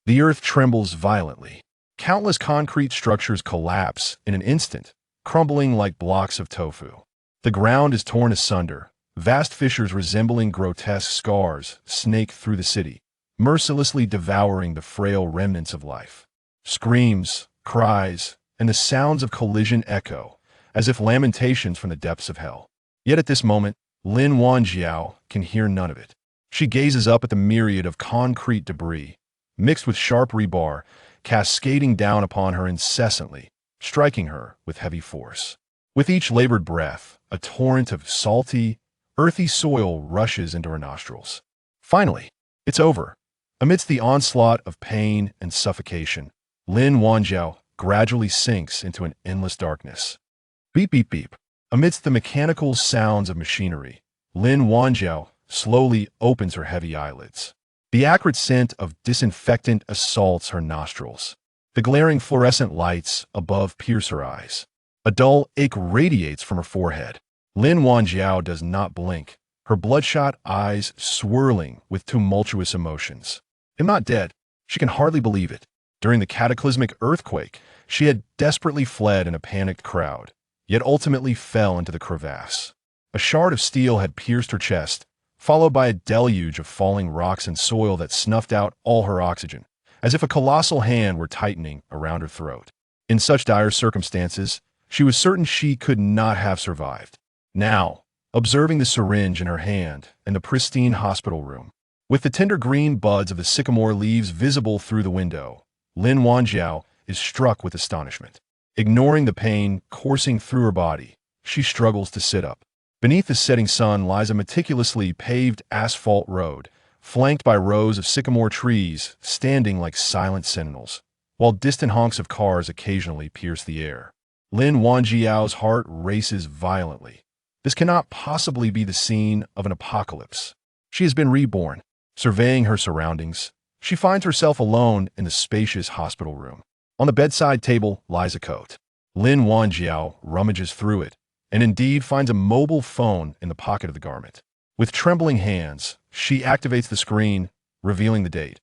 The earth trembles violently. Countless concrete structures collapse in an instant, crumbling like blocks of tofu. The ground is torn asunder. Vast fissures resembling grotesque scars snake through the city, mercilessly devouring the frail remnants of life. Screams, cries, and the sounds of collision echo, as if lamentations from the depths of hell. Yet at this moment, Lin Wanjiao can hear none of it. She gazes up at the myriad of concrete debris, mixed with sharp rebar, cascading down upon her incessantly, striking her with heavy force. With each labored breath, a torrent of salty, earthy soil rushes into her nostrils. Finally, it's over. Amidst the onslaught of pain and suffocation, Lin Wanjiao gradually sinks into an endless darkness. Beep, beep, beep. Amidst the mechanical sounds of machinery, Lin Wanjiao slowly opens her heavy eyelids. The acrid scent of disinfectant assaults her nostrils. The glaring fluorescent lights above pierce her eyes. A dull ache radiates from her forehead. Lin Wanjiao does not blink, her bloodshot eyes swirling with tumultuous emotions. "I'm not dead." She can hardly believe it. During the cataclysmic earthquake, she had desperately fled in a panicked crowd, yet ultimately fell into the crevasse. A shard of steel had pierced her chest, followed by a deluge of falling rocks and soil that snuffed out all her oxygen, as if a colossal hand were tightening around her throat. In such dire circumstances, she was certain she could not have survived. Now, observing the syringe in her hand and the pristine hospital room, with the tender green buds of the sycamore leaves visible through the window, Lin Wanjiao is struck with astonishment. Ignoring the pain coursing through her body, she struggles to sit up. Beneath the setting sun lies a meticulously paved asphalt road, flanked by rows of sycamore trees standing like silent sentinels, while distant honks of cars occasionally pierce the air. Lin Wanjiao's heart races violently. This cannot possibly be the scene of an apocalypse. She has been reborn. Surveying her surroundings, she finds herself alone in the spacious hospital room. On the bedside table lies a coat. Lin Wanjiao rummages through it, and indeed finds a mobile phone in the pocket of the garment. With trembling hands, she activates the screen, revealing the date.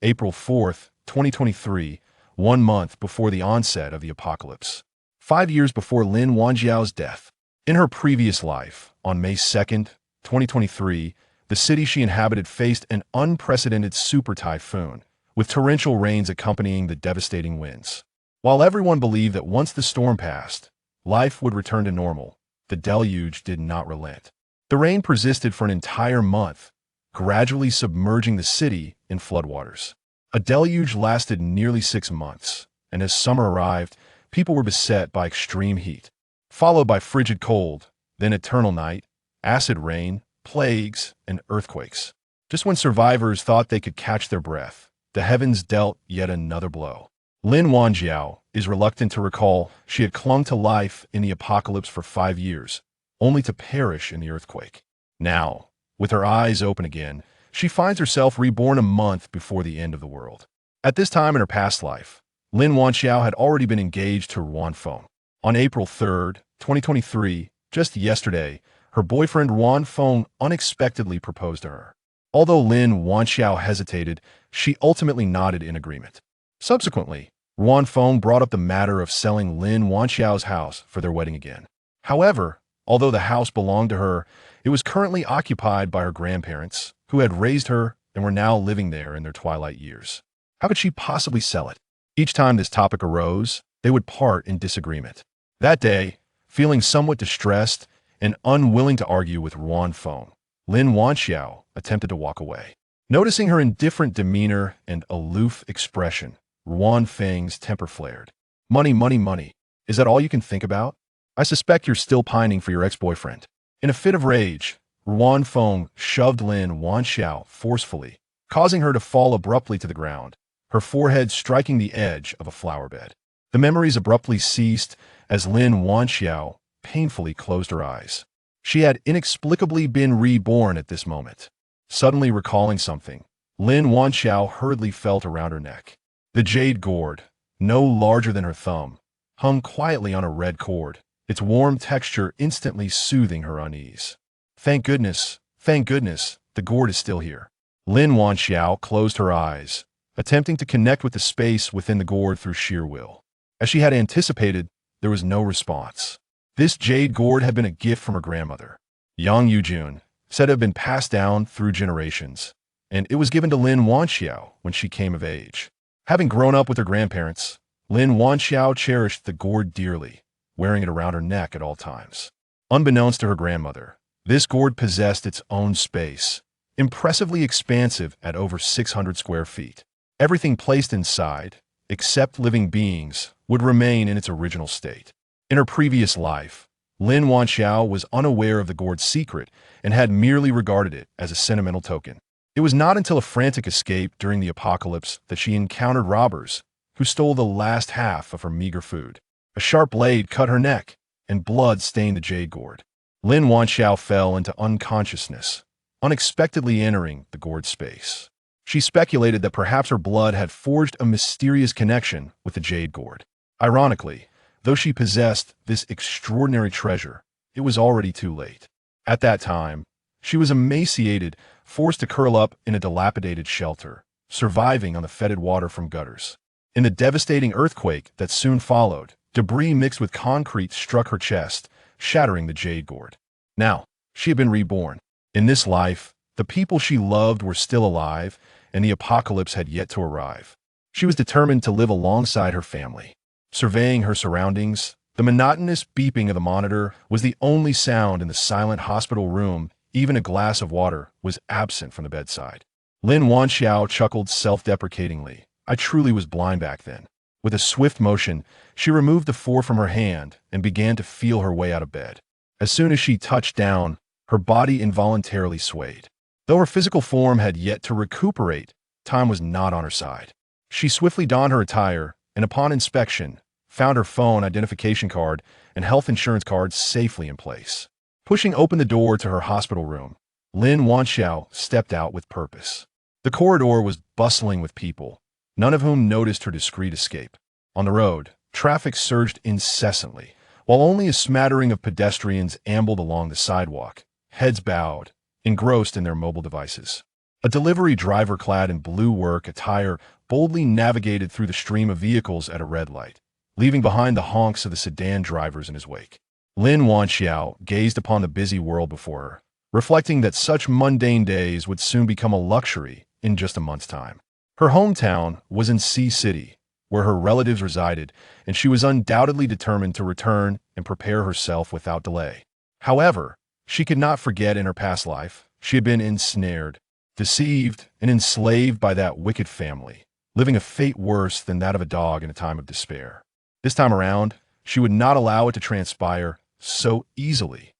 April 4th, 2023, 1 month before the onset of the apocalypse. 5 years before Lin Wanjiao's death. In her previous life, on May 2nd, 2023, the city she inhabited faced an unprecedented super typhoon, with torrential rains accompanying the devastating winds. While everyone believed that once the storm passed, life would return to normal, the deluge did not relent. The rain persisted for an entire month, gradually submerging the city in floodwaters. A deluge lasted nearly 6 months, and as summer arrived, people were beset by extreme heat, followed by frigid cold, then eternal night, acid rain, plagues, and earthquakes. Just when survivors thought they could catch their breath, the heavens dealt yet another blow. Lin Wanjiao is reluctant to recall she had clung to life in the apocalypse for 5 years, only to perish in the earthquake. Now, with her eyes open again, she finds herself reborn a month before the end of the world. At this time in her past life, Lin Wanjiao had already been engaged to Ruan Feng. On April 3rd, 2023, just yesterday, her boyfriend Ruan Feng unexpectedly proposed to her. Although Lin Wanjiao hesitated, she ultimately nodded in agreement. Subsequently, Ruan Feng brought up the matter of selling Lin Wanjiao's house for their wedding again. However, although the house belonged to her, it was currently occupied by her grandparents, who had raised her and were now living there in their twilight years. How could she possibly sell it? Each time this topic arose, they would part in disagreement. That day, feeling somewhat distressed and unwilling to argue with Ruan Feng, Lin Wanjiao attempted to walk away. Noticing her indifferent demeanor and aloof expression, Ruan Feng's temper flared. "Money, money, money. Is that all you can think about? I suspect you're still pining for your ex-boyfriend." In a fit of rage, Ruan Feng shoved Lin Wanjiao forcefully, causing her to fall abruptly to the ground, her forehead striking the edge of a flower bed. The memories abruptly ceased as Lin Wanjiao painfully closed her eyes. She had inexplicably been reborn at this moment. Suddenly recalling something, Lin Wanjiao hurriedly felt around her neck. The jade gourd, no larger than her thumb, hung quietly on a red cord, its warm texture instantly soothing her unease. Thank goodness, the gourd is still here." Lin Wanjiao closed her eyes, attempting to connect with the space within the gourd through sheer will. As she had anticipated, there was no response. This jade gourd had been a gift from her grandmother, Yang Yujun, said to have been passed down through generations, and it was given to Lin Wanxiao when she came of age. Having grown up with her grandparents, Lin Wanxiao cherished the gourd dearly, wearing it around her neck at all times. Unbeknownst to her grandmother, this gourd possessed its own space, impressively expansive at over 600 square feet. Everything placed inside, except living beings, would remain in its original state. In her previous life, Lin Wanxiao was unaware of the gourd's secret and had merely regarded it as a sentimental token. It was not until a frantic escape during the apocalypse that she encountered robbers who stole the last half of her meager food. A sharp blade cut her neck, and blood stained the jade gourd. Lin Wanxiao fell into unconsciousness, unexpectedly entering the gourd space. She speculated that perhaps her blood had forged a mysterious connection with the jade gourd. Ironically, though she possessed this extraordinary treasure, it was already too late. At that time, she was emaciated, forced to curl up in a dilapidated shelter, surviving on the fetid water from gutters. In the devastating earthquake that soon followed, debris mixed with concrete struck her chest, shattering the jade gourd. Now, she had been reborn. In this life, the people she loved were still alive, and the apocalypse had yet to arrive. She was determined to live alongside her family. Surveying her surroundings, the monotonous beeping of the monitor was the only sound in the silent hospital room. Even a glass of water was absent from the bedside. Lin Wanxiao chuckled self-deprecatingly. I truly was blind back then. With a swift motion, she removed the four from her hand and began to feel her way out of bed. As soon as she touched down, her body involuntarily swayed. Though her physical form had yet to recuperate, time was not on her side. She swiftly donned her attire and, upon inspection, found her phone, identification card, and health insurance card safely in place. Pushing open the door to her hospital room, Lin Wanxiao stepped out with purpose. The corridor was bustling with people, none of whom noticed her discreet escape. On the road, traffic surged incessantly, while only a smattering of pedestrians ambled along the sidewalk, heads bowed, engrossed in their mobile devices. A delivery driver clad in blue work attire boldly navigated through the stream of vehicles at a red light, leaving behind the honks of the sedan drivers in his wake. Lin Wanxiao gazed upon the busy world before her, reflecting that such mundane days would soon become a luxury in just a month's time. Her hometown was in Sea City, where her relatives resided, and she was undoubtedly determined to return and prepare herself without delay. However, she could not forget in her past life she had been ensnared, deceived, and enslaved by that wicked family, living a fate worse than that of a dog in a time of despair. This time around, she would not allow it to transpire so easily.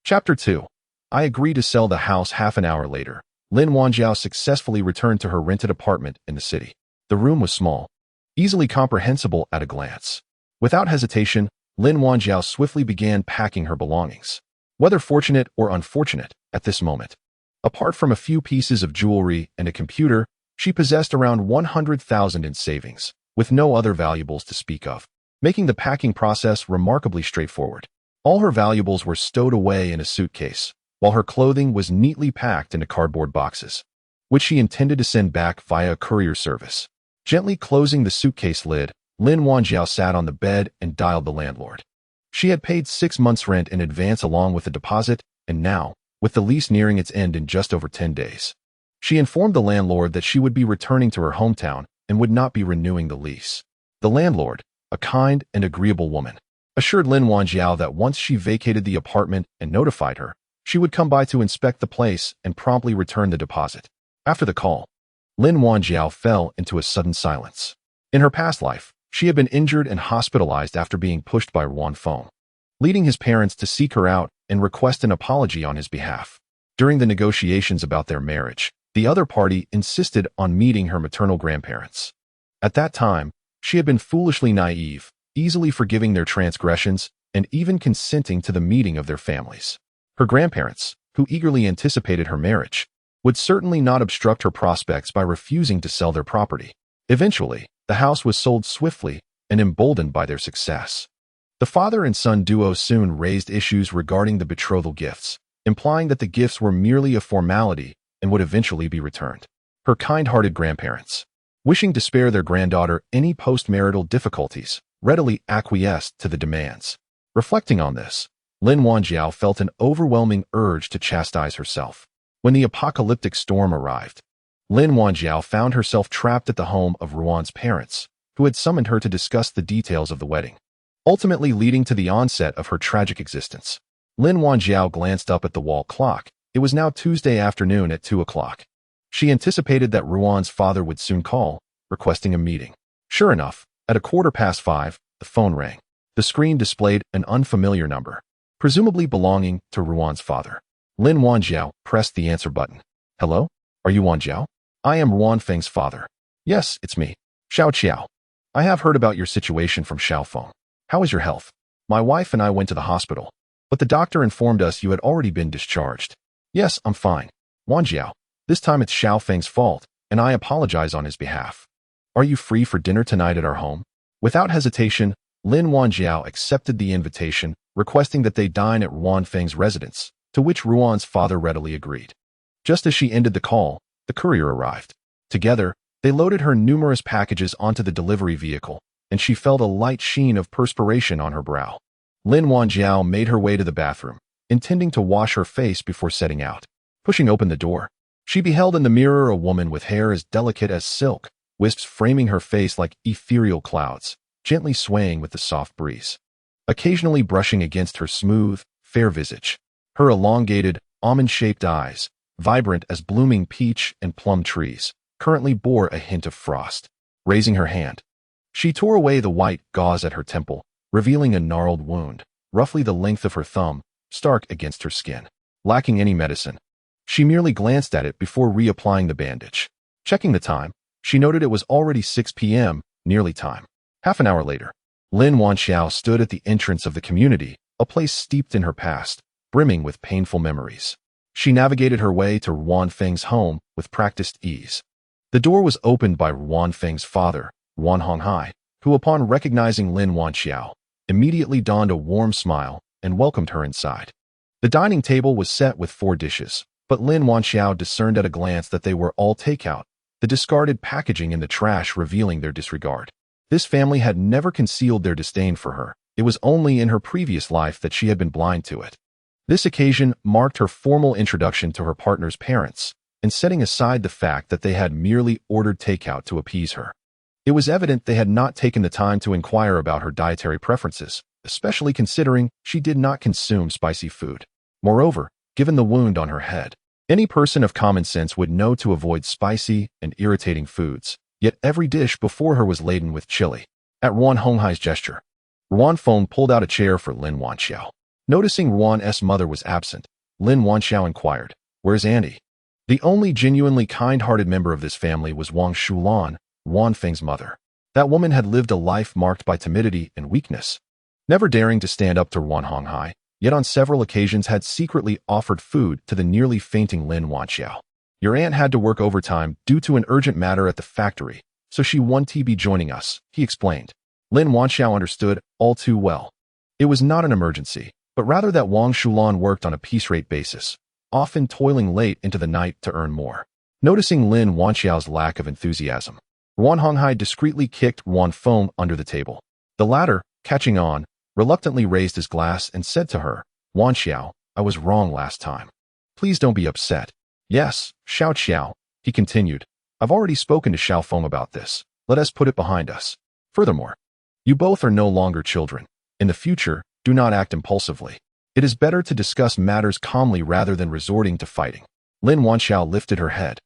Chapter 2. I agreed to sell the house half an hour later. Lin Wanxiao successfully returned to her rented apartment in the city. The room was small, easily comprehensible at a glance. Without hesitation, Lin Wanxiao swiftly began packing her belongings. Whether fortunate or unfortunate at this moment, apart from a few pieces of jewelry and a computer, she possessed around 100,000 in savings, with no other valuables to speak of, making the packing process remarkably straightforward. All her valuables were stowed away in a suitcase, while her clothing was neatly packed into cardboard boxes, which she intended to send back via a courier service. Gently closing the suitcase lid, Lin Wanxiao sat on the bed and dialed the landlord. She had paid 6 months' rent in advance along with the deposit, and now, with the lease nearing its end in just over 10 days, she informed the landlord that she would be returning to her hometown and would not be renewing the lease. The landlord, a kind and agreeable woman, assured Lin Wanxiao that once she vacated the apartment and notified her, she would come by to inspect the place and promptly return the deposit. After the call, Lin Wanxiao fell into a sudden silence. In her past life, she had been injured and hospitalized after being pushed by Wan Feng, leading his parents to seek her out and request an apology on his behalf. During the negotiations about their marriage, the other party insisted on meeting her maternal grandparents. At that time, she had been foolishly naive, easily forgiving their transgressions and even consenting to the meeting of their families. Her grandparents, who eagerly anticipated her marriage, would certainly not obstruct her prospects by refusing to sell their property. Eventually, the house was sold swiftly and emboldened by their success. The father and son duo soon raised issues regarding the betrothal gifts, implying that the gifts were merely a formality and would eventually be returned. Her kind-hearted grandparents, wishing to spare their granddaughter any post-marital difficulties, readily acquiesced to the demands. Reflecting on this, Lin Wanjiao felt an overwhelming urge to chastise herself. When the apocalyptic storm arrived, Lin Wanjiao found herself trapped at the home of Ruan's parents, who had summoned her to discuss the details of the wedding, ultimately leading to the onset of her tragic existence. Lin Wanjiao glanced up at the wall clock. It was now Tuesday afternoon at 2 o'clock. She anticipated that Ruan's father would soon call, requesting a meeting. Sure enough, at 5:15, the phone rang. The screen displayed an unfamiliar number, presumably belonging to Ruan's father. Lin Wanjiao pressed the answer button. Hello? Are you Wanjiao? I am Ruan Feng's father. Yes, it's me. Xiao Qiao. I have heard about your situation from Xiao Feng. How is your health? My wife and I went to the hospital, but the doctor informed us you had already been discharged. Yes, I'm fine. Wanjiao, this time it's Xiao Feng's fault, and I apologize on his behalf. Are you free for dinner tonight at our home? Without hesitation, Lin Wanjiao accepted the invitation, requesting that they dine at Ruan Feng's residence, to which Ruan's father readily agreed. Just as she ended the call, the courier arrived. Together, they loaded her numerous packages onto the delivery vehicle, and she felt a light sheen of perspiration on her brow. Lin Wanjiao made her way to the bathroom, intending to wash her face before setting out. Pushing open the door, she beheld in the mirror a woman with hair as delicate as silk, wisps framing her face like ethereal clouds, gently swaying with the soft breeze, occasionally brushing against her smooth, fair visage. Her elongated, almond-shaped eyes, vibrant as blooming peach and plum trees, currently bore a hint of frost. Raising her hand, she tore away the white gauze at her temple, revealing a gnarled wound, roughly the length of her thumb, stark against her skin. Lacking any medicine, she merely glanced at it before reapplying the bandage. Checking the time, she noted it was already 6 p.m., nearly time. Half an hour later, Lin Wanjiao stood at the entrance of the community, a place steeped in her past, brimming with painful memories. She navigated her way to Ruan Feng's home with practiced ease. The door was opened by Ruan Feng's father, Ruan Honghai, who upon recognizing Lin Wanjiao, immediately donned a warm smile and welcomed her inside. The dining table was set with 4 dishes, but Lin Wanjiao discerned at a glance that they were all takeout, the discarded packaging in the trash revealing their disregard. This family had never concealed their disdain for her. It was only in her previous life that she had been blind to it. This occasion marked her formal introduction to her partner's parents, and setting aside the fact that they had merely ordered takeout to appease her. It was evident they had not taken the time to inquire about her dietary preferences, especially considering she did not consume spicy food. Moreover, given the wound on her head, any person of common sense would know to avoid spicy and irritating foods, yet every dish before her was laden with chili. At Ruan Honghai's gesture, Ruan Feng pulled out a chair for Lin Wanjiao. Noticing Ruan's mother was absent, Lin Wanjiao inquired, "Where's Auntie?" The only genuinely kind-hearted member of this family was Wang Shulan, Ruan Feng's mother. That woman had lived a life marked by timidity and weakness, never daring to stand up to Ruan Honghai, yet on several occasions had secretly offered food to the nearly fainting Lin Wanjiao. "Your aunt had to work overtime due to an urgent matter at the factory, so she won't be joining us," he explained. Lin Wanjiao understood all too well. It was not an emergency, but rather that Wang Shulan worked on a piece-rate basis, often toiling late into the night to earn more. Noticing Lin Wanjiao's lack of enthusiasm, Ruan Honghai discreetly kicked Ruan Feng under the table. The latter, catching on, reluctantly raised his glass and said to her, "Wanjiao, I was wrong last time. Please don't be upset." "Yes, Xiao Qiao," he continued. "I've already spoken to Xiao Feng about this. Let us put it behind us. Furthermore, you both are no longer children. In the future, do not act impulsively. It is better to discuss matters calmly rather than resorting to fighting." Lin Wanjiao lifted her head,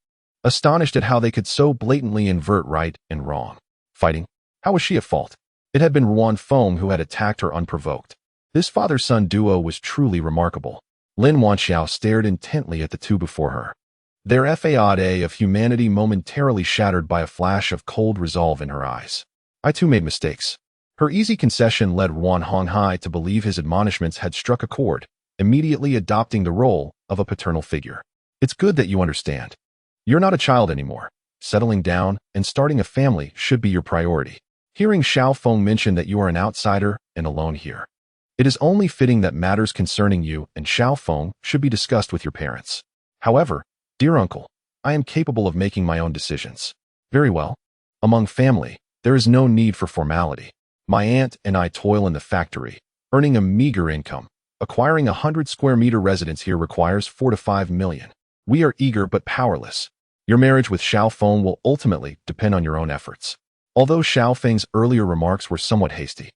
astonished at how they could so blatantly invert right and wrong. Fighting? How was she at fault? It had been Ruan Feng who had attacked her unprovoked. This father-son duo was truly remarkable. Lin Wanjiao stared intently at the two before her, their facade of humanity momentarily shattered by a flash of cold resolve in her eyes. "I too made mistakes." Her easy concession led Ruan Honghai to believe his admonishments had struck a chord, immediately adopting the role of a paternal figure. "It's good that you understand. You're not a child anymore. Settling down and starting a family should be your priority. Hearing Xiao Feng mention that you are an outsider and alone here, it is only fitting that matters concerning you and Xiao Feng should be discussed with your parents. However, dear uncle, I am capable of making my own decisions." "Very well. Among family, there is no need for formality. My aunt and I toil in the factory, earning a meager income. Acquiring a 100-square-meter residence here requires 4 to 5 million. We are eager but powerless. Your marriage with Xiao Feng will ultimately depend on your own efforts. Although Xiao Feng's earlier remarks were somewhat hasty,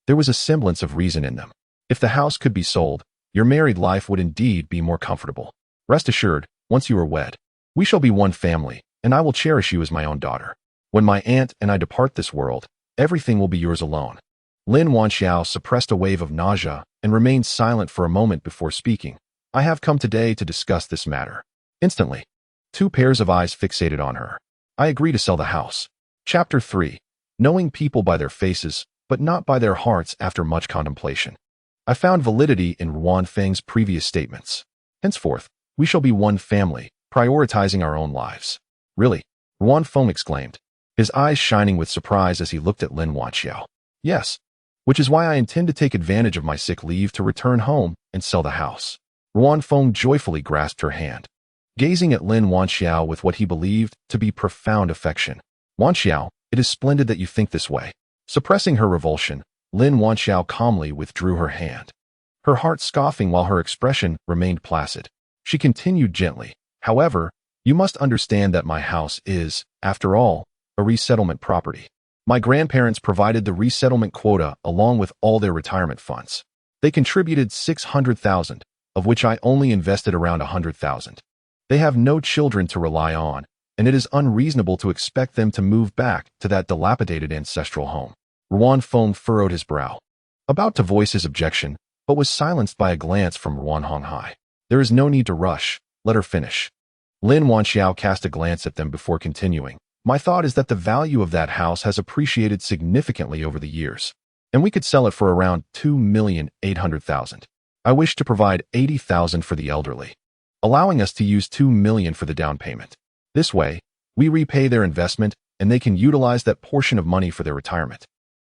there was a semblance of reason in them. If the house could be sold, your married life would indeed be more comfortable. Rest assured, once you are wed, we shall be one family, and I will cherish you as my own daughter. When my aunt and I depart this world, everything will be yours alone. Lin Wanxiao suppressed a wave of nausea and remained silent for a moment before speaking. I have come today to discuss this matter. Instantly, 2 pairs of eyes fixated on her. I agree to sell the house. Chapter 3. Knowing people by their faces, but not by their hearts. After much contemplation, I found validity in Ruan Feng's previous statements. Henceforth, we shall be one family, prioritizing our own lives. Really? Ruan Feng exclaimed, his eyes shining with surprise as he looked at Lin Wanxiao. Yes. Which is why I intend to take advantage of my sick leave to return home and sell the house. Ruan Feng joyfully grasped her hand, gazing at Lin Wanxiao with what he believed to be profound affection. Wanxiao, it is splendid that you think this way. Suppressing her revulsion, Lin Wanxiao calmly withdrew her hand, her heart scoffing while her expression remained placid. She continued gently, however, you must understand that my house is, after all, a resettlement property. My grandparents provided the resettlement quota along with all their retirement funds. They contributed 600,000, of which I only invested around 100,000. They have no children to rely on, and it is unreasonable to expect them to move back to that dilapidated ancestral home. Ruan Feng furrowed his brow, about to voice his objection, but was silenced by a glance from Ruan Honghai. There is no need to rush, let her finish. Lin Wanxiao cast a glance at them before continuing. My thought is that the value of that house has appreciated significantly over the years, and we could sell it for around 2,800,000. I wish to provide 80,000 for the elderly, allowing us to use 2 million for the down payment. This way, we repay their investment and they can utilize that portion of money for their retirement.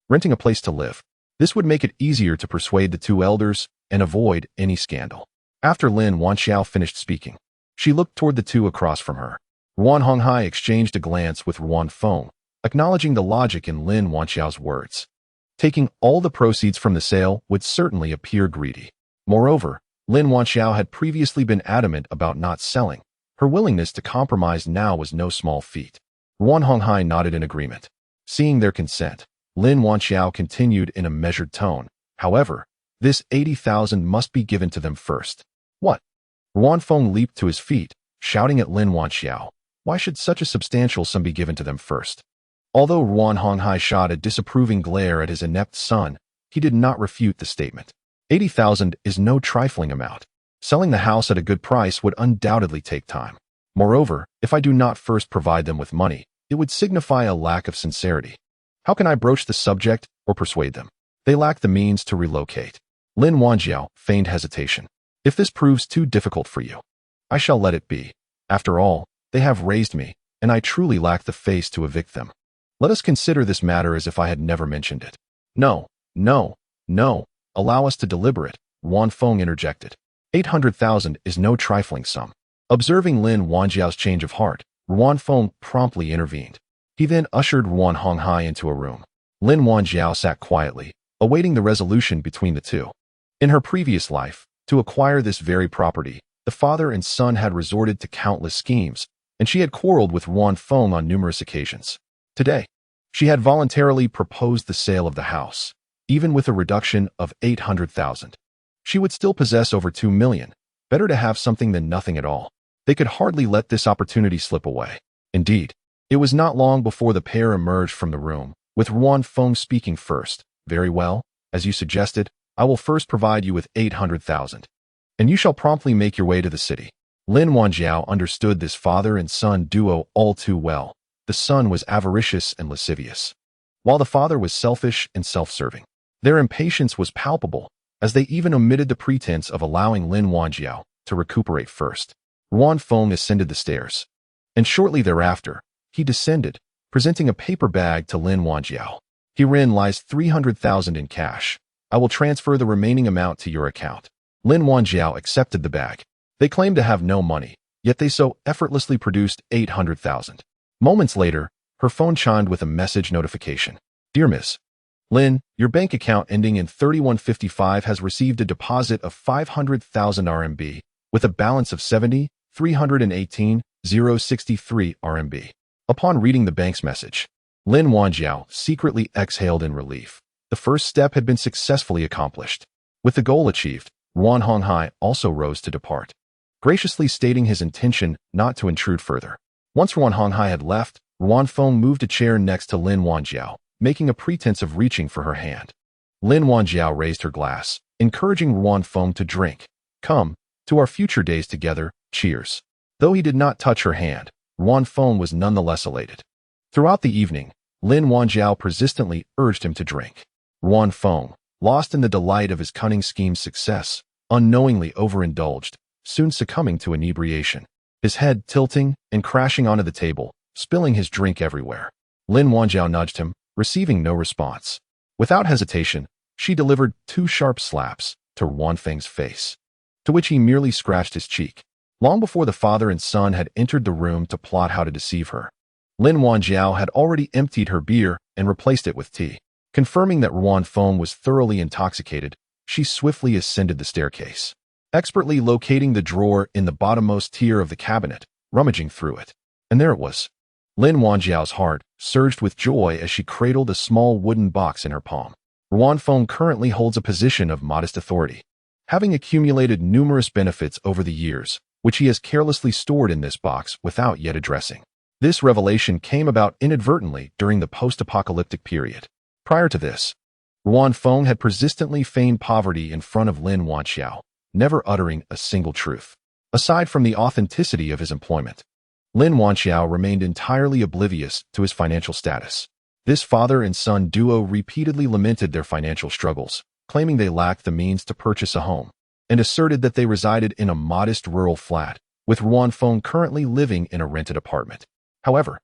Renting a place to live. This would make it easier to persuade the 2 elders and avoid any scandal. After Lin Wanxiao finished speaking, she looked toward the 2 across from her. Ruan Honghai exchanged a glance with Ruan Feng, acknowledging the logic in Lin Wanxiao's words. Taking all the proceeds from the sale would certainly appear greedy. Moreover, Lin Wanxiao had previously been adamant about not selling. Her willingness to compromise now was no small feat. Ruan Honghai nodded in agreement. Seeing their consent, Lin Wanxiao continued in a measured tone. However, this 80,000 must be given to them first. What? Ruan Feng leaped to his feet, shouting at Lin Wanxiao. Why should such a substantial sum be given to them first? Although Ruan Honghai shot a disapproving glare at his inept son, he did not refute the statement. 80,000 is no trifling amount. Selling the house at a good price would undoubtedly take time. Moreover, if I do not first provide them with money, it would signify a lack of sincerity. How can I broach the subject or persuade them? They lack the means to relocate. Lin Wanxiao feigned hesitation. If this proves too difficult for you, I shall let it be. After all, they have raised me, and I truly lack the face to evict them. Let us consider this matter as if I had never mentioned it. No, no, no. Allow us to deliberate, Ruan Feng interjected. 800,000 is no trifling sum. Observing Lin Wanxiao's change of heart, Ruan Feng promptly intervened. He then ushered Ruan Honghai into a room. Lin Wanxiao sat quietly, awaiting the resolution between the 2. In her previous life, to acquire this very property, the father and son had resorted to countless schemes, and she had quarreled with Ruan Feng on numerous occasions. Today, she had voluntarily proposed the sale of the house, even with a reduction of 800,000. She would still possess over 2 million. Better to have something than nothing at all. They could hardly let this opportunity slip away. Indeed, it was not long before the pair emerged from the room, with Ruan Feng speaking first. Very well, as you suggested, I will first provide you with 800,000. And you shall promptly make your way to the city. Lin Wanxiao understood this father and son duo all too well. The son was avaricious and lascivious, while the father was selfish and self-serving. Their impatience was palpable, as they even omitted the pretense of allowing Lin Wanxiao to recuperate first. Ruan Feng ascended the stairs, and shortly thereafter, he descended, presenting a paper bag to Lin Wanxiao. Herein lies 300,000 in cash. I will transfer the remaining amount to your account. Lin Wanxiao accepted the bag. They claimed to have no money, yet they so effortlessly produced 800,000. Moments later, her phone chimed with a message notification. Dear Miss Lin, your bank account ending in 3155 has received a deposit of 500,000 RMB with a balance of 70,318,063 RMB. Upon reading the bank's message, Lin Wanjiao secretly exhaled in relief. The first step had been successfully accomplished. With the goal achieved, Ruan Honghai also rose to depart, graciously stating his intention not to intrude further. Once Ruan Honghai had left, Ruan Feng moved a chair next to Lin Wanjiao, making a pretense of reaching for her hand. Lin Wanjiao raised her glass, encouraging Ruan Feng to drink. Come, to our future days together, cheers. Though he did not touch her hand, Ruan Feng was nonetheless elated. Throughout the evening, Lin Wanjiao persistently urged him to drink. Ruan Feng, lost in the delight of his cunning scheme's success, unknowingly overindulged, soon succumbing to inebriation, his head tilting and crashing onto the table, spilling his drink everywhere. Lin Wanjiao nudged him, receiving no response. Without hesitation, she delivered 2 sharp slaps to Ruan Feng's face, to which he merely scratched his cheek. Long before the father and son had entered the room to plot how to deceive her, Lin Wanjiao had already emptied her beer and replaced it with tea. Confirming that Ruan Feng was thoroughly intoxicated, she swiftly ascended the staircase, expertly locating the drawer in the bottommost tier of the cabinet, rummaging through it. And there it was. Lin Wanjiao's heart surged with joy as she cradled a small wooden box in her palm. Ruan Feng currently holds a position of modest authority, having accumulated numerous benefits over the years, which he has carelessly stored in this box without yet addressing. This revelation came about inadvertently during the post-apocalyptic period. Prior to this, Ruan Feng had persistently feigned poverty in front of Lin Wanjiao, never uttering a single truth. Aside from the authenticity of his employment, Lin Wanjiao remained entirely oblivious to his financial status. This father and son duo repeatedly lamented their financial struggles, claiming they lacked the means to purchase a home, and asserted that they resided in a modest rural flat, with Ruan Feng currently living in a rented apartment. However,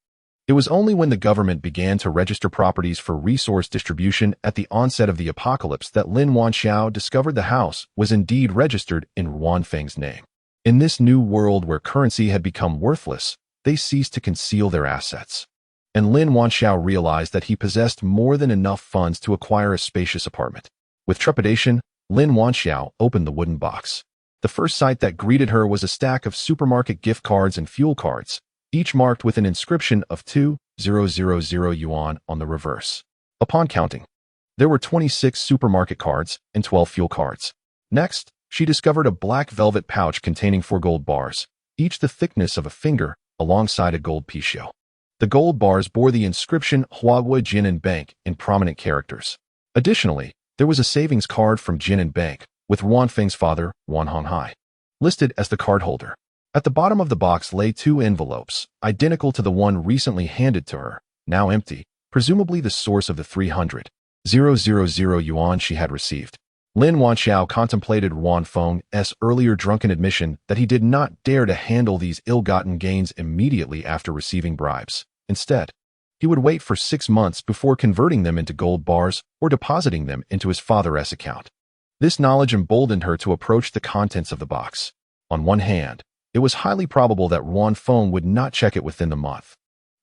it was only when the government began to register properties for resource distribution at the onset of the apocalypse that Lin Wanjiao discovered the house was indeed registered in Ruan Feng's name. In this new world where currency had become worthless, they ceased to conceal their assets. And Lin Wanjiao realized that he possessed more than enough funds to acquire a spacious apartment. With trepidation, Lin Wanjiao opened the wooden box. The first sight that greeted her was a stack of supermarket gift cards and fuel cards, each marked with an inscription of 2,000 yuan on the reverse. Upon counting, there were 26 supermarket cards and 12 fuel cards. Next, she discovered a black velvet pouch containing 4 gold bars, each the thickness of a finger, alongside a gold picio. The gold bars bore the inscription Huaguo Jinan Bank in prominent characters. Additionally, there was a savings card from Jinan Bank, with Ruan Feng's father, Ruan Honghai, listed as the cardholder. At the bottom of the box lay 2 envelopes, identical to the one recently handed to her, now empty, presumably the source of the 300,000 yuan she had received. Lin Wanjiao contemplated Ruan Feng's earlier drunken admission that he did not dare to handle these ill-gotten gains immediately after receiving bribes. Instead, he would wait for 6 months before converting them into gold bars or depositing them into his father's account. This knowledge emboldened her to approach the contents of the box. On one hand, it was highly probable that Ruan Feng would not check it within the month.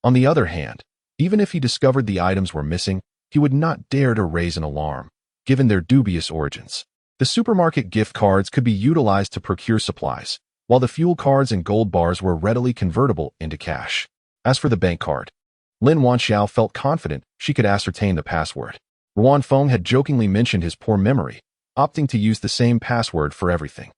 On the other hand, even if he discovered the items were missing, he would not dare to raise an alarm, given their dubious origins. The supermarket gift cards could be utilized to procure supplies, while the fuel cards and gold bars were readily convertible into cash. As for the bank card, Lin Wanjiao felt confident she could ascertain the password. Ruan Feng had jokingly mentioned his poor memory, opting to use the same password for everything.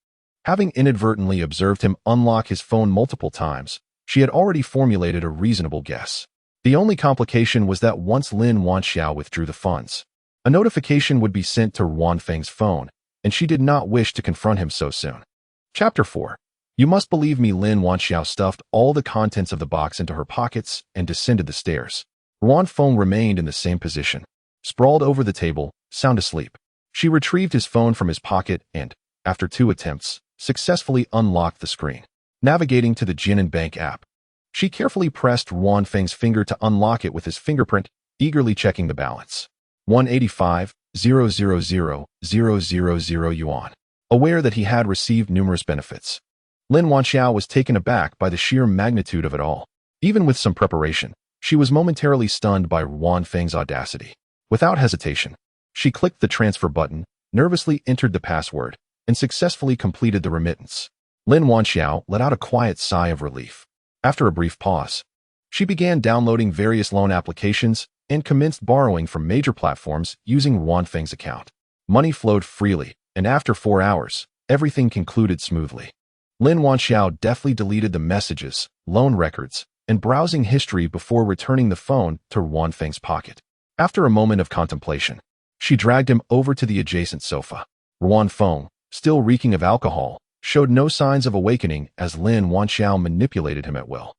Having inadvertently observed him unlock his phone multiple times, she had already formulated a reasonable guess. The only complication was that once Lin Wanjiao withdrew the funds, a notification would be sent to Ruan Feng's phone, and she did not wish to confront him so soon. Chapter 4. You must believe me. Lin Wanjiao stuffed all the contents of the box into her pockets and descended the stairs. Ruan Feng remained in the same position, sprawled over the table, sound asleep. She retrieved his phone from his pocket and, after 2 attempts, successfully unlocked the screen. Navigating to the Jinan Bank app, she carefully pressed Ruan Feng's finger to unlock it with his fingerprint, eagerly checking the balance. 185,000,000 yuan. Aware that he had received numerous benefits, Lin Wanjiao was taken aback by the sheer magnitude of it all. Even with some preparation, She was momentarily stunned by Ruan Feng's audacity. Without hesitation, she clicked the transfer button, nervously entered the password, and successfully completed the remittance. Lin Wanxiao let out a quiet sigh of relief. After a brief pause, she began downloading various loan applications and commenced borrowing from major platforms using Ruan Feng's account. Money flowed freely, and after 4 hours, everything concluded smoothly. Lin Wanxiao deftly deleted the messages, loan records, and browsing history before returning the phone to Ruan Feng's pocket. After a moment of contemplation, she dragged him over to the adjacent sofa. Ruan Feng, still reeking of alcohol, showed no signs of awakening as Lin Wanxiao manipulated him at will.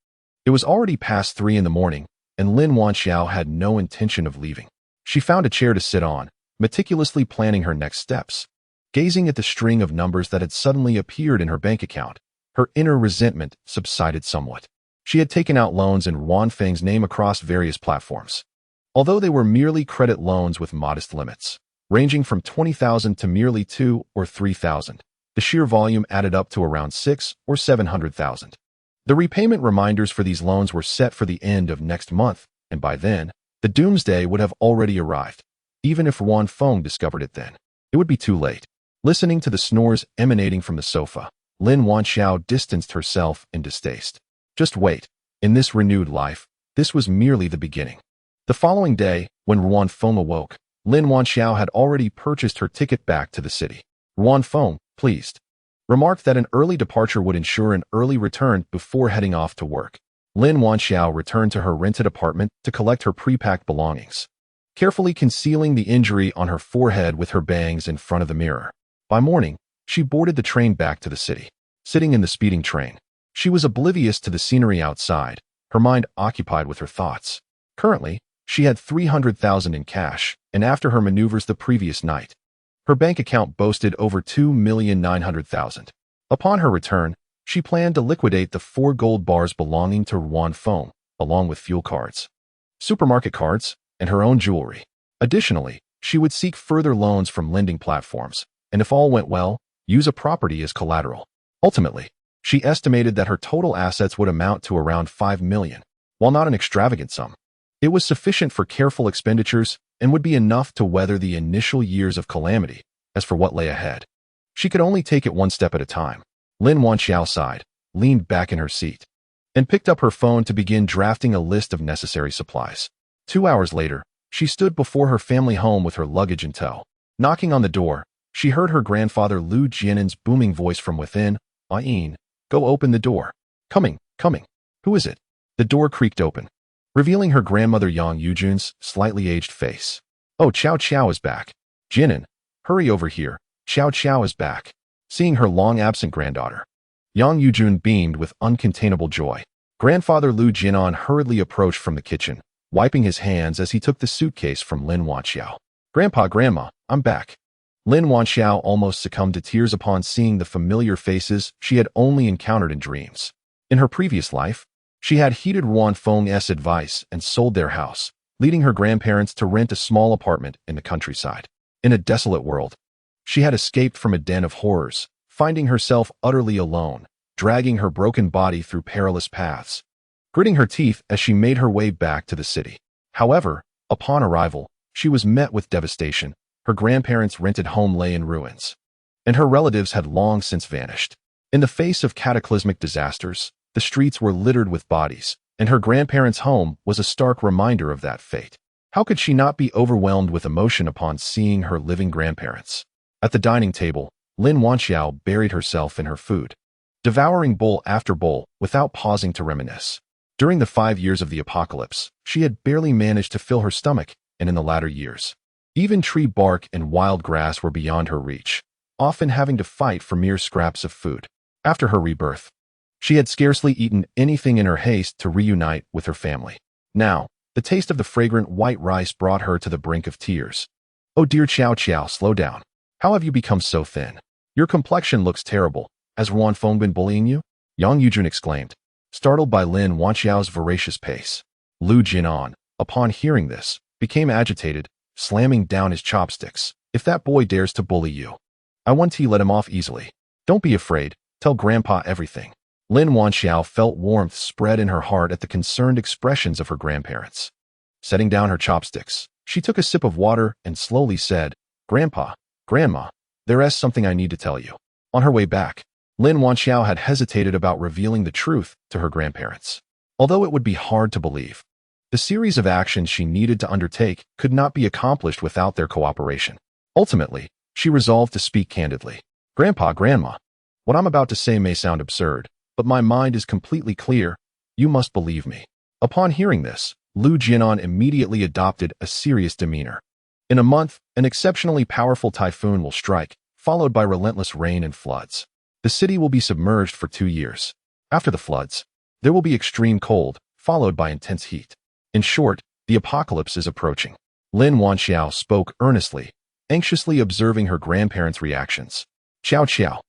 It was already past 3 in the morning, and Lin Wanxiao had no intention of leaving. She found a chair to sit on, meticulously planning her next steps. Gazing at the string of numbers that had suddenly appeared in her bank account, her inner resentment subsided somewhat. She had taken out loans in Ruan Feng's name across various platforms. Although they were merely credit loans with modest limits, ranging from 20,000 to merely 2 or 3,000, the sheer volume added up to around 6 or 700,000. The repayment reminders for these loans were set for the end of next month, and by then, the doomsday would have already arrived. Even if Ruan Feng discovered it then, it would be too late. Listening to the snores emanating from the sofa, Lin Wanxiao distanced herself in distaste. Just wait. In this renewed life, this was merely the beginning. The following day, when Ruan Feng awoke, Lin Wanxiao had already purchased her ticket back to the city. Ruan Feng, pleased, remarked that an early departure would ensure an early return before heading off to work. Lin Wanxiao returned to her rented apartment to collect her pre-packed belongings, carefully concealing the injury on her forehead with her bangs in front of the mirror. By morning, she boarded the train back to the city. Sitting in the speeding train, she was oblivious to the scenery outside, her mind occupied with her thoughts. Currently, she had 300,000 in cash, and after her maneuvers the previous night, her bank account boasted over 2,900,000. Upon her return, she planned to liquidate the 4 gold bars belonging to Ruan Feng, along with fuel cards, supermarket cards, and her own jewelry. Additionally, she would seek further loans from lending platforms, and if all went well, use a property as collateral. Ultimately, she estimated that her total assets would amount to around 5 million. While not an extravagant sum, it was sufficient for careful expenditures and would be enough to weather the initial years of calamity. As for what lay ahead, she could only take it one step at a time. Lin Wanxiao sighed, leaned back in her seat, and picked up her phone to begin drafting a list of necessary supplies. 2 hours later, she stood before her family home with her luggage in tow. Knocking on the door, she heard her grandfather Lu Jianen's booming voice from within. "Ayin, go open the door." Coming. Who is it?" The door creaked open, revealing her grandmother Yang Yujun's slightly aged face. "Oh, Qiao Qiao is back. Jianen, hurry over here. Qiao Qiao is back." Seeing her long-absent granddaughter, Yang Yujun beamed with uncontainable joy. Grandfather Lu Jianan hurriedly approached from the kitchen, wiping his hands as he took the suitcase from Lin Wanxiao. Grandma, I'm back." Lin Wanxiao almost succumbed to tears upon seeing the familiar faces she had only encountered in dreams. In her previous life, she had heeded Ruan Feng's advice and sold their house, leading her grandparents to rent a small apartment in the countryside. In a desolate world, she had escaped from a den of horrors, finding herself utterly alone, dragging her broken body through perilous paths, gritting her teeth as she made her way back to the city. However, upon arrival, she was met with devastation. Her grandparents' rented home lay in ruins, and her relatives had long since vanished. In the face of cataclysmic disasters, the streets were littered with bodies, and her grandparents' home was a stark reminder of that fate. How could she not be overwhelmed with emotion upon seeing her living grandparents? At the dining table, Lin Wanxiao buried herself in her food, devouring bowl after bowl without pausing to reminisce. During the 5 years of the apocalypse, she had barely managed to fill her stomach, and in the latter years, even tree bark and wild grass were beyond her reach, often having to fight for mere scraps of food. After her rebirth, she had scarcely eaten anything in her haste to reunite with her family. Now, the taste of the fragrant white rice brought her to the brink of tears. "Oh dear Qiao Qiao, slow down. How have you become so thin? Your complexion looks terrible. Has Ruan Feng been bullying you?" Yang Yujun exclaimed, startled by Lin Wanxiao's voracious pace. Lu Jianan, upon hearing this, became agitated, slamming down his chopsticks. "If that boy dares to bully you, I want to let him off easily. Don't be afraid, tell Grandpa everything." Lin Wanxiao felt warmth spread in her heart at the concerned expressions of her grandparents. Setting down her chopsticks, she took a sip of water and slowly said, "Grandpa, Grandma, there is something I need to tell you." On her way back, Lin Wanxiao had hesitated about revealing the truth to her grandparents. Although it would be hard to believe, the series of actions she needed to undertake could not be accomplished without their cooperation. Ultimately, she resolved to speak candidly. "Grandpa, Grandma, what I'm about to say may sound absurd, but my mind is completely clear. You must believe me." Upon hearing this, Lu Jianan immediately adopted a serious demeanor. In a month, an exceptionally powerful typhoon will strike, followed by relentless rain and floods. The city will be submerged for 2 years. After the floods, there will be extreme cold, followed by intense heat. In short, the apocalypse is approaching. Lin Wanxiao spoke earnestly, anxiously observing her grandparents' reactions. "Xiao Xiao,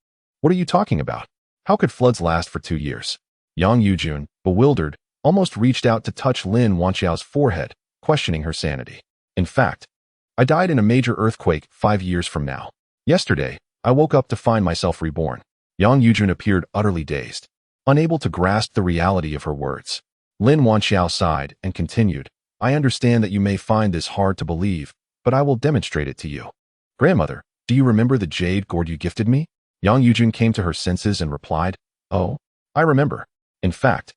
what are you talking about? How could floods last for 2 years?" Yang Yujun, bewildered, almost reached out to touch Lin Wanxiao's forehead, questioning her sanity. "In fact, I died in a major earthquake 5 years from now. Yesterday, I woke up to find myself reborn." Yang Yujun appeared utterly dazed, unable to grasp the reality of her words. Lin Wanxiao sighed and continued, "I understand that you may find this hard to believe, but I will demonstrate it to you. Grandmother, do you remember the jade gourd you gifted me?" Yang Yujun came to her senses and replied, "Oh, I remember. In fact,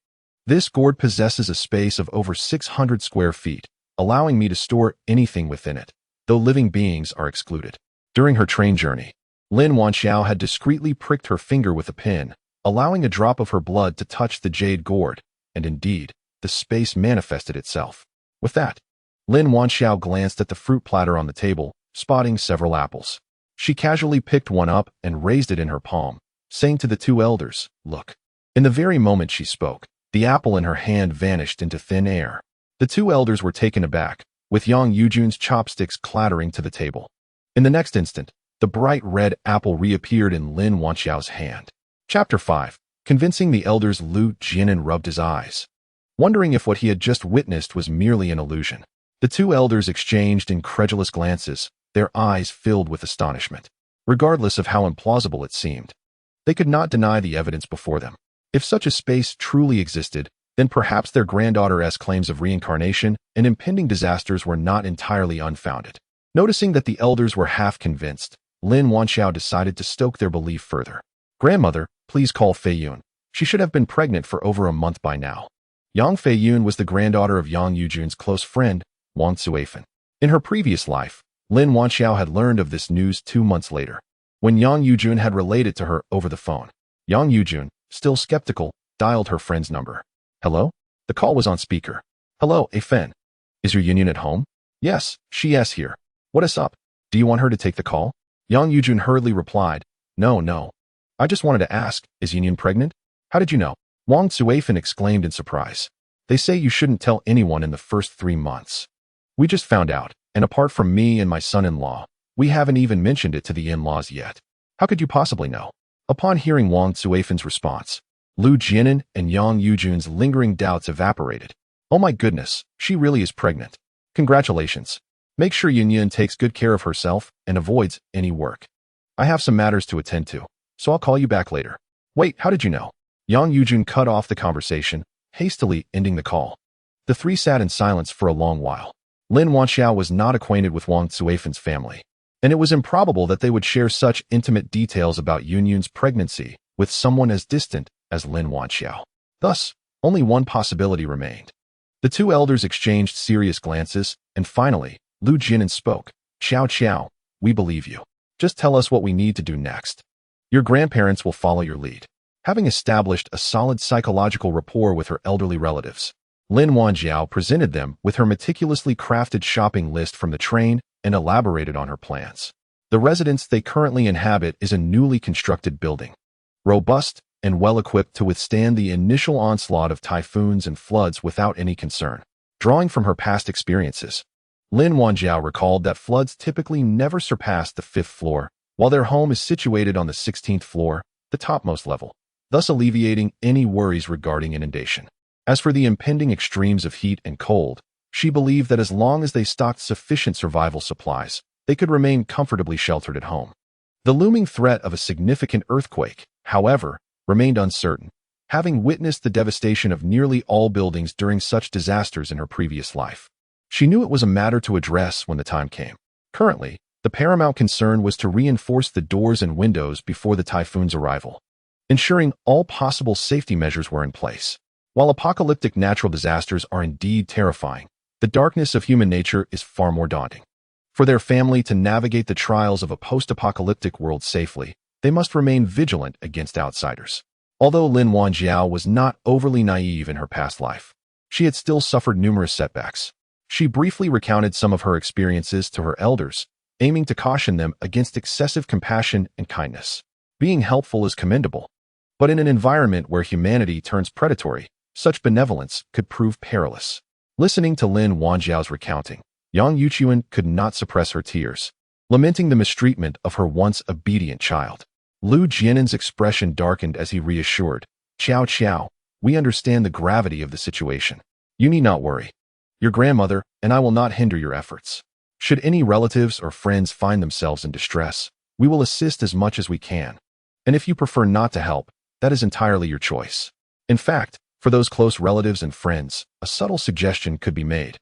this gourd possesses a space of over 600 square feet, allowing me to store anything within it, though living beings are excluded." During her train journey, Lin Wanxiao had discreetly pricked her finger with a pin, allowing a drop of her blood to touch the jade gourd, and indeed, the space manifested itself. With that, Lin Wanxiao glanced at the fruit platter on the table, spotting several apples. She casually picked one up and raised it in her palm, saying to the 2 elders, "Look." In the very moment she spoke, the apple in her hand vanished into thin air. The 2 elders were taken aback, with Yang Yujun's chopsticks clattering to the table. In the next instant, the bright red apple reappeared in Lin Wanxiao's hand. Chapter 5. Convincing the elders. Lu Jianan rubbed his eyes, wondering if what he had just witnessed was merely an illusion. The 2 elders exchanged incredulous glances, their eyes filled with astonishment. Regardless of how implausible it seemed, they could not deny the evidence before them. If such a space truly existed, then perhaps their granddaughter's claims of reincarnation and impending disasters were not entirely unfounded. Noticing that the elders were half convinced, Lin Wanxiao decided to stoke their belief further. "Grandmother, please call Fei Yun. She should have been pregnant for over a month by now." Yang Fei Yun was the granddaughter of Yang Yujun's close friend, Wang Cuifan. In her previous life, Lin Wanxiao had learned of this news 2 months later, when Yang Yujun had relayed it to her over the phone. Yang Yujun, still skeptical, dialed her friend's number. "Hello?" The call was on speaker. "Hello, Fen. Is your Yun at home?" "Yes, she is here. What is up? Do you want her to take the call?" Yang Yujun hurriedly replied, No. I just wanted to ask, is Yun pregnant?" "How did you know?" Wang Cuifan exclaimed in surprise. "They say you shouldn't tell anyone in the first 3 months. We just found out, and apart from me and my son-in-law, we haven't even mentioned it to the in-laws yet. How could you possibly know?" Upon hearing Wang Cuifan's response, Lu Jianan and Yang Yujun's lingering doubts evaporated. "Oh my goodness, she really is pregnant. Congratulations. Make sure Yun takes good care of herself and avoids any work. I have some matters to attend to, so I'll call you back later." "Wait, how did you know?" Yang Yujun cut off the conversation, hastily ending the call. The 3 sat in silence for a long while. Lin Wanxiao was not acquainted with Wang Cuifan's family, and it was improbable that they would share such intimate details about Yun's pregnancy with someone as distant as Lin Wanxiao. Thus, only one possibility remained. The 2 elders exchanged serious glances, and finally, Lu Jianan spoke. Xiao, we believe you. Just tell us what we need to do next. Your grandparents will follow your lead." Having established a solid psychological rapport with her elderly relatives, Lin Wanxiao presented them with her meticulously crafted shopping list from the train and elaborated on her plans. The residence they currently inhabit is a newly constructed building, robust and well-equipped to withstand the initial onslaught of typhoons and floods without any concern. Drawing from her past experiences, Lin Wanxiao recalled that floods typically never surpass the 5th floor, while their home is situated on the 16th floor, the topmost level, thus alleviating any worries regarding inundation. As for the impending extremes of heat and cold, she believed that as long as they stocked sufficient survival supplies, they could remain comfortably sheltered at home. The looming threat of a significant earthquake, however, remained uncertain, having witnessed the devastation of nearly all buildings during such disasters in her previous life. She knew it was a matter to address when the time came. Currently, the paramount concern was to reinforce the doors and windows before the typhoon's arrival, ensuring all possible safety measures were in place. While apocalyptic natural disasters are indeed terrifying, the darkness of human nature is far more daunting. For their family to navigate the trials of a post-apocalyptic world safely, they must remain vigilant against outsiders. Although Lin Wanjiao was not overly naive in her past life, she had still suffered numerous setbacks. She briefly recounted some of her experiences to her elders, aiming to caution them against excessive compassion and kindness. Being helpful is commendable, but in an environment where humanity turns predatory, such benevolence could prove perilous. Listening to Lin Wanjiao's recounting, Yang Yuqian could not suppress her tears, lamenting the mistreatment of her once obedient child. Lu Jianen's expression darkened as he reassured, "Qiao Qiao, we understand the gravity of the situation. You need not worry. Your grandmother and I will not hinder your efforts. Should any relatives or friends find themselves in distress, we will assist as much as we can. And if you prefer not to help, that is entirely your choice. In fact, for those close relatives and friends, a subtle suggestion could be made,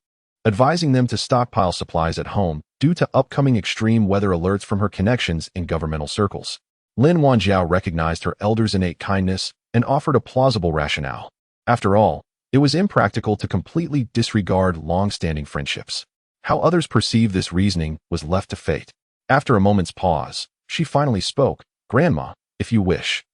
advising them to stockpile supplies at home due to upcoming extreme weather alerts from her connections in governmental circles." Lin Wanjiao recognized her elder's innate kindness and offered a plausible rationale. After all, it was impractical to completely disregard long-standing friendships. How others perceived this reasoning was left to fate. After a moment's pause, she finally spoke, "Grandma, if you wish,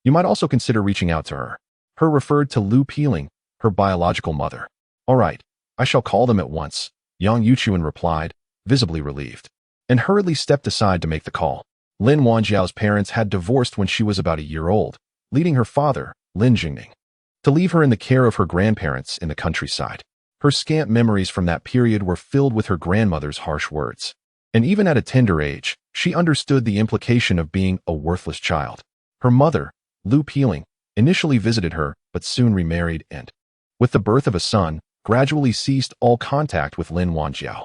you might also consider reaching out to her." Her referred to Lu Peeling, her biological mother. "All right, I shall call them at once," Yang Yuqian replied, visibly relieved, and hurriedly stepped aside to make the call. Lin Wanjiao's parents had divorced when she was about a year old, leading her father, Lin Jingning, to leave her in the care of her grandparents in the countryside. Her scant memories from that period were filled with her grandmother's harsh words. And even at a tender age, she understood the implication of being a worthless child. Her mother, Lu Peeling, initially visited her, but soon remarried and, with the birth of a son, gradually ceased all contact with Lin Wanjiao.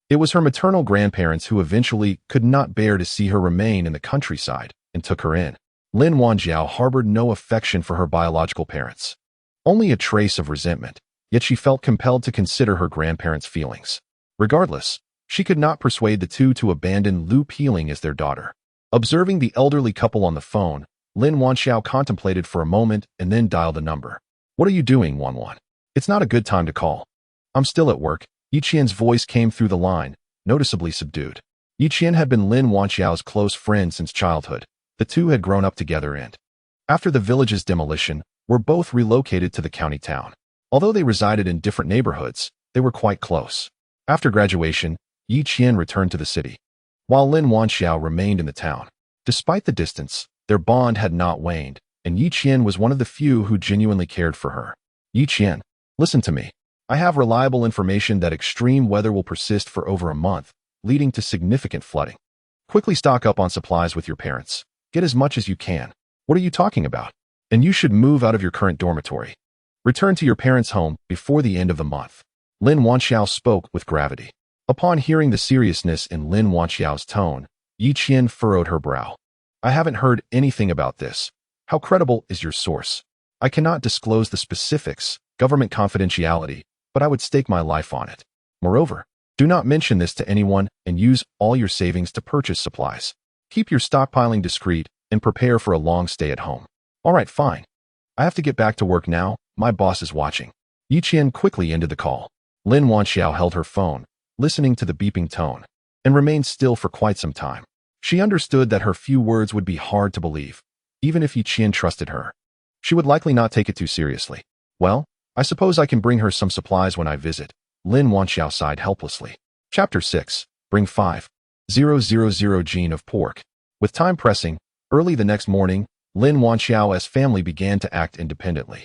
It was her maternal grandparents who eventually could not bear to see her remain in the countryside and took her in. Lin Wanjiao harbored no affection for her biological parents, only a trace of resentment, yet she felt compelled to consider her grandparents' feelings. Regardless, she could not persuade the two to abandon Lu Peeling as their daughter. Observing the elderly couple on the phone, Lin Wanjiao contemplated for a moment and then dialed a number. "What are you doing, Wanwan? It's not a good time to call." "I'm still at work." Yiqian's voice came through the line, noticeably subdued. Yiqian had been Lin Wanjiao's close friend since childhood. The two had grown up together and, after the village's demolition, were both relocated to the county town. Although they resided in different neighborhoods, they were quite close. After graduation, Yiqian returned to the city, while Lin Wanjiao remained in the town. Despite the distance, their bond had not waned, and Yiqian was one of the few who genuinely cared for her. "Yiqian, listen to me. I have reliable information that extreme weather will persist for over a month, leading to significant flooding. Quickly stock up on supplies with your parents. Get as much as you can." "What are you talking about?" "And you should move out of your current dormitory. Return to your parents' home before the end of the month." Lin Wanjiao spoke with gravity. Upon hearing the seriousness in Lin Wanjiao's tone, Yiqian furrowed her brow. "I haven't heard anything about this. How credible is your source?" "I cannot disclose the specifics, government confidentiality, but I would stake my life on it. Moreover, do not mention this to anyone and use all your savings to purchase supplies. Keep your stockpiling discreet and prepare for a long stay at home." "All right, fine. I have to get back to work now. My boss is watching." Yiqian quickly ended the call. Lin Wanjiao held her phone, listening to the beeping tone, and remained still for quite some time. She understood that her few words would be hard to believe, even if Yiqian trusted her. She would likely not take it too seriously. "Well, I suppose I can bring her some supplies when I visit." Lin Wanjiao sighed helplessly. Chapter 6. Bring 5,000 gene of pork. With time pressing, early the next morning, Lin Wanjiao's family began to act independently.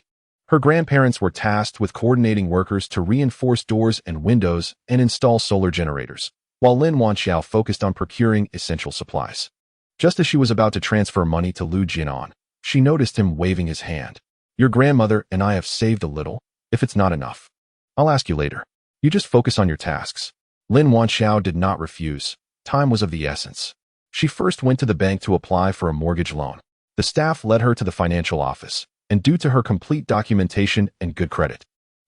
Her grandparents were tasked with coordinating workers to reinforce doors and windows and install solar generators, while Lin Wanjiao focused on procuring essential supplies. Just as she was about to transfer money to Lu Jianan, she noticed him waving his hand. "Your grandmother and I have saved a little. If it's not enough, I'll ask you later. You just focus on your tasks." Lin Wanjiao did not refuse. Time was of the essence. She first went to the bank to apply for a mortgage loan. The staff led her to the financial office, and due to her complete documentation and good credit.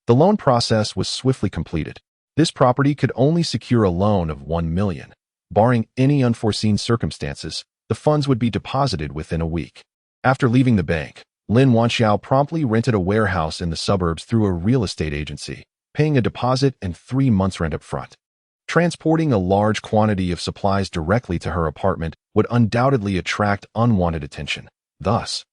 The loan process was swiftly completed. This property could only secure a loan of $1 million. Barring any unforeseen circumstances, the funds would be deposited within a week. After leaving the bank, Lin Wanxiao promptly rented a warehouse in the suburbs through a real estate agency, paying a deposit and 3 months' rent up front. Transporting a large quantity of supplies directly to her apartment would undoubtedly attract unwanted attention. Thus,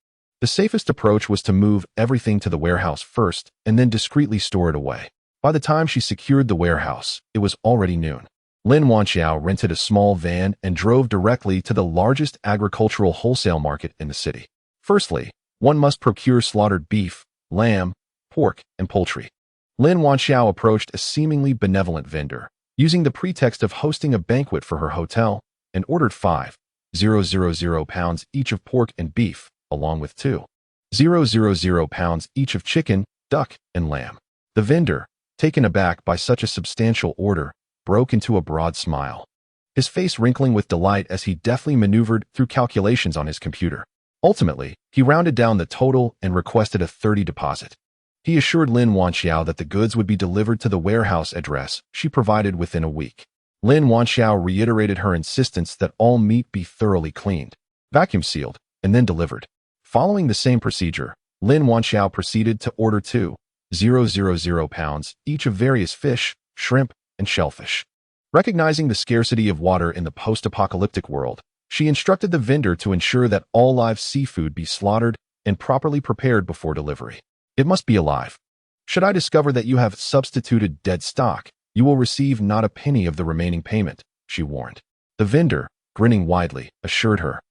the safest approach was to move everything to the warehouse first and then discreetly store it away. By the time she secured the warehouse, it was already noon. Lin Wanxiao rented a small van and drove directly to the largest agricultural wholesale market in the city. Firstly, one must procure slaughtered beef, lamb, pork, and poultry. Lin Wanxiao approached a seemingly benevolent vendor, using the pretext of hosting a banquet for her hotel, and ordered 5,000 pounds each of pork and beef, along with 2,000 pounds each of chicken, duck, and lamb. The vendor, taken aback by such a substantial order, broke into a broad smile, his face wrinkling with delight as he deftly maneuvered through calculations on his computer. Ultimately, he rounded down the total and requested a 30 deposit. He assured Lin Wanxiao that the goods would be delivered to the warehouse address she provided within a week. Lin Wanxiao reiterated her insistence that all meat be thoroughly cleaned, vacuum sealed, and then delivered. Following the same procedure, Lin Wanxiao proceeded to order 2,000 pounds each of various fish, shrimp, and shellfish. Recognizing the scarcity of water in the post-apocalyptic world, she instructed the vendor to ensure that all live seafood be slaughtered and properly prepared before delivery. It must be alive. Should I discover that you have substituted dead stock, you will receive not a penny of the remaining payment, she warned. The vendor, grinning widely, assured her.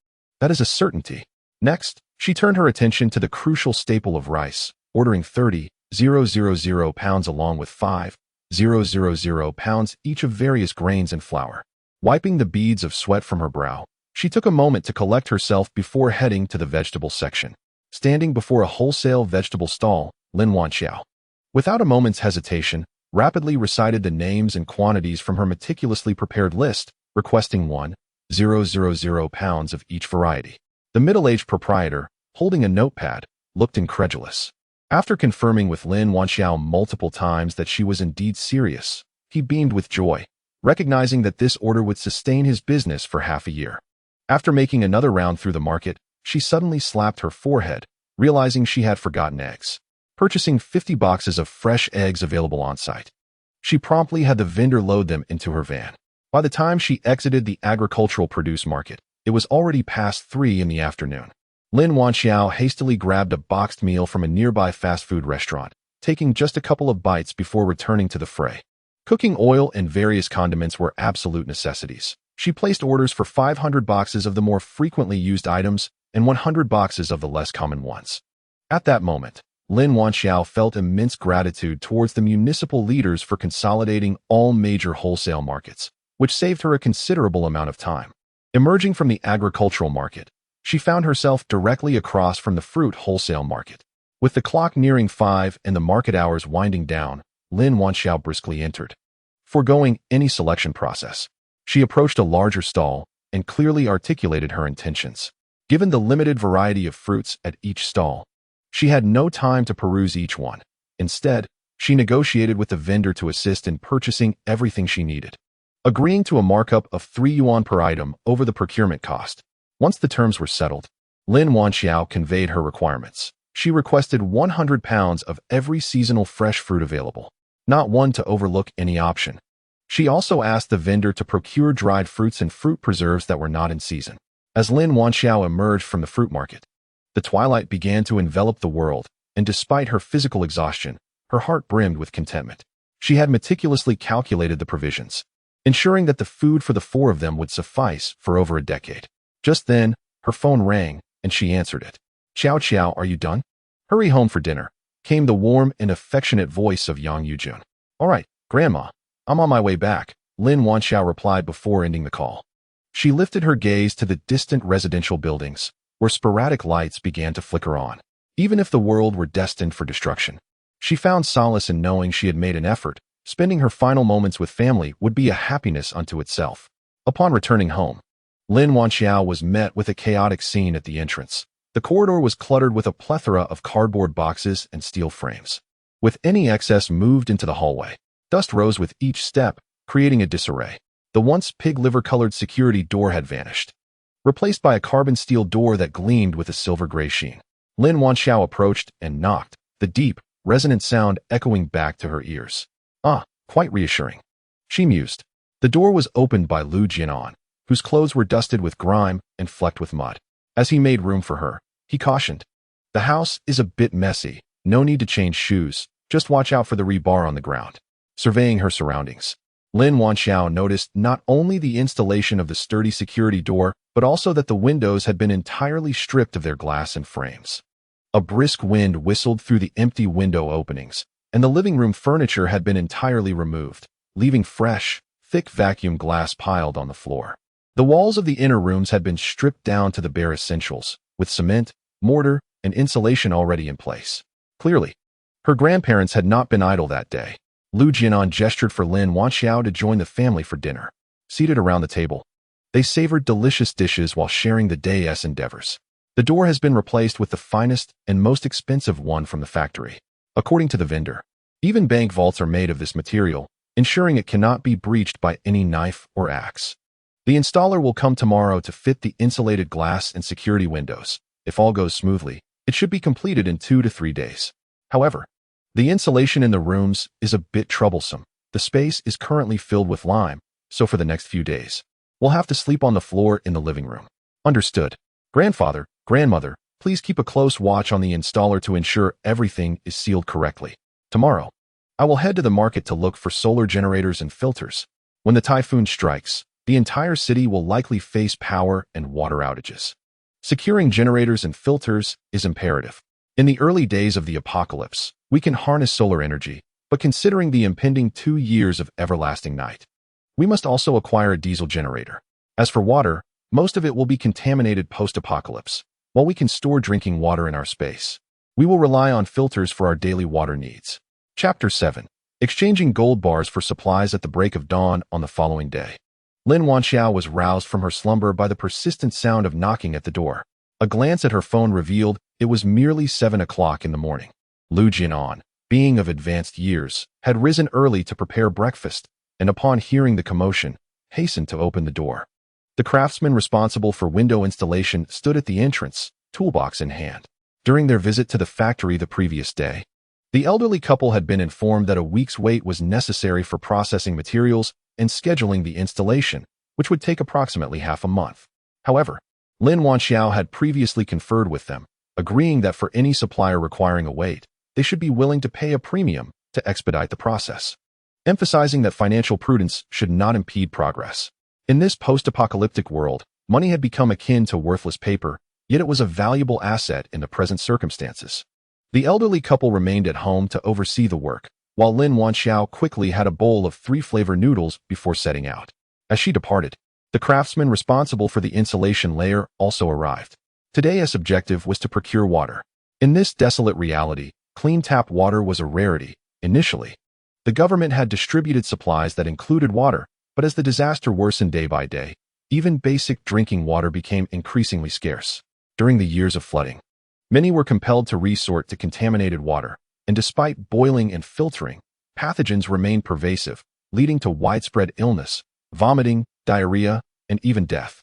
That is a certainty. Next, she turned her attention to the crucial staple of rice, ordering 30,000 pounds along with 5,000 pounds each of various grains and flour. Wiping the beads of sweat from her brow, she took a moment to collect herself before heading to the vegetable section. Standing before a wholesale vegetable stall, Lin Wanxiao, without a moment's hesitation, rapidly recited the names and quantities from her meticulously prepared list, requesting 1,000 pounds of each variety. The middle-aged proprietor, holding a notepad, looked incredulous. After confirming with Lin Wanxiao multiple times that she was indeed serious, he beamed with joy, recognizing that this order would sustain his business for half a year. After making another round through the market, she suddenly slapped her forehead, realizing she had forgotten eggs. Purchasing 50 boxes of fresh eggs available on site, she promptly had the vendor load them into her van. By the time she exited the agricultural produce market, it was already past 3 in the afternoon. Lin Wanxiao hastily grabbed a boxed meal from a nearby fast food restaurant, taking just a couple of bites before returning to the fray. Cooking oil and various condiments were absolute necessities. She placed orders for 500 boxes of the more frequently used items and 100 boxes of the less common ones. At that moment, Lin Wanxiao felt immense gratitude towards the municipal leaders for consolidating all major wholesale markets, which saved her a considerable amount of time. Emerging from the agricultural market, she found herself directly across from the fruit wholesale market. With the clock nearing 5 and the market hours winding down, Lin Wanxiao briskly entered. Foregoing any selection process, she approached a larger stall and clearly articulated her intentions. Given the limited variety of fruits at each stall, she had no time to peruse each one. Instead, she negotiated with the vendor to assist in purchasing everything she needed, agreeing to a markup of 3 yuan per item over the procurement cost. Once the terms were settled, Lin Wanxiao conveyed her requirements. She requested 100 pounds of every seasonal fresh fruit available, not one to overlook any option. She also asked the vendor to procure dried fruits and fruit preserves that were not in season. As Lin Wanxiao emerged from the fruit market, the twilight began to envelop the world, and despite her physical exhaustion, her heart brimmed with contentment. She had meticulously calculated the provisions, ensuring that the food for the 4 of them would suffice for over a decade. Just then, her phone rang, and she answered it. "Chow Chow, are you done? Hurry home for dinner," came the warm and affectionate voice of Yang Yujun. "All right, Grandma, I'm on my way back," Lin Wanxiao replied before ending the call. She lifted her gaze to the distant residential buildings, where sporadic lights began to flicker on. Even if the world were destined for destruction, she found solace in knowing she had made an effort. Spending her final moments with family would be a happiness unto itself. Upon returning home, Lin Wanxiao was met with a chaotic scene at the entrance. The corridor was cluttered with a plethora of cardboard boxes and steel frames. With any excess moved into the hallway, dust rose with each step, creating a disarray. The once pig liver-colored security door had vanished, replaced by a carbon steel door that gleamed with a silver-gray sheen. Lin Wanxiao approached and knocked, the deep, resonant sound echoing back to her ears. Ah, quite reassuring, she mused. The door was opened by Lu Jianan, whose clothes were dusted with grime and flecked with mud. As he made room for her, he cautioned, "The house is a bit messy. No need to change shoes. Just watch out for the rebar on the ground." Surveying her surroundings, Lin Wanxiao noticed not only the installation of the sturdy security door, but also that the windows had been entirely stripped of their glass and frames. A brisk wind whistled through the empty window openings, and the living room furniture had been entirely removed, leaving fresh, thick vacuum glass piled on the floor. The walls of the inner rooms had been stripped down to the bare essentials, with cement, mortar, and insulation already in place. Clearly, her grandparents had not been idle that day. Lu Jianan gestured for Lin Wanxiao to join the family for dinner. Seated around the table, they savored delicious dishes while sharing the day's endeavors. The door has been replaced with the finest and most expensive one from the factory. According to the vendor, even bank vaults are made of this material, ensuring it cannot be breached by any knife or axe. The installer will come tomorrow to fit the insulated glass and security windows. If all goes smoothly, it should be completed in 2 to 3 days. However, the insulation in the rooms is a bit troublesome. The space is currently filled with lime, so for the next few days, we'll have to sleep on the floor in the living room. Understood. Grandfather, grandmother, please keep a close watch on the installer to ensure everything is sealed correctly. Tomorrow, I will head to the market to look for solar generators and filters. When the typhoon strikes, the entire city will likely face power and water outages. Securing generators and filters is imperative. In the early days of the apocalypse, we can harness solar energy, but considering the impending 2 years of everlasting night, we must also acquire a diesel generator. As for water, most of it will be contaminated post-apocalypse. While we can store drinking water in our space, we will rely on filters for our daily water needs. Chapter 7. Exchanging gold bars for supplies at the break of dawn on the following day. Lin Wanxiao was roused from her slumber by the persistent sound of knocking at the door. A glance at her phone revealed it was merely 7 o'clock in the morning. Lu Jianan, being of advanced years, had risen early to prepare breakfast, and upon hearing the commotion, hastened to open the door. The craftsman responsible for window installation stood at the entrance, toolbox in hand. During their visit to the factory the previous day, the elderly couple had been informed that a week's wait was necessary for processing materials and scheduling the installation, which would take approximately half a month. However, Lin Wanxiao had previously conferred with them, agreeing that for any supplier requiring a wait, they should be willing to pay a premium to expedite the process, emphasizing that financial prudence should not impede progress. In this post-apocalyptic world, money had become akin to worthless paper, yet it was a valuable asset in the present circumstances. The elderly couple remained at home to oversee the work, while Lin Wanxiao quickly had a bowl of 3-flavor noodles before setting out. As she departed, the craftsman responsible for the insulation layer also arrived. Today's objective was to procure water. In this desolate reality, clean tap water was a rarity. Initially, the government had distributed supplies that included water, but as the disaster worsened day by day, even basic drinking water became increasingly scarce. During the years of flooding, many were compelled to resort to contaminated water, and despite boiling and filtering, pathogens remained pervasive, leading to widespread illness, vomiting, diarrhea, and even death.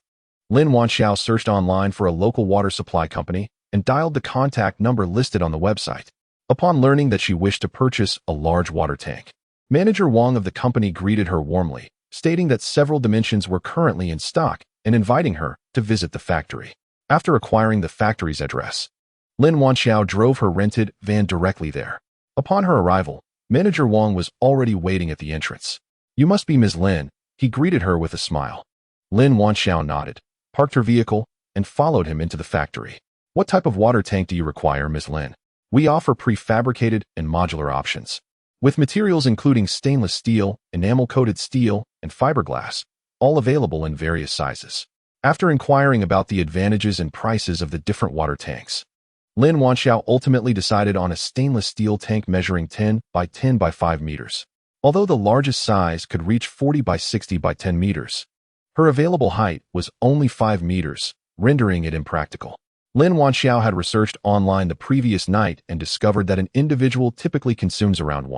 Lin Wanxiao searched online for a local water supply company and dialed the contact number listed on the website. Upon learning that she wished to purchase a large water tank, Manager Wang of the company greeted her warmly, stating that several dimensions were currently in stock and inviting her to visit the factory. After acquiring the factory's address, Lin Wanxiao drove her rented van directly there. Upon her arrival, Manager Wang was already waiting at the entrance. "You must be Ms. Lin," he greeted her with a smile. Lin Wanxiao nodded, parked her vehicle, and followed him into the factory. "What type of water tank do you require, Ms. Lin?" "We offer prefabricated and modular options, with materials including stainless steel, enamel-coated steel, and fiberglass, all available in various sizes." After inquiring about the advantages and prices of the different water tanks, Lin Wanxiao ultimately decided on a stainless steel tank measuring 10 by 10 by 5 meters. Although the largest size could reach 40 by 60 by 10 meters, her available height was only 5 meters, rendering it impractical. Lin Wanxiao had researched online the previous night and discovered that an individual typically consumes around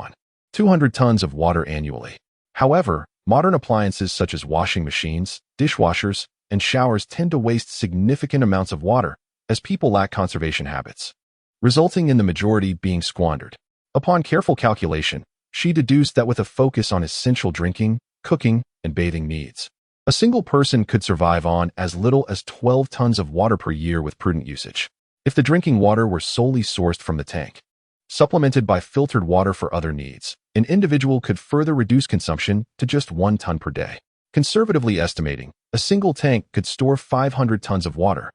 200 tons of water annually. However, modern appliances such as washing machines, dishwashers, and showers tend to waste significant amounts of water as people lack conservation habits, resulting in the majority being squandered. Upon careful calculation, she deduced that with a focus on essential drinking, cooking, and bathing needs, a single person could survive on as little as 12 tons of water per year with prudent usage. If the drinking water were solely sourced from the tank, supplemented by filtered water for other needs, an individual could further reduce consumption to just 1 ton per day. Conservatively estimating, a single tank could store 500 tons of water,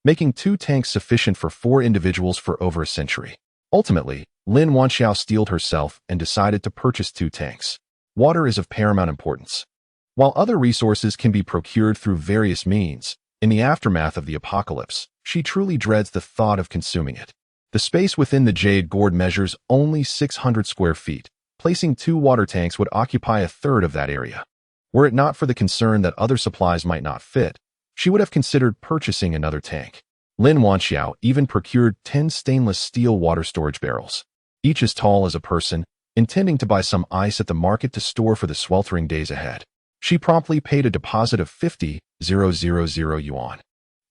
making 2 tanks sufficient for 4 individuals for over a century. Ultimately, Lin Wanxiao steeled herself and decided to purchase 2 tanks. Water is of paramount importance. While other resources can be procured through various means, in the aftermath of the apocalypse, she truly dreads the thought of consuming it. The space within the Jade Gourd measures only 600 square feet. Placing 2 water tanks would occupy a third of that area. Were it not for the concern that other supplies might not fit, she would have considered purchasing another tank. Lin Wanxiao even procured 10 stainless steel water storage barrels, each as tall as a person, intending to buy some ice at the market to store for the sweltering days ahead. She promptly paid a deposit of 50,000 yuan,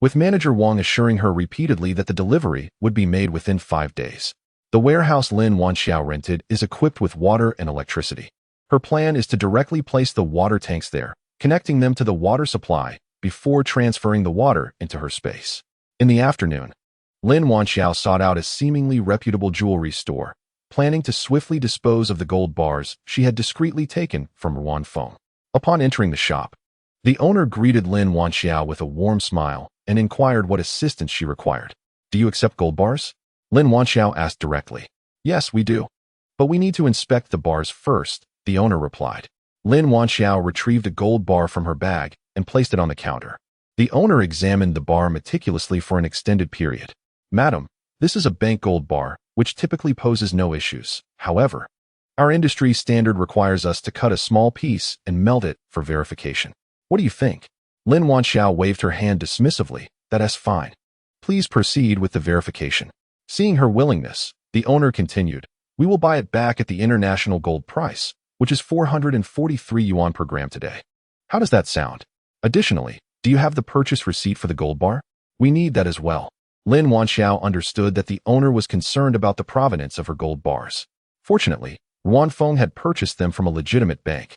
with manager Wang assuring her repeatedly that the delivery would be made within 5 days. The warehouse Lin Wanxiao rented is equipped with water and electricity. Her plan is to directly place the water tanks there, connecting them to the water supply before transferring the water into her space. In the afternoon, Lin Wanxiao sought out a seemingly reputable jewelry store, planning to swiftly dispose of the gold bars she had discreetly taken from Ruanfeng. Upon entering the shop, the owner greeted Lin Wanxiao with a warm smile and inquired what assistance she required. "Do you accept gold bars?" Lin Wanxiao asked directly. "Yes, we do. But we need to inspect the bars first," the owner replied. Lin Wanxiao retrieved a gold bar from her bag and placed it on the counter. The owner examined the bar meticulously for an extended period. "Madam, this is a bank gold bar, which typically poses no issues. However, our industry standard requires us to cut a small piece and melt it for verification. What do you think?" Lin Wanxiao waved her hand dismissively. "That's fine. Please proceed with the verification." Seeing her willingness, the owner continued, "We will buy it back at the international gold price, which is 443 yuan per gram today. How does that sound? Additionally, do you have the purchase receipt for the gold bar? We need that as well." Lin Wanxiao understood that the owner was concerned about the provenance of her gold bars. Fortunately, Ruanfeng had purchased them from a legitimate bank,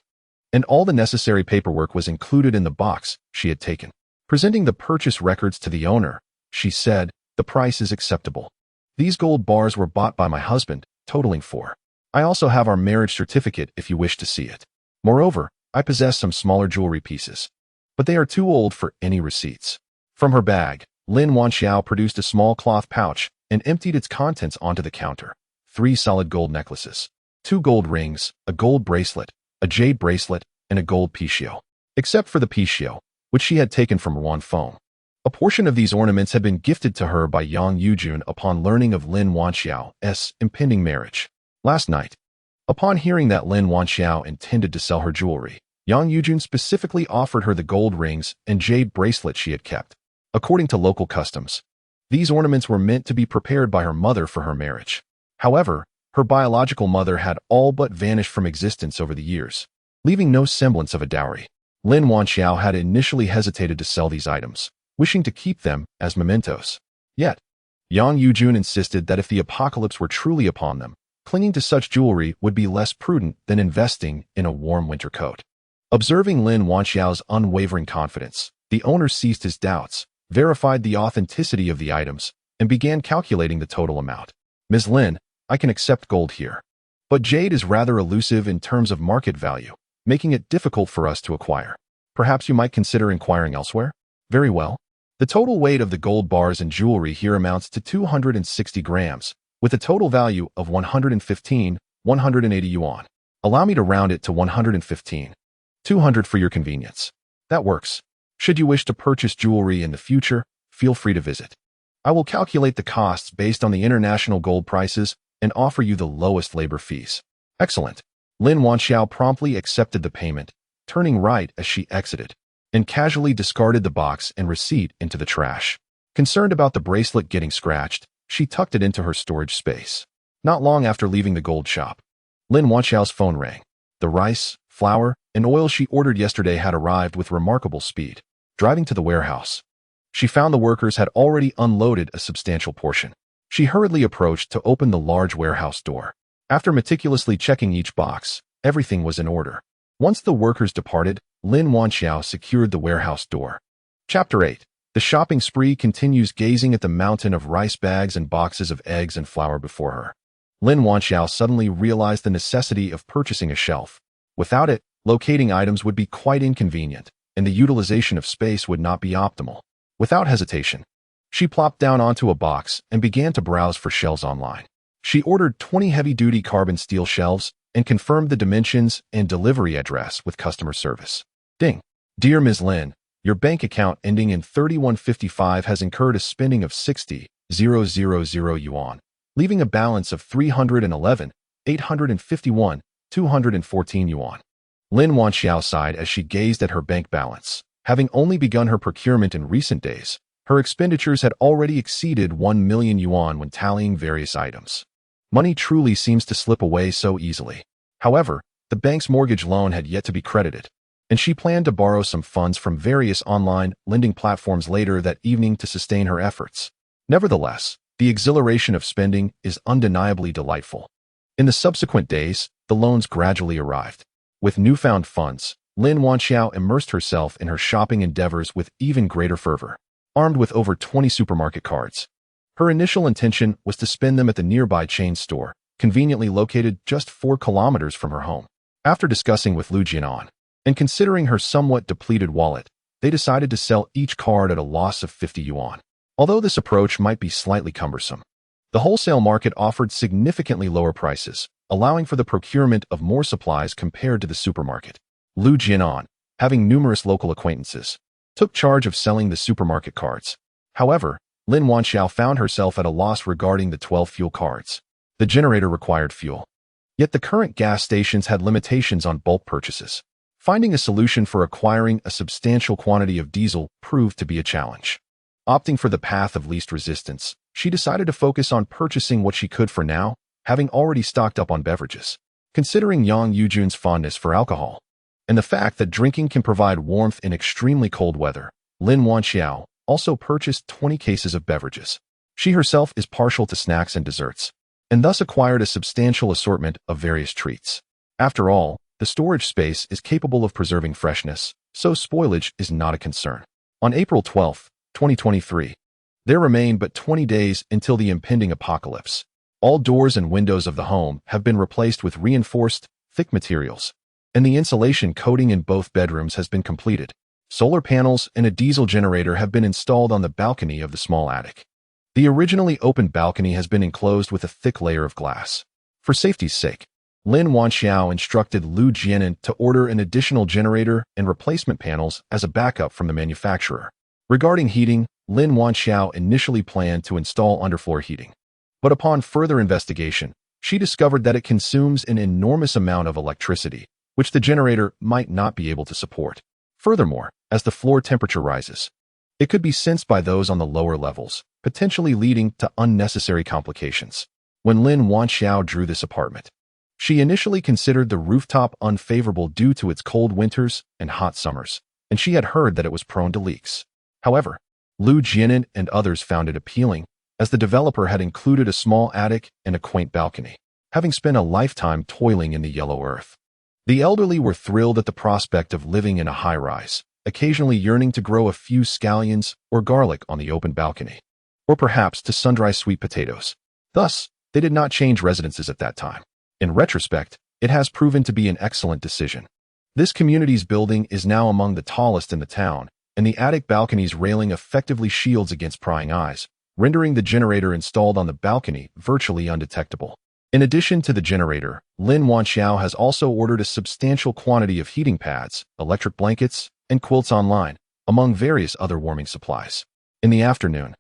and all the necessary paperwork was included in the box she had taken. Presenting the purchase records to the owner, she said, "The price is acceptable. These gold bars were bought by my husband, totaling 4. I also have our marriage certificate if you wish to see it. Moreover, I possess some smaller jewelry pieces, but they are too old for any receipts." From her bag, Lin Wanxiao produced a small cloth pouch and emptied its contents onto the counter. 3 solid gold necklaces, 2 gold rings, a gold bracelet, a jade bracelet, and a gold pichio. Except for the pichio, which she had taken from Ruanfeng. A portion of these ornaments had been gifted to her by Yang Yujun upon learning of Lin Wanxiao's impending marriage. Last night, upon hearing that Lin Wanxiao intended to sell her jewelry, Yang Yujun specifically offered her the gold rings and jade bracelet she had kept. According to local customs, these ornaments were meant to be prepared by her mother for her marriage. However, her biological mother had all but vanished from existence over the years, leaving no semblance of a dowry. Lin Wanxiao had initially hesitated to sell these items, wishing to keep them as mementos. Yet, Yang Yujun insisted that if the apocalypse were truly upon them, clinging to such jewelry would be less prudent than investing in a warm winter coat. Observing Lin Wanxiao's unwavering confidence, the owner ceased his doubts, verified the authenticity of the items, and began calculating the total amount. "Ms. Lin, I can accept gold here, but jade is rather elusive in terms of market value, making it difficult for us to acquire. Perhaps you might consider inquiring elsewhere?" "Very well. The total weight of the gold bars and jewelry here amounts to 260 grams, with a total value of 180 yuan. Allow me to round it to 115. 200 for your convenience. That works. Should you wish to purchase jewelry in the future, feel free to visit. I will calculate the costs based on the international gold prices and offer you the lowest labor fees." "Excellent." Lin Wanxiao promptly accepted the payment, turning right as she exited, and casually discarded the box and receipt into the trash. Concerned about the bracelet getting scratched, she tucked it into her storage space. Not long after leaving the gold shop, Lin Wanxiao's phone rang. The rice, flour, and oil she ordered yesterday had arrived with remarkable speed. Driving to the warehouse, she found the workers had already unloaded a substantial portion. She hurriedly approached to open the large warehouse door. After meticulously checking each box, everything was in order. Once the workers departed, Lin Wanxiao secured the warehouse door. Chapter 8. The shopping spree continues, gazing at the mountain of rice bags and boxes of eggs and flour before her. Lin Wanxiao suddenly realized the necessity of purchasing a shelf. Without it, locating items would be quite inconvenient, and the utilization of space would not be optimal. Without hesitation, she plopped down onto a box and began to browse for shelves online. She ordered 20 heavy-duty carbon steel shelves and confirmed the dimensions and delivery address with customer service. Ding. Dear Ms. Lin, your bank account ending in 3155 has incurred a spending of 60,000 yuan, leaving a balance of 311,851, 214 yuan. Lin Wanxiao sighed as she gazed at her bank balance. Having only begun her procurement in recent days, her expenditures had already exceeded 1 million yuan when tallying various items. Money truly seems to slip away so easily. However, the bank's mortgage loan had yet to be credited, and she planned to borrow some funds from various online lending platforms later that evening to sustain her efforts. Nevertheless, the exhilaration of spending is undeniably delightful. In the subsequent days, the loans gradually arrived. With newfound funds, Lin Wanxiao immersed herself in her shopping endeavors with even greater fervor. Armed with over 20 supermarket cards, her initial intention was to spend them at the nearby chain store, conveniently located just 4 kilometers from her home. After discussing with Lu Jianan, and considering her somewhat depleted wallet, they decided to sell each card at a loss of 50 yuan. Although this approach might be slightly cumbersome, the wholesale market offered significantly lower prices, allowing for the procurement of more supplies compared to the supermarket. Lu Jianan, having numerous local acquaintances, took charge of selling the supermarket cards. However, Lin Wanxiao found herself at a loss regarding the 12 fuel cards. The generator required fuel. Yet the current gas stations had limitations on bulk purchases. Finding a solution for acquiring a substantial quantity of diesel proved to be a challenge. Opting for the path of least resistance, she decided to focus on purchasing what she could for now, having already stocked up on beverages. Considering Yang Yujun's fondness for alcohol, and the fact that drinking can provide warmth in extremely cold weather, Lin Wanxiao also purchased 20 cases of beverages. She herself is partial to snacks and desserts, and thus acquired a substantial assortment of various treats. After all, the storage space is capable of preserving freshness, so spoilage is not a concern. On April 12, 2023, there remain but 20 days until the impending apocalypse. All doors and windows of the home have been replaced with reinforced, thick materials, and the insulation coating in both bedrooms has been completed. Solar panels and a diesel generator have been installed on the balcony of the small attic. The originally open balcony has been enclosed with a thick layer of glass. For safety's sake, Lin Wanxiao instructed Lu Jianan to order an additional generator and replacement panels as a backup from the manufacturer. Regarding heating, Lin Wanxiao initially planned to install underfloor heating. But upon further investigation, she discovered that it consumes an enormous amount of electricity, which the generator might not be able to support. Furthermore, as the floor temperature rises, it could be sensed by those on the lower levels, potentially leading to unnecessary complications. When Lin Wanxiao drew this apartment, she initially considered the rooftop unfavorable due to its cold winters and hot summers, and she had heard that it was prone to leaks. However, Lu Jianan and others found it appealing, as the developer had included a small attic and a quaint balcony, having spent a lifetime toiling in the yellow earth. The elderly were thrilled at the prospect of living in a high-rise, occasionally yearning to grow a few scallions or garlic on the open balcony, or perhaps to sun-dry sweet potatoes. Thus, they did not change residences at that time. In retrospect, it has proven to be an excellent decision. This community's building is now among the tallest in the town, and the attic balcony's railing effectively shields against prying eyes, rendering the generator installed on the balcony virtually undetectable. In addition to the generator, Lin Wanxiao has also ordered a substantial quantity of heating pads, electric blankets, and quilts online, among various other warming supplies. In the afternoon,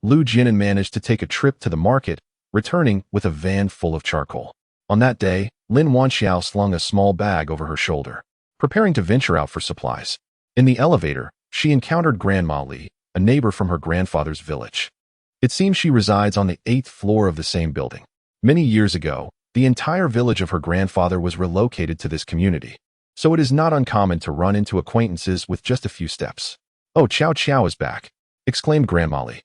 Lu Jianan managed to take a trip to the market, returning with a van full of charcoal. On that day, Lin Wanxiao slung a small bag over her shoulder, preparing to venture out for supplies. In the elevator, she encountered Grandma Li, a neighbor from her grandfather's village. It seems she resides on the 8th floor of the same building. Many years ago, the entire village of her grandfather was relocated to this community, so it is not uncommon to run into acquaintances with just a few steps. "Oh, Chow Chow is back," exclaimed Grandma Li,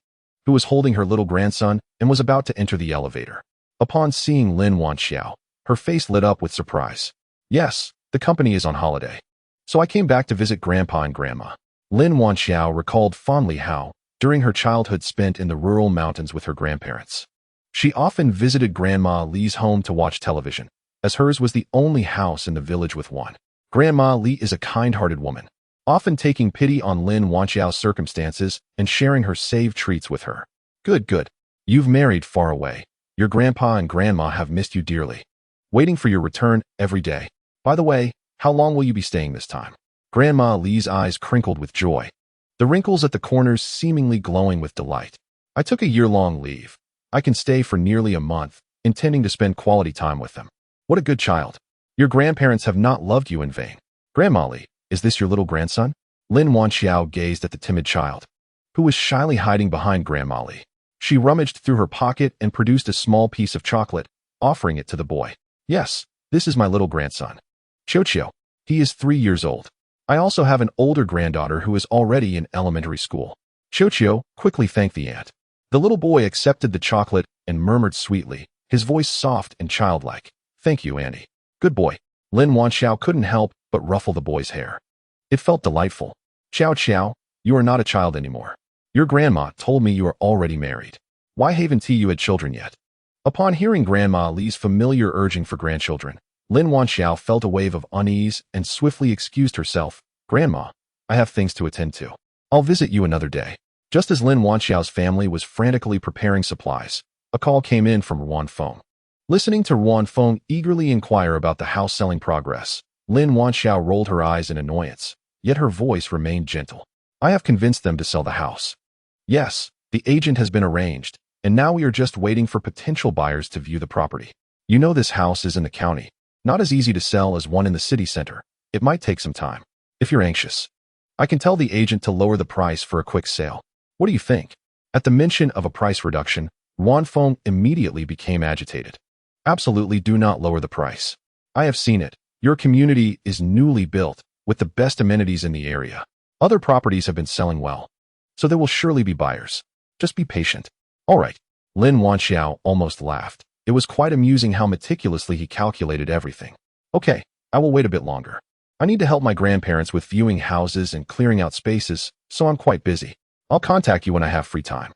who was holding her little grandson and was about to enter the elevator. Upon seeing Lin Wanxiao, her face lit up with surprise. "Yes, the company is on holiday, so I came back to visit Grandpa and Grandma." Lin Wanxiao recalled fondly how, during her childhood spent in the rural mountains with her grandparents, she often visited Grandma Li's home to watch television, as hers was the only house in the village with one. Grandma Li is a kind-hearted woman, often taking pity on Lin Wanxiao's circumstances and sharing her saved treats with her. Good, good. You've married far away. Your grandpa and grandma have missed you dearly, waiting for your return every day. By the way, how long will you be staying this time?" Grandma Li's eyes crinkled with joy, the wrinkles at the corners seemingly glowing with delight. "I took a year-long leave. I can stay for nearly a month, intending to spend quality time with them." "What a good child. Your grandparents have not loved you in vain." "Grandma Li, is this your little grandson?" Lin Wanxiao gazed at the timid child, who was shyly hiding behind Grandma Li. She rummaged through her pocket and produced a small piece of chocolate, offering it to the boy. "Yes, this is my little grandson, Qiu. He is 3 years old. I also have an older granddaughter who is already in elementary school." Qiu quickly thanked the aunt. The little boy accepted the chocolate and murmured sweetly, his voice soft and childlike. "Thank you, Auntie. Good boy." Lin Wanxiao couldn't help but ruffle the boy's hair. It felt delightful. "Chow, you are not a child anymore. Your grandma told me you are already married. Why haven't you had children yet?" Upon hearing Grandma Li's familiar urging for grandchildren, Lin Wanxiao felt a wave of unease and swiftly excused herself. "Grandma, I have things to attend to. I'll visit you another day." Just as Lin Wanxiao's family was frantically preparing supplies, a call came in from Ruan Feng. Listening to Ruan Feng eagerly inquire about the house selling progress, Lin Wanxiao rolled her eyes in annoyance, yet her voice remained gentle. "I have convinced them to sell the house. Yes, the agent has been arranged, and now we are just waiting for potential buyers to view the property. You know this house is in the county, not as easy to sell as one in the city center. It might take some time. If you're anxious, I can tell the agent to lower the price for a quick sale. What do you think?" At the mention of a price reduction, Ruan Feng immediately became agitated. "Absolutely do not lower the price. I have seen it. Your community is newly built, with the best amenities in the area. Other properties have been selling well, so there will surely be buyers. Just be patient." "All right." Lin Wanxiao almost laughed. It was quite amusing how meticulously he calculated everything. "Okay, I will wait a bit longer. I need to help my grandparents with viewing houses and clearing out spaces, so I'm quite busy. I'll contact you when I have free time.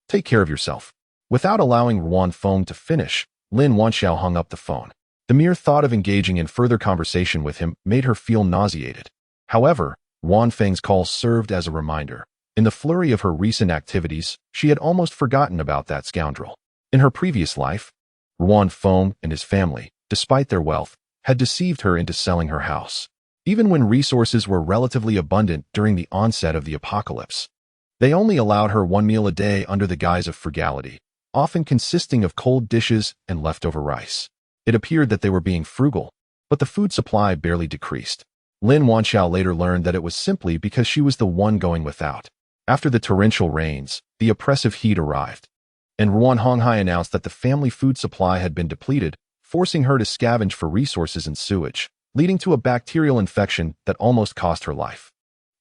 Take care of yourself." Without allowing Ruan Feng to finish, Lin Wanxiao hung up the phone. The mere thought of engaging in further conversation with him made her feel nauseated. However, Ruan Feng's call served as a reminder. In the flurry of her recent activities, she had almost forgotten about that scoundrel. In her previous life, Ruan Feng and his family, despite their wealth, had deceived her into selling her house. Even when resources were relatively abundant during the onset of the apocalypse, they only allowed her one meal a day under the guise of frugality, often consisting of cold dishes and leftover rice. It appeared that they were being frugal, but the food supply barely decreased. Lin Wanxiao later learned that it was simply because she was the one going without. After the torrential rains, the oppressive heat arrived, and Ruan Honghai announced that the family food supply had been depleted, forcing her to scavenge for resources in sewage, leading to a bacterial infection that almost cost her life.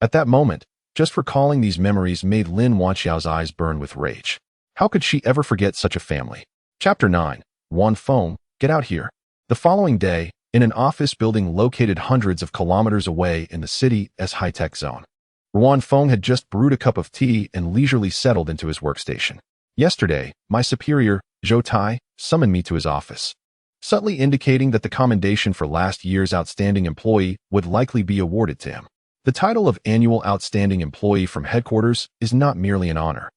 At that moment, just recalling these memories made Lin Wanxiao's eyes burn with rage. How could she ever forget such a family? Chapter 9. Ruan Feng, get out here. The following day, in an office building located hundreds of kilometers away in the city's high-tech zone, Ruan Feng had just brewed a cup of tea and leisurely settled into his workstation. Yesterday, my superior, Zhou Tai, summoned me to his office, subtly indicating that the commendation for last year's outstanding employee would likely be awarded to him. The title of Annual Outstanding Employee from headquarters is not merely an honor.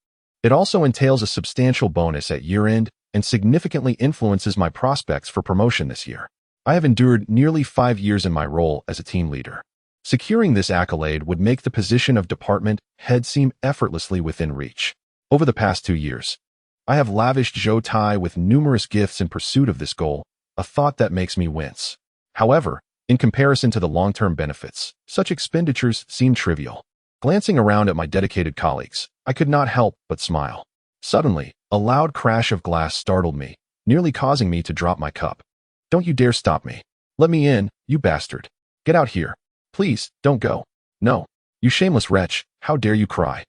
It also entails a substantial bonus at year-end and significantly influences my prospects for promotion this year. I have endured nearly 5 years in my role as a team leader. Securing this accolade would make the position of department head seem effortlessly within reach. Over the past 2 years, I have lavished Zhou Tai with numerous gifts in pursuit of this goal, a thought that makes me wince. However, in comparison to the long-term benefits, such expenditures seem trivial. Glancing around at my dedicated colleagues, I could not help but smile. Suddenly, a loud crash of glass startled me, nearly causing me to drop my cup. "Don't you dare stop me. Let me in, you bastard. Get out here. Please, don't go. No. You shameless wretch, how dare you cry?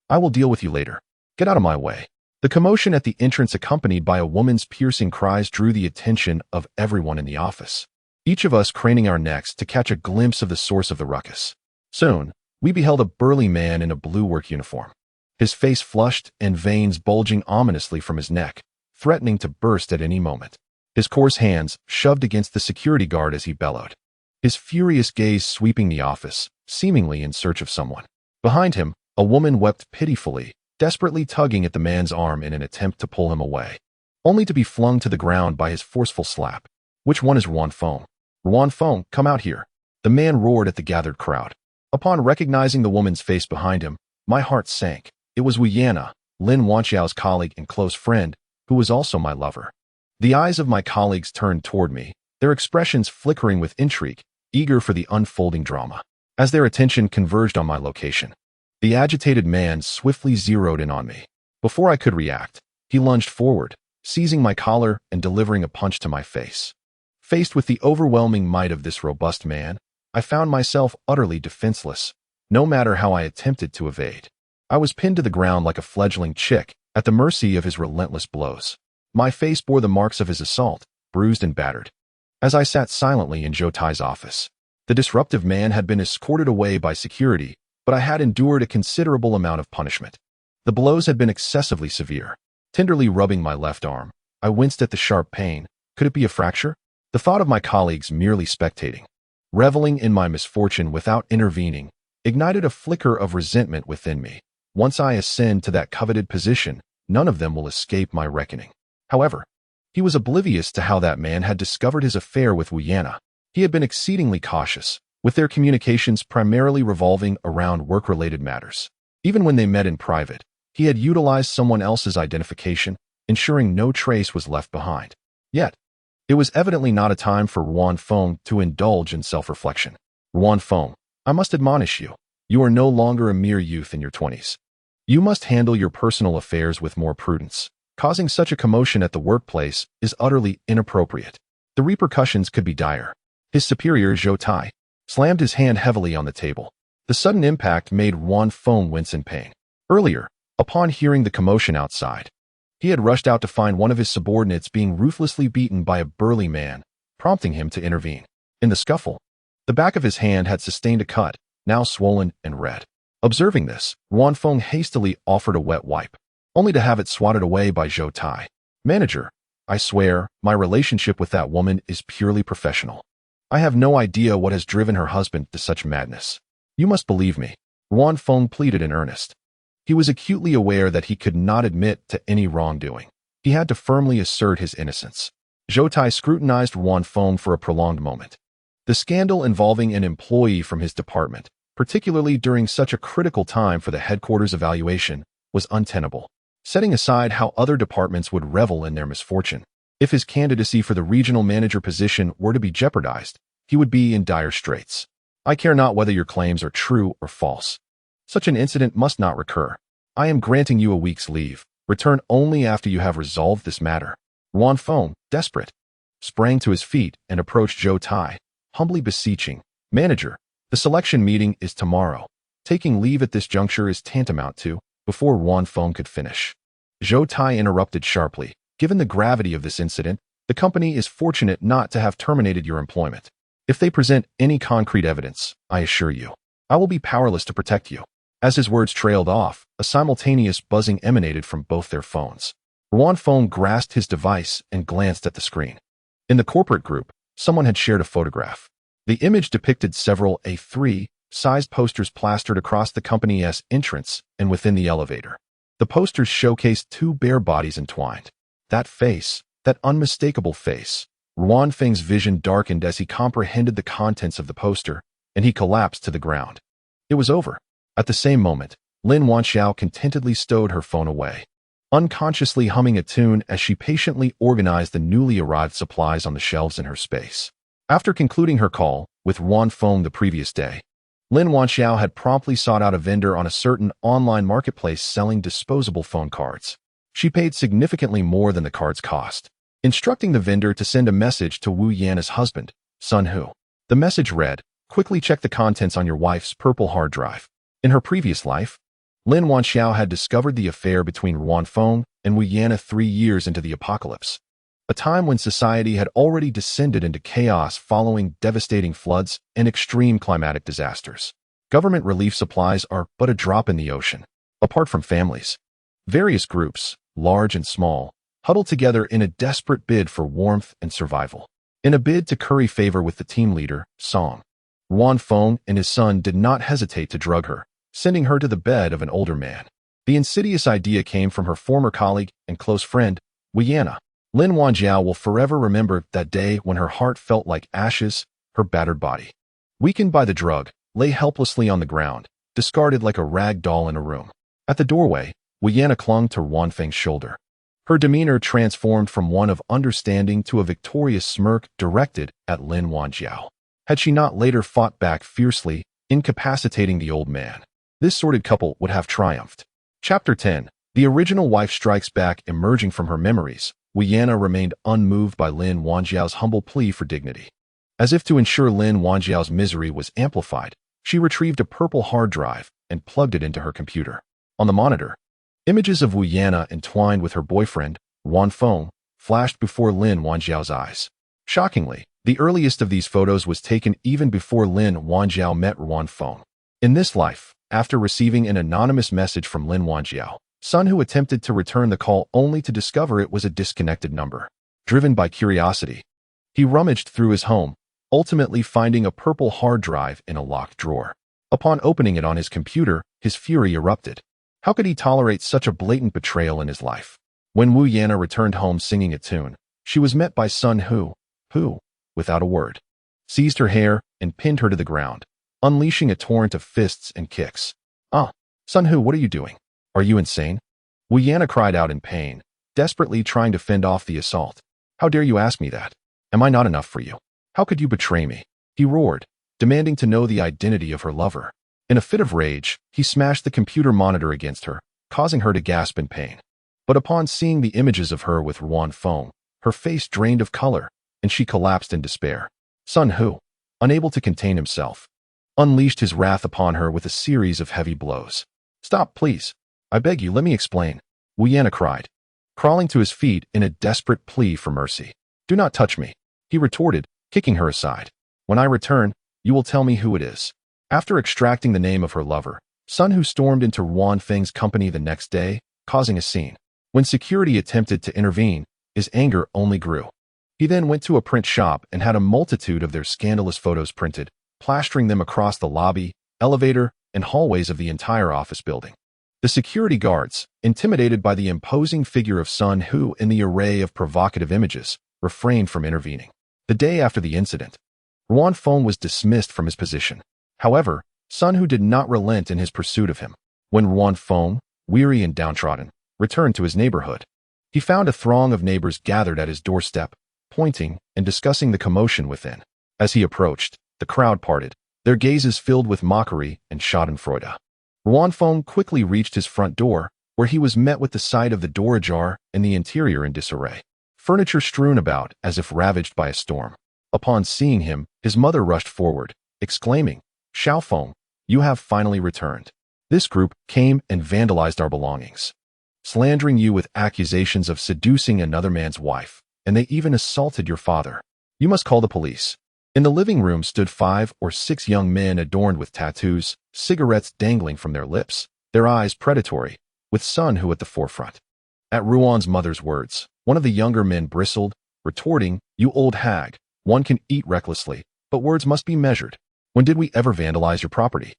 I will deal with you later. Get out of my way." The commotion at the entrance, accompanied by a woman's piercing cries, drew the attention of everyone in the office, each of us craning our necks to catch a glimpse of the source of the ruckus. Soon, we beheld a burly man in a blue work uniform, his face flushed and veins bulging ominously from his neck, threatening to burst at any moment. His coarse hands shoved against the security guard as he bellowed, his furious gaze sweeping the office, seemingly in search of someone. Behind him, a woman wept pitifully, desperately tugging at the man's arm in an attempt to pull him away, only to be flung to the ground by his forceful slap. "Which one is Ruan Feng? Ruan Feng, come out here!" The man roared at the gathered crowd. Upon recognizing the woman's face behind him, my heart sank. It was Wu Yana, Lin Wanxiao's colleague and close friend, who was also my lover. The eyes of my colleagues turned toward me, their expressions flickering with intrigue, eager for the unfolding drama. As their attention converged on my location, the agitated man swiftly zeroed in on me. Before I could react, he lunged forward, seizing my collar and delivering a punch to my face. Faced with the overwhelming might of this robust man, I found myself utterly defenseless, no matter how I attempted to evade. I was pinned to the ground like a fledgling chick, at the mercy of his relentless blows. My face bore the marks of his assault, bruised and battered. As I sat silently in Zhou Tai's office, the disruptive man had been escorted away by security, but I had endured a considerable amount of punishment. The blows had been excessively severe. Tenderly rubbing my left arm, I winced at the sharp pain. Could it be a fracture? The thought of my colleagues merely spectating, reveling in my misfortune without intervening, ignited a flicker of resentment within me. Once I ascend to that coveted position, none of them will escape my reckoning. However, he was oblivious to how that man had discovered his affair with Wu Yana. He had been exceedingly cautious, with their communications primarily revolving around work-related matters. Even when they met in private, he had utilized someone else's identification, ensuring no trace was left behind. Yet, it was evidently not a time for Ruan Feng to indulge in self-reflection. "Ruan Feng, I must admonish you. You are no longer a mere youth in your 20s. You must handle your personal affairs with more prudence. Causing such a commotion at the workplace is utterly inappropriate. The repercussions could be dire." His superior, Zhou Tai, slammed his hand heavily on the table. The sudden impact made Ruan Feng wince in pain. Earlier, upon hearing the commotion outside, he had rushed out to find one of his subordinates being ruthlessly beaten by a burly man, prompting him to intervene. In the scuffle, the back of his hand had sustained a cut, now swollen and red. Observing this, Ruan Feng hastily offered a wet wipe, only to have it swatted away by Zhou Tai. "Manager, I swear, my relationship with that woman is purely professional. I have no idea what has driven her husband to such madness. You must believe me," Ruan Feng pleaded in earnest. He was acutely aware that he could not admit to any wrongdoing. He had to firmly assert his innocence. Zhou Tai scrutinized Ruan Feng for a prolonged moment. The scandal involving an employee from his department, particularly during such a critical time for the headquarters evaluation, was untenable. Setting aside how other departments would revel in their misfortune, if his candidacy for the regional manager position were to be jeopardized, he would be in dire straits. "I care not whether your claims are true or false. Such an incident must not recur. I am granting you a week's leave. Return only after you have resolved this matter." Ruan Feng, desperate, sprang to his feet and approached Zhou Tai, humbly beseeching, "Manager, the selection meeting is tomorrow. Taking leave at this juncture is tantamount to..." Before Ruan Feng could finish, Zhou Tai interrupted sharply. "Given the gravity of this incident, the company is fortunate not to have terminated your employment. If they present any concrete evidence, I assure you, I will be powerless to protect you." As his words trailed off, a simultaneous buzzing emanated from both their phones. Ruan Feng grasped his device and glanced at the screen. In the corporate group, someone had shared a photograph. The image depicted several A3-sized posters plastered across the company's entrance and within the elevator. The posters showcased two bare bodies entwined. That face, that unmistakable face. Ruan Feng's vision darkened as he comprehended the contents of the poster, and he collapsed to the ground. It was over. At the same moment, Lin Wanxiao contentedly stowed her phone away, unconsciously humming a tune as she patiently organized the newly arrived supplies on the shelves in her space. After concluding her call with Ruan Feng the previous day, Lin Wanxiao had promptly sought out a vendor on a certain online marketplace selling disposable phone cards. She paid significantly more than the cards cost, instructing the vendor to send a message to Wu Yanna's husband, Sun Hu. The message read, "Quickly check the contents on your wife's purple hard drive." In her previous life, Lin Wanxiao had discovered the affair between Ruan Feng and Wu Yanna 3 years into the apocalypse, a time when society had already descended into chaos following devastating floods and extreme climatic disasters. Government relief supplies are but a drop in the ocean. Apart from families, various groups, large and small, huddled together in a desperate bid for warmth and survival. In a bid to curry favor with the team leader, Song, Ruan Feng and his son did not hesitate to drug her, sending her to the bed of an older man. The insidious idea came from her former colleague and close friend, Wu Yanna. Lin Wanxiao will forever remember that day when her heart felt like ashes, her battered body, weakened by the drug, lay helplessly on the ground, discarded like a rag doll in a room. At the doorway, Wu Yanna clung to Ruan Feng's shoulder. Her demeanor transformed from one of understanding to a victorious smirk directed at Lin Wanxiao. Had she not later fought back fiercely, incapacitating the old man, this sordid couple would have triumphed. Chapter 10. The original wife strikes back. Emerging from her memories, Wu Yanna remained unmoved by Lin Wanxiao's humble plea for dignity. As if to ensure Lin Wanxiao's misery was amplified, she retrieved a purple hard drive and plugged it into her computer. On the monitor, images of Wu Yanna entwined with her boyfriend, Ruan Feng, flashed before Lin Wanxiao's eyes. Shockingly, the earliest of these photos was taken even before Lin Wanxiao met Ruan Feng. In this life, after receiving an anonymous message from Lin Wanxiao, Sun Hu attempted to return the call only to discover it was a disconnected number. Driven by curiosity, he rummaged through his home, ultimately finding a purple hard drive in a locked drawer. Upon opening it on his computer, his fury erupted. How could he tolerate such a blatant betrayal in his life? When Wu Yanna returned home singing a tune, she was met by Sun Hu, who, without a word, seized her hair and pinned her to the ground, unleashing a torrent of fists and kicks. "Ah, Sun Hu, what are you doing? Are you insane?" Wu Yanna cried out in pain, desperately trying to fend off the assault. "How dare you ask me that? Am I not enough for you? How could you betray me?" he roared, demanding to know the identity of her lover. In a fit of rage, he smashed the computer monitor against her, causing her to gasp in pain. But upon seeing the images of her with Ruan Feng, her face drained of color, and she collapsed in despair. Sun Hu, unable to contain himself, unleashed his wrath upon her with a series of heavy blows. "Stop, please. I beg you, let me explain," Wu Yanna cried, crawling to his feet in a desperate plea for mercy. "Do not touch me," he retorted, kicking her aside. "When I return, you will tell me who it is." After extracting the name of her lover, Sun Hu stormed into Ruan Feng's company the next day, causing a scene. When security attempted to intervene, his anger only grew. He then went to a print shop and had a multitude of their scandalous photos printed, plastering them across the lobby, elevator, and hallways of the entire office building. The security guards, intimidated by the imposing figure of Sun Hu and the array of provocative images, refrained from intervening. The day after the incident, Ruan Feng was dismissed from his position. However, Sun Hu did not relent in his pursuit of him. When Ruan Feng, weary and downtrodden, returned to his neighborhood, he found a throng of neighbors gathered at his doorstep, pointing and discussing the commotion within. As he approached, the crowd parted, their gazes filled with mockery and schadenfreude. Ruan Feng quickly reached his front door, where he was met with the sight of the door ajar and the interior in disarray, furniture strewn about as if ravaged by a storm. Upon seeing him, his mother rushed forward, exclaiming, "Xiao Feng, you have finally returned. This group came and vandalized our belongings, slandering you with accusations of seducing another man's wife, and they even assaulted your father. You must call the police." In the living room stood 5 or 6 young men adorned with tattoos, cigarettes dangling from their lips, their eyes predatory, with Sun Hu at the forefront. At Ruan's mother's words, one of the younger men bristled, retorting, "You old hag, one can eat recklessly, but words must be measured. When did we ever vandalize your property?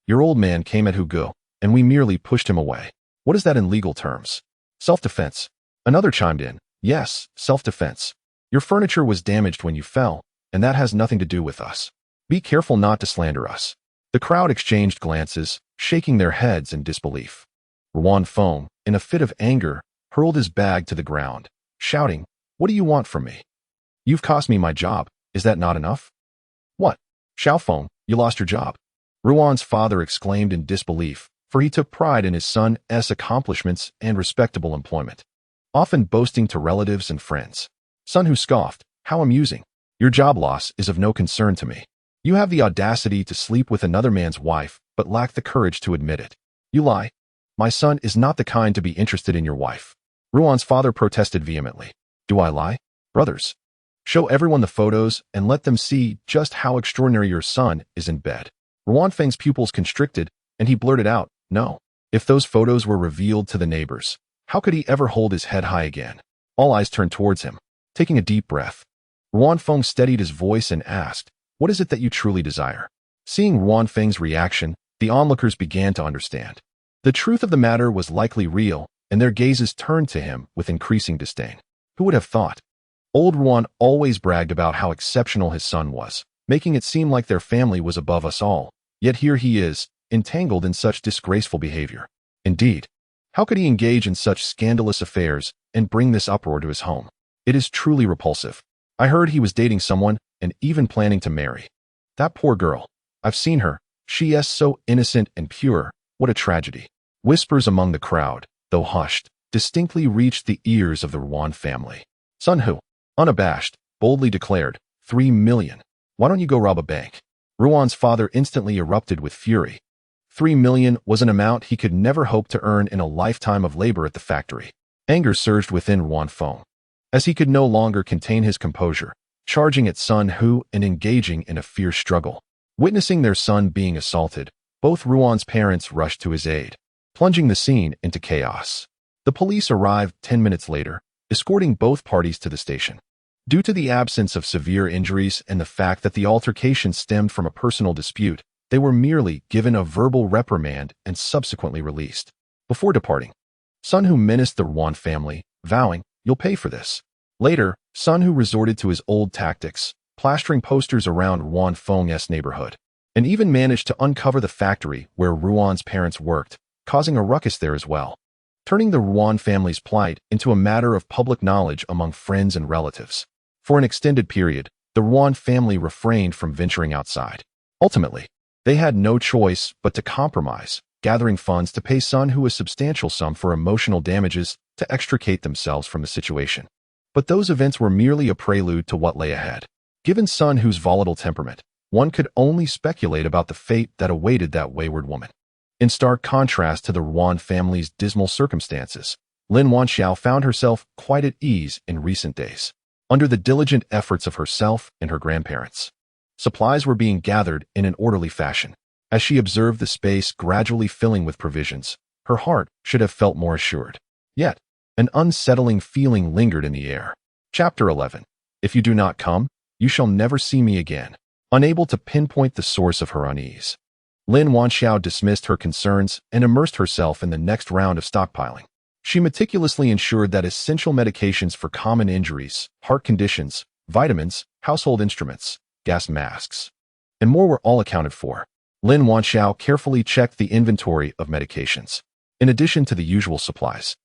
Your old man came at Hugo, and we merely pushed him away. What is that in legal terms? Self-defense." Another chimed in, "Yes, self-defense. Your furniture was damaged when you fell, and that has nothing to do with us. Be careful not to slander us." The crowd exchanged glances, shaking their heads in disbelief. Ruan Feng, in a fit of anger, hurled his bag to the ground, shouting, "What do you want from me? You've cost me my job. Is that not enough?" "What? Xiao Feng, you lost your job?" Ruan's father exclaimed in disbelief, for he took pride in his son's accomplishments and respectable employment, often boasting to relatives and friends. Sun Hu scoffed, "How amusing. Your job loss is of no concern to me. You have the audacity to sleep with another man's wife, but lack the courage to admit it. You lie. My son is not the kind to be interested in your wife." Ruan's father protested vehemently. "Do I lie? Brothers, show everyone the photos and let them see just how extraordinary your son is in bed." Ruan Feng's pupils constricted, and he blurted out, "No. If those photos were revealed to the neighbors, how could he ever hold his head high again?" All eyes turned towards him. Taking a deep breath, Ruan Feng steadied his voice and asked, "What is it that you truly desire?" Seeing Ruan Feng's reaction, the onlookers began to understand. The truth of the matter was likely real, and their gazes turned to him with increasing disdain. Who would have thought? Old Ruan always bragged about how exceptional his son was, making it seem like their family was above us all. Yet here he is, entangled in such disgraceful behavior. Indeed, how could he engage in such scandalous affairs and bring this uproar to his home? It is truly repulsive. I heard he was dating someone and even planning to marry. That poor girl. I've seen her. She is so innocent and pure. What a tragedy. Whispers among the crowd, though hushed, distinctly reached the ears of the Ruan family. Sun Hu, unabashed, boldly declared, 3 million. Why don't you go rob a bank? Ruan's father instantly erupted with fury. 3 million was an amount he could never hope to earn in a lifetime of labor at the factory. Anger surged within Ruan Feng, as he could no longer contain his composure, charging at Sun Hu and engaging in a fierce struggle. Witnessing their son being assaulted, both Ruan's parents rushed to his aid, plunging the scene into chaos. The police arrived 10 minutes later, escorting both parties to the station. Due to the absence of severe injuries and the fact that the altercation stemmed from a personal dispute, they were merely given a verbal reprimand and subsequently released. Before departing, Sun Hu menaced the Ruan family, vowing, "You'll pay for this." Later, Sun Hu resorted to his old tactics, plastering posters around Ruan Feng's neighborhood, and even managed to uncover the factory where Ruan's parents worked, causing a ruckus there as well, turning the Ruan family's plight into a matter of public knowledge among friends and relatives. For an extended period, the Ruan family refrained from venturing outside. Ultimately, they had no choice but to compromise, gathering funds to pay Sun Hu a substantial sum for emotional damages to extricate themselves from the situation. But those events were merely a prelude to what lay ahead. Given Sun Hu's volatile temperament, one could only speculate about the fate that awaited that wayward woman. In stark contrast to the Ruan family's dismal circumstances, Lin Wanxiao found herself quite at ease in recent days. Under the diligent efforts of herself and her grandparents, supplies were being gathered in an orderly fashion. As she observed the space gradually filling with provisions, her heart should have felt more assured. Yet, an unsettling feeling lingered in the air. Chapter 11. If you do not come, you shall never see me again. Unable to pinpoint the source of her unease, Lin Wanxiao dismissed her concerns and immersed herself in the next round of stockpiling. She meticulously ensured that essential medications for common injuries, heart conditions, vitamins, household instruments, gas masks, and more were all accounted for. Lin Wanxiao carefully checked the inventory of medications, in addition to the usual supplies.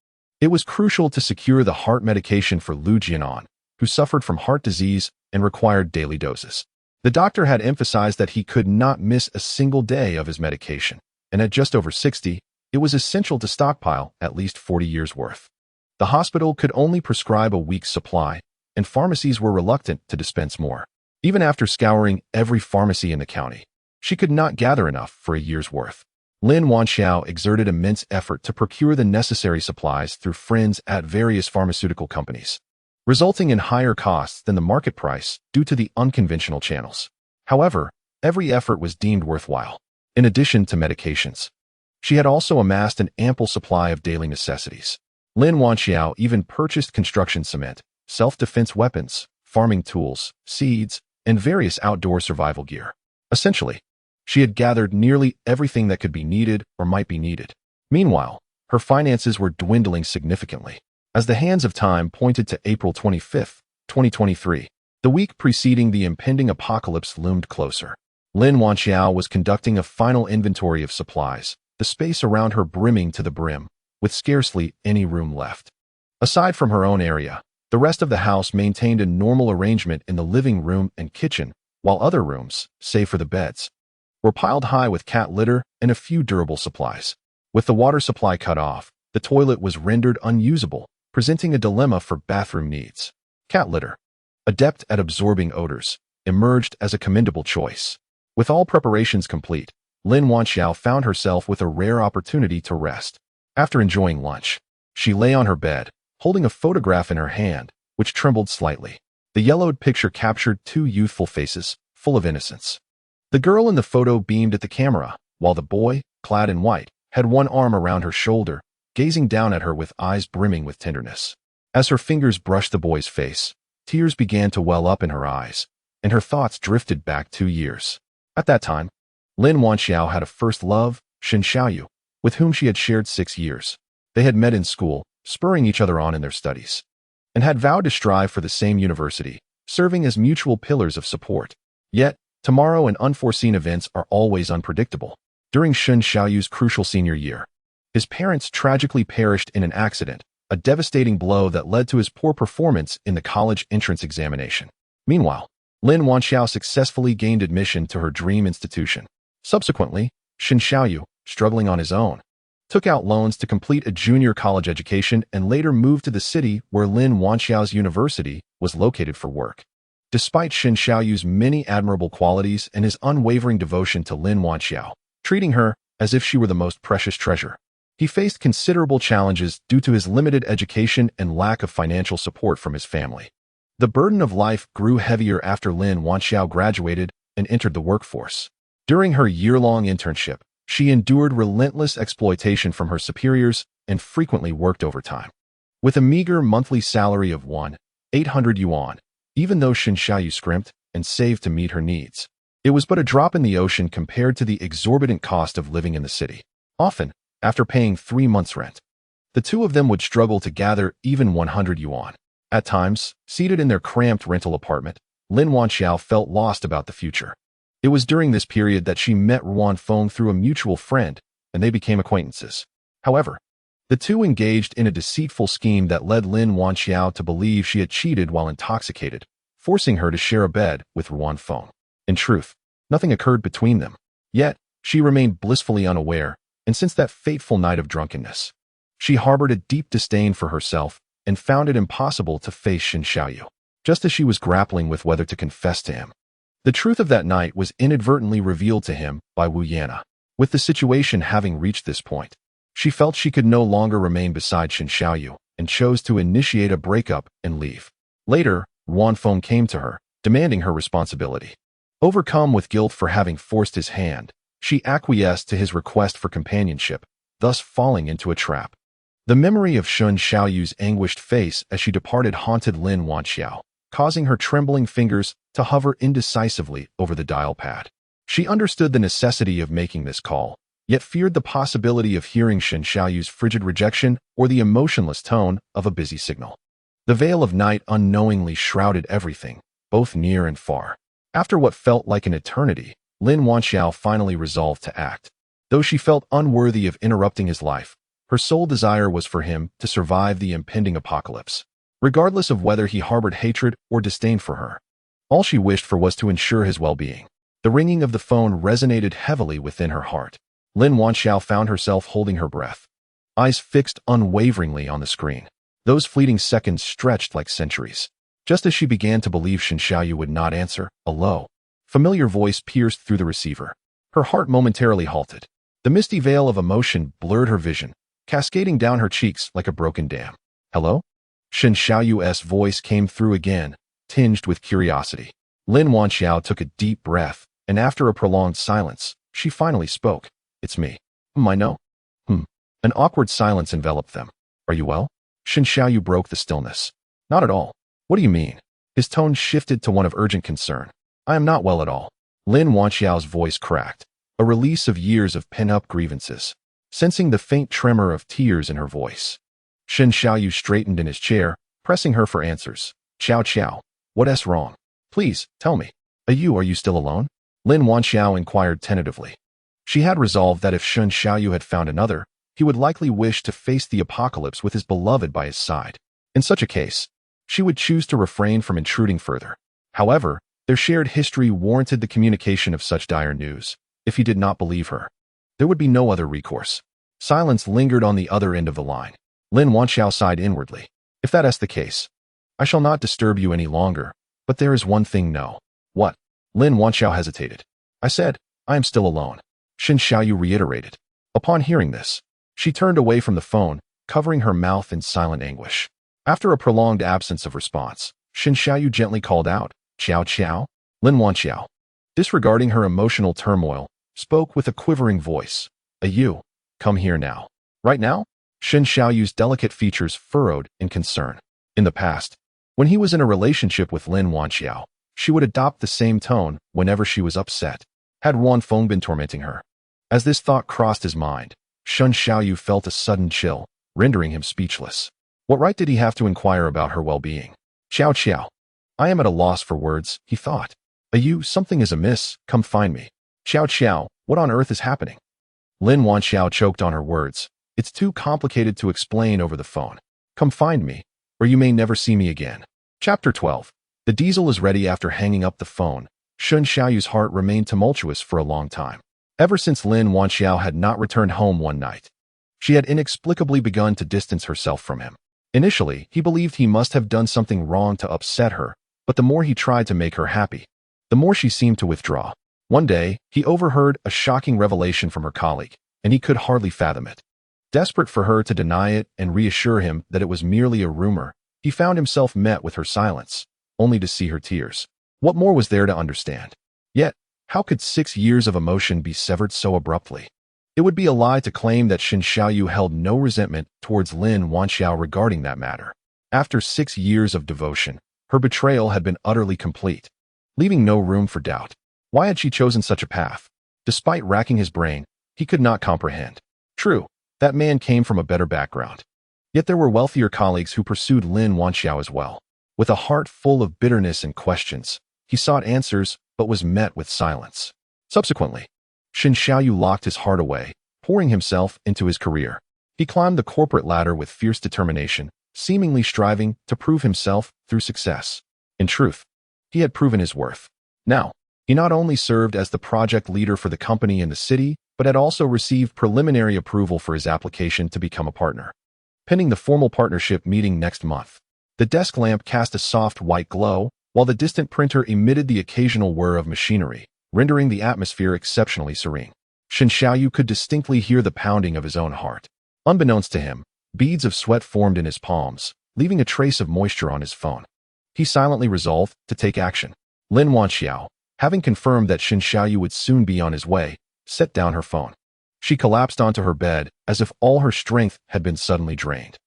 It was crucial to secure the heart medication for Lu Jianan, who suffered from heart disease and required daily doses. The doctor had emphasized that he could not miss a single day of his medication, and at just over 60, it was essential to stockpile at least 40 years' worth. The hospital could only prescribe a week's supply, and pharmacies were reluctant to dispense more. Even after scouring every pharmacy in the county, she could not gather enough for a year's worth. Lin Wanxiao exerted immense effort to procure the necessary supplies through friends at various pharmaceutical companies, resulting in higher costs than the market price due to the unconventional channels. However, every effort was deemed worthwhile. In addition to medications, she had also amassed an ample supply of daily necessities. Lin Wanxiao even purchased construction cement, self-defense weapons, farming tools, seeds, and various outdoor survival gear. Essentially, she had gathered nearly everything that could be needed or might be needed. Meanwhile, her finances were dwindling significantly. As the hands of time pointed to April 25, 2023, the week preceding the impending apocalypse loomed closer. Lin Wanxiao was conducting a final inventory of supplies, the space around her brimming to the brim, with scarcely any room left. Aside from her own area, the rest of the house maintained a normal arrangement in the living room and kitchen, while other rooms, save for the beds, were piled high with cat litter and a few durable supplies. With the water supply cut off, the toilet was rendered unusable, presenting a dilemma for bathroom needs. Cat litter, adept at absorbing odors, emerged as a commendable choice. With all preparations complete, Lin Wanxiao found herself with a rare opportunity to rest. After enjoying lunch, she lay on her bed, holding a photograph in her hand, which trembled slightly. The yellowed picture captured two youthful faces, full of innocence. The girl in the photo beamed at the camera, while the boy, clad in white, had one arm around her shoulder, gazing down at her with eyes brimming with tenderness. As her fingers brushed the boy's face, tears began to well up in her eyes, and her thoughts drifted back 2 years. At that time, Lin Wanxiao had a first love, Shen Xiaoyu, with whom she had shared 6 years. They had met in school, spurring each other on in their studies, and had vowed to strive for the same university, serving as mutual pillars of support. Yet, tomorrow and unforeseen events are always unpredictable. During Shen Xiaoyu's crucial senior year, his parents tragically perished in an accident, a devastating blow that led to his poor performance in the college entrance examination. Meanwhile, Lin Wanxiao successfully gained admission to her dream institution. Subsequently, Shen Xiaoyu, struggling on his own, took out loans to complete a junior college education and later moved to the city where Lin Wanxiao's university was located for work. Despite Shen Xiaoyu's many admirable qualities and his unwavering devotion to Lin Wanxiao, treating her as if she were the most precious treasure, he faced considerable challenges due to his limited education and lack of financial support from his family. The burden of life grew heavier after Lin Wanxiao graduated and entered the workforce. During her year-long internship, she endured relentless exploitation from her superiors and frequently worked overtime. With a meager monthly salary of 1,800 yuan, even though Shen Xiaoyu scrimped and saved to meet her needs, it was but a drop in the ocean compared to the exorbitant cost of living in the city. Often, after paying 3 months' rent, the two of them would struggle to gather even 100 yuan. At times, seated in their cramped rental apartment, Lin Wanxiao felt lost about the future. It was during this period that she met Ruan Feng through a mutual friend, and they became acquaintances. However, the two engaged in a deceitful scheme that led Lin Wanxiao to believe she had cheated while intoxicated, forcing her to share a bed with Ruan Feng. In truth, nothing occurred between them. Yet, she remained blissfully unaware, and since that fateful night of drunkenness, she harbored a deep disdain for herself and found it impossible to face Shen Xiaoyu, just as she was grappling with whether to confess to him. The truth of that night was inadvertently revealed to him by Wu Yana. With the situation having reached this point, she felt she could no longer remain beside Shen Xiaoyu and chose to initiate a breakup and leave. Later, Ruan Feng came to her, demanding her responsibility. Overcome with guilt for having forced his hand, she acquiesced to his request for companionship, thus falling into a trap. The memory of Shen Xiaoyu's anguished face as she departed haunted Lin Wanxiao, causing her trembling fingers to hover indecisively over the dial pad. She understood the necessity of making this call, yet feared the possibility of hearing Shen Xiaoyu's frigid rejection or the emotionless tone of a busy signal. The veil of night unknowingly shrouded everything, both near and far. After what felt like an eternity, Lin Wanxiao finally resolved to act. Though she felt unworthy of interrupting his life, her sole desire was for him to survive the impending apocalypse, regardless of whether he harbored hatred or disdain for her. All she wished for was to ensure his well-being. The ringing of the phone resonated heavily within her heart. Lin Wanxiao found herself holding her breath, eyes fixed unwaveringly on the screen. Those fleeting seconds stretched like centuries. Just as she began to believe Shen Xiaoyu would not answer, a low, familiar voice pierced through the receiver. Her heart momentarily halted. The misty veil of emotion blurred her vision, cascading down her cheeks like a broken dam. Hello? Shen Xiaoyu's voice came through again, tinged with curiosity. Lin Wanxiao took a deep breath, and after a prolonged silence, she finally spoke. It's me. I know. An awkward silence enveloped them. Are you well? Shen Xiaoyu broke the stillness. Not at all. What do you mean? His tone shifted to one of urgent concern. I am not well at all. Lin Wanxiao's voice cracked, a release of years of pent-up grievances. Sensing the faint tremor of tears in her voice, Shen Xiaoyu straightened in his chair, pressing her for answers. Xiao, what's wrong? Please, tell me. Are you still alone? Lin Wanxiao inquired tentatively. She had resolved that if Shen Xiaoyu had found another, he would likely wish to face the apocalypse with his beloved by his side. In such a case, she would choose to refrain from intruding further. However, their shared history warranted the communication of such dire news, If he did not believe her, there would be no other recourse. Silence lingered on the other end of the line. Lin Wanxiao sighed inwardly. If that is the case, I shall not disturb you any longer, but there is one thing no. What? Lin Wanxiao hesitated. I said, I am still alone. Shen Xiaoyu reiterated. Upon hearing this, she turned away from the phone, covering her mouth in silent anguish. After a prolonged absence of response, Shen Xiaoyu gently called out, Xiao Xiao. Lin Wanxiao, disregarding her emotional turmoil, spoke with a quivering voice. You, come here now. Right now? Shen Xiaoyu's delicate features furrowed in concern. In the past, when he was in a relationship with Lin Wanxiao, she would adopt the same tone whenever she was upset. Had Wan Feng been tormenting her? As this thought crossed his mind, Shen Xiaoyu felt a sudden chill, rendering him speechless. What right did he have to inquire about her well-being? Xiao Xiao. I am at a loss for words, he thought. Something is amiss, come find me. Xiao Xiao, what on earth is happening? Lin Wanxiao choked on her words. It's too complicated to explain over the phone. Come find me, or you may never see me again. Chapter 12. The diesel is ready. After hanging up the phone, Shen Xiaoyu's heart remained tumultuous for a long time. Ever since Lin Wanxiao had not returned home one night, she had inexplicably begun to distance herself from him. Initially, he believed he must have done something wrong to upset her, but the more he tried to make her happy, the more she seemed to withdraw. One day, he overheard a shocking revelation from her colleague, and he could hardly fathom it. Desperate for her to deny it and reassure him that it was merely a rumor, he found himself met with her silence, only to see her tears. What more was there to understand? Yet, how could 6 years of emotion be severed so abruptly? It would be a lie to claim that Shen Xiaoyu held no resentment towards Lin Wanxiao regarding that matter. After 6 years of devotion, her betrayal had been utterly complete, leaving no room for doubt. Why had she chosen such a path? Despite racking his brain, he could not comprehend. True, that man came from a better background. Yet there were wealthier colleagues who pursued Lin Wanxiao as well. With a heart full of bitterness and questions, he sought answers but was met with silence. Subsequently, Shen Xiaoyu locked his heart away, pouring himself into his career. He climbed the corporate ladder with fierce determination, seemingly striving to prove himself through success. In truth, he had proven his worth. Now, he not only served as the project leader for the company in the city, but had also received preliminary approval for his application to become a partner. Pending the formal partnership meeting next month, the desk lamp cast a soft white glow, while the distant printer emitted the occasional whir of machinery, rendering the atmosphere exceptionally serene. Shen Xiaoyu could distinctly hear the pounding of his own heart. Unbeknownst to him, beads of sweat formed in his palms, leaving a trace of moisture on his phone. He silently resolved to take action. Lin Wanxiao, having confirmed that Shen Xiaoyu would soon be on his way, set down her phone. She collapsed onto her bed as if all her strength had been suddenly drained.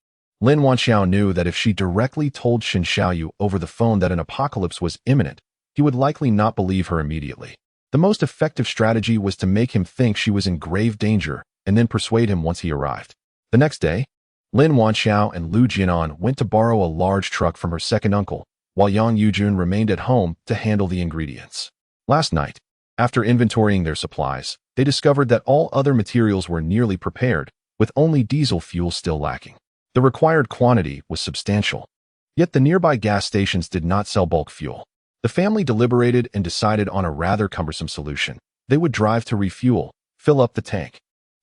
Lin Wanxiao knew that if she directly told Shen Xiaoyu over the phone that an apocalypse was imminent, he would likely not believe her immediately. The most effective strategy was to make him think she was in grave danger and then persuade him once he arrived. The next day, Lin Wanxiao and Lu Jianan went to borrow a large truck from her second uncle, while Yang Yujun remained at home to handle the ingredients. Last night, after inventorying their supplies, they discovered that all other materials were nearly prepared, with only diesel fuel still lacking. The required quantity was substantial. Yet the nearby gas stations did not sell bulk fuel. The family deliberated and decided on a rather cumbersome solution. They would drive to refuel, fill up the tank,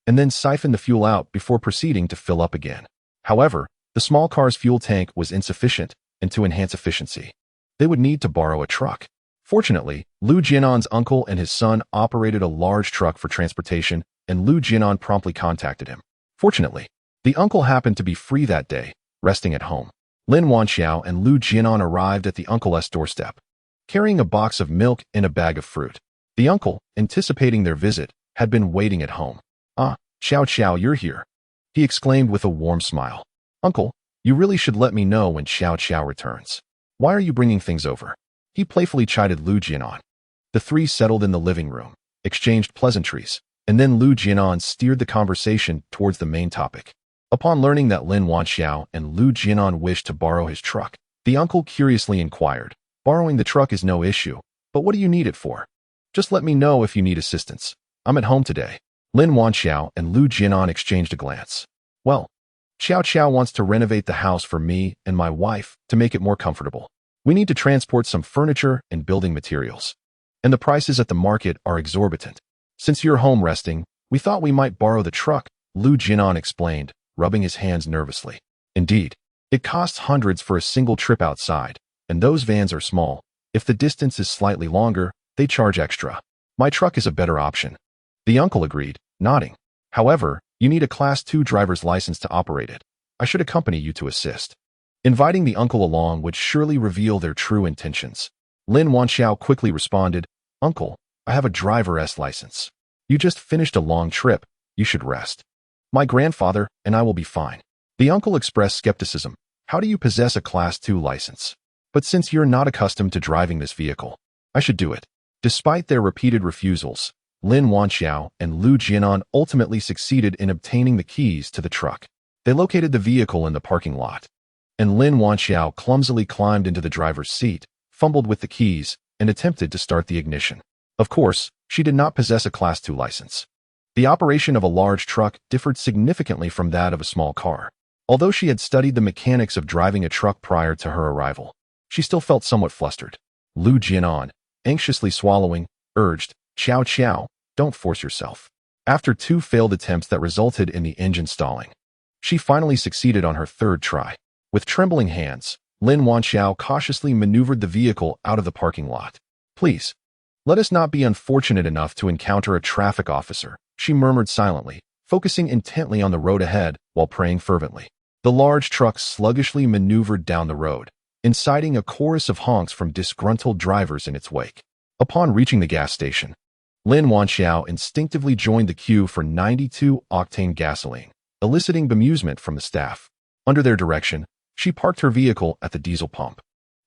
and then siphon the fuel out before proceeding to fill up again. However, the small car's fuel tank was insufficient, and to enhance efficiency, they would need to borrow a truck. Fortunately, Lu Jianan's uncle and his son operated a large truck for transportation, and Lu Jianan promptly contacted him. Fortunately, the uncle happened to be free that day, resting at home. Lin Wanxiao and Lu Jianan arrived at the uncle's doorstep, carrying a box of milk and a bag of fruit. The uncle, anticipating their visit, had been waiting at home. "Ah, Xiao Xiao, you're here," he exclaimed with a warm smile. "Uncle, you really should let me know when Xiao Xiao returns. Why are you bringing things over?" He playfully chided Lu Jianan. The three settled in the living room, exchanged pleasantries, and then Lu Jianan steered the conversation towards the main topic. Upon learning that Lin Wanxiao and Lu Jianan wished to borrow his truck, the uncle curiously inquired, "Borrowing the truck is no issue, but what do you need it for? Just let me know if you need assistance. I'm at home today." Lin Wanxiao and Lu Jianan exchanged a glance. "Well, Xiao Xiao wants to renovate the house for me and my wife to make it more comfortable. We need to transport some furniture and building materials, and the prices at the market are exorbitant. Since you're home resting, we thought we might borrow the truck, Lu Jinan explained, rubbing his hands nervously. Indeed, it costs hundreds for a single trip outside, and those vans are small. If the distance is slightly longer, they charge extra. My truck is a better option. The uncle agreed, nodding. However, you need a Class 2 driver's license to operate it. I should accompany you to assist. Inviting the uncle along would surely reveal their true intentions. Lin Wanxiao quickly responded, Uncle, I have a driver's license. You just finished a long trip. You should rest. My grandfather and I will be fine. The uncle expressed skepticism. How do you possess a Class 2 license? But since you're not accustomed to driving this vehicle, I should do it. Despite their repeated refusals, Lin Wanxiao and Lu Jinan ultimately succeeded in obtaining the keys to the truck. They located the vehicle in the parking lot, and Lin Wanxiao clumsily climbed into the driver's seat, fumbled with the keys, and attempted to start the ignition. Of course, she did not possess a Class 2 license. The operation of a large truck differed significantly from that of a small car. Although she had studied the mechanics of driving a truck prior to her arrival, she still felt somewhat flustered. Lu Jinan, anxiously swallowing, urged, Qiao Qiao, don't force yourself. After 2 failed attempts that resulted in the engine stalling, she finally succeeded on her 3rd try. With trembling hands, Lin Wanxiao cautiously maneuvered the vehicle out of the parking lot. Please, let us not be unfortunate enough to encounter a traffic officer, she murmured silently, focusing intently on the road ahead while praying fervently. The large truck sluggishly maneuvered down the road, inciting a chorus of honks from disgruntled drivers in its wake. Upon reaching the gas station, Lin Wanxiao instinctively joined the queue for 92-octane gasoline, eliciting bemusement from the staff. Under their direction, she parked her vehicle at the diesel pump.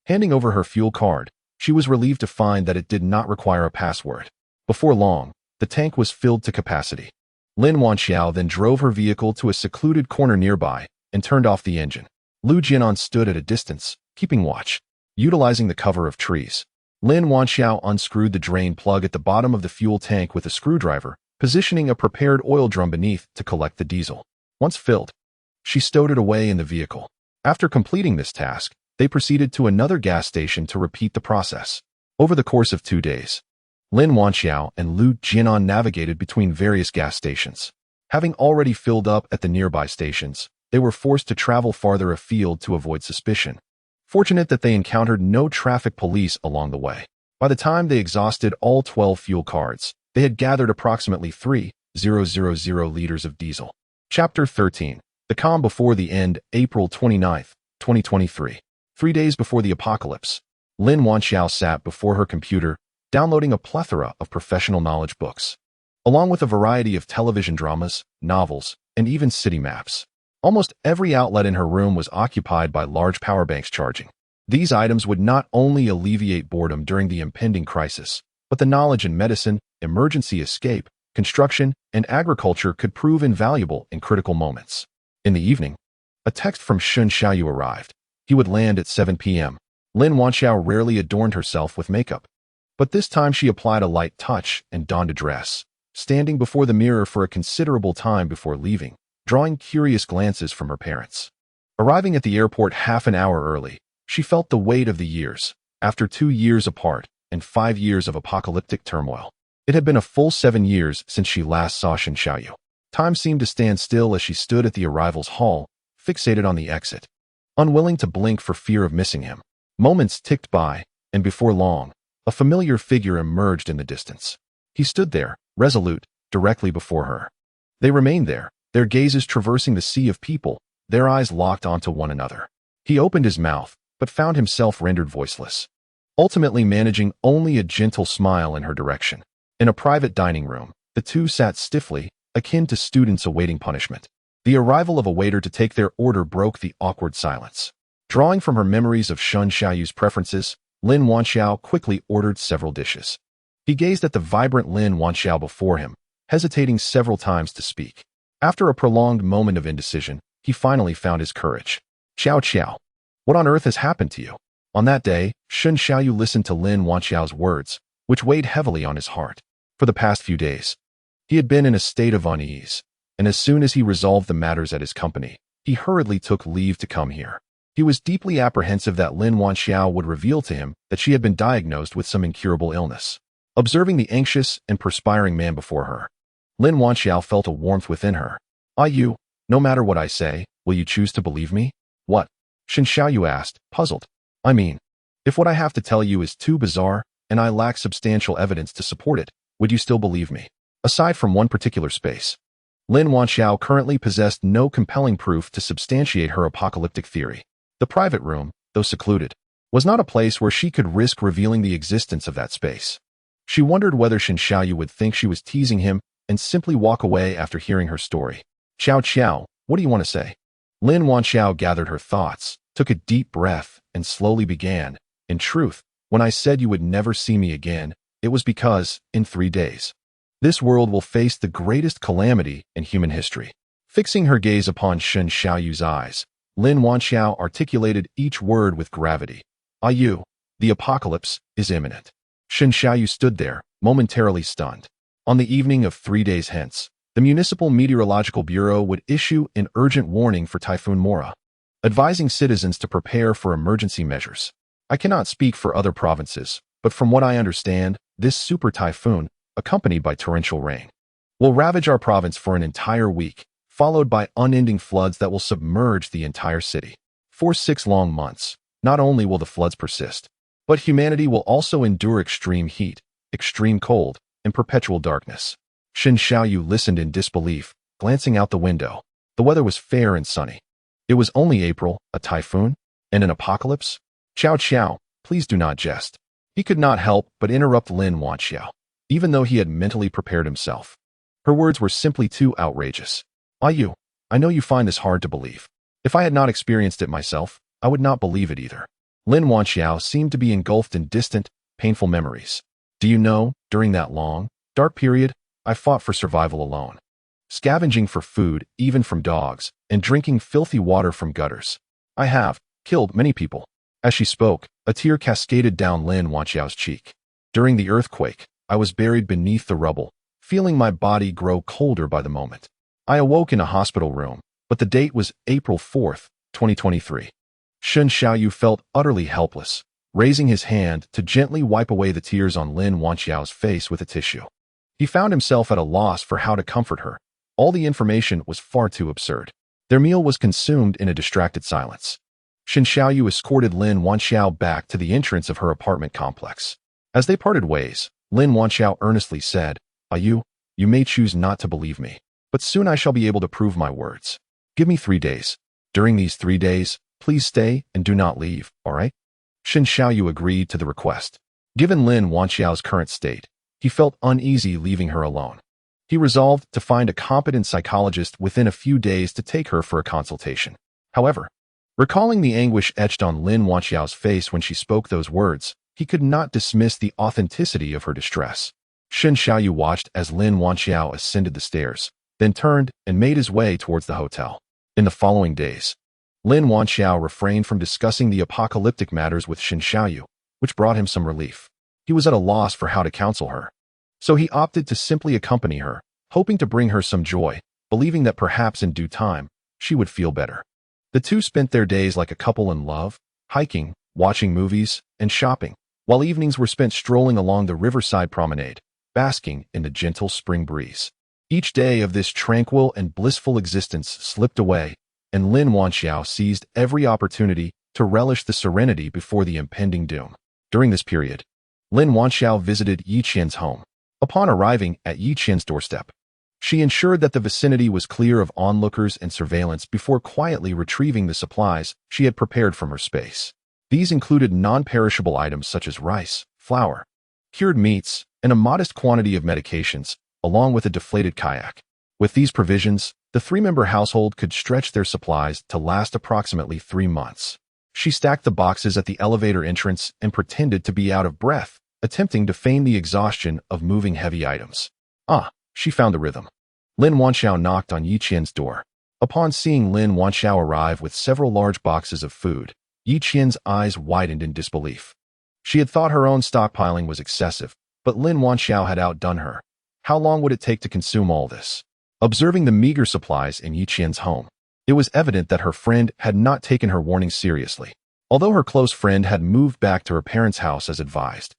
Handing over her fuel card, she was relieved to find that it did not require a password. Before long, the tank was filled to capacity. Lin Wanxiao then drove her vehicle to a secluded corner nearby and turned off the engine. Lu Jinan stood at a distance, keeping watch. Utilizing the cover of trees, Lin Wanxiao unscrewed the drain plug at the bottom of the fuel tank with a screwdriver, positioning a prepared oil drum beneath to collect the diesel. Once filled, she stowed it away in the vehicle. After completing this task, they proceeded to another gas station to repeat the process. Over the course of 2 days, Lin Wanxiao and Lu Jinan navigated between various gas stations. Having already filled up at the nearby stations, they were forced to travel farther afield to avoid suspicion. Fortunate that they encountered no traffic police along the way. By the time they exhausted all 12 fuel cards, they had gathered approximately 3,000 liters of diesel. Chapter 13. The Calm Before the End, April 29, 2023. 3 days before the apocalypse, Lin Wanxiao sat before her computer, downloading a plethora of professional knowledge books, along with a variety of television dramas, novels, and even city maps. Almost every outlet in her room was occupied by large power banks charging. These items would not only alleviate boredom during the impending crisis, but the knowledge in medicine, emergency escape, construction, and agriculture could prove invaluable in critical moments. In the evening, a text from Shun Xiaoyu arrived. He would land at 7 p.m. Lin Wanxiao rarely adorned herself with makeup, but this time she applied a light touch and donned a dress, standing before the mirror for a considerable time before leaving, drawing curious glances from her parents. Arriving at the airport half an hour early, she felt the weight of the years. After 2 years apart and 5 years of apocalyptic turmoil, it had been a full 7 years since she last saw Shun Xiaoyu. Time seemed to stand still as she stood at the arrivals hall, fixated on the exit, unwilling to blink for fear of missing him. Moments ticked by, and before long, a familiar figure emerged in the distance. He stood there, resolute, directly before her. They remained there, their gazes traversing the sea of people, their eyes locked onto one another. He opened his mouth, but found himself rendered voiceless, ultimately managing only a gentle smile in her direction. In a private dining room, the two sat stiffly, akin to students awaiting punishment. The arrival of a waiter to take their order broke the awkward silence. Drawing from her memories of Shun Xiaoyu's preferences, Lin Wanxiao quickly ordered several dishes. He gazed at the vibrant Lin Wanxiao before him, hesitating several times to speak. After a prolonged moment of indecision, he finally found his courage. Xiao Qiao, what on earth has happened to you? On that day, Shun Xiaoyu listened to Lin Wanxiao's words, which weighed heavily on his heart. For the past few days, he had been in a state of unease, and as soon as he resolved the matters at his company, he hurriedly took leave to come here. He was deeply apprehensive that Lin Wanxiao would reveal to him that she had been diagnosed with some incurable illness. Observing the anxious and perspiring man before her, Lin Wanxiao felt a warmth within her. You, no matter what I say, will you choose to believe me? What? Shen Xiaoyu asked, puzzled. I mean, if what I have to tell you is too bizarre, and I lack substantial evidence to support it, would you still believe me? Aside from one particular space, Lin Wanxiao currently possessed no compelling proof to substantiate her apocalyptic theory. The private room, though secluded, was not a place where she could risk revealing the existence of that space. She wondered whether Shen Xiaoyu would think she was teasing him and simply walk away after hearing her story. Qiao, what do you want to say? Lin Wanxiao gathered her thoughts, took a deep breath, and slowly began. In truth, when I said you would never see me again, it was because, in 3 days, this world will face the greatest calamity in human history. Fixing her gaze upon Shen Xiaoyu's eyes, Lin Wanxiao articulated each word with gravity. The apocalypse is imminent. Shen Xiaoyu stood there, momentarily stunned. On the evening of 3 days hence, the Municipal Meteorological Bureau would issue an urgent warning for Typhoon Mora, advising citizens to prepare for emergency measures. I cannot speak for other provinces, but from what I understand, this super typhoon, accompanied by torrential rain, will ravage our province for an entire week, followed by unending floods that will submerge the entire city. For 6 long months, not only will the floods persist, but humanity will also endure extreme heat, extreme cold, and perpetual darkness. Shen Xiaoyu listened in disbelief, glancing out the window. The weather was fair and sunny. It was only April, a typhoon, and an apocalypse? Qiao, please do not jest. He could not help but interrupt Lin Wanxiao, even though he had mentally prepared himself. Her words were simply too outrageous. I know you find this hard to believe. If I had not experienced it myself, I would not believe it either. Lin Wanxiao seemed to be engulfed in distant, painful memories. Do you know, during that long, dark period, I fought for survival alone, scavenging for food, even from dogs, and drinking filthy water from gutters. I have killed many people. As she spoke, a tear cascaded down Lin Wanxiao's cheek. During the earthquake, I was buried beneath the rubble, feeling my body grow colder by the moment. I awoke in a hospital room, but the date was April 4th, 2023. Shen Xiaoyu felt utterly helpless, raising his hand to gently wipe away the tears on Lin Wanxiao's face with a tissue. He found himself at a loss for how to comfort her. All the information was far too absurd. Their meal was consumed in a distracted silence. Shen Xiaoyu escorted Lin Wanxiao back to the entrance of her apartment complex. As they parted ways, Lin Wanxiao earnestly said, You may choose not to believe me, but soon I shall be able to prove my words. Give me 3 days. During these 3 days, please stay and do not leave, all right? Shen Xiaoyu agreed to the request. Given Lin Wanxiao's current state, he felt uneasy leaving her alone. He resolved to find a competent psychologist within a few days to take her for a consultation. However, recalling the anguish etched on Lin Wanxiao's face when she spoke those words, he could not dismiss the authenticity of her distress. Shen Xiaoyu watched as Lin Wanxiao ascended the stairs, then turned and made his way towards the hotel. In the following days, Lin Wanxiao refrained from discussing the apocalyptic matters with Shen Xiaoyu, which brought him some relief. He was at a loss for how to counsel her. So he opted to simply accompany her, hoping to bring her some joy, believing that perhaps in due time, she would feel better. The two spent their days like a couple in love, hiking, watching movies, and shopping, while evenings were spent strolling along the riverside promenade, basking in the gentle spring breeze. Each day of this tranquil and blissful existence slipped away, and Lin Wanxiao seized every opportunity to relish the serenity before the impending doom. During this period, Lin Wanxiao visited Yi Qian's home. Upon arriving at Yi Qian's doorstep, she ensured that the vicinity was clear of onlookers and surveillance before quietly retrieving the supplies she had prepared from her space. These included non-perishable items such as rice, flour, cured meats, and a modest quantity of medications, along with a deflated kayak. With these provisions, the 3-member household could stretch their supplies to last approximately 3 months. She stacked the boxes at the elevator entrance and pretended to be out of breath, attempting to feign the exhaustion of moving heavy items. She found the rhythm. Lin Wanxiao knocked on Yi Qian's door. Upon seeing Lin Wanxiao arrive with several large boxes of food, Yi Qian's eyes widened in disbelief. She had thought her own stockpiling was excessive, but Lin Wanxiao had outdone her. How long would it take to consume all this? Observing the meager supplies in Yi Qian's home, it was evident that her friend had not taken her warning seriously. Although her close friend had moved back to her parents' house as advised,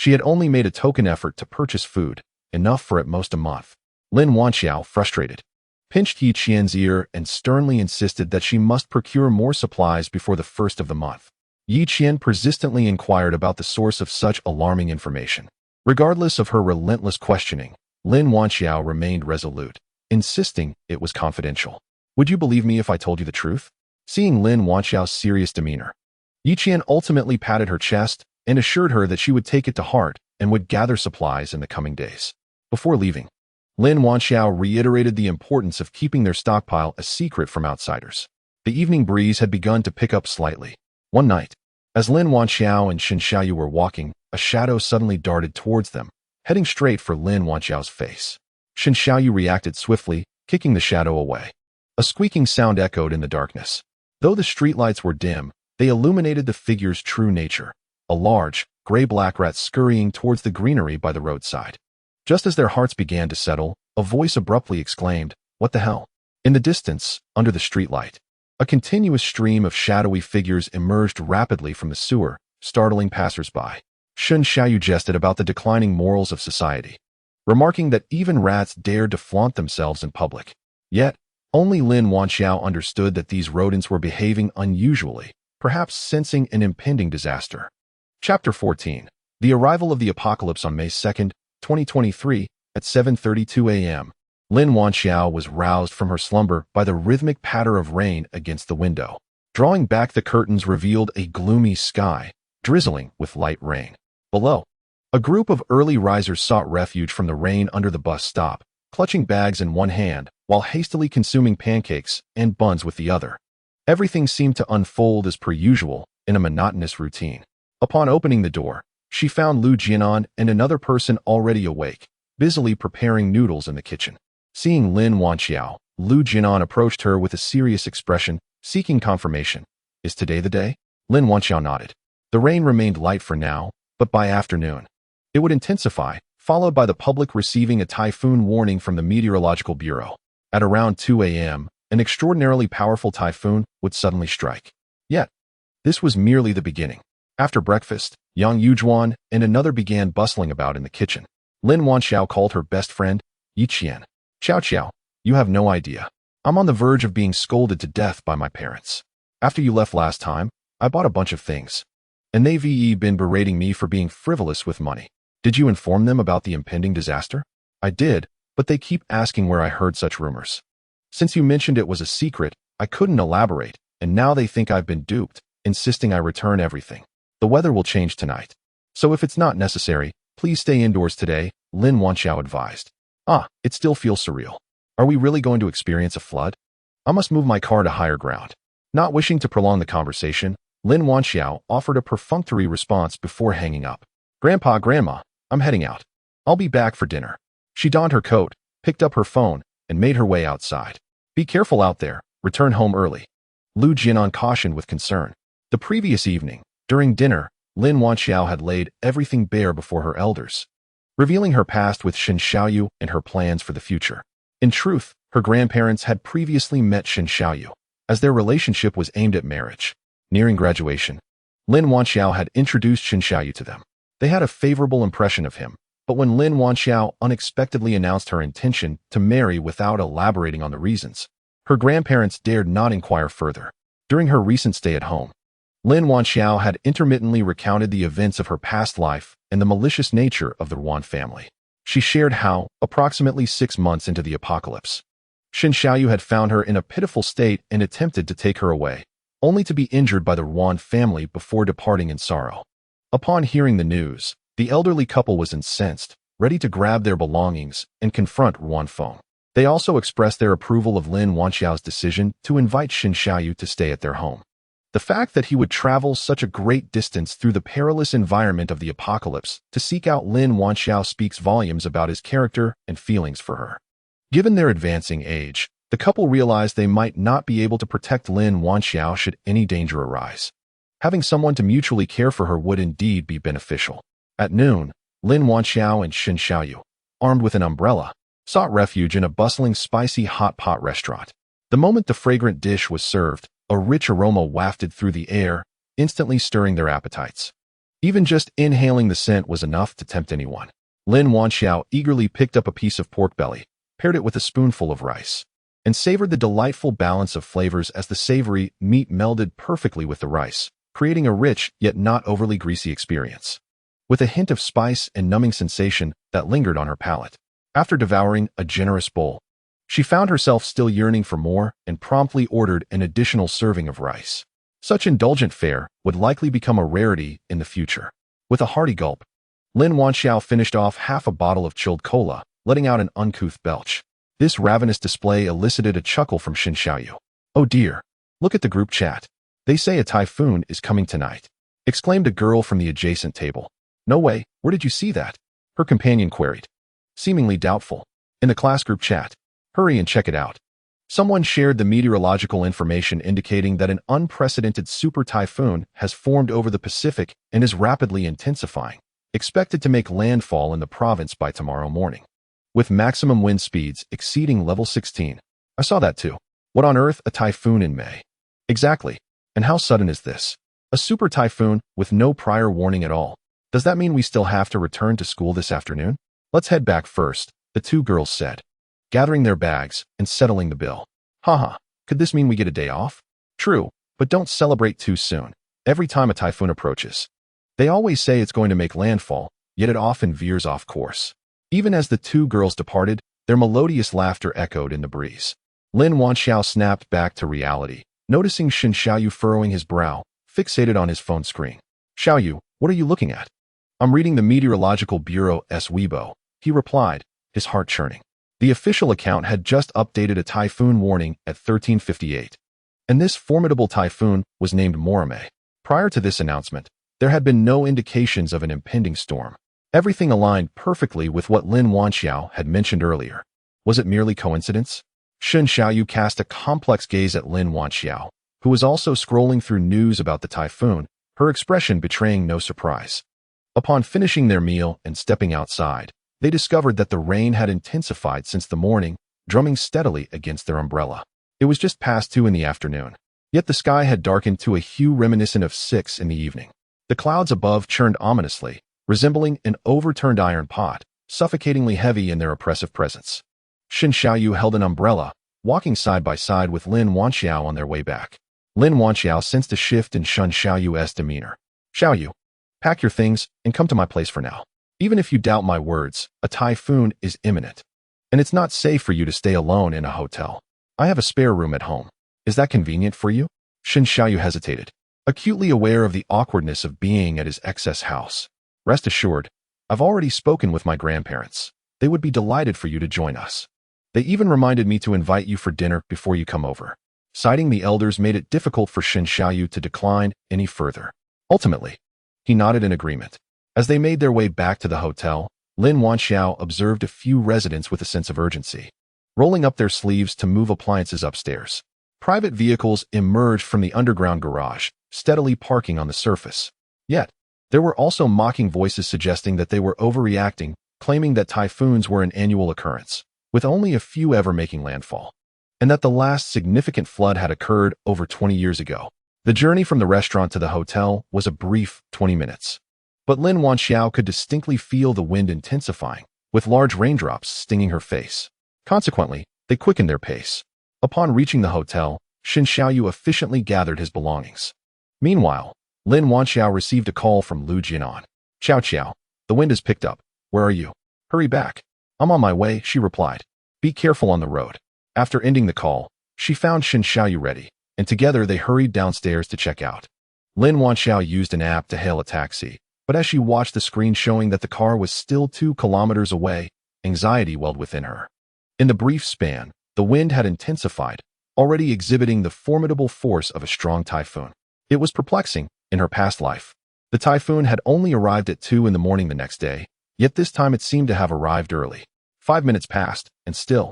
She had only made a token effort to purchase food, enough for at most a month. Lin Wanxiao, frustrated, pinched Yi Qian's ear and sternly insisted that she must procure more supplies before the first of the month. Yi Qian persistently inquired about the source of such alarming information. Regardless of her relentless questioning, Lin Wanxiao remained resolute, insisting it was confidential. Would you believe me if I told you the truth? Seeing Lin Wanxiao's serious demeanor, Yi Qian ultimately patted her chest and assured her that she would take it to heart and would gather supplies in the coming days. Before leaving, Lin Wanxiao reiterated the importance of keeping their stockpile a secret from outsiders. The evening breeze had begun to pick up slightly. One night, as Lin Wanxiao and Shen Xiaoyu were walking, a shadow suddenly darted towards them, heading straight for Lin Wanxiao's face. Shen Xiaoyu reacted swiftly, kicking the shadow away. A squeaking sound echoed in the darkness. Though the streetlights were dim, they illuminated the figure's true nature, a large, gray-black rat scurrying towards the greenery by the roadside. Just as their hearts began to settle, a voice abruptly exclaimed, "What the hell?" In the distance, under the streetlight, a continuous stream of shadowy figures emerged rapidly from the sewer, startling passers-by. Shen Xiaoyu jested about the declining morals of society, remarking that even rats dared to flaunt themselves in public. Yet, only Lin Wanxiao understood that these rodents were behaving unusually, perhaps sensing an impending disaster. Chapter 14. The arrival of the apocalypse on May 2nd, 2023, at 7:32 a.m. Lin Wanxiao was roused from her slumber by the rhythmic patter of rain against the window. Drawing back the curtains revealed a gloomy sky, drizzling with light rain. Below, a group of early risers sought refuge from the rain under the bus stop, clutching bags in one hand while hastily consuming pancakes and buns with the other. Everything seemed to unfold as per usual in a monotonous routine. Upon opening the door, she found Lu Jianan and another person already awake, busily preparing noodles in the kitchen. Seeing Lin Wanxiao, Lu Jianan approached her with a serious expression, seeking confirmation. "Is today the day?" Lin Wanxiao nodded. The rain remained light for now, but by afternoon, it would intensify, followed by the public receiving a typhoon warning from the Meteorological Bureau. At around 2 a.m., an extraordinarily powerful typhoon would suddenly strike. Yet, this was merely the beginning. After breakfast, Yang Yujuan and another began bustling about in the kitchen. Lin Wanxiao called her best friend, Yi Qian. "Xiao Qiao, you have no idea. I'm on the verge of being scolded to death by my parents. After you left last time, I bought a bunch of things, and they've been berating me for being frivolous with money. Did you inform them about the impending disaster?" "I did, but they keep asking where I heard such rumors. Since you mentioned it was a secret, I couldn't elaborate, and now they think I've been duped, insisting I return everything. The weather will change tonight, so if it's not necessary, please stay indoors today," Lin Wanxiao advised. It still feels surreal. Are we really going to experience a flood? I must move my car to higher ground." Not wishing to prolong the conversation, Lin Wanxiao offered a perfunctory response before hanging up. "Grandpa, Grandma, I'm heading out. I'll be back for dinner." She donned her coat, picked up her phone, and made her way outside. "Be careful out there. Return home early," Lu Jianan cautioned with concern. The previous evening, during dinner, Lin Wanxiao had laid everything bare before her elders, revealing her past with Shen Xiaoyu and her plans for the future. In truth, her grandparents had previously met Shen Xiaoyu, as their relationship was aimed at marriage. Nearing graduation, Lin Wanxiao had introduced Shen Xiaoyu to them. They had a favorable impression of him, but when Lin Wanxiao unexpectedly announced her intention to marry without elaborating on the reasons, her grandparents dared not inquire further. During her recent stay at home, Lin Wanxiao had intermittently recounted the events of her past life and the malicious nature of the Ruan family. She shared how, approximately 6 months into the apocalypse, Shen Xiaoyu had found her in a pitiful state and attempted to take her away, only to be injured by the Ruan family before departing in sorrow. Upon hearing the news, the elderly couple was incensed, ready to grab their belongings and confront Ruan Feng. They also expressed their approval of Lin Wanxiao's decision to invite Shen Xiaoyu to stay at their home. The fact that he would travel such a great distance through the perilous environment of the apocalypse to seek out Lin Wanxiao speaks volumes about his character and feelings for her. Given their advancing age, the couple realized they might not be able to protect Lin Wanxiao should any danger arise. Having someone to mutually care for her would indeed be beneficial. At noon, Lin Wanxiao and Shen Xiaoyu, armed with an umbrella, sought refuge in a bustling spicy hot pot restaurant. The moment the fragrant dish was served, a rich aroma wafted through the air, instantly stirring their appetites. Even just inhaling the scent was enough to tempt anyone. Lin Wanxiao eagerly picked up a piece of pork belly, paired it with a spoonful of rice, and savored the delightful balance of flavors as the savory meat melded perfectly with the rice, creating a rich yet not overly greasy experience, with a hint of spice and numbing sensation that lingered on her palate. After devouring a generous bowl, she found herself still yearning for more and promptly ordered an additional serving of rice. Such indulgent fare would likely become a rarity in the future. With a hearty gulp, Lin Wanxiao finished off half a bottle of chilled cola, letting out an uncouth belch. This ravenous display elicited a chuckle from Xin Xiaoyu. "Oh dear, look at the group chat. They say a typhoon is coming tonight," exclaimed a girl from the adjacent table. "No way, where did you see that?" her companion queried, seemingly doubtful. "In the class group chat. Hurry and check it out." Someone shared the meteorological information indicating that an unprecedented super typhoon has formed over the Pacific and is rapidly intensifying, expected to make landfall in the province by tomorrow morning, with maximum wind speeds exceeding level 16. "I saw that too. What on earth, a typhoon in May?" "Exactly. And how sudden is this? A super typhoon with no prior warning at all. Does that mean we still have to return to school this afternoon?" "Let's head back first," the two girls said, gathering their bags and settling the bill. "Haha, could this mean we get a day off?" "True, but don't celebrate too soon. Every time a typhoon approaches, they always say it's going to make landfall, yet it often veers off course." Even as the two girls departed, their melodious laughter echoed in the breeze. Lin Wanxiao snapped back to reality, noticing Xin Xiaoyu furrowing his brow, fixated on his phone screen. "Xiaoyu, what are you looking at?" "I'm reading the Meteorological Bureau's Weibo," he replied, his heart churning. The official account had just updated a typhoon warning at 1358, and this formidable typhoon was named Morame. Prior to this announcement, there had been no indications of an impending storm. Everything aligned perfectly with what Lin Wanxiao had mentioned earlier. Was it merely coincidence? Xin Xiaoyu cast a complex gaze at Lin Wanxiao, who was also scrolling through news about the typhoon, her expression betraying no surprise. Upon finishing their meal and stepping outside, they discovered that the rain had intensified since the morning, drumming steadily against their umbrella. It was just past 2 in the afternoon, yet the sky had darkened to a hue reminiscent of 6 in the evening. The clouds above churned ominously, resembling an overturned iron pot, suffocatingly heavy in their oppressive presence. Xin Xiaoyu held an umbrella, walking side by side with Lin Wanxiao on their way back. Lin Wanxiao sensed a shift in Xin Xiaoyu's demeanor. "Xiaoyu, pack your things and come to my place for now. Even if you doubt my words, a typhoon is imminent, and it's not safe for you to stay alone in a hotel. I have a spare room at home. Is that convenient for you?" Xin Xiaoyu hesitated, acutely aware of the awkwardness of being at his excess house. "Rest assured, I've already spoken with my grandparents. They would be delighted for you to join us. They even reminded me to invite you for dinner before you come over." Citing the elders made it difficult for Xin Xiaoyu to decline any further. Ultimately, he nodded in agreement. As they made their way back to the hotel, Lin Wanxiao observed a few residents with a sense of urgency, rolling up their sleeves to move appliances upstairs. Private vehicles emerged from the underground garage, steadily parking on the surface. Yet, there were also mocking voices suggesting that they were overreacting, claiming that typhoons were an annual occurrence, with only a few ever making landfall, and that the last significant flood had occurred over 20 years ago. The journey from the restaurant to the hotel was a brief 20 minutes. But Lin Wanxiao could distinctly feel the wind intensifying, with large raindrops stinging her face. Consequently, they quickened their pace. Upon reaching the hotel, Xin Xiaoyu efficiently gathered his belongings. Meanwhile, Lin Wanxiao received a call from Lu Jianan. "Xiao Qiao, the wind has picked up. Where are you?" "Hurry back." "I'm on my way," she replied. "Be careful on the road." After ending the call, she found Xin Xiaoyu ready, and together they hurried downstairs to check out. Lin Wanxiao used an app to hail a taxi, but as she watched the screen showing that the car was still 2 kilometers away, anxiety welled within her. In the brief span, the wind had intensified, already exhibiting the formidable force of a strong typhoon. It was perplexing. In her past life, the typhoon had only arrived at 2 in the morning the next day, yet this time it seemed to have arrived early. 5 minutes passed, and still,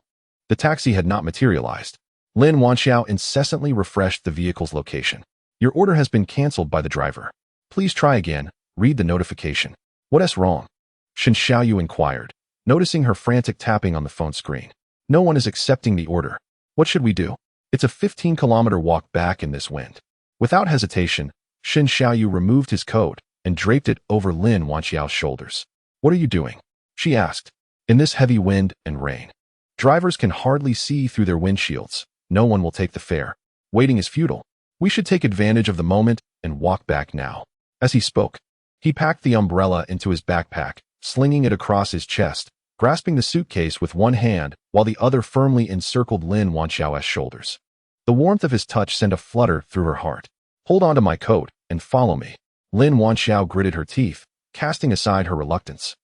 the taxi had not materialized. Lin Wanxiao incessantly refreshed the vehicle's location. "Your order has been canceled by the driver. Please try again. Read the notification." "What's wrong?" Xin Xiaoyu inquired, noticing her frantic tapping on the phone screen. "No one is accepting the order. What should we do? It's a 15-kilometer walk back in this wind." Without hesitation, Xin Xiaoyu removed his coat and draped it over Lin Wanxiao's shoulders. "What are you doing?" she asked. "In this heavy wind and rain. Drivers can hardly see through their windshields. No one will take the fare. Waiting is futile. We should take advantage of the moment and walk back now." As he spoke, he packed the umbrella into his backpack, slinging it across his chest, grasping the suitcase with one hand while the other firmly encircled Lin Wanxiao's shoulders. The warmth of his touch sent a flutter through her heart. "Hold on to my coat and follow me." Lin Wanxiao gritted her teeth, casting aside her reluctance,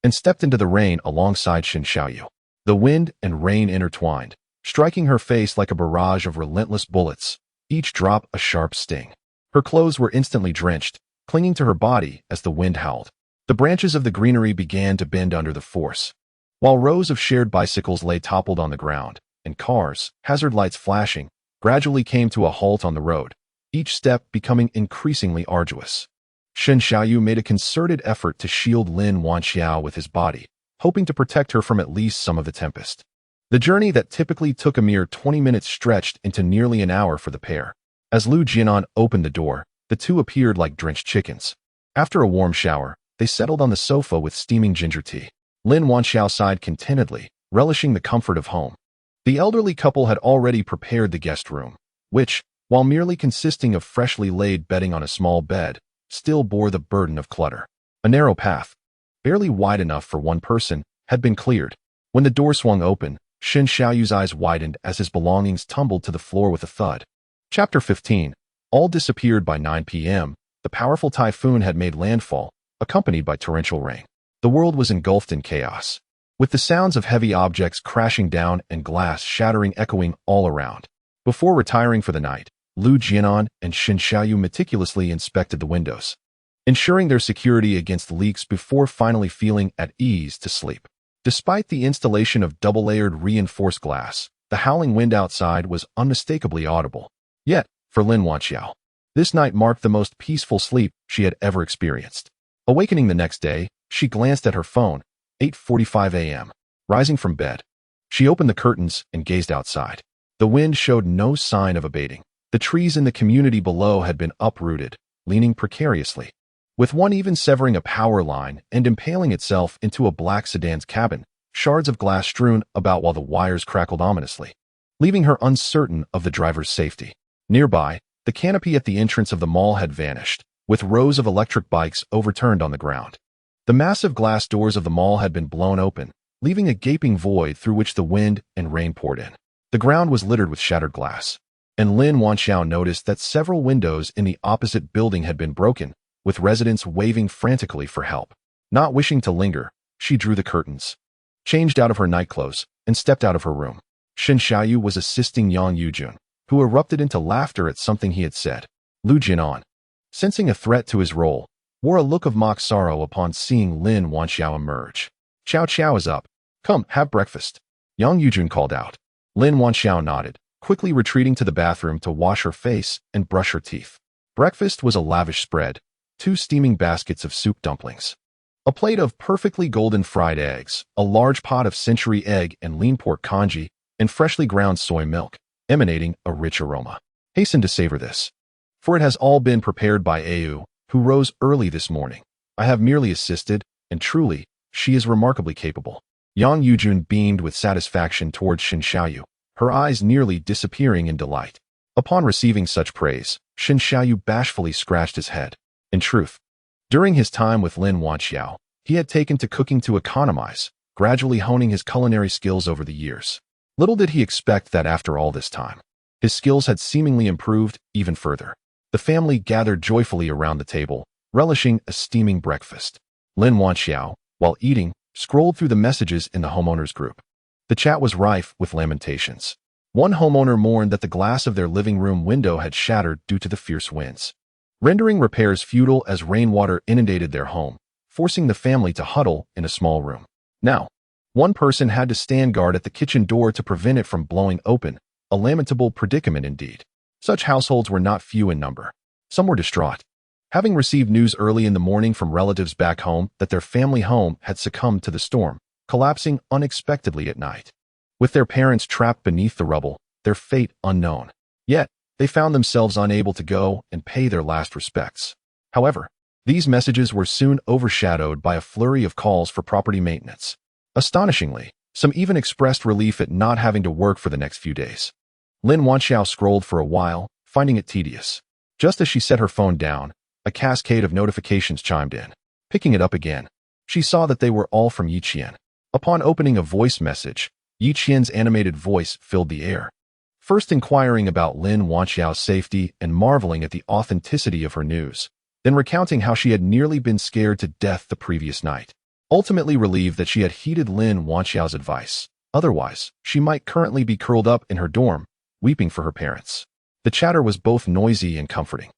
and stepped into the rain alongside Shen Xiaoyu. The wind and rain intertwined, striking her face like a barrage of relentless bullets, each drop a sharp sting. Her clothes were instantly drenched, clinging to her body as the wind howled. The branches of the greenery began to bend under the force, while rows of shared bicycles lay toppled on the ground, and cars, hazard lights flashing, gradually came to a halt on the road, each step becoming increasingly arduous. Shen Xiaoyu made a concerted effort to shield Lin Wanxiao with his body, hoping to protect her from at least some of the tempest. The journey that typically took a mere 20 minutes stretched into nearly an hour for the pair. As Lu Jianan opened the door, the two appeared like drenched chickens. After a warm shower, they settled on the sofa with steaming ginger tea. Lin Wanxiao sighed contentedly, relishing the comfort of home. The elderly couple had already prepared the guest room, which, while merely consisting of freshly laid bedding on a small bed, still bore the burden of clutter. A narrow path, barely wide enough for one person, had been cleared. When the door swung open, Shen Xiaoyu's eyes widened as his belongings tumbled to the floor with a thud. Chapter 15. All disappeared by 9 p.m. The powerful typhoon had made landfall, accompanied by torrential rain. The world was engulfed in chaos, with the sounds of heavy objects crashing down and glass shattering echoing all around. Before retiring for the night, Lu Jianan and Shen Xiaoyu meticulously inspected the windows, ensuring their security against leaks before finally feeling at ease to sleep. Despite the installation of double-layered reinforced glass, the howling wind outside was unmistakably audible. Yet, for Lin Wanxiao, this night marked the most peaceful sleep she had ever experienced. Awakening the next day, she glanced at her phone, 8:45 a.m. Rising from bed, she opened the curtains and gazed outside. The wind showed no sign of abating. The trees in the community below had been uprooted, leaning precariously, with one even severing a power line and impaling itself into a black sedan's cabin, shards of glass strewn about while the wires crackled ominously, leaving her uncertain of the driver's safety. Nearby, the canopy at the entrance of the mall had vanished, with rows of electric bikes overturned on the ground. The massive glass doors of the mall had been blown open, leaving a gaping void through which the wind and rain poured in. The ground was littered with shattered glass, and Lin Wanxiao noticed that several windows in the opposite building had been broken, with residents waving frantically for help. Not wishing to linger, she drew the curtains, changed out of her nightclothes, and stepped out of her room. Shen Xiaoyu was assisting Yang Yujun, who erupted into laughter at something he had said. Lu Jianan, sensing a threat to his role, wore a look of mock sorrow upon seeing Lin Wanxiao emerge. "Xiao Xiao is up. Come, have breakfast," Yang Yujun called out. Lin Wanxiao nodded, quickly retreating to the bathroom to wash her face and brush her teeth. Breakfast was a lavish spread, 2 steaming baskets of soup dumplings, a plate of perfectly golden fried eggs, a large pot of century egg and lean pork congee, and freshly ground soy milk, emanating a rich aroma. Hasten to savor this, for it has all been prepared by Au, who rose early this morning. I have merely assisted, and truly, she is remarkably capable. Yang Yujun beamed with satisfaction towards Shen Xiaoyu, her eyes nearly disappearing in delight. Upon receiving such praise, Shen Xiaoyu bashfully scratched his head. In truth, during his time with Lin Wanxiao, he had taken to cooking to economize, gradually honing his culinary skills over the years. Little did he expect that after all this time, his skills had seemingly improved even further. The family gathered joyfully around the table, relishing a steaming breakfast. Lin Wanxiao, while eating, scrolled through the messages in the homeowners group. The chat was rife with lamentations. One homeowner mourned that the glass of their living room window had shattered due to the fierce winds, rendering repairs futile as rainwater inundated their home, forcing the family to huddle in a small room. Now, one person had to stand guard at the kitchen door to prevent it from blowing open, a lamentable predicament indeed. Such households were not few in number. Some were distraught, having received news early in the morning from relatives back home that their family home had succumbed to the storm, collapsing unexpectedly at night. With their parents trapped beneath the rubble, their fate unknown. Yet, they found themselves unable to go and pay their last respects. However, These messages were soon overshadowed by a flurry of calls for property maintenance. Astonishingly, some even expressed relief at not having to work for the next few days. Lin Wanxiao scrolled for a while, finding it tedious. Just as she set her phone down, a cascade of notifications chimed in. Picking it up again, she saw that they were all from Yi Qian. Upon opening a voice message, Yi Qian's animated voice filled the air. First inquiring about Lin Wanxiao's safety and marveling at the authenticity of her news, then recounting how she had nearly been scared to death the previous night. Ultimately relieved that she had heeded Lin Wanxiao's advice. Otherwise, she might currently be curled up in her dorm, weeping for her parents. The chatter was both noisy and comforting.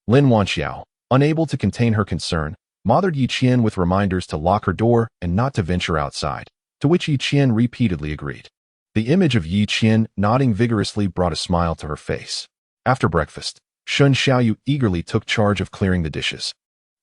Lin Wanxiao, unable to contain her concern, bothered Yi Qian with reminders to lock her door and not to venture outside, to which Yi Qian repeatedly agreed. The image of Yi Qian nodding vigorously brought a smile to her face. After breakfast, Shun Xiaoyu eagerly took charge of clearing the dishes.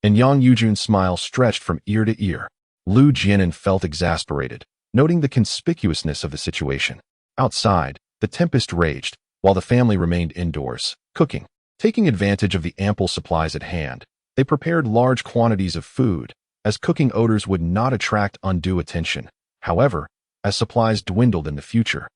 And Yang Yujun's smile stretched from ear to ear. Lu Jianan felt exasperated, noting the conspicuousness of the situation. Outside, the tempest raged, while the family remained indoors, cooking. Taking advantage of the ample supplies at hand, they prepared large quantities of food, as cooking odors would not attract undue attention. However, as supplies dwindled in the future,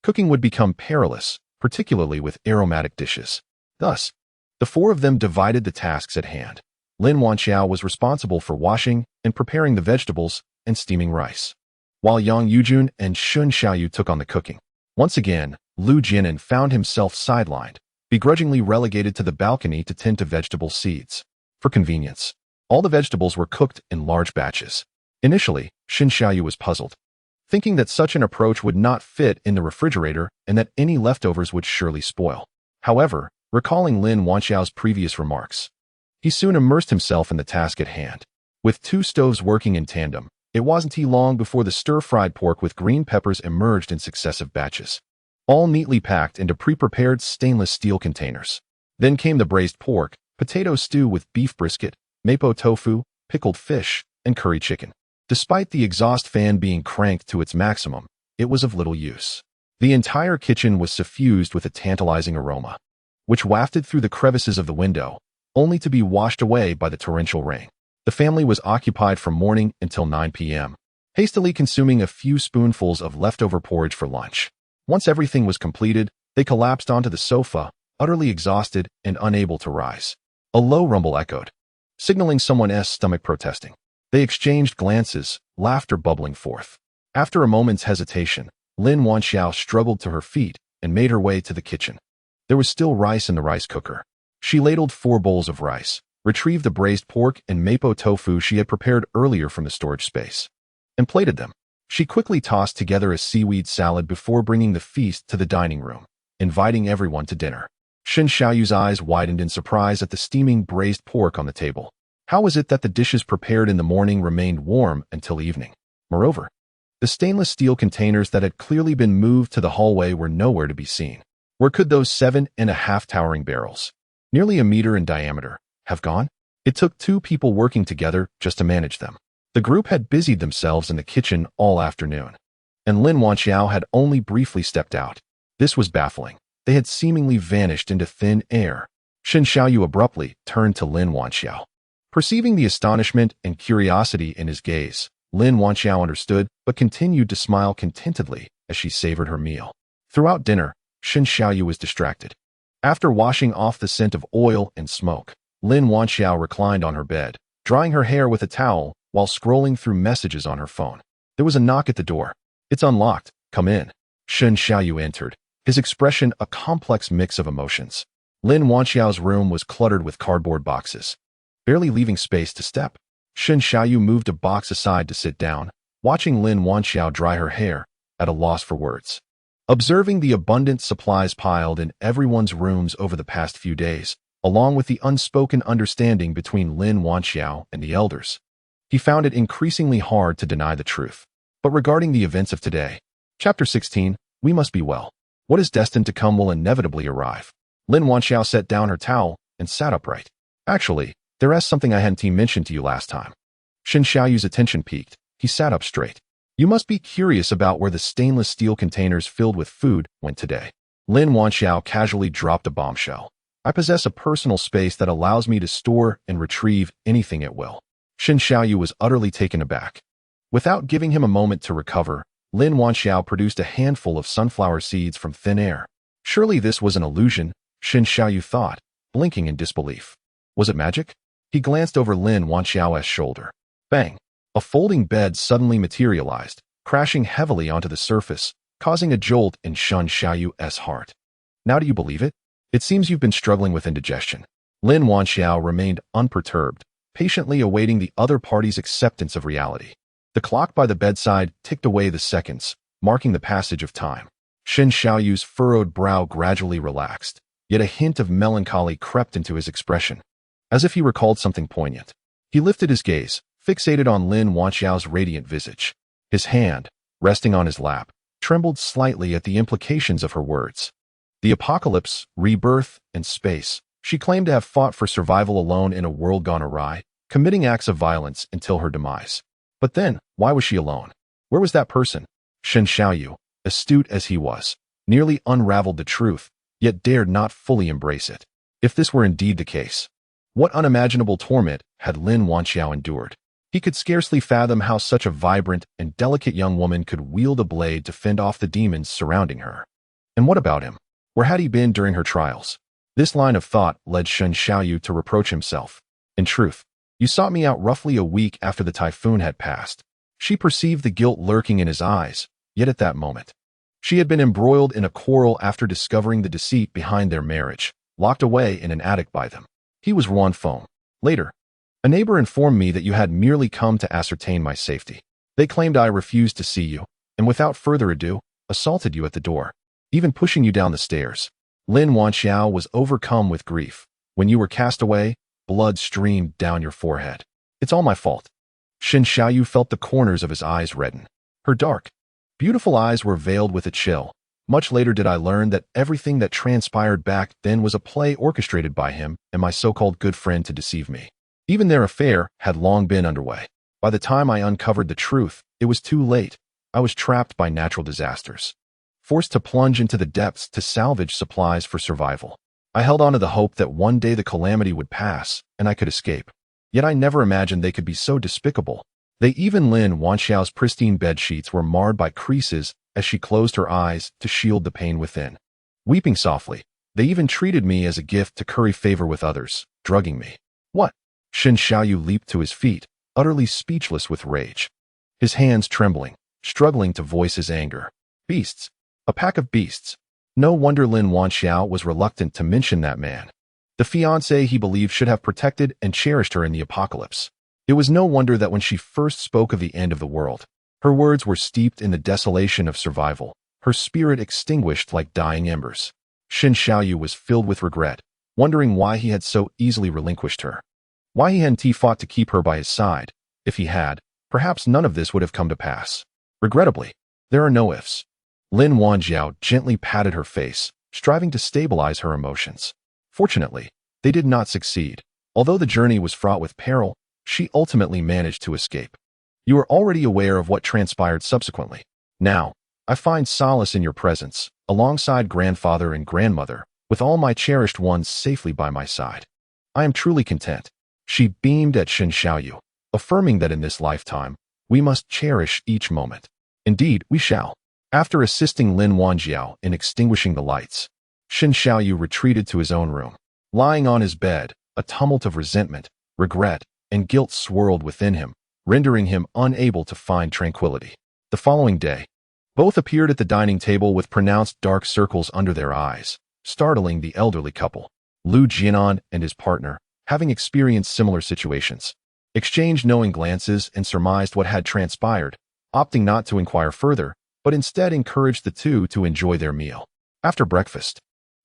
cooking would become perilous, particularly with aromatic dishes. Thus, the four of them divided the tasks at hand. Lin Wanxiao was responsible for washing and preparing the vegetables and steaming rice, while Yang Yujun and Shun Xiaoyu took on the cooking. Once again, Lu Jianan found himself sidelined, begrudgingly relegated to the balcony to tend to vegetable seeds. For convenience, all the vegetables were cooked in large batches. Initially, Shun Xiaoyu was puzzled, thinking that such an approach would not fit in the refrigerator and that any leftovers would surely spoil. However, recalling Lin Wanxiao's previous remarks, he soon immersed himself in the task at hand. With two stoves working in tandem, it wasn't long before the stir-fried pork with green peppers emerged in successive batches, all neatly packed into pre-prepared stainless steel containers. Then came the braised pork, potato stew with beef brisket, mapo tofu, pickled fish, and curry chicken. Despite the exhaust fan being cranked to its maximum, it was of little use. The entire kitchen was suffused with a tantalizing aroma, which wafted through the crevices of the window, only to be washed away by the torrential rain. The family was occupied from morning until 9 p.m., hastily consuming a few spoonfuls of leftover porridge for lunch. Once everything was completed, they collapsed onto the sofa, utterly exhausted and unable to rise. A low rumble echoed, signaling someone's stomach protesting. They exchanged glances, laughter bubbling forth. After a moment's hesitation, Lin Wanxiao struggled to her feet and made her way to the kitchen. There was still rice in the rice cooker. She ladled 4 bowls of rice, retrieved the braised pork and mapo tofu she had prepared earlier from the storage space, and plated them. She quickly tossed together a seaweed salad before bringing the feast to the dining room, inviting everyone to dinner. Shun Xiaoyu's eyes widened in surprise at the steaming braised pork on the table. How was it that the dishes prepared in the morning remained warm until evening? Moreover, the stainless steel containers that had clearly been moved to the hallway were nowhere to be seen. Where could those 7.5 towering barrels, nearly a meter in diameter, have gone? It took 2 people working together just to manage them. The group had busied themselves in the kitchen all afternoon, and Lin Wanxiao had only briefly stepped out. This was baffling. They had seemingly vanished into thin air. Shun Xiaoyu abruptly turned to Lin Wanxiao. Perceiving the astonishment and curiosity in his gaze, Lin Wanxiao understood but continued to smile contentedly as she savored her meal. Throughout dinner, Shun Xiaoyu was distracted. After washing off the scent of oil and smoke, Lin Wanxiao reclined on her bed, drying her hair with a towel while scrolling through messages on her phone. There was a knock at the door. "It's unlocked. Come in." Shun Xiaoyu entered, his expression a complex mix of emotions. Lin Wanxiao's room was cluttered with cardboard boxes, barely leaving space to step. Shun Xiaoyu moved a box aside to sit down, watching Lin Wanxiao dry her hair, at a loss for words. Observing the abundant supplies piled in everyone's rooms over the past few days, along with the unspoken understanding between Lin Wanxiao and the elders, he found it increasingly hard to deny the truth. But regarding the events of today, Chapter 16, we must be well. What is destined to come will inevitably arrive. Lin Wanxiao set down her towel and sat upright. Actually, there is something I hadn't mentioned to you last time. Shun Xiaoyu's attention peaked. He sat up straight. You must be curious about where the stainless steel containers filled with food went today. Lin Wanxiao casually dropped a bombshell. I possess a personal space that allows me to store and retrieve anything at will. Shen Xiaoyu was utterly taken aback. Without giving him a moment to recover, Lin Wanxiao produced a handful of sunflower seeds from thin air. Surely this was an illusion, Shen Xiaoyu thought, blinking in disbelief. Was it magic? He glanced over Lin Wanxiao's shoulder. Bang! A folding bed suddenly materialized, crashing heavily onto the surface, causing a jolt in Shen Xiaoyu's heart. Now do you believe it? It seems you've been struggling with indigestion. Lin Wanxiao remained unperturbed, patiently awaiting the other party's acceptance of reality. The clock by the bedside ticked away the seconds, marking the passage of time. Shen Xiaoyu's furrowed brow gradually relaxed, yet a hint of melancholy crept into his expression, as if he recalled something poignant. He lifted his gaze, fixated on Lin Wanxiao's radiant visage. His hand, resting on his lap, trembled slightly at the implications of her words. The apocalypse, rebirth, and space. She claimed to have fought for survival alone in a world gone awry, committing acts of violence until her demise. But then, why was she alone? Where was that person? Shen Xiaoyu, astute as he was, nearly unraveled the truth, yet dared not fully embrace it. If this were indeed the case, what unimaginable torment had Lin Wanxiao endured? He could scarcely fathom how such a vibrant and delicate young woman could wield a blade to fend off the demons surrounding her. And what about him? Where had he been during her trials? This line of thought led Shen Xiaoyu to reproach himself. In truth, you sought me out roughly a week after the typhoon had passed. She perceived the guilt lurking in his eyes, yet at that moment, she had been embroiled in a quarrel after discovering the deceit behind their marriage, locked away in an attic by them. He was Ruan Feng. Later, a neighbor informed me that you had merely come to ascertain my safety. They claimed I refused to see you, and without further ado, assaulted you at the door, even pushing you down the stairs. Lin Wanxiao was overcome with grief. When you were cast away, blood streamed down your forehead. It's all my fault. Shen Xiaoyu felt the corners of his eyes redden. Her dark, beautiful eyes were veiled with a chill. Much later did I learn that everything that transpired back then was a play orchestrated by him and my so-called good friend to deceive me. Even their affair had long been underway. By the time I uncovered the truth, it was too late. I was trapped by natural disasters, forced to plunge into the depths to salvage supplies for survival. I held on to the hope that one day the calamity would pass and I could escape. Yet I never imagined they could be so despicable. Even Lin Wanxiao's pristine bed sheets were marred by creases as she closed her eyes to shield the pain within. Weeping softly, they even treated me as a gift to curry favor with others, drugging me. What? Shen Xiaoyu leaped to his feet, utterly speechless with rage. His hands trembling, struggling to voice his anger. Beasts. A pack of beasts. No wonder Lin Wanxiao was reluctant to mention that man. The fiancé he believed should have protected and cherished her in the apocalypse. It was no wonder that when she first spoke of the end of the world, her words were steeped in the desolation of survival, her spirit extinguished like dying embers. Shen Xiaoyu was filled with regret, wondering why he had so easily relinquished her. Why he hadn't fought to keep her by his side. If he had, perhaps none of this would have come to pass. Regrettably, there are no ifs. Lin Wanxiao gently patted her face, striving to stabilize her emotions. Fortunately, they did not succeed. Although the journey was fraught with peril, she ultimately managed to escape. You are already aware of what transpired subsequently. Now, I find solace in your presence, alongside grandfather and grandmother, with all my cherished ones safely by my side. I am truly content. She beamed at Shen Xiaoyu, affirming that in this lifetime, we must cherish each moment. Indeed, we shall. After assisting Lin Wanxiao in extinguishing the lights, Shen Xiaoyu retreated to his own room. Lying on his bed, a tumult of resentment, regret, and guilt swirled within him, rendering him unable to find tranquility. The following day, both appeared at the dining table with pronounced dark circles under their eyes, startling the elderly couple. Lu Jianan and his partner, having experienced similar situations, exchanged knowing glances and surmised what had transpired, opting not to inquire further, but instead encouraged the two to enjoy their meal. After breakfast,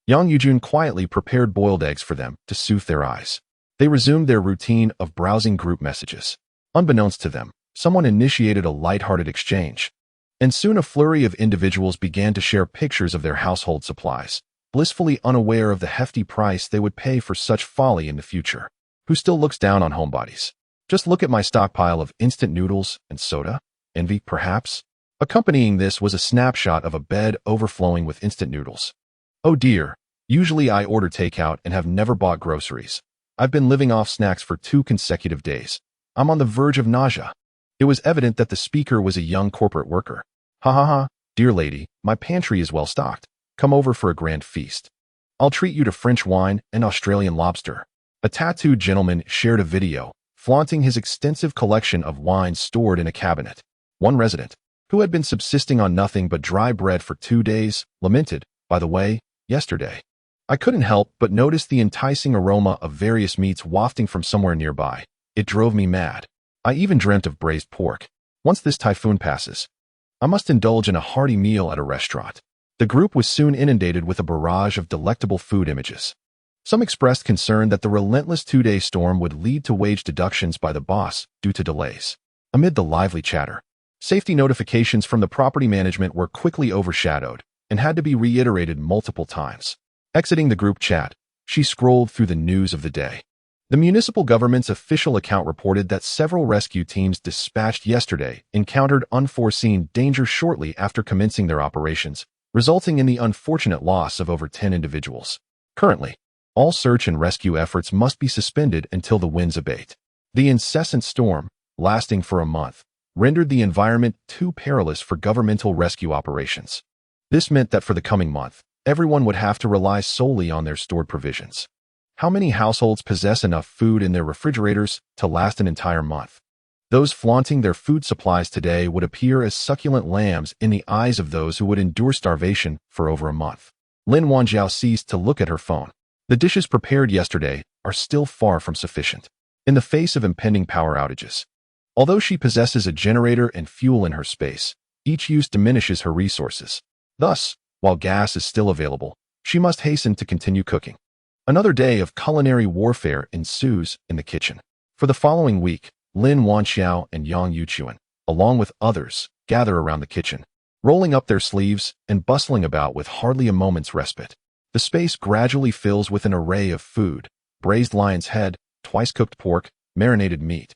Yang Yujun quietly prepared boiled eggs for them to soothe their eyes. They resumed their routine of browsing group messages. Unbeknownst to them, someone initiated a light-hearted exchange, and soon a flurry of individuals began to share pictures of their household supplies, blissfully unaware of the hefty price they would pay for such folly in the future. Who still looks down on homebodies? Just look at my stockpile of instant noodles and soda. Envy, perhaps? Accompanying this was a snapshot of a bed overflowing with instant noodles. Oh dear, Usually I order takeout and have never bought groceries. I've been living off snacks for 2 consecutive days. I'm on the verge of nausea. It was evident that the speaker was a young corporate worker. Ha ha ha, dear lady, my pantry is well stocked. Come over for a grand feast. I'll treat you to French wine and Australian lobster. A tattooed gentleman shared a video, flaunting his extensive collection of wines stored in a cabinet. One resident, who had been subsisting on nothing but dry bread for 2 days, lamented, by the way, yesterday. I couldn't help but notice the enticing aroma of various meats wafting from somewhere nearby. It drove me mad. I even dreamt of braised pork. Once this typhoon passes, I must indulge in a hearty meal at a restaurant. The group was soon inundated with a barrage of delectable food images. Some expressed concern that the relentless 2-day storm would lead to wage deductions by the boss due to delays. Amid the lively chatter, safety notifications from the property management were quickly overshadowed and had to be reiterated multiple times. Exiting the group chat, she scrolled through the news of the day. The municipal government's official account reported that several rescue teams dispatched yesterday encountered unforeseen danger shortly after commencing their operations, resulting in the unfortunate loss of over 10 individuals. Currently, all search and rescue efforts must be suspended until the winds abate. The incessant storm, lasting for a month, rendered the environment too perilous for governmental rescue operations. This meant that for the coming month, everyone would have to rely solely on their stored provisions. How many households possess enough food in their refrigerators to last an entire month? Those flaunting their food supplies today would appear as succulent lambs in the eyes of those who would endure starvation for over a month. Lin Wanjiao ceased to look at her phone. The dishes prepared yesterday are still far from sufficient. In the face of impending power outages, although she possesses a generator and fuel in her space, each use diminishes her resources. Thus, while gas is still available, she must hasten to continue cooking. Another day of culinary warfare ensues in the kitchen. For the following week, Lin Wanxiao and Yang Yuchuan, along with others, gather around the kitchen, rolling up their sleeves and bustling about with hardly a moment's respite. The space gradually fills with an array of food: braised lion's head, twice-cooked pork, marinated meat,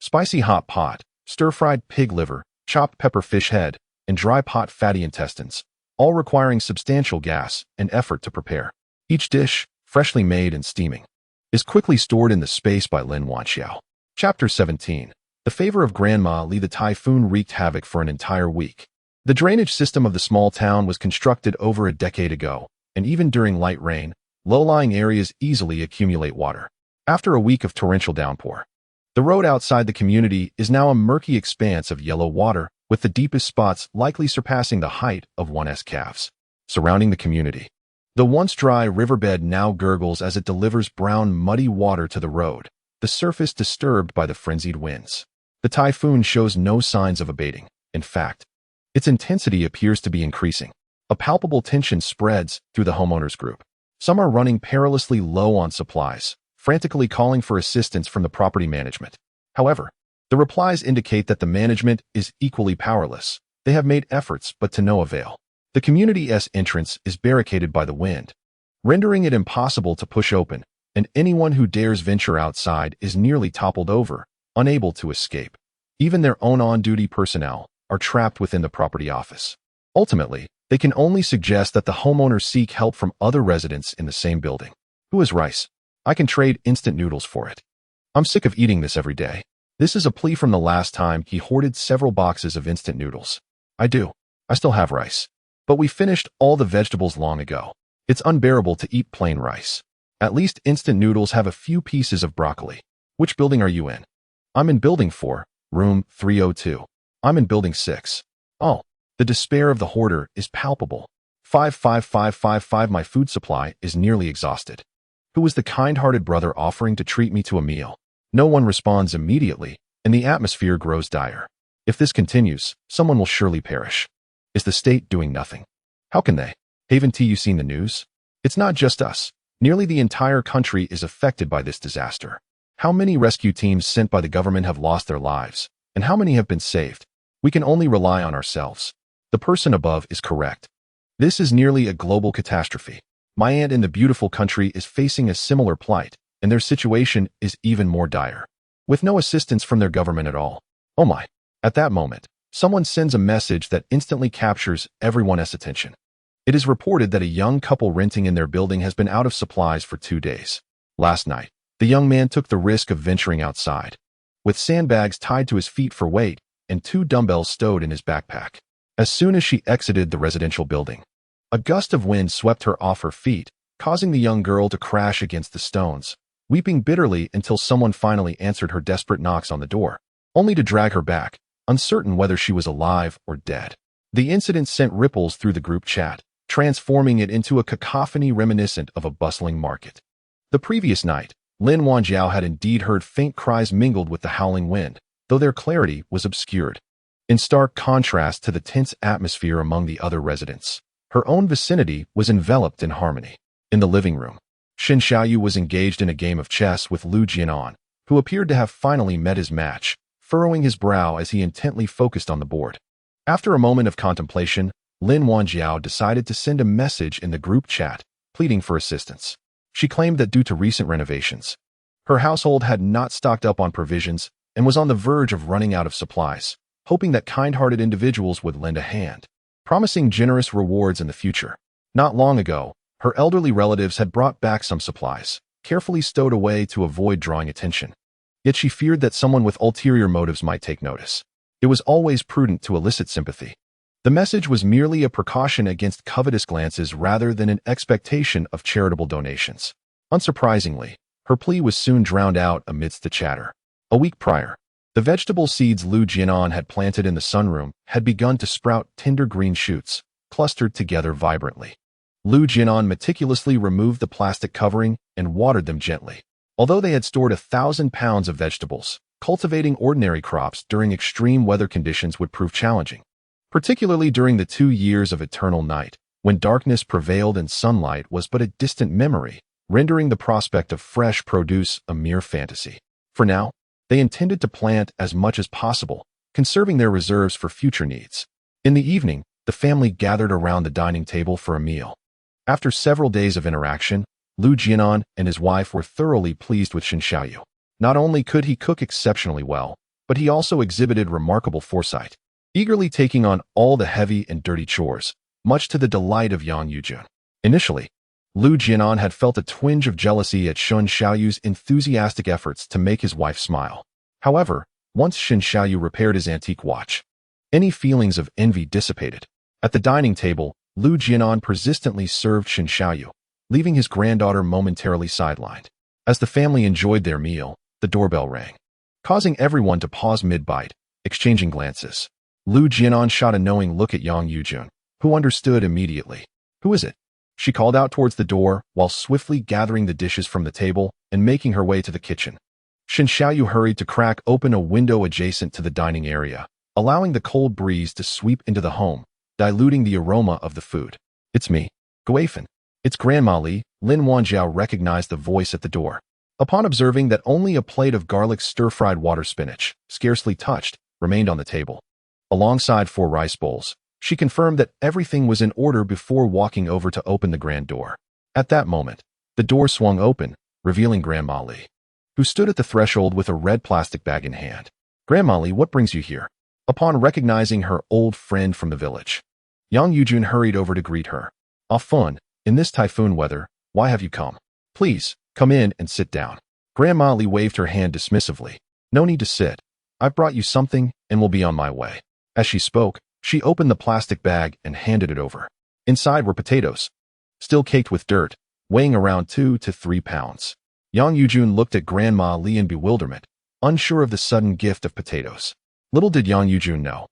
spicy hot pot, stir-fried pig liver, chopped pepper fish head, and dry pot fatty intestines, all requiring substantial gas and effort to prepare. Each dish, freshly made and steaming, is quickly stored in the space by Lin Wanxiao. Chapter 17. The favor of Grandma Li. The typhoon wreaked havoc for an entire week. The drainage system of the small town was constructed over a decade ago, and even during light rain, low-lying areas easily accumulate water. After a week of torrential downpour, the road outside the community is now a murky expanse of yellow water, with the deepest spots likely surpassing the height of one's calves. Surrounding the community, the once dry riverbed now gurgles as it delivers brown, muddy water to the road, the surface disturbed by the frenzied winds. The typhoon shows no signs of abating. In fact, its intensity appears to be increasing. A palpable tension spreads through the homeowners group. Some are running perilously low on supplies, frantically calling for assistance from the property management. However, the replies indicate that the management is equally powerless. They have made efforts, but to no avail. The community's entrance is barricaded by the wind, rendering it impossible to push open, and anyone who dares venture outside is nearly toppled over, unable to escape. Even their own on-duty personnel are trapped within the property office. Ultimately, they can only suggest that the homeowners seek help from other residents in the same building. Who has rice? I can trade instant noodles for it. I'm sick of eating this every day. This is a plea from the last time he hoarded several boxes of instant noodles. I do. I still have rice. But we finished all the vegetables long ago. It's unbearable to eat plain rice. At least instant noodles have a few pieces of broccoli. Which building are you in? I'm in building 4, room 302. I'm in building 6. Oh, the despair of the hoarder is palpable. 55555. My food supply is nearly exhausted. Who is the kind-hearted brother offering to treat me to a meal? No one responds immediately, and the atmosphere grows dire. If this continues, someone will surely perish. Is the state doing nothing? How can they? Haven't you seen the news? It's not just us. Nearly the entire country is affected by this disaster. How many rescue teams sent by the government have lost their lives, and how many have been saved? We can only rely on ourselves. The person above is correct. This is nearly a global catastrophe. My aunt in the beautiful country is facing a similar plight, and their situation is even more dire, with no assistance from their government at all. Oh my. At that moment, someone sends a message that instantly captures everyone's attention. It is reported that a young couple renting in their building has been out of supplies for 2 days. Last night, the young man took the risk of venturing outside, with sandbags tied to his feet for weight and 2 dumbbells stowed in his backpack. As soon as she exited the residential building, a gust of wind swept her off her feet, causing the young girl to crash against the stones, weeping bitterly until someone finally answered her desperate knocks on the door, only to drag her back, uncertain whether she was alive or dead. The incident sent ripples through the group chat, transforming it into a cacophony reminiscent of a bustling market. The previous night, Lin Wanjiao had indeed heard faint cries mingled with the howling wind, though their clarity was obscured. In stark contrast to the tense atmosphere among the other residents, her own vicinity was enveloped in harmony. In the living room, Shen Xiaoyu was engaged in a game of chess with Lu Jianan, who appeared to have finally met his match, furrowing his brow as he intently focused on the board. After a moment of contemplation, Lin Wanjiao decided to send a message in the group chat, pleading for assistance. She claimed that due to recent renovations, her household had not stocked up on provisions and was on the verge of running out of supplies, hoping that kind-hearted individuals would lend a hand, promising generous rewards in the future. Not long ago, her elderly relatives had brought back some supplies, carefully stowed away to avoid drawing attention. Yet she feared that someone with ulterior motives might take notice. It was always prudent to elicit sympathy. The message was merely a precaution against covetous glances rather than an expectation of charitable donations. Unsurprisingly, her plea was soon drowned out amidst the chatter. A week prior, the vegetable seeds Lu Jianan had planted in the sunroom had begun to sprout tender green shoots, clustered together vibrantly. Lu Jianan meticulously removed the plastic covering and watered them gently. Although they had stored 1,000 pounds of vegetables, cultivating ordinary crops during extreme weather conditions would prove challenging, particularly during the 2 years of eternal night, when darkness prevailed and sunlight was but a distant memory, rendering the prospect of fresh produce a mere fantasy. For now, they intended to plant as much as possible, conserving their reserves for future needs. In the evening, the family gathered around the dining table for a meal. After several days of interaction, Lu Jianan and his wife were thoroughly pleased with Shen Xiaoyu. Not only could he cook exceptionally well, but he also exhibited remarkable foresight, eagerly taking on all the heavy and dirty chores, much to the delight of Yang Yujun. Initially, Lu Jianan had felt a twinge of jealousy at Shen Xiaoyu's enthusiastic efforts to make his wife smile. However, once Shen Xiaoyu repaired his antique watch, any feelings of envy dissipated. At the dining table, Lu Jianan persistently served Shen Xiaoyu, leaving his granddaughter momentarily sidelined. As the family enjoyed their meal, the doorbell rang, causing everyone to pause mid-bite, exchanging glances. Lu Jianan shot a knowing look at Yang Yujun, who understood immediately. "Who is it?" She called out towards the door while swiftly gathering the dishes from the table and making her way to the kitchen. Shen Xiaoyu hurried to crack open a window adjacent to the dining area, allowing the cold breeze to sweep into the home, diluting the aroma of the food. "It's me, Guifan. It's Grandma Li." Lin Wanjiao recognized the voice at the door. Upon observing that only a plate of garlic stir-fried water spinach, scarcely touched, remained on the table, alongside 4 rice bowls, she confirmed that everything was in order before walking over to open the grand door. At that moment, the door swung open, revealing Grandma Li, who stood at the threshold with a red plastic bag in hand. "Grandma Li, what brings you here?" Upon recognizing her old friend from the village, Yang Yujun hurried over to greet her. "Ah Fun, in this typhoon weather, why have you come? Please, come in and sit down." Grandma Li waved her hand dismissively. "No need to sit. I've brought you something and will be on my way." As she spoke, she opened the plastic bag and handed it over. Inside were potatoes, still caked with dirt, weighing around 2 to 3 pounds. Yang Yujun looked at Grandma Li in bewilderment, unsure of the sudden gift of potatoes. Little did Yang Yujun know,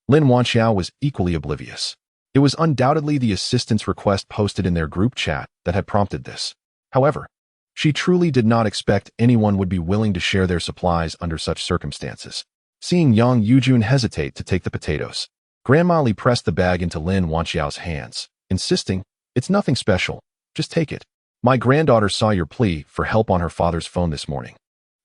Lin Wanjiao was equally oblivious. It was undoubtedly the assistance request posted in their group chat that had prompted this. However, she truly did not expect anyone would be willing to share their supplies under such circumstances. Seeing Yang Yujun hesitate to take the potatoes, Grandma Li pressed the bag into Lin Wanjiao's hands, insisting, "It's nothing special, just take it. My granddaughter saw your plea for help on her father's phone this morning,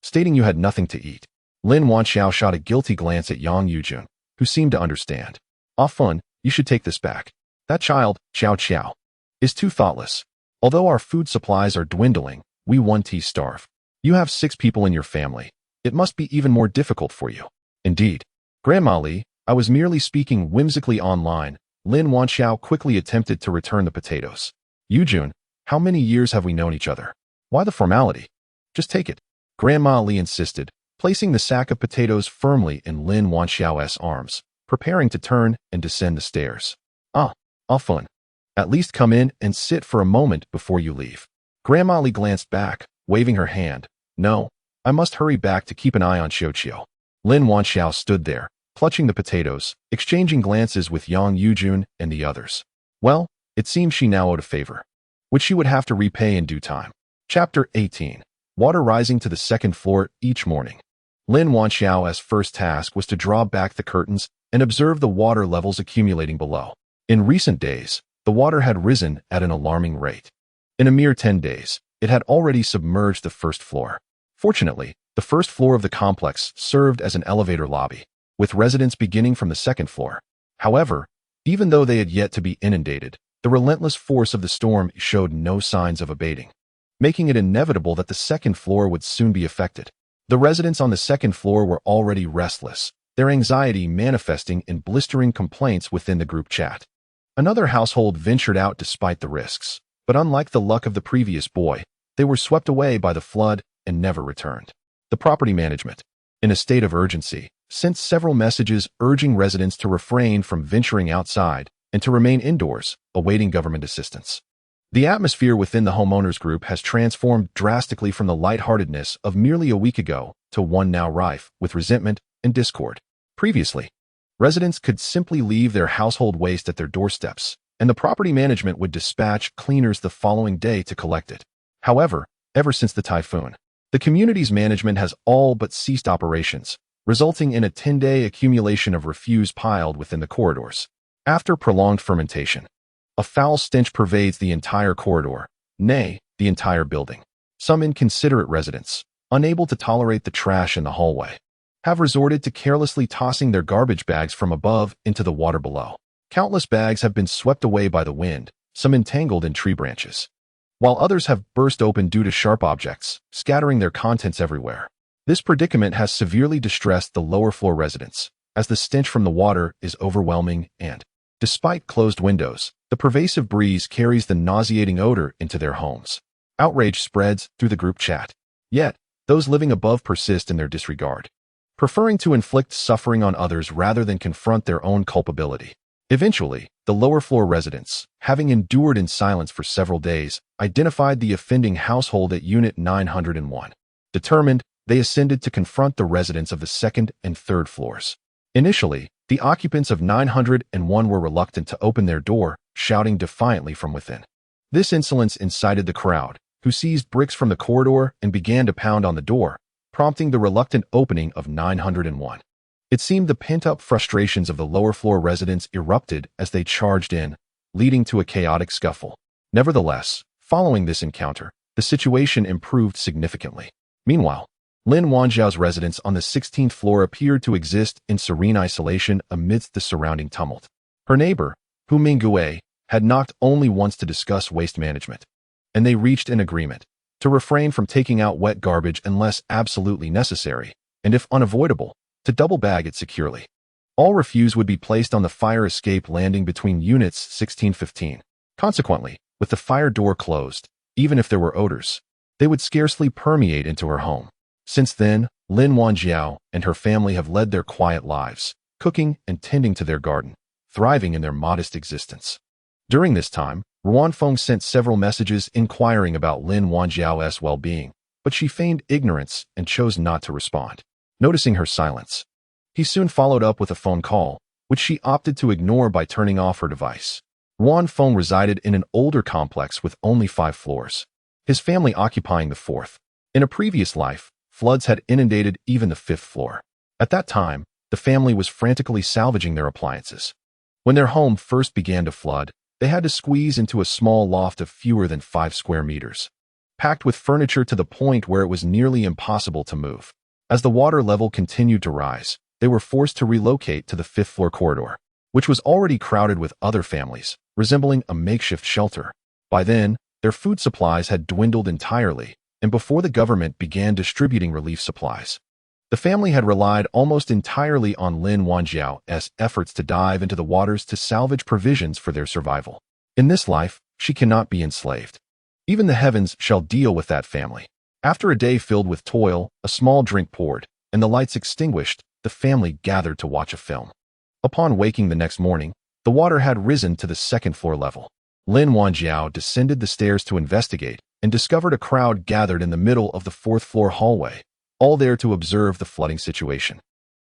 stating you had nothing to eat." Lin Wanjiao shot a guilty glance at Yang Yujun, who seemed to understand. "Ah Fun, you should take this back. That child, Xiao Qiao, is too thoughtless. Although our food supplies are dwindling, we 1T starve. You have 6 people in your family. It must be even more difficult for you." "Indeed. Grandma Li, I was merely speaking whimsically online, Lin Wanxiao quickly attempted to return the potatoes. Yujun, how many years have we known each other? Why the formality? Just take it. Grandma Li insisted, placing the sack of potatoes firmly in Lin Wanxiao's arms, preparing to turn and descend the stairs. Fun. At least come in and sit for a moment before you leave. Grandma Li glanced back, waving her hand. No, I must hurry back to keep an eye on Xiao. Lin Wanxiao stood there, clutching the potatoes, exchanging glances with Yang Yujun and the others. Well, it seemed she now owed a favor, which she would have to repay in due time. Chapter 18. Water rising to the second floor each morning. Lin Wanxiao's first task was to draw back the curtains and observe the water levels accumulating below. In recent days, the water had risen at an alarming rate. In a mere 10 days, it had already submerged the first floor. Fortunately, the first floor of the complex served as an elevator lobby, with residents beginning from the second floor. However, even though they had yet to be inundated, the relentless force of the storm showed no signs of abating, making it inevitable that the second floor would soon be affected. The residents on the second floor were already restless, their anxiety manifesting in blistering complaints within the group chat. Another household ventured out despite the risks, but unlike the luck of the previous boy, they were swept away by the flood and never returned. The property management, in a state of urgency, sent several messages urging residents to refrain from venturing outside and to remain indoors, awaiting government assistance. The atmosphere within the homeowners group has transformed drastically from the lightheartedness of merely a week ago to one now rife with resentment and discord. Previously, residents could simply leave their household waste at their doorsteps, and the property management would dispatch cleaners the following day to collect it. However, ever since the typhoon, the community's management has all but ceased operations, resulting in a 10-day accumulation of refuse piled within the corridors. After prolonged fermentation, a foul stench pervades the entire corridor, nay, the entire building. Some inconsiderate residents, unable to tolerate the trash in the hallway, have resorted to carelessly tossing their garbage bags from above into the water below. Countless bags have been swept away by the wind, some entangled in tree branches, while others have burst open due to sharp objects, scattering their contents everywhere. This predicament has severely distressed the lower floor residents, as the stench from the water is overwhelming and, despite closed windows, the pervasive breeze carries the nauseating odor into their homes. Outrage spreads through the group chat. Yet, those living above persist in their disregard, preferring to inflict suffering on others rather than confront their own culpability. Eventually, the lower floor residents, having endured in silence for several days, identified the offending household at Unit 901. Determined, they ascended to confront the residents of the second and third floors. Initially, the occupants of 901 were reluctant to open their door, shouting defiantly from within. This insolence incited the crowd, who seized bricks from the corridor and began to pound on the door, prompting the reluctant opening of 901. It seemed the pent-up frustrations of the lower floor residents erupted as they charged in, leading to a chaotic scuffle. Nevertheless, following this encounter, the situation improved significantly. Meanwhile, Lin Wanxiao's residence on the 16th floor appeared to exist in serene isolation amidst the surrounding tumult. Her neighbor, Hu Minggui, had knocked only once to discuss waste management, and they reached an agreement to refrain from taking out wet garbage unless absolutely necessary, and if unavoidable, to double bag it securely. All refuse would be placed on the fire escape landing between units 1615. Consequently, with the fire door closed, even if there were odors, they would scarcely permeate into her home. Since then, Lin Wanxiao and her family have led their quiet lives, cooking and tending to their garden, thriving in their modest existence. During this time, Ruanfeng sent several messages inquiring about Lin Wanxiao's well-being, but she feigned ignorance and chose not to respond. Noticing her silence, he soon followed up with a phone call, which she opted to ignore by turning off her device. Ruanfeng resided in an older complex with only 5 floors, his family occupying the 4th. In a previous life, floods had inundated even the 5th floor. At that time, the family was frantically salvaging their appliances. When their home first began to flood, they had to squeeze into a small loft of fewer than 5 square meters, packed with furniture to the point where it was nearly impossible to move. As the water level continued to rise, they were forced to relocate to the 5th floor corridor, which was already crowded with other families, resembling a makeshift shelter. By then, their food supplies had dwindled entirely, and before the government began distributing relief supplies, The family had relied almost entirely on Lin Wanjiao's efforts to dive into the waters to salvage provisions for their survival. In this life, she cannot be enslaved. Even the heavens shall deal with that family. After a day filled with toil, a small drink poured, and the lights extinguished, the family gathered to watch a film. Upon waking the next morning, the water had risen to the second-floor level. Lin Wanjiao descended the stairs to investigate and discovered a crowd gathered in the middle of the fourth-floor hallway, all there to observe the flooding situation.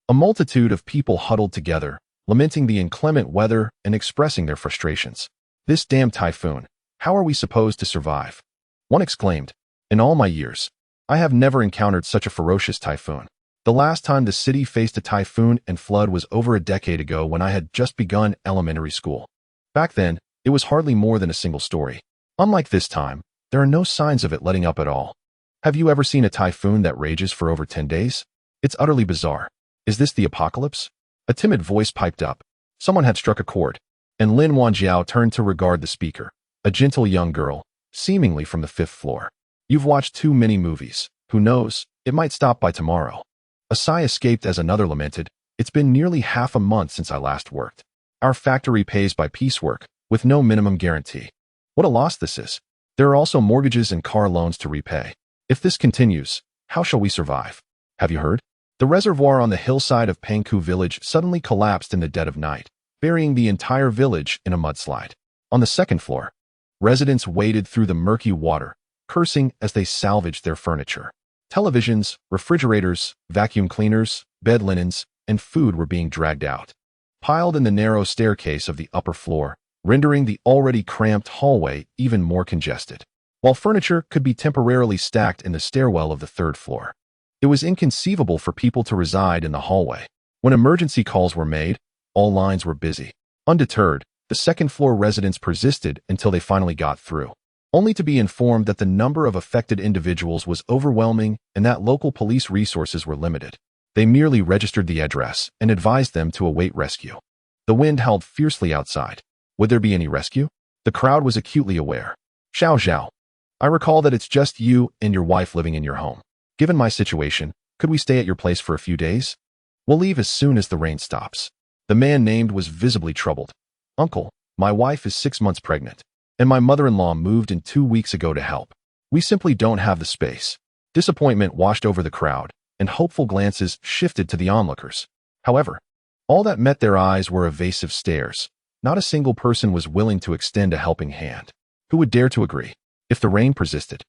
A multitude of people huddled together, lamenting the inclement weather and expressing their frustrations. "This damn typhoon, how are we supposed to survive?" one exclaimed. "In all my years, I have never encountered such a ferocious typhoon. The last time the city faced a typhoon and flood was over a decade ago when I had just begun elementary school. Back then, it was hardly more than a single story. Unlike this time, there are no signs of it letting up at all. Have you ever seen a typhoon that rages for over 10 days? It's utterly bizarre. Is this the apocalypse?" A timid voice piped up. Someone had struck a chord, and Lin Wanjiao turned to regard the speaker, a gentle young girl, seemingly from the 5th floor. "You've watched too many movies. Who knows, it might stop by tomorrow." A sigh escaped as another lamented, "It's been nearly half a month since I last worked. Our factory pays by piecework, with no minimum guarantee. What a loss this is. There are also mortgages and car loans to repay. If this continues, how shall we survive? Have you heard? The reservoir on the hillside of Pangku village suddenly collapsed in the dead of night, burying the entire village in a mudslide. On the second floor, residents waded through the murky water, cursing as they salvaged their furniture. Televisions, refrigerators, vacuum cleaners, bed linens, and food were being dragged out, piled in the narrow staircase of the upper floor, rendering the already cramped hallway even more congested, while furniture could be temporarily stacked in the stairwell of the 3rd floor. It was inconceivable for people to reside in the hallway. When emergency calls were made, all lines were busy. Undeterred, the second-floor residents persisted until they finally got through, only to be informed that the number of affected individuals was overwhelming and that local police resources were limited. They merely registered the address and advised them to await rescue. The wind howled fiercely outside. Would there be any rescue? The crowd was acutely aware. "Xiao Xiao, I recall that it's just you and your wife living in your home. Given my situation, could we stay at your place for a few days? We'll leave as soon as the rain stops." The man named was visibly troubled. "Uncle, my wife is 6 months pregnant, and my mother-in-law moved in 2 weeks ago to help. We simply don't have the space." Disappointment washed over the crowd, and hopeful glances shifted to the onlookers. However, all that met their eyes were evasive stares. Not a single person was willing to extend a helping hand. Who would dare to agree? If the rain persisted,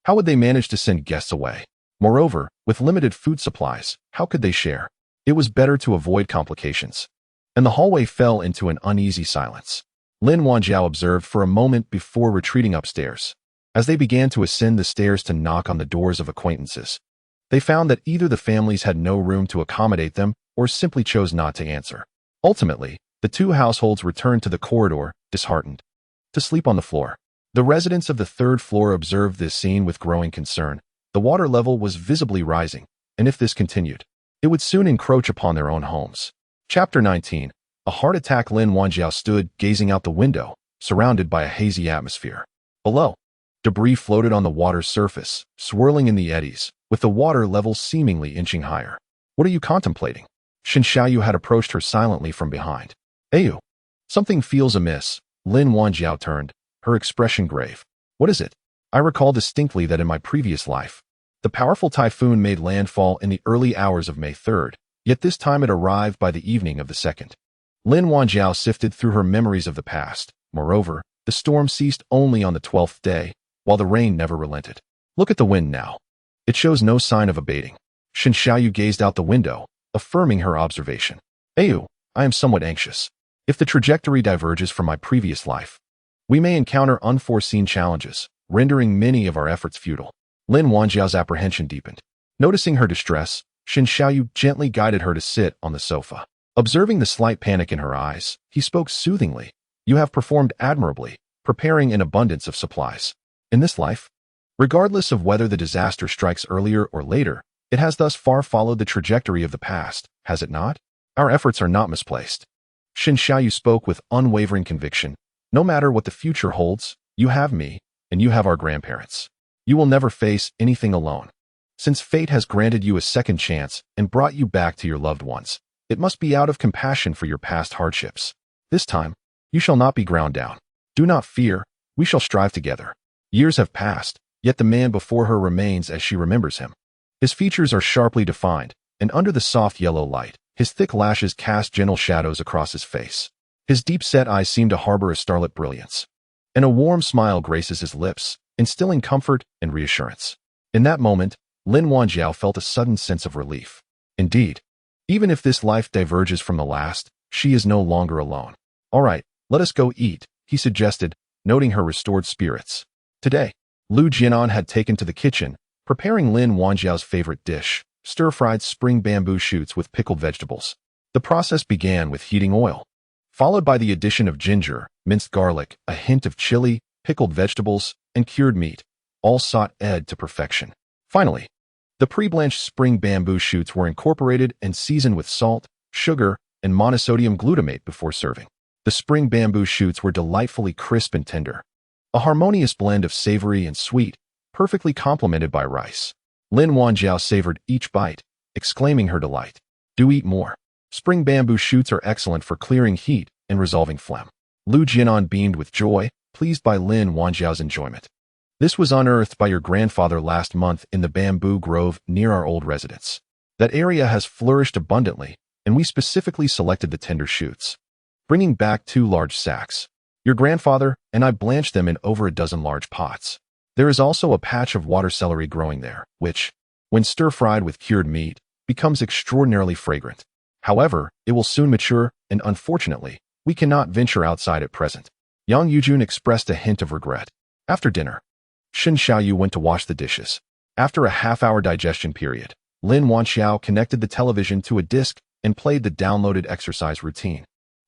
how would they manage to send guests away? Moreover, with limited food supplies, how could they share? It was better to avoid complications. And the hallway fell into an uneasy silence. Lin Wanjiao observed for a moment before retreating upstairs. As they began to ascend the stairs to knock on the doors of acquaintances, they found that either the families had no room to accommodate them or simply chose not to answer. Ultimately, the two households returned to the corridor, disheartened, to sleep on the floor. The residents of the 3rd floor observed this scene with growing concern. The water level was visibly rising, and if this continued, it would soon encroach upon their own homes. Chapter 19. A heart attack. Lin Wanjiao stood gazing out the window, surrounded by a hazy atmosphere. Below, debris floated on the water's surface, swirling in the eddies, with the water level seemingly inching higher. "What are you contemplating?" Shen Xiaoyu had approached her silently from behind. "Ayu, something feels amiss." Lin Wanjiao turned, her expression grave. "What is it?" "I recall distinctly that in my previous life, the powerful typhoon made landfall in the early hours of May 3rd, yet this time it arrived by the evening of the 2nd. Lin Wanjiao sifted through her memories of the past. Moreover, the storm ceased only on the 12th day, while the rain never relented. "Look at the wind now. It shows no sign of abating." Shen Xiaoyu gazed out the window, affirming her observation. "Ayu, I am somewhat anxious. If the trajectory diverges from my previous life, we may encounter unforeseen challenges, rendering many of our efforts futile." Lin Wanjiao's apprehension deepened. Noticing her distress, Shen Xiaoyu gently guided her to sit on the sofa. Observing the slight panic in her eyes, he spoke soothingly. "You have performed admirably, preparing an abundance of supplies. In this life, regardless of whether the disaster strikes earlier or later, it has thus far followed the trajectory of the past, has it not? Our efforts are not misplaced." Shen Xiaoyu spoke with unwavering conviction. "No matter what the future holds, you have me, and you have our grandparents. You will never face anything alone." Since fate has granted you a second chance and brought you back to your loved ones, it must be out of compassion for your past hardships. This time, you shall not be ground down. Do not fear, we shall strive together. Years have passed, yet the man before her remains as she remembers him. His features are sharply defined, and under the soft yellow light, his thick lashes cast gentle shadows across his face. His deep-set eyes seem to harbor a starlit brilliance, and a warm smile graces his lips, instilling comfort and reassurance. In that moment, Lin Wanjiao felt a sudden sense of relief. Indeed, even if this life diverges from the last, she is no longer alone. All right, let us go eat, he suggested, noting her restored spirits. Today, Lu Jianan had taken to the kitchen, preparing Lin Wanjiao's favorite dish, stir-fried spring bamboo shoots with pickled vegetables. The process began with heating oil, followed by the addition of ginger, minced garlic, a hint of chili, pickled vegetables, and cured meat, all sautéed to perfection. Finally, the pre-blanched spring bamboo shoots were incorporated and seasoned with salt, sugar, and monosodium glutamate before serving. The spring bamboo shoots were delightfully crisp and tender, a harmonious blend of savory and sweet, perfectly complemented by rice. Lin Wanjiao savored each bite, exclaiming her delight. Do eat more. Spring bamboo shoots are excellent for clearing heat and resolving phlegm. Lu Jianan beamed with joy, pleased by Lin Wanjiao's enjoyment. This was unearthed by your grandfather last month in the bamboo grove near our old residence. That area has flourished abundantly, and we specifically selected the tender shoots, bringing back 2 large sacks. Your grandfather and I blanched them in over a dozen large pots. There is also a patch of water celery growing there, which, when stir-fried with cured meat, becomes extraordinarily fragrant. However, it will soon mature, and unfortunately, we cannot venture outside at present. Yang Yujun expressed a hint of regret. After dinner, Shen Xiaoyu went to wash the dishes. After a half-hour digestion period, Lin Wanxiao connected the television to a disc and played the downloaded exercise routine,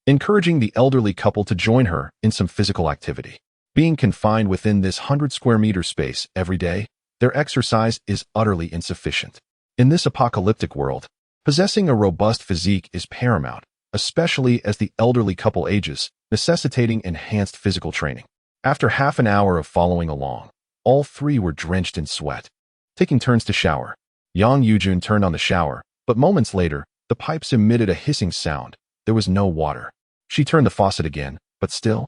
encouraging the elderly couple to join her in some physical activity. Being confined within this 100-square-meter space every day, their exercise is utterly insufficient. In this apocalyptic world, possessing a robust physique is paramount, especially as the elderly couple ages, necessitating enhanced physical training. After half an hour of following along, all 3 were drenched in sweat. Taking turns to shower, Yang Yujun turned on the shower, but moments later, the pipes emitted a hissing sound. There was no water. She turned the faucet again, but still,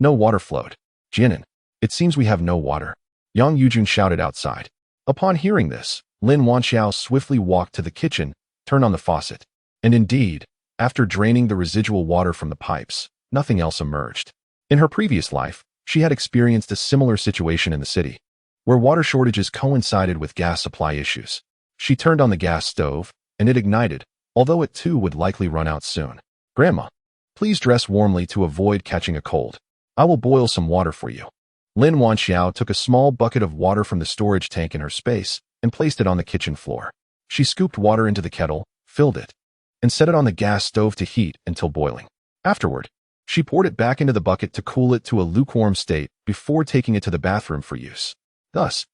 no water flowed. Jianan, it seems we have no water, Yang Yujun shouted outside. Upon hearing this, Lin Wanxiao swiftly walked to the kitchen, turned on the faucet, and indeed, after draining the residual water from the pipes, nothing else emerged. In her previous life, she had experienced a similar situation in the city, where water shortages coincided with gas supply issues. She turned on the gas stove, and it ignited, although it too would likely run out soon. Grandma, please dress warmly to avoid catching a cold. I will boil some water for you. Lin Wanxiao took a small bucket of water from the storage tank in her space and placed it on the kitchen floor. She scooped water into the kettle, filled it, and set it on the gas stove to heat until boiling. Afterward, she poured it back into the bucket to cool it to a lukewarm state before taking it to the bathroom for use. Thus,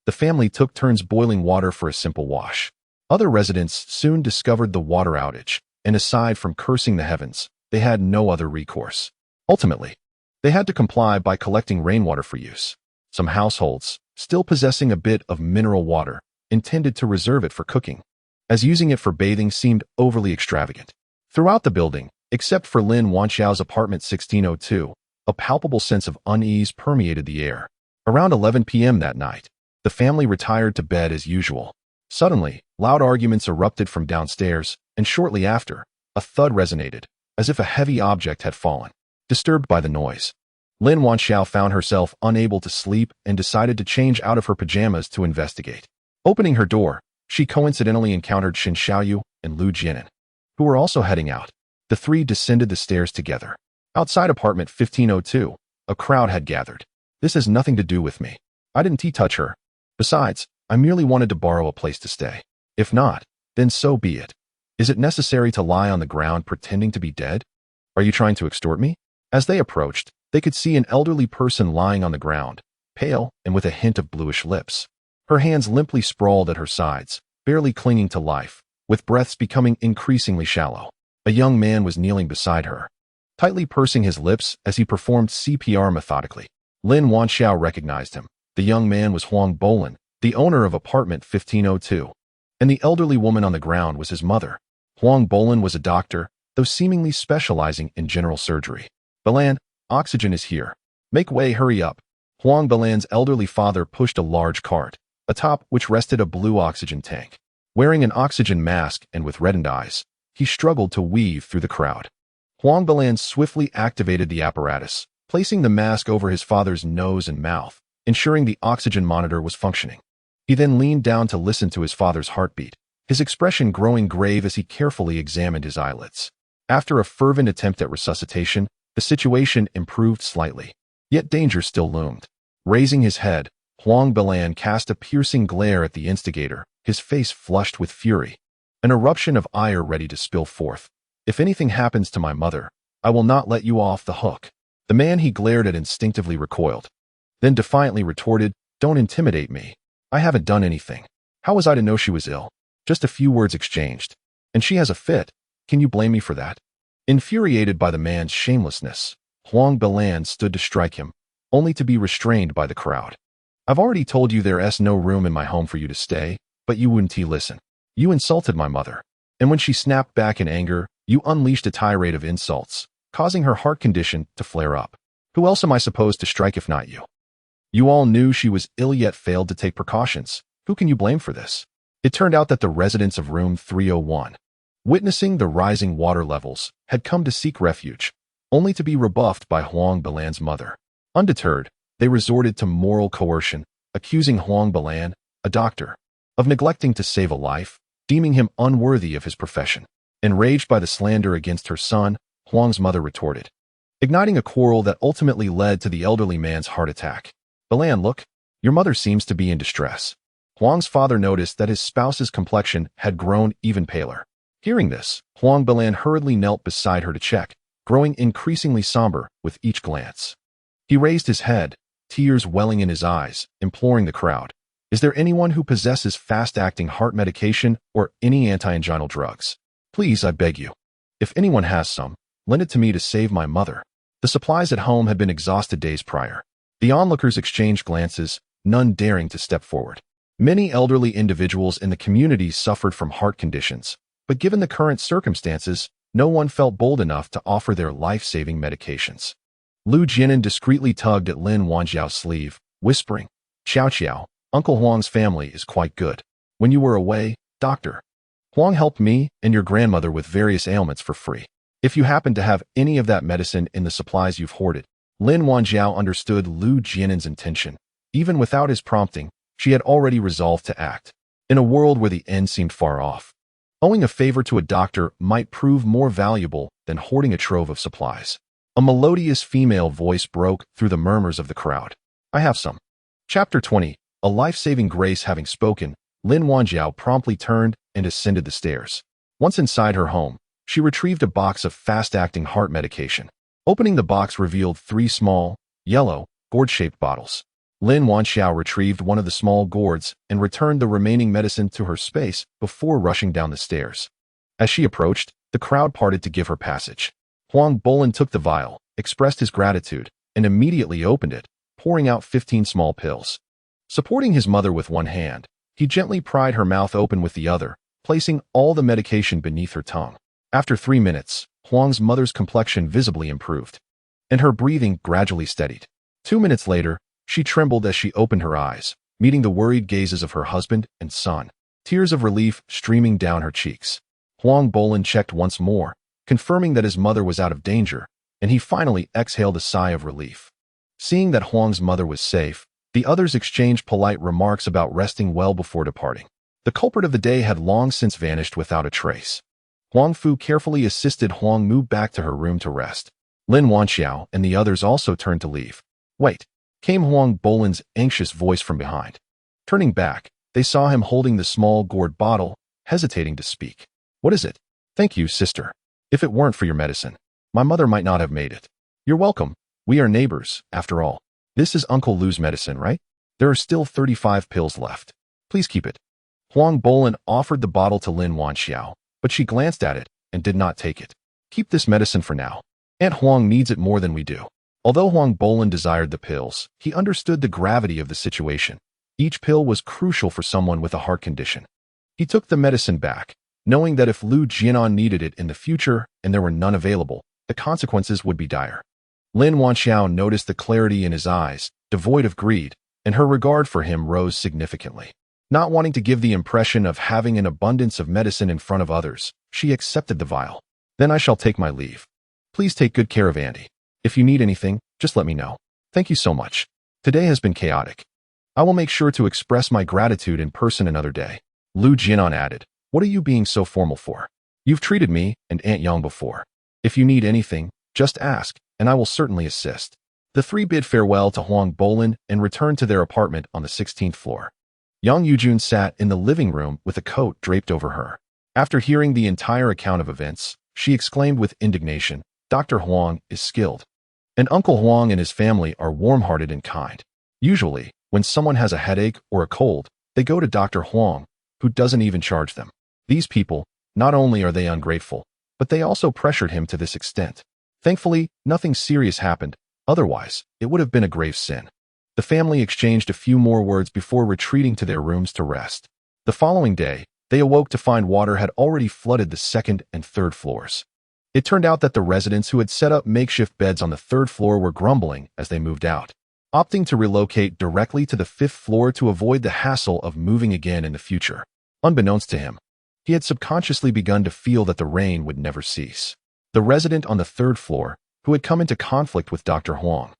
the family took turns boiling water for a simple wash. Other residents soon discovered the water outage, and aside from cursing the heavens, they had no other recourse. Ultimately, they had to comply by collecting rainwater for use. Some households, still possessing a bit of mineral water, intended to reserve it for cooking, as using it for bathing seemed overly extravagant. Throughout the building, except for Lin Wanxiao's apartment 1602, a palpable sense of unease permeated the air. Around 11 p.m. that night, the family retired to bed as usual. Suddenly, loud arguments erupted from downstairs, and shortly after, a thud resonated, as if a heavy object had fallen. Disturbed by the noise, Lin Wanxiao found herself unable to sleep and decided to change out of her pajamas to investigate. Opening her door, she coincidentally encountered Shen Xiaoyu and Lu Jianan, who were also heading out. The 3 descended the stairs together. Outside apartment 1502, a crowd had gathered. This has nothing to do with me. I didn't touch her. Besides, I merely wanted to borrow a place to stay. If not, then so be it. Is it necessary to lie on the ground pretending to be dead? Are you trying to extort me? As they approached, they could see an elderly person lying on the ground, pale and with a hint of bluish lips. Her hands limply sprawled at her sides, barely clinging to life, with breaths becoming increasingly shallow. A young man was kneeling beside her, tightly pursing his lips as he performed CPR methodically. Lin Wanxiao recognized him. The young man was Huang Bolin, the owner of apartment 1502, and the elderly woman on the ground was his mother. Huang Bolan was a doctor, though seemingly specializing in general surgery. Balan, oxygen is here. Make way, hurry up. Huang Balan's elderly father pushed a large cart, atop which rested a blue oxygen tank. Wearing an oxygen mask and with reddened eyes, he struggled to weave through the crowd. Huang Balan swiftly activated the apparatus, placing the mask over his father's nose and mouth, ensuring the oxygen monitor was functioning. He then leaned down to listen to his father's heartbeat, his expression growing grave as he carefully examined his eyelids. After a fervent attempt at resuscitation, the situation improved slightly, yet danger still loomed. Raising his head, Huang Balan cast a piercing glare at the instigator, his face flushed with fury, an eruption of ire ready to spill forth. If anything happens to my mother, I will not let you off the hook. The man he glared at instinctively recoiled, then defiantly retorted, "Don't intimidate me. I haven't done anything. How was I to know she was ill? Just a few words exchanged. And she has a fit. Can you blame me for that?" Infuriated by the man's shamelessness, Huang Balan stood to strike him, only to be restrained by the crowd. "I've already told you there's no room in my home for you to stay, but you wouldn't listen. You insulted my mother." And when she snapped back in anger, you unleashed a tirade of insults, causing her heart condition to flare up. "Who else am I supposed to strike if not you? You all knew she was ill yet failed to take precautions. Who can you blame for this?" It turned out that the residents of room 301, witnessing the rising water levels, had come to seek refuge, only to be rebuffed by Huang Balan's mother. Undeterred, they resorted to moral coercion, accusing Huang Balan, a doctor, of neglecting to save a life, deeming him unworthy of his profession. Enraged by the slander against her son, Huang's mother retorted, igniting a quarrel that ultimately led to the elderly man's heart attack. "Balan, look, your mother seems to be in distress." Huang's father noticed that his spouse's complexion had grown even paler. Hearing this, Huang Balan hurriedly knelt beside her to check, growing increasingly somber with each glance. He raised his head, tears welling in his eyes, imploring the crowd, "Is there anyone who possesses fast-acting heart medication or any anti-anginal drugs? Please, I beg you. If anyone has some, lend it to me to save my mother." The supplies at home had been exhausted days prior. The onlookers exchanged glances, none daring to step forward. Many elderly individuals in the community suffered from heart conditions, but given the current circumstances, no one felt bold enough to offer their life-saving medications. Lu Jianan discreetly tugged at Lin Wanjiao's sleeve, whispering, "Xiao Xiao, Uncle Huang's family is quite good. When you were away, Dr. Huang helped me and your grandmother with various ailments for free. If you happen to have any of that medicine in the supplies you've hoarded." Lin Wanjiao understood Lu Jianan's intention. Even without his prompting, she had already resolved to act. In a world where the end seemed far off, owing a favor to a doctor might prove more valuable than hoarding a trove of supplies. A melodious female voice broke through the murmurs of the crowd. "I have some." Chapter 20, A Life-Saving Grace. Having spoken, Lin Wanjiao promptly turned and ascended the stairs. Once inside her home, she retrieved a box of fast-acting heart medication. Opening the box revealed 3 small, yellow, gourd-shaped bottles. Lin Wanxiao retrieved one of the small gourds and returned the remaining medicine to her space before rushing down the stairs. As she approached, the crowd parted to give her passage. Huang Bolan took the vial, expressed his gratitude, and immediately opened it, pouring out 15 small pills. Supporting his mother with one hand, he gently pried her mouth open with the other, placing all the medication beneath her tongue. After 3 minutes, Huang's mother's complexion visibly improved, and her breathing gradually steadied. 2 minutes later, she trembled as she opened her eyes, meeting the worried gazes of her husband and son, tears of relief streaming down her cheeks. Huang Bolan checked once more, confirming that his mother was out of danger, and he finally exhaled a sigh of relief. Seeing that Huang's mother was safe, the others exchanged polite remarks about resting well before departing. The culprit of the day had long since vanished without a trace. Huang Fu carefully assisted Huang move back to her room to rest. Lin Wanxiao and the others also turned to leave. "Wait," came Huang Bolan's anxious voice from behind. Turning back, they saw him holding the small gourd bottle, hesitating to speak. "What is it?" "Thank you, sister. If it weren't for your medicine, my mother might not have made it." "You're welcome. We are neighbors, after all. This is Uncle Lu's medicine, right? There are still 35 pills left. Please keep it." Huang Bolan offered the bottle to Lin Wanxiao, but she glanced at it and did not take it. "Keep this medicine for now. Aunt Huang needs it more than we do." Although Huang Bolan desired the pills, he understood the gravity of the situation. Each pill was crucial for someone with a heart condition. He took the medicine back, knowing that if Lu Jianan needed it in the future and there were none available, the consequences would be dire. Lin Wanxiao noticed the clarity in his eyes, devoid of greed, and her regard for him rose significantly. Not wanting to give the impression of having an abundance of medicine in front of others, she accepted the vial. Then I shall take my leave. Please take good care of Andy. If you need anything, just let me know. Thank you so much. Today has been chaotic. I will make sure to express my gratitude in person another day. Lu Jianan added, what are you being so formal for? You've treated me and Aunt Yang before. If you need anything, just ask, and I will certainly assist. The three bid farewell to Huang Bolin and returned to their apartment on the 16th floor. Yang Yujun sat in the living room with a coat draped over her. After hearing the entire account of events, she exclaimed with indignation, Dr. Huang is skilled. And Uncle Huang and his family are warm-hearted and kind. Usually, when someone has a headache or a cold, they go to Dr. Huang, who doesn't even charge them. These people, not only are they ungrateful, but they also pressured him to this extent. Thankfully, nothing serious happened. Otherwise, it would have been a grave sin. The family exchanged a few more words before retreating to their rooms to rest. The following day, they awoke to find water had already flooded the second and third floors. It turned out that the residents who had set up makeshift beds on the third floor were grumbling as they moved out, opting to relocate directly to the fifth floor to avoid the hassle of moving again in the future. Unbeknownst to him, he had subconsciously begun to feel that the rain would never cease. The resident on the third floor, who had come into conflict with Dr. Huang,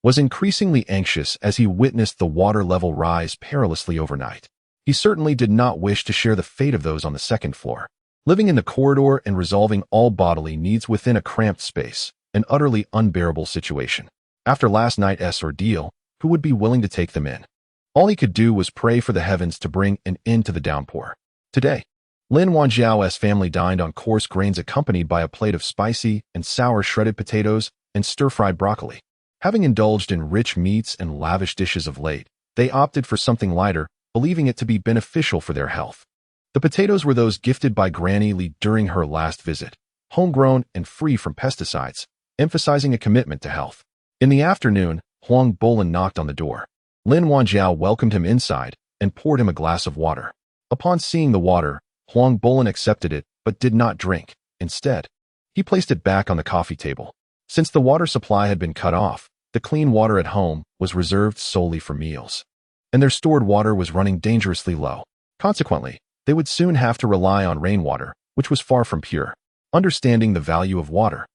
was increasingly anxious as he witnessed the water level rise perilously overnight. He certainly did not wish to share the fate of those on the second floor, living in the corridor and resolving all bodily needs within a cramped space, an utterly unbearable situation. After last night's ordeal, who would be willing to take them in? All he could do was pray for the heavens to bring an end to the downpour. Today, Lin Wanjiao's family dined on coarse grains accompanied by a plate of spicy and sour shredded potatoes and stir-fried broccoli. Having indulged in rich meats and lavish dishes of late, they opted for something lighter, believing it to be beneficial for their health. The potatoes were those gifted by Granny Li during her last visit, homegrown and free from pesticides, emphasizing a commitment to health. In the afternoon, Huang Bolin knocked on the door. Lin Wanjiao welcomed him inside and poured him a glass of water. Upon seeing the water, Huang Bolin accepted it but did not drink. Instead, he placed it back on the coffee table. Since the water supply had been cut off, the clean water at home was reserved solely for meals, and their stored water was running dangerously low. Consequently, they would soon have to rely on rainwater, which was far from pure. Understanding the value of water,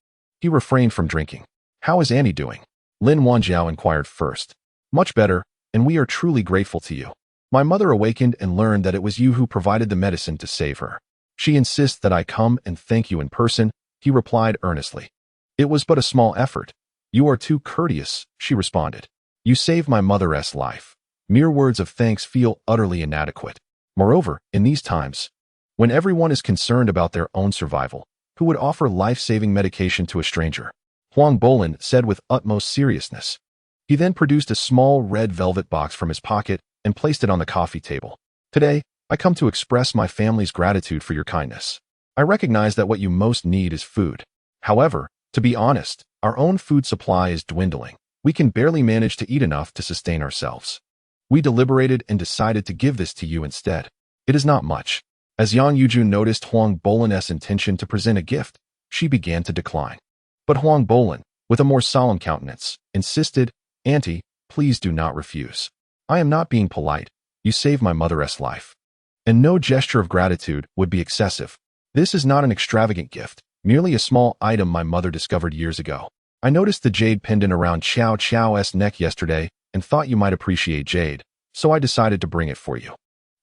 he refrained from drinking. How is Annie doing? Lin Wanjiao inquired first. Much better, and we are truly grateful to you. My mother awakened and learned that it was you who provided the medicine to save her. She insists that I come and thank you in person, he replied earnestly. It was but a small effort. You are too courteous, she responded. You saved my mother's life. Mere words of thanks feel utterly inadequate. Moreover, in these times, when everyone is concerned about their own survival, who would offer life-saving medication to a stranger? Huang Bolin said with utmost seriousness. He then produced a small red velvet box from his pocket and placed it on the coffee table. Today, I come to express my family's gratitude for your kindness. I recognize that what you most need is food. However, to be honest, our own food supply is dwindling. We can barely manage to eat enough to sustain ourselves. We deliberated and decided to give this to you instead. It is not much. As Yang Yujun noticed Huang Bolin's intention to present a gift, she began to decline. But Huang Bolin, with a more solemn countenance, insisted, Auntie, please do not refuse. I am not being polite. You saved my mother's life. And no gesture of gratitude would be excessive. This is not an extravagant gift, merely a small item my mother discovered years ago. I noticed the jade pendant around Chow Chow's neck yesterday and thought you might appreciate jade, so I decided to bring it for you.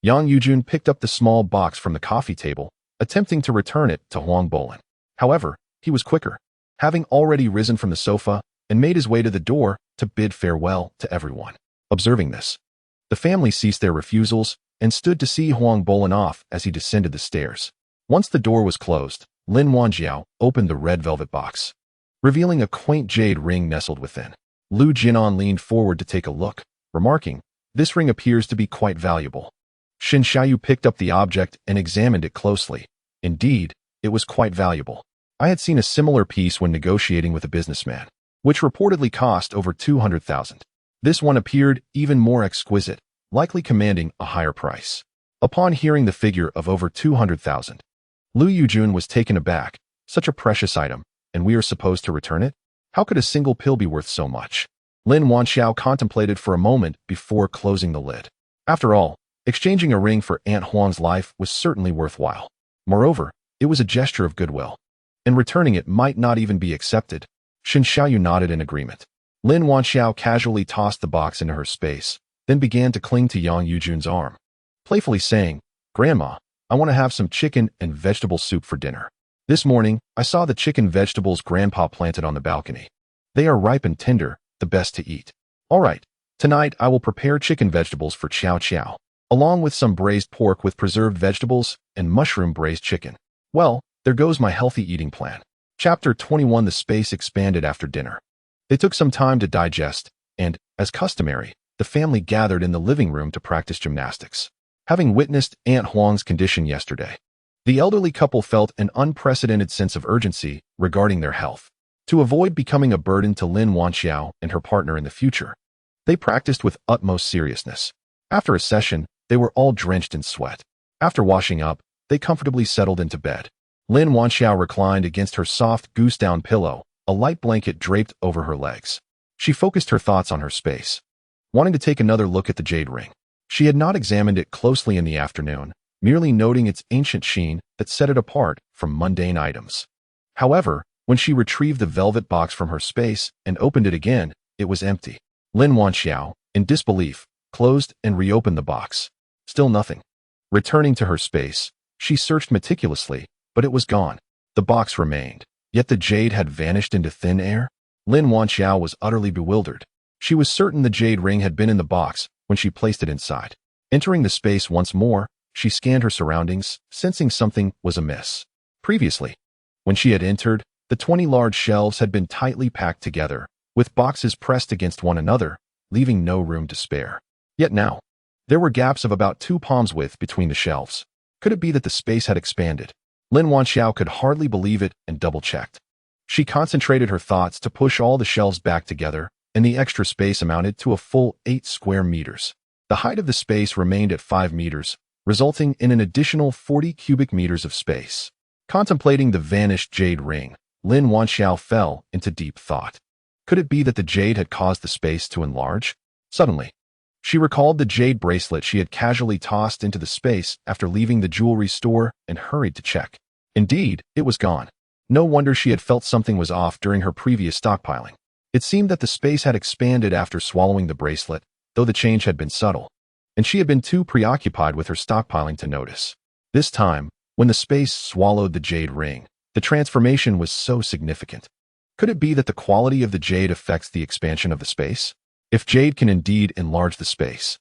Yang Yujun picked up the small box from the coffee table, attempting to return it to Huang Bolin. However, he was quicker, having already risen from the sofa and made his way to the door to bid farewell to everyone. Observing this, the family ceased their refusals and stood to see Huang Bolin off as he descended the stairs. Once the door was closed, Lin Wanjiao opened the red velvet box, revealing a quaint jade ring nestled within. Lu Jianan leaned forward to take a look, remarking, This ring appears to be quite valuable. Shin Xiaoyu picked up the object and examined it closely. Indeed, it was quite valuable. I had seen a similar piece when negotiating with a businessman, which reportedly cost over 200,000. This one appeared even more exquisite. likely commanding a higher price. Upon hearing the figure of over 200,000, Lu Yujun was taken aback. Such a precious item, and we are supposed to return it? How could a single pill be worth so much? Lin Wanxiao contemplated for a moment before closing the lid. After all, exchanging a ring for Aunt Huang's life was certainly worthwhile. Moreover, it was a gesture of goodwill, and returning it might not even be accepted. Shen Xiaoyu nodded in agreement. Lin Wanxiao casually tossed the box into her space, then began to cling to Yang Yujun's arm, playfully saying, "Grandma, I want to have some chicken and vegetable soup for dinner. This morning, I saw the chicken vegetables Grandpa planted on the balcony. They are ripe and tender, the best to eat. All right, tonight I will prepare chicken vegetables for Qiao Qiao, along with some braised pork with preserved vegetables and mushroom braised chicken. Well, there goes my healthy eating plan." Chapter 21. The space expanded after dinner. They took some time to digest, and, as customary, the family gathered in the living room to practice gymnastics. Having witnessed Aunt Huang's condition yesterday, the elderly couple felt an unprecedented sense of urgency regarding their health. To avoid becoming a burden to Lin Wanxiao and her partner in the future, they practiced with utmost seriousness. After a session, they were all drenched in sweat. After washing up, they comfortably settled into bed. Lin Wanxiao reclined against her soft goose-down pillow, a light blanket draped over her legs. She focused her thoughts on her space, wanting to take another look at the jade ring. She had not examined it closely in the afternoon, merely noting its ancient sheen that set it apart from mundane items. However, when she retrieved the velvet box from her space and opened it again, it was empty. Lin Wanxiao, in disbelief, closed and reopened the box. Still nothing. Returning to her space, she searched meticulously, but it was gone. The box remained, yet the jade had vanished into thin air. Lin Wanxiao was utterly bewildered. She was certain the jade ring had been in the box when she placed it inside. Entering the space once more, she scanned her surroundings, sensing something was amiss. Previously, when she had entered, the 20 large shelves had been tightly packed together, with boxes pressed against one another, leaving no room to spare. Yet now, there were gaps of about 2 palms width between the shelves. Could it be that the space had expanded? Lin Wanxiao could hardly believe it and double-checked. She concentrated her thoughts to push all the shelves back together, and the extra space amounted to a full 8 square meters. The height of the space remained at 5 meters, resulting in an additional 40 cubic meters of space. Contemplating the vanished jade ring, Lin Wanxiao fell into deep thought. Could it be that the jade had caused the space to enlarge? Suddenly, she recalled the jade bracelet she had casually tossed into the space after leaving the jewelry store and hurried to check. Indeed, it was gone. No wonder she had felt something was off during her previous stockpiling. It seemed that the space had expanded after swallowing the bracelet, though the change had been subtle, and she had been too preoccupied with her stockpiling to notice. This time, when the space swallowed the jade ring, the transformation was so significant. Could it be that the quality of the jade affects the expansion of the space? If jade can indeed enlarge the space,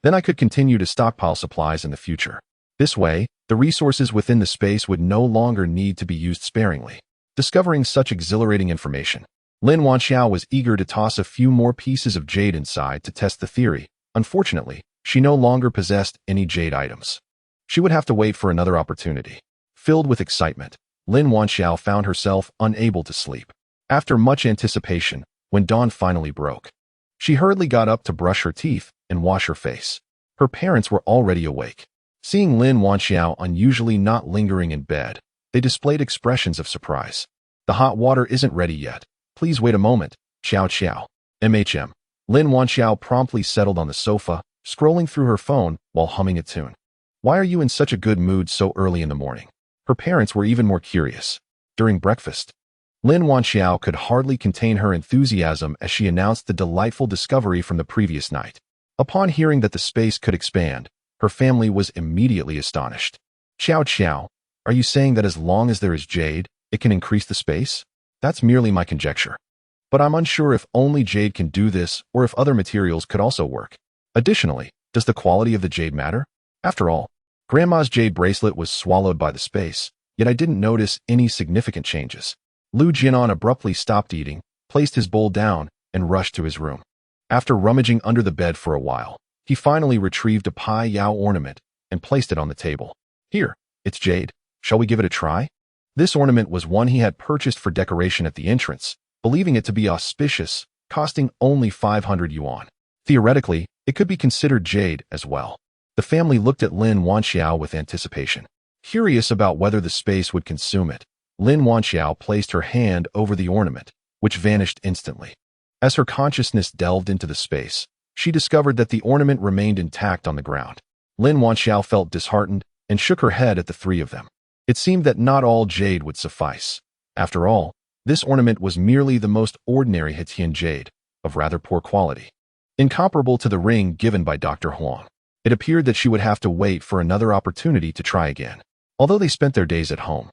then I could continue to stockpile supplies in the future. This way, the resources within the space would no longer need to be used sparingly. Discovering such exhilarating information, Lin Wanxiao was eager to toss a few more pieces of jade inside to test the theory. Unfortunately, she no longer possessed any jade items. She would have to wait for another opportunity. Filled with excitement, Lin Wanxiao found herself unable to sleep. After much anticipation, when dawn finally broke, she hurriedly got up to brush her teeth and wash her face. Her parents were already awake. Seeing Lin Wanxiao unusually not lingering in bed, they displayed expressions of surprise. "The hot water isn't ready yet. Please wait a moment, Qiao Qiao." MHM. Lin Wanxiao promptly settled on the sofa, scrolling through her phone while humming a tune. "Why are you in such a good mood so early in the morning?" Her parents were even more curious. During breakfast, Lin Wanxiao could hardly contain her enthusiasm as she announced the delightful discovery from the previous night. Upon hearing that the space could expand, her family was immediately astonished. "Qiao Qiao, are you saying that as long as there is jade, it can increase the space?" "That's merely my conjecture. But I'm unsure if only jade can do this or if other materials could also work. Additionally, does the quality of the jade matter? After all, Grandma's jade bracelet was swallowed by the space, yet I didn't notice any significant changes." Lu Jianan abruptly stopped eating, placed his bowl down, and rushed to his room. After rummaging under the bed for a while, he finally retrieved a Pai Yao ornament and placed it on the table. "Here, it's jade. Shall we give it a try?" This ornament was one he had purchased for decoration at the entrance, believing it to be auspicious, costing only 500 yuan. Theoretically, It could be considered jade as well. The family looked at Lin Wanxiao with anticipation. Curious about whether the space would consume it, Lin Wanxiao placed her hand over the ornament, which vanished instantly. As her consciousness delved into the space, she discovered that the ornament remained intact on the ground. Lin Wanxiao felt disheartened and shook her head at the three of them. It seemed that not all jade would suffice. After all, this ornament was merely the most ordinary Hetian jade, of rather poor quality. Incomparable to the ring given by Dr. Huang. It appeared that she would have to wait for another opportunity to try again. Although they spent their days at home,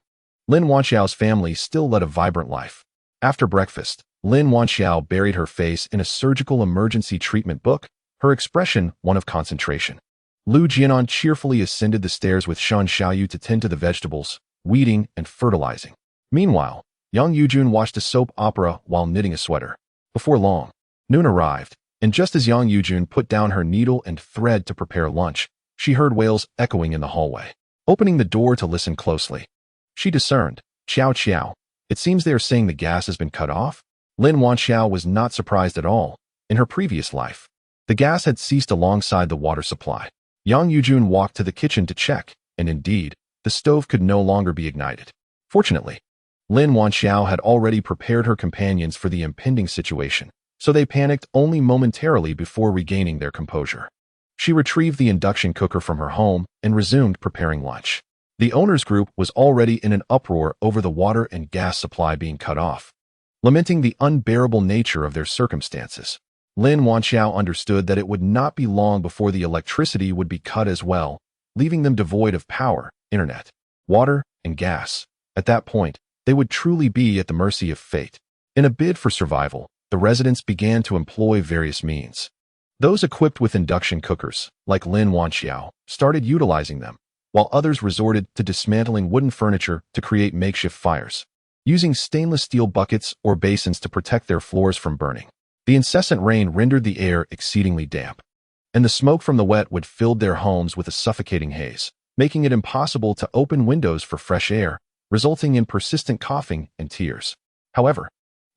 Lin Wanxiao's family still led a vibrant life. After breakfast, Lin Wanxiao buried her face in a surgical emergency treatment book, her expression one of concentration. Lu Jianan cheerfully ascended the stairs with Shan Xiaoyu to tend to the vegetables, weeding, and fertilizing. Meanwhile, Yang Yujun watched a soap opera while knitting a sweater. Before long, noon arrived, and just as Yang Yujun put down her needle and thread to prepare lunch, she heard wails echoing in the hallway. Opening the door to listen closely, she discerned, Qiao Qiao. It seems they are saying the gas has been cut off? Lin Wanxiao was not surprised at all. In her previous life, the gas had ceased alongside the water supply. Yang Yujun walked to the kitchen to check, and indeed, the stove could no longer be ignited. Fortunately, Lin Wanxiao had already prepared her companions for the impending situation, so they panicked only momentarily before regaining their composure. She retrieved the induction cooker from her home and resumed preparing lunch. The owners' group was already in an uproar over the water and gas supply being cut off, lamenting the unbearable nature of their circumstances. Lin Wanxiao understood that it would not be long before the electricity would be cut as well, leaving them devoid of power, internet, water, and gas. At that point, they would truly be at the mercy of fate. In a bid for survival, the residents began to employ various means. Those equipped with induction cookers, like Lin Wanxiao, started utilizing them, while others resorted to dismantling wooden furniture to create makeshift fires, using stainless steel buckets or basins to protect their floors from burning. The incessant rain rendered the air exceedingly damp, and the smoke from the wet wood filled their homes with a suffocating haze, making it impossible to open windows for fresh air, resulting in persistent coughing and tears. However,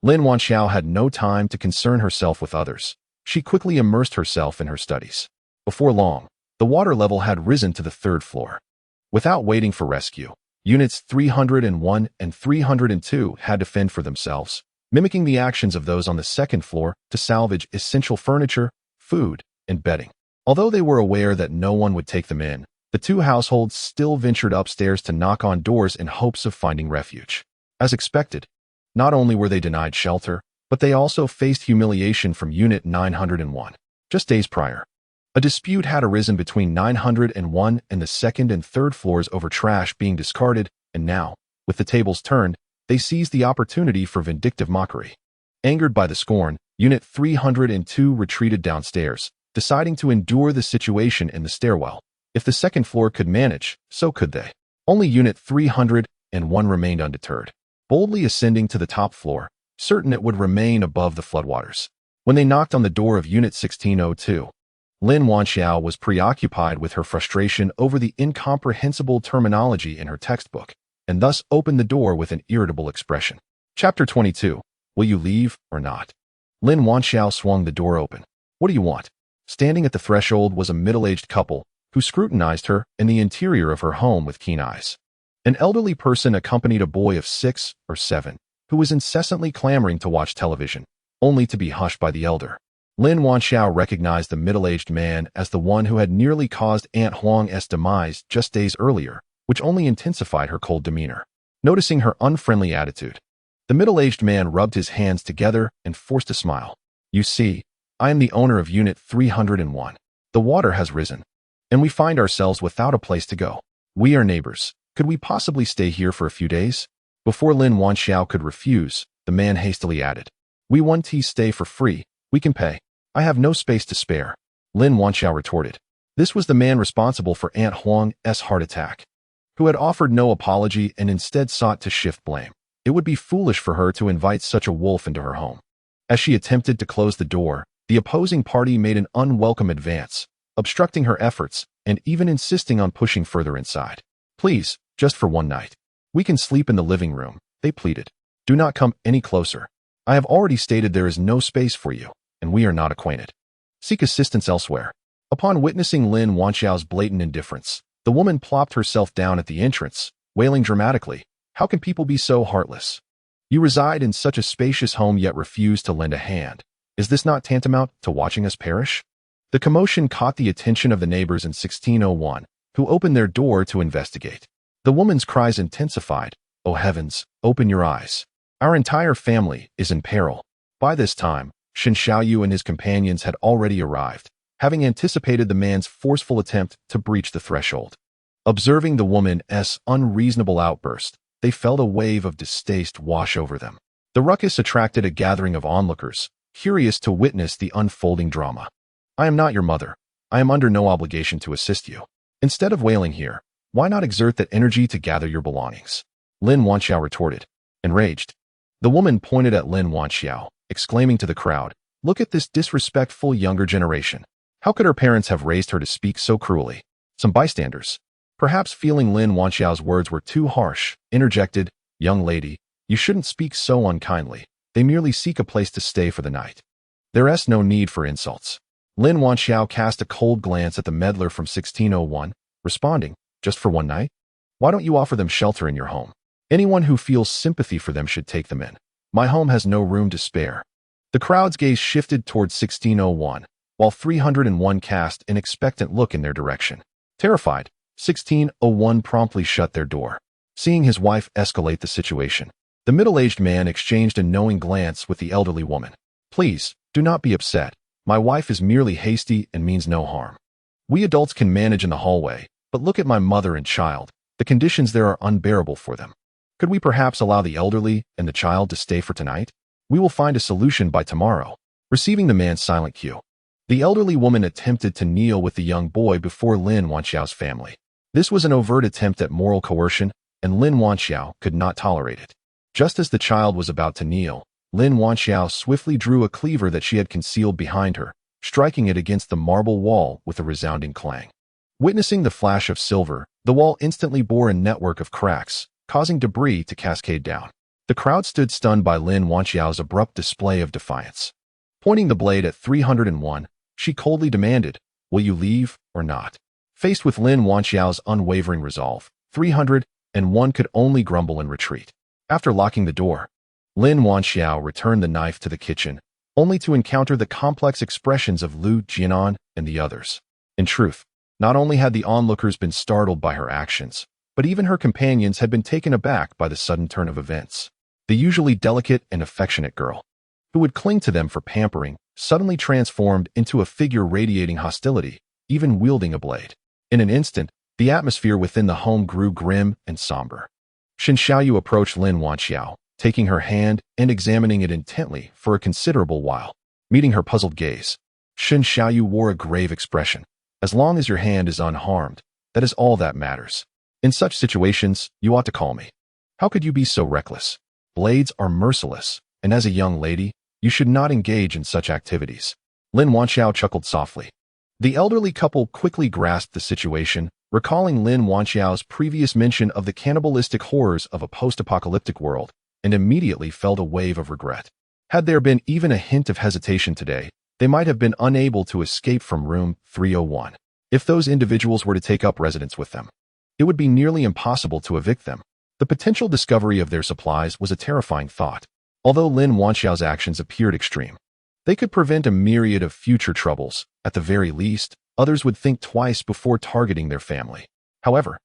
Lin Wanxiao had no time to concern herself with others. She quickly immersed herself in her studies. Before long, the water level had risen to the 3rd floor. Without waiting for rescue, Units 301 and 302 had to fend for themselves, mimicking the actions of those on the 2nd floor to salvage essential furniture, food, and bedding. Although they were aware that no one would take them in, the two households still ventured upstairs to knock on doors in hopes of finding refuge. As expected, not only were they denied shelter, but they also faced humiliation from Unit 901. Just days prior, a dispute had arisen between 901 and the 2nd and 3rd floors over trash being discarded, and now, with the tables turned, they seized the opportunity for vindictive mockery. Angered by the scorn, Unit 302 retreated downstairs, deciding to endure the situation in the stairwell. If the 2nd floor could manage, so could they. Only Unit 301 remained undeterred, boldly ascending to the top floor, certain it would remain above the floodwaters. When they knocked on the door of Unit 1602, Lin Wanxiao was preoccupied with her frustration over the incomprehensible terminology in her textbook, and thus opened the door with an irritable expression. Chapter 22. Will you leave or not? Lin Wanxiao swung the door open. What do you want? Standing at the threshold was a middle-aged couple who scrutinized her and the interior of her home with keen eyes. An elderly person accompanied a boy of 6 or 7, who was incessantly clamoring to watch television, only to be hushed by the elder. Lin Wanxiao recognized the middle-aged man as the one who had nearly caused Aunt Huang's demise just days earlier, which only intensified her cold demeanor. Noticing her unfriendly attitude, the middle-aged man rubbed his hands together and forced a smile. You see, I am the owner of Unit 301. The water has risen, and we find ourselves without a place to go. We are neighbors. Could we possibly stay here for a few days? Before Lin Wanxiao could refuse, the man hastily added, We want to stay for free. We can pay. I have no space to spare. Lin Wanxiao retorted. This was the man responsible for Aunt Huang's heart attack, who had offered no apology and instead sought to shift blame. It would be foolish for her to invite such a wolf into her home. As she attempted to close the door, the opposing party made an unwelcome advance, obstructing her efforts and even insisting on pushing further inside. Please, just for one night. We can sleep in the living room, they pleaded. Do not come any closer. I have already stated there is no space for you, and we are not acquainted. Seek assistance elsewhere. Upon witnessing Lin Wanxiao's blatant indifference, the woman plopped herself down at the entrance, wailing dramatically, "How can people be so heartless? You reside in such a spacious home yet refuse to lend a hand. Is this not tantamount to watching us perish?" The commotion caught the attention of the neighbors in 1601, who opened their door to investigate. The woman's cries intensified. "Oh heavens, open your eyes. Our entire family is in peril." By this time, Shen Xiaoyu and his companions had already arrived, having anticipated the man's forceful attempt to breach the threshold. Observing the woman's unreasonable outburst, they felt a wave of distaste wash over them. The ruckus attracted a gathering of onlookers, curious to witness the unfolding drama. "I am not your mother. I am under no obligation to assist you. Instead of wailing here, why not exert that energy to gather your belongings?" Lin Wanxiao retorted. Enraged, the woman pointed at Lin Wanxiao, exclaiming to the crowd, "Look at this disrespectful younger generation. How could her parents have raised her to speak so cruelly?" Some bystanders, perhaps feeling Lin Wanxiao's words were too harsh, interjected, "Young lady, you shouldn't speak so unkindly. They merely seek a place to stay for the night. There's no need for insults." Lin Wanxiao cast a cold glance at the meddler from 1601, responding, "Just for one night? Why don't you offer them shelter in your home? Anyone who feels sympathy for them should take them in. My home has no room to spare." The crowd's gaze shifted towards 1601, while 301 cast an expectant look in their direction. Terrified, 1601 promptly shut their door. Seeing his wife escalate the situation, the middle-aged man exchanged a knowing glance with the elderly woman. "Please, do not be upset. My wife is merely hasty and means no harm. We adults can manage in the hallway, but look at my mother and child. The conditions there are unbearable for them. Could we perhaps allow the elderly and the child to stay for tonight? We will find a solution by tomorrow." Receiving the man's silent cue, the elderly woman attempted to kneel with the young boy before Lin Wanxiao's family. This was an overt attempt at moral coercion, and Lin Wanxiao could not tolerate it. Just as the child was about to kneel, Lin Wanxiao swiftly drew a cleaver that she had concealed behind her, striking it against the marble wall with a resounding clang. Witnessing the flash of silver, the wall instantly bore a network of cracks, causing debris to cascade down. The crowd stood stunned by Lin Wanxiao's abrupt display of defiance. Pointing the blade at 301, she coldly demanded, "Will you leave or not?" Faced with Lin Wanxiao's unwavering resolve, 301 could only grumble and retreat. After locking the door, Lin Wanxiao returned the knife to the kitchen, only to encounter the complex expressions of Lu Jianan and the others. In truth, not only had the onlookers been startled by her actions, but even her companions had been taken aback by the sudden turn of events. The usually delicate and affectionate girl, who would cling to them for pampering, suddenly transformed into a figure radiating hostility, even wielding a blade. In an instant, the atmosphere within the home grew grim and somber. Shen Xiaoyu approached Lin Wanxiao, taking her hand and examining it intently for a considerable while. Meeting her puzzled gaze, Shen Xiaoyu wore a grave expression. "As long as your hand is unharmed, that is all that matters. In such situations, you ought to call me. How could you be so reckless? Blades are merciless, and as a young lady, you should not engage in such activities." Lin Wanxiao chuckled softly. The elderly couple quickly grasped the situation, recalling Lin Wanxiao's previous mention of the cannibalistic horrors of a post-apocalyptic world, and immediately felt a wave of regret. Had there been even a hint of hesitation today, they might have been unable to escape from room 301. If those individuals were to take up residence with them, it would be nearly impossible to evict them. The potential discovery of their supplies was a terrifying thought. Although Lin Wanxiao's actions appeared extreme, they could prevent a myriad of future troubles. At the very least, others would think twice before targeting their family. However,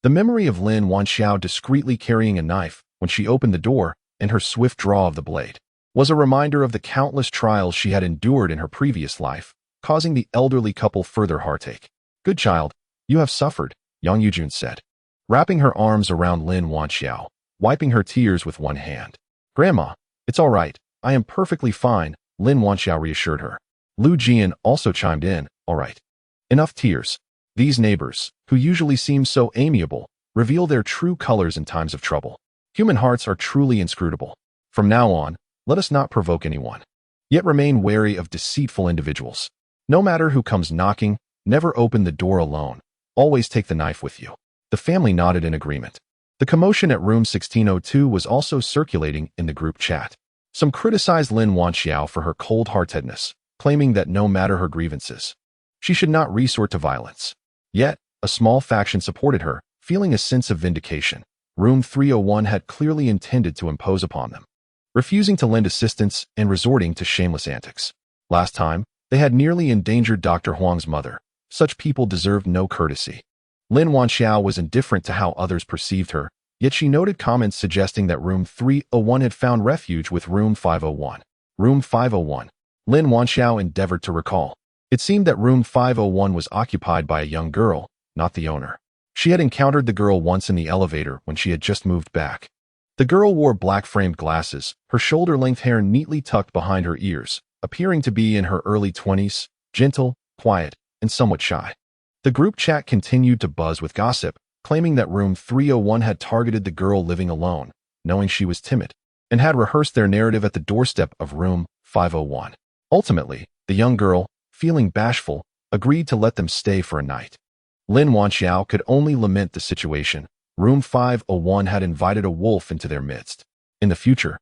the memory of Lin Wanxiao discreetly carrying a knife when she opened the door and her swift draw of the blade was a reminder of the countless trials she had endured in her previous life, causing the elderly couple further heartache. "Good child, you have suffered," Yang Yujun said, wrapping her arms around Lin Wanxiao, wiping her tears with one hand. "Grandma, it's all right. I am perfectly fine," Lin Wanxiao reassured her. Lu Jian also chimed in, "All right. Enough tears." These neighbors, who usually seem so amiable, reveal their true colors in times of trouble. Human hearts are truly inscrutable. From now on, let us not provoke anyone. Yet remain wary of deceitful individuals. No matter who comes knocking, never open the door alone. Always take the knife with you. The family nodded in agreement. The commotion at room 1602 was also circulating in the group chat. Some criticized Lin Wanxiao for her cold-heartedness, claiming that no matter her grievances, she should not resort to violence. Yet, a small faction supported her, feeling a sense of vindication. Room 301 had clearly intended to impose upon them, refusing to lend assistance and resorting to shameless antics. Last time, they had nearly endangered Dr. Huang's mother. Such people deserved no courtesy. Lin Wanxiao was indifferent to how others perceived her, yet she noted comments suggesting that Room 301 had found refuge with Room 501. Room 501. Lin Wanxiao endeavored to recall. It seemed that Room 501 was occupied by a young girl, not the owner. She had encountered the girl once in the elevator when she had just moved back. The girl wore black-framed glasses, her shoulder-length hair neatly tucked behind her ears, appearing to be in her early 20s, gentle, quiet, and somewhat shy. The group chat continued to buzz with gossip, claiming that Room 301 had targeted the girl living alone, knowing she was timid, and had rehearsed their narrative at the doorstep of Room 501. Ultimately, the young girl, feeling bashful, agreed to let them stay for a night. Lin Wanxiao could only lament the situation. Room 501 had invited a wolf into their midst. In the future,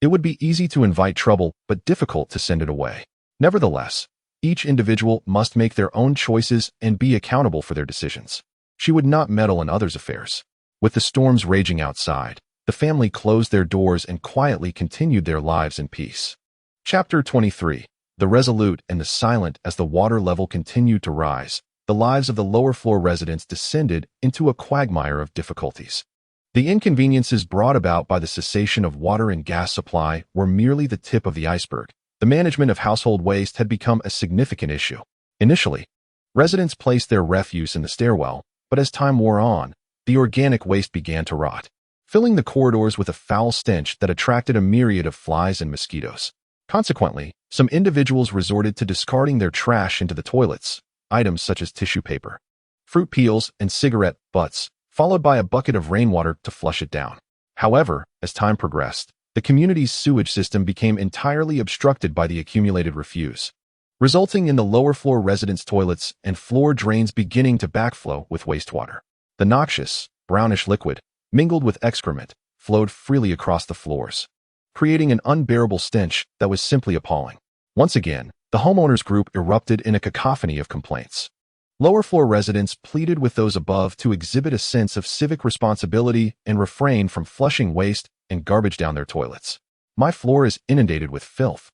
it would be easy to invite trouble, but difficult to send it away. Nevertheless, each individual must make their own choices and be accountable for their decisions. She would not meddle in others' affairs. With the storms raging outside, the family closed their doors and quietly continued their lives in peace. Chapter 23. The Resolute and the Silent. As the water level continued to rise, the lives of the lower floor residents descended into a quagmire of difficulties. The inconveniences brought about by the cessation of water and gas supply were merely the tip of the iceberg. The management of household waste had become a significant issue. Initially, residents placed their refuse in the stairwell, but as time wore on, the organic waste began to rot, filling the corridors with a foul stench that attracted a myriad of flies and mosquitoes. Consequently, some individuals resorted to discarding their trash into the toilets, items such as tissue paper, fruit peels, and cigarette butts, followed by a bucket of rainwater to flush it down. However, as time progressed, the community's sewage system became entirely obstructed by the accumulated refuse, resulting in the lower floor residents' toilets and floor drains beginning to backflow with wastewater. The noxious, brownish liquid, mingled with excrement, flowed freely across the floors, creating an unbearable stench that was simply appalling. Once again, the homeowners group erupted in a cacophony of complaints. Lower floor residents pleaded with those above to exhibit a sense of civic responsibility and refrain from flushing waste and garbage down their toilets. "My floor is inundated with filth,"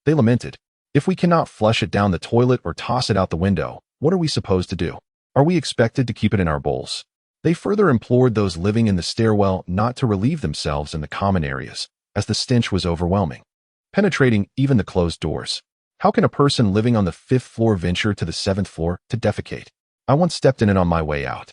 they lamented. "If we cannot flush it down the toilet or toss it out the window, what are we supposed to do? Are we expected to keep it in our bowls?" They further implored those living in the stairwell not to relieve themselves in the common areas, as the stench was overwhelming, penetrating even the closed doors. How can a person living on the 5th floor venture to the 7th floor to defecate? I once stepped in it on my way out.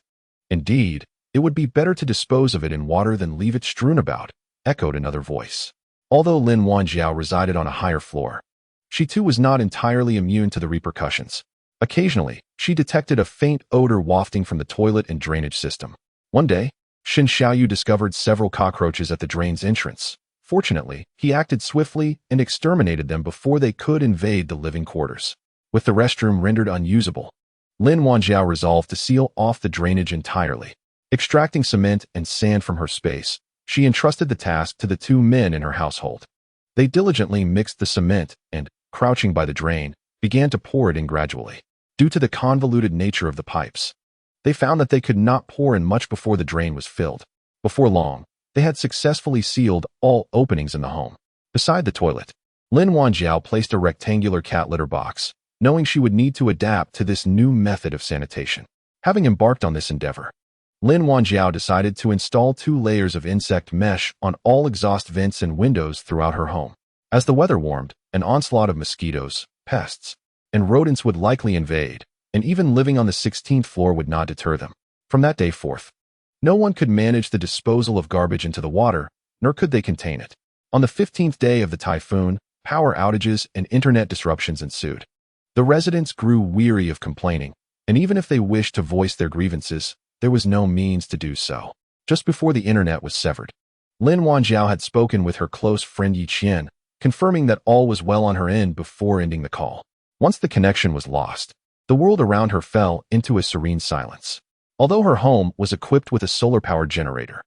Indeed, it would be better to dispose of it in water than leave it strewn about, echoed another voice. Although Lin Wanxiao resided on a higher floor, she too was not entirely immune to the repercussions. Occasionally, she detected a faint odor wafting from the toilet and drainage system. One day, Shin Xiaoyu discovered several cockroaches at the drain's entrance. Fortunately, he acted swiftly and exterminated them before they could invade the living quarters. With the restroom rendered unusable, Lin Wanxiao resolved to seal off the drainage entirely. Extracting cement and sand from her space, she entrusted the task to the 2 men in her household. They diligently mixed the cement and, crouching by the drain, began to pour it in gradually. Due to the convoluted nature of the pipes, they found that they could not pour in much before the drain was filled. Before long, they had successfully sealed all openings in the home. Beside the toilet, Lin Wanxiao placed a rectangular cat litter box, knowing she would need to adapt to this new method of sanitation. Having embarked on this endeavor, Lin Wanxiao decided to install 2 layers of insect mesh on all exhaust vents and windows throughout her home. As the weather warmed, an onslaught of mosquitoes, pests, and rodents would likely invade, and even living on the 16th floor would not deter them. From that day forth, no one could manage the disposal of garbage into the water, nor could they contain it. On the 15th day of the typhoon, power outages and internet disruptions ensued. The residents grew weary of complaining, and even if they wished to voice their grievances, there was no means to do so. Just before the internet was severed, Lin Wanxiao had spoken with her close friend Yi Qian, confirming that all was well on her end before ending the call. Once the connection was lost, the world around her fell into a serene silence. Although her home was equipped with a solar-powered generator,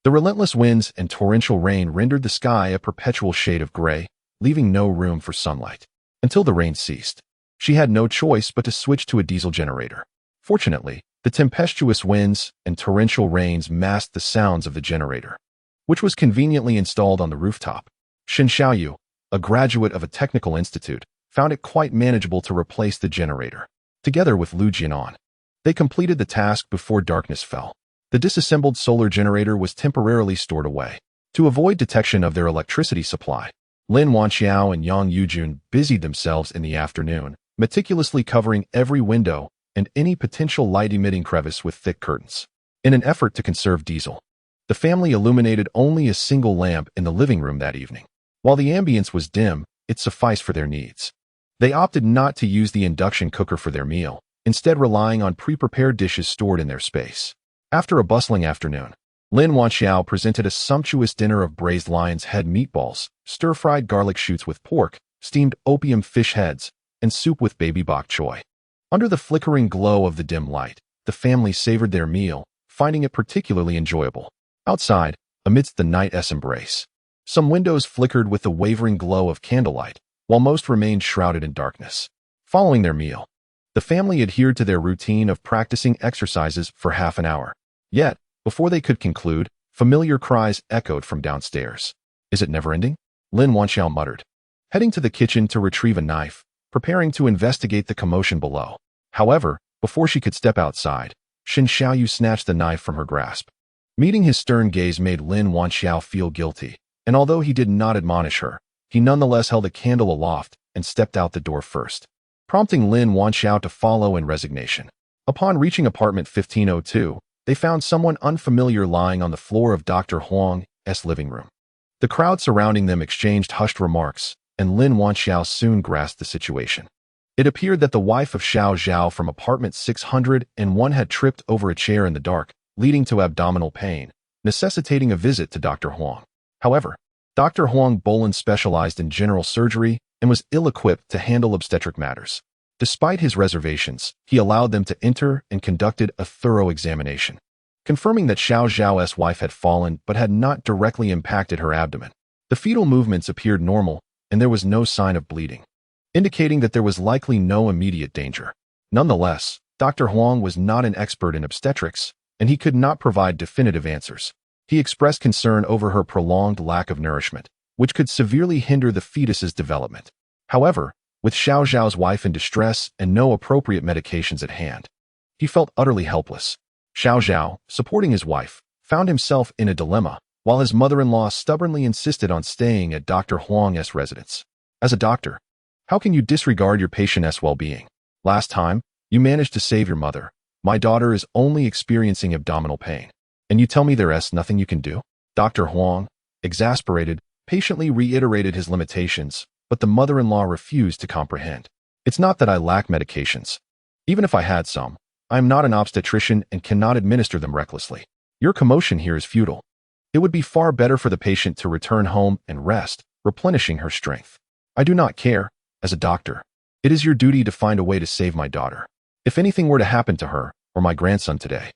the relentless winds and torrential rain rendered the sky a perpetual shade of gray, leaving no room for sunlight. until the rain ceased. She had no choice but to switch to a diesel generator. Fortunately, the tempestuous winds and torrential rains masked the sounds of the generator, which was conveniently installed on the rooftop. Shin Xiaoyu, a graduate of a technical institute, found it quite manageable to replace the generator. Together with Lu Jianan, they completed the task before darkness fell. The disassembled solar generator was temporarily stored away. To avoid detection of their electricity supply, Lin Wanxiao and Yang Yujun busied themselves in the afternoon, meticulously covering every window and any potential light-emitting crevice with thick curtains. In an effort to conserve diesel, the family illuminated only a single lamp in the living room that evening. While the ambience was dim, it sufficed for their needs. They opted not to use the induction cooker for their meal, instead relying on pre-prepared dishes stored in their space. After a bustling afternoon, Lin Wanxiao presented a sumptuous dinner of braised lion's head meatballs, stir-fried garlic shoots with pork, steamed opium fish heads, and soup with baby bok choy. Under the flickering glow of the dim light, the family savored their meal, finding it particularly enjoyable. Outside, amidst the night's embrace, some windows flickered with the wavering glow of candlelight, while most remained shrouded in darkness. Following their meal, the family adhered to their routine of practicing exercises for half an hour. Yet, before they could conclude, familiar cries echoed from downstairs. "Is it never-ending?" Lin Wanxiao muttered, heading to the kitchen to retrieve a knife, preparing to investigate the commotion below. However, before she could step outside, Shin Xiaoyu snatched the knife from her grasp. Meeting his stern gaze made Lin Wanxiao feel guilty, and although he did not admonish her, he nonetheless held a candle aloft and stepped out the door first, prompting Lin Wanxiao to follow in resignation. Upon reaching apartment 1502, they found someone unfamiliar lying on the floor of Dr. Huang's living room. The crowd surrounding them exchanged hushed remarks, and Lin Wanxiao soon grasped the situation. It appeared that the wife of Xiao Zhao from apartment 601 had tripped over a chair in the dark, leading to abdominal pain, necessitating a visit to Dr. Huang. However, Dr. Huang Bolan specialized in general surgery and was ill-equipped to handle obstetric matters. Despite his reservations, he allowed them to enter and conducted a thorough examination, confirming that Xiao Zhao's wife had fallen but had not directly impacted her abdomen. The fetal movements appeared normal, and there was no sign of bleeding, indicating that there was likely no immediate danger. Nonetheless, Dr. Huang was not an expert in obstetrics, and he could not provide definitive answers. He expressed concern over her prolonged lack of nourishment, which could severely hinder the fetus's development. However, with Xiao Zhao's wife in distress and no appropriate medications at hand, he felt utterly helpless. Xiao Zhao, supporting his wife, found himself in a dilemma, while his mother-in-law stubbornly insisted on staying at Dr. Huang's residence. As a doctor, how can you disregard your patient's well-being? Last time, you managed to save your mother. My daughter is only experiencing abdominal pain, and you tell me there's nothing you can do? Dr. Huang, exasperated, patiently reiterated his limitations, but the mother-in-law refused to comprehend. It's not that I lack medications. Even if I had some, I am not an obstetrician and cannot administer them recklessly. Your commotion here is futile. It would be far better for the patient to return home and rest, replenishing her strength. I do not care. As a doctor, it is your duty to find a way to save my daughter. If anything were to happen to her or my grandson today,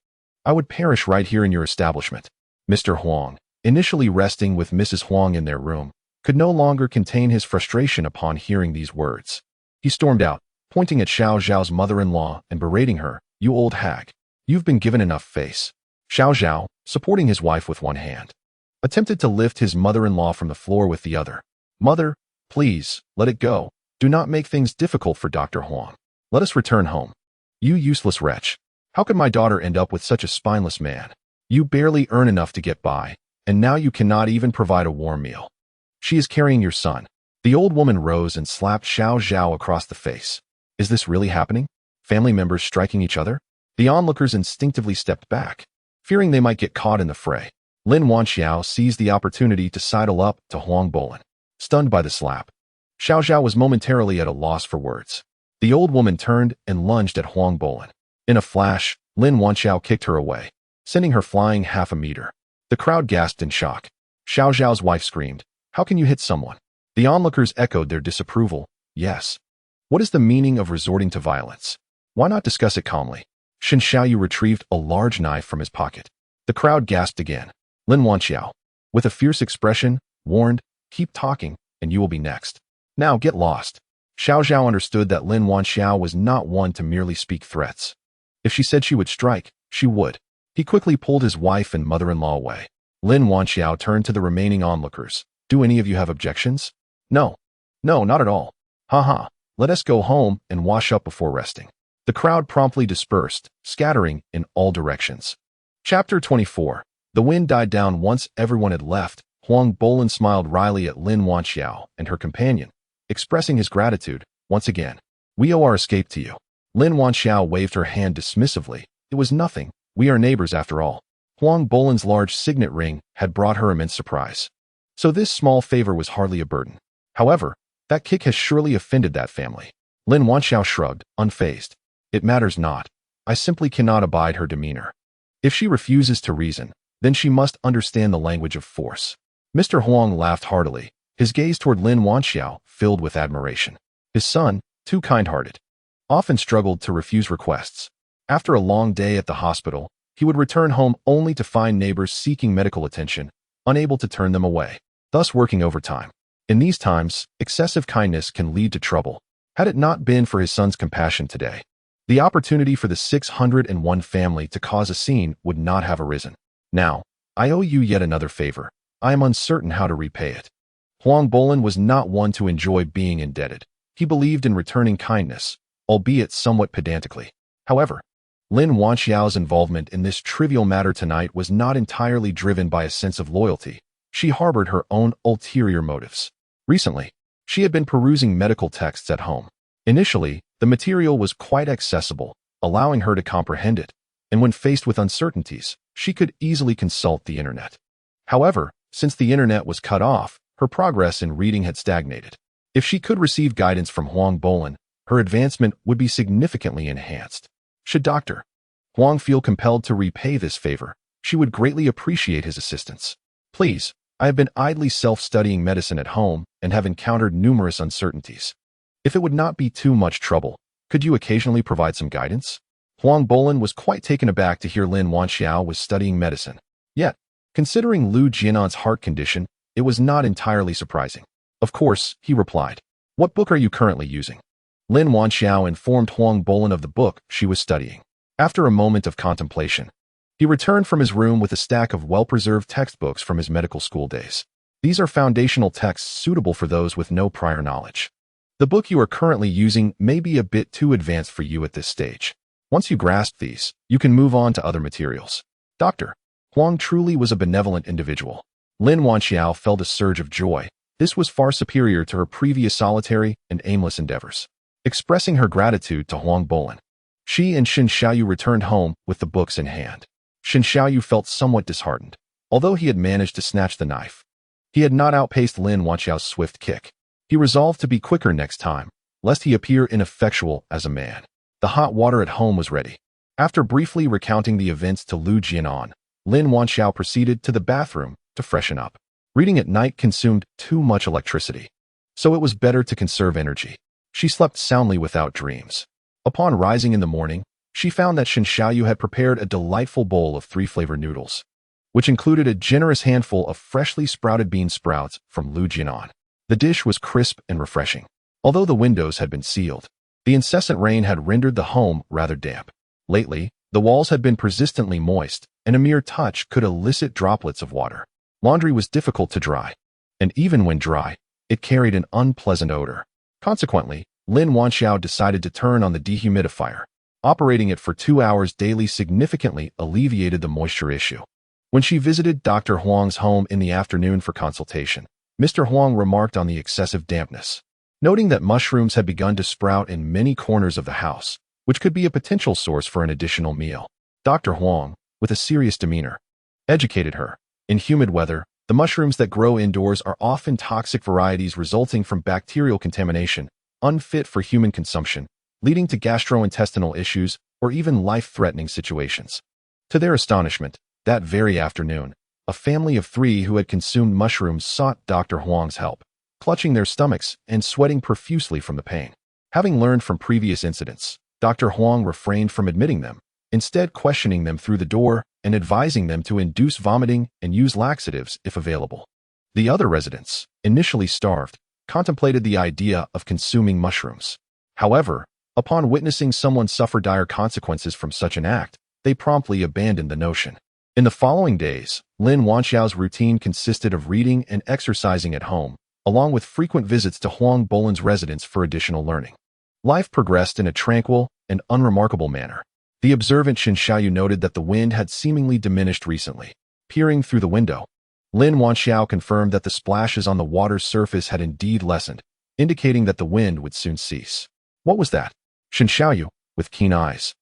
I would perish right here in your establishment. Mr. Huang, initially resting with Mrs. Huang in their room, could no longer contain his frustration upon hearing these words. He stormed out, pointing at Xiao Zhao's mother-in-law and berating her, "You old hag. You've been given enough face." Xiao Zhao, supporting his wife with one hand, attempted to lift his mother-in-law from the floor with the other. "Mother, please, let it go. Do not make things difficult for Dr. Huang. Let us return home." "You useless wretch. How could my daughter end up with such a spineless man? You barely earn enough to get by, and now you cannot even provide a warm meal. She is carrying your son." The old woman rose and slapped Xiao Zhao across the face. "Is this really happening? Family members striking each other?" The onlookers instinctively stepped back, fearing they might get caught in the fray. Lin Wanxiao seized the opportunity to sidle up to Huang Bolan. Stunned by the slap, Xiao Zhao was momentarily at a loss for words. The old woman turned and lunged at Huang Bolan. In a flash, Lin Wanxiao kicked her away, sending her flying half a meter. The crowd gasped in shock. Xiao Zhao's wife screamed, "How can you hit someone?" The onlookers echoed their disapproval. "Yes. What is the meaning of resorting to violence? Why not discuss it calmly?" Shin Xiaoyu retrieved a large knife from his pocket. The crowd gasped again. Lin Wanxiao, with a fierce expression, warned, "Keep talking, and you will be next. Now get lost." Xiao Zhao understood that Lin Wanxiao was not one to merely speak threats. If she said she would strike, she would. He quickly pulled his wife and mother-in-law away. Lin Wanxiao turned to the remaining onlookers. Do any of you have objections? No. No, not at all. Haha. Let us go home and wash up before resting. The crowd promptly dispersed, scattering in all directions. Chapter 24. The wind died down once everyone had left. Huang Bolin smiled wryly at Lin Wanxiao and her companion, expressing his gratitude. Once again, we owe our escape to you. Lin Wanxiao waved her hand dismissively. It was nothing. We are neighbors after all. Huang Bolin's large signet ring had brought her immense surprise. So this small favor was hardly a burden. However, that kick has surely offended that family. Lin Wanxiao shrugged, unfazed. It matters not. I simply cannot abide her demeanor. If she refuses to reason, then she must understand the language of force. Mr. Huang laughed heartily, his gaze toward Lin Wanxiao filled with admiration. His son, too kind-hearted, often struggled to refuse requests. After a long day at the hospital, he would return home only to find neighbors seeking medical attention, unable to turn them away, thus working overtime. In these times, excessive kindness can lead to trouble. Had it not been for his son's compassion today, the opportunity for the 601 family to cause a scene would not have arisen. Now, I owe you yet another favor. I am uncertain how to repay it. Huang Bolin was not one to enjoy being indebted. He believed in returning kindness, albeit somewhat pedantically. However, Lin Wanxiao's involvement in this trivial matter tonight was not entirely driven by a sense of loyalty. She harbored her own ulterior motives. Recently, she had been perusing medical texts at home. Initially, the material was quite accessible, allowing her to comprehend it, and when faced with uncertainties, she could easily consult the internet. However, since the internet was cut off, her progress in reading had stagnated. If she could receive guidance from Huang Bolin, her advancement would be significantly enhanced. Should Dr. Huang feel compelled to repay this favor, she would greatly appreciate his assistance. Please, I have been idly self-studying medicine at home and have encountered numerous uncertainties. If it would not be too much trouble, could you occasionally provide some guidance? Huang Bolin was quite taken aback to hear Lin Wanxiao was studying medicine. Yet, considering Lu Jianan's heart condition, it was not entirely surprising. Of course, he replied. What book are you currently using? Lin Wanxiao informed Huang Bolin of the book she was studying. After a moment of contemplation, he returned from his room with a stack of well-preserved textbooks from his medical school days. These are foundational texts suitable for those with no prior knowledge. The book you are currently using may be a bit too advanced for you at this stage. Once you grasp these, you can move on to other materials. Dr. Huang truly was a benevolent individual. Lin Wanxiao felt a surge of joy. This was far superior to her previous solitary and aimless endeavors. Expressing her gratitude to Huang Bolin, she and Shen Xiaoyu returned home with the books in hand. Shen Xiaoyu felt somewhat disheartened. Although he had managed to snatch the knife, he had not outpaced Lin Wanxiao's swift kick. He resolved to be quicker next time, lest he appear ineffectual as a man. The hot water at home was ready. After briefly recounting the events to Lu Jianan, Lin Wanxiao proceeded to the bathroom to freshen up. Reading at night consumed too much electricity, so it was better to conserve energy. She slept soundly without dreams. Upon rising in the morning, she found that Shen Xiaoyu had prepared a delightful bowl of 3-flavor noodles, which included a generous handful of freshly sprouted bean sprouts from Lu Jianan. The dish was crisp and refreshing. Although the windows had been sealed, the incessant rain had rendered the home rather damp. Lately, the walls had been persistently moist, and a mere touch could elicit droplets of water. Laundry was difficult to dry, and even when dry, it carried an unpleasant odor. Consequently, Lin Wanxiao decided to turn on the dehumidifier. Operating it for 2 hours daily significantly alleviated the moisture issue. When she visited Dr. Huang's home in the afternoon for consultation, Mr. Huang remarked on the excessive dampness, noting that mushrooms had begun to sprout in many corners of the house, which could be a potential source for an additional meal. Dr. Huang, with a serious demeanor, educated her. In humid weather, the mushrooms that grow indoors are often toxic varieties resulting from bacterial contamination, unfit for human consumption, leading to gastrointestinal issues or even life-threatening situations. To their astonishment, that very afternoon, a family of 3 who had consumed mushrooms sought Dr. Huang's help, clutching their stomachs and sweating profusely from the pain. Having learned from previous incidents, Dr. Huang refrained from admitting them, instead questioning them through the door and advising them to induce vomiting and use laxatives if available. The other residents, initially starved, contemplated the idea of consuming mushrooms. However, upon witnessing someone suffer dire consequences from such an act, they promptly abandoned the notion. In the following days, Lin Wanxiao's routine consisted of reading and exercising at home, along with frequent visits to Huang Bolan's residence for additional learning. Life progressed in a tranquil and unremarkable manner. The observant Shen Xiaoyu noted that the wind had seemingly diminished recently. Peering through the window, Lin Wanxiao confirmed that the splashes on the water's surface had indeed lessened, indicating that the wind would soon cease. What was that? Shen Xiaoyu, with keen eyes,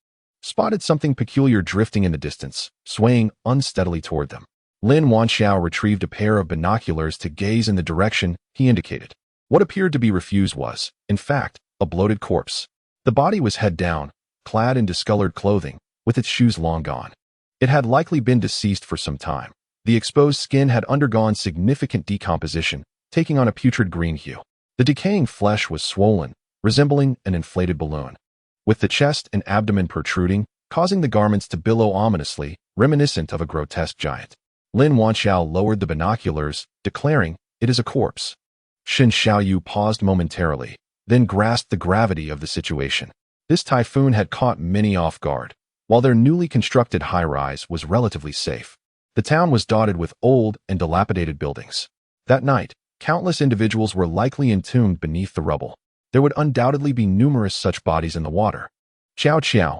spotted something peculiar drifting in the distance, swaying unsteadily toward them. Lin Wanxiao retrieved a pair of binoculars to gaze in the direction he indicated. What appeared to be refuse was, in fact, a bloated corpse. The body was head down, clad in discolored clothing, with its shoes long gone. It had likely been deceased for some time. The exposed skin had undergone significant decomposition, taking on a putrid green hue. The decaying flesh was swollen, resembling an inflated balloon, with the chest and abdomen protruding, causing the garments to billow ominously, reminiscent of a grotesque giant. Lin Wanxiao lowered the binoculars, declaring, "It is a corpse." Shen Xiaoyu paused momentarily, then grasped the gravity of the situation. This typhoon had caught many off guard, while their newly constructed high-rise was relatively safe. The town was dotted with old and dilapidated buildings. That night, countless individuals were likely entombed beneath the rubble. There would undoubtedly be numerous such bodies in the water. "Qiao Qiao,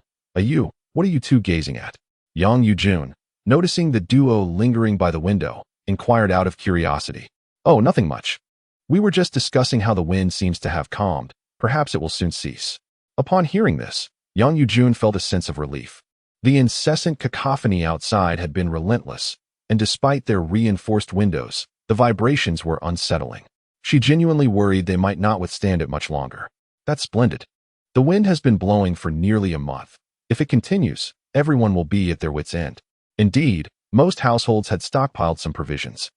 what are you two gazing at?" Yang Yujun, noticing the duo lingering by the window, inquired out of curiosity. "Oh, nothing much. We were just discussing how the wind seems to have calmed. Perhaps it will soon cease." Upon hearing this, Yang Yujun felt a sense of relief. The incessant cacophony outside had been relentless, and despite their reinforced windows, the vibrations were unsettling. She genuinely worried they might not withstand it much longer. "That's splendid. The wind has been blowing for nearly a month. If it continues, everyone will be at their wits' end." Indeed, most households had stockpiled some provisions.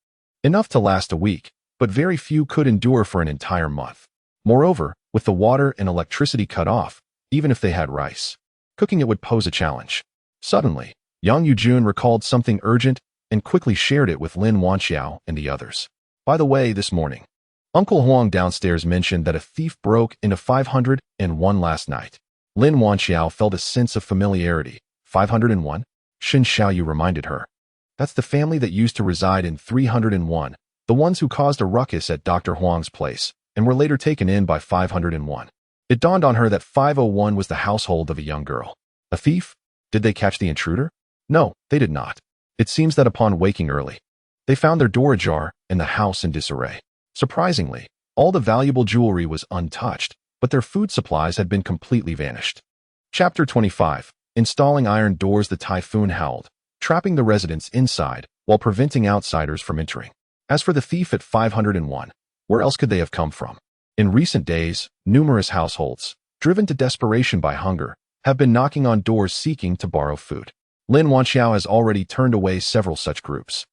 Enough to last a week, but very few could endure for an entire month. Moreover, with the water and electricity cut off, even if they had rice, cooking it would pose a challenge. Suddenly, Yang Yujun recalled something urgent and quickly shared it with Lin Wanxiao and the others. "By the way, this morning, Uncle Huang downstairs mentioned that a thief broke into 501 last night." Lin Wanxiao felt a sense of familiarity. 501? Shen Xiaoyu reminded her. "That's the family that used to reside in 301, the ones who caused a ruckus at Dr. Huang's place, and were later taken in by 501. It dawned on her that 501 was the household of a young girl. A thief? Did they catch the intruder? No, they did not. It seems that upon waking early, they found their door ajar and the house in disarray. Surprisingly, all the valuable jewelry was untouched, but their food supplies had been completely vanished. Chapter 25. Installing iron doors. The typhoon howled, trapping the residents inside while preventing outsiders from entering. As for the thief at 501, where else could they have come from? In recent days, numerous households, driven to desperation by hunger, have been knocking on doors seeking to borrow food. Lin Wanxiao has already turned away several such groups.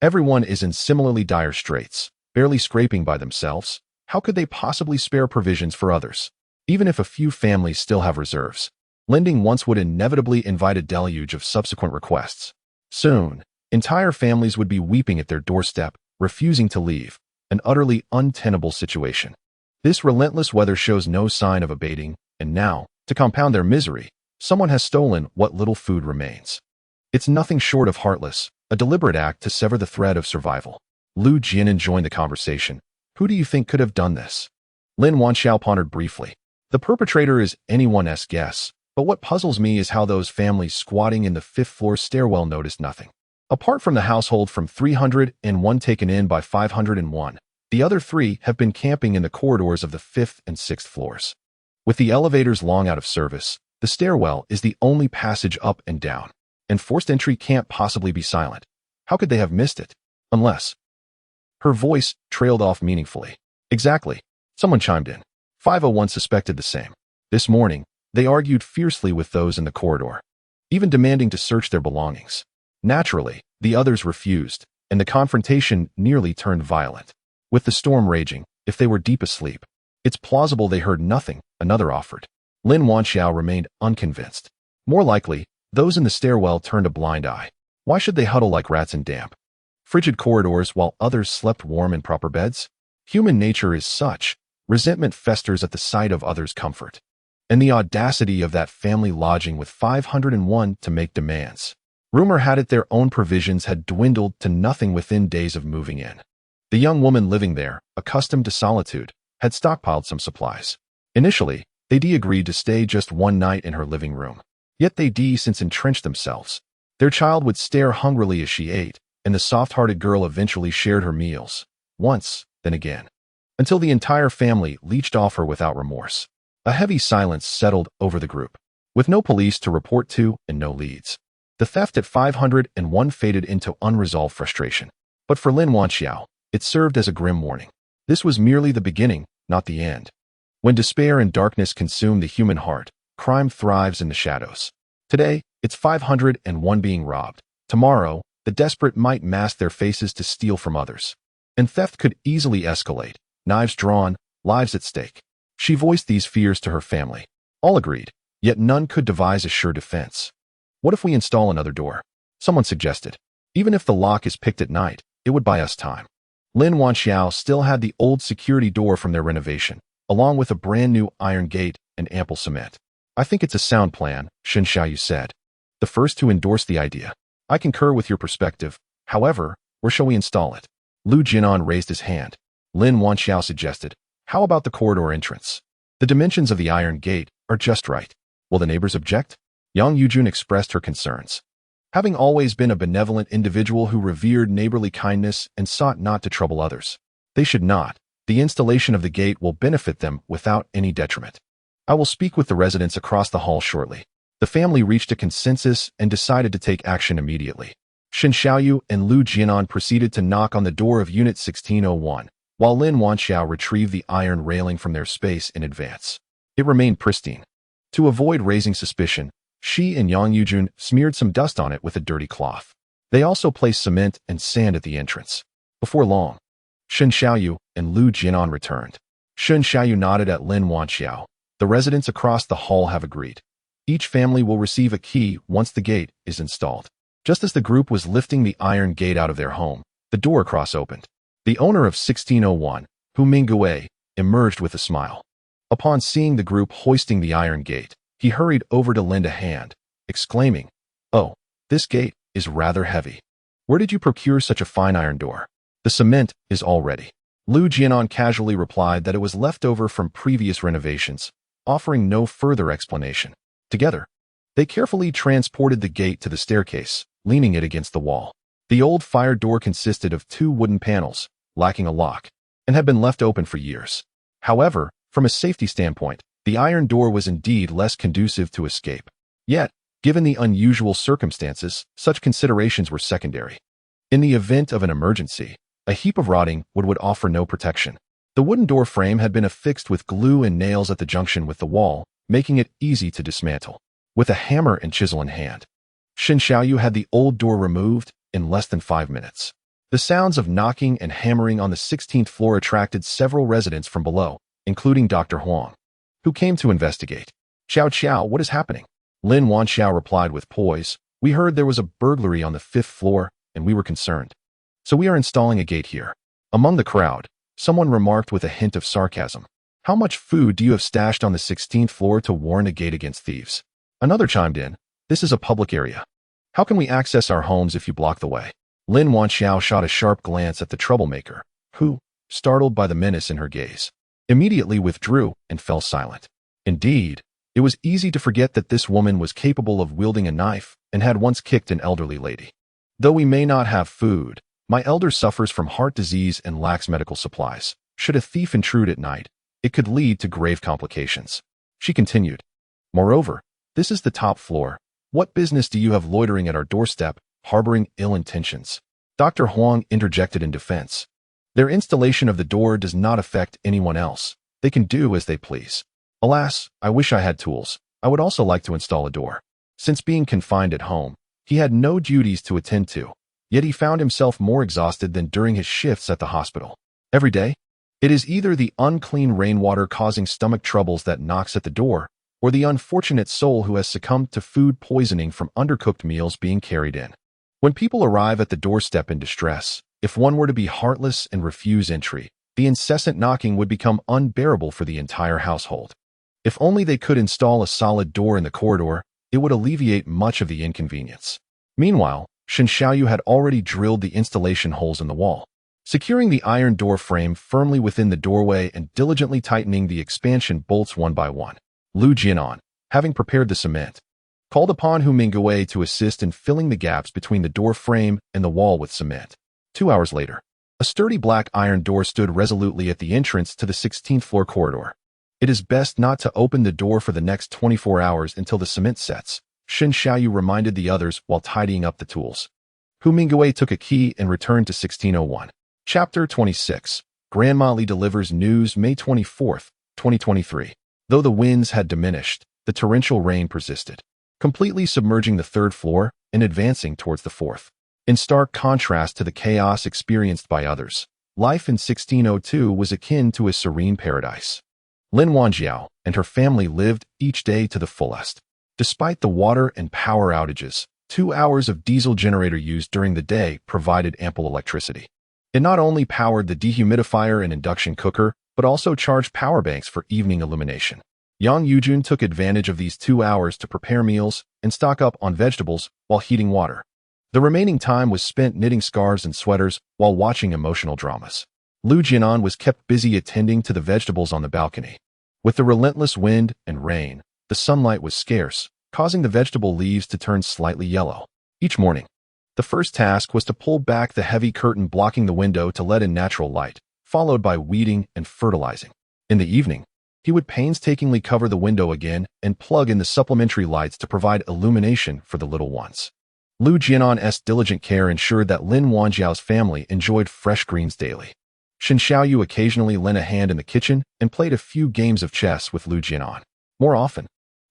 Everyone is in similarly dire straits, barely scraping by themselves. How could they possibly spare provisions for others? Even if a few families still have reserves, lending once would inevitably invite a deluge of subsequent requests. Soon, entire families would be weeping at their doorstep, refusing to leave, an utterly untenable situation. This relentless weather shows no sign of abating, and now, to compound their misery, someone has stolen what little food remains. It's nothing short of heartless, a deliberate act to sever the thread of survival. Lu Jianan joined the conversation. "Who do you think could have done this?" Lin Wanxiao pondered briefly. "The perpetrator is anyone's guess, but what puzzles me is how those families squatting in the 5th floor stairwell noticed nothing. Apart from the household from 301 taken in by 501, the other 3 have been camping in the corridors of the 5th and 6th floors. With the elevators long out of service, the stairwell is the only passage up and down, and forced entry can't possibly be silent. How could they have missed it? Unless..." Her voice trailed off meaningfully. "Exactly," someone chimed in. 501 suspected the same. This morning, they argued fiercely with those in the corridor, even demanding to search their belongings. Naturally, the others refused, and the confrontation nearly turned violent. With the storm raging, if they were deep asleep, it's plausible they heard nothing, another offered. Lin Wanxiao remained unconvinced. More likely, those in the stairwell turned a blind eye. Why should they huddle like rats in damp, frigid corridors while others slept warm in proper beds? Human nature is such. Resentment festers at the sight of others' comfort. And the audacity of that family lodging with 501 to make demands. Rumor had it their own provisions had dwindled to nothing within days of moving in. The young woman living there, accustomed to solitude, had stockpiled some supplies. Initially, they agreed to stay just one night in her living room. Yet they since entrenched themselves. Their child would stare hungrily as she ate, and the soft-hearted girl eventually shared her meals. Once, then again. Until the entire family leached off her without remorse. A heavy silence settled over the group. With no police to report to and no leads. The theft at 501 faded into unresolved frustration. But for Lin Wanxiao, it served as a grim warning. This was merely the beginning, not the end. When despair and darkness consume the human heart, crime thrives in the shadows. Today, it's 501 being robbed. Tomorrow, the desperate might mask their faces to steal from others. And theft could easily escalate, knives drawn, lives at stake. She voiced these fears to her family. All agreed, yet none could devise a sure defense. What if we install another door? Someone suggested. Even if the lock is picked at night, it would buy us time. Lin Wanxiao still had the old security door from their renovation, along with a brand new iron gate and ample cement. I think it's a sound plan, Shen Xiaoyu said. The first to endorse the idea. I concur with your perspective. However, where shall we install it? Lu Jinan raised his hand. Lin Wanxiao suggested, how about the corridor entrance? The dimensions of the iron gate are just right. Will the neighbors object? Yang Yujun expressed her concerns. Having always been a benevolent individual who revered neighborly kindness and sought not to trouble others, they should not. The installation of the gate will benefit them without any detriment. I will speak with the residents across the hall shortly. The family reached a consensus and decided to take action immediately. Shen Xiaoyu and Lu Jianan proceeded to knock on the door of Unit 1601, while Lin Wanxiao retrieved the iron railing from their space in advance. It remained pristine. To avoid raising suspicion, she and Yang Yujun smeared some dust on it with a dirty cloth. They also placed cement and sand at the entrance. Before long, Shen Xiaoyu and Lu Jianan returned. Shen Xiaoyu nodded at Lin Wanxiao. The residents across the hall have agreed. Each family will receive a key once the gate is installed. Just as the group was lifting the iron gate out of their home, the door across opened. The owner of 1601, Hu Minggui, emerged with a smile. Upon seeing the group hoisting the iron gate, he hurried over to lend a hand, exclaiming, "Oh, this gate is rather heavy. Where did you procure such a fine iron door? The cement is all ready." Lu Jianan casually replied that it was left over from previous renovations, offering no further explanation. Together, they carefully transported the gate to the staircase, leaning it against the wall. The old fire door consisted of 2 wooden panels, lacking a lock, and had been left open for years. However, from a safety standpoint, the iron door was indeed less conducive to escape. Yet, given the unusual circumstances, such considerations were secondary. In the event of an emergency, a heap of rotting wood would offer no protection. The wooden door frame had been affixed with glue and nails at the junction with the wall, making it easy to dismantle. With a hammer and chisel in hand, Shen Xiaoyu had the old door removed in less than 5 minutes. The sounds of knocking and hammering on the 16th floor attracted several residents from below, including Dr. Huang, who came to investigate. "Xiao, what is happening?" Lin Wanxiao replied with poise. "We heard there was a burglary on the 5th floor, and we were concerned. So we are installing a gate here." Among the crowd, someone remarked with a hint of sarcasm, "How much food do you have stashed on the 16th floor to warn a gate against thieves?" Another chimed in, "This is a public area. How can we access our homes if you block the way?" Lin Wanxiao shot a sharp glance at the troublemaker, who, startled by the menace in her gaze, immediately withdrew and fell silent. Indeed, it was easy to forget that this woman was capable of wielding a knife and had once kicked an elderly lady. "Though we may not have food, my elder suffers from heart disease and lacks medical supplies. Should a thief intrude at night, it could lead to grave complications." She continued, "Moreover, this is the top floor. What business do you have loitering at our doorstep, harboring ill intentions?" Dr. Huang interjected in defense. "Their installation of the door does not affect anyone else. They can do as they please. Alas, I wish I had tools. I would also like to install a door." Since being confined at home, he had no duties to attend to, yet he found himself more exhausted than during his shifts at the hospital. Every day, it is either the unclean rainwater causing stomach troubles that knocks at the door, or the unfortunate soul who has succumbed to food poisoning from undercooked meals being carried in. When people arrive at the doorstep in distress, if one were to be heartless and refuse entry, the incessant knocking would become unbearable for the entire household. If only they could install a solid door in the corridor, it would alleviate much of the inconvenience. Meanwhile, Shen Xiaoyu had already drilled the installation holes in the wall, securing the iron door frame firmly within the doorway and diligently tightening the expansion bolts one by one. Lu Jianan, having prepared the cement, called upon Hu Mingwei to assist in filling the gaps between the door frame and the wall with cement. 2 hours later, a sturdy black iron door stood resolutely at the entrance to the 16th floor corridor. It is best not to open the door for the next 24 hours until the cement sets, Shen Xiaoyu reminded the others while tidying up the tools. Hu Mingwei took a key and returned to 1601. Chapter 26. Grandma Li delivers news May 24, 2023. Though the winds had diminished, the torrential rain persisted, completely submerging the 3rd floor and advancing towards the 4th. In stark contrast to the chaos experienced by others, life in 1602 was akin to a serene paradise. Lin Wanjiao and her family lived each day to the fullest. Despite the water and power outages, 2 hours of diesel generator used during the day provided ample electricity. It not only powered the dehumidifier and induction cooker, but also charged power banks for evening illumination. Yang Yujun took advantage of these 2 hours to prepare meals and stock up on vegetables while heating water. The remaining time was spent knitting scarves and sweaters while watching emotional dramas. Lu Jianan was kept busy attending to the vegetables on the balcony. With the relentless wind and rain, the sunlight was scarce, causing the vegetable leaves to turn slightly yellow. Each morning, the first task was to pull back the heavy curtain blocking the window to let in natural light, followed by weeding and fertilizing. In the evening, he would painstakingly cover the window again and plug in the supplementary lights to provide illumination for the little ones. Lu Jianan's diligent care ensured that Lin Wanjiao's family enjoyed fresh greens daily. Shen Xiaoyu occasionally lent a hand in the kitchen and played a few games of chess with Lu Jianan. More often,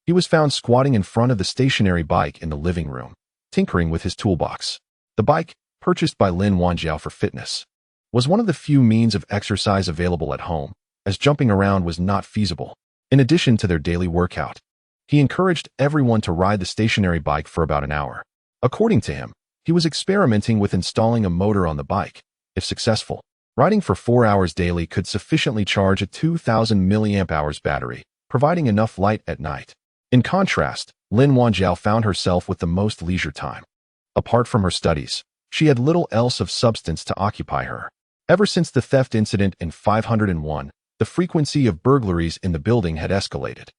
he was found squatting in front of the stationary bike in the living room, tinkering with his toolbox. The bike, purchased by Lin Wanjiao for fitness, was one of the few means of exercise available at home, as jumping around was not feasible. In addition to their daily workout, he encouraged everyone to ride the stationary bike for about an hour. According to him, he was experimenting with installing a motor on the bike. If successful, riding for 4 hours daily could sufficiently charge a 2,000 mAh battery, providing enough light at night. In contrast, Lin Wanjiao found herself with the most leisure time. Apart from her studies, she had little else of substance to occupy her. Ever since the theft incident in 501, the frequency of burglaries in the building had escalated.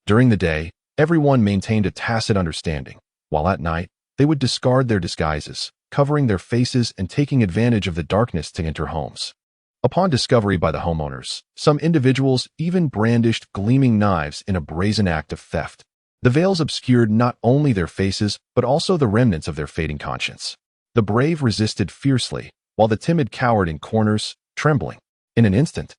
During the day, everyone maintained a tacit understanding, while at night, they would discard their disguises, covering their faces and taking advantage of the darkness to enter homes. Upon discovery by the homeowners, some individuals even brandished gleaming knives in a brazen act of theft. The veils obscured not only their faces, but also the remnants of their fading conscience. The brave resisted fiercely, while the timid cowered in corners, trembling. In an instant,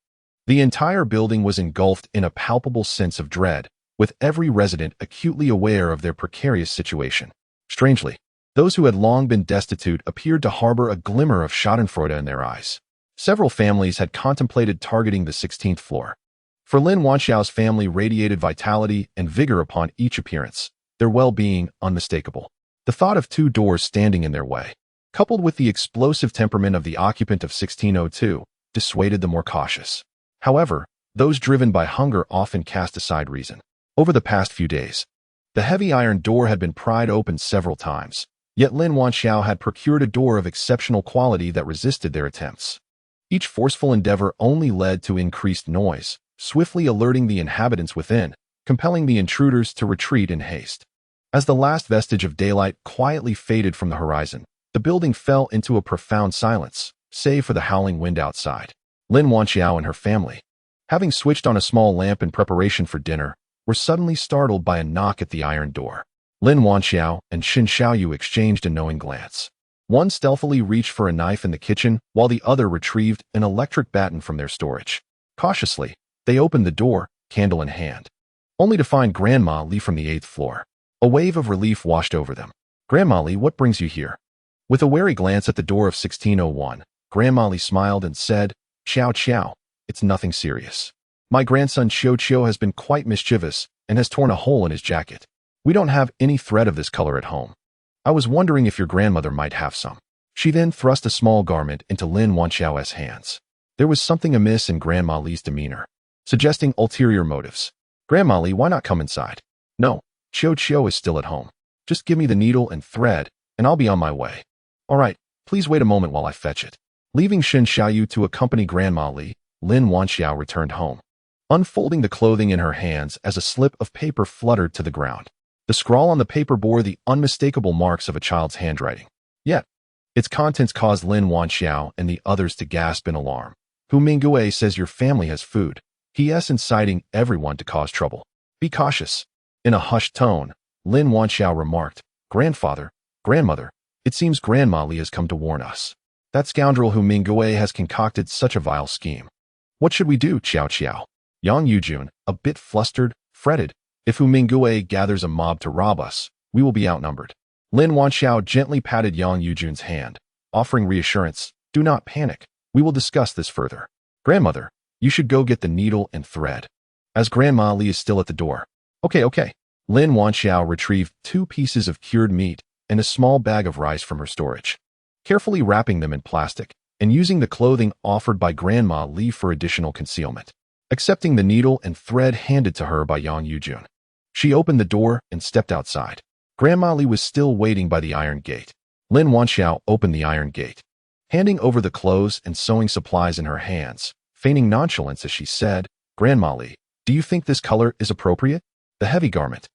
the entire building was engulfed in a palpable sense of dread, with every resident acutely aware of their precarious situation. Strangely, those who had long been destitute appeared to harbor a glimmer of schadenfreude in their eyes. Several families had contemplated targeting the 16th floor. For Lin Wanxiao's family radiated vitality and vigor upon each appearance, their well-being unmistakable. The thought of 2 doors standing in their way, coupled with the explosive temperament of the occupant of 1602, dissuaded the more cautious. However, those driven by hunger often cast aside reason. Over the past few days, the heavy iron door had been pried open several times, yet Lin Wanxiao had procured a door of exceptional quality that resisted their attempts. Each forceful endeavor only led to increased noise, swiftly alerting the inhabitants within, compelling the intruders to retreat in haste. As the last vestige of daylight quietly faded from the horizon, the building fell into a profound silence, save for the howling wind outside. Lin Wanxiao and her family, having switched on a small lamp in preparation for dinner, were suddenly startled by a knock at the iron door. Lin Wanxiao and Shen Xiaoyu exchanged a knowing glance. One stealthily reached for a knife in the kitchen, while the other retrieved an electric baton from their storage. Cautiously, they opened the door, candle in hand, only to find Grandma Li from the 8th floor. A wave of relief washed over them. "Grandma Li, what brings you here?" With a wary glance at the door of 1601, Grandma Li smiled and said, "Xiao Xiao, it's nothing serious. My grandson Xiao Qiu has been quite mischievous and has torn a hole in his jacket. We don't have any thread of this color at home. I was wondering if your grandmother might have some." She then thrust a small garment into Lin Wanxiao's hands. There was something amiss in Grandma Li's demeanor, suggesting ulterior motives. Grandma Li, why not come inside? No, Chiao is still at home. Just give me the needle and thread, and I'll be on my way. All right, please wait a moment while I fetch it. Leaving Shen Xiaoyu to accompany Grandma Li, Lin Wanxiao returned home, unfolding the clothing in her hands as a slip of paper fluttered to the ground. The scrawl on the paper bore the unmistakable marks of a child's handwriting. Yet, its contents caused Lin Wanxiao and the others to gasp in alarm. Hu Mingue says your family has food. He.s. inciting everyone to cause trouble. Be cautious. In a hushed tone, Lin Wanxiao remarked, Grandfather, Grandmother, it seems Grandma Li has come to warn us. That scoundrel Hu Mingue has concocted such a vile scheme. What should we do, Chiao? Yang Yujun, a bit flustered, fretted. If Hu Mingue gathers a mob to rob us, we will be outnumbered. Lin Wanxiao gently patted Yang Yujun's hand, offering reassurance. Do not panic. We will discuss this further. Grandmother, you should go get the needle and thread. As Grandma Li is still at the door. Okay. Lin Wanxiao retrieved 2 pieces of cured meat and a small bag of rice from her storage, carefully wrapping them in plastic and using the clothing offered by Grandma Li for additional concealment. Accepting the needle and thread handed to her by Yang Yujun, she opened the door and stepped outside. Grandma Li was still waiting by the iron gate. Lin Wanxiao opened the iron gate, handing over the clothes and sewing supplies in her hands, feigning nonchalance as she said, Grandma Li, do you think this color is appropriate? The heavy garment,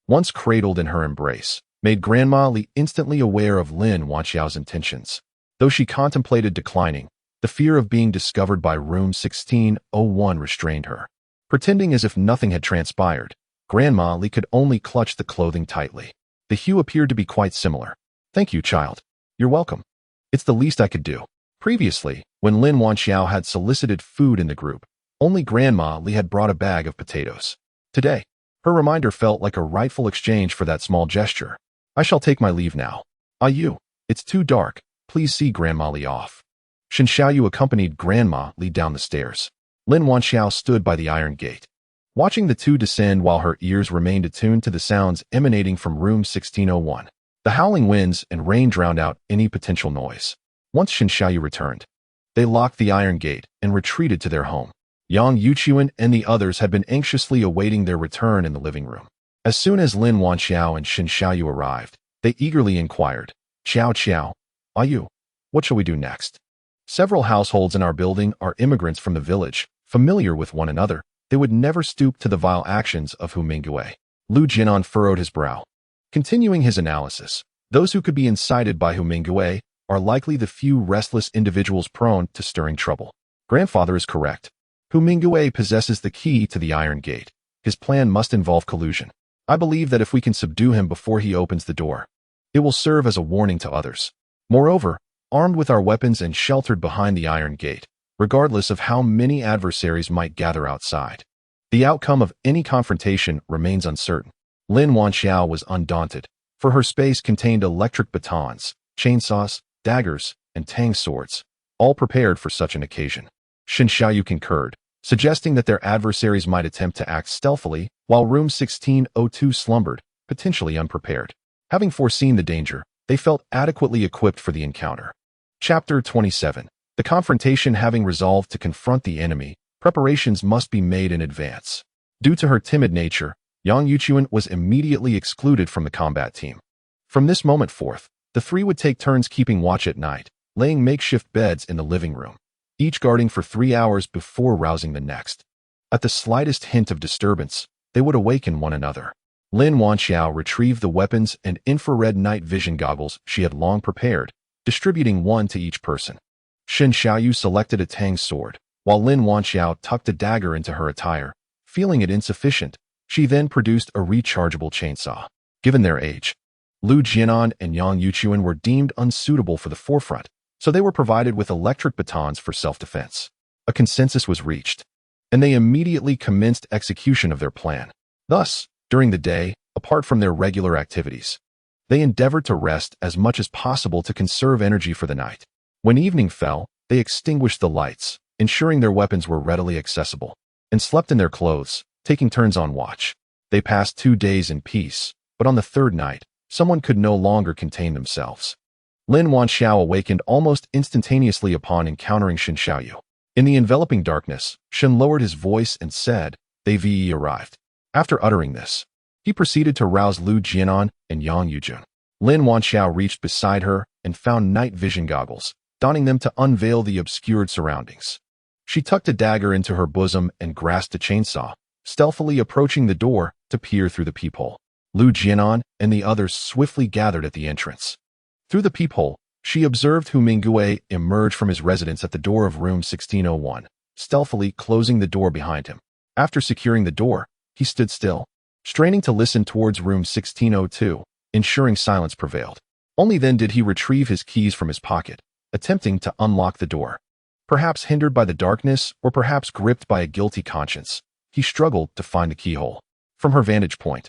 once cradled in her embrace, made Grandma Li instantly aware of Lin Wanxiao's intentions. Though she contemplated declining, the fear of being discovered by room 1601 restrained her. Pretending as if nothing had transpired, Grandma Li could only clutch the clothing tightly. The hue appeared to be quite similar. Thank you, child. You're welcome. It's the least I could do. Previously, when Lin Wanxiao had solicited food in the group, only Grandma Li had brought a bag of potatoes. Today, her reminder felt like a rightful exchange for that small gesture. I shall take my leave now. You. It's too dark. Please see Grandma Li off. Shen Xiaoyu accompanied Grandma Li down the stairs. Lin Wanxiao stood by the iron gate, watching the two descend while her ears remained attuned to the sounds emanating from room 1601. The howling winds and rain drowned out any potential noise. Once Shen Xiaoyu returned, they locked the iron gate and retreated to their home. Yang Yuchuan and the others had been anxiously awaiting their return in the living room. As soon as Lin Wanxiao and Shen Xiaoyu arrived, they eagerly inquired, Chiao, you, what shall we do next? Several households in our building are immigrants from the village, familiar with one another. They would never stoop to the vile actions of Hu Mingue. Lu Jinan furrowed his brow. Continuing his analysis, those who could be incited by Hu Mingue are likely the few restless individuals prone to stirring trouble. Grandfather is correct. Hu Mingue possesses the key to the iron gate. His plan must involve collusion. I believe that if we can subdue him before he opens the door, it will serve as a warning to others. Moreover, armed with our weapons and sheltered behind the iron gate, regardless of how many adversaries might gather outside, the outcome of any confrontation remains uncertain. Lin Wanxiao was undaunted, for her space contained electric batons, chainsaws, daggers, and tang swords, all prepared for such an occasion. Shen Xiaoyu concurred, suggesting that their adversaries might attempt to act stealthily while room 1602 slumbered, potentially unprepared. Having foreseen the danger, they felt adequately equipped for the encounter. Chapter 27. The confrontation having resolved to confront the enemy, preparations must be made in advance. Due to her timid nature, Yang Yuchuan was immediately excluded from the combat team. From this moment forth, the three would take turns keeping watch at night, laying makeshift beds in the living room, each guarding for 3 hours before rousing the next. At the slightest hint of disturbance, they would awaken one another. Lin Wanxiao retrieved the weapons and infrared night vision goggles she had long prepared, distributing one to each person. Shen Xiaoyu selected a tang sword, while Lin Wanxiao tucked a dagger into her attire. Feeling it insufficient, she then produced a rechargeable chainsaw. Given their age, Lu Jinan and Yang Yuchuan were deemed unsuitable for the forefront, so they were provided with electric batons for self-defense. A consensus was reached, and they immediately commenced execution of their plan. Thus, during the day, apart from their regular activities, they endeavored to rest as much as possible to conserve energy for the night. When evening fell, they extinguished the lights, ensuring their weapons were readily accessible, and slept in their clothes, taking turns on watch. They passed 2 days in peace, but on the third night, someone could no longer contain themselves. Lin Wanxiao awakened almost instantaneously upon encountering Shen Xiaoyu. In the enveloping darkness, Shen lowered his voice and said, "They've arrived." After uttering this, he proceeded to rouse Lu Jianan and Yang Yujun. Lin Wanxiao reached beside her and found night vision goggles, donning them to unveil the obscured surroundings. She tucked a dagger into her bosom and grasped a chainsaw, stealthily approaching the door to peer through the peephole. Lu Jianan and the others swiftly gathered at the entrance. Through the peephole, she observed Hu Mingyue emerge from his residence at the door of room 1601, stealthily closing the door behind him. After securing the door, he stood still, straining to listen towards room 1602, ensuring silence prevailed. Only then did he retrieve his keys from his pocket, attempting to unlock the door. Perhaps hindered by the darkness or perhaps gripped by a guilty conscience, he struggled to find the keyhole. From her vantage point,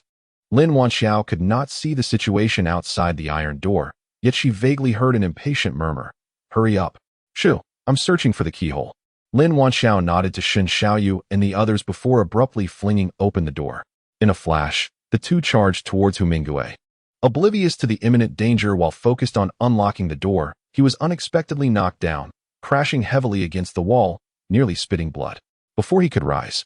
Lin Wanxiao could not see the situation outside the iron door, yet she vaguely heard an impatient murmur. "Hurry up. Shu, I'm searching for the keyhole." Lin Wanxiao nodded to Shen Xiaoyu and the others before abruptly flinging open the door. In a flash, the two charged towards Hu Mingyue. Oblivious to the imminent danger while focused on unlocking the door, he was unexpectedly knocked down, crashing heavily against the wall, nearly spitting blood. Before he could rise,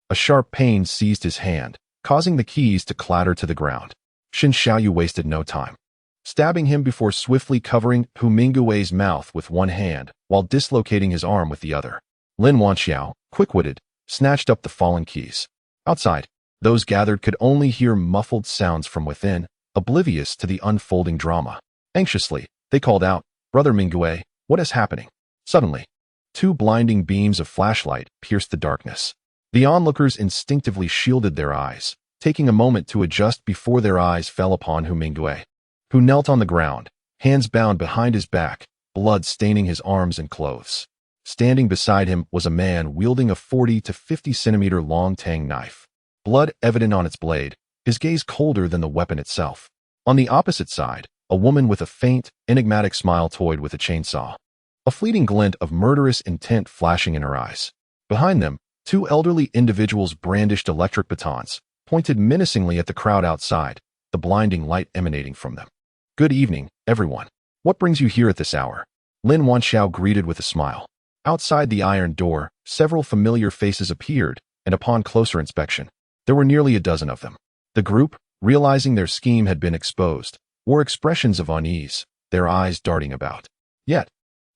a sharp pain seized his hand, causing the keys to clatter to the ground. Shen Xiaoyu wasted no time, stabbing him before swiftly covering Hu Mingyue's mouth with one hand while dislocating his arm with the other. Lin Wanxiao, quick-witted, snatched up the fallen keys. Outside, those gathered could only hear muffled sounds from within, oblivious to the unfolding drama. Anxiously, they called out, "Brother Mingyue, what is happening?" Suddenly, two blinding beams of flashlight pierced the darkness. The onlookers instinctively shielded their eyes, taking a moment to adjust before their eyes fell upon Hu Mingyue, who knelt on the ground, hands bound behind his back, blood staining his arms and clothes. Standing beside him was a man wielding a 40 to 50 centimeter long tang knife, blood evident on its blade, his gaze colder than the weapon itself. On the opposite side, a woman with a faint, enigmatic smile toyed with a chainsaw, a fleeting glint of murderous intent flashing in her eyes. Behind them, two elderly individuals brandished electric batons, pointed menacingly at the crowd outside, the blinding light emanating from them. "Good evening, everyone. What brings you here at this hour?" Lin Wanxiao greeted with a smile. Outside the iron door, several familiar faces appeared, and upon closer inspection, there were nearly a dozen of them. The group, realizing their scheme had been exposed, wore expressions of unease, their eyes darting about. Yet,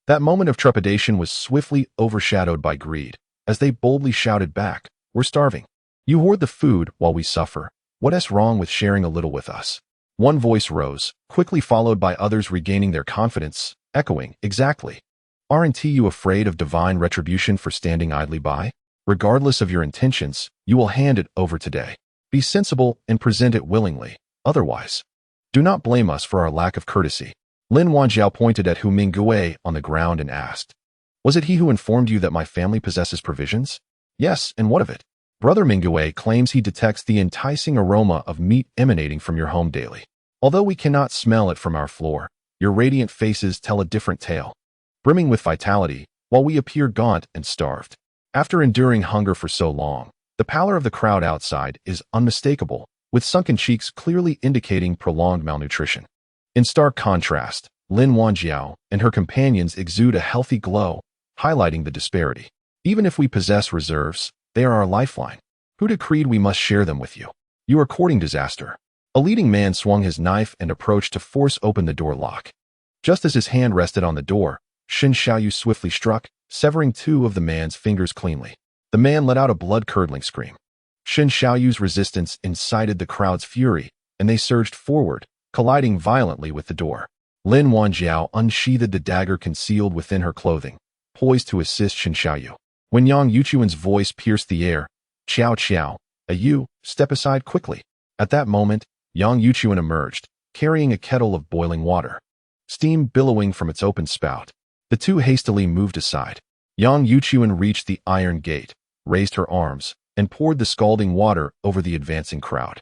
that moment of trepidation was swiftly overshadowed by greed, as they boldly shouted back, "We're starving. You hoard the food while we suffer. What's wrong with sharing a little with us?" One voice rose, quickly followed by others regaining their confidence, echoing, "Exactly. Aren't you afraid of divine retribution for standing idly by? Regardless of your intentions, you will hand it over today. Be sensible and present it willingly. Otherwise, do not blame us for our lack of courtesy." Lin Wanxiao pointed at Hu Mingyue on the ground and asked, "Was it he who informed you that my family possesses provisions?" "Yes, and what of it?" "Brother Mingyue claims he detects the enticing aroma of meat emanating from your home daily. Although we cannot smell it from our floor, your radiant faces tell a different tale, brimming with vitality, while we appear gaunt and starved. After enduring hunger for so long, the pallor of the crowd outside is unmistakable, with sunken cheeks clearly indicating prolonged malnutrition. In stark contrast, Lin Wanxiao and her companions exude a healthy glow, highlighting the disparity. Even if we possess reserves, they are our lifeline. Who decreed we must share them with you? You are courting disaster." A leading man swung his knife and approached to force open the door lock. Just as his hand rested on the door, Shen Xiaoyu swiftly struck, severing two of the man's fingers cleanly. The man let out a blood-curdling scream. Shen Xiaoyu's resistance incited the crowd's fury, and they surged forward, colliding violently with the door. Lin Wanxiao unsheathed the dagger concealed within her clothing, poised to assist Shen Xiaoyu. When Yang Yuchuan's voice pierced the air, "Qiao Qiao, step aside quickly." At that moment, Yang Yuchuan emerged, carrying a kettle of boiling water, steam billowing from its open spout. The two hastily moved aside. Yang Yuchuan reached the iron gate, raised her arms, and poured the scalding water over the advancing crowd.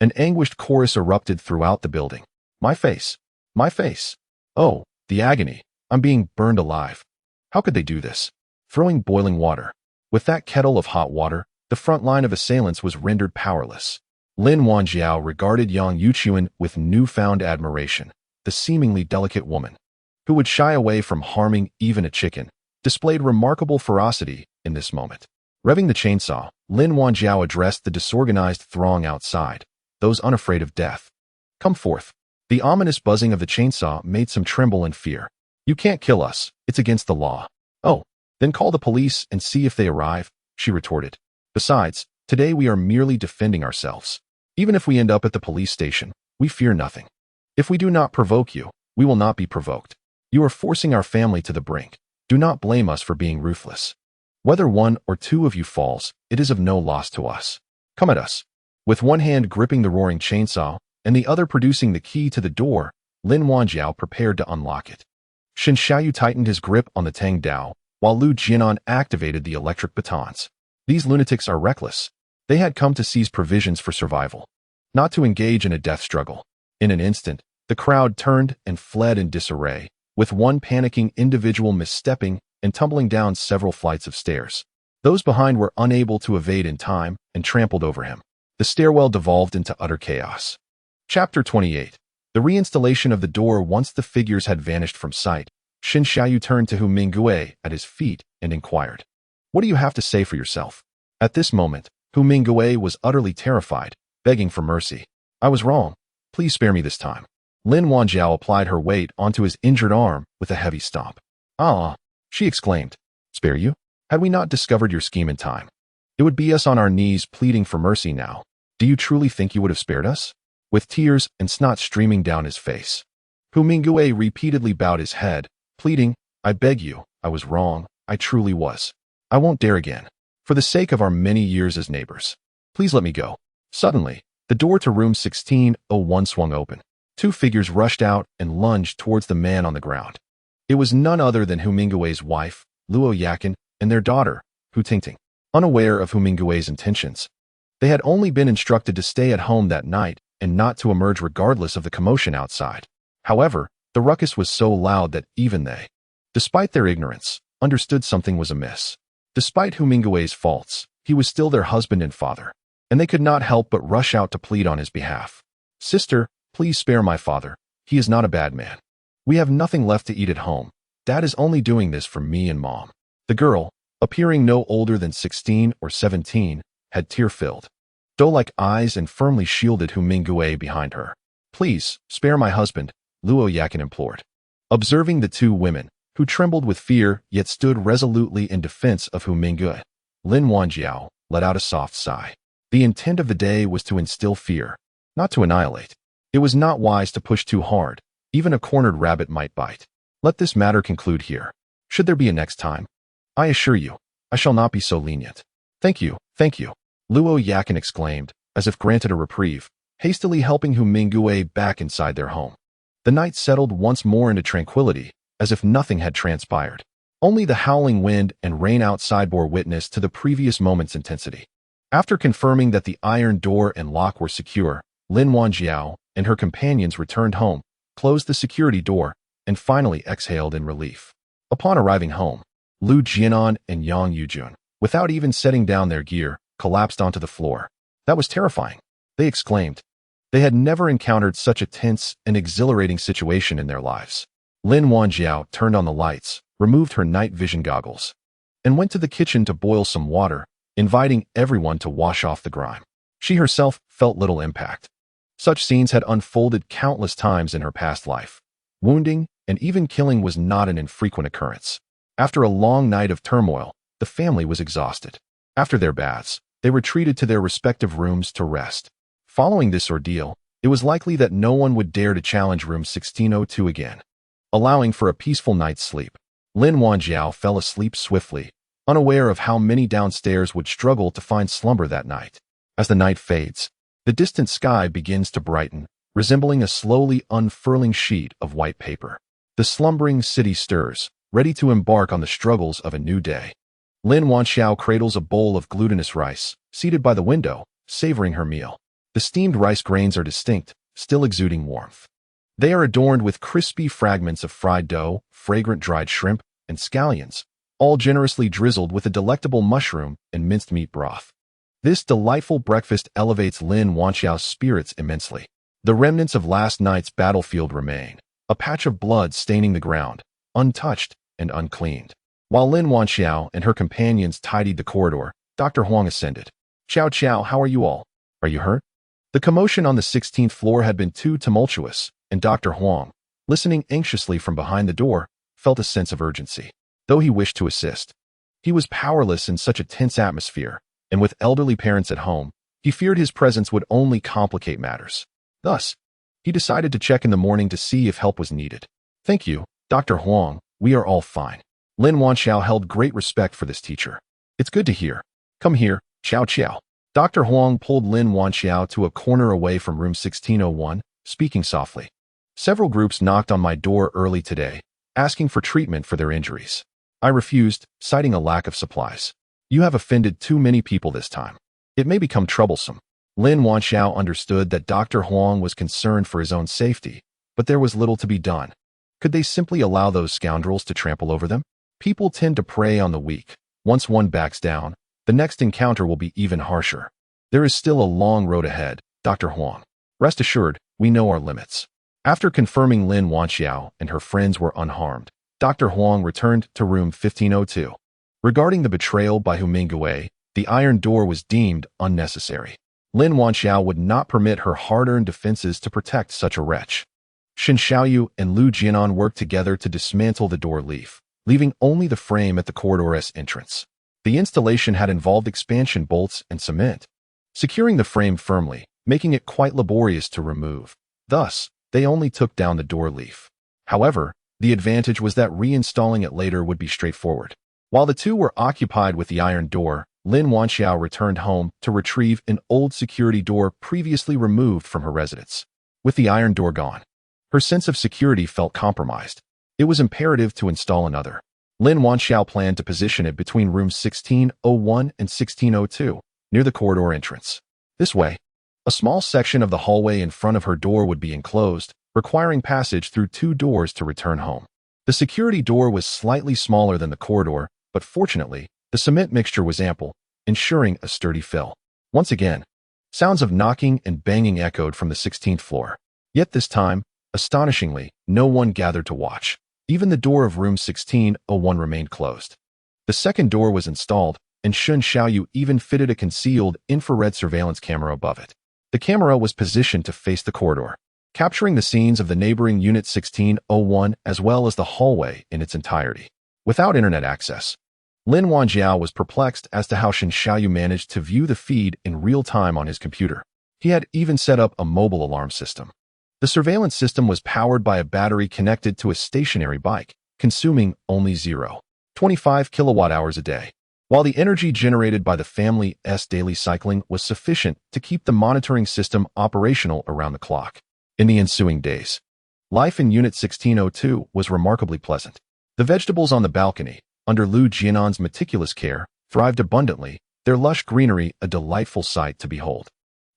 An anguished chorus erupted throughout the building. My face! My face! Oh, the agony! I'm being burned alive. How could they do this?" Throwing boiling water. With that kettle of hot water, the front line of assailants was rendered powerless. Lin Wanxiao regarded Yang Yuchuan with newfound admiration, the seemingly delicate woman, who would shy away from harming even a chicken, displayed remarkable ferocity in this moment. Revving the chainsaw, Lin Wanjiao addressed the disorganized throng outside, those unafraid of death. Come forth. The ominous buzzing of the chainsaw made some tremble in fear. You can't kill us. It's against the law. Oh, then call the police and see if they arrive, she retorted. Besides, today we are merely defending ourselves. Even if we end up at the police station, we fear nothing. If we do not provoke you, we will not be provoked. You are forcing our family to the brink. Do not blame us for being ruthless. Whether one or two of you falls, it is of no loss to us. Come at us. With one hand gripping the roaring chainsaw and the other producing the key to the door, Lin Wanjiao prepared to unlock it. Shen Xiaoyu tightened his grip on the Tang Dao, while Lu Jianan activated the electric batons. These lunatics are reckless. They had come to seize provisions for survival, not to engage in a death struggle. In an instant, the crowd turned and fled in disarray, with one panicking individual misstepping and tumbling down several flights of stairs. Those behind were unable to evade in time and trampled over him. The stairwell devolved into utter chaos. Chapter 28. The reinstallation of the door. Once the figures had vanished from sight, Shen Xiaoyu turned to Hu Minggui at his feet and inquired, "What do you have to say for yourself?" At this moment, Hu Minggui was utterly terrified, begging for mercy. "I was wrong. Please spare me this time." Lin Wanjiao applied her weight onto his injured arm with a heavy stomp. "Ah," she exclaimed. "Spare you? Had we not discovered your scheme in time? It would be us on our knees pleading for mercy now. Do you truly think you would have spared us?" With tears and snot streaming down his face, Hu Minggui repeatedly bowed his head, pleading, "I beg you, I was wrong, I truly was. I won't dare again. For the sake of our many years as neighbors, please let me go." Suddenly, the door to room 1601 swung open. Two figures rushed out and lunged towards the man on the ground. It was none other than Hu Minggui's wife, Luo Yakin, and their daughter, Hu Tingting. Unaware of Hu Minggui's intentions, they had only been instructed to stay at home that night and not to emerge regardless of the commotion outside. However, the ruckus was so loud that even they, despite their ignorance, understood something was amiss. Despite Hu Minggui's faults, he was still their husband and father, and they could not help but rush out to plead on his behalf. "Sister, please spare my father. He is not a bad man. We have nothing left to eat at home. Dad is only doing this for me and Mom." The girl, appearing no older than 16 or 17, had tear-filled, doe-like eyes and firmly shielded Hu Minggui behind her. "Please, spare my husband," Luo Yakin implored. Observing the two women, who trembled with fear yet stood resolutely in defense of Hu Minggui, Lin Wanjiao let out a soft sigh. The intent of the day was to instill fear, not to annihilate. It was not wise to push too hard. Even a cornered rabbit might bite. Let this matter conclude here. Should there be a next time, I assure you, I shall not be so lenient. Thank you, Luo Yakin exclaimed, as if granted a reprieve, hastily helping Hu Minggui back inside their home. The night settled once more into tranquility, as if nothing had transpired. Only the howling wind and rain outside bore witness to the previous moment's intensity. After confirming that the iron door and lock were secure, Lin Wanjiao and her companions returned home, closed the security door, and finally exhaled in relief. Upon arriving home, Lu Jianan and Yang Yujun, without even setting down their gear, collapsed onto the floor. That was terrifying, they exclaimed. They had never encountered such a tense and exhilarating situation in their lives. Lin Wanjiao turned on the lights, removed her night vision goggles, and went to the kitchen to boil some water, inviting everyone to wash off the grime. She herself felt little impact. Such scenes had unfolded countless times in her past life. Wounding and even killing was not an infrequent occurrence. After a long night of turmoil, the family was exhausted. After their baths, they retreated to their respective rooms to rest. Following this ordeal, it was likely that no one would dare to challenge room 1602 again. Allowing for a peaceful night's sleep, Lin Wanjiao fell asleep swiftly, unaware of how many downstairs would struggle to find slumber that night. As the night fades, the distant sky begins to brighten, resembling a slowly unfurling sheet of white paper. The slumbering city stirs, ready to embark on the struggles of a new day. Lin Wanjiao cradles a bowl of glutinous rice, seated by the window, savoring her meal. The steamed rice grains are distinct, still exuding warmth. They are adorned with crispy fragments of fried dough, fragrant dried shrimp, and scallions, all generously drizzled with a delectable mushroom and minced meat broth. This delightful breakfast elevates Lin Wanjiao's spirits immensely. The remnants of last night's battlefield remain, a patch of blood staining the ground, untouched and uncleaned. While Lin Wanxiao and her companions tidied the corridor, Dr. Huang ascended. Xiao Qiao, how are you all? Are you hurt? The commotion on the 16th floor had been too tumultuous, and Dr. Huang, listening anxiously from behind the door, felt a sense of urgency. Though he wished to assist, he was powerless in such a tense atmosphere, and with elderly parents at home, he feared his presence would only complicate matters. Thus, he decided to check in the morning to see if help was needed. Thank you, Dr. Huang, we are all fine. Lin Wanxiao held great respect for this teacher. It's good to hear. Come here, Xiao Qiao. Dr. Huang pulled Lin Wanxiao to a corner away from room 1601, speaking softly. Several groups knocked on my door early today, asking for treatment for their injuries. I refused, citing a lack of supplies. You have offended too many people this time. It may become troublesome. Lin Wanxiao understood that Dr. Huang was concerned for his own safety, but there was little to be done. Could they simply allow those scoundrels to trample over them? People tend to prey on the weak. Once one backs down, the next encounter will be even harsher. There is still a long road ahead, Dr. Huang. Rest assured, we know our limits. After confirming Lin Wanxiao and her friends were unharmed, Dr. Huang returned to room 1502. Regarding the betrayal by Hu Minggui, the iron door was deemed unnecessary. Lin Wanxiao would not permit her hard-earned defenses to protect such a wretch. Shen Xiaoyu and Lu Jianan worked together to dismantle the door leaf, leaving only the frame at the corridor's entrance. The installation had involved expansion bolts and cement, securing the frame firmly, making it quite laborious to remove. Thus, they only took down the door leaf. However, the advantage was that reinstalling it later would be straightforward. While the two were occupied with the iron door, Lin Wanxiao returned home to retrieve an old security door previously removed from her residence. With the iron door gone, her sense of security felt compromised. It was imperative to install another. Lin Wanxiao planned to position it between rooms 1601 and 1602, near the corridor entrance. This way, a small section of the hallway in front of her door would be enclosed, requiring passage through two doors to return home. The security door was slightly smaller than the corridor, but fortunately, the cement mixture was ample, ensuring a sturdy fill. Once again, sounds of knocking and banging echoed from the 16th floor. Yet this time, astonishingly, no one gathered to watch. Even the door of room 1601 remained closed. The second door was installed, and Shen Xiaoyu even fitted a concealed infrared surveillance camera above it. The camera was positioned to face the corridor, capturing the scenes of the neighboring Unit 1601 as well as the hallway in its entirety. Without internet access, Lin Wanxiao was perplexed as to how Shen Xiaoyu managed to view the feed in real time on his computer. He had even set up a mobile alarm system. The surveillance system was powered by a battery connected to a stationary bike, consuming only 0.25 kilowatt-hours a day. While the energy generated by the family's daily cycling was sufficient to keep the monitoring system operational around the clock. In the ensuing days, life in Unit 1602 was remarkably pleasant. The vegetables on the balcony, under Lu Jianan's meticulous care, thrived abundantly, their lush greenery a delightful sight to behold.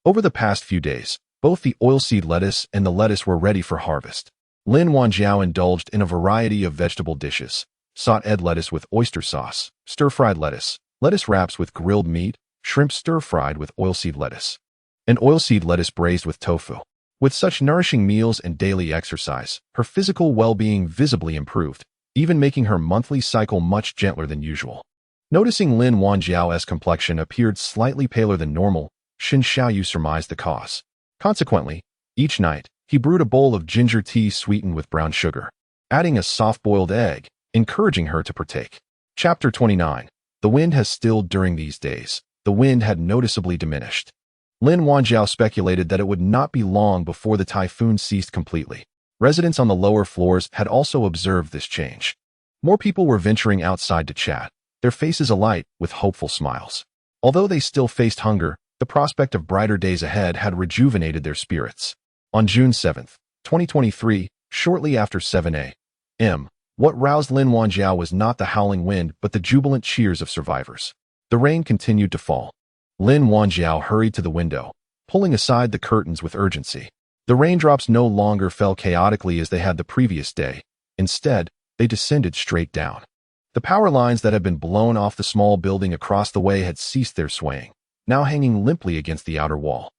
Over the past few days, both the oilseed lettuce and the lettuce were ready for harvest. Lin Wanxiao indulged in a variety of vegetable dishes: sauteed lettuce with oyster sauce, stir-fried lettuce, lettuce wraps with grilled meat, shrimp stir-fried with oilseed lettuce, and oilseed lettuce braised with tofu. With such nourishing meals and daily exercise, her physical well-being visibly improved, even making her monthly cycle much gentler than usual. Noticing Lin Wanxiao's complexion appeared slightly paler than normal, Shen Xiaoyu surmised the cause. Consequently, each night, he brewed a bowl of ginger tea sweetened with brown sugar, adding a soft-boiled egg, encouraging her to partake. Chapter 29. The wind has stilled during these days. The wind had noticeably diminished. Lin Wanxiao speculated that it would not be long before the typhoon ceased completely. Residents on the lower floors had also observed this change. More people were venturing outside to chat, their faces alight with hopeful smiles. Although they still faced hunger, the prospect of brighter days ahead had rejuvenated their spirits. On June 7, 2023, shortly after 7 a.m., what roused Lin Wanxiao was not the howling wind but the jubilant cheers of survivors. The rain continued to fall. Lin Wanxiao hurried to the window, pulling aside the curtains with urgency. The raindrops no longer fell chaotically as they had the previous day. Instead, they descended straight down. The power lines that had been blown off the small building across the way had ceased their swaying, now hanging limply against the outer wall.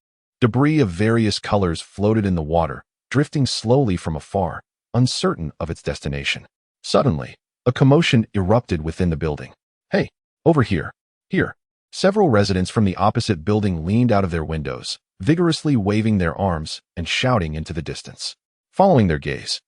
Debris of various colors floated in the water, drifting slowly from afar, uncertain of its destination. Suddenly, A commotion erupted within the building. "Hey, over here! Here!" Several residents from the opposite building leaned out of their windows, vigorously waving their arms and shouting into the distance. Following their gaze,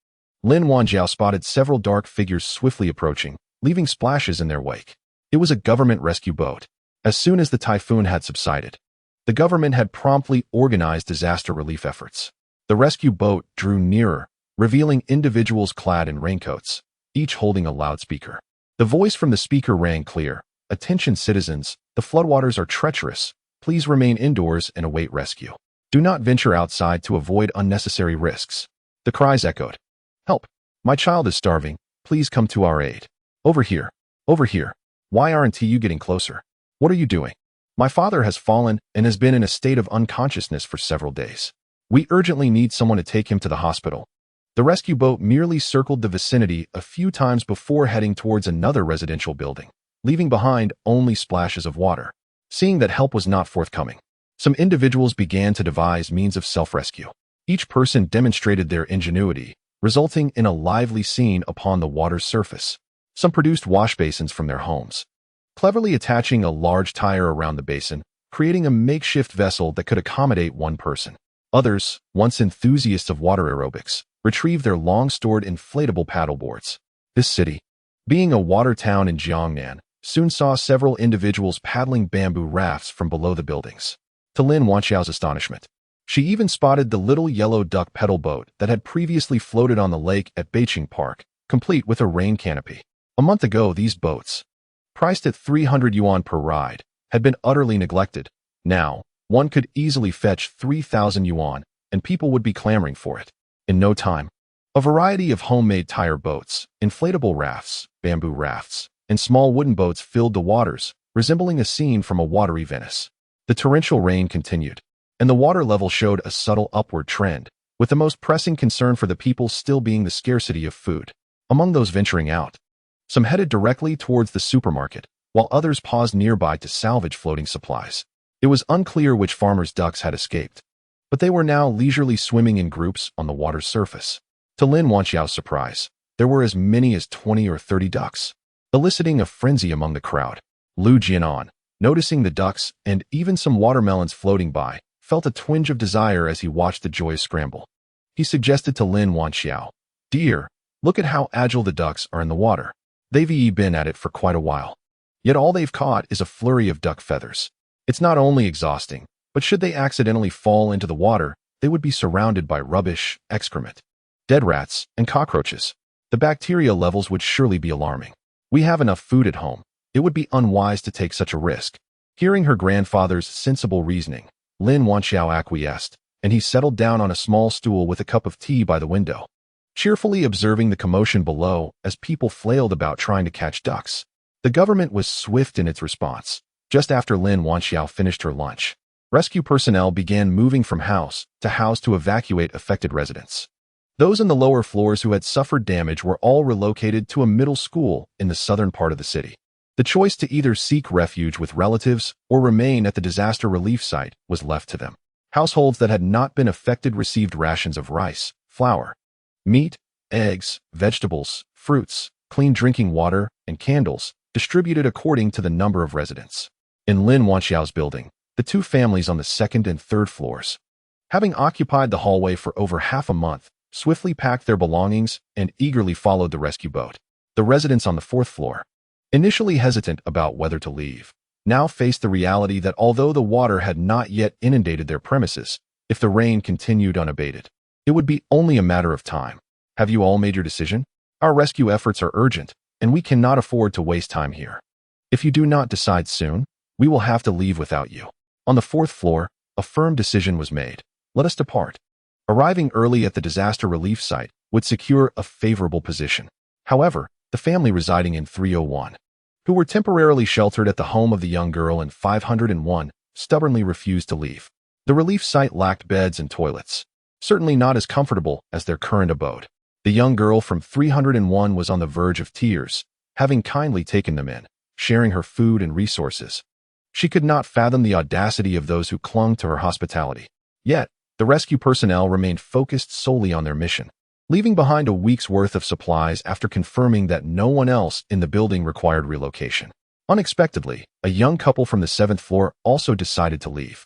Lin Wanjiao spotted several dark figures swiftly approaching, leaving splashes in their wake. It was a government rescue boat. As soon as the typhoon had subsided, the government had promptly organized disaster relief efforts. The rescue boat drew nearer, revealing individuals clad in raincoats, each holding a loudspeaker. The voice from the speaker rang clear. "Attention citizens, the floodwaters are treacherous. Please remain indoors and await rescue. Do not venture outside to avoid unnecessary risks." The cries echoed. "Help! My child is starving. Please come to our aid. Over here. Over here. Why aren't you getting closer? What are you doing? My father has fallen and has been in a state of unconsciousness for several days. We urgently need someone to take him to the hospital." The rescue boat merely circled the vicinity a few times before heading towards another residential building, leaving behind only splashes of water. Seeing that help was not forthcoming, some individuals began to devise means of self-rescue. Each person demonstrated their ingenuity, resulting in a lively scene upon the water's surface. Some produced wash basins from their homes, cleverly attaching a large tire around the basin, creating a makeshift vessel that could accommodate one person. Others, once enthusiasts of water aerobics, retrieved their long-stored inflatable paddleboards. This city, being a water town in Jiangnan, soon saw several individuals paddling bamboo rafts from below the buildings. To Lin Wanxiao's astonishment, she even spotted the little yellow duck pedal boat that had previously floated on the lake at Beiqing Park, complete with a rain canopy. A month ago, these boats, priced at 300 yuan per ride, had been utterly neglected. Now, one could easily fetch 3,000 yuan, and people would be clamoring for it. In no time, a variety of homemade tire boats, inflatable rafts, bamboo rafts, and small wooden boats filled the waters, resembling a scene from a watery Venice. The torrential rain continued, and the water level showed a subtle upward trend, with the most pressing concern for the people still being the scarcity of food. Among those venturing out, some headed directly towards the supermarket, while others paused nearby to salvage floating supplies. It was unclear which farmers' ducks had escaped, but they were now leisurely swimming in groups on the water's surface. To Lin Wanxiao's surprise, there were as many as 20 or 30 ducks, eliciting a frenzy among the crowd. Lu Jianan, noticing the ducks and even some watermelons floating by, felt a twinge of desire as he watched the joyous scramble. He suggested to Lin Wanxiao, "Dear, look at how agile the ducks are in the water. They've been at it for quite a while. Yet all they've caught is a flurry of duck feathers. It's not only exhausting, but should they accidentally fall into the water, they would be surrounded by rubbish, excrement, dead rats, and cockroaches. The bacteria levels would surely be alarming. We have enough food at home. It would be unwise to take such a risk." Hearing her grandfather's sensible reasoning, Lin Wanxiao acquiesced, and he settled down on a small stool with a cup of tea by the window, cheerfully observing the commotion below as people flailed about trying to catch ducks. The government was swift in its response. Just after Lin Wanxiao finished her lunch, rescue personnel began moving from house to evacuate affected residents. Those in the lower floors who had suffered damage were all relocated to a middle school in the southern part of the city. The choice to either seek refuge with relatives or remain at the disaster relief site was left to them. Households that had not been affected received rations of rice, flour, meat, eggs, vegetables, fruits, clean drinking water, and candles, distributed according to the number of residents. In Lin Wanxiao's building, the two families on the second and third floors, having occupied the hallway for over half a month, swiftly packed their belongings and eagerly followed the rescue boat. The residents on the fourth floor, initially hesitant about whether to leave, now faced the reality that although the water had not yet inundated their premises, if the rain continued unabated, it would be only a matter of time. "Have you all made your decision? Our rescue efforts are urgent, and we cannot afford to waste time here. If you do not decide soon, we will have to leave without you." On the fourth floor, a firm decision was made. "Let us depart." Arriving early at the disaster relief site would secure a favorable position. However, the family residing in 301, who were temporarily sheltered at the home of the young girl in 501, stubbornly refused to leave. The relief site lacked beds and toilets, certainly not as comfortable as their current abode. The young girl from 301 was on the verge of tears, having kindly taken them in, sharing her food and resources. She could not fathom the audacity of those who clung to her hospitality. Yet, the rescue personnel remained focused solely on their mission. leaving behind a week's worth of supplies after confirming that no one else in the building required relocation. Unexpectedly, a young couple from the 7th floor also decided to leave.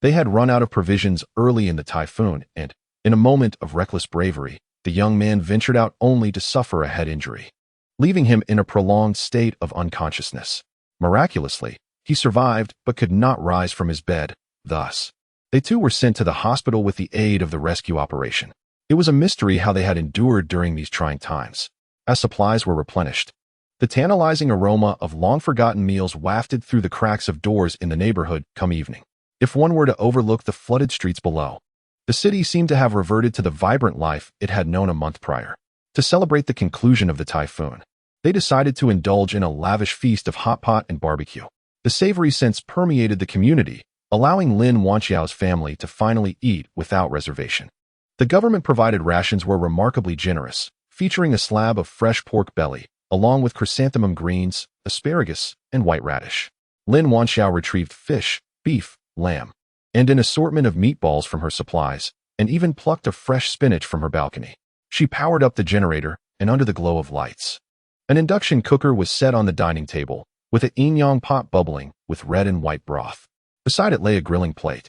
They had run out of provisions early in the typhoon, and, in a moment of reckless bravery, the young man ventured out only to suffer a head injury, leaving him in a prolonged state of unconsciousness. Miraculously, he survived but could not rise from his bed. Thus, they too were sent to the hospital with the aid of the rescue operation. It was a mystery how they had endured during these trying times. As supplies were replenished, the tantalizing aroma of long-forgotten meals wafted through the cracks of doors in the neighborhood come evening. If one were to overlook the flooded streets below, the city seemed to have reverted to the vibrant life it had known a month prior. To celebrate the conclusion of the typhoon, they decided to indulge in a lavish feast of hot pot and barbecue. The savory scents permeated the community, allowing Lin Wanxiao's family to finally eat without reservation. The government-provided rations were remarkably generous, featuring a slab of fresh pork belly, along with chrysanthemum greens, asparagus, and white radish. Lin Wanxiao retrieved fish, beef, lamb, and an assortment of meatballs from her supplies, and even plucked a fresh spinach from her balcony. She powered up the generator, and under the glow of lights, an induction cooker was set on the dining table, with an inyang pot bubbling with red and white broth. Beside it lay a grilling plate,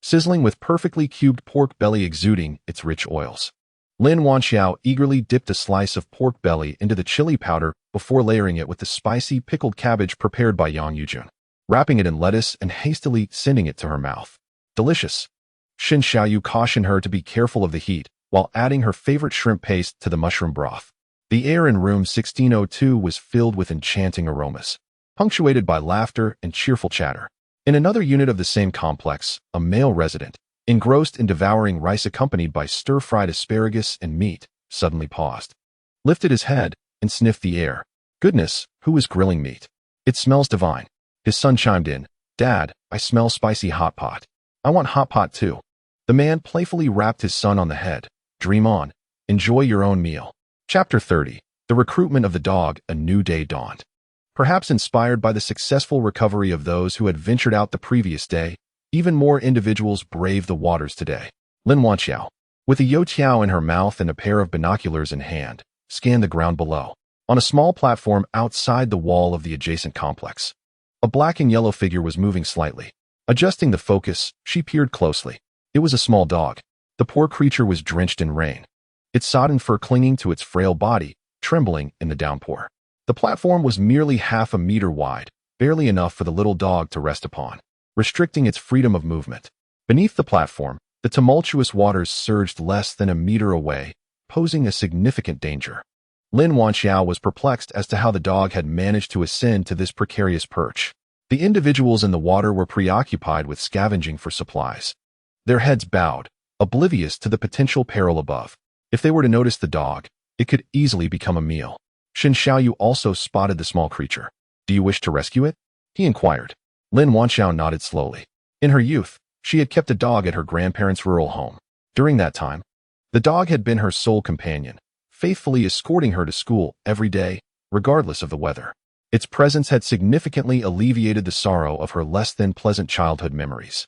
sizzling with perfectly cubed pork belly exuding its rich oils. Lin Wanxiao eagerly dipped a slice of pork belly into the chili powder before layering it with the spicy pickled cabbage prepared by Yang Yujun, wrapping it in lettuce and hastily sending it to her mouth. Delicious. Shen Xiaoyu cautioned her to be careful of the heat, while adding her favorite shrimp paste to the mushroom broth. The air in room 1602 was filled with enchanting aromas, punctuated by laughter and cheerful chatter. In another unit of the same complex, a male resident, engrossed in devouring rice accompanied by stir-fried asparagus and meat, suddenly paused, lifted his head, and sniffed the air. Goodness, who is grilling meat? It smells divine. His son chimed in, Dad, I smell spicy hot pot. I want hot pot too. The man playfully rapped his son on the head. Dream on. Enjoy your own meal. Chapter 30. The recruitment of the dog, a new day dawned. Perhaps inspired by the successful recovery of those who had ventured out the previous day, even more individuals braved the waters today. Lin Wanxiao, with a youtiao in her mouth and a pair of binoculars in hand, scanned the ground below. On a small platform outside the wall of the adjacent complex, a black and yellow figure was moving slightly. Adjusting the focus, she peered closely. It was a small dog. The poor creature was drenched in rain, its sodden fur clinging to its frail body, trembling in the downpour. The platform was merely half a meter wide, barely enough for the little dog to rest upon, restricting its freedom of movement. Beneath the platform, the tumultuous waters surged less than a meter away, posing a significant danger. Lin Wanxiao was perplexed as to how the dog had managed to ascend to this precarious perch. The individuals in the water were preoccupied with scavenging for supplies, their heads bowed, oblivious to the potential peril above. If they were to notice the dog, it could easily become a meal. Shen Xiaoyu also spotted the small creature. Do you wish to rescue it? He inquired. Lin Wanxiao nodded slowly. In her youth, she had kept a dog at her grandparents' rural home. During that time, the dog had been her sole companion, faithfully escorting her to school every day, regardless of the weather. Its presence had significantly alleviated the sorrow of her less than pleasant childhood memories.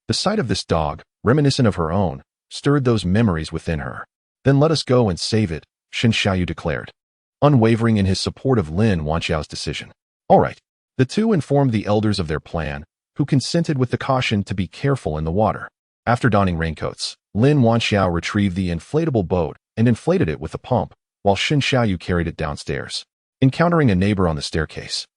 The sight of this dog, reminiscent of her own, stirred those memories within her. Then let us go and save it, Shen Xiaoyu declared, unwavering in his support of Lin Wanxiao's decision. All right. The two informed the elders of their plan, who consented with the caution to be careful in the water. After donning raincoats, Lin Wanxiao retrieved the inflatable boat and inflated it with a pump, while Shen Xiaoyu carried it downstairs, encountering a neighbor on the staircase.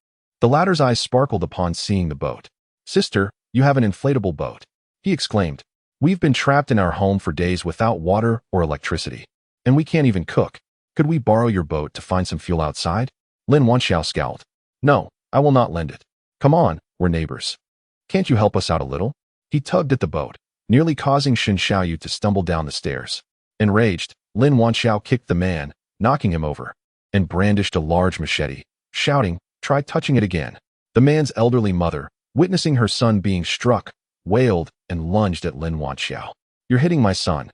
The latter's eyes sparkled upon seeing the boat. Sister, you have an inflatable boat, he exclaimed. We've been trapped in our home for days without water or electricity, and we can't even cook. Could we borrow your boat to find some fuel outside? Lin Wanxiao scowled. No, I will not lend it. Come on, we're neighbors. Can't you help us out a little? He tugged at the boat, nearly causing Shen Xiaoyu to stumble down the stairs. Enraged, Lin Wanxiao kicked the man, knocking him over, and brandished a large machete, shouting, Try touching it again. The man's elderly mother, witnessing her son being struck, wailed and lunged at Lin Wanxiao. You're hitting my son.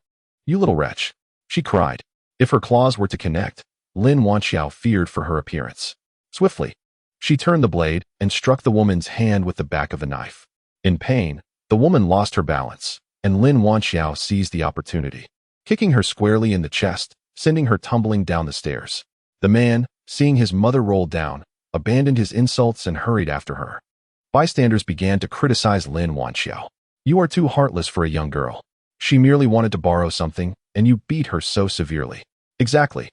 You little wretch, she cried. If her claws were to connect, Lin Wanxiao feared for her appearance. Swiftly, she turned the blade and struck the woman's hand with the back of the knife. In pain, the woman lost her balance, and Lin Wanxiao seized the opportunity. Kicking her squarely in the chest, sending her tumbling down the stairs. The man, seeing his mother roll down, abandoned his insults and hurried after her. Bystanders began to criticize Lin Wanxiao. You are too heartless for a young girl. She merely wanted to borrow something, and you beat her so severely. Exactly.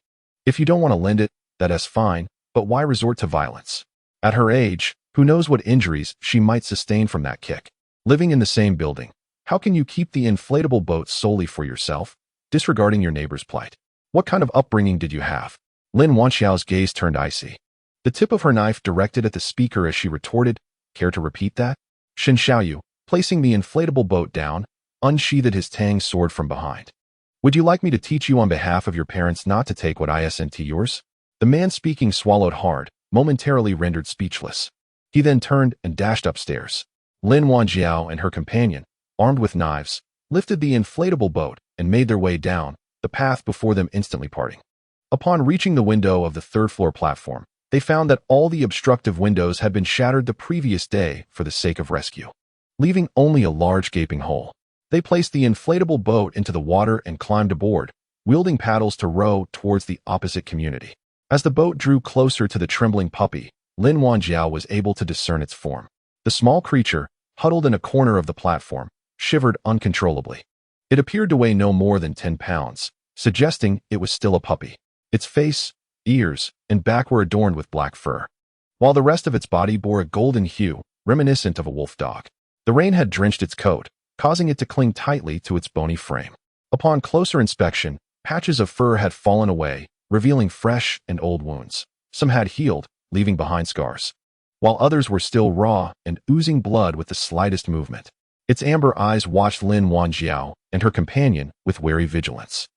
If you don't want to lend it, that is fine, but why resort to violence? At her age, who knows what injuries she might sustain from that kick? Living in the same building, how can you keep the inflatable boat solely for yourself, disregarding your neighbor's plight? What kind of upbringing did you have? Lin Wanxiao's gaze turned icy. The tip of her knife directed at the speaker as she retorted, care to repeat that? Shen Xiaoyu, placing the inflatable boat down, unsheathed his tang sword from behind. Would you like me to teach you on behalf of your parents not to take what isn't yours? The man speaking swallowed hard, momentarily rendered speechless. He then turned and dashed upstairs. Lin Wanxiao and her companion, armed with knives, lifted the inflatable boat and made their way down, the path before them instantly parting. Upon reaching the window of the third-floor platform, they found that all the obstructive windows had been shattered the previous day for the sake of rescue, leaving only a large gaping hole. They placed the inflatable boat into the water and climbed aboard, wielding paddles to row towards the opposite community. As the boat drew closer to the trembling puppy, Lin Wanxiao was able to discern its form. The small creature, huddled in a corner of the platform, shivered uncontrollably. It appeared to weigh no more than 10 pounds, suggesting it was still a puppy. Its face, ears, and back were adorned with black fur, while the rest of its body bore a golden hue, reminiscent of a wolf dog. The rain had drenched its coat, causing it to cling tightly to its bony frame. Upon closer inspection, patches of fur had fallen away, revealing fresh and old wounds. Some had healed, leaving behind scars, while others were still raw and oozing blood with the slightest movement. Its amber eyes watched Lin Wanxiao and her companion with wary vigilance.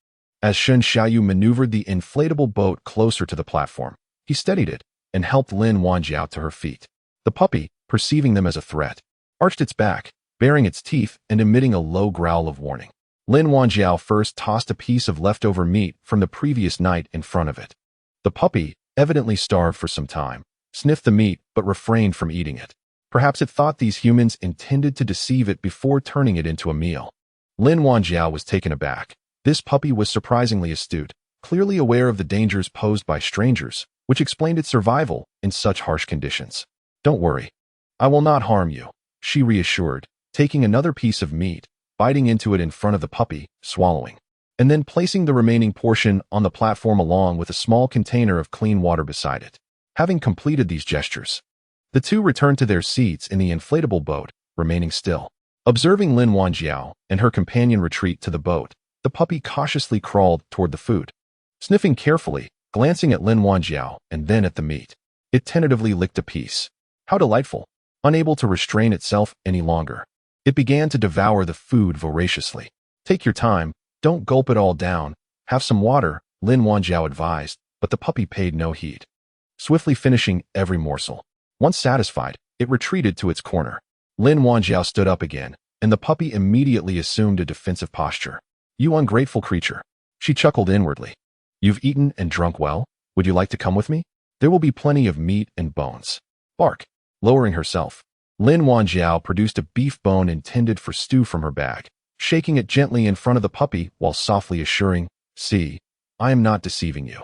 As Shen Xiaoyu maneuvered the inflatable boat closer to the platform, he steadied it and helped Lin Wanxiao to her feet. The puppy, perceiving them as a threat, arched its back, baring its teeth and emitting a low growl of warning. Lin Wanxiao first tossed a piece of leftover meat from the previous night in front of it. The puppy, evidently starved for some time, sniffed the meat but refrained from eating it. Perhaps it thought these humans intended to deceive it before turning it into a meal. Lin Wanxiao was taken aback. This puppy was surprisingly astute, clearly aware of the dangers posed by strangers, which explained its survival in such harsh conditions. Don't worry. I will not harm you, she reassured, taking another piece of meat, biting into it in front of the puppy, swallowing, and then placing the remaining portion on the platform along with a small container of clean water beside it. Having completed these gestures, the two returned to their seats in the inflatable boat, remaining still. Observing Lin Wanxiao and her companion retreat to the boat, the puppy cautiously crawled toward the food. Sniffing carefully, glancing at Lin Wanxiao and then at the meat, it tentatively licked a piece. How delightful! Unable to restrain itself any longer, it began to devour the food voraciously. Take your time, don't gulp it all down. Have some water, Lin Wanxiao advised, but the puppy paid no heed, swiftly finishing every morsel. Once satisfied, it retreated to its corner. Lin Wanxiao stood up again, and the puppy immediately assumed a defensive posture. You ungrateful creature. She chuckled inwardly. You've eaten and drunk well? Would you like to come with me? There will be plenty of meat and bones. Bark. Lowering herself, Lin Wanxiao produced a beef bone intended for stew from her bag, shaking it gently in front of the puppy while softly assuring, See, I am not deceiving you.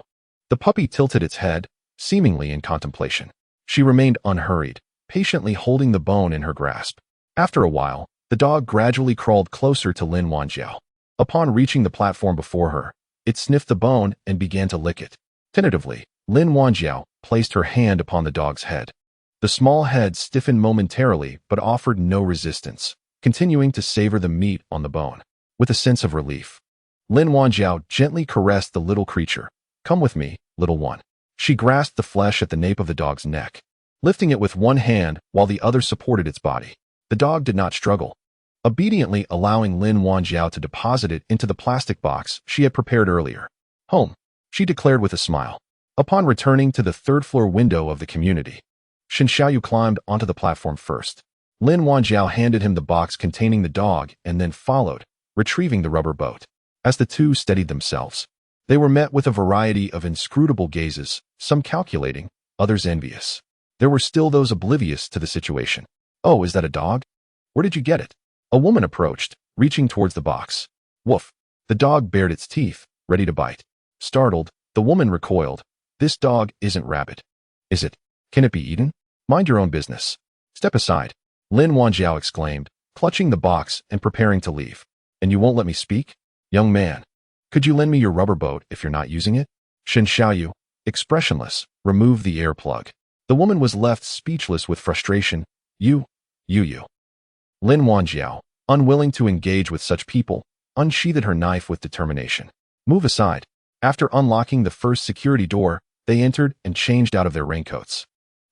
The puppy tilted its head, seemingly in contemplation. She remained unhurried, patiently holding the bone in her grasp. After a while, the dog gradually crawled closer to Lin Wanxiao. Upon reaching the platform before her, it sniffed the bone and began to lick it. Tentatively, Lin Wanxiao placed her hand upon the dog's head. The small head stiffened momentarily but offered no resistance, continuing to savor the meat on the bone. With a sense of relief, Lin Wanxiao gently caressed the little creature. Come with me, little one. She grasped the flesh at the nape of the dog's neck, lifting it with one hand while the other supported its body. The dog did not struggle, obediently allowing Lin Wanxiao to deposit it into the plastic box she had prepared earlier. Home, she declared with a smile. Upon returning to the third-floor window of the community, Shen Xiaoyu climbed onto the platform first. Lin Wanxiao handed him the box containing the dog and then followed, retrieving the rubber boat. As the two steadied themselves, they were met with a variety of inscrutable gazes, some calculating, others envious. There were still those oblivious to the situation. Oh, is that a dog? Where did you get it? A woman approached, reaching towards the box. Woof. The dog bared its teeth, ready to bite. Startled, the woman recoiled. This dog isn't rabid. Is it? Can it be eaten? Mind your own business. Step aside, Lin Wanjiao exclaimed, clutching the box and preparing to leave. And you won't let me speak? Young man, could you lend me your rubber boat if you're not using it? Shen Xiaoyu, expressionless, removed the air plug. The woman was left speechless with frustration. You. Lin Wanjiao, unwilling to engage with such people, unsheathed her knife with determination. Move aside. After unlocking the first security door, they entered and changed out of their raincoats.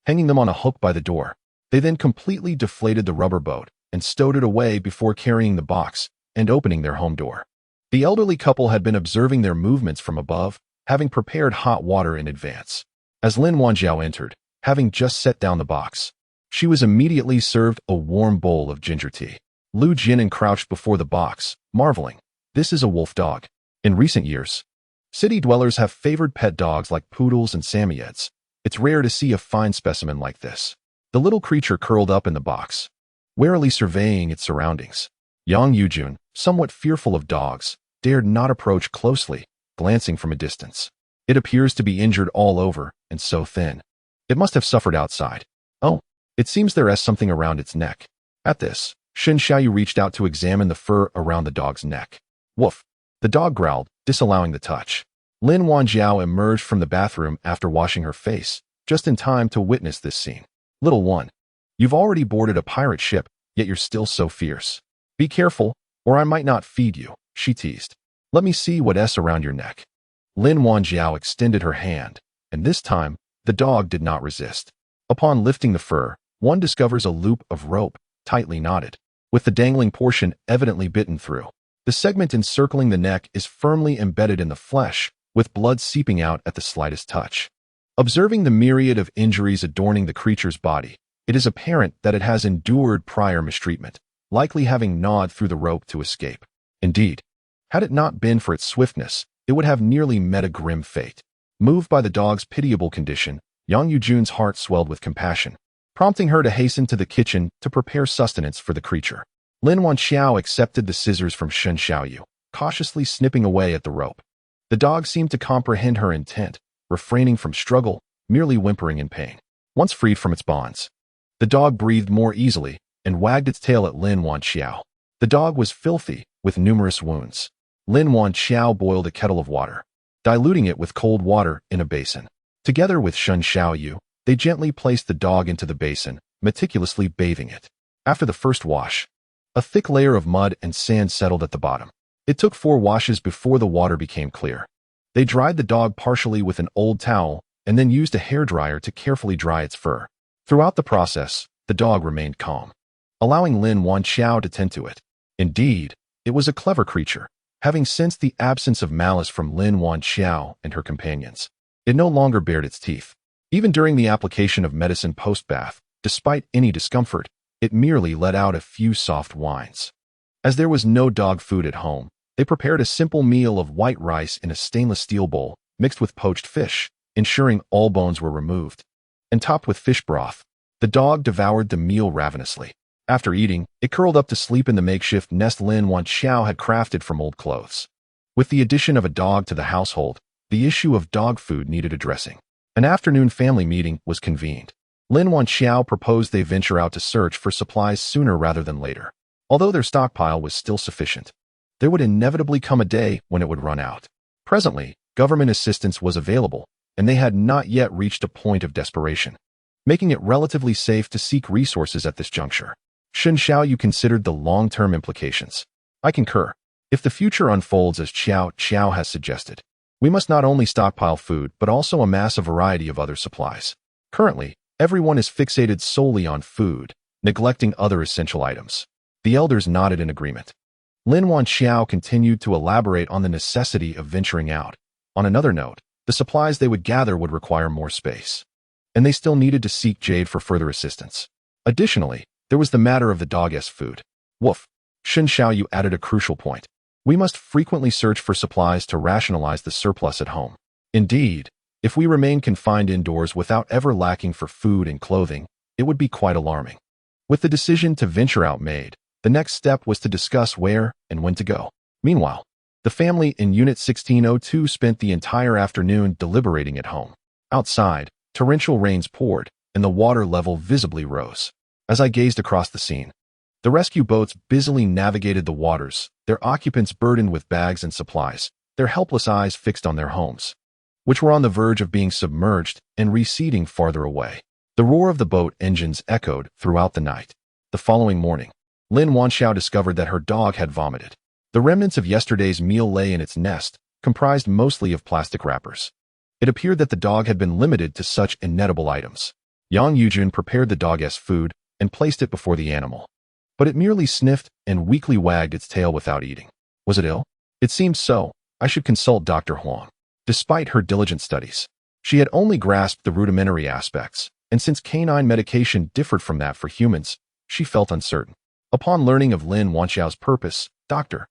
Hanging them on a hook by the door, they then completely deflated the rubber boat and stowed it away before carrying the box and opening their home door. The elderly couple had been observing their movements from above, having prepared hot water in advance. As Lin Wanjiao entered, having just set down the box, she was immediately served a warm bowl of ginger tea. Lu Jinan crouched before the box, marveling. This is a wolf dog. In recent years, city dwellers have favored pet dogs like poodles and Samoyeds. It's rare to see a fine specimen like this. The little creature curled up in the box, warily surveying its surroundings. Yang Yujun, somewhat fearful of dogs, dared not approach closely, glancing from a distance. It appears to be injured all over and so thin. It must have suffered outside. Oh, it seems there is something around its neck. At this, Shen Xiaoyu reached out to examine the fur around the dog's neck. Woof! The dog growled, disallowing the touch. Lin Wanjiao emerged from the bathroom after washing her face, just in time to witness this scene. Little one, you've already boarded a pirate ship, yet you're still so fierce. Be careful, or I might not feed you, she teased. Let me see what's around your neck. Lin Wanjiao extended her hand, and this time, the dog did not resist. Upon lifting the fur, one discovers a loop of rope, tightly knotted, with the dangling portion evidently bitten through. The segment encircling the neck is firmly embedded in the flesh, with blood seeping out at the slightest touch. Observing the myriad of injuries adorning the creature's body, it is apparent that it has endured prior mistreatment, likely having gnawed through the rope to escape. Indeed, had it not been for its swiftness, it would have nearly met a grim fate. Moved by the dog's pitiable condition, Yang Yujun's heart swelled with compassion, prompting her to hasten to the kitchen to prepare sustenance for the creature. Lin Wanjiao accepted the scissors from Shen Xiaoyu, cautiously snipping away at the rope. The dog seemed to comprehend her intent, refraining from struggle, merely whimpering in pain. Once freed from its bonds, the dog breathed more easily and wagged its tail at Lin Wanjiao. The dog was filthy, with numerous wounds. Lin Wanjiao boiled a kettle of water, diluting it with cold water in a basin. Together with Shen Xiaoyu, they gently placed the dog into the basin, meticulously bathing it. After the first wash, a thick layer of mud and sand settled at the bottom. It took 4 washes before the water became clear. They dried the dog partially with an old towel and then used a hairdryer to carefully dry its fur. Throughout the process, the dog remained calm, allowing Lin Wanjiao to tend to it. Indeed, it was a clever creature, having sensed the absence of malice from Lin Wanjiao and her companions. It no longer bared its teeth. Even during the application of medicine post-bath, despite any discomfort, it merely let out a few soft whines. As there was no dog food at home, they prepared a simple meal of white rice in a stainless steel bowl, mixed with poached fish, ensuring all bones were removed, and topped with fish broth. The dog devoured the meal ravenously. After eating, it curled up to sleep in the makeshift nest Lin Wanjiao had crafted from old clothes. With the addition of a dog to the household, the issue of dog food needed addressing. An afternoon family meeting was convened. Lin Wanjiao proposed they venture out to search for supplies sooner rather than later. Although their stockpile was still sufficient, there would inevitably come a day when it would run out. Presently, government assistance was available, and they had not yet reached a point of desperation, making it relatively safe to seek resources at this juncture. Shen Xiaoyu considered the long-term implications. I concur. If the future unfolds as Qiao has suggested, we must not only stockpile food but also amass a variety of other supplies. Currently, everyone is fixated solely on food, neglecting other essential items. The elders nodded in agreement. Lin Wanjiao continued to elaborate on the necessity of venturing out. On another note, the supplies they would gather would require more space, and they still needed to seek Jade for further assistance. Additionally, there was the matter of the dog's food. Woof! Shen Xiaoyu added a crucial point. We must frequently search for supplies to rationalize the surplus at home. Indeed, if we remain confined indoors without ever lacking for food and clothing, it would be quite alarming. With the decision to venture out made, the next step was to discuss where and when to go. Meanwhile, The family in Unit 1602 spent the entire afternoon deliberating at home. Outside, torrential rains poured, and the water level visibly rose. As I gazed across the scene, the rescue boats busily navigated the waters, their occupants burdened with bags and supplies, their helpless eyes fixed on their homes, which were on the verge of being submerged and receding farther away. The roar of the boat engines echoed throughout the night. The following morning, Lin Wanxiao discovered that her dog had vomited. The remnants of yesterday's meal lay in its nest, comprised mostly of plastic wrappers. It appeared that the dog had been limited to such inedible items. Yang Yujun prepared the dog's food and placed it before the animal. But it merely sniffed and weakly wagged its tail without eating. Was it ill? It seemed so. I should consult Dr. Huang. Despite her diligent studies, she had only grasped the rudimentary aspects, and since canine medication differed from that for humans, she felt uncertain. Upon learning of Lin Wanxiao's purpose, Dr.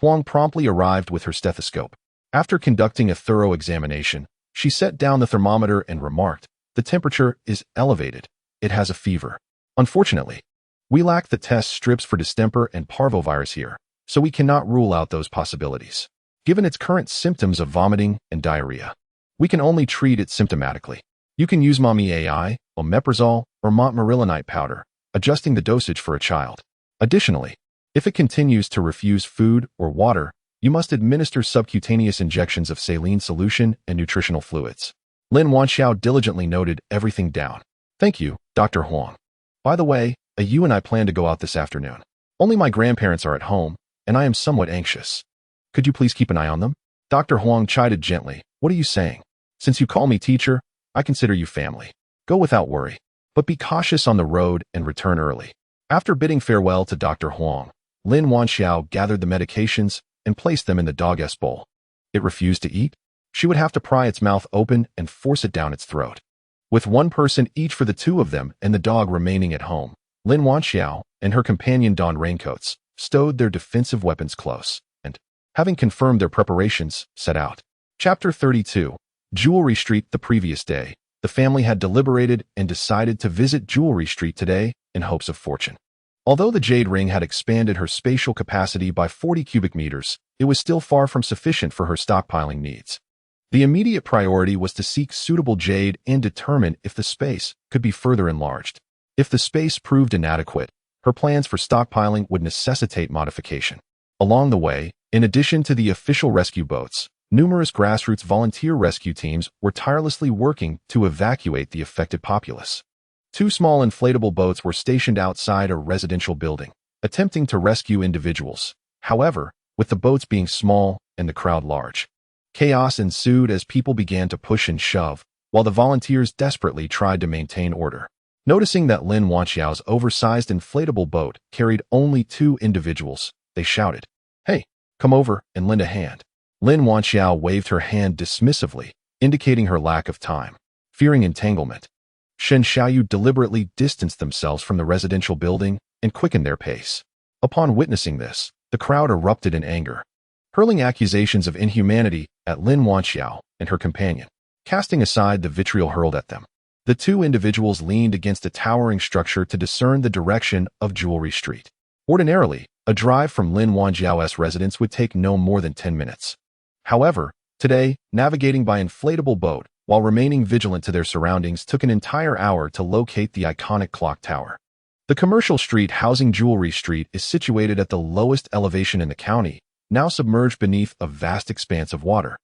Huang promptly arrived with her stethoscope. After conducting a thorough examination, she set down the thermometer and remarked, "The temperature is elevated. It has a fever. Unfortunately, we lack the test strips for distemper and parvovirus here, so we cannot rule out those possibilities. Given its current symptoms of vomiting and diarrhea, we can only treat it symptomatically. You can use Mommy AI, omeprazole, or montmorillonite powder, adjusting the dosage for a child. Additionally, if it continues to refuse food or water, you must administer subcutaneous injections of saline solution and nutritional fluids." Lin Wanxiao diligently noted everything down. "Thank you, Dr. Huang. By the way, you and I plan to go out this afternoon. Only my grandparents are at home, and I am somewhat anxious. Could you please keep an eye on them?" Dr. Huang chided gently. "What are you saying? Since you call me teacher, I consider you family. Go without worry, but be cautious on the road and return early." After bidding farewell to Dr. Huang, Lin Wanxiao gathered the medications and placed them in the dog's bowl. It refused to eat. She would have to pry its mouth open and force it down its throat. With one person each for the two of them and the dog remaining at home, Lin Wanxiao and her companion donned raincoats, stowed their defensive weapons close, and, having confirmed their preparations, set out. Chapter 32. Jewelry Street. The previous day, the family had deliberated and decided to visit Jewelry Street today in hopes of fortune. Although the jade ring had expanded her spatial capacity by 40 cubic meters, it was still far from sufficient for her stockpiling needs. The immediate priority was to seek suitable jade and determine if the space could be further enlarged. If the space proved inadequate, her plans for stockpiling would necessitate modification. Along the way, in addition to the official rescue boats, numerous grassroots volunteer rescue teams were tirelessly working to evacuate the affected populace. 2 small inflatable boats were stationed outside a residential building, attempting to rescue individuals. However, with the boats being small and the crowd large, chaos ensued as people began to push and shove, while the volunteers desperately tried to maintain order. Noticing that Lin Wanxiao's oversized inflatable boat carried only 2 individuals, they shouted, "Hey, come over and lend a hand." Lin Wanxiao waved her hand dismissively, indicating her lack of time. Fearing entanglement, Shen Xiaoyu deliberately distanced themselves from the residential building and quickened their pace. Upon witnessing this, the crowd erupted in anger, hurling accusations of inhumanity at Lin Wanxiao and her companion. Casting aside the vitriol hurled at them, the 2 individuals leaned against a towering structure to discern the direction of Jewelry Street. Ordinarily, a drive from Lin Wanxiao's residence would take no more than 10 minutes. However, today, navigating by inflatable boat while remaining vigilant to their surroundings took an entire hour to locate the iconic clock tower. The commercial street housing Jewelry Street is situated at the lowest elevation in the county, now submerged beneath a vast expanse of water,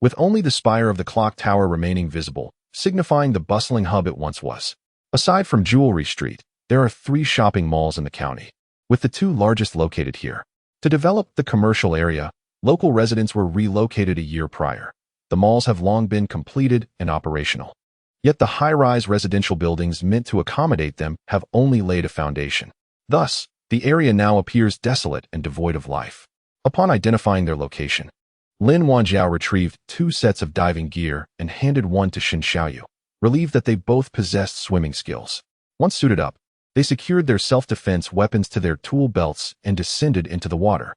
with only the spire of the clock tower remaining visible, signifying the bustling hub it once was. Aside from Jewelry Street, there are 3 shopping malls in the county, with the 2 largest located here. To develop the commercial area, local residents were relocated a year prior. The malls have long been completed and operational. Yet the high-rise residential buildings meant to accommodate them have only laid a foundation. Thus, the area now appears desolate and devoid of life. Upon identifying their location, Lin Wanxiao retrieved 2 sets of diving gear and handed one to Shen Xiaoyu, relieved that they both possessed swimming skills. Once suited up, they secured their self-defense weapons to their tool belts and descended into the water.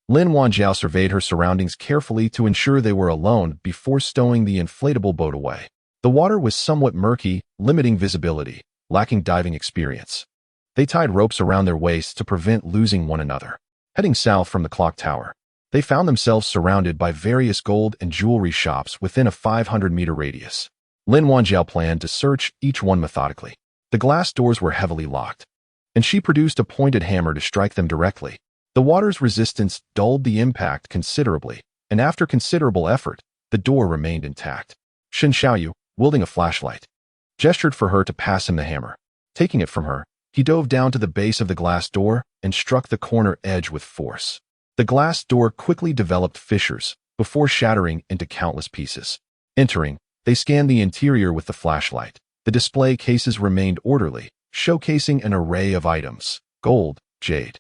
Lin Wanxiao surveyed her surroundings carefully to ensure they were alone before stowing the inflatable boat away. The water was somewhat murky, limiting visibility, lacking diving experience. They tied ropes around their waists to prevent losing one another. Heading south from the clock tower, They found themselves surrounded by various gold and jewelry shops within a 500-meter radius. Lin Wanjiao planned to search each one methodically. The glass doors were heavily locked, and she produced a pointed hammer to strike them directly. The water's resistance dulled the impact considerably, and after considerable effort, the door remained intact. Shen Xiaoyu, wielding a flashlight, gestured for her to pass him the hammer. Taking it from her, he dove down to the base of the glass door and struck the corner edge with force. The glass door quickly developed fissures before shattering into countless pieces. Entering, they scanned the interior with the flashlight. The display cases remained orderly, showcasing an array of items: gold, jade,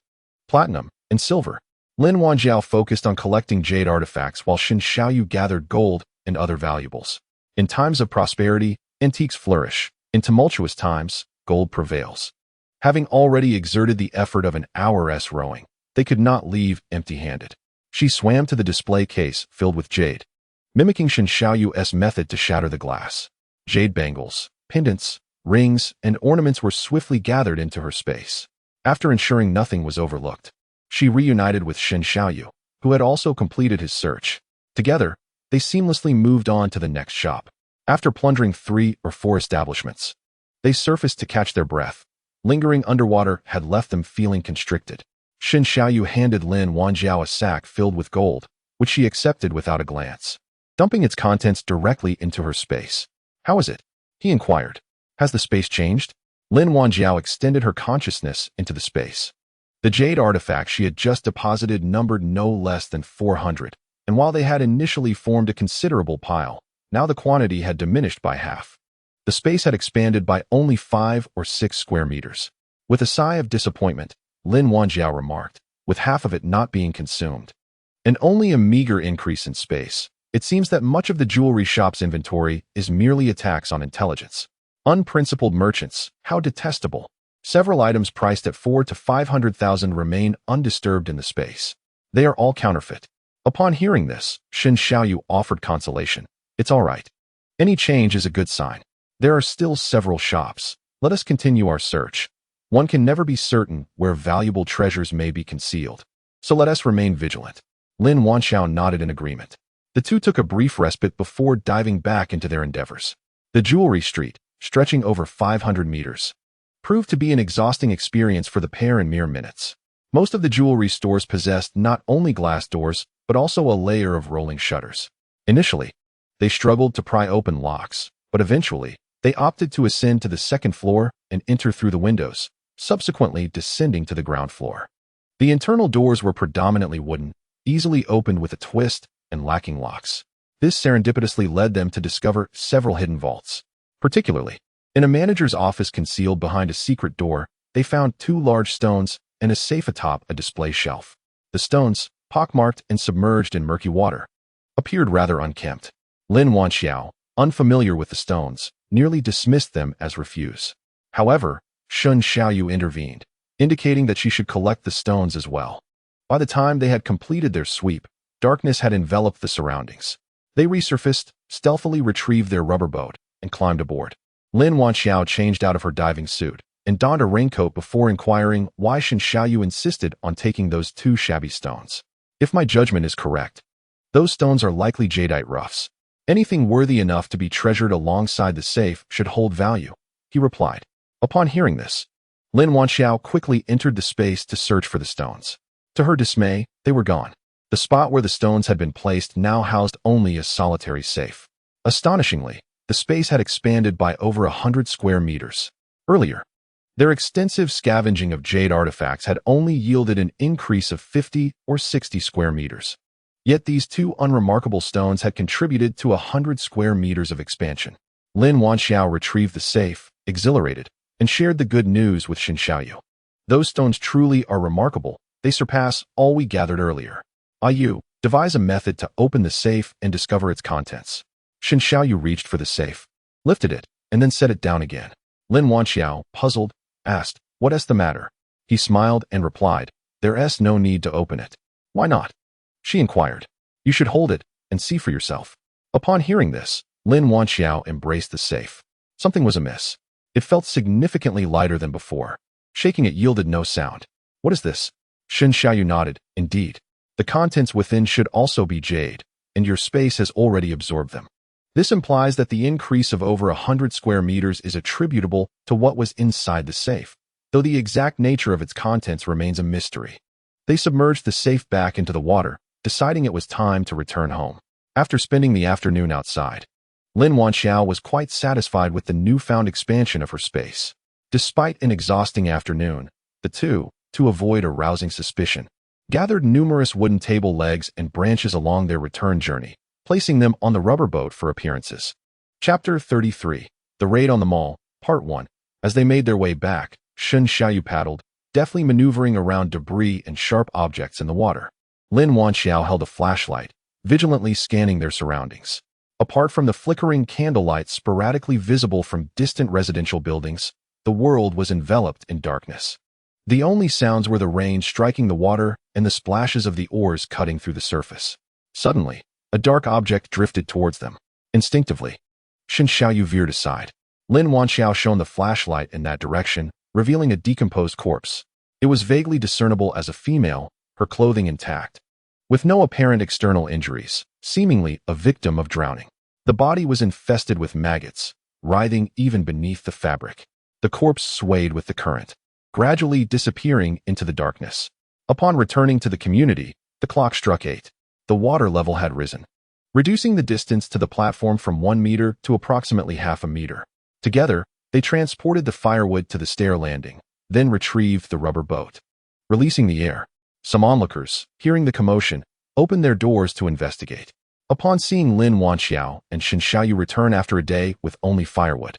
platinum, and silver. Lin Wanjiao focused on collecting jade artifacts while Shen Xiaoyu gathered gold and other valuables. In times of prosperity, antiques flourish. In tumultuous times, gold prevails. Having already exerted the effort of an hour's rowing, they could not leave empty-handed. She swam to the display case filled with jade, mimicking Shen Xiaoyu's method to shatter the glass. Jade bangles, pendants, rings, and ornaments were swiftly gathered into her space. After ensuring nothing was overlooked, she reunited with Shen Xiaoyu, who had also completed his search. Together, they seamlessly moved on to the next shop. After plundering 3 or 4 establishments, they surfaced to catch their breath. Lingering underwater had left them feeling constricted. Shen Xiaoyu handed Lin Wanjiao a sack filled with gold, which she accepted without a glance, dumping its contents directly into her space. "How is it?" he inquired. "Has the space changed?" Lin Wanjiao extended her consciousness into the space. The jade artifact she had just deposited numbered no less than 400, and while they had initially formed a considerable pile, now the quantity had diminished by half. The space had expanded by only 5 or 6 square meters. With a sigh of disappointment, Lin Wanjiao remarked, with half of it not being consumed, and only a meager increase in space. It seems that much of the jewelry shop's inventory is merely a tax on intelligence. Unprincipled merchants, how detestable. Several items priced at 4 to 500,000 remain undisturbed in the space. They are all counterfeit. Upon hearing this, Shen Xiaoyu offered consolation. "It's all right. Any change is a good sign. There are still several shops. Let us continue our search. One can never be certain where valuable treasures may be concealed, so let us remain vigilant." Lin Wanjiao nodded in agreement. The two took a brief respite before diving back into their endeavors. The jewelry street, stretching over 500 meters, proved to be an exhausting experience for the pair in mere minutes. Most of the jewelry stores possessed not only glass doors, but also a layer of rolling shutters. Initially, they struggled to pry open locks, but eventually, they opted to ascend to the second floor and enter through the windows, subsequently descending to the ground floor. The internal doors were predominantly wooden, easily opened with a twist, and lacking locks. This serendipitously led them to discover several hidden vaults. Particularly, in a manager's office concealed behind a secret door, they found 2 large stones and a safe atop a display shelf. The stones, pockmarked and submerged in murky water, appeared rather unkempt. Lin Wanjiao, unfamiliar with the stones, nearly dismissed them as refuse. However, Shen Xiaoyu intervened, indicating that she should collect the stones as well. By the time they had completed their sweep, darkness had enveloped the surroundings. They resurfaced, stealthily retrieved their rubber boat, and climbed aboard. Lin Wanjiao changed out of her diving suit and donned a raincoat before inquiring why Shen Xiaoyu insisted on taking those 2 shabby stones. "If my judgment is correct, those stones are likely jadeite roughs. Anything worthy enough to be treasured alongside the safe should hold value," he replied. Upon hearing this, Lin Wanjiao quickly entered the space to search for the stones. To her dismay, they were gone. The spot where the stones had been placed now housed only a solitary safe. Astonishingly, the space had expanded by over 100 square meters. Earlier, their extensive scavenging of jade artifacts had only yielded an increase of 50 or 60 square meters. Yet these 2 unremarkable stones had contributed to 100 square meters of expansion. Lin Wanjiao retrieved the safe, exhilarated, and shared the good news with Shen Xiaoyu. "Those stones truly are remarkable. They surpass all we gathered earlier. Devise a method to open the safe and discover its contents." Shen Xiaoyu reached for the safe, lifted it, and then set it down again. Lin Wanjiao, puzzled, asked, "What's the matter?" He smiled and replied, "There's no need to open it." "Why not?" she inquired. "You should hold it and see for yourself." Upon hearing this, Lin Wanjiao embraced the safe. Something was amiss. It felt significantly lighter than before. Shaking it yielded no sound. "What is this?" Shen Xiaoyu nodded. "Indeed. The contents within should also be jade, and your space has already absorbed them. This implies that the increase of over 100 square meters is attributable to what was inside the safe, though the exact nature of its contents remains a mystery. They submerged the safe back into the water, deciding it was time to return home. After spending the afternoon outside, Lin Wanxiao was quite satisfied with the newfound expansion of her space. Despite an exhausting afternoon, the two, to avoid arousing suspicion, gathered numerous wooden table legs and branches along their return journey, placing them on the rubber boat for appearances. Chapter 33. The Raid on the Mall, Part 1. As they made their way back, Shen Xiaoyu paddled, deftly maneuvering around debris and sharp objects in the water. Lin Wanxiao held a flashlight, vigilantly scanning their surroundings. Apart from the flickering candlelight sporadically visible from distant residential buildings, the world was enveloped in darkness. The only sounds were the rain striking the water and the splashes of the oars cutting through the surface. Suddenly, a dark object drifted towards them. Instinctively, Shen Xiaoyu veered aside. Lin Wanxiao shone the flashlight in that direction, revealing a decomposed corpse. It was vaguely discernible as a female, her clothing intact, with no apparent external injuries, seemingly a victim of drowning. The body was infested with maggots, writhing even beneath the fabric. The corpse swayed with the current, gradually disappearing into the darkness. Upon returning to the community, the clock struck 8. The water level had risen, reducing the distance to the platform from 1 meter to approximately half a meter. Together, they transported the firewood to the stair landing, then retrieved the rubber boat. Releasing the air, some onlookers, hearing the commotion, opened their doors to investigate. Upon seeing Lin Wanxiao and Shen Xiaoyu return after a day with only firewood,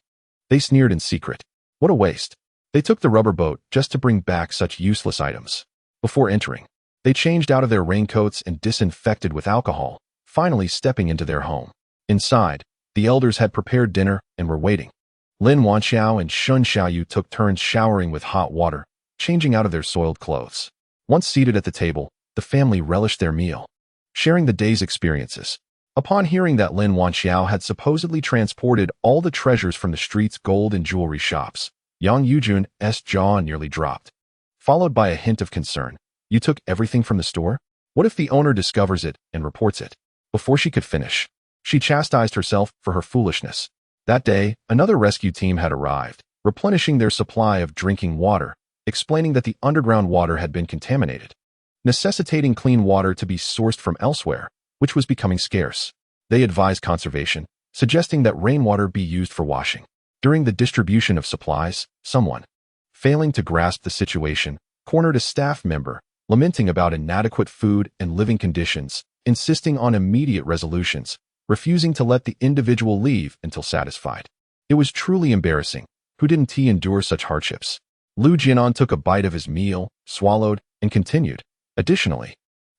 they sneered in secret. What a waste. They took the rubber boat just to bring back such useless items. Before entering, they changed out of their raincoats and disinfected with alcohol, finally stepping into their home. Inside, the elders had prepared dinner and were waiting. Lin Wanxiao and Shen Xiaoyu took turns showering with hot water, changing out of their soiled clothes. Once seated at the table, the family relished their meal, sharing the day's experiences. Upon hearing that Lin Wanxiao had supposedly transported all the treasures from the street's gold and jewelry shops, Yang Yujun's jaw nearly dropped, followed by a hint of concern. You took everything from the store? What if the owner discovers it and reports it? Before she could finish, she chastised herself for her foolishness. That day, another rescue team had arrived, replenishing their supply of drinking water, explaining that the underground water had been contaminated, necessitating clean water to be sourced from elsewhere, which was becoming scarce. They advised conservation, suggesting that rainwater be used for washing. During the distribution of supplies, someone, failing to grasp the situation, cornered a staff member, lamenting about inadequate food and living conditions, insisting on immediate resolutions, refusing to let the individual leave until satisfied. It was truly embarrassing. Who didn't he endure such hardships? Lu Jianan took a bite of his meal, swallowed, and continued. Additionally,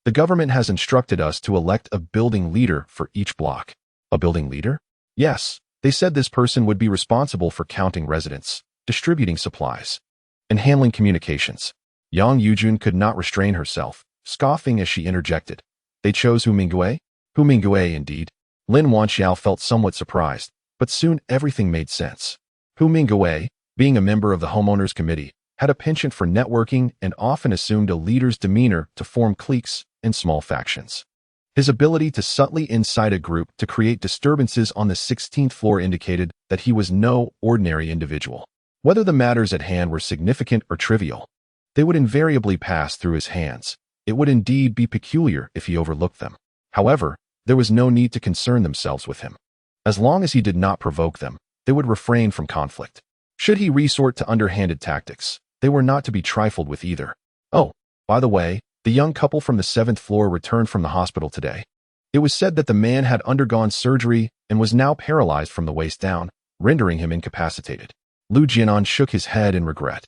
the government has instructed us to elect a building leader for each block. A building leader? Yes, they said this person would be responsible for counting residents, distributing supplies, and handling communications. Yang Yujun could not restrain herself, scoffing as she interjected. They chose Hu Minggui? Hu Minggui, indeed. Lin Wanxiao felt somewhat surprised, but soon everything made sense. Hu Minggui, being a member of the homeowners committee, had a penchant for networking and often assumed a leader's demeanor to form cliques and small factions. His ability to subtly incite a group to create disturbances on the 16th floor indicated that he was no ordinary individual. Whether the matters at hand were significant or trivial, they would invariably pass through his hands. It would indeed be peculiar if he overlooked them. However, there was no need to concern themselves with him. As long as he did not provoke them, they would refrain from conflict. Should he resort to underhanded tactics, they were not to be trifled with either. Oh, by the way, the young couple from the 7th floor returned from the hospital today. It was said that the man had undergone surgery and was now paralyzed from the waist down, rendering him incapacitated. Lu Jianan shook his head in regret.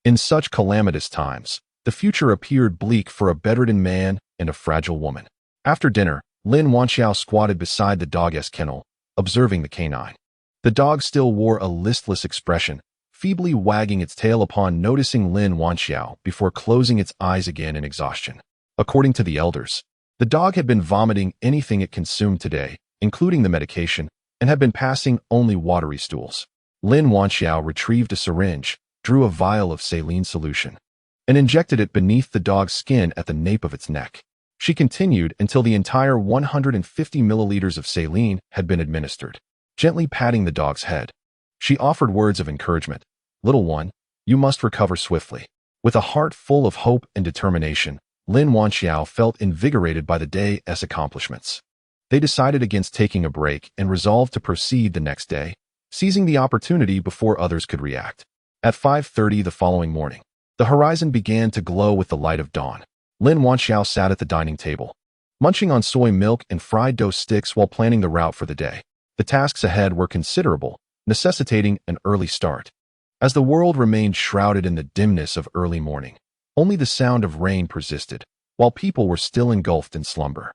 In such calamitous times, the future appeared bleak for a bedridden man and a fragile woman. After dinner, Lin Wanxiao squatted beside the dog's kennel, observing the canine. The dog still wore a listless expression, feebly wagging its tail upon noticing Lin Wanxiao before closing its eyes again in exhaustion. According to the elders, the dog had been vomiting anything it consumed today, including the medication, and had been passing only watery stools. Lin Wanxiao retrieved a syringe, drew a vial of saline solution, and injected it beneath the dog's skin at the nape of its neck. She continued until the entire 150 milliliters of saline had been administered, gently patting the dog's head. She offered words of encouragement. "Little one, you must recover swiftly." With a heart full of hope and determination, Lin Wanxiao felt invigorated by the day's accomplishments. They decided against taking a break and resolved to proceed the next day, seizing the opportunity before others could react. At 5:30 the following morning, the horizon began to glow with the light of dawn. Lin Wanxiao sat at the dining table, munching on soy milk and fried dough sticks while planning the route for the day. The tasks ahead were considerable, necessitating an early start. As the world remained shrouded in the dimness of early morning, only the sound of rain persisted, while people were still engulfed in slumber.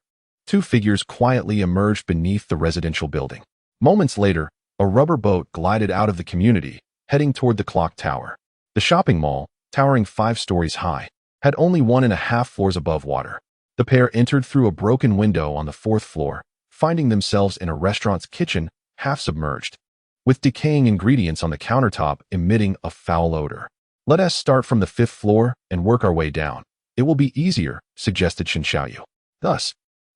Two figures quietly emerged beneath the residential building. Moments later, a rubber boat glided out of the community, heading toward the clock tower. The shopping mall, towering 5 stories high, had only 1.5 floors above water. The pair entered through a broken window on the 4th floor, finding themselves in a restaurant's kitchen, half submerged, with decaying ingredients on the countertop emitting a foul odor. "Let us start from the 5th floor and work our way down. It will be easier," suggested Chen Xiaoyu. Thus,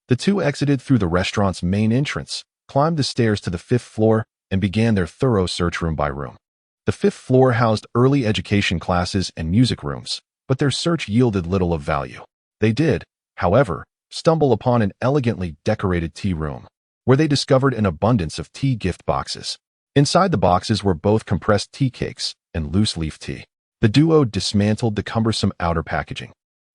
the two exited through the restaurant's main entrance, climbed the stairs to the 5th floor, and began their thorough search room by room. The 5th floor housed early education classes and music rooms, but their search yielded little of value. They did, however, stumble upon an elegantly decorated tea room, where they discovered an abundance of tea gift boxes. Inside the boxes were both compressed tea cakes and loose-leaf tea. The duo dismantled the cumbersome outer packaging,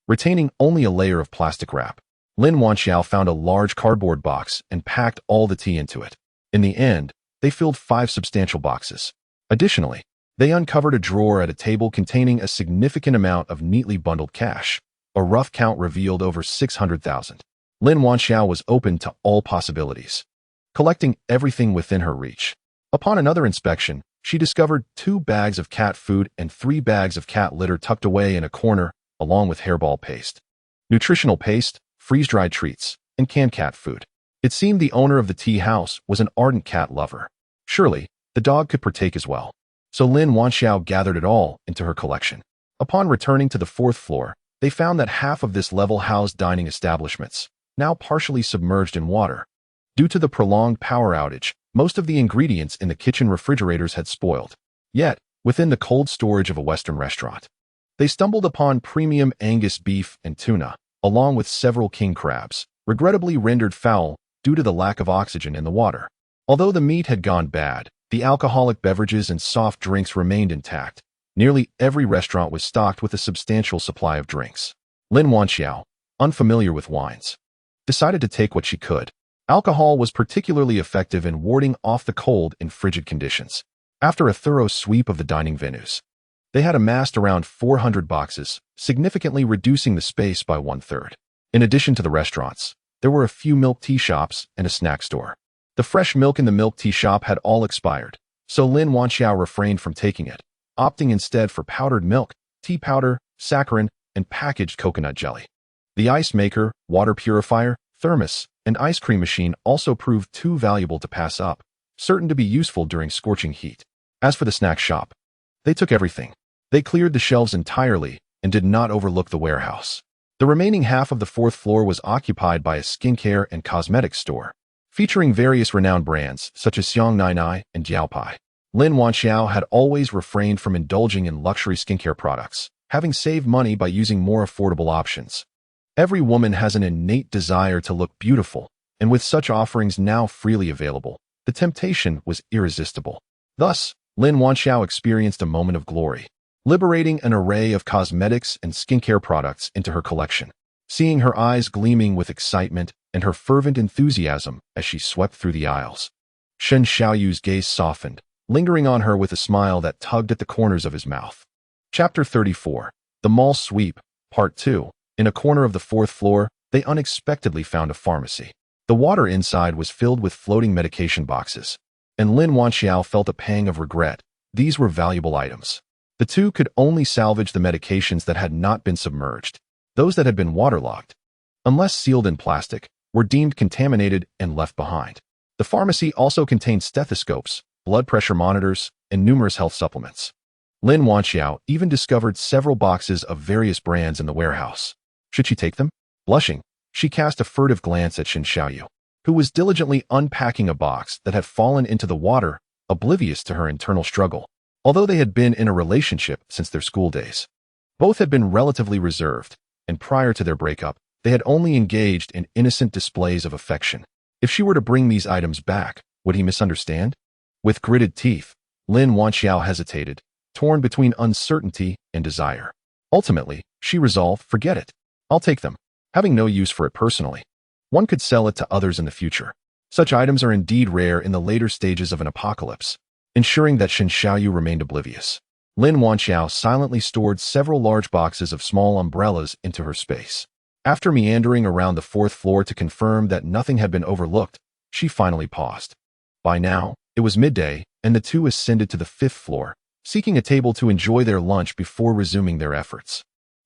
retaining only a layer of plastic wrap. Lin Wanxiao found a large cardboard box and packed all the tea into it. In the end, they filled 5 substantial boxes. Additionally, they uncovered a drawer at a table containing a significant amount of neatly bundled cash. A rough count revealed over 600,000. Lin Wanxiao was open to all possibilities, collecting everything within her reach. Upon another inspection, she discovered 2 bags of cat food and 3 bags of cat litter tucked away in a corner, along with hairball paste, nutritional paste, freeze-dried treats, and canned cat food. It seemed the owner of the tea house was an ardent cat lover. Surely, the dog could partake as well. So Lin Wanxiao gathered it all into her collection. Upon returning to the 4th floor, they found that half of this level housed dining establishments, now partially submerged in water. Due to the prolonged power outage, most of the ingredients in the kitchen refrigerators had spoiled. Yet, within the cold storage of a Western restaurant, they stumbled upon premium Angus beef and tuna, along with several king crabs, regrettably rendered foul due to the lack of oxygen in the water. Although the meat had gone bad, the alcoholic beverages and soft drinks remained intact. Nearly every restaurant was stocked with a substantial supply of drinks. Lin Wanxiao, unfamiliar with wines, decided to take what she could. Alcohol was particularly effective in warding off the cold in frigid conditions. After a thorough sweep of the dining venues, they had amassed around 400 boxes, significantly reducing the space by 1/3. In addition to the restaurants, there were a few milk tea shops and a snack store. The fresh milk in the milk tea shop had all expired, so Lin Wanxiao refrained from taking it, opting instead for powdered milk, tea powder, saccharin, and packaged coconut jelly. The ice maker, water purifier, thermos, and ice cream machine also proved too valuable to pass up, certain to be useful during scorching heat. As for the snack shop, they took everything. They cleared the shelves entirely and did not overlook the warehouse. The remaining half of the 4th floor was occupied by a skincare and cosmetics store, featuring various renowned brands such as Xiang Nai and Jiaopai. Lin Wanxiao had always refrained from indulging in luxury skincare products, having saved money by using more affordable options. Every woman has an innate desire to look beautiful, and with such offerings now freely available, the temptation was irresistible. Thus, Lin Wanxiao experienced a moment of glory, liberating an array of cosmetics and skincare products into her collection, seeing her eyes gleaming with excitement and her fervent enthusiasm as she swept through the aisles. Chen Xiaoyu's gaze softened, lingering on her with a smile that tugged at the corners of his mouth. Chapter 34. The Mall Sweep, Part 2. In a corner of the 4th floor, they unexpectedly found a pharmacy. The water inside was filled with floating medication boxes, and Lin Wanxiao felt a pang of regret. These were valuable items. The two could only salvage the medications that had not been submerged. Those that had been waterlogged, unless sealed in plastic, were deemed contaminated and left behind. The pharmacy also contained stethoscopes, blood pressure monitors, and numerous health supplements. Lin Wanxiao even discovered several boxes of various brands in the warehouse. Should she take them? Blushing, She cast a furtive glance at Shin Xiaoyu, who was diligently unpacking a box that had fallen into the water, oblivious to her internal struggle. Although they had been in a relationship since their school days, both had been relatively reserved, and prior to their breakup, they had only engaged in innocent displays of affection. If she were to bring these items back, would he misunderstand? With gritted teeth, Lin Wanxiao hesitated, torn between uncertainty and desire. Ultimately, she resolved, forget it. I'll take them, having no use for it personally. One could sell it to others in the future. Such items are indeed rare in the later stages of an apocalypse. Ensuring that Shin Xiaoyu remained oblivious, Lin Wanxiao silently stored several large boxes of small umbrellas into her space. After meandering around the fourth floor to confirm that nothing had been overlooked, she finally paused. By now, it was midday, and the two ascended to the fifth floor, seeking a table to enjoy their lunch before resuming their efforts.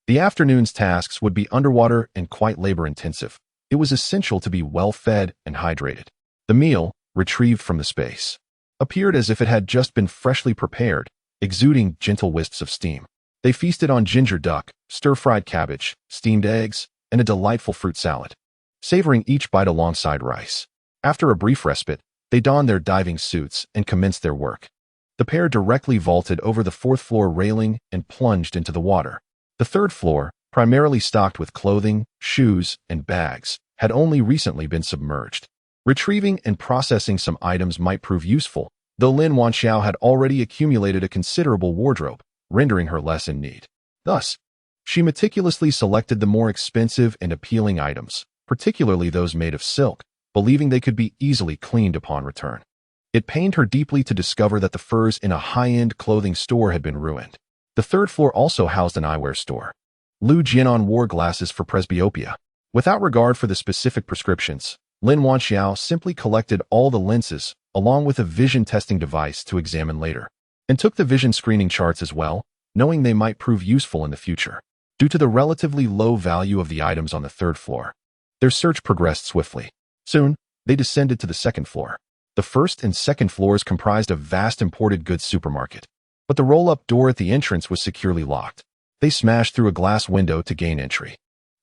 The afternoon's tasks would be underwater and quite labor-intensive. It was essential to be well-fed and hydrated. The meal, retrieved from the space, appeared as if it had just been freshly prepared, exuding gentle wisps of steam. They feasted on ginger duck, stir-fried cabbage, steamed eggs, and a delightful fruit salad, savoring each bite alongside rice. After a brief respite, they donned their diving suits and commenced their work. The pair directly vaulted over the fourth-floor railing and plunged into the water. The third floor, primarily stocked with clothing, shoes, and bags, had only recently been submerged. Retrieving and processing some items might prove useful, though Lin Wanxiao had already accumulated a considerable wardrobe, rendering her less in need. Thus, she meticulously selected the more expensive and appealing items, particularly those made of silk, believing they could be easily cleaned upon return. It pained her deeply to discover that the furs in a high-end clothing store had been ruined. The third floor also housed an eyewear store. Lu Jianan wore glasses for presbyopia. Without regard for the specific prescriptions, Lin Wanxiao simply collected all the lenses, along with a vision testing device to examine later, and took the vision screening charts as well, knowing they might prove useful in the future. Due to the relatively low value of the items on the third floor, their search progressed swiftly. Soon, they descended to the second floor. The first and second floors comprised a vast imported goods supermarket, but the roll-up door at the entrance was securely locked. They smashed through a glass window to gain entry.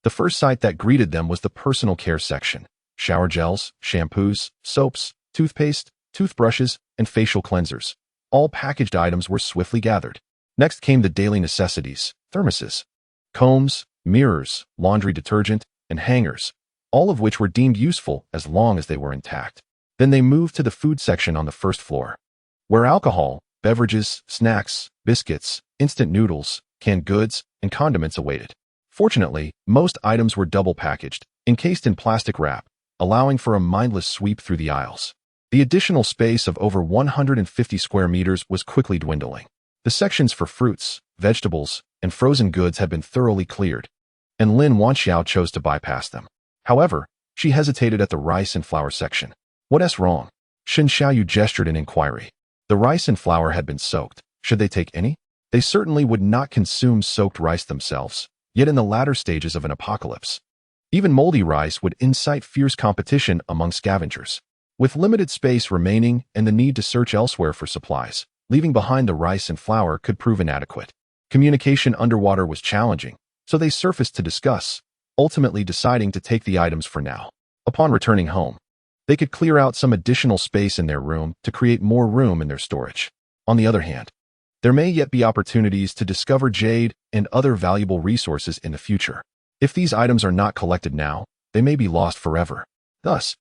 The first sight that greeted them was the personal care section. Shower gels, shampoos, soaps, toothpaste, toothbrushes, and facial cleansers. All packaged items were swiftly gathered. Next came the daily necessities, thermoses, combs, mirrors, laundry detergent, and hangers, all of which were deemed useful as long as they were intact. Then they moved to the food section on the first floor, where alcohol, beverages, snacks, biscuits, instant noodles, canned goods, and condiments awaited. Fortunately, most items were double packaged, encased in plastic wrap, allowing for a mindless sweep through the aisles. The additional space of over 150 square meters was quickly dwindling. The sections for fruits, vegetables, and frozen goods had been thoroughly cleared, and Lin Wanxiao chose to bypass them. However, she hesitated at the rice and flour section. What's wrong? Shin Xiaoyu gestured in inquiry. The rice and flour had been soaked. Should they take any? They certainly would not consume soaked rice themselves, yet in the latter stages of an apocalypse, even moldy rice would incite fierce competition among scavengers. With limited space remaining and the need to search elsewhere for supplies, leaving behind the rice and flour could prove inadequate. Communication underwater was challenging, so they surfaced to discuss, ultimately deciding to take the items for now. Upon returning home, they could clear out some additional space in their room to create more room in their storage. On the other hand, there may yet be opportunities to discover jade and other valuable resources in the future. If these items are not collected now, they may be lost forever. Thus,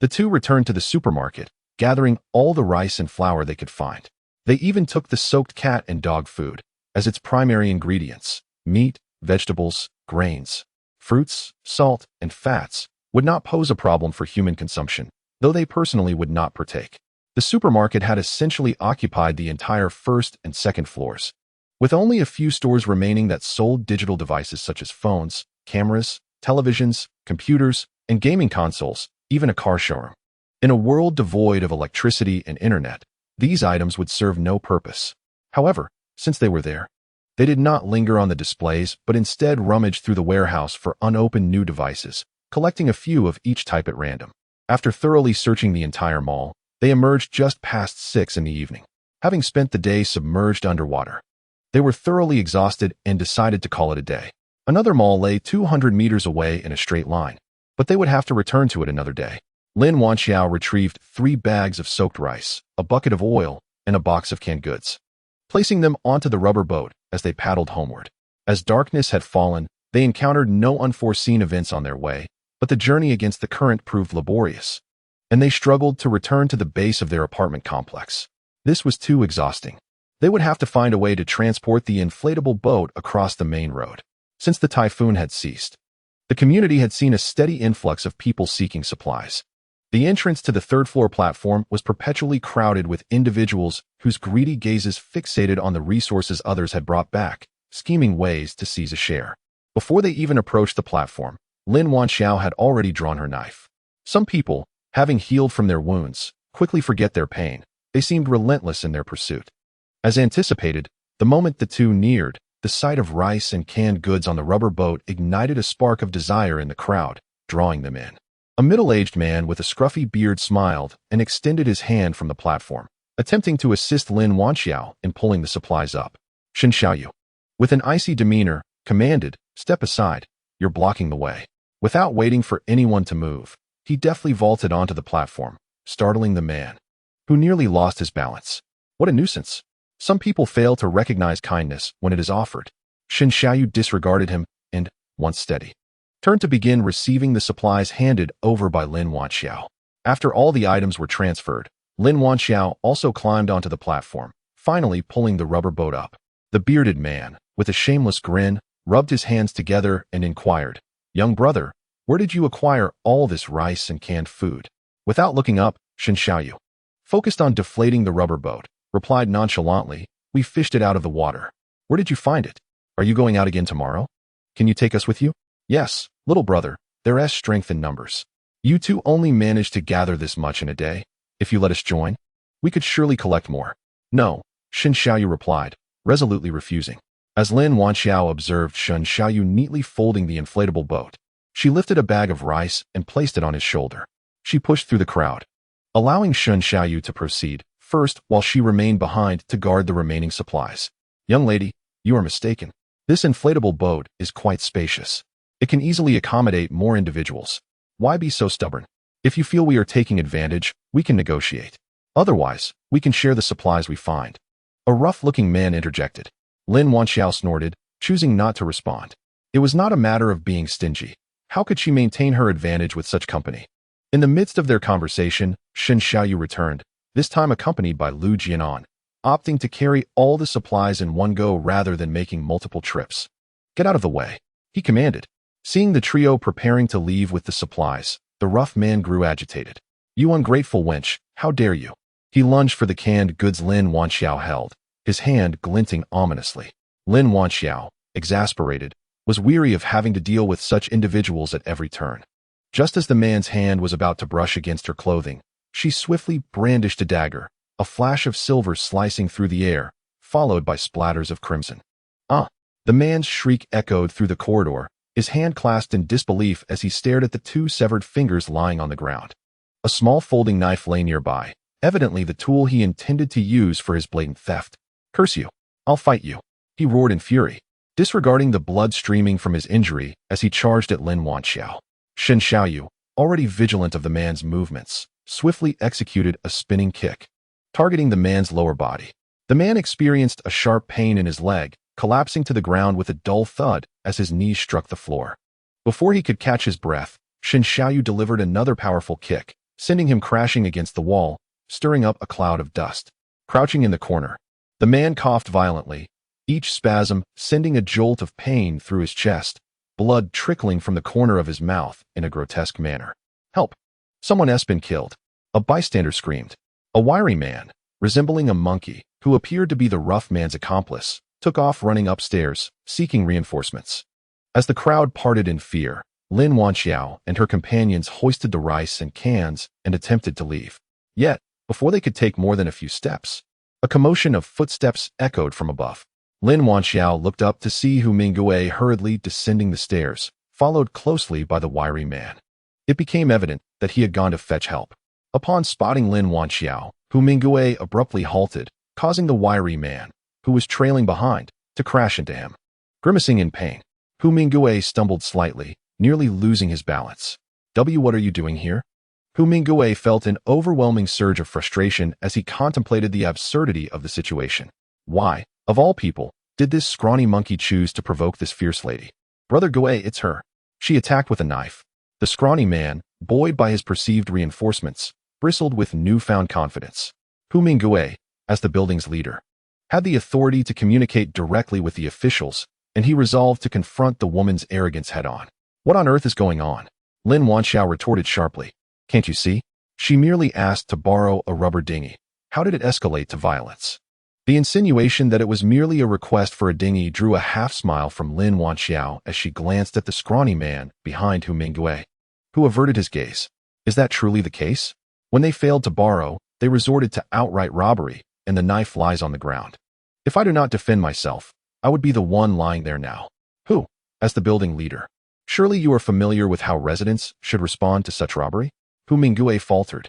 the two returned to the supermarket, gathering all the rice and flour they could find. They even took the soaked cat and dog food as its primary ingredients. Meat, vegetables, grains, fruits, salt, and fats would not pose a problem for human consumption, though they personally would not partake. The supermarket had essentially occupied the entire first and second floors, with only a few stores remaining that sold digital devices such as phones, cameras, televisions, computers, and gaming consoles, even a car showroom. In a world devoid of electricity and internet, these items would serve no purpose. However, since they were there, they did not linger on the displays but instead rummaged through the warehouse for unopened new devices, collecting a few of each type at random. After thoroughly searching the entire mall, they emerged just past 6 in the evening. Having spent the day submerged underwater, they were thoroughly exhausted and decided to call it a day. Another mall lay 200 meters away in a straight line. but they would have to return to it another day. Lin Wanxiao retrieved 3 bags of soaked rice, a bucket of oil, and a box of canned goods, placing them onto the rubber boat as they paddled homeward. As darkness had fallen, they encountered no unforeseen events on their way, but the journey against the current proved laborious, and they struggled to return to the base of their apartment complex. This was too exhausting. They would have to find a way to transport the inflatable boat across the main road. Since the typhoon had ceased, the community had seen a steady influx of people seeking supplies. The entrance to the third-floor platform was perpetually crowded with individuals whose greedy gazes fixated on the resources others had brought back, scheming ways to seize a share. Before they even approached the platform, Lin Wanxiao had already drawn her knife. Some people, having healed from their wounds, quickly forget their pain. They seemed relentless in their pursuit. As anticipated, the moment the two neared, the sight of rice and canned goods on the rubber boat ignited a spark of desire in the crowd, drawing them in. A middle-aged man with a scruffy beard smiled and extended his hand from the platform, attempting to assist Lin Wanxiao in pulling the supplies up. Shen Xiaoyu, with an icy demeanor, commanded, "Step aside, you're blocking the way." Without waiting for anyone to move, he deftly vaulted onto the platform, startling the man, who nearly lost his balance. What a nuisance. Some people fail to recognize kindness when it is offered. Shen Xiaoyu disregarded him and, once steady, turned to begin receiving the supplies handed over by Lin Wanxiao. After all the items were transferred, Lin Wanxiao also climbed onto the platform, finally pulling the rubber boat up. The bearded man, with a shameless grin, rubbed his hands together and inquired, "Young brother, where did you acquire all this rice and canned food?" Without looking up, Shen Xiaoyu, focused on deflating the rubber boat, replied nonchalantly, "We fished it out of the water." "Where did you find it? Are you going out again tomorrow? Can you take us with you?" "Yes, little brother, there's strength in numbers. You two only managed to gather this much in a day. If you let us join, we could surely collect more." "No," Shen Xiaoyu replied, resolutely refusing. As Lin Wanxiao observed Shen Xiaoyu neatly folding the inflatable boat, she lifted a bag of rice and placed it on his shoulder. She pushed through the crowd, allowing Shen Xiaoyu to proceed first while she remained behind to guard the remaining supplies. "Young lady, you are mistaken. This inflatable boat is quite spacious. It can easily accommodate more individuals. Why be so stubborn? If you feel we are taking advantage, we can negotiate. Otherwise, we can share the supplies we find." A rough-looking man interjected. Lin Wanxiao snorted, choosing not to respond. It was not a matter of being stingy. How could she maintain her advantage with such company? In the midst of their conversation, Shen Xiaoyu returned, this time accompanied by Lu Jianan, opting to carry all the supplies in one go rather than making multiple trips. "Get out of the way," he commanded. Seeing the trio preparing to leave with the supplies, the rough man grew agitated. "You ungrateful wench, how dare you?" He lunged for the canned goods Lin Wanxiao held, his hand glinting ominously. Lin Wanxiao, exasperated, was weary of having to deal with such individuals at every turn. Just as the man's hand was about to brush against her clothing, she swiftly brandished a dagger, a flash of silver slicing through the air, followed by splatters of crimson. "Ah!" The man's shriek echoed through the corridor, his hand clasped in disbelief as he stared at the 2 severed fingers lying on the ground. A small folding knife lay nearby, evidently the tool he intended to use for his blatant theft. "Curse you! I'll fight you!" he roared in fury, disregarding the blood streaming from his injury as he charged at Lin Wanxiao. Shen Xiaoyu, already vigilant of the man's movements, swiftly executed a spinning kick, targeting the man's lower body. The man experienced a sharp pain in his leg, collapsing to the ground with a dull thud as his knees struck the floor. Before he could catch his breath, Shen Xiaoyu delivered another powerful kick, sending him crashing against the wall, stirring up a cloud of dust. Crouching in the corner, the man coughed violently, each spasm sending a jolt of pain through his chest, blood trickling from the corner of his mouth in a grotesque manner. "Help! Someone has been killed!" a bystander screamed. A wiry man, resembling a monkey, who appeared to be the rough man's accomplice, took off running upstairs, seeking reinforcements. As the crowd parted in fear, Lin Wanxiao and her companions hoisted the rice and cans and attempted to leave. Yet, before they could take more than a few steps, a commotion of footsteps echoed from above. Lin Wanxiao looked up to see Hu Minggui hurriedly descending the stairs, followed closely by the wiry man. It became evident that he had gone to fetch help. Upon spotting Lin Wanxiao, Hu Minggui abruptly halted, causing the wiry man, who was trailing behind, to crash into him. Grimacing in pain, Hu Minggui stumbled slightly, nearly losing his balance. What are you doing here? Hu Mingwei felt an overwhelming surge of frustration as he contemplated the absurdity of the situation. Why, of all people, did this scrawny monkey choose to provoke this fierce lady? Brother Gui, it's her. She attacked with a knife. The scrawny man, buoyed by his perceived reinforcements, bristled with newfound confidence. Hu Mingwei, as the building's leader, had the authority to communicate directly with the officials, and he resolved to confront the woman's arrogance head-on. What on earth is going on? Lin Wanxiao retorted sharply. Can't you see? She merely asked to borrow a rubber dinghy. How did it escalate to violence? The insinuation that it was merely a request for a dinghy drew a half-smile from Lin Wanxiao as she glanced at the scrawny man behind Hu Mingwei, who averted his gaze. Is that truly the case? When they failed to borrow, they resorted to outright robbery, and the knife lies on the ground. If I do not defend myself, I would be the one lying there now. Who? As the building leader. Surely you are familiar with how residents should respond to such robbery? Hu Mingwei faltered,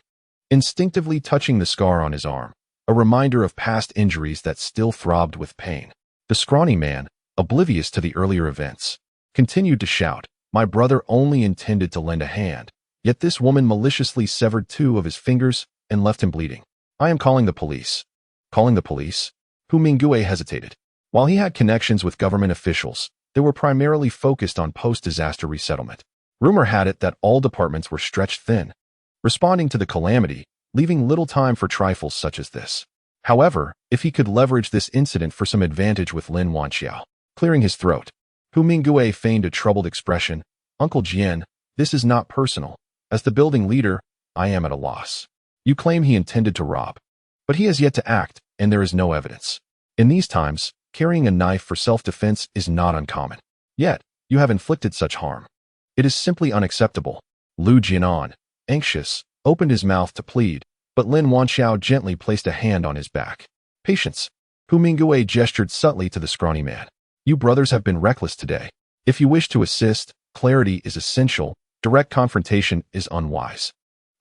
instinctively touching the scar on his arm, a reminder of past injuries that still throbbed with pain. The scrawny man, oblivious to the earlier events, continued to shout, My brother only intended to lend a hand, yet this woman maliciously severed 2 of his fingers and left him bleeding. I am calling the police. Calling the police? Hu Mingwei hesitated. While he had connections with government officials, they were primarily focused on post-disaster resettlement. Rumor had it that all departments were stretched thin, responding to the calamity, leaving little time for trifles such as this. However, if he could leverage this incident for some advantage with Lin Wanxiao, clearing his throat, Hu Mingwei feigned a troubled expression. Uncle Jian, this is not personal. As the building leader, I am at a loss. You claim he intended to rob, but he has yet to act, and there is no evidence. In these times, carrying a knife for self-defense is not uncommon. Yet, you have inflicted such harm. It is simply unacceptable. Lu Jianan, anxious, opened his mouth to plead, but Lin Wanxiao gently placed a hand on his back. Patience. Hu Mingwei gestured subtly to the scrawny man. You brothers have been reckless today. If you wish to assist, clarity is essential. Direct confrontation is unwise.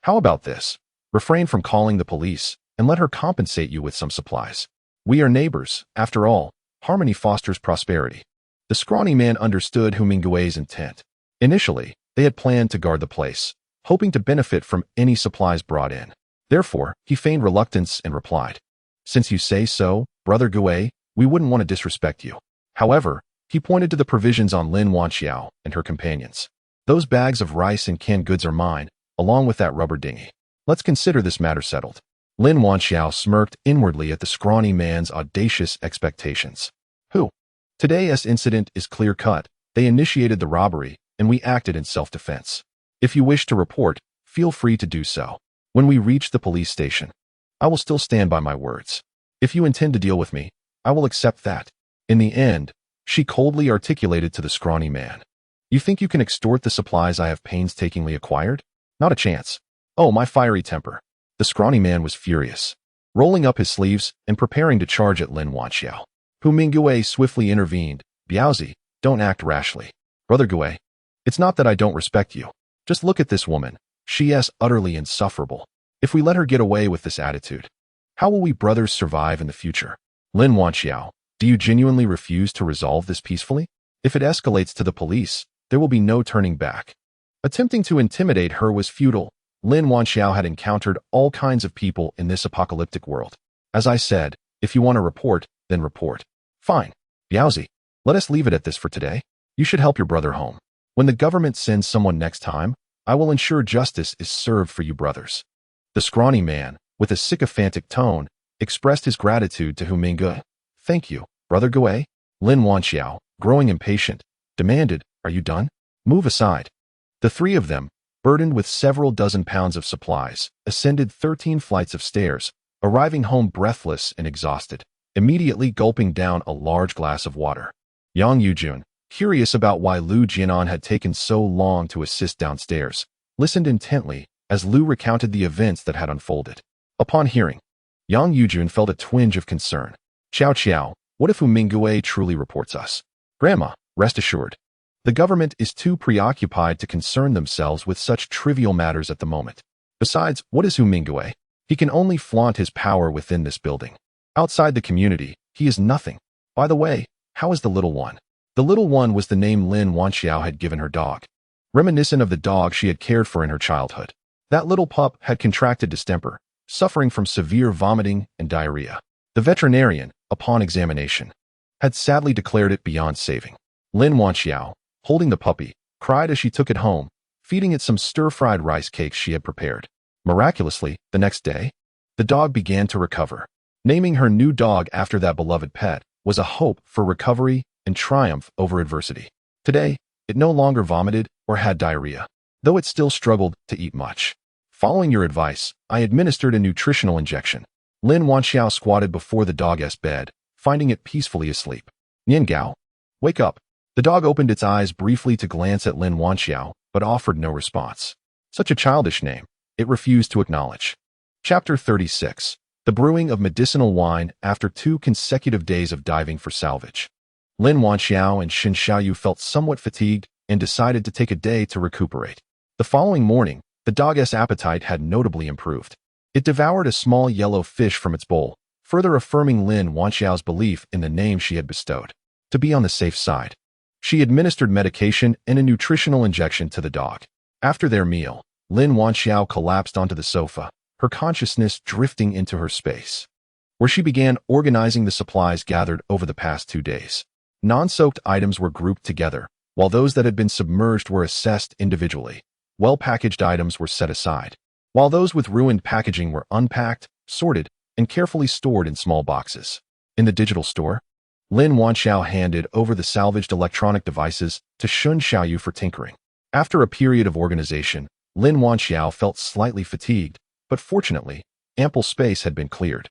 How about this? Refrain from calling the police and let her compensate you with some supplies. We are neighbors. After all, harmony fosters prosperity. The scrawny man understood Hu Mingwei's intent. Initially, they had planned to guard the place, hoping to benefit from any supplies brought in. Therefore, he feigned reluctance and replied, Since you say so, Brother Gui, we wouldn't want to disrespect you. However, he pointed to the provisions on Lin Wanxiao and her companions. Those bags of rice and canned goods are mine, along with that rubber dinghy. Let's consider this matter settled. Lin Wanxiao smirked inwardly at the scrawny man's audacious expectations. Who? Today's incident is clear-cut. They initiated the robbery, and we acted in self-defense. If you wish to report, feel free to do so. When we reach the police station, I will still stand by my words. If you intend to deal with me, I will accept that. In the end, she coldly articulated to the scrawny man. You think you can extort the supplies I have painstakingly acquired? Not a chance. Oh, my fiery temper. The scrawny man was furious, rolling up his sleeves and preparing to charge at Lin Wanxiao. Hu Mingwei swiftly intervened. Biaozi, don't act rashly. Brother Gui, it's not that I don't respect you. Just look at this woman. She is utterly insufferable. If we let her get away with this attitude, how will we brothers survive in the future? Lin Wanxiao, do you genuinely refuse to resolve this peacefully? If it escalates to the police, there will be no turning back. Attempting to intimidate her was futile. Lin Wanxiao had encountered all kinds of people in this apocalyptic world. As I said, if you want to report, then report. Fine. Biaozi, let us leave it at this for today. You should help your brother home. When the government sends someone next time, I will ensure justice is served for you brothers. The scrawny man, with a sycophantic tone, expressed his gratitude to Hu Mingwei. Thank you, Brother Gui. Lin Wanxiao, growing impatient, demanded, Are you done? Move aside. The 3 of them, burdened with several dozen pounds of supplies, ascended 13 flights of stairs, arriving home breathless and exhausted, immediately gulping down a large glass of water. Yang Yujun, curious about why Lu Jianan had taken so long to assist downstairs, listened intently as Lu recounted the events that had unfolded. Upon hearing, Yang Yujun felt a twinge of concern. Xiao, what if Hu Mingwei truly reports us? Grandma, rest assured. The government is too preoccupied to concern themselves with such trivial matters at the moment. Besides, what is Hu Mingwei? He can only flaunt his power within this building. Outside the community, he is nothing. By the way, how is the little one? The little one was the name Lin Wanxiao had given her dog. reminiscent of the dog she had cared for in her childhood. That little pup had contracted distemper, suffering from severe vomiting and diarrhea. The veterinarian, upon examination, had sadly declared it beyond saving. Lin Wanxiao, holding the puppy, cried as she took it home, feeding it some stir-fried rice cakes she had prepared. Miraculously, the next day, the dog began to recover. Naming her new dog after that beloved pet was a hope for recovery and triumph over adversity. Today, it no longer vomited or had diarrhea, though it still struggled to eat much. Following your advice, I administered a nutritional injection. Lin Wanxiao squatted before the dog's bed, finding it peacefully asleep. Nian Gao, wake up. The dog opened its eyes briefly to glance at Lin Wanxiao, but offered no response. Such a childish name, it refused to acknowledge. Chapter 36. The brewing of medicinal wine after 2 consecutive days of diving for salvage. Lin Wanxiao and Xin Xiaoyu felt somewhat fatigued and decided to take a day to recuperate. The following morning, the dog's appetite had notably improved. It devoured a small yellow fish from its bowl, further affirming Lin Wanxiao's belief in the name she had bestowed. To be on the safe side, she administered medication and a nutritional injection to the dog. After their meal, Lin Wanxiao collapsed onto the sofa, her consciousness drifting into her space, where she began organizing the supplies gathered over the past 2 days. Non-soaked items were grouped together, while those that had been submerged were assessed individually. Well-packaged items were set aside, while those with ruined packaging were unpacked, sorted, and carefully stored in small boxes. In the digital store, Lin Wanxiao handed over the salvaged electronic devices to Xun Xiaoyu for tinkering. After a period of organization, Lin Wanxiao felt slightly fatigued, but fortunately, ample space had been cleared.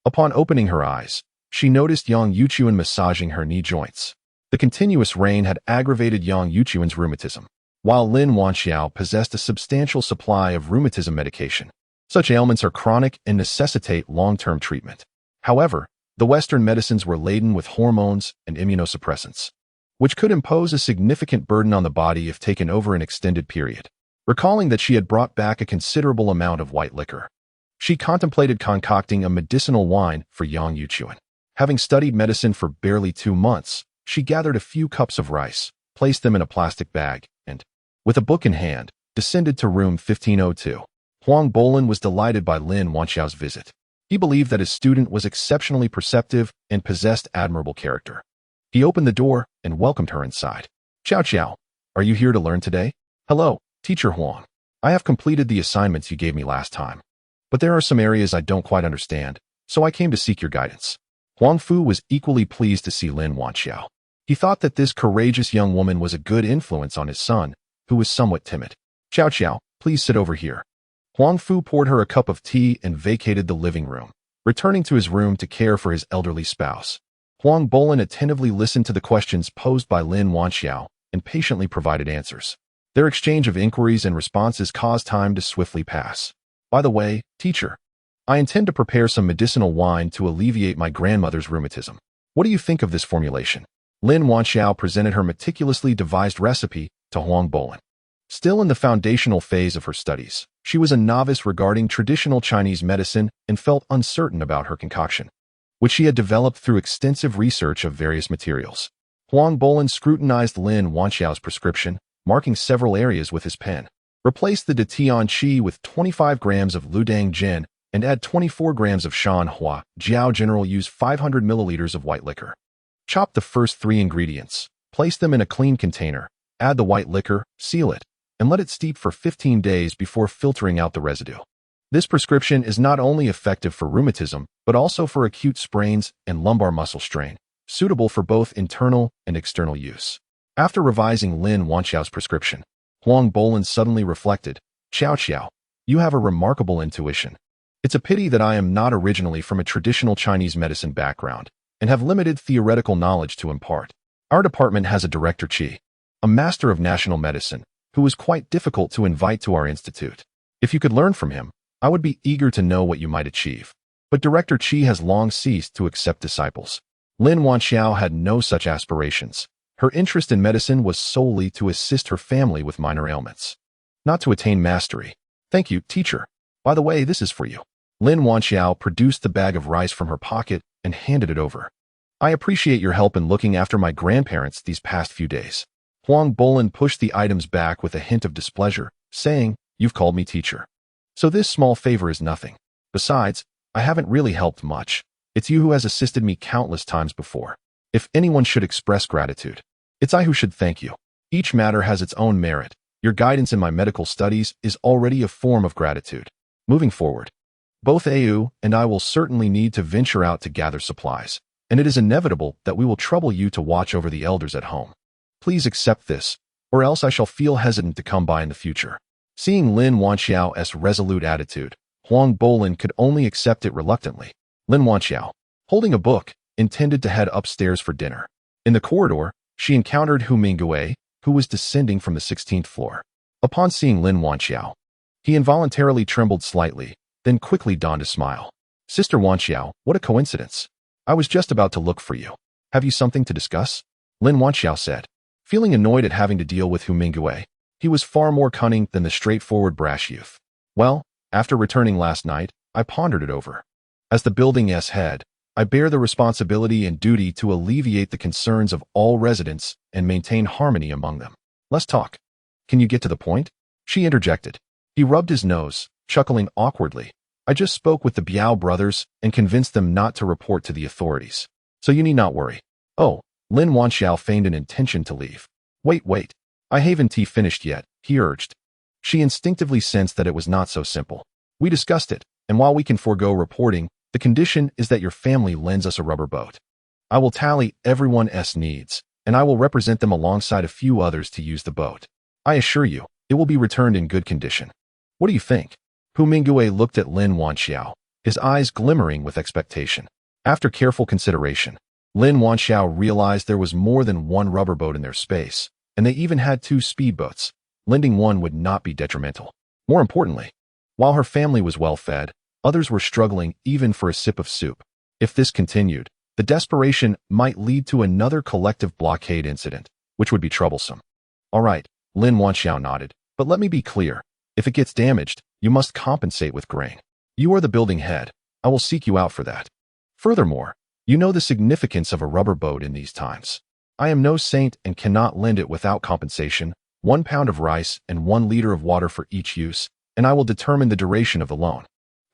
Upon opening her eyes, she noticed Yang Yuchuan massaging her knee joints. The continuous rain had aggravated Yang Yuchuan's rheumatism, while Lin Wanxiao possessed a substantial supply of rheumatism medication. Such ailments are chronic and necessitate long-term treatment. However, the Western medicines were laden with hormones and immunosuppressants, which could impose a significant burden on the body if taken over an extended period. Recalling that she had brought back a considerable amount of white liquor, she contemplated concocting a medicinal wine for Yang Yuchuan. Having studied medicine for barely 2 months, she gathered a few cups of rice, placed them in a plastic bag, and, with a book in hand, descended to room 1502. Huang Bolin was delighted by Lin Wanxiao's visit. He believed that his student was exceptionally perceptive and possessed admirable character. He opened the door and welcomed her inside. Xiao Xiao, are you here to learn today? Hello, Teacher Huang. I have completed the assignments you gave me last time, but there are some areas I don't quite understand, so I came to seek your guidance. Huang Fu was equally pleased to see Lin Wanxiao. He thought that this courageous young woman was a good influence on his son, who was somewhat timid. Xiao Xiao, please sit over here. Huang Fu poured her a cup of tea and vacated the living room, returning to his room to care for his elderly spouse. Huang Bolin attentively listened to the questions posed by Lin Wanxiao and patiently provided answers. Their exchange of inquiries and responses caused time to swiftly pass. By the way, teacher, I intend to prepare some medicinal wine to alleviate my grandmother's rheumatism. What do you think of this formulation? Lin Wanxiao presented her meticulously devised recipe to Huang Bolin. Still in the foundational phase of her studies, she was a novice regarding traditional Chinese medicine and felt uncertain about her concoction, which she had developed through extensive research of various materials. Huang Bolin scrutinized Lin Wanxiao's prescription, marking several areas with his pen. Replace the Detian Qi with 25 grams of Ludang Jin and add 24 grams of Shan Hua. Jiao General use 500 milliliters of white liquor. Chop the first 3 ingredients, place them in a clean container, add the white liquor, seal it, and let it steep for 15 days before filtering out the residue. This prescription is not only effective for rheumatism, but also for acute sprains and lumbar muscle strain, suitable for both internal and external use. After revising Lin Wanxiao's prescription, Huang Bolin suddenly reflected, Xiao Xiao, you have a remarkable intuition. It's a pity that I am not originally from a traditional Chinese medicine background and have limited theoretical knowledge to impart. Our department has a Director Qi, a master of national medicine, who is quite difficult to invite to our institute. If you could learn from him, I would be eager to know what you might achieve. But Director Qi has long ceased to accept disciples. Lin Wanxiao had no such aspirations. Her interest in medicine was solely to assist her family with minor ailments, not to attain mastery. Thank you, teacher. By the way, this is for you. Lin Wanxiao produced the bag of rice from her pocket and handed it over. I appreciate your help in looking after my grandparents these past few days. Huang Bolin pushed the items back with a hint of displeasure, saying, "You've called me teacher. So this small favor is nothing. Besides, I haven't really helped much. It's you who has assisted me countless times before. If anyone should express gratitude, it's I who should thank you. Each matter has its own merit. Your guidance in my medical studies is already a form of gratitude. Moving forward, both Au and I will certainly need to venture out to gather supplies, and it is inevitable that we will trouble you to watch over the elders at home. Please accept this, or else I shall feel hesitant to come by in the future." Seeing Lin Wanxiao's resolute attitude, Huang Bolin could only accept it reluctantly. Lin Wanxiao, holding a book, intended to head upstairs for dinner. In the corridor, she encountered Hu Mingyue, who was descending from the 16th floor. Upon seeing Lin Wanxiao, he involuntarily trembled slightly, then quickly donned a smile. "Sister Wanxiao, what a coincidence. I was just about to look for you. Have you something to discuss?" Lin Wanxiao said. Feeling annoyed at having to deal with Hu Mingyue, he was far more cunning than the straightforward brash youth. "Well, after returning last night, I pondered it over. As the building's head, I bear the responsibility and duty to alleviate the concerns of all residents and maintain harmony among them. Let's talk. Can you get to the point?" She interjected. He rubbed his nose, chuckling awkwardly. "I just spoke with the Biao brothers and convinced them not to report to the authorities. So you need not worry." "Oh," Lin Wanxiao feigned an intention to leave. Wait. I haven't finished yet," he urged. She instinctively sensed that it was not so simple. "We discussed it, and while we can forego reporting, the condition is that your family lends us a rubber boat. I will tally everyone's needs, and I will represent them alongside a few others to use the boat. I assure you, it will be returned in good condition. What do you think?" Hu Mingyue looked at Lin Wanxiao, his eyes glimmering with expectation. After careful consideration, Lin Wanxiao realized there was more than one rubber boat in their space, and they even had 2 speedboats. Lending one would not be detrimental. More importantly, while her family was well fed, others were struggling even for a sip of soup. If this continued, the desperation might lead to another collective blockade incident, which would be troublesome. "All right," Lin Wanxiao nodded, "but let me be clear. If it gets damaged, you must compensate with grain. You are the building head. I will seek you out for that. Furthermore, you know the significance of a rubber boat in these times. I am no saint and cannot lend it without compensation, 1 pound of rice and 1 liter of water for each use, and I will determine the duration of the loan."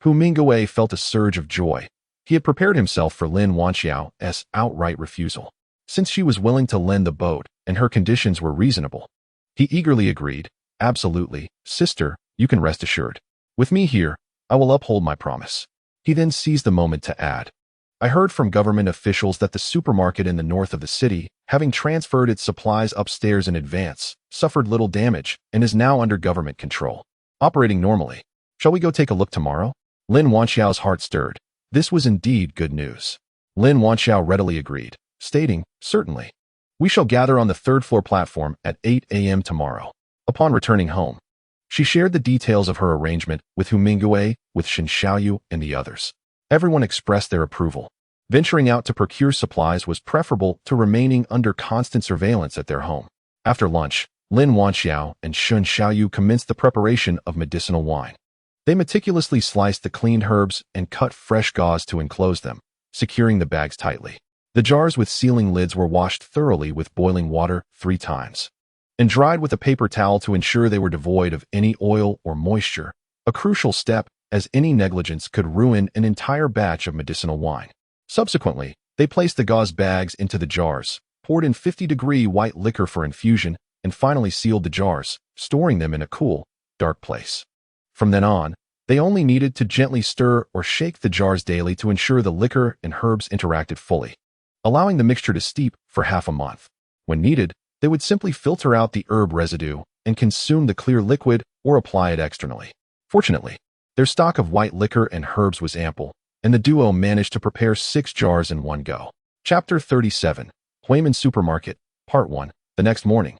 Hu Mingyue felt a surge of joy. He had prepared himself for Lin Wanxiao's outright refusal. Since she was willing to lend the boat and her conditions were reasonable, he eagerly agreed. "Absolutely, sister, you can rest assured. With me here, I will uphold my promise." He then seized the moment to add, "I heard from government officials that the supermarket in the north of the city, having transferred its supplies upstairs in advance, suffered little damage and is now under government control, operating normally. Shall we go take a look tomorrow?" Lin Wanxiao's heart stirred. This was indeed good news. Lin Wanxiao readily agreed, stating, "Certainly. We shall gather on the 3rd floor platform at 8 a.m. tomorrow." Upon returning home, she shared the details of her arrangement with Hu Mingyue, with Shen Xiaoyu, and the others. Everyone expressed their approval. Venturing out to procure supplies was preferable to remaining under constant surveillance at their home. After lunch, Lin Wanxiao and Shen Xiaoyu commenced the preparation of medicinal wine. They meticulously sliced the cleaned herbs and cut fresh gauze to enclose them, securing the bags tightly. The jars with sealing lids were washed thoroughly with boiling water 3 times, and dried with a paper towel to ensure they were devoid of any oil or moisture, a crucial step as any negligence could ruin an entire batch of medicinal wine. Subsequently, they placed the gauze bags into the jars, poured in 50-degree white liquor for infusion, and finally sealed the jars, storing them in a cool, dark place. From then on, they only needed to gently stir or shake the jars daily to ensure the liquor and herbs interacted fully, allowing the mixture to steep for half a month. When needed, they would simply filter out the herb residue and consume the clear liquid or apply it externally. Fortunately, their stock of white liquor and herbs was ample, and the duo managed to prepare 6 jars in one go. Chapter 37, Huimin Supermarket, Part 1. The next morning,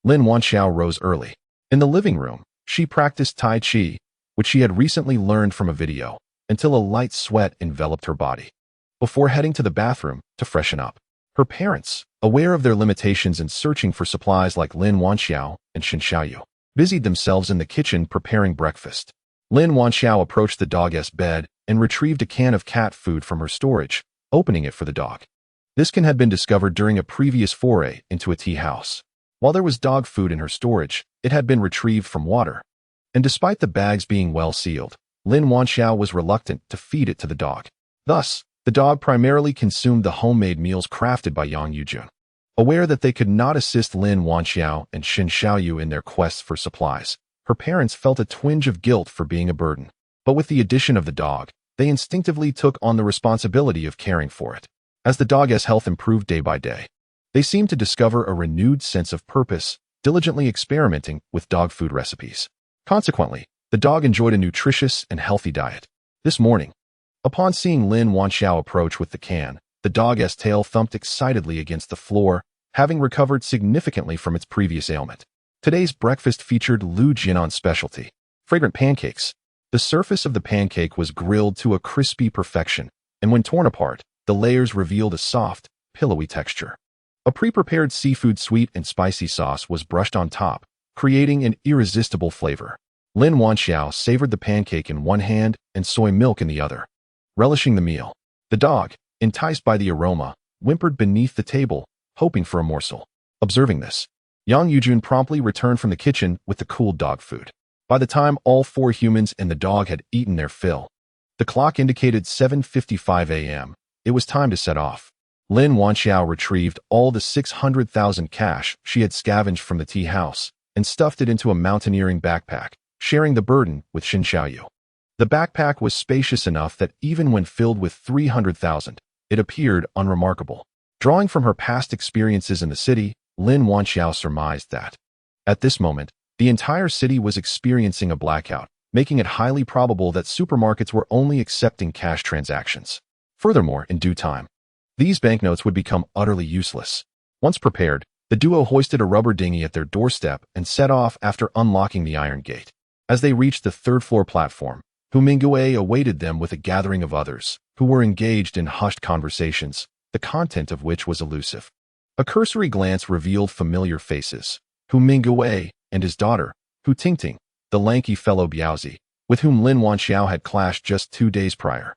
Lin Wanxiao rose early. In the living room, she practiced Tai Chi, which she had recently learned from a video, until a light sweat enveloped her body. Before heading to the bathroom to freshen up, her parents, aware of their limitations and searching for supplies like Lin Wanxiao and Shen Xiaoyu, busied themselves in the kitchen preparing breakfast. Lin Wanxiao approached the dog's bed and retrieved a can of cat food from her storage, opening it for the dog. This can had been discovered during a previous foray into a tea house. While there was dog food in her storage, it had been retrieved from water. And despite the bags being well sealed, Lin Wanxiao was reluctant to feed it to the dog. Thus, the dog primarily consumed the homemade meals crafted by Yang Yujun. Aware that they could not assist Lin Wanxiao and Xin Xiaoyu in their quests for supplies, her parents felt a twinge of guilt for being a burden. But with the addition of the dog, they instinctively took on the responsibility of caring for it. As the dog's health improved day by day, they seemed to discover a renewed sense of purpose, diligently experimenting with dog food recipes. Consequently, the dog enjoyed a nutritious and healthy diet. This morning, upon seeing Lin Wanxiao approach with the can, the dog's tail thumped excitedly against the floor, having recovered significantly from its previous ailment. Today's breakfast featured Lu Jinan's specialty, fragrant pancakes. The surface of the pancake was grilled to a crispy perfection, and when torn apart, the layers revealed a soft, pillowy texture. A pre-prepared seafood sweet and spicy sauce was brushed on top, creating an irresistible flavor. Lin Wanxiao savored the pancake in one hand and soy milk in the other, relishing the meal. The dog, enticed by the aroma, whimpered beneath the table, hoping for a morsel. Observing this, Yang Yujun promptly returned from the kitchen with the cooled dog food. By the time all 4 humans and the dog had eaten their fill, the clock indicated 7:55 a.m. It was time to set off. Lin Wanxiao retrieved all the 600,000 cash she had scavenged from the tea house and stuffed it into a mountaineering backpack, sharing the burden with Xin Xiaoyu. The backpack was spacious enough that even when filled with 300,000, it appeared unremarkable. Drawing from her past experiences in the city, Lin Wanxiao surmised that, at this moment, the entire city was experiencing a blackout, making it highly probable that supermarkets were only accepting cash transactions. Furthermore, in due time, these banknotes would become utterly useless. Once prepared, the duo hoisted a rubber dinghy at their doorstep and set off after unlocking the iron gate. As they reached the third-floor platform, Hu Mingyue awaited them with a gathering of others, who were engaged in hushed conversations, the content of which was elusive. A cursory glance revealed familiar faces: Hu Mingyue and his daughter, Hu Tingting, the lanky fellow Biaozi, with whom Lin Wanxiao had clashed just 2 days prior.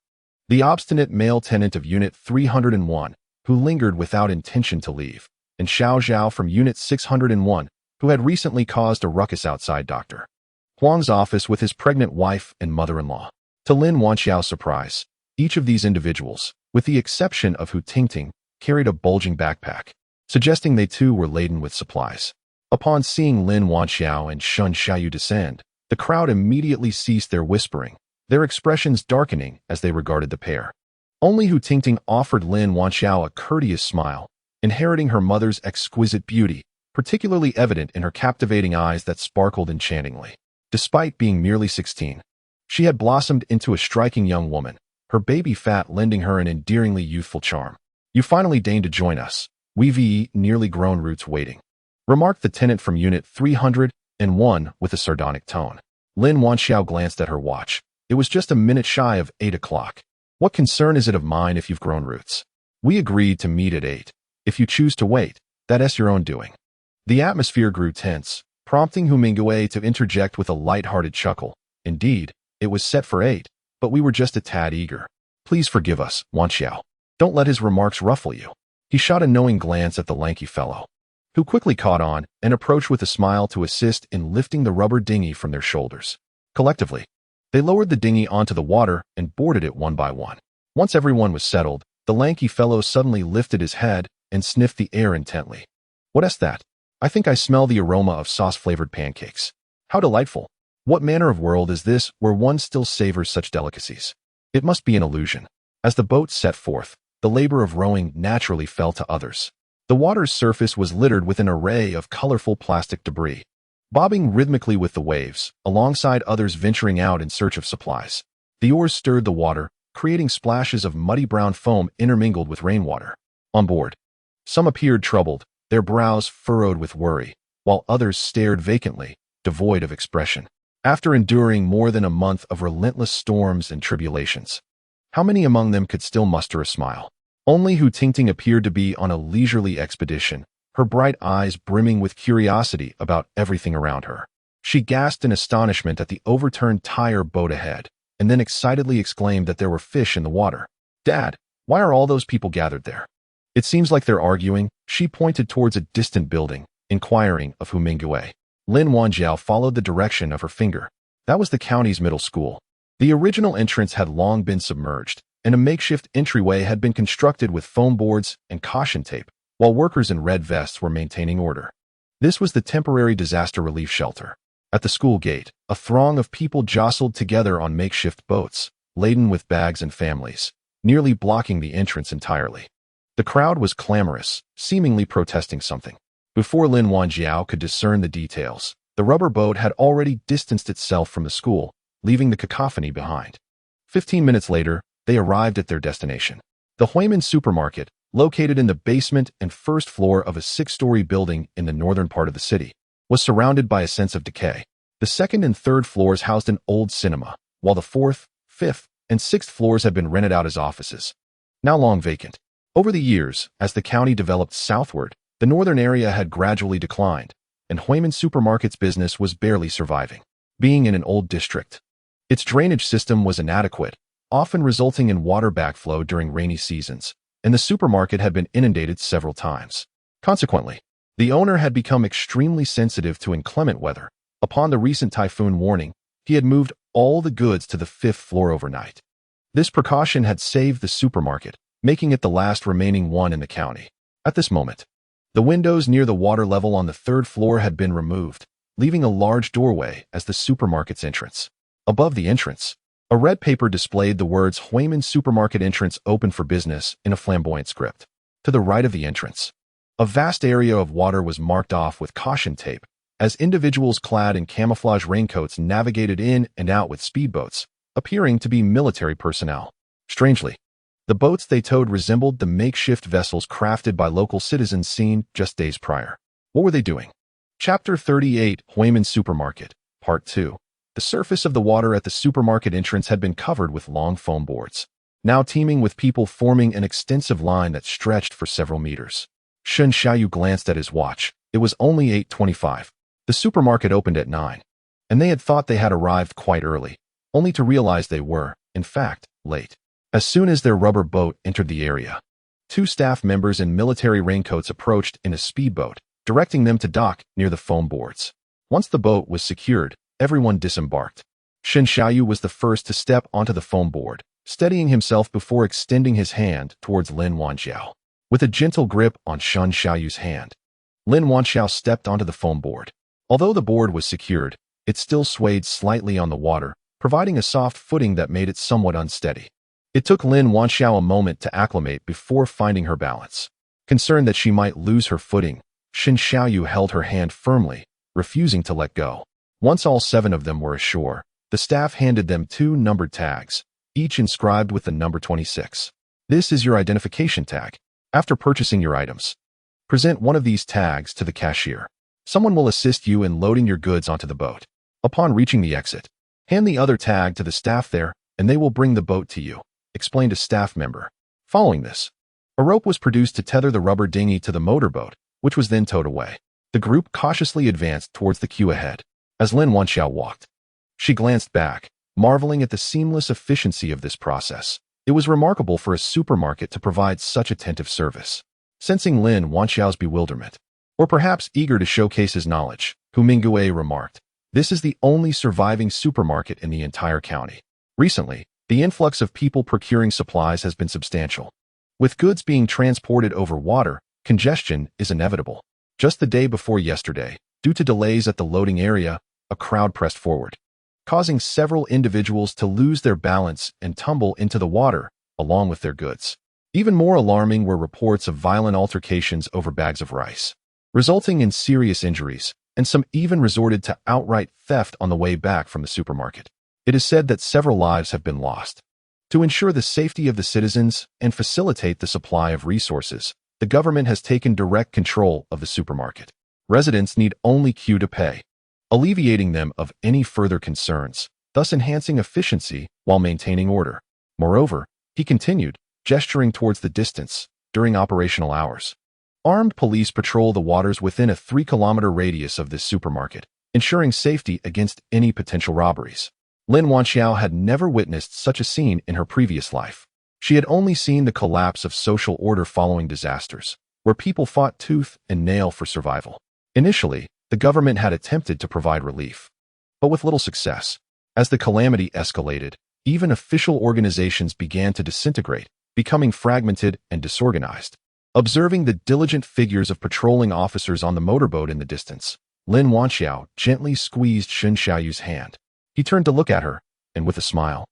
The obstinate male tenant of Unit 301, who lingered without intention to leave, and Xiao Zhao from Unit 601, who had recently caused a ruckus outside Dr. Huang's office with his pregnant wife and mother-in-law. To Lin Wanxiao's surprise, each of these individuals, with the exception of Hu Tingting, carried a bulging backpack, suggesting they too were laden with supplies. Upon seeing Lin Wanxiao and Xin Xiaoyu descend, the crowd immediately ceased their whispering, their expressions darkening as they regarded the pair. Only Hu Tingting offered Lin Wanxiao a courteous smile, inheriting her mother's exquisite beauty, particularly evident in her captivating eyes that sparkled enchantingly. Despite being merely 16, she had blossomed into a striking young woman, her baby fat lending her an endearingly youthful charm. "You finally deigned to join us. We've nearly grown roots waiting," remarked the tenant from Unit 301 with a sardonic tone. Lin Wanxiao glanced at her watch. It was just a minute shy of 8 o'clock. "What concern is it of mine if you've grown roots? We agreed to meet at 8. If you choose to wait, that's your own doing." The atmosphere grew tense, prompting Hu Mingyue to interject with a light-hearted chuckle. "Indeed, it was set for 8, but we were just a tad eager. Please forgive us, Wanxiao. Don't let his remarks ruffle you." He shot a knowing glance at the lanky fellow, who quickly caught on and approached with a smile to assist in lifting the rubber dinghy from their shoulders. Collectively, they lowered the dinghy onto the water and boarded it one by one. Once everyone was settled, the lanky fellow suddenly lifted his head and sniffed the air intently. "What's that? I think I smell the aroma of sauce-flavored pancakes. How delightful. What manner of world is this where one still savors such delicacies? It must be an illusion." As the boat set forth, the labor of rowing naturally fell to others. The water's surface was littered with an array of colorful plastic debris, bobbing rhythmically with the waves, alongside others venturing out in search of supplies. The oars stirred the water, creating splashes of muddy brown foam intermingled with rainwater. On board, some appeared troubled, their brows furrowed with worry, while others stared vacantly, devoid of expression. After enduring more than a month of relentless storms and tribulations, how many among them could still muster a smile? Only Hu Tingting appeared to be on a leisurely expedition, her bright eyes brimming with curiosity about everything around her. She gasped in astonishment at the overturned tire boat ahead, and then excitedly exclaimed that there were fish in the water. "Dad, why are all those people gathered there? It seems like they're arguing." She pointed towards a distant building, inquiring of Hu Mingyue. Lin Wanjiao followed the direction of her finger. That was the county's middle school. The original entrance had long been submerged, and a makeshift entryway had been constructed with foam boards and caution tape, while workers in red vests were maintaining order. This was the temporary disaster relief shelter. At the school gate, a throng of people jostled together on makeshift boats, laden with bags and families, nearly blocking the entrance entirely. The crowd was clamorous, seemingly protesting something. Before Lin Wanjiao could discern the details, the rubber boat had already distanced itself from the school, leaving the cacophony behind. 15 minutes later, they arrived at their destination. The Huimin supermarket, located in the basement and first floor of a 6-story building in the northern part of the city, was surrounded by a sense of decay. The second and third floors housed an old cinema, while the fourth, fifth, and sixth floors had been rented out as offices, now long vacant. Over the years, as the county developed southward, the northern area had gradually declined, and Huimin Supermarket's business was barely surviving. Being in an old district, its drainage system was inadequate, often resulting in water backflow during rainy seasons, and the supermarket had been inundated several times. Consequently, the owner had become extremely sensitive to inclement weather. Upon the recent typhoon warning, he had moved all the goods to the 5th floor overnight. This precaution had saved the supermarket, making it the last remaining one in the county. At this moment, the windows near the water level on the 3rd floor had been removed, leaving a large doorway as the supermarket's entrance. Above the entrance, a red paper displayed the words Huimin Supermarket Entrance Open for Business in a flamboyant script. To the right of the entrance, a vast area of water was marked off with caution tape as individuals clad in camouflage raincoats navigated in and out with speedboats, appearing to be military personnel. Strangely, the boats they towed resembled the makeshift vessels crafted by local citizens seen just days prior. What were they doing? Chapter 38, Huimin Supermarket, Part 2. The surface of the water at the supermarket entrance had been covered with long foam boards, now teeming with people forming an extensive line that stretched for several meters. Shen Xiaoyu glanced at his watch. It was only 8:25. The supermarket opened at 9, and they had thought they had arrived quite early, only to realize they were, in fact, late. As soon as their rubber boat entered the area, 2 staff members in military raincoats approached in a speedboat, directing them to dock near the foam boards. Once the boat was secured, everyone disembarked. Shen Xiaoyu was the first to step onto the foam board, steadying himself before extending his hand towards Lin Wanjiao. With a gentle grip on Shen Xiaoyu's hand, Lin Wanjiao stepped onto the foam board. Although the board was secured, it still swayed slightly on the water, providing a soft footing that made it somewhat unsteady. It took Lin Wanjiao a moment to acclimate before finding her balance. Concerned that she might lose her footing, Shen Xiaoyu held her hand firmly, refusing to let go. Once all 7 of them were ashore, the staff handed them 2 numbered tags, each inscribed with the number 26. This is your identification tag. After purchasing your items, present one of these tags to the cashier. Someone will assist you in loading your goods onto the boat. Upon reaching the exit, hand the other tag to the staff there, and they will bring the boat to you, explained a staff member. Following this, a rope was produced to tether the rubber dinghy to the motorboat, which was then towed away. The group cautiously advanced towards the queue ahead. As Lin Wanjiao walked, she glanced back, marveling at the seamless efficiency of this process. It was remarkable for a supermarket to provide such attentive service. Sensing Lin Wanjiao's bewilderment, or perhaps eager to showcase his knowledge, Hu Mingyue remarked, "This is the only surviving supermarket in the entire county." Recently, the influx of people procuring supplies has been substantial. With goods being transported over water, congestion is inevitable. Just the day before yesterday, due to delays at the loading area, a crowd pressed forward, causing several individuals to lose their balance and tumble into the water, along with their goods. Even more alarming were reports of violent altercations over bags of rice, resulting in serious injuries, and some even resorted to outright theft on the way back from the supermarket. It is said that several lives have been lost. To ensure the safety of the citizens and facilitate the supply of resources, the government has taken direct control of the supermarket. Residents need only queue to pay, alleviating them of any further concerns, thus enhancing efficiency while maintaining order. Moreover, he continued, gesturing towards the distance, during operational hours, armed police patrol the waters within a 3-kilometer radius of this supermarket, ensuring safety against any potential robberies. Lin Wanjiao had never witnessed such a scene in her previous life. She had only seen the collapse of social order following disasters, where people fought tooth and nail for survival. Initially, the government had attempted to provide relief, but with little success. As the calamity escalated, even official organizations began to disintegrate, becoming fragmented and disorganized. Observing the diligent figures of patrolling officers on the motorboat in the distance, Lin Wanxiao gently squeezed Shen Xiaoyu's hand. He turned to look at her, and with a smile,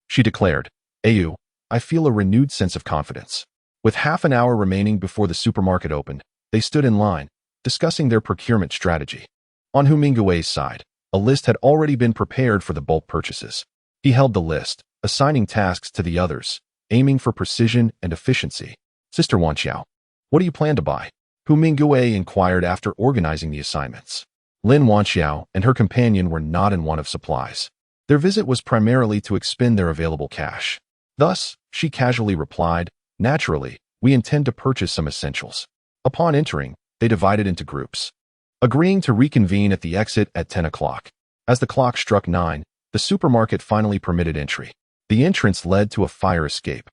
she declared, "Ayu, I feel a renewed sense of confidence." With half an hour remaining before the supermarket opened, they stood in line, discussing their procurement strategy. On Hu Mingui's side, a list had already been prepared for the bulk purchases. He held the list, assigning tasks to the others, aiming for precision and efficiency. "Sister Wanxiao, what do you plan to buy?" Hu Mingui inquired after organizing the assignments. Lin Wanxiao and her companion were not in want of supplies. Their visit was primarily to expend their available cash. Thus, she casually replied, "Naturally, we intend to purchase some essentials." Upon entering, they divided into groups, agreeing to reconvene at the exit at 10 o'clock. As the clock struck 9, the supermarket finally permitted entry. The entrance led to a fire escape,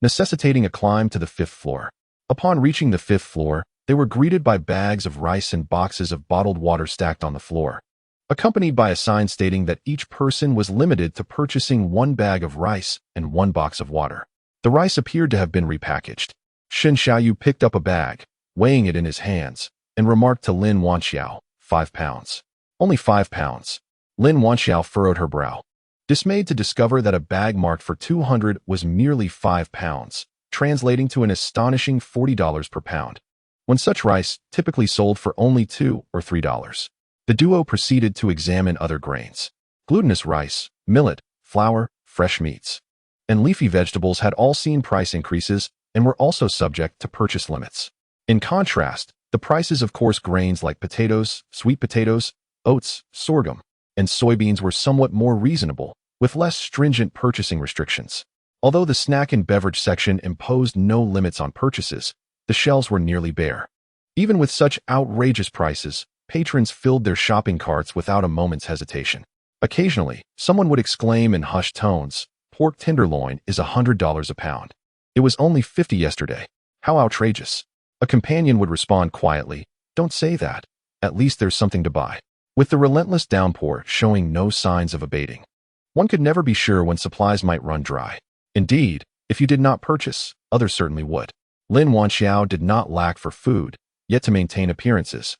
necessitating a climb to the 5th floor. Upon reaching the 5th floor, they were greeted by bags of rice and boxes of bottled water stacked on the floor, accompanied by a sign stating that each person was limited to purchasing 1 bag of rice and 1 box of water. The rice appeared to have been repackaged. Shen Xiaoyu picked up a bag, weighing it in his hands, and remarked to Lin Wanxiao, £5. "Only £5. Lin Wanxiao furrowed her brow, dismayed to discover that a bag marked for 200 was merely £5, translating to an astonishing $40 per pound, when such rice typically sold for only $2 or $3. The duo proceeded to examine other grains. Glutinous rice, millet, flour, fresh meats, and leafy vegetables had all seen price increases and were also subject to purchase limits. In contrast, the prices of coarse grains like potatoes, sweet potatoes, oats, sorghum, and soybeans were somewhat more reasonable, with less stringent purchasing restrictions. Although the snack and beverage section imposed no limits on purchases, the shelves were nearly bare. Even with such outrageous prices, patrons filled their shopping carts without a moment's hesitation. Occasionally, someone would exclaim in hushed tones, "Pork tenderloin is $100 a pound. It was only 50 yesterday. How outrageous." A companion would respond quietly, "Don't say that. At least there's something to buy." With the relentless downpour showing no signs of abating, one could never be sure when supplies might run dry. Indeed, if you did not purchase, others certainly would. Lin Wanxiao did not lack for food, yet to maintain appearances,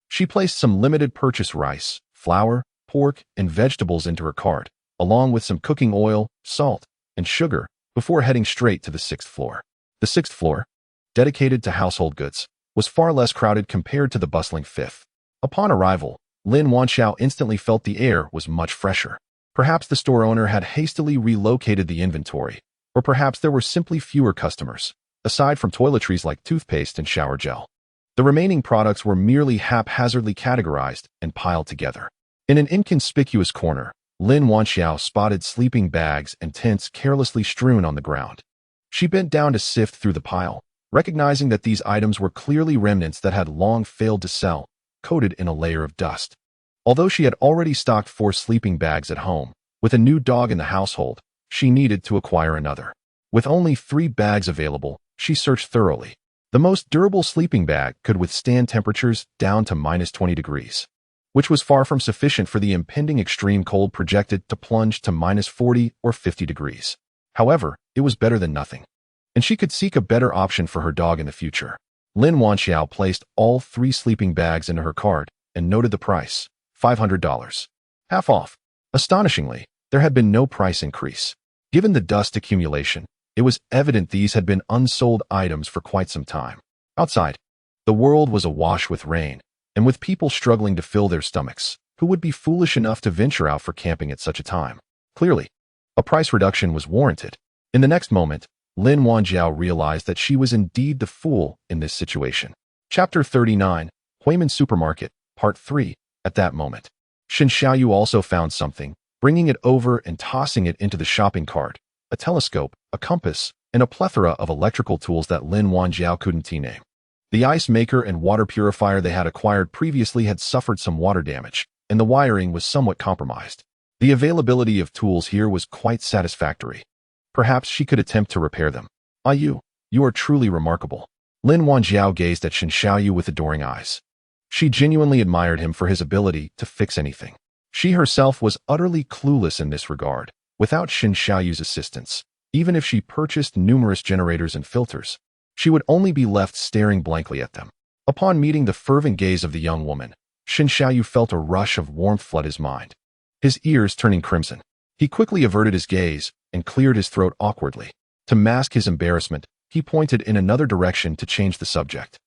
she placed some limited purchase rice, flour, pork, and vegetables into her cart, along with some cooking oil, salt, and sugar, before heading straight to the 6th floor. The 6th floor, dedicated to household goods, was far less crowded compared to the bustling 5th. Upon arrival, Lin Wanxiao instantly felt the air was much fresher. Perhaps the store owner had hastily relocated the inventory, or perhaps there were simply fewer customers, aside from toiletries like toothpaste and shower gel. The remaining products were merely haphazardly categorized and piled together. In an inconspicuous corner, Lin Wanxiao spotted sleeping bags and tents carelessly strewn on the ground. She bent down to sift through the pile, recognizing that these items were clearly remnants that had long failed to sell, coated in a layer of dust. Although she had already stocked 4 sleeping bags at home, with a new dog in the household, she needed to acquire another. With only 3 bags available, she searched thoroughly. The most durable sleeping bag could withstand temperatures down to -20 degrees, which was far from sufficient for the impending extreme cold projected to plunge to -40 or 50 degrees. However, it was better than nothing, and she could seek a better option for her dog in the future. Lin Wanxiao placed all 3 sleeping bags into her cart and noted the price, $500. Half off. Astonishingly, there had been no price increase. Given the dust accumulation, it was evident these had been unsold items for quite some time. Outside, the world was awash with rain, and with people struggling to fill their stomachs, who would be foolish enough to venture out for camping at such a time? Clearly, a price reduction was warranted. In the next moment, Lin Wanxiao realized that she was indeed the fool in this situation. Chapter 39, Huimin Supermarket, Part 3. At that moment, Shen Xiaoyu also found something, bringing it over and tossing it into the shopping cart, a telescope, a compass, and a plethora of electrical tools that Lin Wanxiao couldn't name. The ice maker and water purifier they had acquired previously had suffered some water damage, and the wiring was somewhat compromised. The availability of tools here was quite satisfactory. Perhaps she could attempt to repair them. "Ah, you are truly remarkable." Lin Wanxiao gazed at Shen Xiaoyu with adoring eyes. She genuinely admired him for his ability to fix anything. She herself was utterly clueless in this regard. Without Xin Xiaoyu's assistance, even if she purchased numerous generators and filters, she would only be left staring blankly at them. Upon meeting the fervent gaze of the young woman, Xin Xiaoyu felt a rush of warmth flood his mind, his ears turning crimson. He quickly averted his gaze and cleared his throat awkwardly. To mask his embarrassment, he pointed in another direction to change the subject.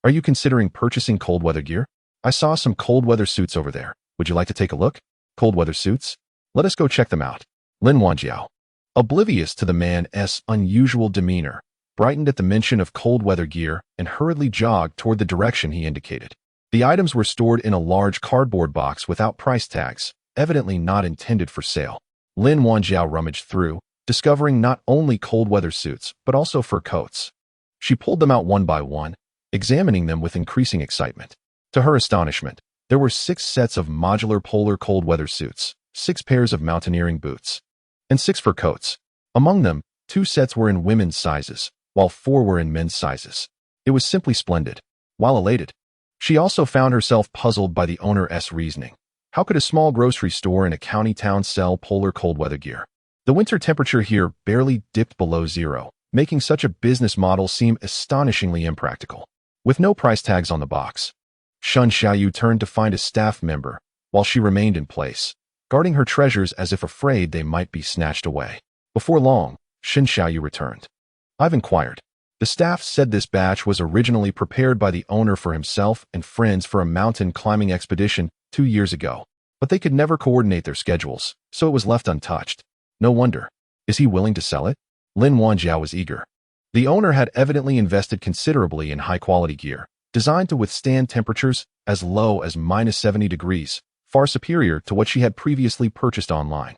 Are you considering purchasing cold weather gear? I saw some cold weather suits over there. Would you like to take a look? Cold weather suits? Let us go check them out. Lin Wanjiao, oblivious to the man's unusual demeanor, brightened at the mention of cold weather gear and hurriedly jogged toward the direction he indicated. The items were stored in a large cardboard box without price tags, evidently not intended for sale. Lin Wanjiao rummaged through, discovering not only cold weather suits, but also fur coats. She pulled them out one by one, examining them with increasing excitement. To her astonishment, there were 6 sets of modular polar cold weather suits, 6 pairs of mountaineering boots, and 6 fur coats. Among them, 2 sets were in women's sizes, while 4 were in men's sizes. It was simply splendid. While elated, she also found herself puzzled by the owner's reasoning. How could a small grocery store in a county town sell polar cold weather gear? The winter temperature here barely dipped below zero, making such a business model seem astonishingly impractical. With no price tags on the box, Xin Xiaoyu turned to find a staff member, while she remained in place, guarding her treasures as if afraid they might be snatched away. Before long, Xin Xiaoyu returned. I've inquired. The staff said this batch was originally prepared by the owner for himself and friends for a mountain climbing expedition 2 years ago, but they could never coordinate their schedules, so it was left untouched. No wonder. Is he willing to sell it? Lin Wanjiao was eager. The owner had evidently invested considerably in high-quality gear, designed to withstand temperatures as low as -70 degrees, far superior to what she had previously purchased online.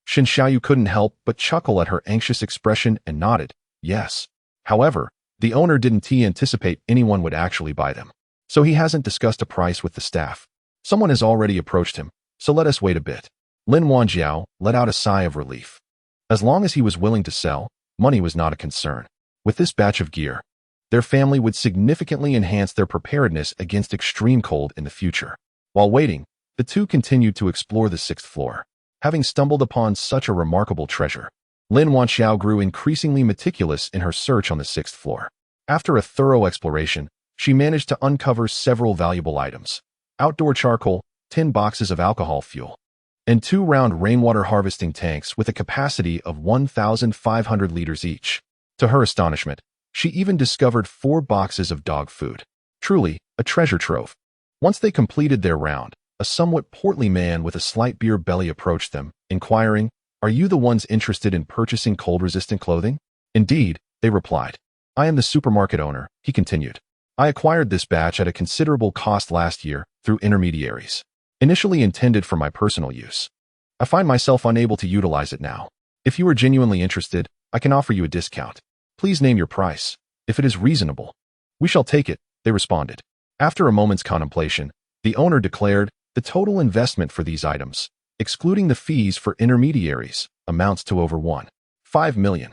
Xin Xiaoyu couldn't help but chuckle at her anxious expression and nodded, yes. However, the owner didn't anticipate anyone would actually buy them, so he hasn't discussed a price with the staff. Someone has already approached him, so let us wait a bit. Lin Wanjiao let out a sigh of relief. As long as he was willing to sell, money was not a concern. With this batch of gear, their family would significantly enhance their preparedness against extreme cold in the future. While waiting, the two continued to explore the 6th floor. Having stumbled upon such a remarkable treasure, Lin Wanxiao grew increasingly meticulous in her search on the 6th floor. After a thorough exploration, she managed to uncover several valuable items: outdoor charcoal, 10 boxes of alcohol fuel, and 2 round rainwater harvesting tanks with a capacity of 1,500 liters each. To her astonishment, she even discovered 4 boxes of dog food. Truly, a treasure trove. Once they completed their round, a somewhat portly man with a slight beer belly approached them, inquiring, "Are you the ones interested in purchasing cold-resistant clothing?" "Indeed," they replied. "I am the supermarket owner," he continued. "I acquired this batch at a considerable cost last year through intermediaries, initially intended for my personal use. I find myself unable to utilize it now. If you are genuinely interested, I can offer you a discount. Please name your price. If it is reasonable, we shall take it," they responded. After a moment's contemplation, the owner declared, "The total investment for these items, excluding the fees for intermediaries, amounts to over 1.5 million.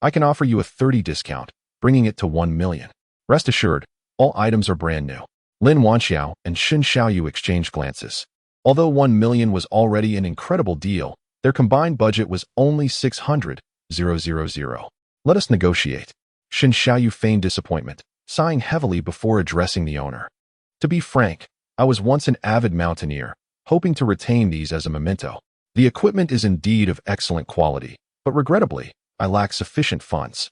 I can offer you a 30% discount, bringing it to 1 million. Rest assured, all items are brand new." Lin Wanxiao and Xin Xiaoyu exchanged glances. Although 1 million was already an incredible deal, their combined budget was only 600,000. "Let us negotiate." Xin Xiaoyu feigned disappointment, sighing heavily before addressing the owner. "To be frank, I was once an avid mountaineer, hoping to retain these as a memento. The equipment is indeed of excellent quality, but regrettably, I lack sufficient funds."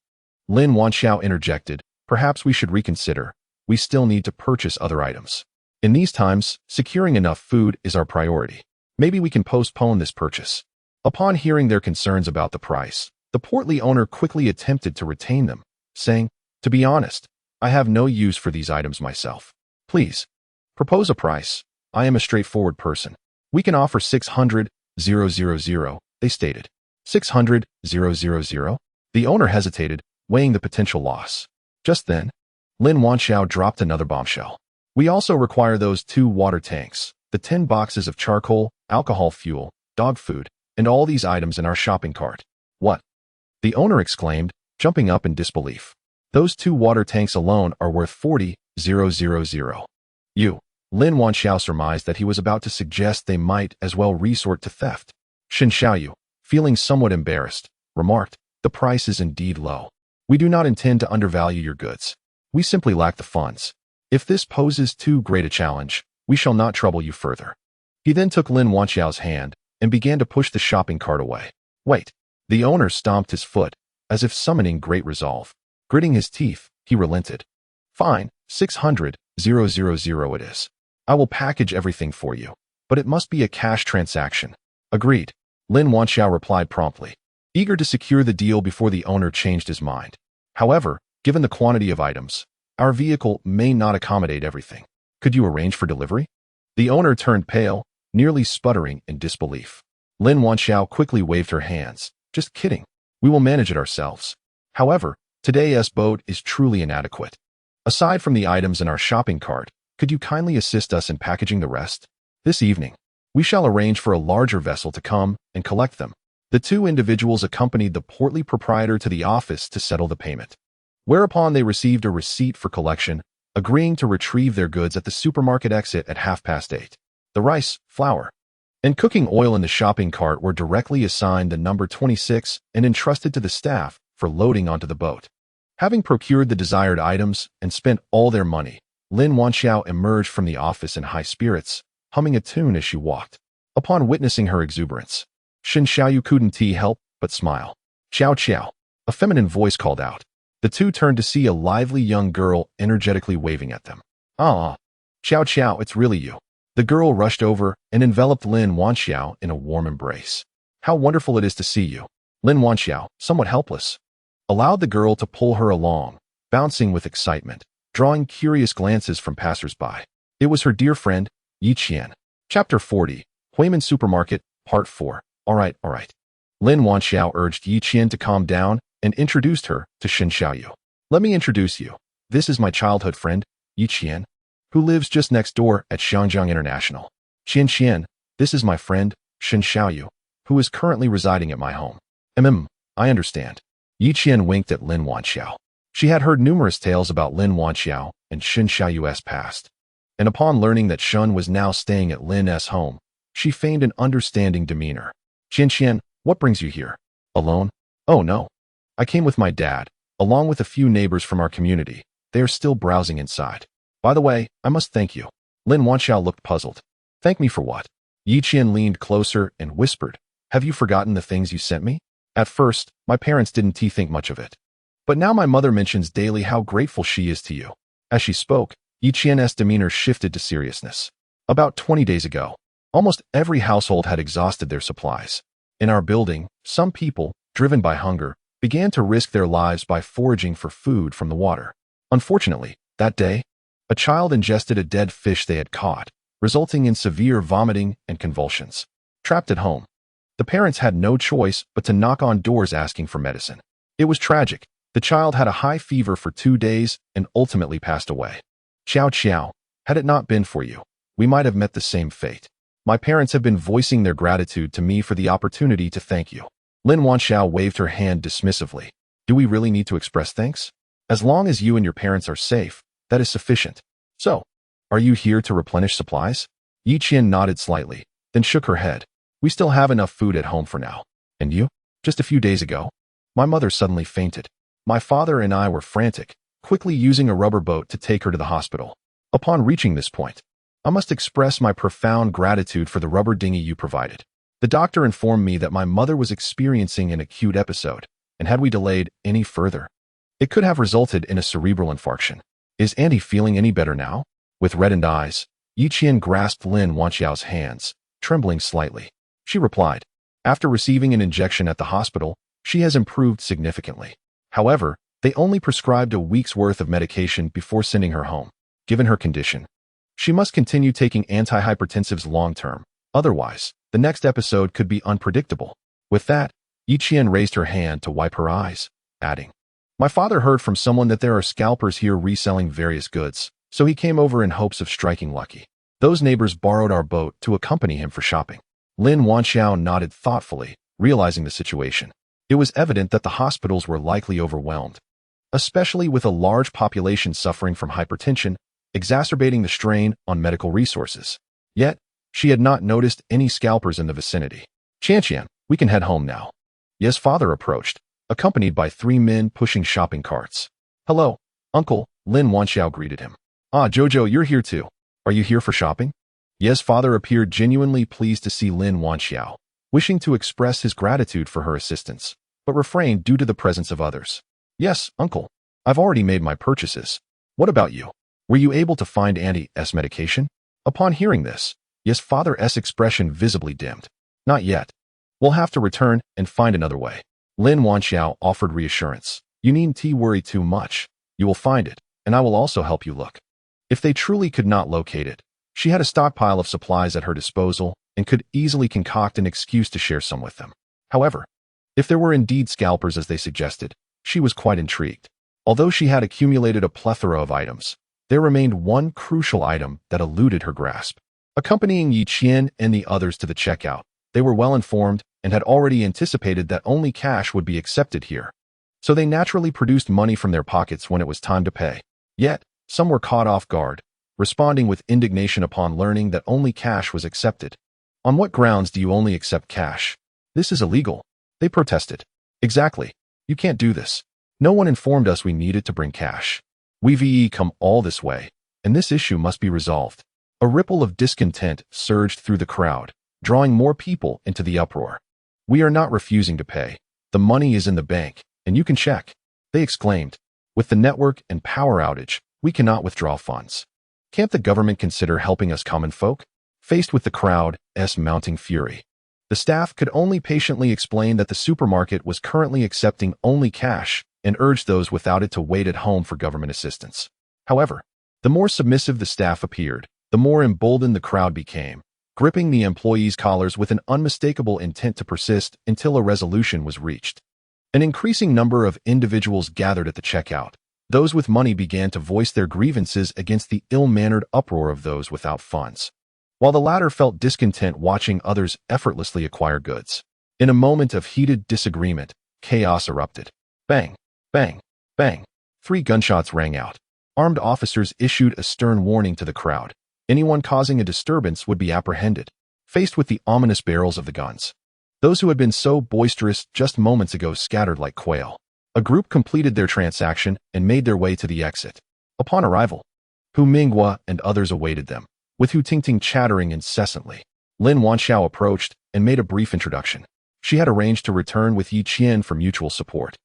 Lin Wanxiao interjected, "Perhaps we should reconsider. We still need to purchase other items. In these times, securing enough food is our priority. Maybe we can postpone this purchase." Upon hearing their concerns about the price, the portly owner quickly attempted to retain them, saying, "To be honest, I have no use for these items myself. Please, propose a price. I am a straightforward person. We can offer 600,000, they stated. 600,000? The owner hesitated, weighing the potential loss. Just then, Lin Wanxiao dropped another bombshell. "We also require those 2 water tanks, the 10 boxes of charcoal, alcohol fuel, dog food, and all these items in our shopping cart." "What?" the owner exclaimed, jumping up in disbelief. "Those 2 water tanks alone are worth 40,000. Lin Wanxiao surmised that he was about to suggest they might as well resort to theft. Shen Xiaoyu, feeling somewhat embarrassed, remarked, "The price is indeed low. We do not intend to undervalue your goods. We simply lack the funds. If this poses too great a challenge, we shall not trouble you further." He then took Lin Wanxiao's hand and began to push the shopping cart away. "Wait." The owner stomped his foot, as if summoning great resolve. Gritting his teeth, he relented. "Fine, 600,000 it is. I will package everything for you, but it must be a cash transaction." "Agreed," Lin Wanxiao replied promptly, eager to secure the deal before the owner changed his mind. "However, given the quantity of items, our vehicle may not accommodate everything. Could you arrange for delivery?" The owner turned pale, nearly sputtering in disbelief. Lin Wanxiao quickly waved her hands. "Just kidding. We will manage it ourselves. However, today's boat is truly inadequate. Aside from the items in our shopping cart, could you kindly assist us in packaging the rest? This evening, we shall arrange for a larger vessel to come and collect them." The two individuals accompanied the portly proprietor to the office to settle the payment, whereupon they received a receipt for collection, agreeing to retrieve their goods at the supermarket exit at 8:30. The rice, flour, and cooking oil in the shopping cart were directly assigned the number 26 and entrusted to the staff for loading onto the boat. Having procured the desired items and spent all their money, Lin Wanxiao emerged from the office in high spirits, humming a tune as she walked. Upon witnessing her exuberance, Shen Xiaoyu couldn't help but smile. "Xiao Xiao," a feminine voice called out. The two turned to see a lively young girl energetically waving at them. "Ah, Xiao Xiao, it's really you." The girl rushed over and enveloped Lin Wanxiao in a warm embrace. "How wonderful it is to see you." Lin Wanxiao, somewhat helpless, allowed the girl to pull her along, bouncing with excitement, drawing curious glances from passers-by. It was her dear friend, Yi Qian. Chapter 40, Huimin Supermarket, Part 4. All right. Lin Wanxiao urged Yi Qian to calm down and introduced her to Shen Xiaoyu. "Let me introduce you. This is my childhood friend, Yi Qian, who lives just next door at Xiangjiang International. Qian, this is my friend, Shen Xiaoyu, who is currently residing at my home." I understand." Yi Qian winked at Lin Wanxiao. She had heard numerous tales about Lin Wanxiao and Shen Xiaoyu's past, and upon learning that Shen was now staying at Lin's home, she feigned an understanding demeanor. "Qian, what brings you here? Alone?" "Oh no. I came with my dad, along with a few neighbors from our community. They are still browsing inside. By the way, I must thank you." Lin Wanxiao looked puzzled. "Thank me for what?" Yi Qian leaned closer and whispered, "Have you forgotten the things you sent me? At first, my parents didn't think much of it. But now my mother mentions daily how grateful she is to you." As she spoke, Yi Qian's demeanor shifted to seriousness. "About 20 days ago, almost every household had exhausted their supplies. In our building, some people, driven by hunger, began to risk their lives by foraging for food from the water. Unfortunately, that day, a child ingested a dead fish they had caught, resulting in severe vomiting and convulsions. Trapped at home, the parents had no choice but to knock on doors asking for medicine. It was tragic. The child had a high fever for 2 days and ultimately passed away. Xiao, had it not been for you, we might have met the same fate. My parents have been voicing their gratitude to me for the opportunity to thank you." Lin Wanxiao waved her hand dismissively. "Do we really need to express thanks? As long as you and your parents are safe, that is sufficient. So, are you here to replenish supplies?" Yi Qian nodded slightly, then shook her head. "We still have enough food at home for now. And you? Just a few days ago, my mother suddenly fainted. My father and I were frantic, quickly using a rubber boat to take her to the hospital. Upon reaching this point, I must express my profound gratitude for the rubber dinghy you provided. The doctor informed me that my mother was experiencing an acute episode, and had we delayed any further, it could have resulted in a cerebral infarction. Is Auntie feeling any better now?" With reddened eyes, Yi Qian grasped Lin Wanxiao's hands, trembling slightly. She replied, "After receiving an injection at the hospital, she has improved significantly. However, they only prescribed a week's worth of medication before sending her home. Given her condition, she must continue taking antihypertensives long-term. Otherwise, the next episode could be unpredictable." With that, Yi Qian raised her hand to wipe her eyes, adding, "My father heard from someone that there are scalpers here reselling various goods, so he came over in hopes of striking lucky. Those neighbors borrowed our boat to accompany him for shopping." Lin Wanxiao nodded thoughtfully, realizing the situation. It was evident that the hospitals were likely overwhelmed, especially with a large population suffering from hypertension exacerbating the strain on medical resources. Yet, she had not noticed any scalpers in the vicinity. Qianqian, we can head home now. Ye's father approached, accompanied by 3 men pushing shopping carts. Hello, uncle, Lin Wanxiao greeted him. Ah, Jojo, you're here too. Are you here for shopping? Ye's father appeared genuinely pleased to see Lin Wanxiao, wishing to express his gratitude for her assistance, but refrained due to the presence of others. Yes, uncle. I've already made my purchases. What about you? Were you able to find Auntie's medication? Upon hearing this, Ye's father's expression visibly dimmed. Not yet. We'll have to return and find another way. Lin Wanxiao offered reassurance. You needn't worry too much. You will find it, and I will also help you look. If they truly could not locate it, she had a stockpile of supplies at her disposal and could easily concoct an excuse to share some with them. However, if there were indeed scalpers as they suggested, she was quite intrigued. Although she had accumulated a plethora of items, there remained one crucial item that eluded her grasp. Accompanying Yi Qian and the others to the checkout, they were well informed and had already anticipated that only cash would be accepted here. So they naturally produced money from their pockets when it was time to pay. Yet, some were caught off guard, responding with indignation upon learning that only cash was accepted. On what grounds do you only accept cash? This is illegal, they protested. Exactly. You can't do this. No one informed us we needed to bring cash. We've come all this way, and this issue must be resolved. A ripple of discontent surged through the crowd, drawing more people into the uproar. We are not refusing to pay. The money is in the bank, and you can check, they exclaimed. With the network and power outage, we cannot withdraw funds. Can't the government consider helping us common folk? Faced with the crowd's mounting fury, the staff could only patiently explain that the supermarket was currently accepting only cash and urged those without it to wait at home for government assistance. However, the more submissive the staff appeared, the more emboldened the crowd became, gripping the employees' collars with an unmistakable intent to persist until a resolution was reached. An increasing number of individuals gathered at the checkout. Those with money began to voice their grievances against the ill-mannered uproar of those without funds, while the latter felt discontent watching others effortlessly acquire goods. In a moment of heated disagreement, chaos erupted. Bang, bang, bang. 3 gunshots rang out. Armed officers issued a stern warning to the crowd. Anyone causing a disturbance would be apprehended. Faced with the ominous barrels of the guns, those who had been so boisterous just moments ago scattered like quail. A group completed their transaction and made their way to the exit. Upon arrival, Hu Minghua and others awaited them, with Hu Tingting chattering incessantly. Lin Wanxiao approached and made a brief introduction. She had arranged to return with Yi Qian for mutual support.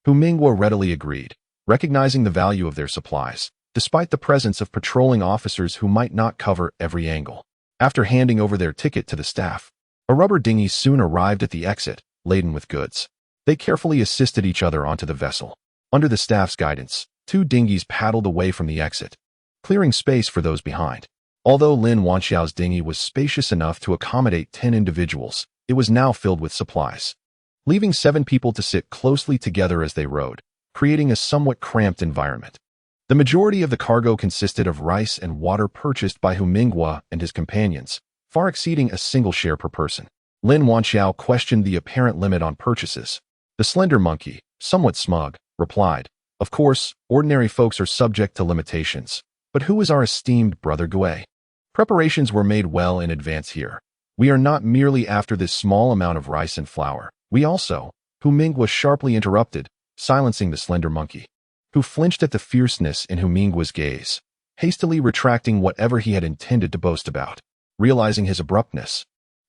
Hu Minghua readily agreed, recognizing the value of their supplies, despite the presence of patrolling officers who might not cover every angle. After handing over their ticket to the staff, a rubber dinghy soon arrived at the exit, laden with goods. They carefully assisted each other onto the vessel. Under the staff's guidance, 2 dinghies paddled away from the exit, clearing space for those behind. Although Lin Wanxiao's dinghy was spacious enough to accommodate 10 individuals, it was now filled with supplies, leaving 7 people to sit closely together as they rowed, creating a somewhat cramped environment. The majority of the cargo consisted of rice and water purchased by Hu Minghua and his companions, far exceeding a single share per person. Lin Wanxiao questioned the apparent limit on purchases. The slender monkey, somewhat smug, replied, "Of course, ordinary folks are subject to limitations, but who is our esteemed brother Gui? Preparations were made well in advance here. We are not merely after this small amount of rice and flour. We also," Hu Minghua sharply interrupted, silencing the slender monkey, who flinched at the fierceness in Hu Minghua's gaze, hastily retracting whatever he had intended to boast about. Realizing his abruptness,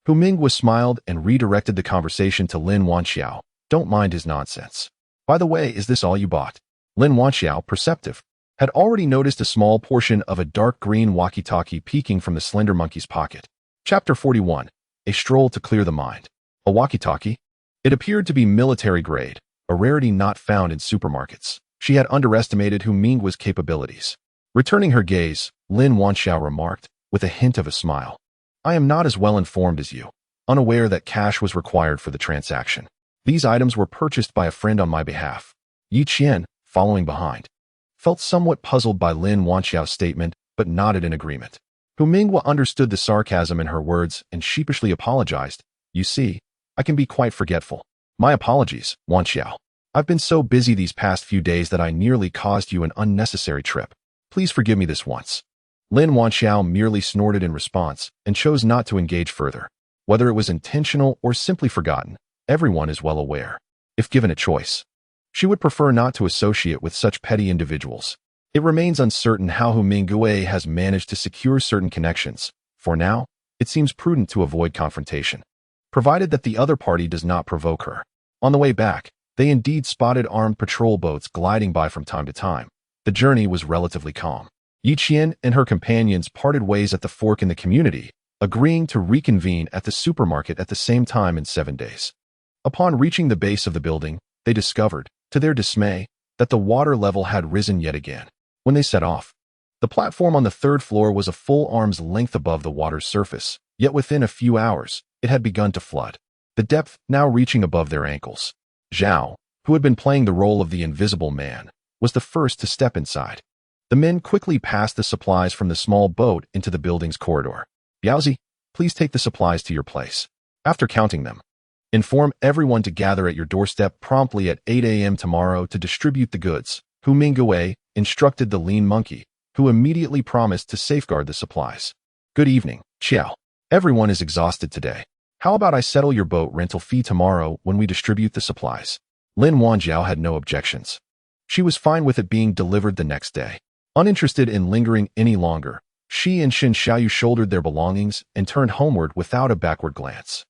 Hu Minghua smiled and redirected the conversation to Lin Wanxiao. Don't mind his nonsense. By the way, is this all you bought? Lin Wanxiao, perceptive, had already noticed a small portion of a dark green walkie-talkie peeking from the slender monkey's pocket. Chapter 41. A stroll to clear the mind. A walkie-talkie? It appeared to be military grade, a rarity not found in supermarkets. She had underestimated Hu Minghua's capabilities. Returning her gaze, Lin Wanxiao remarked, with a hint of a smile, "I am not as well informed as you, unaware that cash was required for the transaction. These items were purchased by a friend on my behalf." Yi Qian, following behind, felt somewhat puzzled by Lin Wanxiao's statement, but nodded in agreement. Hu Minghua understood the sarcasm in her words and sheepishly apologized. "You see, I can be quite forgetful. My apologies, Wanxiao. I've been so busy these past few days that I nearly caused you an unnecessary trip. Please forgive me this once." Lin Wanxiao merely snorted in response and chose not to engage further. Whether it was intentional or simply forgotten, everyone is well aware. If given a choice, she would prefer not to associate with such petty individuals. It remains uncertain how Hu Mingyue has managed to secure certain connections. For now, it seems prudent to avoid confrontation, provided that the other party does not provoke her. On the way back, they indeed spotted armed patrol boats gliding by from time to time. The journey was relatively calm. Yi Qian and her companions parted ways at the fork in the community, agreeing to reconvene at the supermarket at the same time in 7 days. Upon reaching the base of the building, they discovered, to their dismay, that the water level had risen yet again. When they set off, the platform on the 3rd floor was a full arm's length above the water's surface, yet within a few hours, it had begun to flood, the depth now reaching above their ankles. Zhao, who had been playing the role of the invisible man, was the first to step inside. The men quickly passed the supplies from the small boat into the building's corridor. Yaozi, please take the supplies to your place. After counting them, inform everyone to gather at your doorstep promptly at 8 a.m. tomorrow to distribute the goods. Hu Mingyue instructed the lean monkey, who immediately promised to safeguard the supplies. Good evening, Qiao. Everyone is exhausted today. How about I settle your boat rental fee tomorrow when we distribute the supplies? Lin Wanjiao had no objections. She was fine with it being delivered the next day. Uninterested in lingering any longer, she and Xin Xiaoyu shouldered their belongings and turned homeward without a backward glance.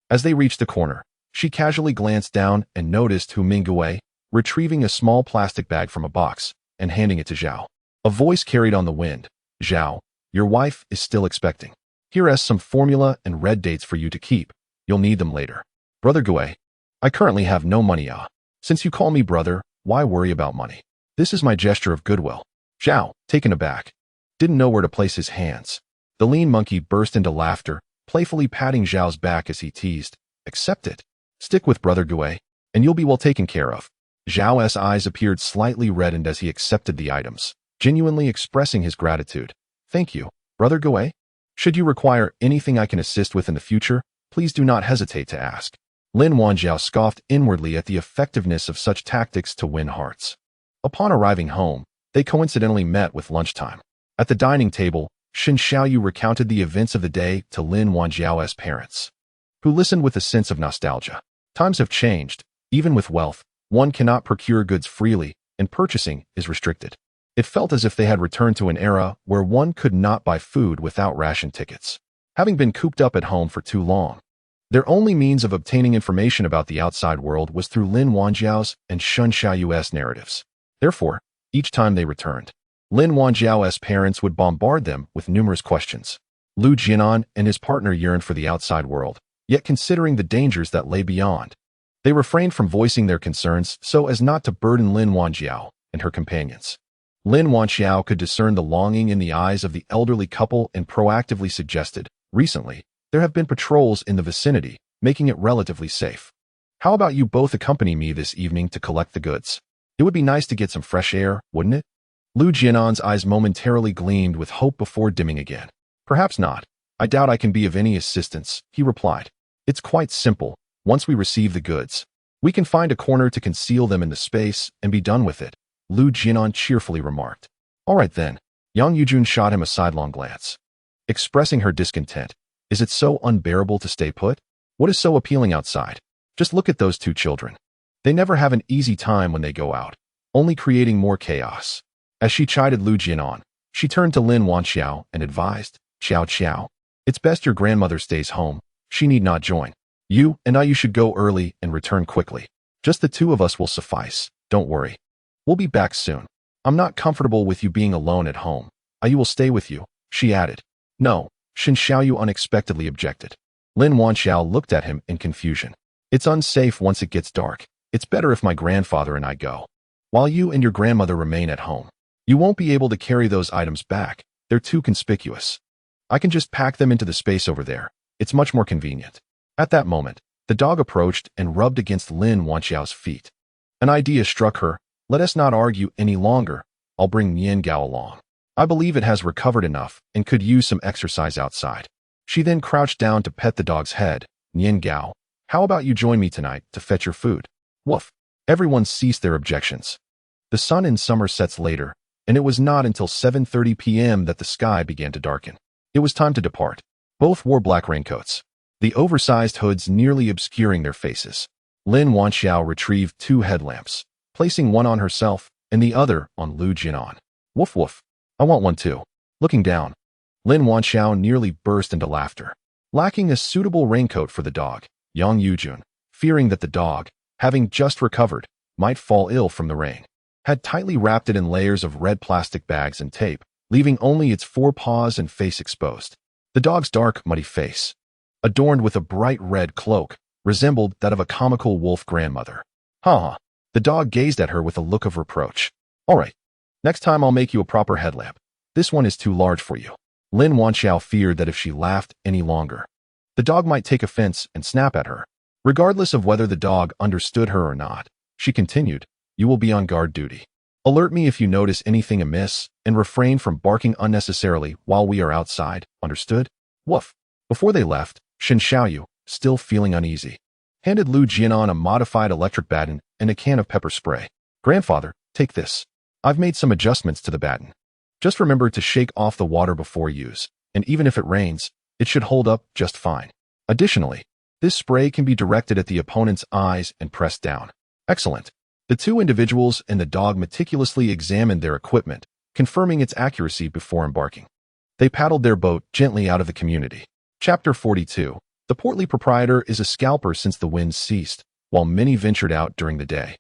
As they reached the corner, she casually glanced down and noticed Hu Mingyue retrieving a small plastic bag from a box and handing it to Zhao. A voice carried on the wind. Zhao, your wife is still expecting. Here is some formula and red dates for you to keep. You'll need them later. Brother Gue, I currently have no money. Since you call me brother, why worry about money? This is my gesture of goodwill. Zhao, taken aback, didn't know where to place his hands. The lean monkey burst into laughter, playfully patting Zhao's back as he teased. Accept it. Stick with Brother Gue, and you'll be well taken care of. Zhao's eyes appeared slightly reddened as he accepted the items, genuinely expressing his gratitude. Thank you, Brother Gue. Should you require anything I can assist with in the future, please do not hesitate to ask. Lin Wanjiao scoffed inwardly at the effectiveness of such tactics to win hearts. Upon arriving home, they coincidentally met with lunchtime. At the dining table, Xin Xiaoyu recounted the events of the day to Lin Wanjiao's parents, who listened with a sense of nostalgia. Times have changed. Even with wealth, one cannot procure goods freely, and purchasing is restricted. It felt as if they had returned to an era where one could not buy food without ration tickets. Having been cooped up at home for too long, their only means of obtaining information about the outside world was through Lin Wanjiao's and Xin Xiaoyu's narratives. Therefore, each time they returned, Lin Wanjiao's parents would bombard them with numerous questions. Lu Jianan and his partner yearned for the outside world, yet considering the dangers that lay beyond, they refrained from voicing their concerns so as not to burden Lin Wanjiao and her companions. Lin Wanxiao could discern the longing in the eyes of the elderly couple and proactively suggested, recently, there have been patrols in the vicinity, making it relatively safe. How about you both accompany me this evening to collect the goods? It would be nice to get some fresh air, wouldn't it? Lu Jianan's eyes momentarily gleamed with hope before dimming again. Perhaps not. I doubt I can be of any assistance, he replied. It's quite simple. Once we receive the goods, we can find a corner to conceal them in the space and be done with it, Lu Jianan cheerfully remarked. All right then. Yang Yujun shot him a sidelong glance, expressing her discontent. Is it so unbearable to stay put? What is so appealing outside? Just look at those two children. They never have an easy time when they go out, only creating more chaos. As she chided Lu Jianan, she turned to Lin Wanxiao and advised, Qiao, it's best your grandmother stays home. She need not join. You should go early and return quickly. Just the two of us will suffice. Don't worry. We'll be back soon. I'm not comfortable with you being alone at home. I will stay with you, she added. No, Xin Xiaoyu unexpectedly objected. Lin Wanxiao looked at him in confusion. It's unsafe once it gets dark. It's better if my grandfather and I go, while you and your grandmother remain at home. You won't be able to carry those items back. They're too conspicuous. I can just pack them into the space over there. It's much more convenient. At that moment, the dog approached and rubbed against Lin Wanxiao's feet. An idea struck her. Let us not argue any longer. I'll bring Nian Gao along. I believe it has recovered enough and could use some exercise outside. She then crouched down to pet the dog's head. Nian Gao, how about you join me tonight to fetch your food? Woof. Everyone ceased their objections. The sun in summer sets later, and it was not until 7:30 p.m. that the sky began to darken. It was time to depart. Both wore black raincoats, the oversized hoods nearly obscuring their faces. Lin Wanxiao retrieved 2 headlamps, placing one on herself and the other on Lu Jianan. Woof woof. I want one too. Looking down, Lin Wanxiao nearly burst into laughter. Lacking a suitable raincoat for the dog, Yang Yujun, fearing that the dog, having just recovered, might fall ill from the rain, had tightly wrapped it in layers of red plastic bags and tape, leaving only its 4 paws and face exposed. The dog's dark, muddy face, adorned with a bright red cloak, resembled that of a comical wolf grandmother. Ha! The dog gazed at her with a look of reproach. All right, next time I'll make you a proper headlamp. This one is too large for you. Lin Wanxiao feared that if she laughed any longer, the dog might take offense and snap at her. Regardless of whether the dog understood her or not, she continued, you will be on guard duty. Alert me if you notice anything amiss, and refrain from barking unnecessarily while we are outside, understood? Woof. Before they left, Shen Xiaoyu, still feeling uneasy, handed Lu Jianan a modified electric baton and a can of pepper spray. Grandfather, take this. I've made some adjustments to the baton. Just remember to shake off the water before use, and even if it rains, it should hold up just fine. Additionally, this spray can be directed at the opponent's eyes and pressed down. Excellent. The 2 individuals and the dog meticulously examined their equipment, confirming its accuracy before embarking. They paddled their boat gently out of the community. Chapter 42. The portly proprietor is a scalper since the winds ceased, while many ventured out during the day.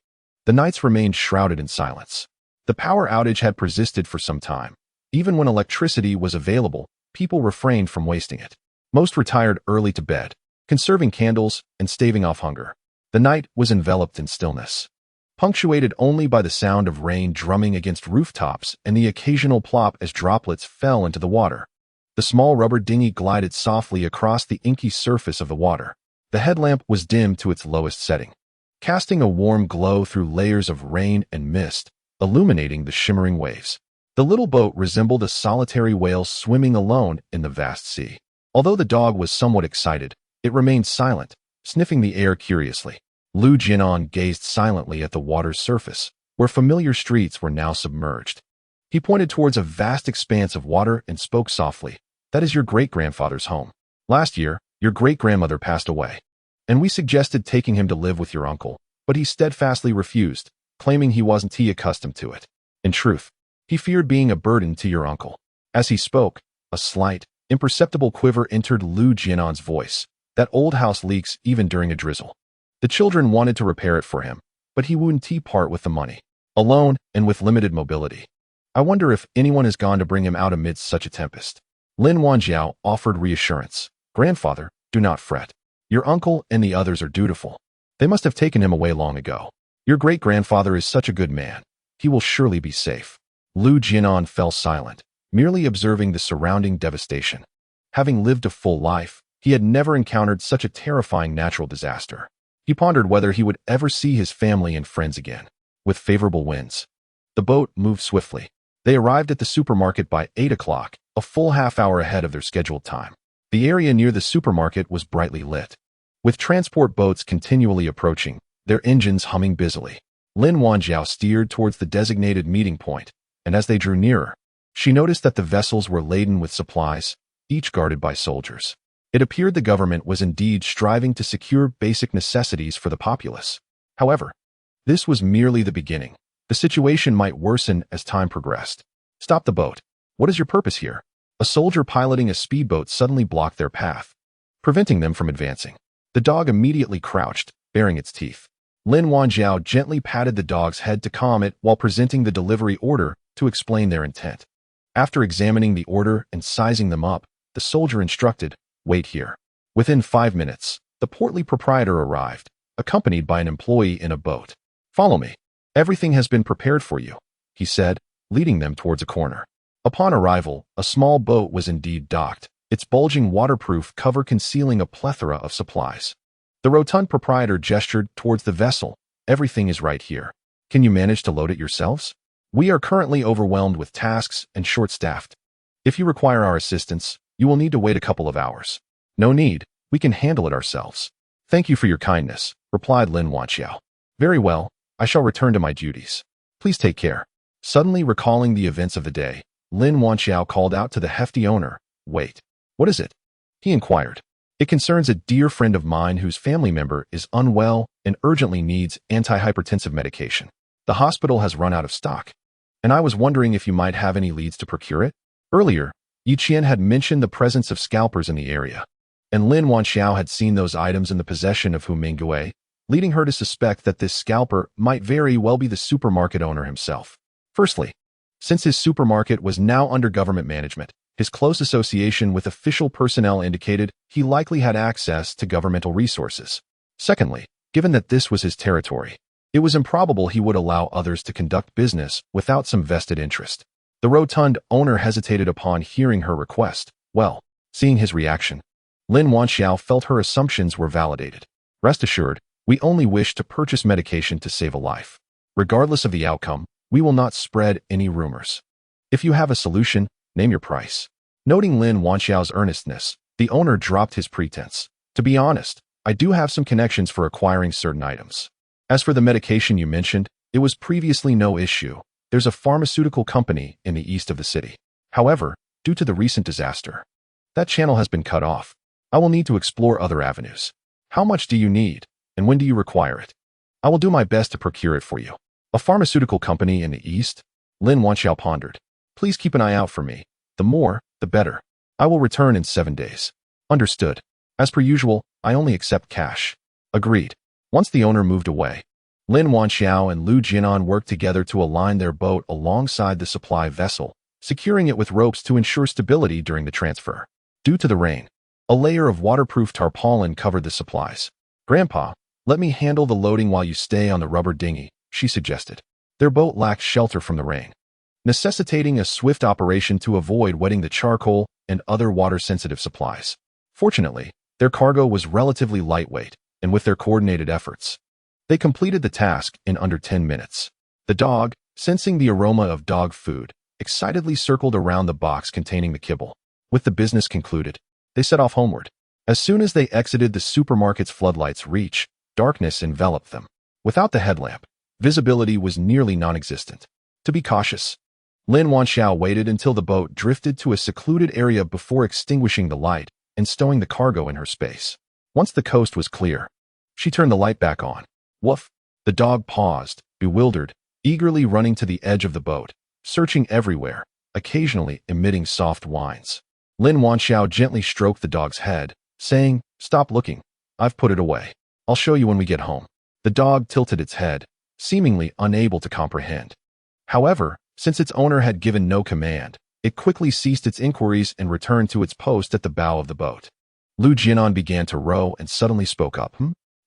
The nights remained shrouded in silence. The power outage had persisted for some time. Even when electricity was available, people refrained from wasting it. Most retired early to bed, conserving candles and staving off hunger. The night was enveloped in stillness, punctuated only by the sound of rain drumming against rooftops and the occasional plop as droplets fell into the water. The small rubber dinghy glided softly across the inky surface of the water. The headlamp was dimmed to its lowest setting, casting a warm glow through layers of rain and mist, illuminating the shimmering waves. The little boat resembled a solitary whale swimming alone in the vast sea. Although the dog was somewhat excited, it remained silent, sniffing the air curiously. Lu Jianan gazed silently at the water's surface, where familiar streets were now submerged. He pointed towards a vast expanse of water and spoke softly. That is your great-grandfather's home. Last year, your great-grandmother passed away, and we suggested taking him to live with your uncle, but he steadfastly refused, claiming he wasn't accustomed to it. In truth, he feared being a burden to your uncle. As he spoke, a slight, imperceptible quiver entered Lu Jianan's voice. That old house leaks even during a drizzle. The children wanted to repair it for him, but he wouldn't part with the money. Alone and with limited mobility. I wonder if anyone has gone to bring him out amidst such a tempest. Lin Wanxiao offered reassurance. Grandfather, do not fret. Your uncle and the others are dutiful. They must have taken him away long ago. Your great-grandfather is such a good man. He will surely be safe. Lu Jianan fell silent, merely observing the surrounding devastation. Having lived a full life, he had never encountered such a terrifying natural disaster. He pondered whether he would ever see his family and friends again. With favorable winds, the boat moved swiftly. They arrived at the supermarket by 8 o'clock, a full half-hour ahead of their scheduled time. The area near the supermarket was brightly lit, with transport boats continually approaching, their engines humming busily. Lin Wanxiao steered towards the designated meeting point, and as they drew nearer, she noticed that the vessels were laden with supplies, each guarded by soldiers. It appeared the government was indeed striving to secure basic necessities for the populace. However, this was merely the beginning. The situation might worsen as time progressed. Stop the boat. What is your purpose here? A soldier piloting a speedboat suddenly blocked their path, preventing them from advancing. The dog immediately crouched, baring its teeth. Lin Wanxiao gently patted the dog's head to calm it while presenting the delivery order to explain their intent. After examining the order and sizing them up, the soldier instructed, wait here. Within 5 minutes, the portly proprietor arrived, accompanied by an employee in a boat. Follow me. Everything has been prepared for you, he said, leading them towards a corner. Upon arrival, a small boat was indeed docked, its bulging waterproof cover concealing a plethora of supplies. The rotund proprietor gestured towards the vessel. Everything is right here. Can you manage to load it yourselves? We are currently overwhelmed with tasks and short-staffed. If you require our assistance, you will need to wait a couple of hours. No need, we can handle it ourselves. Thank you for your kindness, replied Lin Wanxiao. Very well, I shall return to my duties. Please take care. Suddenly recalling the events of the day, Lin Wanxiao called out to the hefty owner. Wait, what is it? He inquired. It concerns a dear friend of mine whose family member is unwell and urgently needs antihypertensive medication. The hospital has run out of stock, and I was wondering if you might have any leads to procure it. Earlier, Yi Qian had mentioned the presence of scalpers in the area, and Lin Wanxiao had seen those items in the possession of Hu Minggui, leading her to suspect that this scalper might very well be the supermarket owner himself. Firstly, since his supermarket was now under government management, his close association with official personnel indicated he likely had access to governmental resources. Secondly, given that this was his territory, it was improbable he would allow others to conduct business without some vested interest. The rotund owner hesitated upon hearing her request. Well, seeing his reaction, Lin Wanxiao felt her assumptions were validated. Rest assured, we only wish to purchase medication to save a life. Regardless of the outcome, we will not spread any rumors. If you have a solution, name your price. Noting Lin Wanxiao's earnestness, the owner dropped his pretense. To be honest, I do have some connections for acquiring certain items. As for the medication you mentioned, it was previously no issue. There's a pharmaceutical company in the east of the city. However, due to the recent disaster, that channel has been cut off. I will need to explore other avenues. How much do you need, and when do you require it? I will do my best to procure it for you. A pharmaceutical company in the east? Lin Wanxiao pondered. Please keep an eye out for me. The more, the better. I will return in 7 days. Understood. As per usual, I only accept cash. Agreed. Once the owner moved away, Lin Wanxiao and Lu Jianan worked together to align their boat alongside the supply vessel, securing it with ropes to ensure stability during the transfer. Due to the rain, a layer of waterproof tarpaulin covered the supplies. Grandpa, let me handle the loading while you stay on the rubber dinghy, she suggested. Their boat lacked shelter from the rain, necessitating a swift operation to avoid wetting the charcoal and other water-sensitive supplies. Fortunately, their cargo was relatively lightweight, and with their coordinated efforts, they completed the task in under 10 minutes. The dog, sensing the aroma of dog food, excitedly circled around the box containing the kibble. With the business concluded, they set off homeward. As soon as they exited the supermarket's floodlights reach, darkness enveloped them. Without the headlamp, visibility was nearly non-existent. To be cautious, Lin Wanxiao waited until the boat drifted to a secluded area before extinguishing the light and stowing the cargo in her space. Once the coast was clear, she turned the light back on. Woof! The dog paused, bewildered, eagerly running to the edge of the boat, searching everywhere, occasionally emitting soft whines. Lin Wanxiao gently stroked the dog's head, saying, "Stop looking. I've put it away. I'll show you when we get home." The dog tilted its head, seemingly unable to comprehend. However, since its owner had given no command, it quickly ceased its inquiries and returned to its post at the bow of the boat. Lu Jianan began to row and suddenly spoke up.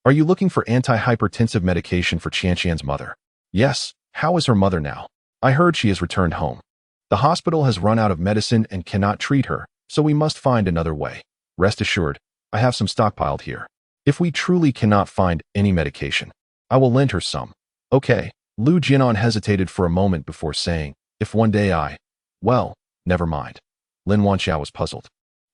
Are you looking for antihypertensive medication for Qianqian's mother? Yes. How is her mother now? I heard she has returned home. The hospital has run out of medicine and cannot treat her, so we must find another way. Rest assured, I have some stockpiled here. If we truly cannot find any medication, I will lend her some. Okay. Lu Jianan hesitated for a moment before saying, if one day well, never mind. Lin Wanxiao was puzzled.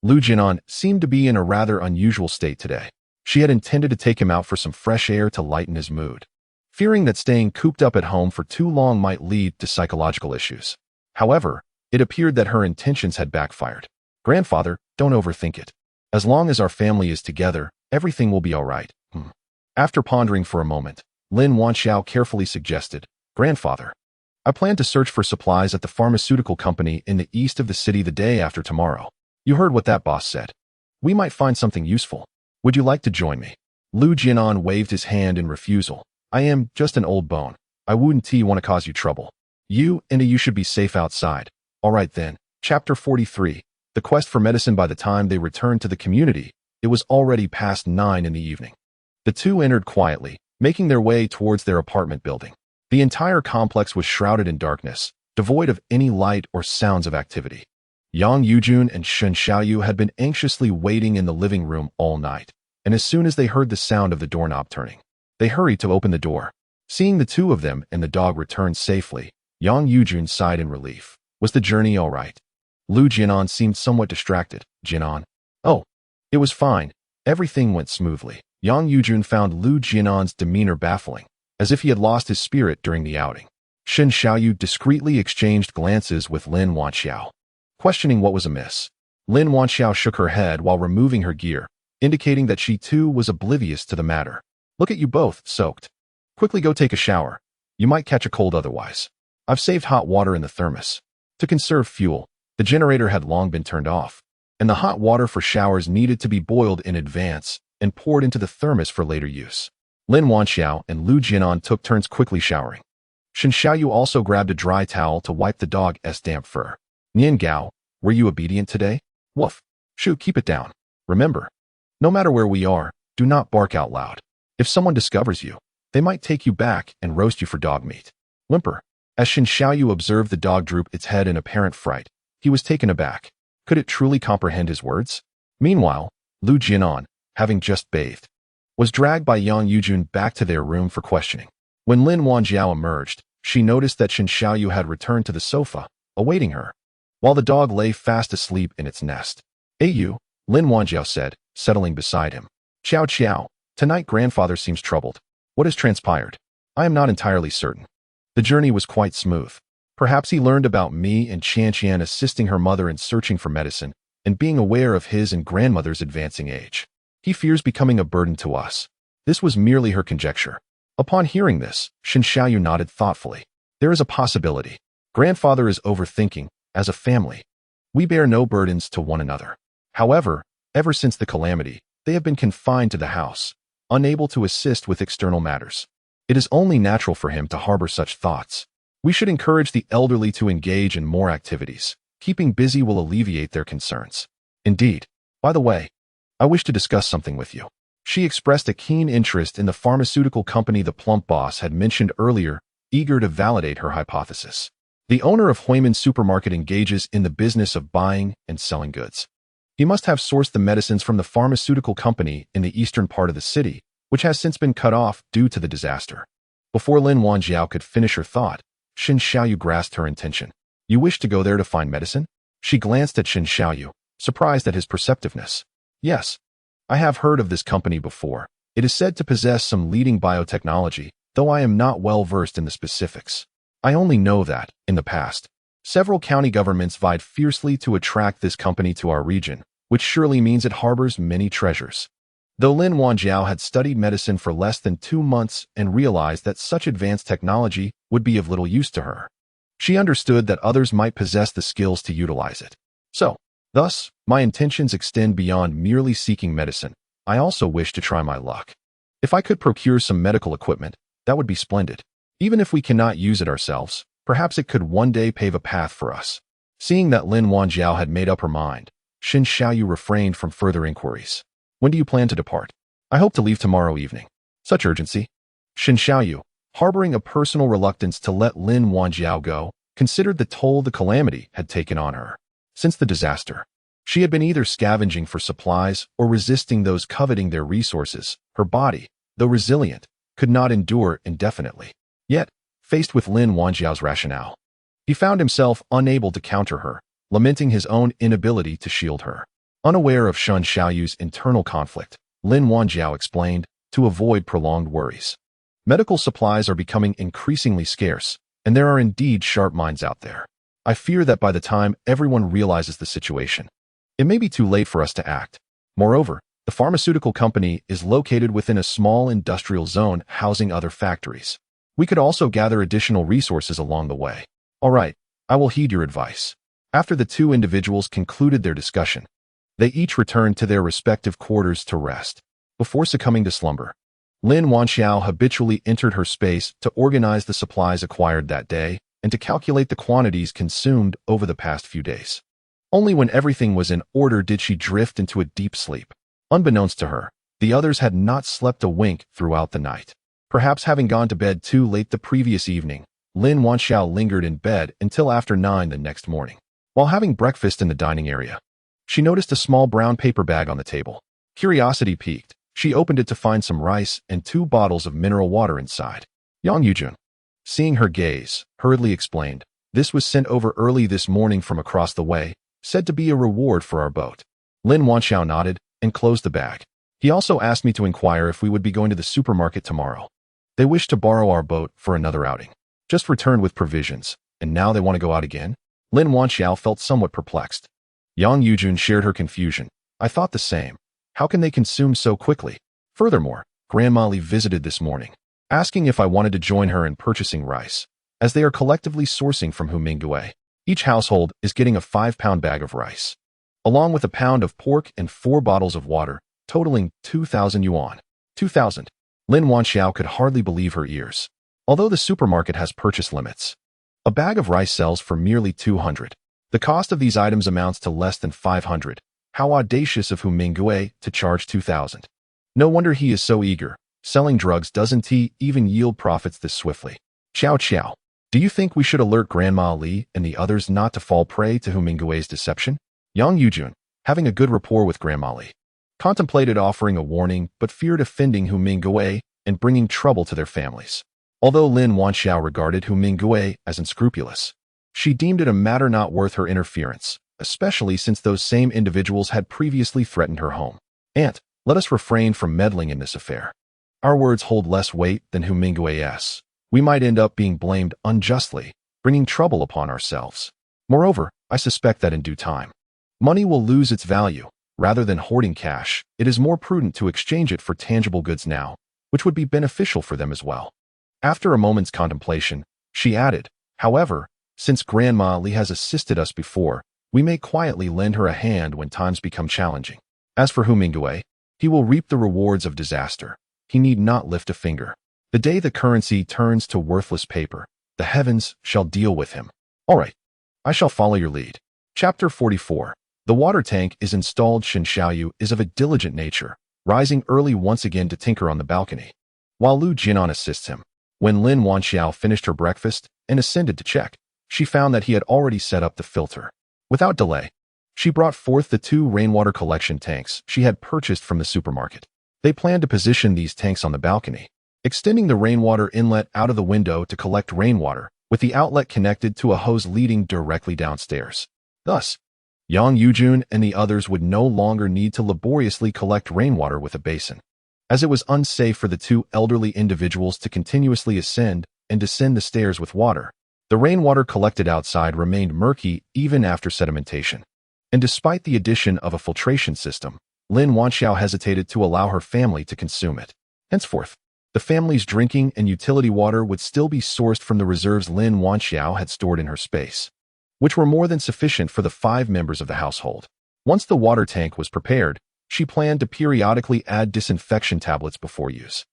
Lu Jianan seemed to be in a rather unusual state today. She had intended to take him out for some fresh air to lighten his mood, fearing that staying cooped up at home for too long might lead to psychological issues. However, it appeared that her intentions had backfired. Grandfather, don't overthink it. As long as our family is together, everything will be all right. After pondering for a moment, Lin Wanxiao carefully suggested, Grandfather, I plan to search for supplies at the pharmaceutical company in the east of the city the day after tomorrow. You heard what that boss said. We might find something useful. Would you like to join me? Lu Jianan waved his hand in refusal. I am just an old bone. I wouldn't want to cause you trouble. You should be safe outside. All right then. Chapter 43. The quest for medicine. By the time they returned to the community, it was already past 9 in the evening. The two entered quietly, making their way towards their apartment building. The entire complex was shrouded in darkness, devoid of any light or sounds of activity. Yang Yujun and Shen Xiaoyu had been anxiously waiting in the living room all night, and as soon as they heard the sound of the doorknob turning, they hurried to open the door. Seeing the two of them and the dog return safely, Yang Yujun sighed in relief. Was the journey all right? Lu Jianan seemed somewhat distracted. Jianan. Oh, it was fine. Everything went smoothly. Yang Yujun found Lu Jianan's demeanor baffling, as if he had lost his spirit during the outing. Shen Xiaoyu discreetly exchanged glances with Lin Wanxiao, questioning what was amiss. Lin Wanxiao shook her head while removing her gear, indicating that she too was oblivious to the matter. Look at you both, soaked. Quickly go take a shower. You might catch a cold otherwise. I've saved hot water in the thermos. To conserve fuel, the generator had long been turned off, and the hot water for showers needed to be boiled in advance and poured into the thermos for later use. Lin Wanxiao and Lu Jianan took turns quickly showering. Shen Xiaoyu also grabbed a dry towel to wipe the dog's damp fur. Nian Gao, were you obedient today? Woof. Shoo, keep it down. Remember, no matter where we are, do not bark out loud. If someone discovers you, they might take you back and roast you for dog meat. Whimper. As Shen Xiaoyu observed the dog droop its head in apparent fright, he was taken aback. Could it truly comprehend his words? Meanwhile, Lu Jianan, having just bathed, was dragged by Yang Yujun back to their room for questioning. When Lin Wanjiao emerged, she noticed that Shen Xiaoyu had returned to the sofa, awaiting her, while the dog lay fast asleep in its nest. "Ayu," Lin Wanjiao said, settling beside him. "Qiao Qiao, tonight grandfather seems troubled. What has transpired? I am not entirely certain. The journey was quite smooth. Perhaps he learned about me and Qian assisting her mother in searching for medicine and being aware of his and grandmother's advancing age. He fears becoming a burden to us." This was merely her conjecture. Upon hearing this, Shen Xiaoyu nodded thoughtfully. There is a possibility. Grandfather is overthinking. As a family, we bear no burdens to one another. However, ever since the calamity, they have been confined to the house, unable to assist with external matters. It is only natural for him to harbor such thoughts. We should encourage the elderly to engage in more activities. Keeping busy will alleviate their concerns. Indeed. By the way, I wish to discuss something with you. She expressed a keen interest in the pharmaceutical company the plump boss had mentioned earlier, eager to validate her hypothesis. The owner of Huimin Supermarket engages in the business of buying and selling goods. He must have sourced the medicines from the pharmaceutical company in the eastern part of the city, which has since been cut off due to the disaster. Before Lin Wanjiao could finish her thought, Shen Xiaoyu grasped her intention. You wish to go there to find medicine? She glanced at Shen Xiaoyu, surprised at his perceptiveness. Yes. I have heard of this company before. It is said to possess some leading biotechnology, though I am not well versed in the specifics. I only know that, in the past, several county governments vied fiercely to attract this company to our region, which surely means it harbors many treasures. Though Lin Wanjiao had studied medicine for less than 2 months and realized that such advanced technology would be of little use to her, she understood that others might possess the skills to utilize it. Thus, my intentions extend beyond merely seeking medicine. I also wish to try my luck. If I could procure some medical equipment, that would be splendid. Even if we cannot use it ourselves, perhaps it could one day pave a path for us. Seeing that Lin Wanjiao had made up her mind, Shen Xiaoyu refrained from further inquiries. When do you plan to depart? I hope to leave tomorrow evening. Such urgency? Shen Xiaoyu, harboring a personal reluctance to let Lin Wanjiao go, considered the toll the calamity had taken on her. Since the disaster, she had been either scavenging for supplies or resisting those coveting their resources. Her body, though resilient, could not endure indefinitely. Yet, faced with Lin Wanjiao's rationale, he found himself unable to counter her, lamenting his own inability to shield her. Unaware of Shen Xiaoyu's internal conflict, Lin Wanjiao explained, to avoid prolonged worries. Medical supplies are becoming increasingly scarce, and there are indeed sharp minds out there. I fear that by the time everyone realizes the situation, it may be too late for us to act. Moreover, the pharmaceutical company is located within a small industrial zone housing other factories. We could also gather additional resources along the way. All right, I will heed your advice. After the two individuals concluded their discussion, they each returned to their respective quarters to rest. Before succumbing to slumber, Lin Wanxiao habitually entered her space to organize the supplies acquired that day and to calculate the quantities consumed over the past few days. Only when everything was in order did she drift into a deep sleep. Unbeknownst to her, the others had not slept a wink throughout the night. Perhaps having gone to bed too late the previous evening, Lin Wanxiao lingered in bed until after 9 the next morning. While having breakfast in the dining area, she noticed a small brown paper bag on the table. Curiosity piqued, she opened it to find some rice and 2 bottles of mineral water inside. Yang Yujun, seeing her gaze, hurriedly explained, "This was sent over early this morning from across the way, said to be a reward for our boat." Lin Wanxiao nodded and closed the bag. He also asked me to inquire if we would be going to the supermarket tomorrow. They wish to borrow our boat for another outing. Just returned with provisions, and now they want to go out again? Lin Wanxiao felt somewhat perplexed. Yang Yujun shared her confusion. I thought the same. How can they consume so quickly? Furthermore, Grandma Li visited this morning, asking if I wanted to join her in purchasing rice, as they are collectively sourcing from Humingue. Each household is getting a 5-pound bag of rice, along with a pound of pork and 4 bottles of water, totaling 2,000 yuan. 2,000. Lin Wanxiao could hardly believe her ears. Although the supermarket has purchase limits, a bag of rice sells for merely 200. The cost of these items amounts to less than 500. How audacious of Humingue to charge 2,000. No wonder he is so eager. Selling drugs doesn't even yield profits this swiftly. Xiao Qiao, do you think we should alert Grandma Li and the others not to fall prey to Humingue's deception? Yang Yujun, having a good rapport with Grandma Li, contemplated offering a warning but feared offending Humingue and bringing trouble to their families. Although Lin Wanxiao regarded Humingue as unscrupulous, she deemed it a matter not worth her interference, especially since those same individuals had previously threatened her home. Aunt, let us refrain from meddling in this affair. Our words hold less weight than Humingue's. We might end up being blamed unjustly, bringing trouble upon ourselves. Moreover, I suspect that in due time, money will lose its value. Rather than hoarding cash, it is more prudent to exchange it for tangible goods now, which would be beneficial for them as well. After a moment's contemplation, she added, however, since Grandma Li has assisted us before, we may quietly lend her a hand when times become challenging. As for Humingue, he will reap the rewards of disaster. He need not lift a finger. The day the currency turns to worthless paper, the heavens shall deal with him. All right, I shall follow your lead. Chapter 44. The water tank is installed. Shen Xiaoyu is of a diligent nature, rising early once again to tinker on the balcony, while Lu Jinan assists him. When Lin Wanxiao finished her breakfast and ascended to check, she found that he had already set up the filter. Without delay, she brought forth the 2 rainwater collection tanks she had purchased from the supermarket. They planned to position these tanks on the balcony, extending the rainwater inlet out of the window to collect rainwater, with the outlet connected to a hose leading directly downstairs. Thus, Yang Yujun and the others would no longer need to laboriously collect rainwater with a basin, as it was unsafe for the 2 elderly individuals to continuously ascend and descend the stairs with water. The rainwater collected outside remained murky even after sedimentation, and despite the addition of a filtration system, Lin Wanxiao hesitated to allow her family to consume it. Henceforth, the family's drinking and utility water would still be sourced from the reserves Lin Wanxiao had stored in her space, which were more than sufficient for the 5 members of the household. Once the water tank was prepared, she planned to periodically add disinfection tablets before use,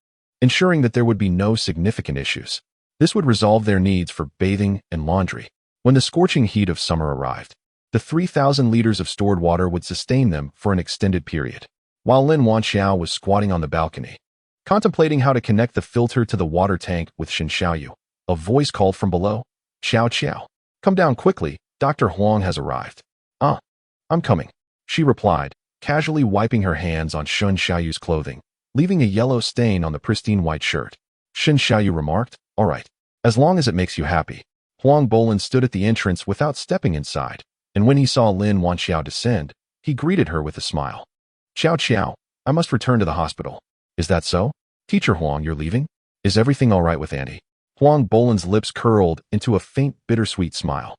ensuring that there would be no significant issues. This would resolve their needs for bathing and laundry. When the scorching heat of summer arrived, the 3,000 liters of stored water would sustain them for an extended period. While Lin Wanxiao was squatting on the balcony, contemplating how to connect the filter to the water tank with Shen Xiaoyu, a voice called from below, Xiao Qiao, come down quickly, Dr. Huang has arrived. I'm coming, she replied, casually wiping her hands on Shen Xiaoyu's clothing, leaving a yellow stain on the pristine white shirt. Shen Xiaoyu remarked, all right, as long as it makes you happy. Huang Bolin stood at the entrance without stepping inside, and when he saw Lin Wanxiao descend, he greeted her with a smile. Xiao Qiao, I must return to the hospital. Is that so? Teacher Huang, you're leaving? Is everything all right with Auntie? Huang Bolin's lips curled into a faint, bittersweet smile.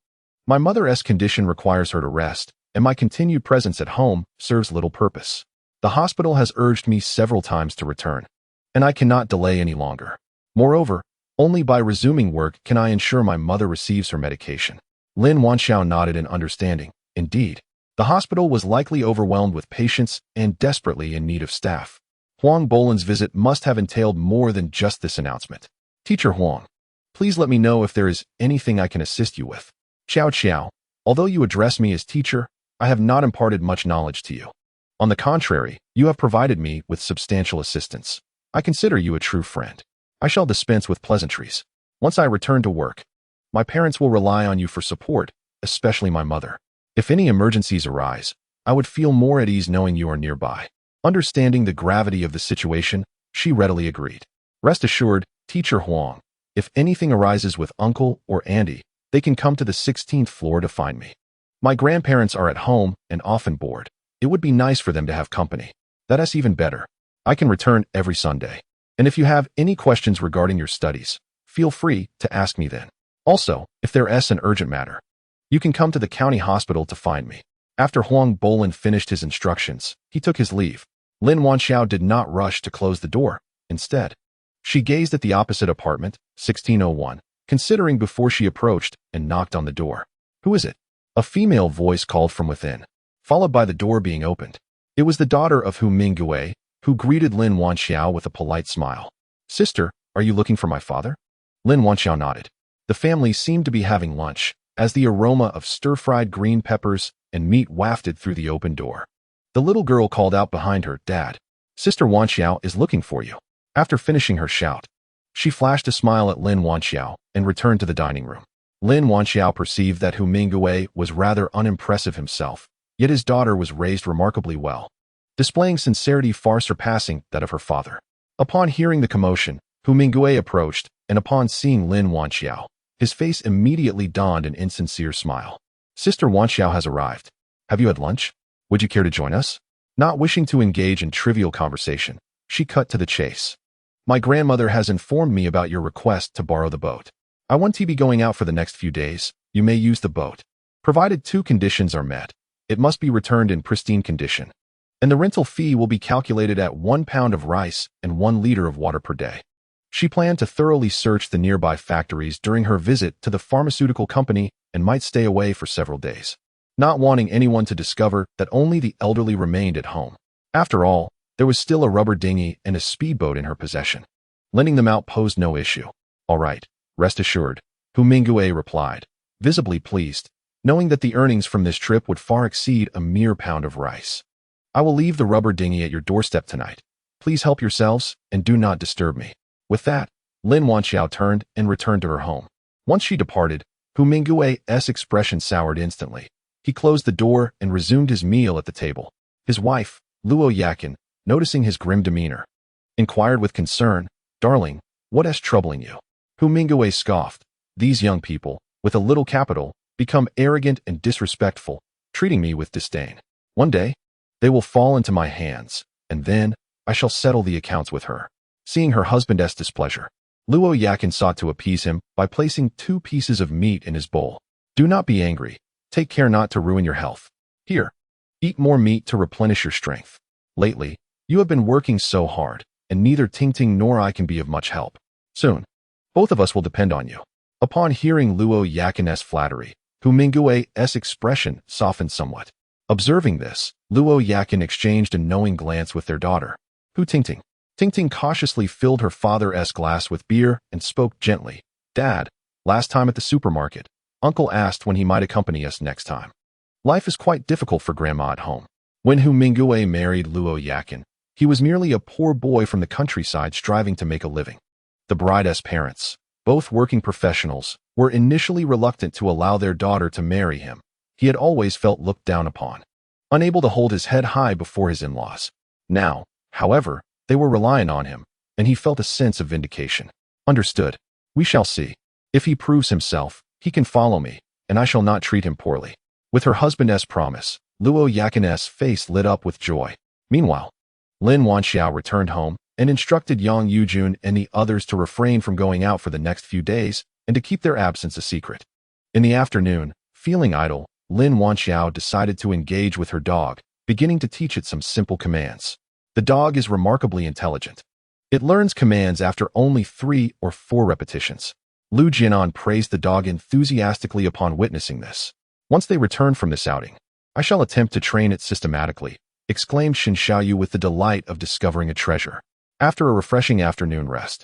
My mother's condition requires her to rest, and my continued presence at home serves little purpose. The hospital has urged me several times to return, and I cannot delay any longer. Moreover, only by resuming work can I ensure my mother receives her medication. Lin Wanxiao nodded in understanding. Indeed, the hospital was likely overwhelmed with patients and desperately in need of staff. Huang Bolin's visit must have entailed more than just this announcement. Teacher Huang, please let me know if there is anything I can assist you with. Xiao Qiao, although you address me as teacher, I have not imparted much knowledge to you. On the contrary, you have provided me with substantial assistance. I consider you a true friend. I shall dispense with pleasantries. Once I return to work, my parents will rely on you for support, especially my mother. If any emergencies arise, I would feel more at ease knowing you are nearby. Understanding the gravity of the situation, she readily agreed. Rest assured, Teacher Huang, if anything arises with Uncle or Auntie, they can come to the 16th floor to find me. My grandparents are at home and often bored. It would be nice for them to have company. That's even better. I can return every Sunday. And if you have any questions regarding your studies, feel Feel free to ask me then. Also, if there's an urgent matter, you can come to the county hospital to find me. After Huang Bolin finished his instructions, he took his leave. Lin Wanxiao did not rush to close the door. Instead, she gazed at the opposite apartment, 1601, considering before she approached and knocked on the door. Who is it? A female voice called from within, followed by the door being opened. It was the daughter of Hu Minggui, who greeted Lin Wanxiao with a polite smile. Sister, are you looking for my father? Lin Wanxiao nodded. The family seemed to be having lunch, as the aroma of stir-fried green peppers and meat wafted through the open door. The little girl called out behind her, Dad, Sister Wanxiao is looking for you. After finishing her shout, she flashed a smile at Lin Wanxiao and returned to the dining room. Lin Wanxiao perceived that Hu Minggui was rather unimpressive himself, yet his daughter was raised remarkably well, displaying sincerity far surpassing that of her father. Upon hearing the commotion, Hu Minggui approached, and upon seeing Lin Wanxiao, his face immediately donned an insincere smile. Sister Wanxiao has arrived. Have you had lunch? Would you care to join us? Not wishing to engage in trivial conversation, she cut to the chase. My grandmother has informed me about your request to borrow the boat. I want to be going out for the next few days. You may use the boat, provided two conditions are met. It must be returned in pristine condition, and the rental fee will be calculated at 1 pound of rice and 1 liter of water per day. She planned to thoroughly search the nearby factories during her visit to the pharmaceutical company and might stay away for several days, not wanting anyone to discover that only the elderly remained at home. After all, there was still a rubber dinghy and a speedboat in her possession. Lending them out posed no issue. All right, rest assured, Hu Minggui replied, visibly pleased, knowing that the earnings from this trip would far exceed a mere pound of rice. I will leave the rubber dinghy at your doorstep tonight. Please help yourselves and do not disturb me. With that, Lin Wanxiao turned and returned to her home. Once she departed, Hu Minggui's expression soured instantly. He closed the door and resumed his meal at the table. His wife, Luo Yakin, noticing his grim demeanor, inquired with concern, Darling, what is troubling you? Hu Minggui scoffed. These young people, with a little capital, become arrogant and disrespectful, treating me with disdain. One day, they will fall into my hands, and then I shall settle the accounts with her. Seeing her husband's displeasure, Luo Yakin sought to appease him by placing 2 pieces of meat in his bowl. Do not be angry. Take care not to ruin your health. Here, eat more meat to replenish your strength. Lately, you have been working so hard, and neither Tingting nor I can be of much help. Soon, both of us will depend on you. Upon hearing Luo Yakin's flattery, Hu Minggui's expression softened somewhat. Observing this, Luo Yakin exchanged a knowing glance with their daughter, Hu Tingting. Tingting cautiously filled her father's glass with beer and spoke gently. Dad, last time at the supermarket, Uncle asked when he might accompany us next time. Life is quite difficult for Grandma at home. When Hu Minggui married Luo Yakin, he was merely a poor boy from the countryside striving to make a living. The bride's parents, both working professionals, were initially reluctant to allow their daughter to marry him. He had always felt looked down upon, unable to hold his head high before his in-laws. Now, however, they were relying on him, and he felt a sense of vindication. Understood. We shall see. If he proves himself, he can follow me, and I shall not treat him poorly. With her husband's promise, Luo Yakin's face lit up with joy. Meanwhile, Lin Wanxiao returned home and instructed Yang Yujun and the others to refrain from going out for the next few days and to keep their absence a secret. In the afternoon, feeling idle, Lin Wanxiao decided to engage with her dog, beginning to teach it some simple commands. The dog is remarkably intelligent. It learns commands after only 3 or 4 repetitions. Lu Jianan praised the dog enthusiastically upon witnessing this. Once they return from this outing, I shall attempt to train it systematically, exclaimed Shen Xiaoyu with the delight of discovering a treasure. After a refreshing afternoon rest,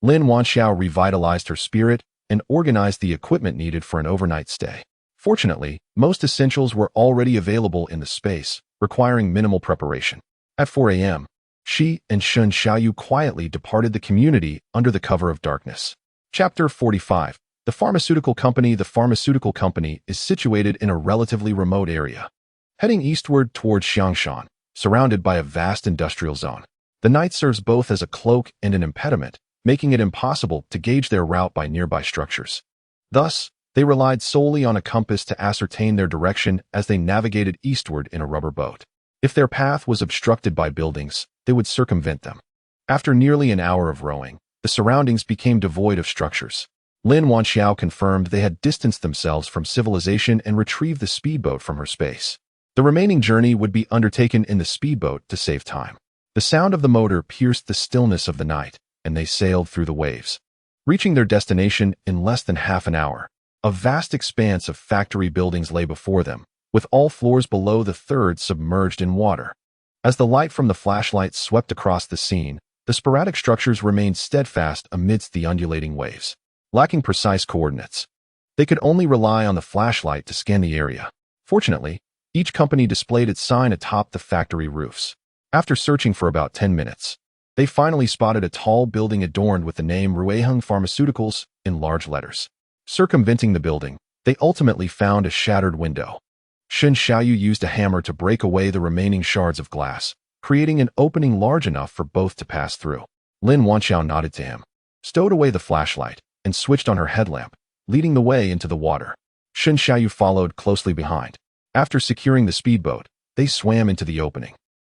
Lin Wanxiao revitalized her spirit and organized the equipment needed for an overnight stay. Fortunately, most essentials were already available in the space, requiring minimal preparation. At 4 a.m., she and Shen Xiaoyu quietly departed the community under the cover of darkness. Chapter 45. The Pharmaceutical Company. The pharmaceutical company is situated in a relatively remote area, heading eastward towards Xiangshan, surrounded by a vast industrial zone. The night serves both as a cloak and an impediment, making it impossible to gauge their route by nearby structures. Thus, they relied solely on a compass to ascertain their direction as they navigated eastward in a rubber boat. If their path was obstructed by buildings, they would circumvent them. After nearly an hour of rowing, The surroundings became devoid of structures. Lin Wanxiao confirmed they had distanced themselves from civilization and retrieved the speedboat from her space. The remaining journey would be undertaken in the speedboat to save time. The sound of the motor pierced the stillness of the night, and they sailed through the waves. Reaching their destination in less than half an hour, a vast expanse of factory buildings lay before them, with all floors below the third submerged in water. As the light from the flashlight swept across the scene, the sporadic structures remained steadfast amidst the undulating waves. Lacking precise coordinates, they could only rely on the flashlight to scan the area. Fortunately, each company displayed its sign atop the factory roofs. After searching for about 10 minutes, they finally spotted a tall building adorned with the name Ruiheng Pharmaceuticals in large letters. Circumventing the building, they ultimately found a shattered window. Shen Xiaoyu used a hammer to break away the remaining shards of glass, creating an opening large enough for both to pass through. Lin Wanxiao nodded to him, stowed away the flashlight, and switched on her headlamp, leading the way into the water. Shen Xiaoyu followed closely behind. After securing the speedboat, they swam into the opening.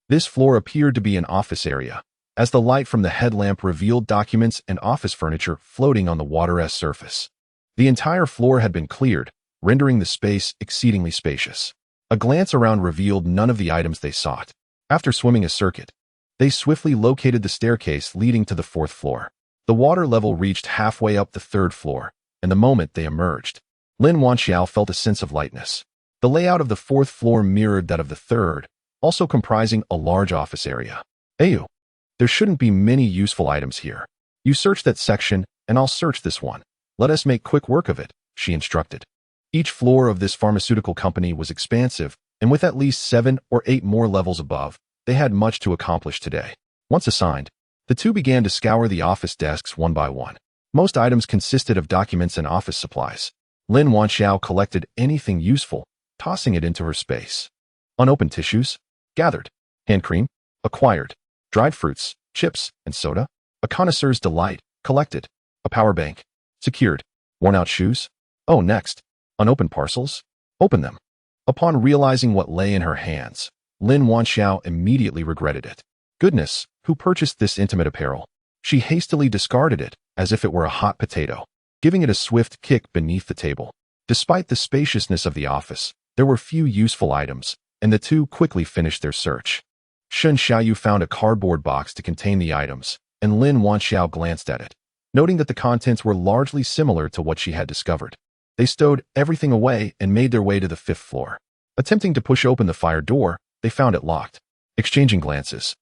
This floor appeared to be an office area, as the light from the headlamp revealed documents and office furniture floating on the water's surface. The entire floor had been cleared, rendering the space exceedingly spacious. A glance around revealed none of the items they sought. After swimming a circuit, they swiftly located the staircase leading to the fourth floor. The water level reached halfway up the third floor, and the moment they emerged, Lin Wanxiao felt a sense of lightness. The layout of the fourth floor mirrored that of the third, also comprising a large office area. Ayu, there shouldn't be many useful items here. You search that section, and I'll search this one. Let us make quick work of it, she instructed. Each floor of this pharmaceutical company was expansive, and with at least 7 or 8 more levels above, they had much to accomplish today. Once assigned, the two began to scour the office desks one by one. Most items consisted of documents and office supplies. Lin Wanxiao collected anything useful, tossing it into her space. Unopened tissues, gathered. Hand cream, acquired. Dried fruits, chips, and soda, a connoisseur's delight, collected. A power bank, secured. Worn-out shoes, oh, next. Unopened parcels, open them. Upon realizing what lay in her hands, Lin Wanxiao immediately regretted it. Goodness, who purchased this intimate apparel? She hastily discarded it, as if it were a hot potato, giving it a swift kick beneath the table. Despite the spaciousness of the office, there were few useful items, and the two quickly finished their search. Shen Xiaoyu found a cardboard box to contain the items, and Lin Wanxiao glanced at it, noting that the contents were largely similar to what she had discovered. They stowed everything away and made their way to the 5th floor. Attempting to push open the fire door, they found it locked. Exchanging glances,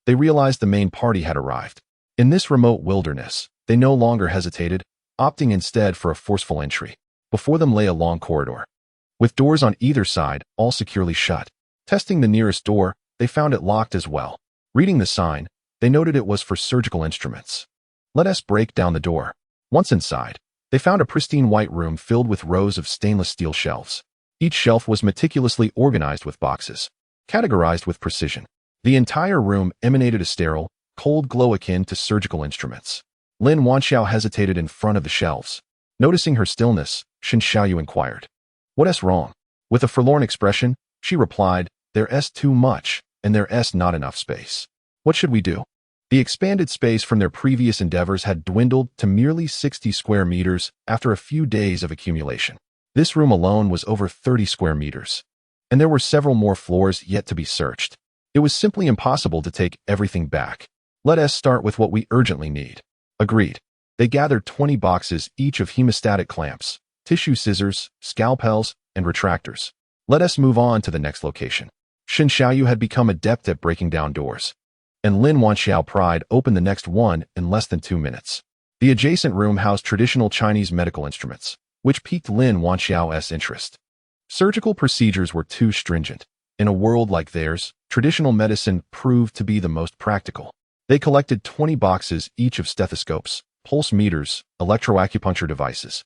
they realized the main party had arrived. In this remote wilderness, they no longer hesitated, opting instead for a forceful entry. Before them lay a long corridor, with doors on either side, all securely shut. Testing the nearest door, they found it locked as well. Reading the sign, they noted it was for surgical instruments. Let us break down the door. Once inside, they found a pristine white room filled with rows of stainless steel shelves. Each shelf was meticulously organized with boxes, categorized with precision. The entire room emanated a sterile, cold glow akin to surgical instruments. Lin Wanxiao hesitated in front of the shelves. Noticing her stillness, Shen Xiaoyu inquired, "What's wrong?" With a forlorn expression, she replied, "There's too much, and there's not enough space. What should we do?" The expanded space from their previous endeavors had dwindled to merely 60 square meters after a few days of accumulation. This room alone was over 30 square meters, and there were several more floors yet to be searched. It was simply impossible to take everything back. Let us start with what we urgently need. Agreed. They gathered 20 boxes each of hemostatic clamps, tissue scissors, scalpels, and retractors. Let us move on to the next location. Shen Xiaoyu had become adept at breaking down doors, and Lin Wanxiao pried open the next one in less than 2 minutes. The adjacent room housed traditional Chinese medical instruments, which piqued Lin Wanxiao's interest. Surgical procedures were too stringent. In a world like theirs, traditional medicine proved to be the most practical. They collected 20 boxes each of stethoscopes, pulse meters, electroacupuncture devices,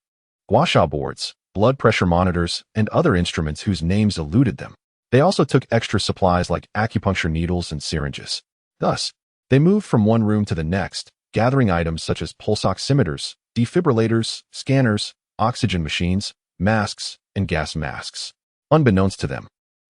gua sha boards, blood pressure monitors, and other instruments whose names eluded them. They also took extra supplies like acupuncture needles and syringes. Thus, they moved from one room to the next, gathering items such as pulse oximeters, defibrillators, scanners, oxygen machines, masks, and gas masks. Unbeknownst to them,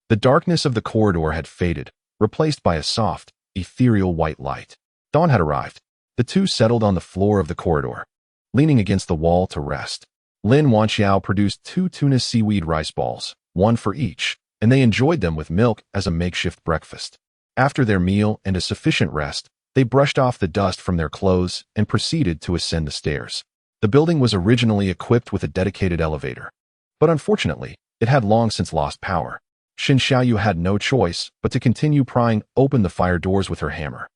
the darkness of the corridor had faded, replaced by a soft, ethereal white light. Dawn had arrived. The two settled on the floor of the corridor, leaning against the wall to rest. Lin Wanxiao produced 2 tuna seaweed rice balls, one for each, and they enjoyed them with milk as a makeshift breakfast. After their meal and a sufficient rest, they brushed off the dust from their clothes and proceeded to ascend the stairs. The building was originally equipped with a dedicated elevator, but unfortunately, it had long since lost power. Shen Xiaoyu had no choice but to continue prying open the fire doors with her hammer.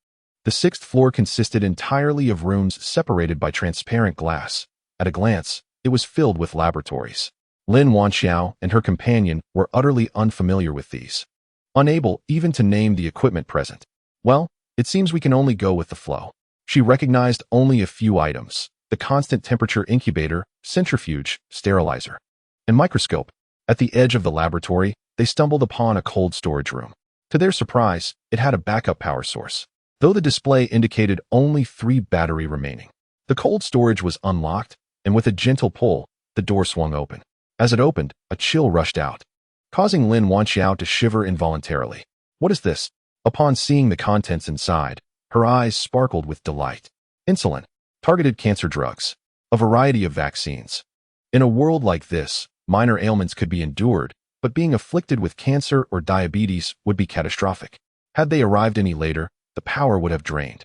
The 6th floor consisted entirely of rooms separated by transparent glass. At a glance, it was filled with laboratories. Lin Wanxiao and her companion were utterly unfamiliar with these, unable even to name the equipment present. Well, it seems we can only go with the flow. She recognized only a few items: the constant temperature incubator, centrifuge, sterilizer, and microscope. At the edge of the laboratory, they stumbled upon a cold storage room. To their surprise, it had a backup power source, though the display indicated only 3 battery remaining. The cold storage was unlocked, and with a gentle pull, the door swung open. As it opened, a chill rushed out, causing Lin Wanxiao to shiver involuntarily. What is this? Upon seeing the contents inside, her eyes sparkled with delight. Insulin, targeted cancer drugs, a variety of vaccines. In a world like this, minor ailments could be endured, but being afflicted with cancer or diabetes would be catastrophic. Had they arrived any later, the power would have drained,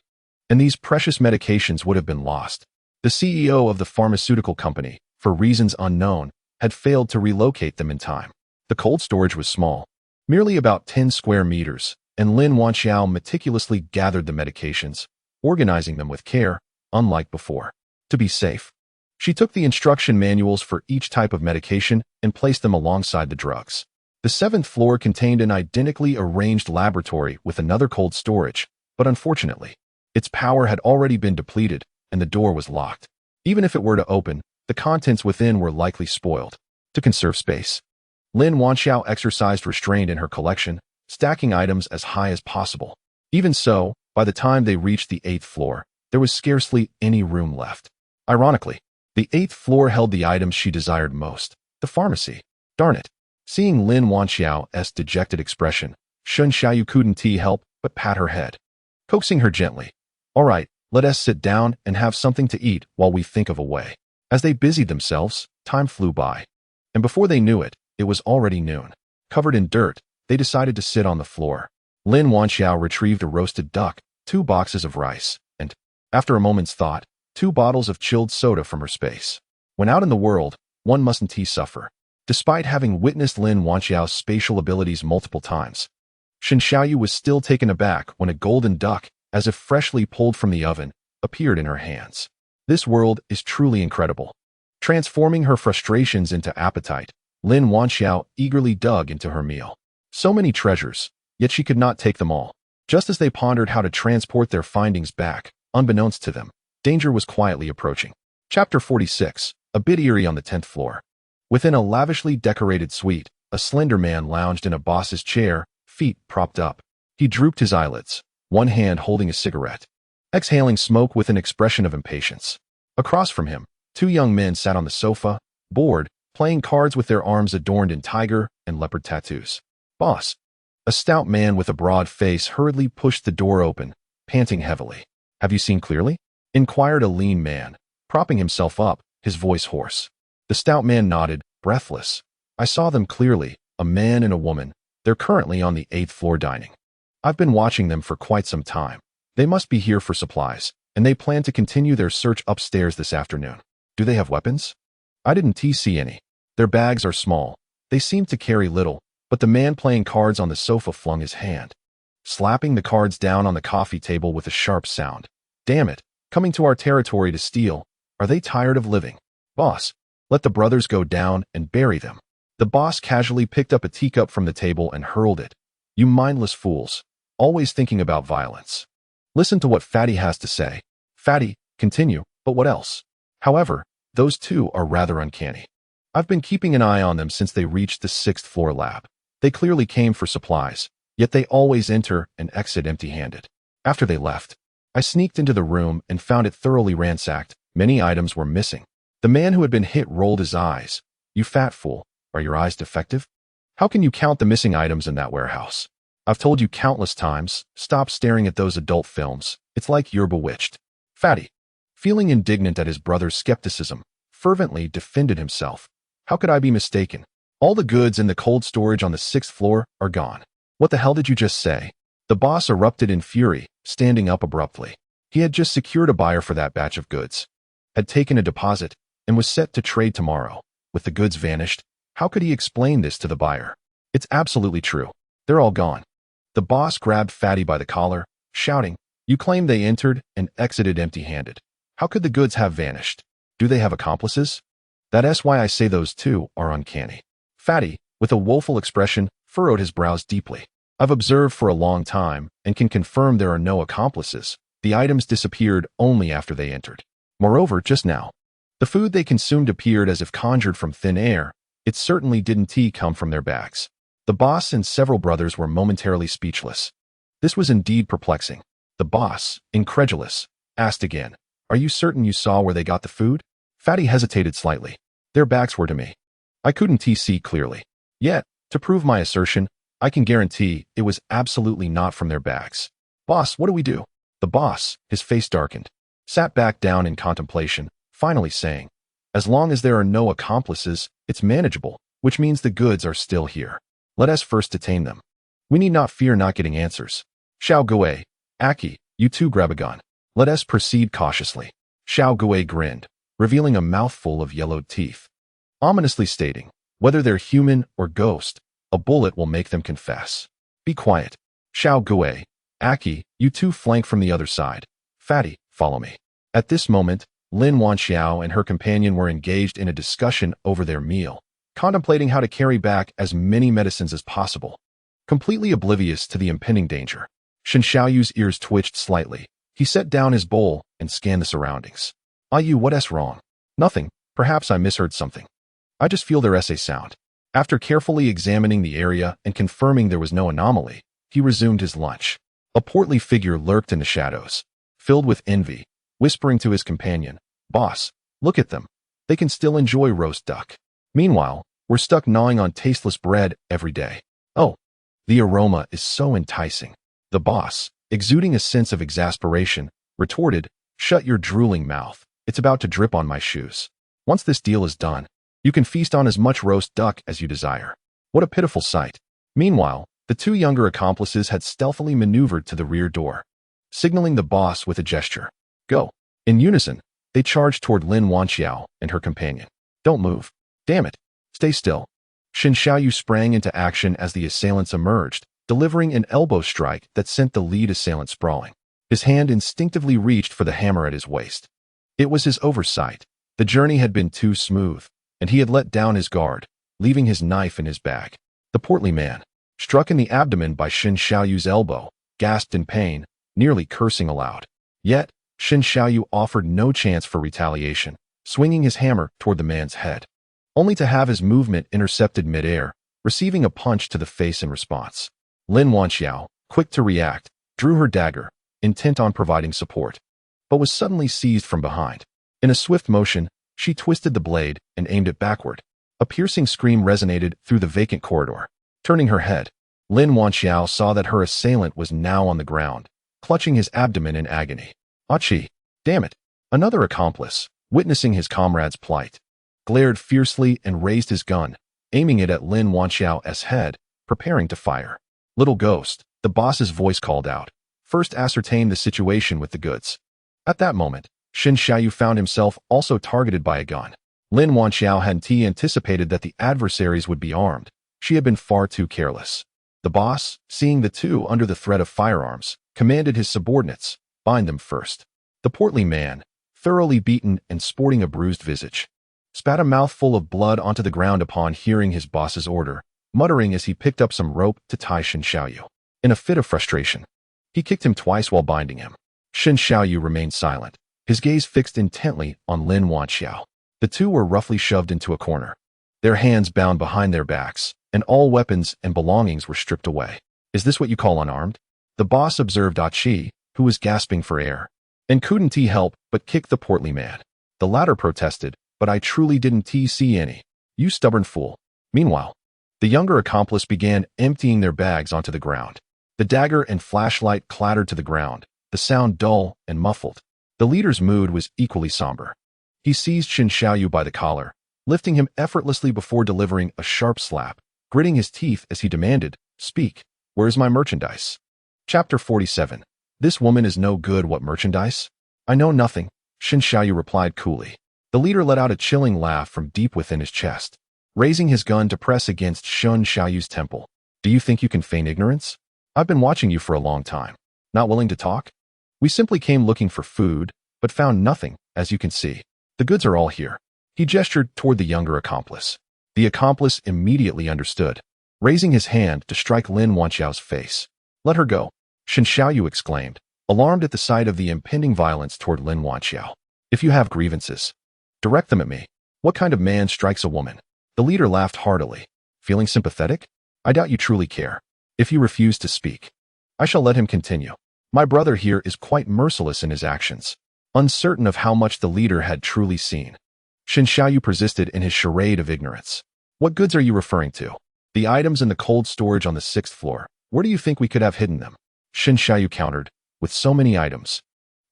and these precious medications would have been lost. The CEO of the pharmaceutical company, for reasons unknown, had failed to relocate them in time. The cold storage was small, merely about 10 square meters, and Lin Wanxiao meticulously gathered the medications, organizing them with care, unlike before. To be safe, she took the instruction manuals for each type of medication and placed them alongside the drugs. The 7th floor contained an identically arranged laboratory with another cold storage, but unfortunately, its power had already been depleted and the door was locked. Even if it were to open, the contents within were likely spoiled. To conserve space, Lin Wanxiao exercised restraint in her collection, stacking items as high as possible. Even so, by the time they reached the 8th floor, there was scarcely any room left. Ironically, the 8th floor held the items she desired most: the pharmacy. Darn it. Seeing Lin Wanxiao's dejected expression, Shen Xiaoyu couldn't help but pat her head, coaxing her gently. All right, let us sit down and have something to eat while we think of a way. As they busied themselves, time flew by, and before they knew it, it was already noon. Covered in dirt, they decided to sit on the floor. Lin Wanxiao retrieved a roasted duck, 2 boxes of rice, and, after a moment's thought, 2 bottles of chilled soda from her space. When out in the world, one mustn't suffer. Despite having witnessed Lin Wanxiao's spatial abilities multiple times, Shen Xiaoyu was still taken aback when a golden duck, as if freshly pulled from the oven, appeared in her hands. This world is truly incredible. Transforming her frustrations into appetite, Lin Wanxiao eagerly dug into her meal. So many treasures, yet she could not take them all. Just as they pondered how to transport their findings back, unbeknownst to them, danger was quietly approaching. Chapter 46, a bit eerie on the 10th floor. Within a lavishly decorated suite, a slender man lounged in a boss's chair, feet propped up. He drooped his eyelids, one hand holding a cigarette, exhaling smoke with an expression of impatience. Across from him, 2 young men sat on the sofa, bored, playing cards with their arms adorned in tiger and leopard tattoos. Boss. A stout man with a broad face hurriedly pushed the door open, panting heavily. Have you seen clearly? Inquired a lean man, propping himself up, his voice hoarse. The stout man nodded, breathless. I saw them clearly, a man and a woman. They're currently on the 8th floor dining. I've been watching them for quite some time. They must be here for supplies, and they plan to continue their search upstairs this afternoon. Do they have weapons? I didn't see any. Their bags are small. They seem to carry little, but the man playing cards on the sofa flung his hand, slapping the cards down on the coffee table with a sharp sound. Damn it, coming to our territory to steal. Are they tired of living? Boss, let the brothers go down and bury them. The boss casually picked up a teacup from the table and hurled it. You mindless fools, always thinking about violence. Listen to what Fatty has to say. Fatty, continue, but what else? However, those 2 are rather uncanny. I've been keeping an eye on them since they reached the 6th floor lab. They clearly came for supplies, yet they always enter and exit empty-handed. After they left, I sneaked into the room and found it thoroughly ransacked. Many items were missing. The man who had been hit rolled his eyes. You fat fool, are your eyes defective? How can you count the missing items in that warehouse? I've told you countless times, stop staring at those adult films. It's like you're bewitched. Fatty, feeling indignant at his brother's skepticism, fervently defended himself. How could I be mistaken? All the goods in the cold storage on the 6th floor are gone. What the hell did you just say? The boss erupted in fury, standing up abruptly. He had just secured a buyer for that batch of goods, had taken a deposit, and was set to trade tomorrow. With the goods vanished, how could he explain this to the buyer? It's absolutely true. They're all gone. The boss grabbed Fatty by the collar, shouting, "You claim they entered and exited empty-handed. How could the goods have vanished? Do they have accomplices? That's why I say those two are uncanny." Fatty, with a woeful expression, furrowed his brows deeply. "I've observed for a long time and can confirm there are no accomplices. The items disappeared only after they entered. Moreover, just now, the food they consumed appeared as if conjured from thin air. It certainly didn't come from their bags." The boss and several brothers were momentarily speechless. This was indeed perplexing. The boss, incredulous, asked again, "Are you certain you saw where they got the food?" Fatty hesitated slightly. "Their backs were to me. I couldn't see clearly. Yet, to prove my assertion, I can guarantee it was absolutely not from their bags." "Boss, what do we do?" The boss, his face darkened, sat back down in contemplation, finally saying, "As long as there are no accomplices, it's manageable, which means the goods are still here. Let us first detain them. We need not fear not getting answers. Xiao Gui, Aki, you two grab a gun. Let us proceed cautiously." Xiao Gui grinned, revealing a mouthful of yellowed teeth, ominously stating, "Whether they're human or ghost, a bullet will make them confess. Be quiet. Xiao Gui, Aki, you two flank from the other side. Fatty, follow me." At this moment, Lin Wanxiao and her companion were engaged in a discussion over their meal, contemplating how to carry back as many medicines as possible, completely oblivious to the impending danger. Shen Xiaoyu's ears twitched slightly. He set down his bowl and scanned the surroundings. "You, what's wrong?" "Nothing. Perhaps I misheard something. I just feel their SA sound." After carefully examining the area and confirming there was no anomaly, he resumed his lunch. A portly figure lurked in the shadows, filled with envy, whispering to his companion, "Boss, look at them. They can still enjoy roast duck. Meanwhile, we're stuck gnawing on tasteless bread every day. Oh, the aroma is so enticing." The boss, exuding a sense of exasperation, retorted, "Shut your drooling mouth. It's about to drip on my shoes. Once this deal is done, you can feast on as much roast duck as you desire." What a pitiful sight. Meanwhile, the two younger accomplices had stealthily maneuvered to the rear door, signaling the boss with a gesture. "Go." In unison, they charged toward Lin Wanxiao and her companion. "Don't move. Damn it. Stay still." Shen Xiaoyu sprang into action as the assailants emerged, delivering an elbow strike that sent the lead assailant sprawling. His hand instinctively reached for the hammer at his waist. It was his oversight. The journey had been too smooth, and he had let down his guard, leaving his knife in his bag. The portly man, struck in the abdomen by Shen Xiaoyu's elbow, gasped in pain, nearly cursing aloud. Yet, Shen Xiaoyu offered no chance for retaliation, swinging his hammer toward the man's head, only to have his movement intercepted midair, receiving a punch to the face in response. Lin Wanxiao, quick to react, drew her dagger, intent on providing support, but was suddenly seized from behind. In a swift motion, she twisted the blade and aimed it backward. A piercing scream resonated through the vacant corridor. Turning her head, Lin Wanxiao saw that her assailant was now on the ground, clutching his abdomen in agony. "Achi! Damn it!" Another accomplice, witnessing his comrade's plight, glared fiercely and raised his gun, aiming it at Lin Wanxiao's head, preparing to fire. "Little ghost," the boss's voice called out. "First ascertain the situation with the goods." At that moment, Shen Xiaoyu found himself also targeted by a gun. Lin Wanxiao hadn't anticipated that the adversaries would be armed. She had been far too careless. The boss, seeing the two under the threat of firearms, commanded his subordinates, "Bind them first." The portly man, thoroughly beaten and sporting a bruised visage, spat a mouthful of blood onto the ground upon hearing his boss's order, muttering as he picked up some rope to tie Shen Xiaoyu. In a fit of frustration, he kicked him twice while binding him. Shen Xiaoyu remained silent, his gaze fixed intently on Lin Wanxiao. The two were roughly shoved into a corner, their hands bound behind their backs, and all weapons and belongings were stripped away. "Is this what you call unarmed?" the boss observed Achi, who was gasping for air, and couldn't help but kick the portly man. The latter protested, "But I truly didn't see any. You stubborn fool." Meanwhile, the younger accomplice began emptying their bags onto the ground. The dagger and flashlight clattered to the ground, the sound dull and muffled. The leader's mood was equally somber. He seized Shin Xiaoyu by the collar, lifting him effortlessly before delivering a sharp slap, gritting his teeth as he demanded, "Speak, where's my merchandise?" Chapter 47. This woman is no good. What merchandise? I know nothing, Shin Xiaoyu replied coolly. The leader let out a chilling laugh from deep within his chest, raising his gun to press against Shin Xiaoyu's temple. Do you think you can feign ignorance? I've been watching you for a long time. Not willing to talk? We simply came looking for food, but found nothing, as you can see. The goods are all here. He gestured toward the younger accomplice. The accomplice immediately understood, raising his hand to strike Lin Wanxiao's face. Let her go, Shin Xiaoyu exclaimed, alarmed at the sight of the impending violence toward Lin Wanxiao. If you have grievances, direct them at me. What kind of man strikes a woman? The leader laughed heartily. Feeling sympathetic? I doubt you truly care. If you refuse to speak, I shall let him continue. My brother here is quite merciless in his actions. Uncertain of how much the leader had truly seen, Shin Xiaoyu persisted in his charade of ignorance. What goods are you referring to? The items in the cold storage on the 6th floor. Where do you think we could have hidden them? Shin Xiaoyu countered. With so many items,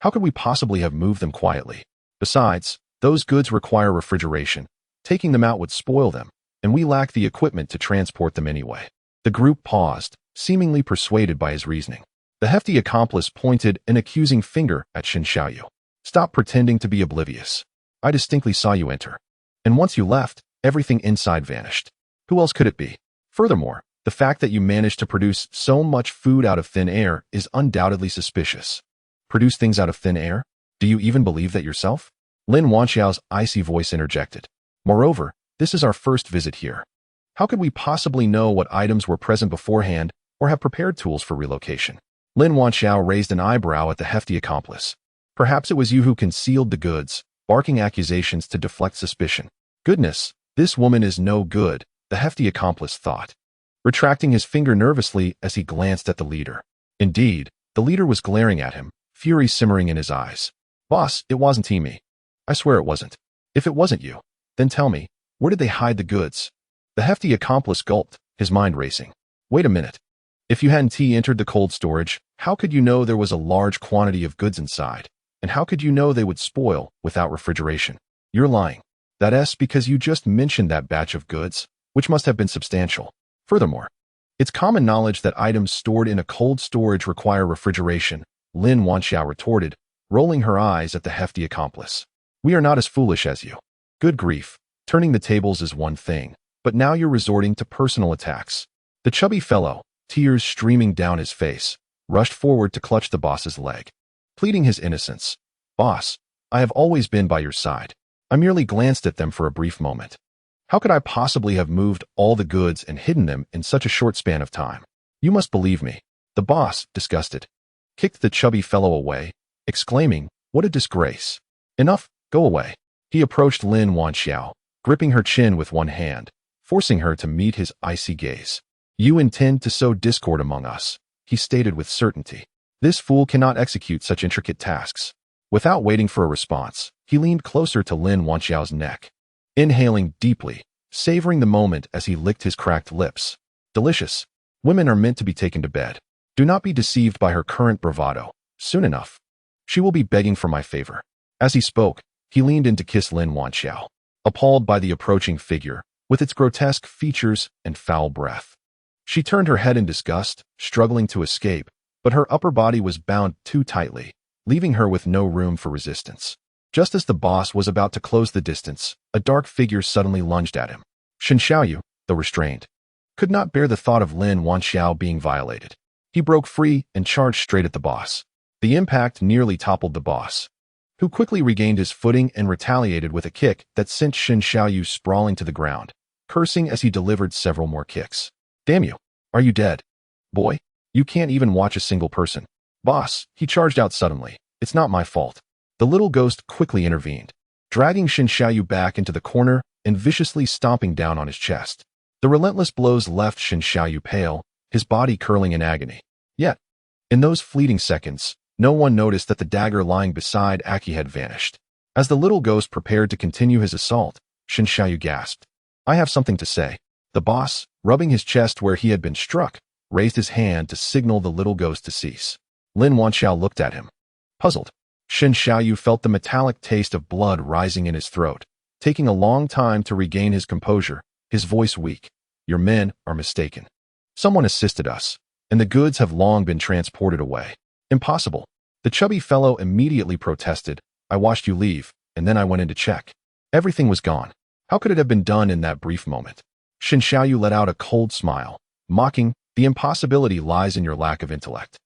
how could we possibly have moved them quietly? Besides, those goods require refrigeration. Taking them out would spoil them, and we lack the equipment to transport them anyway. The group paused, seemingly persuaded by his reasoning. The hefty accomplice pointed an accusing finger at Shin Xiaoyu. Stop pretending to be oblivious. I distinctly saw you enter. And once you left, everything inside vanished. Who else could it be? Furthermore, the fact that you managed to produce so much food out of thin air is undoubtedly suspicious. Produce things out of thin air? Do you even believe that yourself? Lin Wanxiao's icy voice interjected. Moreover, this is our first visit here. How could we possibly know what items were present beforehand or have prepared tools for relocation? Lin Wanxiao raised an eyebrow at the hefty accomplice. Perhaps it was you who concealed the goods, barking accusations to deflect suspicion. Goodness, this woman is no good, the hefty accomplice thought, retracting his finger nervously as he glanced at the leader. Indeed, the leader was glaring at him, fury simmering in his eyes. Boss, it wasn't me. I swear it wasn't. If it wasn't you, then tell me, where did they hide the goods? The hefty accomplice gulped, his mind racing. Wait a minute. If you hadn't entered the cold storage, how could you know there was a large quantity of goods inside? And how could you know they would spoil without refrigeration? You're lying. That's because you just mentioned that batch of goods, which must have been substantial. Furthermore, it's common knowledge that items stored in a cold storage require refrigeration, Lin Wanxiao retorted, rolling her eyes at the hefty accomplice. We are not as foolish as you. Good grief, turning the tables is one thing, but now you're resorting to personal attacks. The chubby fellow, tears streaming down his face, rushed forward to clutch the boss's leg, pleading his innocence. Boss, I have always been by your side. I merely glanced at them for a brief moment. How could I possibly have moved all the goods and hidden them in such a short span of time? You must believe me. The boss, disgusted, kicked the chubby fellow away, exclaiming, what a disgrace. Enough, go away. He approached Lin Wanxiao, gripping her chin with one hand, forcing her to meet his icy gaze. You intend to sow discord among us, he stated with certainty. This fool cannot execute such intricate tasks. Without waiting for a response, he leaned closer to Lin Wanxiao's neck, inhaling deeply, savoring the moment as he licked his cracked lips. Delicious. Women are meant to be taken to bed. Do not be deceived by her current bravado. Soon enough, she will be begging for my favor. As he spoke, he leaned in to kiss Lin Wanxiao, appalled by the approaching figure, with its grotesque features and foul breath. She turned her head in disgust, struggling to escape, but her upper body was bound too tightly, leaving her with no room for resistance. Just as the boss was about to close the distance, a dark figure suddenly lunged at him. Shin Xiaoyu, though restrained, could not bear the thought of Lin Wanxiao being violated. He broke free and charged straight at the boss. The impact nearly toppled the boss, who quickly regained his footing and retaliated with a kick that sent Shin Xiaoyu sprawling to the ground, cursing as he delivered several more kicks. Damn you! Are you dead? Boy, you can't even watch a single person. Boss, he charged out suddenly. It's not my fault. The little ghost quickly intervened, dragging Shin Xiaoyu back into the corner and viciously stomping down on his chest. The relentless blows left Shin Xiaoyu pale, his body curling in agony. Yet, in those fleeting seconds, no one noticed that the dagger lying beside Aki had vanished. As the little ghost prepared to continue his assault, Shin Xiaoyu gasped. I have something to say. The boss, rubbing his chest where he had been struck, raised his hand to signal the little ghost to cease. Lin Wanxiao looked at him, puzzled. Shen Xiaoyu felt the metallic taste of blood rising in his throat, taking a long time to regain his composure, his voice weak. Your men are mistaken. Someone assisted us, and the goods have long been transported away. Impossible. The chubby fellow immediately protested. I watched you leave, and then I went in to check. Everything was gone. How could it have been done in that brief moment? Shen Xiaoyu let out a cold smile, mocking, the impossibility lies in your lack of intellect.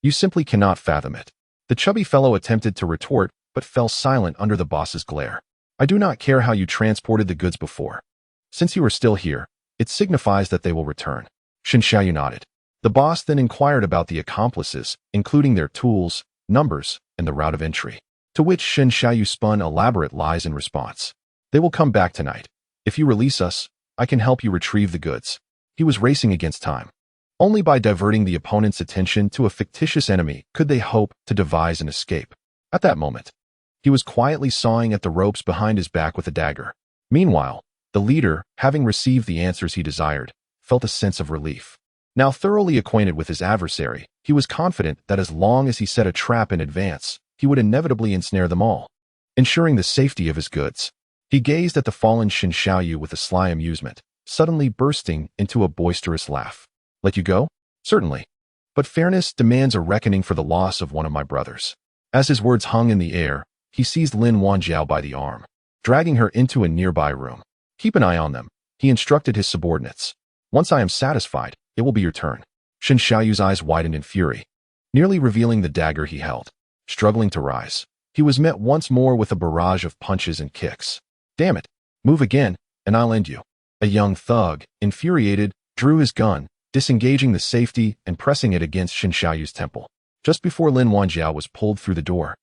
You simply cannot fathom it. The chubby fellow attempted to retort, but fell silent under the boss's glare. I do not care how you transported the goods before. Since you are still here, it signifies that they will return. Shen Xiaoyu nodded. The boss then inquired about the accomplices, including their tools, numbers, and the route of entry. To which Shen Xiaoyu spun elaborate lies in response. They will come back tonight. If you release us, I can help you retrieve the goods. He was racing against time. Only by diverting the opponent's attention to a fictitious enemy could they hope to devise an escape. At that moment, he was quietly sawing at the ropes behind his back with a dagger. Meanwhile, the leader, having received the answers he desired, felt a sense of relief. Now thoroughly acquainted with his adversary, he was confident that as long as he set a trap in advance, he would inevitably ensnare them all, ensuring the safety of his goods. He gazed at the fallen Shen Xiaoyu with a sly amusement, suddenly bursting into a boisterous laugh. Let you go? Certainly. But fairness demands a reckoning for the loss of one of my brothers. As his words hung in the air, he seized Lin Wanjiao by the arm, dragging her into a nearby room. Keep an eye on them, he instructed his subordinates. Once I am satisfied, it will be your turn. Shen Xiaoyu's eyes widened in fury, nearly revealing the dagger he held. Struggling to rise, he was met once more with a barrage of punches and kicks. Damn it! Move again, and I'll end you. A young thug, infuriated, drew his gun, disengaging the safety and pressing it against Shen Xiaoyu's temple. Just before Lin Wanjiao was pulled through the door,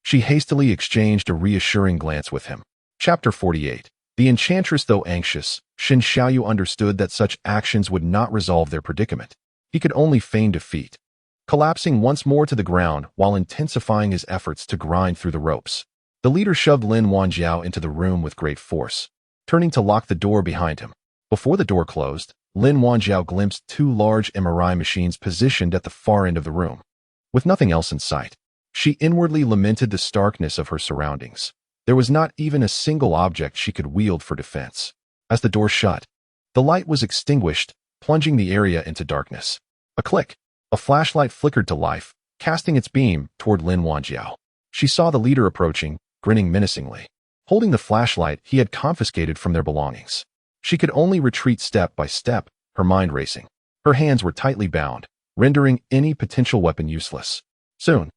she hastily exchanged a reassuring glance with him. Chapter 48. The enchantress, though anxious, Shen Xiaoyu understood that such actions would not resolve their predicament. He could only feign defeat, collapsing once more to the ground while intensifying his efforts to grind through the ropes. The leader shoved Lin Wanjiao into the room with great force, turning to lock the door behind him. Before the door closed, Lin Wanjiao glimpsed two large MRI machines positioned at the far end of the room. With nothing else in sight, she inwardly lamented the starkness of her surroundings. There was not even a single object she could wield for defense. As the door shut, the light was extinguished, plunging the area into darkness. A click. A flashlight flickered to life, casting its beam toward Lin Wanjiao. She saw the leader approaching, grinning menacingly, holding the flashlight he had confiscated from their belongings. She could only retreat step by step, her mind racing. Her hands were tightly bound, rendering any potential weapon useless. Soon,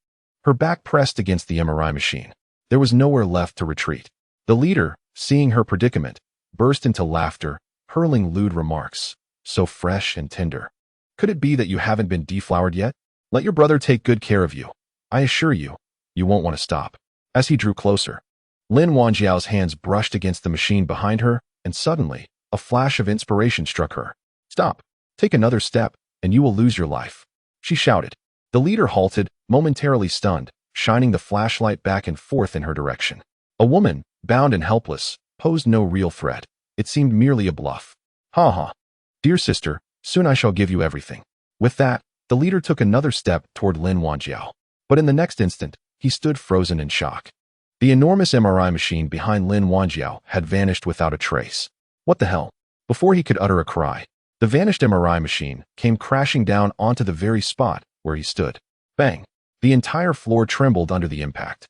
her back pressed against the MRI machine. There was nowhere left to retreat. The leader, seeing her predicament, burst into laughter, hurling lewd remarks. So fresh and tender. Could it be that you haven't been deflowered yet? Let your brother take good care of you. I assure you, you won't want to stop. As he drew closer, Lin Wanjiao's hands brushed against the machine behind her, and suddenly, a flash of inspiration struck her. Stop. Take another step, and you will lose your life. She shouted. The leader halted, momentarily stunned, shining the flashlight back and forth in her direction. A woman, bound and helpless, posed no real threat. It seemed merely a bluff. Ha ha. Dear sister, soon I shall give you everything. With that, the leader took another step toward Lin Wanjiao. But in the next instant, he stood frozen in shock. The enormous MRI machine behind Lin Wanjiao had vanished without a trace. What the hell? Before he could utter a cry, the vanished MRI machine came crashing down onto the very spot where he stood. Bang! The entire floor trembled under the impact.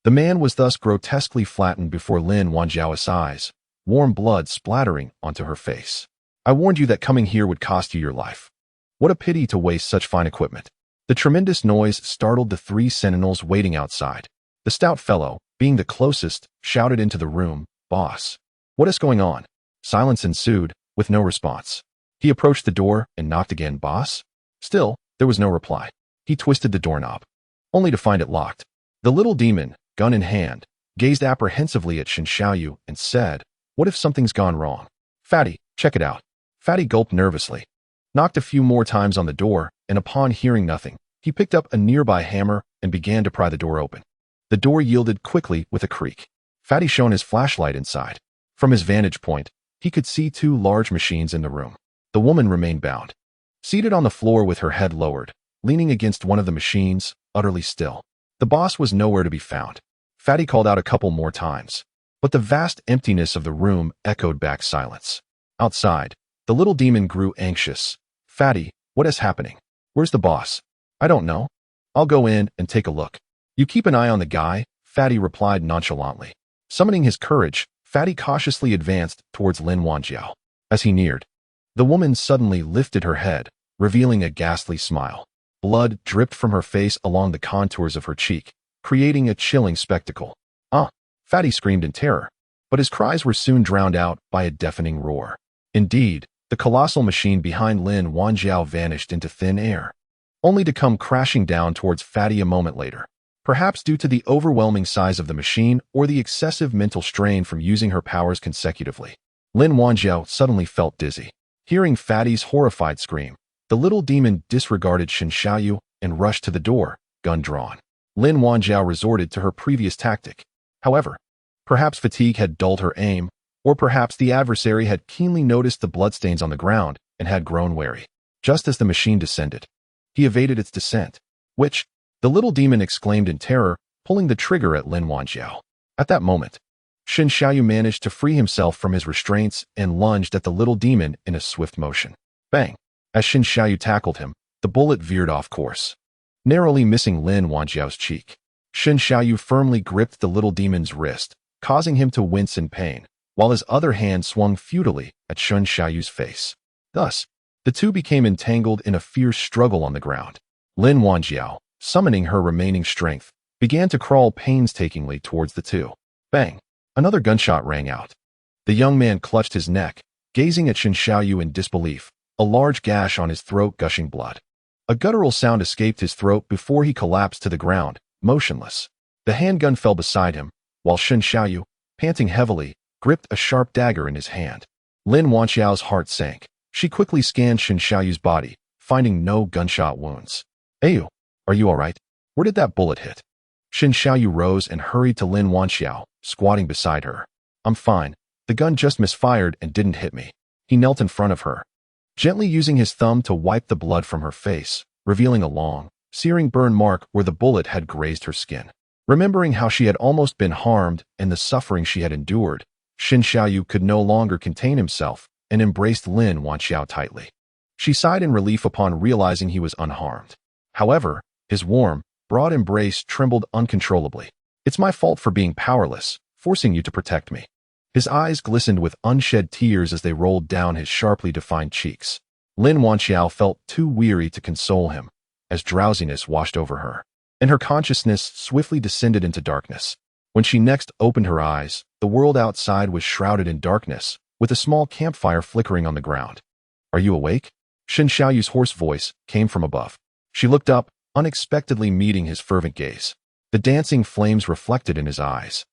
The man was thus grotesquely flattened before Lin Wanjiao's eyes, warm blood splattering onto her face. I warned you that coming here would cost you your life. What a pity to waste such fine equipment. The tremendous noise startled the three sentinels waiting outside. The stout fellow, being the closest, shouted into the room, Boss. What is going on? Silence ensued, with no response. He approached the door and knocked again. Boss? Still, there was no reply. He twisted the doorknob, only to find it locked. The little demon, gun in hand, gazed apprehensively at Shen Xiaoyu and said, What if something's gone wrong? Fatty, check it out. Fatty gulped nervously, knocked a few more times on the door, and upon hearing nothing, he picked up a nearby hammer and began to pry the door open. The door yielded quickly with a creak. Fatty shone his flashlight inside. From his vantage point, he could see two large machines in the room. The woman remained bound, seated on the floor with her head lowered, leaning against one of the machines, utterly still. The boss was nowhere to be found. Fatty called out a couple more times, but the vast emptiness of the room echoed back silence. Outside, the little demon grew anxious. Fatty, what is happening? Where's the boss? I don't know. I'll go in and take a look. You keep an eye on the guy, Fatty replied nonchalantly. Summoning his courage, Fatty cautiously advanced towards Lin Wanjiao. As he neared, the woman suddenly lifted her head, revealing a ghastly smile. Blood dripped from her face along the contours of her cheek, creating a chilling spectacle. Ah! Fatty screamed in terror, but his cries were soon drowned out by a deafening roar. Indeed, the colossal machine behind Lin Wanjiao vanished into thin air, only to come crashing down towards Fatty a moment later. Perhaps due to the overwhelming size of the machine or the excessive mental strain from using her powers consecutively, Lin Wanjiao suddenly felt dizzy. Hearing Fatty's horrified scream, the little demon disregarded Shen Xiaoyu and rushed to the door, gun drawn. Lin Wanjiao resorted to her previous tactic. However, perhaps fatigue had dulled her aim, or perhaps the adversary had keenly noticed the bloodstains on the ground and had grown wary. Just as the machine descended, he evaded its descent, which, the little demon exclaimed in terror, pulling the trigger at Lin Wanjiao. At that moment, Shen Xiaoyu managed to free himself from his restraints and lunged at the little demon in a swift motion. Bang! As Shen Xiaoyu tackled him, the bullet veered off course, narrowly missing Lin Wanjiao's cheek. Shen Xiaoyu firmly gripped the little demon's wrist, causing him to wince in pain, while his other hand swung futilely at Shen Xiaoyu's face. Thus, the two became entangled in a fierce struggle on the ground. Lin Wanjiao, summoning her remaining strength, began to crawl painstakingly towards the two. Bang! Another gunshot rang out. The young man clutched his neck, gazing at Shen Xiaoyu in disbelief, a large gash on his throat gushing blood. A guttural sound escaped his throat before he collapsed to the ground, motionless. The handgun fell beside him, while Shen Xiaoyu, panting heavily, gripped a sharp dagger in his hand. Lin Wanjiao's heart sank. She quickly scanned Shen Xiaoyu's body, finding no gunshot wounds. Ayu, are you all right? Where did that bullet hit? Shen Xiaoyu rose and hurried to Lin Wanjiao, squatting beside her. I'm fine. The gun just misfired and didn't hit me. He knelt in front of her, gently using his thumb to wipe the blood from her face, revealing a long, searing burn mark where the bullet had grazed her skin. Remembering how she had almost been harmed and the suffering she had endured, Shen Xiaoyu could no longer contain himself and embraced Lin Wanjiao tightly. She sighed in relief upon realizing he was unharmed. However, his warm, broad embrace trembled uncontrollably. It's my fault for being powerless, forcing you to protect me. His eyes glistened with unshed tears as they rolled down his sharply defined cheeks. Lin Wanjiao felt too weary to console him, as drowsiness washed over her, and her consciousness swiftly descended into darkness. When she next opened her eyes, the world outside was shrouded in darkness, with a small campfire flickering on the ground. Are you awake? Shen Xiaoyu's hoarse voice came from above. She looked up, unexpectedly meeting his fervent gaze. The dancing flames reflected in his eyes,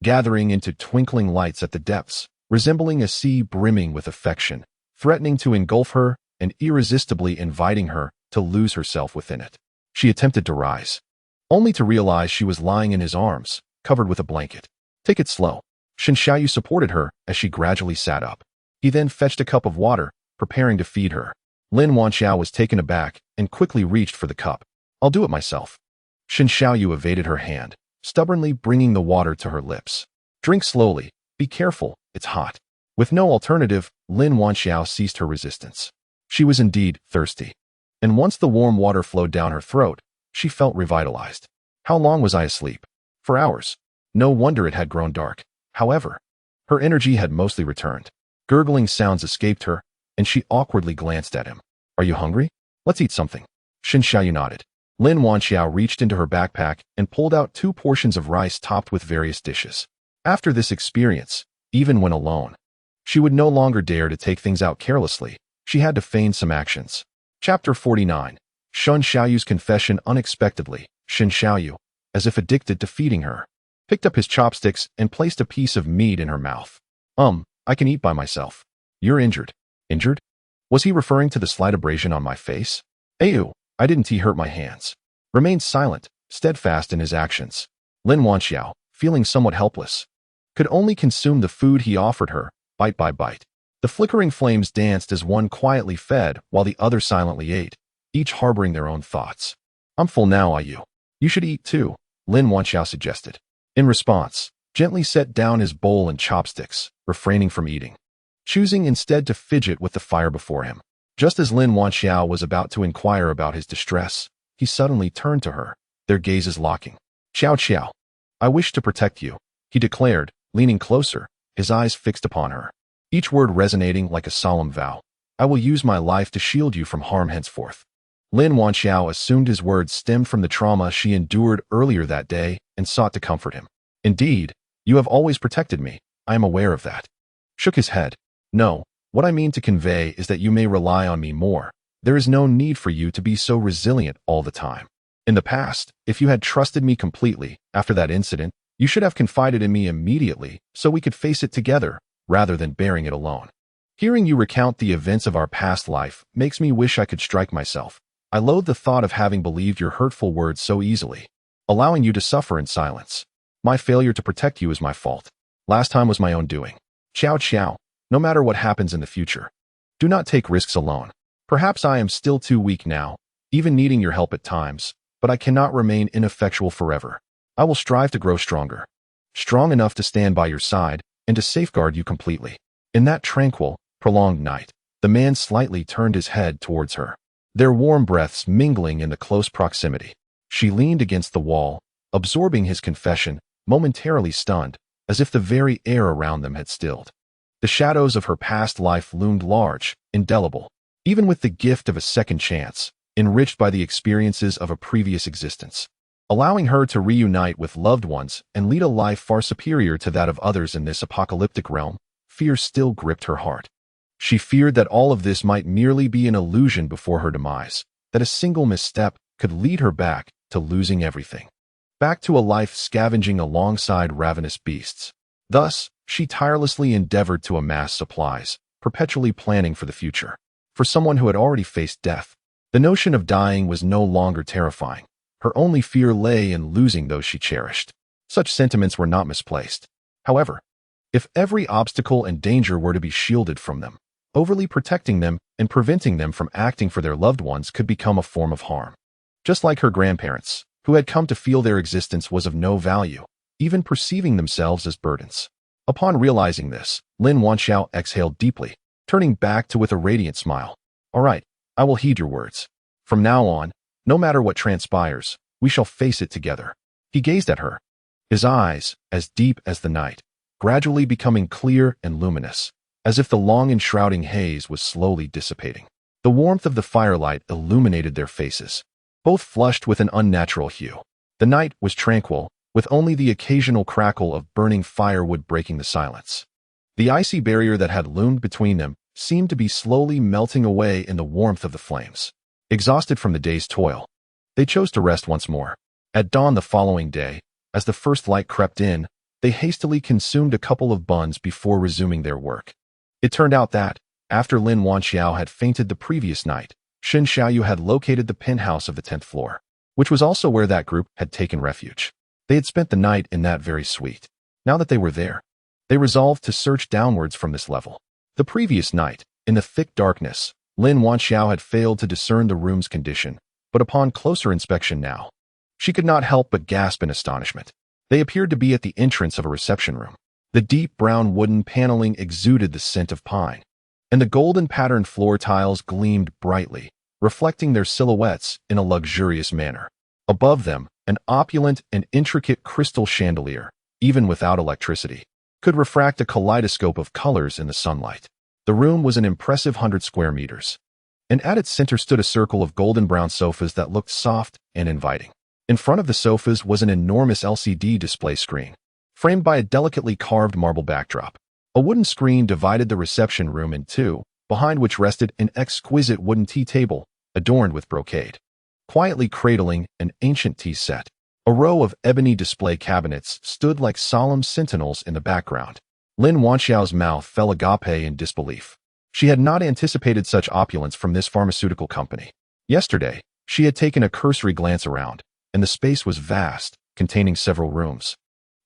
gathering into twinkling lights at the depths, resembling a sea brimming with affection, threatening to engulf her and irresistibly inviting her to lose herself within it. She attempted to rise, only to realize she was lying in his arms, covered with a blanket. Take it slow. Shen Xiaoyu supported her as she gradually sat up. He then fetched a cup of water, preparing to feed her. Lin Wanjiao was taken aback and quickly reached for the cup. I'll do it myself. Shen Xiaoyu evaded her hand, stubbornly bringing the water to her lips. Drink slowly. Be careful, it's hot. With no alternative, Lin Wanjiao ceased her resistance. She was indeed thirsty, and once the warm water flowed down her throat, she felt revitalized. How long was I asleep? For hours. No wonder it had grown dark. However, her energy had mostly returned. Gurgling sounds escaped her, and she awkwardly glanced at him. Are you hungry? Let's eat something. Shen Xiaoyu nodded. Lin Wanjiao reached into her backpack and pulled out 2 portions of rice topped with various dishes. After this experience, even when alone, she would no longer dare to take things out carelessly. She had to feign some actions. Chapter 49. Shen Xiaoyu's confession. Unexpectedly, Shen Xiaoyu, as if addicted to feeding her, picked up his chopsticks and placed a piece of meat in her mouth. I can eat by myself. You're injured. Injured? Was he referring to the slight abrasion on my face? Ayu, I didn't hurt my hands. Remained silent, steadfast in his actions. Lin Wanjiao, feeling somewhat helpless, could only consume the food he offered her, bite by bite. The flickering flames danced as one quietly fed while the other silently ate, each harboring their own thoughts. I'm full now, Ayu. You should eat too. Lin Wanxiao suggested. In response, gently set down his bowl and chopsticks, refraining from eating, choosing instead to fidget with the fire before him. Just as Lin Wanxiao was about to inquire about his distress, he suddenly turned to her, their gazes locking. "Xiao Xiao, I wish to protect you," he declared, leaning closer, his eyes fixed upon her, each word resonating like a solemn vow. "I will use my life to shield you from harm henceforth." Lin Wanxiao assumed his words stemmed from the trauma she endured earlier that day and sought to comfort him. "Indeed, you have always protected me. I am aware of that." Shook his head. "No, what I mean to convey is that you may rely on me more. There is no need for you to be so resilient all the time. In the past, if you had trusted me completely after that incident, you should have confided in me immediately so we could face it together rather than bearing it alone. Hearing you recount the events of our past life makes me wish I could strike myself. I loathe the thought of having believed your hurtful words so easily, allowing you to suffer in silence. My failure to protect you is my fault. Last time was my own doing. Xiao Xiao, no matter what happens in the future, do not take risks alone. Perhaps I am still too weak now, even needing your help at times, but I cannot remain ineffectual forever. I will strive to grow stronger, strong enough to stand by your side and to safeguard you completely." In that tranquil, prolonged night, the man slightly turned his head towards her, their warm breaths mingling in the close proximity. She leaned against the wall, absorbing his confession, momentarily stunned, as if the very air around them had stilled. The shadows of her past life loomed large, indelible, even with the gift of a second chance, enriched by the experiences of a previous existence, allowing her to reunite with loved ones and lead a life far superior to that of others in this apocalyptic realm. Fear still gripped her heart. She feared that all of this might merely be an illusion before her demise, that a single misstep could lead her back to losing everything, back to a life scavenging alongside ravenous beasts. Thus, she tirelessly endeavored to amass supplies, perpetually planning for the future. For someone who had already faced death, the notion of dying was no longer terrifying. Her only fear lay in losing those she cherished. Such sentiments were not misplaced. However, if every obstacle and danger were to be shielded from them, overly protecting them and preventing them from acting for their loved ones could become a form of harm. Just like her grandparents, who had come to feel their existence was of no value, even perceiving themselves as burdens. Upon realizing this, Lin Wanxiao exhaled deeply, turning back to with a radiant smile. "All right, I will heed your words. From now on, no matter what transpires, we shall face it together." He gazed at her, his eyes, as deep as the night, gradually becoming clear and luminous, as if the long enshrouding haze was slowly dissipating. The warmth of the firelight illuminated their faces, both flushed with an unnatural hue. The night was tranquil, with only the occasional crackle of burning firewood breaking the silence. The icy barrier that had loomed between them seemed to be slowly melting away in the warmth of the flames. Exhausted from the day's toil, they chose to rest once more. At dawn the following day, as the first light crept in, they hastily consumed a couple of buns before resuming their work. It turned out that, after Lin Wanxiao had fainted the previous night, Shen Xiaoyu had located the penthouse of the 10th floor, which was also where that group had taken refuge. They had spent the night in that very suite. Now that they were there, they resolved to search downwards from this level. The previous night, in the thick darkness, Lin Wanxiao had failed to discern the room's condition, but upon closer inspection now, she could not help but gasp in astonishment. They appeared to be at the entrance of a reception room. The deep brown wooden paneling exuded the scent of pine, and the golden patterned floor tiles gleamed brightly, reflecting their silhouettes in a luxurious manner. Above them, an opulent and intricate crystal chandelier, even without electricity, could refract a kaleidoscope of colors in the sunlight. The room was an impressive 100 square meters, and at its center stood a circle of golden brown sofas that looked soft and inviting. In front of the sofas was an enormous LCD display screen, framed by a delicately carved marble backdrop. A wooden screen divided the reception room in two, behind which rested an exquisite wooden tea table adorned with brocade, quietly cradling an ancient tea set. A row of ebony display cabinets stood like solemn sentinels in the background. Lin Wanxiao's mouth fell agape in disbelief. She had not anticipated such opulence from this pharmaceutical company. Yesterday, she had taken a cursory glance around, and the space was vast, containing several rooms,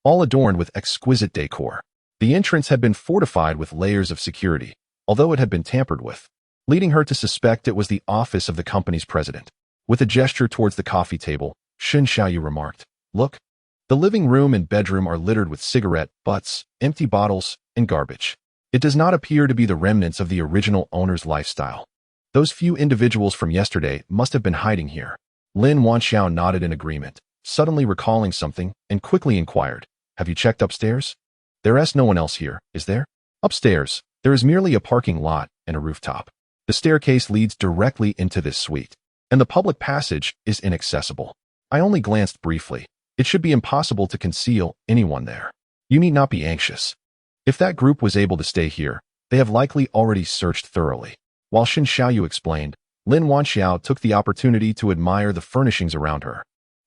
all adorned with exquisite decor. The entrance had been fortified with layers of security, although it had been tampered with, leading her to suspect it was the office of the company's president. With a gesture towards the coffee table, Shen Xiaoyu remarked, "Look, The living room and bedroom are littered with cigarette butts, empty bottles, and garbage. It does not appear to be the remnants of the original owner's lifestyle. Those few individuals from yesterday must have been hiding here. Lin Wanxiao nodded in agreement, suddenly recalling something, and quickly inquired, "Have you checked upstairs? There's no one else here, is there?" Upstairs, there is merely a parking lot and a rooftop. The staircase leads directly into this suite, and the public passage is inaccessible. I only glanced briefly. It should be impossible to conceal anyone there. You need not be anxious. If that group was able to stay here, they have likely already searched thoroughly. While Shen Xiaoyu explained, Lin Wanxiao took the opportunity to admire the furnishings around her.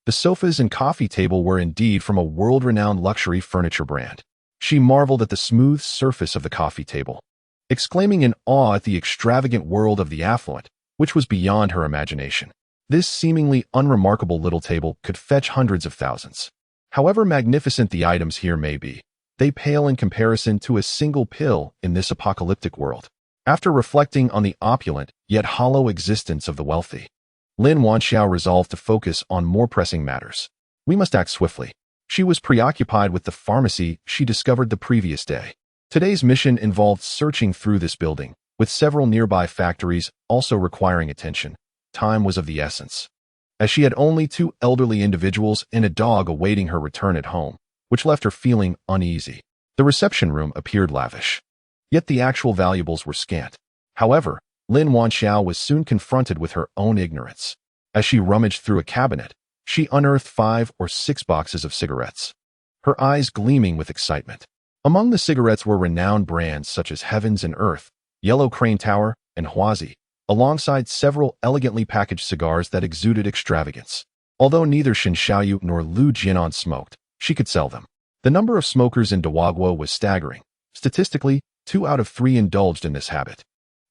The sofas and coffee table were indeed from a world-renowned luxury furniture brand. She marveled at the smooth surface of the coffee table, exclaiming in awe at the extravagant world of the affluent, which was beyond her imagination. This seemingly unremarkable little table could fetch hundreds of thousands. However magnificent the items here may be, they pale in comparison to a single pill in this apocalyptic world. After reflecting on the opulent yet hollow existence of the wealthy, Lin Wanxiao resolved to focus on more pressing matters. We must act swiftly. She was preoccupied with the pharmacy she discovered the previous day. Today's mission involved searching through this building, with several nearby factories also requiring attention. Time was of the essence, as she had only 2 elderly individuals and a dog awaiting her return at home, which left her feeling uneasy. The reception room appeared lavish, yet the actual valuables were scant. However, Lin Wanxiao was soon confronted with her own ignorance. As she rummaged through a cabinet, she unearthed 5 or 6 boxes of cigarettes, her eyes gleaming with excitement. Among the cigarettes were renowned brands such as Heavens and Earth, Yellow Crane Tower, and Huazi, alongside several elegantly packaged cigars that exuded extravagance. Although neither Shen Xiaoyu nor Lu Jianan smoked, she could sell them. The number of smokers in Dawaguo was staggering. Statistically, 2 out of 3 indulged in this habit.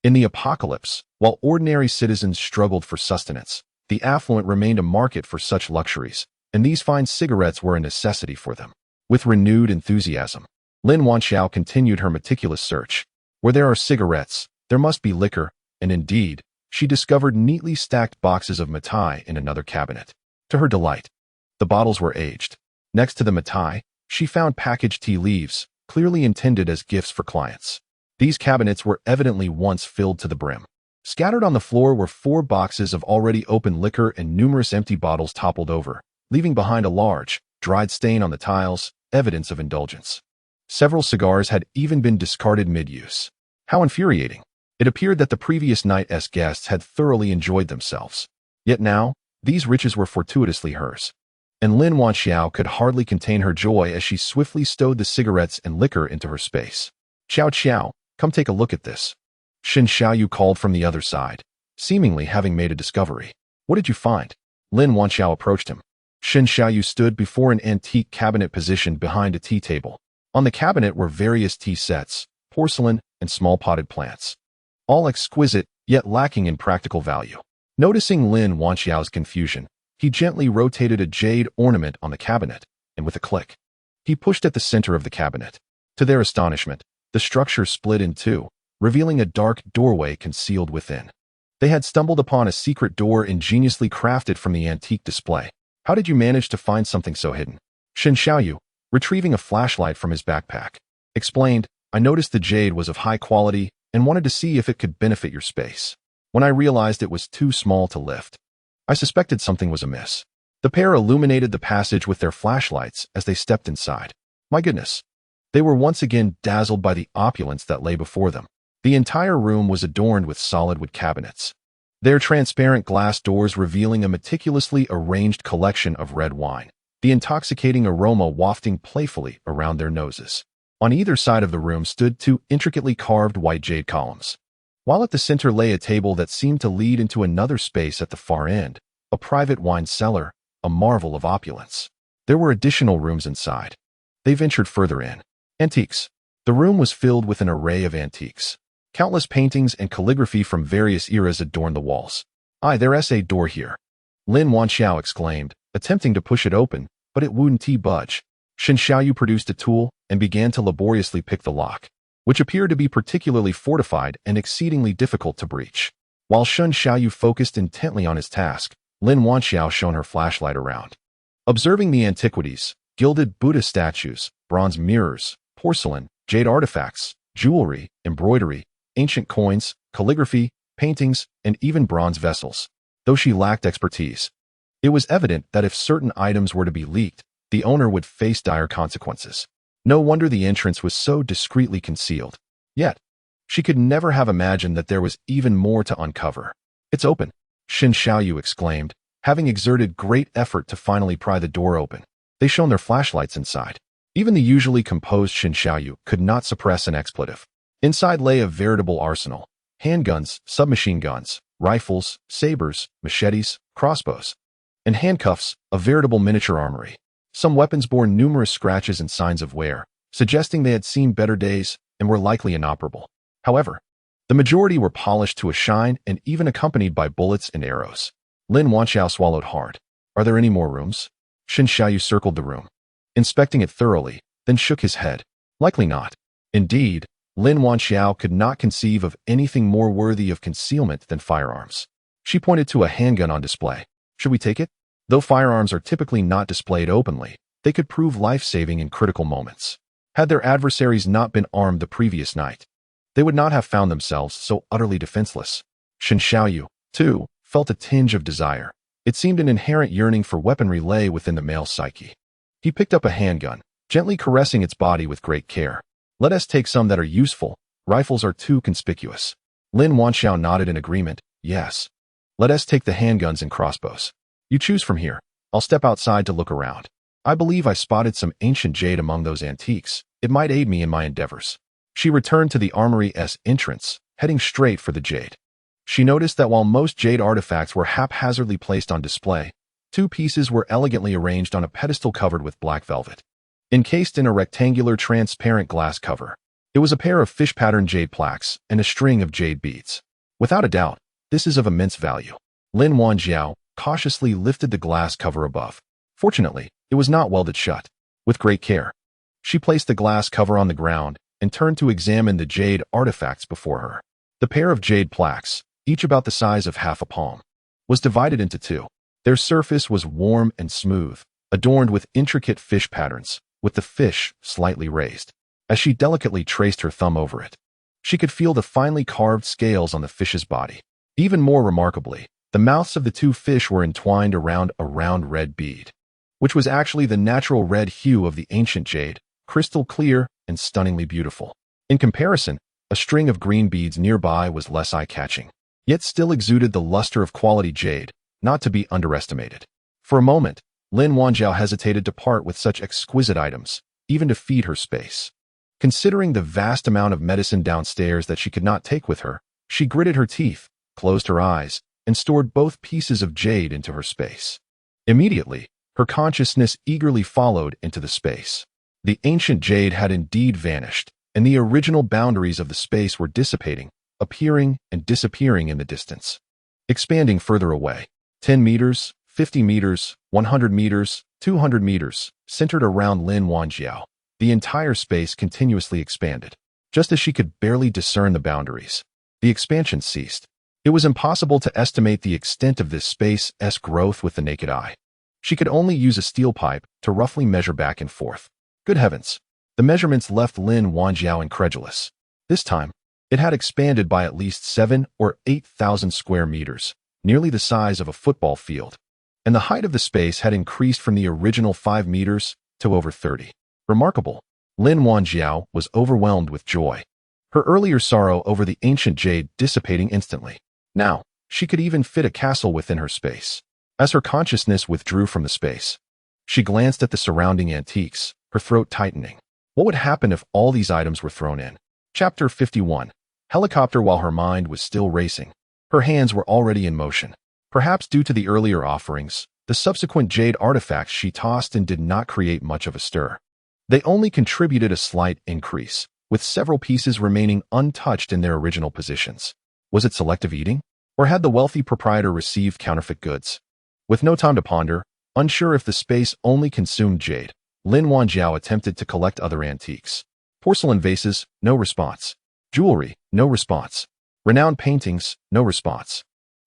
In the apocalypse, while ordinary citizens struggled for sustenance, the affluent remained a market for such luxuries, and these fine cigarettes were a necessity for them. With renewed enthusiasm, Lin Wanxiao continued her meticulous search. Where there are cigarettes, there must be liquor, and indeed, she discovered neatly stacked boxes of mitai in another cabinet. To her delight, the bottles were aged. Next to the mitai, she found packaged tea leaves, clearly intended as gifts for clients. These cabinets were evidently once filled to the brim. Scattered on the floor were 4 boxes of already opened liquor and numerous empty bottles toppled over, leaving behind a large, dried stain on the tiles, evidence of indulgence. Several cigars had even been discarded mid-use. How infuriating! It appeared that the previous night's guests had thoroughly enjoyed themselves. Yet now, these riches were fortuitously hers. And Lin Wanxiao could hardly contain her joy as she swiftly stowed the cigarettes and liquor into her space. "Qiao Qiao, come take a look at this." Shen Xiaoyu called from the other side, seemingly having made a discovery. "What did you find?" Lin Wanxiao approached him. Shen Xiaoyu stood before an antique cabinet positioned behind a tea table. On the cabinet were various tea sets, porcelain, and small potted plants, all exquisite, yet lacking in practical value. Noticing Lin Wanxiao's confusion, he gently rotated a jade ornament on the cabinet, and with a click, he pushed at the center of the cabinet. To their astonishment, the structure split in 2, revealing a dark doorway concealed within. They had stumbled upon a secret door ingeniously crafted from the antique display. "How did you manage to find something so hidden?" Shen Xiaoyu, retrieving a flashlight from his backpack, explained, "I noticed the jade was of high quality and wanted to see if it could benefit your space. When I realized it was too small to lift, I suspected something was amiss." The pair illuminated the passage with their flashlights as they stepped inside. My goodness! They were once again dazzled by the opulence that lay before them. The entire room was adorned with solid wood cabinets, their transparent glass doors revealing a meticulously arranged collection of red wine, the intoxicating aroma wafting playfully around their noses. On either side of the room stood 2 intricately carved white jade columns, while at the center lay a table that seemed to lead into another space at the far end, a private wine cellar, a marvel of opulence. There were additional rooms inside. They ventured further in. Antiques. The room was filled with an array of antiques. Countless paintings and calligraphy from various eras adorned the walls. "There's a door here," Lin Wanxiao exclaimed, attempting to push it open, but it wouldn't budge. Shen Xiaoyu produced a tool and began to laboriously pick the lock, which appeared to be particularly fortified and exceedingly difficult to breach. While Shen Xiaoyu focused intently on his task, Lin Wanxiao shone her flashlight around. Observing the antiquities, Gilded Buddha statues, bronze mirrors, porcelain, jade artifacts, jewelry, embroidery, ancient coins, calligraphy, paintings, and even bronze vessels. Though she lacked expertise, it was evident that if certain items were to be leaked, the owner would face dire consequences. No wonder the entrance was so discreetly concealed. Yet, she could never have imagined that there was even more to uncover. "It's open," Xin Xiaoyu exclaimed, having exerted great effort to finally pry the door open. They shone their flashlights inside. Even the usually composed Xin Xiaoyu could not suppress an expletive. Inside lay a veritable arsenal: handguns, submachine guns, rifles, sabers, machetes, crossbows, and handcuffs, a veritable miniature armory. Some weapons bore numerous scratches and signs of wear, suggesting they had seen better days and were likely inoperable. However, the majority were polished to a shine and even accompanied by bullets and arrows. Lin Wanxiao swallowed hard. "Are there any more rooms?" Xin Xiaoyu circled the room, inspecting it thoroughly, then shook his head. Likely not. Indeed, Lin Wanxiao could not conceive of anything more worthy of concealment than firearms. She pointed to a handgun on display. "Should we take it?" Though firearms are typically not displayed openly, they could prove life-saving in critical moments. Had their adversaries not been armed the previous night, they would not have found themselves so utterly defenseless. Xin Xiaoyu, too, felt a tinge of desire. It seemed an inherent yearning for weaponry lay within the male psyche. He picked up a handgun, gently caressing its body with great care. "Let us take some that are useful. Rifles are too conspicuous." Lin Wanxiao nodded in agreement. "Yes. Let us take the handguns and crossbows. You choose from here. I'll step outside to look around. I believe I spotted some ancient jade among those antiques. It might aid me in my endeavors." She returned to the armory's entrance, heading straight for the jade. She noticed that while most jade artifacts were haphazardly placed on display, two pieces were elegantly arranged on a pedestal covered with black velvet. Encased in a rectangular transparent glass cover, it was a pair of fish-patterned jade plaques and a string of jade beads. Without a doubt, this is of immense value. Lin Wanxiao cautiously lifted the glass cover above. Fortunately, it was not welded shut. With great care, she placed the glass cover on the ground and turned to examine the jade artifacts before her. The pair of jade plaques, each about the size of half a palm, was divided into two. Their surface was warm and smooth, adorned with intricate fish patterns, with the fish slightly raised. As she delicately traced her thumb over it, she could feel the finely carved scales on the fish's body. Even more remarkably, the mouths of the two fish were entwined around a round red bead, which was actually the natural red hue of the ancient jade, crystal clear and stunningly beautiful. In comparison, a string of green beads nearby was less eye-catching, yet still exuded the luster of quality jade, not to be underestimated. For a moment, Lin Wanxiao hesitated to part with such exquisite items, even to feed her space. Considering the vast amount of medicine downstairs that she could not take with her, she gritted her teeth, closed her eyes, and stored both pieces of jade into her space. Immediately, her consciousness eagerly followed into the space. The ancient jade had indeed vanished, and the original boundaries of the space were dissipating, appearing and disappearing in the distance. Expanding further away. 10 meters, 50 meters, 100 meters, 200 meters, centered around Lin Wanxiao. The entire space continuously expanded. Just as she could barely discern the boundaries, the expansion ceased. It was impossible to estimate the extent of this space's growth with the naked eye. She could only use a steel pipe to roughly measure back and forth. Good heavens! The measurements left Lin Wanxiao incredulous. This time, it had expanded by at least 7,000 or 8,000 square meters, nearly the size of a football field, and the height of the space had increased from the original 5 meters to over 30. Remarkable! Lin Wanxiao was overwhelmed with joy, her earlier sorrow over the ancient jade dissipating instantly. Now, she could even fit a castle within her space. As her consciousness withdrew from the space, she glanced at the surrounding antiques, her throat tightening. What would happen if all these items were thrown in? Chapter 51. Helicopter. While her mind was still racing, her hands were already in motion. Perhaps due to the earlier offerings, the subsequent jade artifacts she tossed in did not create much of a stir. They only contributed a slight increase, with several pieces remaining untouched in their original positions. Was it selective eating? Or had the wealthy proprietor received counterfeit goods? With no time to ponder, unsure if the space only consumed jade, Lin Wanxiao attempted to collect other antiques. Porcelain vases, no response. Jewelry, no response. Renowned paintings, no response.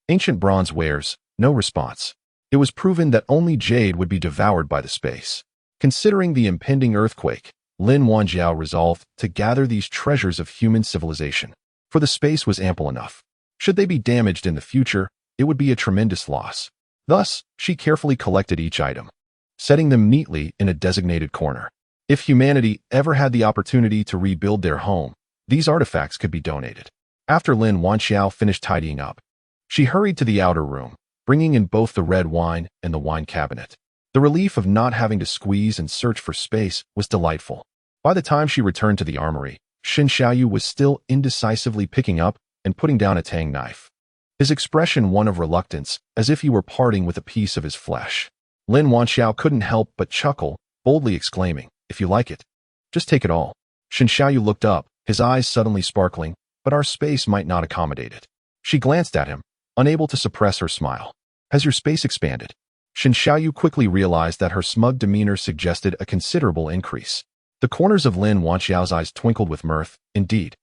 Ancient bronze wares, no response. It was proven that only jade would be devoured by the space. Considering the impending earthquake, Lin Wanjiao resolved to gather these treasures of human civilization, for the space was ample enough. Should they be damaged in the future, it would be a tremendous loss. Thus, she carefully collected each item, setting them neatly in a designated corner. If humanity ever had the opportunity to rebuild their home, these artifacts could be donated. After Lin Wanxiao finished tidying up, she hurried to the outer room, bringing in both the red wine and the wine cabinet. The relief of not having to squeeze and search for space was delightful. By the time she returned to the armory, Shen Xiaoyu was still indecisively picking up and putting down a tang knife. His expression one of reluctance, as if he were parting with a piece of his flesh. Lin Wanxiao couldn't help but chuckle, boldly exclaiming, "If you like it, just take it all." Shen Xiaoyu looked up, his eyes suddenly sparkling, but our space might not accommodate it. She glanced at him, unable to suppress her smile. "Has your space expanded?" Shen Xiaoyu quickly realized that her smug demeanor suggested a considerable increase. The corners of Lin Wanxiao's eyes twinkled with mirth. "Indeed.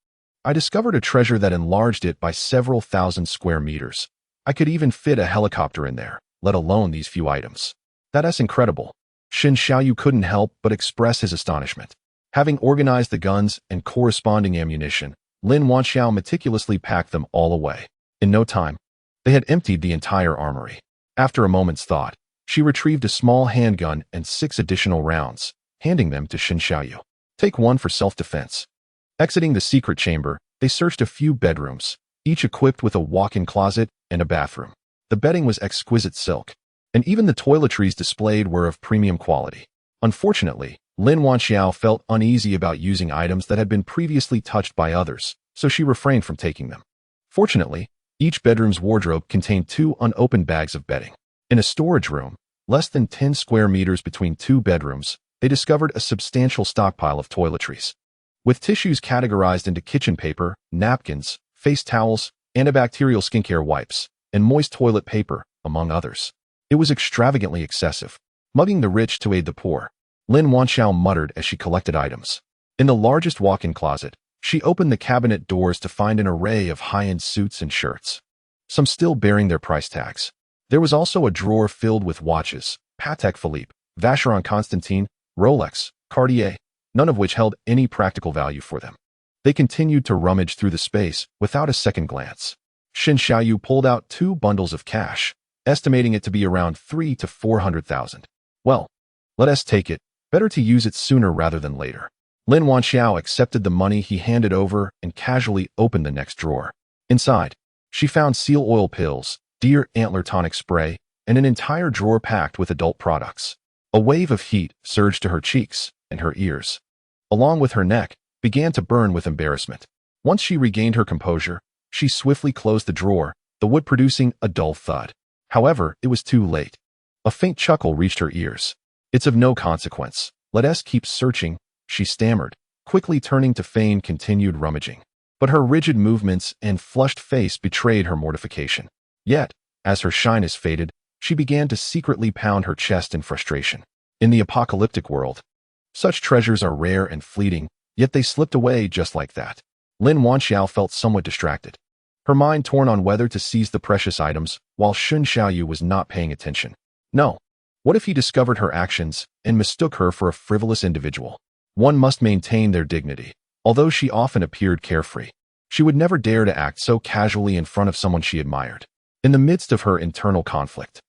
I discovered a treasure that enlarged it by several thousand square meters. I could even fit a helicopter in there, let alone these few items." "That's incredible." Shen Xiaoyu couldn't help but express his astonishment. Having organized the guns and corresponding ammunition, Lin Wanxiao meticulously packed them all away. In no time, they had emptied the entire armory. After a moment's thought, she retrieved a small handgun and 6 additional rounds, handing them to Shen Xiaoyu. "Take one for self-defense." Exiting the secret chamber, they searched a few bedrooms, each equipped with a walk-in closet and a bathroom. The bedding was exquisite silk, and even the toiletries displayed were of premium quality. Unfortunately, Lin Wanxiao felt uneasy about using items that had been previously touched by others, so she refrained from taking them. Fortunately, each bedroom's wardrobe contained 2 unopened bags of bedding. In a storage room, less than 10 square meters between 2 bedrooms, they discovered a substantial stockpile of toiletries. With tissues categorized into kitchen paper, napkins, face towels, antibacterial skincare wipes, and moist toilet paper, among others. It was extravagantly excessive, mugging the rich to aid the poor. Lin Wanxiao muttered as she collected items. In the largest walk-in closet, she opened the cabinet doors to find an array of high-end suits and shirts, some still bearing their price tags. There was also a drawer filled with watches, Patek Philippe, Vacheron Constantin, Rolex, Cartier, none of which held any practical value for them. They continued to rummage through the space without a second glance. Shen Xiaoyu pulled out 2 bundles of cash, estimating it to be around 300,000 to 400,000. "Well, let us take it. Better to use it sooner rather than later." Lin Wanxiao accepted the money he handed over and casually opened the next drawer. Inside, she found seal oil pills, deer antler tonic spray, and an entire drawer packed with adult products. A wave of heat surged to her cheeks, and her ears, along with her neck, began to burn with embarrassment. Once she regained her composure, she swiftly closed the drawer, the wood producing a dull thud. However, it was too late. A faint chuckle reached her ears. "It's of no consequence. Let us keep searching," she stammered, quickly turning to feign continued rummaging. But her rigid movements and flushed face betrayed her mortification. Yet, as her shyness faded, she began to secretly pound her chest in frustration. In the apocalyptic world, such treasures are rare and fleeting, yet they slipped away just like that. Lin Wanxiao felt somewhat distracted, her mind torn on whether to seize the precious items, while Shen Xiaoyu was not paying attention. No. What if he discovered her actions and mistook her for a frivolous individual? One must maintain their dignity. Although she often appeared carefree, she would never dare to act so casually in front of someone she admired. In the midst of her internal conflict,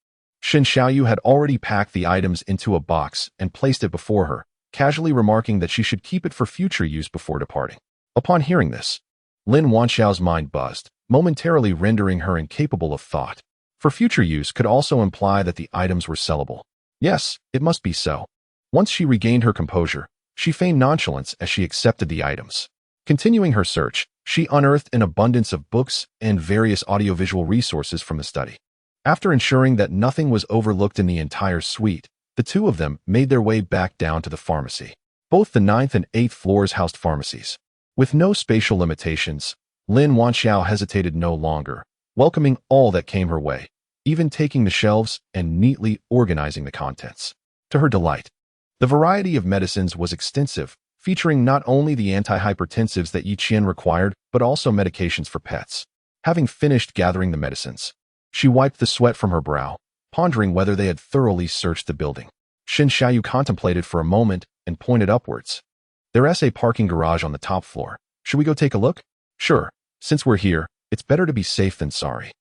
Shen Xiaoyu had already packed the items into a box and placed it before her, casually remarking that she should keep it for future use before departing. Upon hearing this, Lin Wanxiao's mind buzzed, momentarily rendering her incapable of thought. For future use could also imply that the items were sellable. Yes, it must be so. Once she regained her composure, she feigned nonchalance as she accepted the items. Continuing her search, she unearthed an abundance of books and various audiovisual resources from the study. After ensuring that nothing was overlooked in the entire suite, the 2 of them made their way back down to the pharmacy. Both the 9th and 8th floors housed pharmacies. With no spatial limitations, Lin Wanxiao hesitated no longer, welcoming all that came her way, even taking the shelves and neatly organizing the contents. To her delight, the variety of medicines was extensive, featuring not only the antihypertensives that Yi Qian required, but also medications for pets. Having finished gathering the medicines, she wiped the sweat from her brow, pondering whether they had thoroughly searched the building. Shin Xiaoyu contemplated for a moment and pointed upwards. There's a parking garage on the top floor. Should we go take a look? Sure. Since we're here, it's better to be safe than sorry.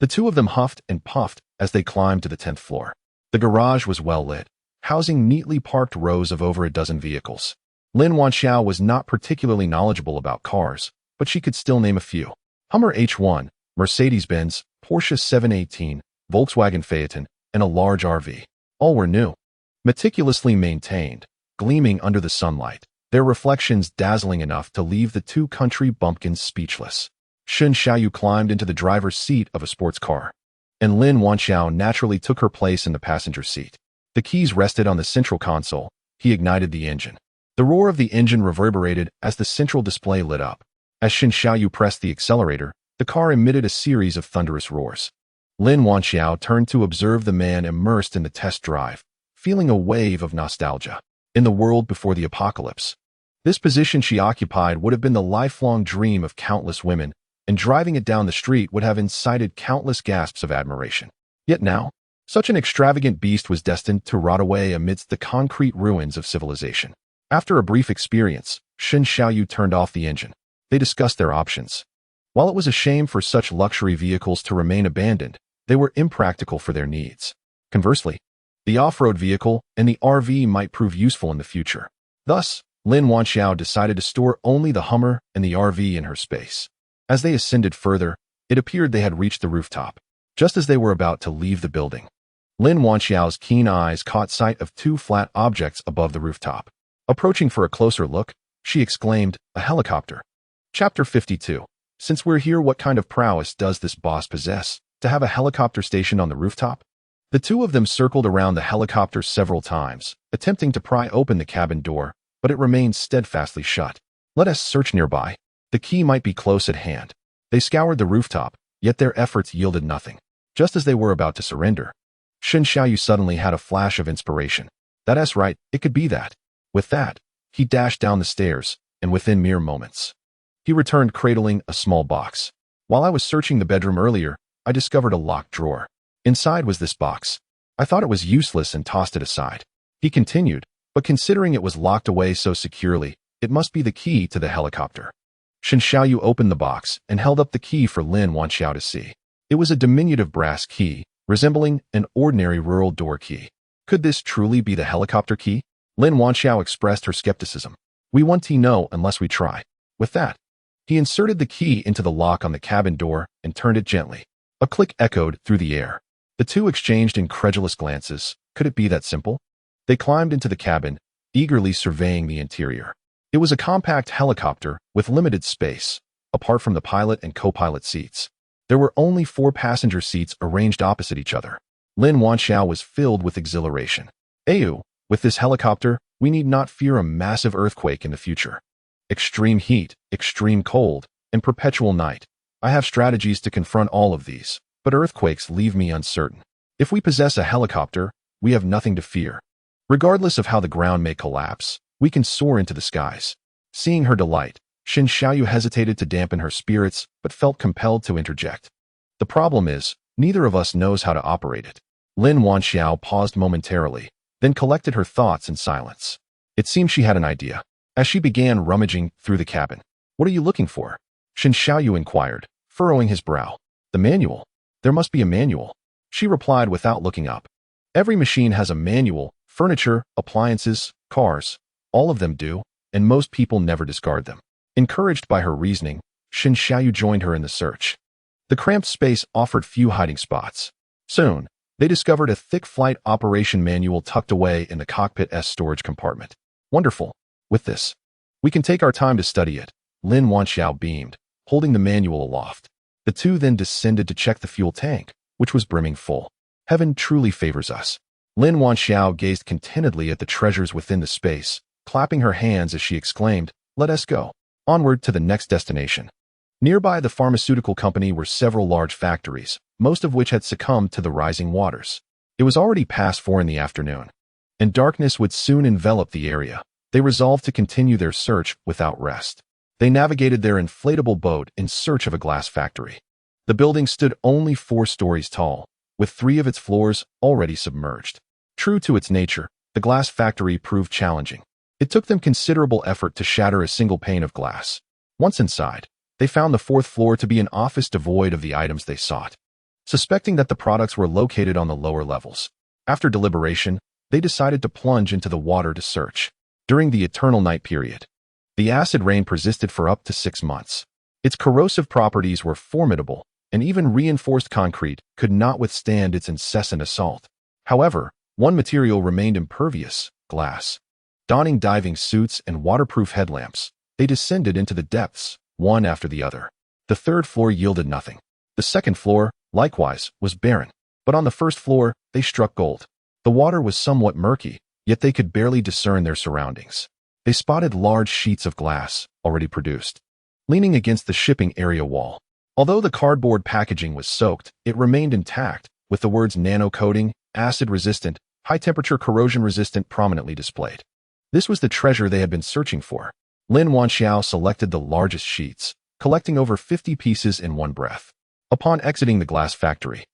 The two of them huffed and puffed as they climbed to the 10th floor. The garage was well lit, housing neatly parked rows of over a dozen vehicles. Lin Wanxiao was not particularly knowledgeable about cars, but she could still name a few. Hummer H1, Mercedes-Benz, Porsche 718, Volkswagen Phaeton, and a large RV. All were new, meticulously maintained, gleaming under the sunlight, their reflections dazzling enough to leave the two country bumpkins speechless. Shin Xiaoyu climbed into the driver's seat of a sports car, and Lin Wanxiao naturally took her place in the passenger seat. The keys rested on the central console. He ignited the engine. The roar of the engine reverberated as the central display lit up. As Shin Xiaoyu pressed the accelerator, the car emitted a series of thunderous roars. Lin Wanxiao turned to observe the man immersed in the test drive, feeling a wave of nostalgia. In the world before the apocalypse, this position she occupied would have been the lifelong dream of countless women, and driving it down the street would have incited countless gasps of admiration. Yet now, such an extravagant beast was destined to rot away amidst the concrete ruins of civilization. After a brief experience, Shin Xiaoyu turned off the engine. They discussed their options. While it was a shame for such luxury vehicles to remain abandoned, they were impractical for their needs. Conversely, the off-road vehicle and the RV might prove useful in the future. Thus, Lin Wanxiao decided to store only the Hummer and the RV in her space. As they ascended further, it appeared they had reached the rooftop. Just as they were about to leave the building, Lin Wanxiao's keen eyes caught sight of two flat objects above the rooftop. Approaching for a closer look, she exclaimed, "A helicopter." Chapter 52. Since we're here, what kind of prowess does this boss possess to have a helicopter stationed on the rooftop? The two of them circled around the helicopter several times, attempting to pry open the cabin door, but it remained steadfastly shut. Let us search nearby. The key might be close at hand. They scoured the rooftop, yet their efforts yielded nothing. Just as they were about to surrender, Shin Xiaoyu suddenly had a flash of inspiration. That's right, it could be that. With that, he dashed down the stairs, and within mere moments, he returned cradling a small box. While I was searching the bedroom earlier, I discovered a locked drawer. Inside was this box. I thought it was useless and tossed it aside. He continued, but considering it was locked away so securely, it must be the key to the helicopter. Shin Xiaoyu opened the box and held up the key for Lin Wanxiao to see. It was a diminutive brass key, resembling an ordinary rural door key. Could this truly be the helicopter key? Lin Wanxiao expressed her skepticism. We won't know unless we try. With that, he inserted the key into the lock on the cabin door and turned it gently. A click echoed through the air. The two exchanged incredulous glances. Could it be that simple? They climbed into the cabin, eagerly surveying the interior. It was a compact helicopter with limited space, apart from the pilot and co-pilot seats. There were only 4 passenger seats arranged opposite each other. Lin Wanxiao was filled with exhilaration. Ayu, with this helicopter, we need not fear a massive earthquake in the future. Extreme heat, extreme cold, and perpetual night. I have strategies to confront all of these, but earthquakes leave me uncertain. If we possess a helicopter, we have nothing to fear. Regardless of how the ground may collapse, we can soar into the skies. Seeing her delight, Shin Xiaoyu hesitated to dampen her spirits, but felt compelled to interject. The problem is, neither of us knows how to operate it. Lin Wanxiao paused momentarily, then collected her thoughts in silence. It seemed she had an idea. As she began rummaging through the cabin. What are you looking for? Shin Xiaoyu inquired, furrowing his brow. The manual. There must be a manual. She replied without looking up. Every machine has a manual, furniture, appliances, cars. All of them do, and most people never discard them. Encouraged by her reasoning, Shin Xiaoyu joined her in the search. The cramped space offered few hiding spots. Soon, they discovered a thick flight operation manual tucked away in the cockpit's storage compartment. Wonderful. With this, we can take our time to study it. Lin Wanxiao beamed, holding the manual aloft. The two then descended to check the fuel tank, which was brimming full. Heaven truly favors us. Lin Wanxiao gazed contentedly at the treasures within the space, clapping her hands as she exclaimed, "Let us go." Onward to the next destination. Nearby the pharmaceutical company were several large factories, most of which had succumbed to the rising waters. It was already past 4 in the afternoon, and darkness would soon envelop the area. They resolved to continue their search without rest. They navigated their inflatable boat in search of a glass factory. The building stood only 4 stories tall, with 3 of its floors already submerged. True to its nature, the glass factory proved challenging. It took them considerable effort to shatter a single pane of glass. Once inside, they found the fourth floor to be an office devoid of the items they sought. Suspecting that the products were located on the lower levels, after deliberation, they decided to plunge into the water to search. During the eternal night period, the acid rain persisted for up to 6 months. Its corrosive properties were formidable, and even reinforced concrete could not withstand its incessant assault. However, one material remained impervious: glass. Donning diving suits and waterproof headlamps, they descended into the depths, one after the other. The third floor yielded nothing. The second floor, likewise, was barren. But on the first floor, they struck gold. The water was somewhat murky, yet they could barely discern their surroundings. They spotted large sheets of glass, already produced, leaning against the shipping area wall. Although the cardboard packaging was soaked, it remained intact, with the words nano-coating, acid-resistant, high-temperature corrosion-resistant prominently displayed. This was the treasure they had been searching for. Lin Wanxiao selected the largest sheets, collecting over 50 pieces in one breath. Upon exiting the glass factory,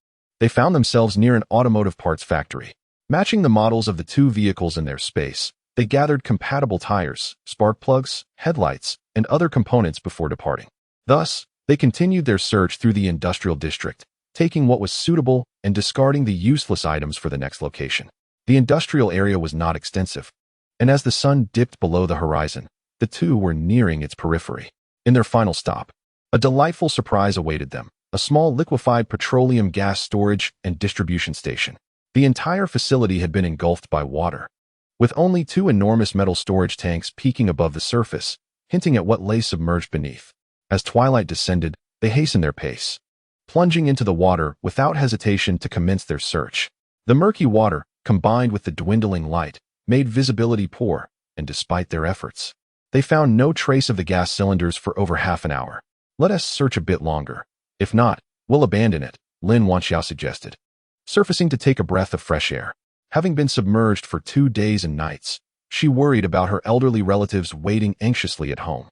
they found themselves near an automotive parts factory. Matching the models of the two vehicles in their space, they gathered compatible tires, spark plugs, headlights, and other components before departing. Thus, they continued their search through the industrial district, taking what was suitable and discarding the useless items for the next location. The industrial area was not extensive, and as the sun dipped below the horizon, the two were nearing its periphery. In their final stop, a delightful surprise awaited them: a small liquefied petroleum gas storage and distribution station. The entire facility had been engulfed by water, with only 2 enormous metal storage tanks peeking above the surface, hinting at what lay submerged beneath. As twilight descended, they hastened their pace, plunging into the water without hesitation to commence their search. The murky water, combined with the dwindling light, made visibility poor, and despite their efforts, they found no trace of the gas cylinders for over half an hour. "Let us search a bit longer. If not, we'll abandon it," Lin Wanxiao suggested, surfacing to take a breath of fresh air. Having been submerged for 2 days and nights, she worried about her elderly relatives waiting anxiously at home.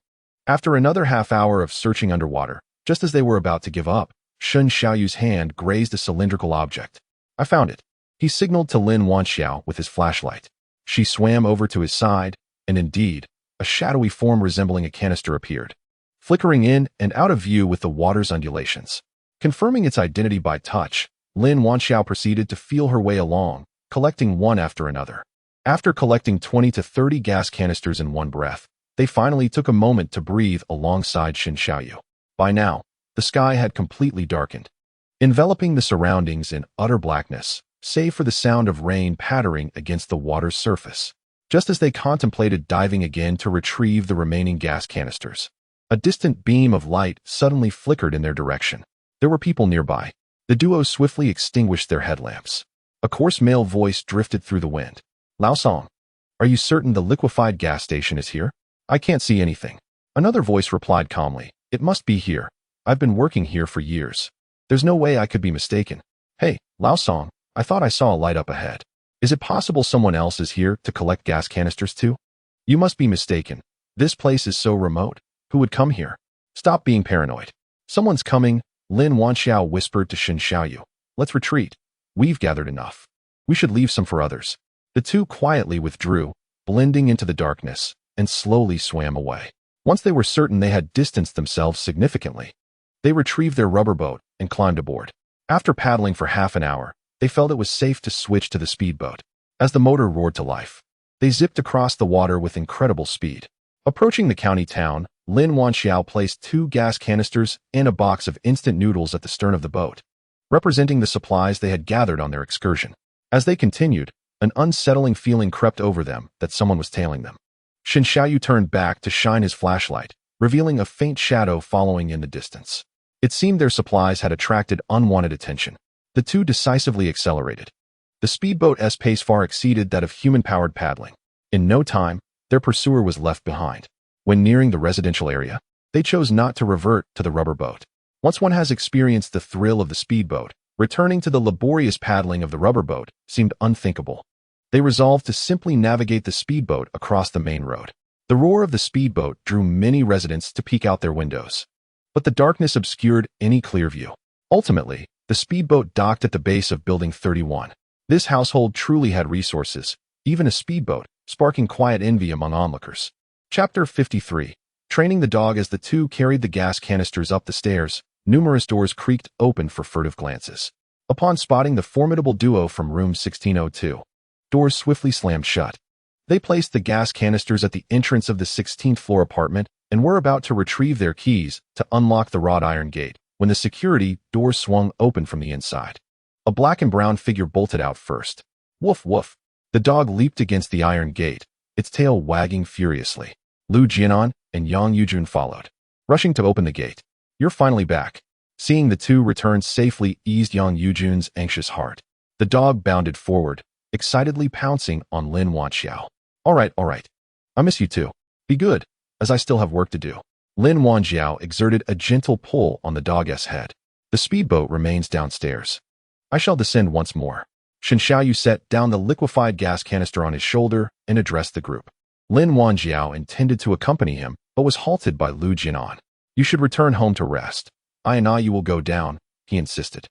After another half hour of searching underwater, just as they were about to give up, Shun Xiaoyu's hand grazed a cylindrical object. "I found it," he signaled to Lin Wanxiao with his flashlight. She swam over to his side, and indeed, a shadowy form resembling a canister appeared, flickering in and out of view with the water's undulations. Confirming its identity by touch, Lin Wanxiao proceeded to feel her way along, collecting one after another. After collecting 20 to 30 gas canisters in one breath, they finally took a moment to breathe alongside Shin Xiaoyu. By now, the sky had completely darkened, enveloping the surroundings in utter blackness, save for the sound of rain pattering against the water's surface. Just as they contemplated diving again to retrieve the remaining gas canisters, a distant beam of light suddenly flickered in their direction. There were people nearby. The duo swiftly extinguished their headlamps. A coarse male voice drifted through the wind. "Lao Song, are you certain the liquefied gas station is here? I can't see anything." Another voice replied calmly, "It must be here. I've been working here for years. There's no way I could be mistaken." "Hey, Lao Song, I thought I saw a light up ahead. Is it possible someone else is here to collect gas canisters too?" "You must be mistaken. This place is so remote. Who would come here?" "Stop being paranoid. Someone's coming," Lin Wanxiao whispered to Shin Xiaoyu. "Let's retreat. We've gathered enough. We should leave some for others." The two quietly withdrew, blending into the darkness, and slowly swam away. Once they were certain they had distanced themselves significantly, they retrieved their rubber boat and climbed aboard. After paddling for half an hour, they felt it was safe to switch to the speedboat. As the motor roared to life, they zipped across the water with incredible speed. Approaching the county town, Lin Wanxiao placed 2 gas canisters and a box of instant noodles at the stern of the boat, representing the supplies they had gathered on their excursion. As they continued, an unsettling feeling crept over them that someone was tailing them. Shin Xiaoyu turned back to shine his flashlight, revealing a faint shadow following in the distance. It seemed their supplies had attracted unwanted attention. The two decisively accelerated. The speedboat's pace far exceeded that of human-powered paddling. In no time, their pursuer was left behind. When nearing the residential area, they chose not to revert to the rubber boat. Once one has experienced the thrill of the speedboat, returning to the laborious paddling of the rubber boat seemed unthinkable. They resolved to simply navigate the speedboat across the main road. The roar of the speedboat drew many residents to peek out their windows, but the darkness obscured any clear view. Ultimately, the speedboat docked at the base of Building 31. This household truly had resources, even a speedboat, sparking quiet envy among onlookers. Chapter 53. Training the dog. As the two carried the gas canisters up the stairs, numerous doors creaked open for furtive glances. Upon spotting the formidable duo from room 1602, doors swiftly slammed shut. They placed the gas canisters at the entrance of the 16th floor apartment and were about to retrieve their keys to unlock the wrought iron gate when the security doors swung open from the inside. A black and brown figure bolted out first. Woof woof. The dog leaped against the iron gate, its tail wagging furiously. Lu Jianan and Yang Yujun followed, rushing to open the gate. You're finally back. Seeing the two return safely eased Yang Yujun's anxious heart. The dog bounded forward, excitedly pouncing on Lin Wanxiao. All right. I miss you too. Be good, as I still have work to do. Lin Wanxiao exerted a gentle pull on the dog's head. The speedboat remains downstairs. I shall descend once more. Shen Xiaoyu set down the liquefied gas canister on his shoulder and addressed the group. Lin Wanxiao intended to accompany him, but was halted by Lu Jianan. You should return home to rest. You will go down, he insisted.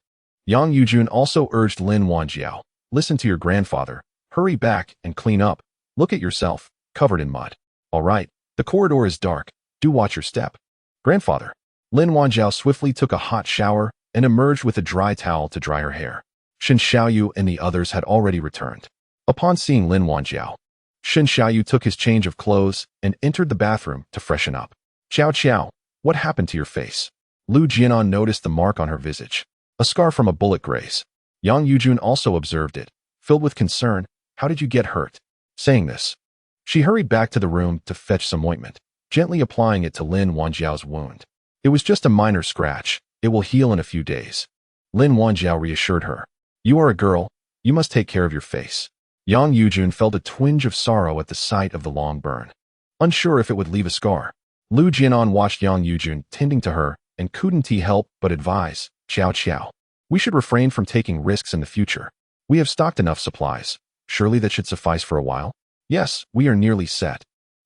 Yang Yujun also urged Lin Wanxiao. Listen to your grandfather. Hurry back and clean up. Look at yourself, covered in mud. All right, the corridor is dark. Do watch your step. Grandfather. Lin Wanxiao swiftly took a hot shower and emerged with a dry towel to dry her hair. Shen Xiaoyu and the others had already returned. Upon seeing Lin Wanxiao, Shen Xiaoyu took his change of clothes and entered the bathroom to freshen up. Xiao, what happened to your face? Lu Jianan noticed the mark on her visage, a scar from a bullet graze. Yang Yujun also observed it, filled with concern. How did you get hurt? Saying this, she hurried back to the room to fetch some ointment, gently applying it to Lin Wanxiao's wound. It was just a minor scratch. It will heal in a few days. Lin Wanxiao reassured her. You are a girl. You must take care of your face. Yang Yujun felt a twinge of sorrow at the sight of the long burn. Unsure if it would leave a scar, Lu Jianan watched Yang Yujun tending to her and couldn't he help but advise, Xiao. We should refrain from taking risks in the future. We have stocked enough supplies. Surely that should suffice for a while? Yes, we are nearly set.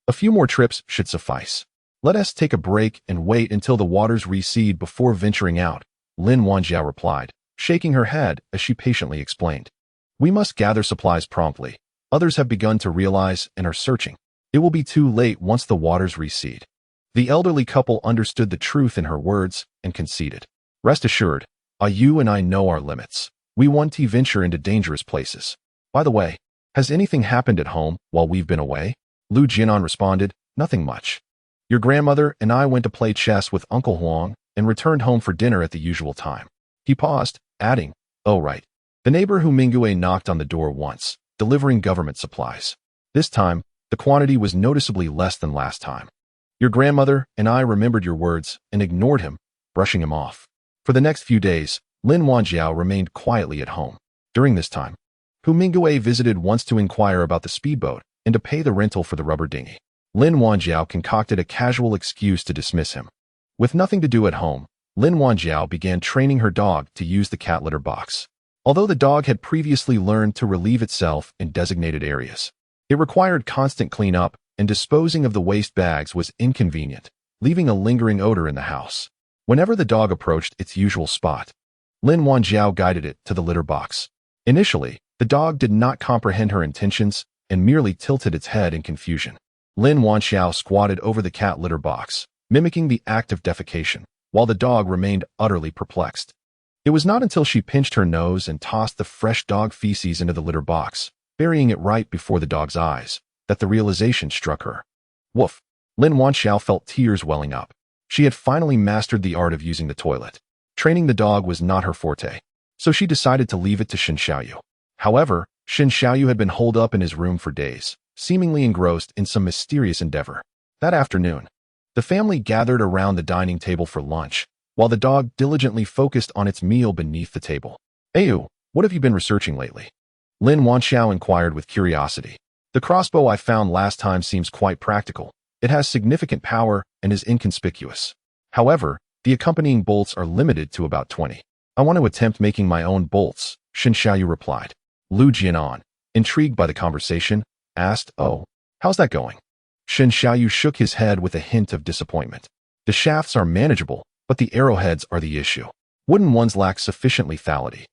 A few more trips should suffice. Let us take a break and wait until the waters recede before venturing out, Lin Wanxiao replied, shaking her head as she patiently explained. We must gather supplies promptly. Others have begun to realize and are searching. It will be too late once the waters recede. The elderly couple understood the truth in her words and conceded. Rest assured, you and I know our limits. We won't venture into dangerous places. By the way, has anything happened at home while we've been away? Lu Jianan responded, nothing much. Your grandmother and I went to play chess with Uncle Huang and returned home for dinner at the usual time. He paused, adding, oh right. The neighbor Hu Mingyue knocked on the door once, delivering government supplies. This time, the quantity was noticeably less than last time. Your grandmother and I remembered your words and ignored him, brushing him off. For the next few days, Lin Wanxiao remained quietly at home. During this time, Hu Mingyue visited once to inquire about the speedboat and to pay the rental for the rubber dinghy. Lin Wanxiao concocted a casual excuse to dismiss him. With nothing to do at home, Lin Wanxiao began training her dog to use the cat litter box. Although the dog had previously learned to relieve itself in designated areas, it required constant cleanup, and disposing of the waste bags was inconvenient, leaving a lingering odor in the house. Whenever the dog approached its usual spot, Lin Wanxiao guided it to the litter box. Initially, the dog did not comprehend her intentions and merely tilted its head in confusion. Lin Wanxiao squatted over the cat litter box, mimicking the act of defecation, while the dog remained utterly perplexed. It was not until she pinched her nose and tossed the fresh dog feces into the litter box, burying it right before the dog's eyes, that the realization struck her. Woof! Lin Wanxiao felt tears welling up. She had finally mastered the art of using the toilet. Training the dog was not her forte, so she decided to leave it to Shen Xiaoyu. However, Shen Xiaoyu had been holed up in his room for days, seemingly engrossed in some mysterious endeavor. That afternoon, the family gathered around the dining table for lunch, while the dog diligently focused on its meal beneath the table. Ayu, what have you been researching lately? Lin Wanxiao inquired with curiosity. The crossbow I found last time seems quite practical. It has significant power and is inconspicuous. However, the accompanying bolts are limited to about 20. I want to attempt making my own bolts, Shen Xiaoyu replied. Lu Jianan, intrigued by the conversation, asked, oh, how's that going? Shen Xiaoyu shook his head with a hint of disappointment. The shafts are manageable, but the arrowheads are the issue. Wooden ones lack sufficient lethality.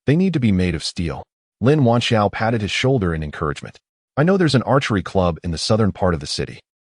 They need to be made of steel. Lin Wanxiao patted his shoulder in encouragement. I know there's an archery club in the southern part of the city.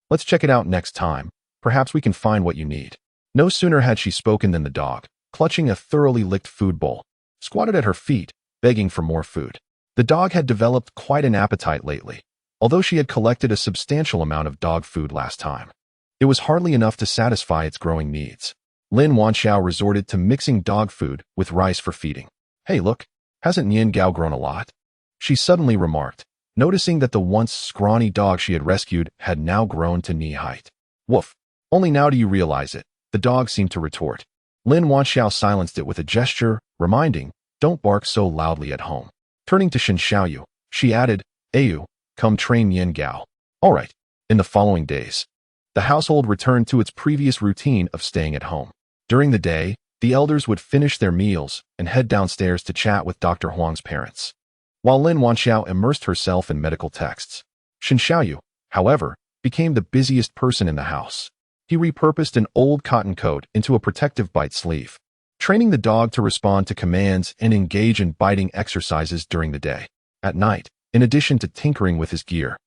Let's check it out next time. Perhaps we can find what you need." No sooner had she spoken than the dog, clutching a thoroughly licked food bowl, squatted at her feet, begging for more food. The dog had developed quite an appetite lately, although she had collected a substantial amount of dog food last time. It was hardly enough to satisfy its growing needs. Lin Wanxiao resorted to mixing dog food with rice for feeding. "Hey, look, hasn't Nian Gao grown a lot?" she suddenly remarked, noticing that the once scrawny dog she had rescued had now grown to knee height. "Woof, only now do you realize it," the dog seemed to retort. Lin Wanxiao silenced it with a gesture, reminding, "Don't bark so loudly at home." Turning to Shen Xiaoyu, she added, "Ayu, come train Nian Gao." All right. In the following days, the household returned to its previous routine of staying at home. During the day, the elders would finish their meals and head downstairs to chat with Dr. Huang's parents, while Lin Wanxiao immersed herself in medical texts. Shen Xiaoyu, however, became the busiest person in the house. He repurposed an old cotton coat into a protective bite sleeve, training the dog to respond to commands and engage in biting exercises during the day. At night, in addition to tinkering with his gear,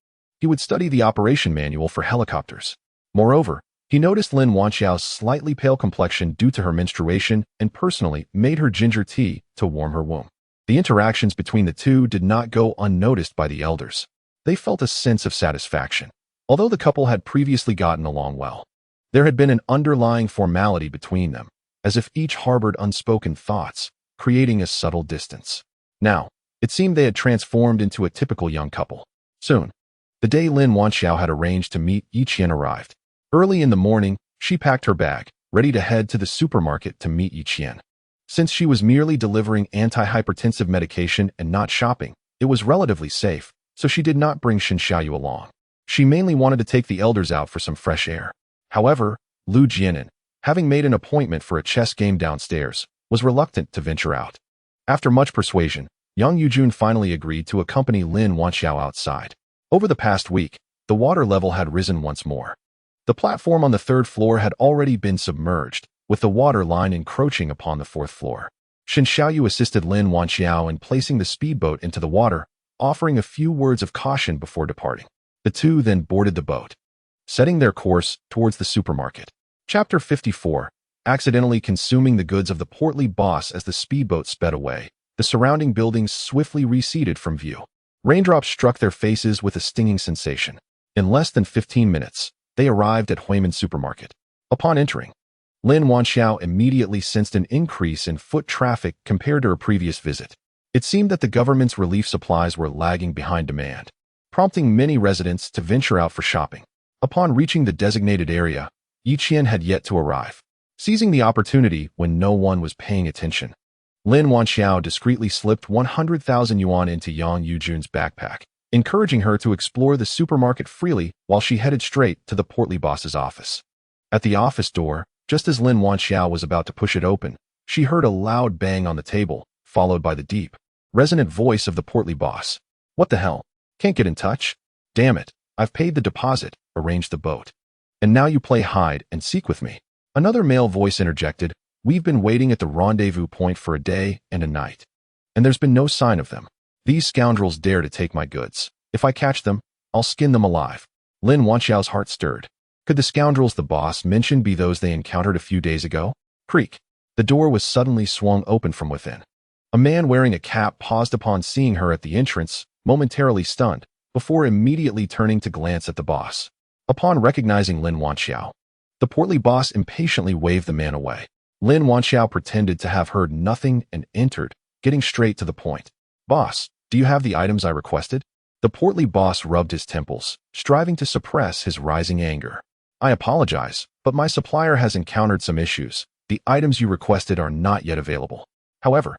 he would study the operation manual for helicopters. Moreover, he noticed Lin Wanxiao's slightly pale complexion due to her menstruation and personally made her ginger tea to warm her womb. The interactions between the two did not go unnoticed by the elders. They felt a sense of satisfaction, although the couple had previously gotten along well. There had been an underlying formality between them, as if each harbored unspoken thoughts, creating a subtle distance. Now, it seemed they had transformed into a typical young couple. Soon, the day Lin Wanxiao had arranged to meet Yi Qian arrived. Early in the morning, she packed her bag, ready to head to the supermarket to meet Yi Qian. Since she was merely delivering antihypertensive medication and not shopping, it was relatively safe, so she did not bring Shen Xiaoyu along. She mainly wanted to take the elders out for some fresh air. However, Lu Jianan, having made an appointment for a chess game downstairs, was reluctant to venture out. After much persuasion, Yang Yujun finally agreed to accompany Lin Wanxiao outside. Over the past week, the water level had risen once more. The platform on the third floor had already been submerged, with the water line encroaching upon the fourth floor. Shen Xiaoyu assisted Lin Wanxiao in placing the speedboat into the water, offering a few words of caution before departing. The two then boarded the boat, setting their course towards the supermarket. Chapter 54. Accidentally consuming the goods of the portly boss. As the speedboat sped away, the surrounding buildings swiftly receded from view. Raindrops struck their faces with a stinging sensation. In less than 15 minutes, they arrived at Huimin Supermarket. Upon entering, Lin Wanxiao immediately sensed an increase in foot traffic compared to her previous visit. It seemed that the government's relief supplies were lagging behind demand, prompting many residents to venture out for shopping. Upon reaching the designated area, Yi Qian had yet to arrive. Seizing the opportunity when no one was paying attention, Lin Wanxiao discreetly slipped 100,000 yuan into Yang Yujun's backpack, encouraging her to explore the supermarket freely while she headed straight to the portly boss's office. At the office door, just as Lin Wanxiao was about to push it open, she heard a loud bang on the table, followed by the deep, resonant voice of the portly boss. "What the hell? Can't get in touch? Damn it, I've paid the deposit, arranged the boat. And now you play hide and seek with me." Another male voice interjected, "We've been waiting at the rendezvous point for a day and a night, and there's been no sign of them. These scoundrels dare to take my goods. If I catch them, I'll skin them alive." Lin Wanxiao's heart stirred. Could the scoundrels the boss mentioned be those they encountered a few days ago? Creak. The door was suddenly swung open from within. A man wearing a cap paused upon seeing her at the entrance, momentarily stunned, before immediately turning to glance at the boss. Upon recognizing Lin Wanxiao, the portly boss impatiently waved the man away. Lin Wanxiao pretended to have heard nothing and entered, getting straight to the point. "Boss, do you have the items I requested?" The portly boss rubbed his temples, striving to suppress his rising anger. "I apologize, but my supplier has encountered some issues. The items you requested are not yet available. However,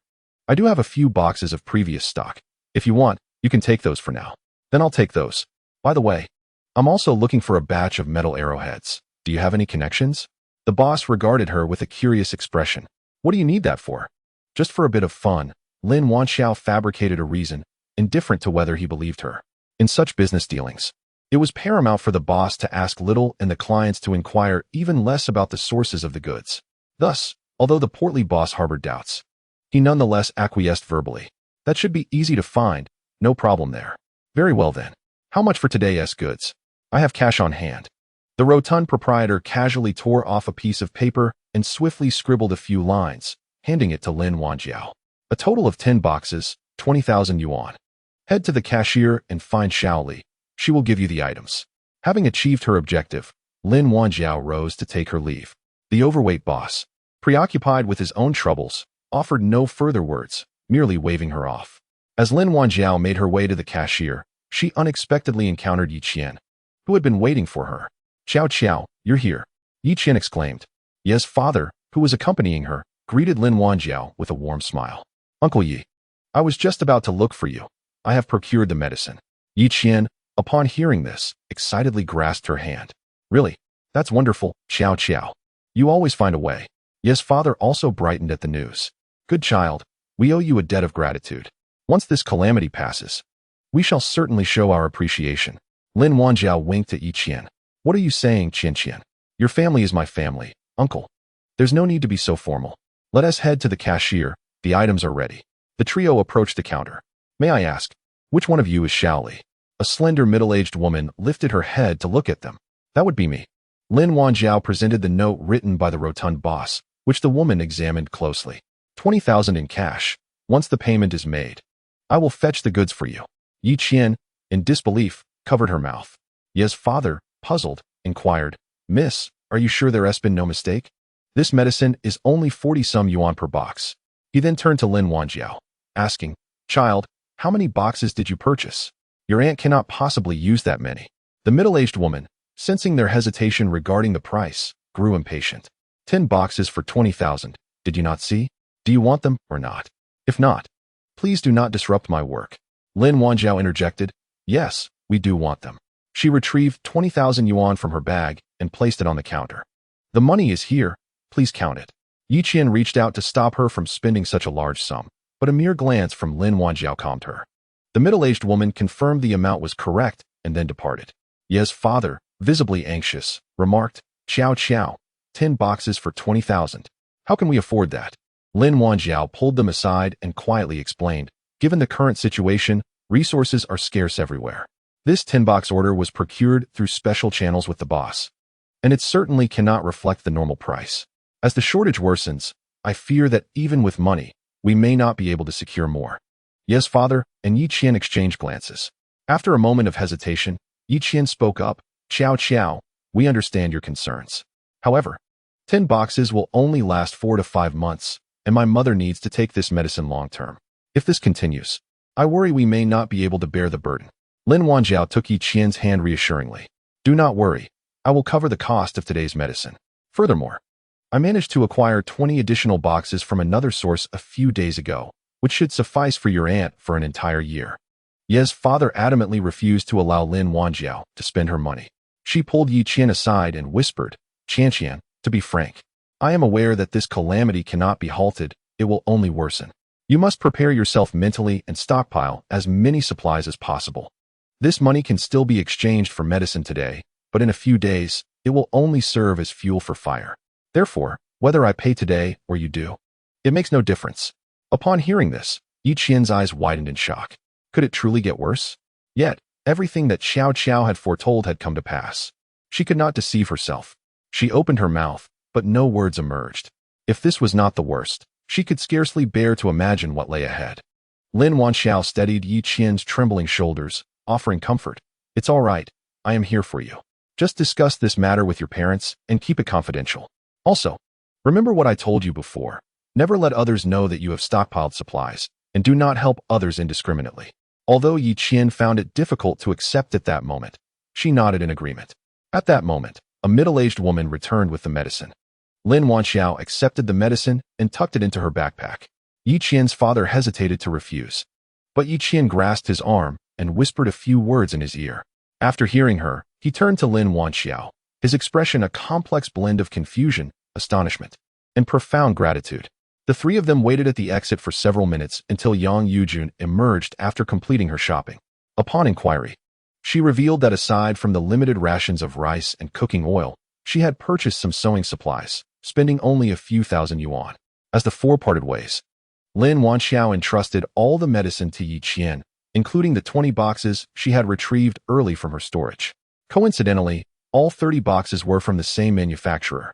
I do have a few boxes of previous stock. If you want, you can take those for now." "Then I'll take those. By the way, I'm also looking for a batch of metal arrowheads. Do you have any connections?" The boss regarded her with a curious expression. "What do you need that for?" "Just for a bit of fun." Lin Wanxiao fabricated a reason, indifferent to whether he believed her. In such business dealings, it was paramount for the boss to ask little and the clients to inquire even less about the sources of the goods. Thus, although the portly boss harbored doubts, he nonetheless acquiesced verbally. "That should be easy to find, no problem there." "Very well then. How much for today's goods? I have cash on hand. The rotund proprietor casually tore off a piece of paper and swiftly scribbled a few lines, handing it to Lin Wanjiao. A total of 10 boxes, 20,000 yuan. Head to the cashier and find Xiaoli. She will give you the items. Having achieved her objective, Lin Wanjiao rose to take her leave. The overweight boss, preoccupied with his own troubles, offered no further words, merely waving her off. As Lin Wanjiao made her way to the cashier, she unexpectedly encountered Yi Qian, who had been waiting for her. "Xiao Qiao, you're here," Yi Qian exclaimed. Ye's father, who was accompanying her, greeted Lin Wanjiao with a warm smile. "Uncle Yi, I was just about to look for you. I have procured the medicine." Yi Qian, upon hearing this, excitedly grasped her hand. "Really? That's wonderful, Xiao Qiao. You always find a way." Ye's father also brightened at the news. "Good child, we owe you a debt of gratitude. Once this calamity passes, we shall certainly show our appreciation." Lin Wanjiao winked at Yi Qian. "What are you saying, Qian? Your family is my family, uncle. There's no need to be so formal. Let us head to the cashier. The items are ready." The trio approached the counter. "May I ask, which one of you is Xiaoli?" A slender middle-aged woman lifted her head to look at them. "That would be me." Lin Wanjiao presented the note written by the rotund boss, which the woman examined closely. 20,000 in cash. Once the payment is made, I will fetch the goods for you." Yi Qian, in disbelief, covered her mouth. Ye's father, puzzled, inquired, "Miss, are you sure there has been no mistake? This medicine is only 40-some yuan per box." He then turned to Lin Wanjiao, asking, "Child, how many boxes did you purchase? Your aunt cannot possibly use that many." The middle-aged woman, sensing their hesitation regarding the price, grew impatient. 10 boxes for 20,000, did you not see? Do you want them or not? If not, please do not disrupt my work." Lin Wanjiao interjected, "Yes, we do want them." She retrieved 20,000 yuan from her bag and placed it on the counter. "The money is here, please count it." Yi Qian reached out to stop her from spending such a large sum, but a mere glance from Lin Wanjiao calmed her. The middle-aged woman confirmed the amount was correct and then departed. Ye's father, visibly anxious, remarked, Xiao, 10 boxes for 20,000. How can we afford that?" Lin Wanjiao pulled them aside and quietly explained, "Given the current situation, resources are scarce everywhere. This 10-box order was procured through special channels with the boss, and it certainly cannot reflect the normal price. As the shortage worsens, I fear that even with money, we may not be able to secure more." Ye's father and Yi Qian exchanged glances. After a moment of hesitation, Yi Qian spoke up, Xiao, we understand your concerns. However, 10 boxes will only last 4 to 5 months, and my mother needs to take this medicine long-term. If this continues, I worry we may not be able to bear the burden." Lin Wanjiao took Yi Qian's hand reassuringly. "Do not worry, I will cover the cost of today's medicine. Furthermore, I managed to acquire 20 additional boxes from another source a few days ago, which should suffice for your aunt for an entire year." Ye's father adamantly refused to allow Lin Wanjiao to spend her money. She pulled Yi Qian aside and whispered, "Qian, to be frank, I am aware that this calamity cannot be halted, it will only worsen. You must prepare yourself mentally and stockpile as many supplies as possible. This money can still be exchanged for medicine today, but in a few days, it will only serve as fuel for fire. Therefore, whether I pay today or you do, it makes no difference." Upon hearing this, Yi Qian's eyes widened in shock. Could it truly get worse? Yet, everything that Xiao had foretold had come to pass. She could not deceive herself. She opened her mouth, but no words emerged. If this was not the worst, she could scarcely bear to imagine what lay ahead. Lin Wanjiao steadied Yi Qian's trembling shoulders, offering comfort. "It's all right, I am here for you. Just discuss this matter with your parents and keep it confidential. Also, remember what I told you before. Never let others know that you have stockpiled supplies, and do not help others indiscriminately." Although Yi Qian found it difficult to accept at that moment, she nodded in agreement. At that moment, a middle-aged woman returned with the medicine. Lin Wanjiao accepted the medicine and tucked it into her backpack. Yi Qian's father hesitated to refuse, but Yi Qian grasped his arm and whispered a few words in his ear. After hearing her, he turned to Lin Wanjiao, his expression a complex blend of confusion, astonishment, and profound gratitude. The three of them waited at the exit for several minutes until Yang Yujun emerged after completing her shopping. Upon inquiry, she revealed that aside from the limited rations of rice and cooking oil, she had purchased some sewing supplies, spending only a few thousand yuan. As the four parted ways, Lin Wanjiao entrusted all the medicine to Yi Qian, including the 20 boxes she had retrieved early from her storage. Coincidentally, all 30 boxes were from the same manufacturer.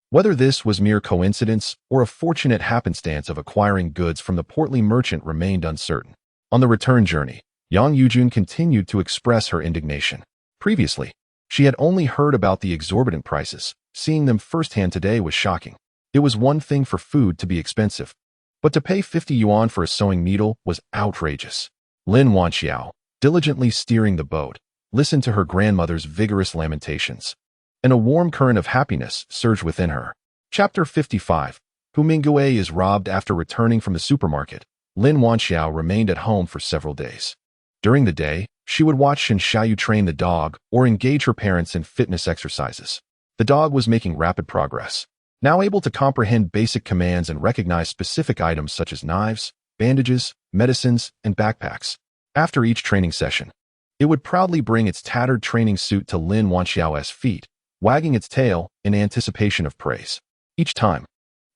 Whether this was mere coincidence or a fortunate happenstance of acquiring goods from the portly merchant remained uncertain. On the return journey, Yang Yujun continued to express her indignation. Previously, she had only heard about the exorbitant prices. Seeing them firsthand today was shocking. It was one thing for food to be expensive, but to pay 50 yuan for a sewing needle was outrageous. Lin Wanxiao, diligently steering the boat, listened to her grandmother's vigorous lamentations, and a warm current of happiness surged within her. Chapter 55. Hu Mingyue is robbed. After returning from the supermarket, Lin Wanxiao remained at home for several days. During the day, she would watch Shen Xiaoyu train the dog or engage her parents in fitness exercises. The dog was making rapid progress, now able to comprehend basic commands and recognize specific items such as knives, bandages, medicines, and backpacks. After each training session, it would proudly bring its tattered training suit to Lin Wanxiao's feet, wagging its tail in anticipation of praise. Each time,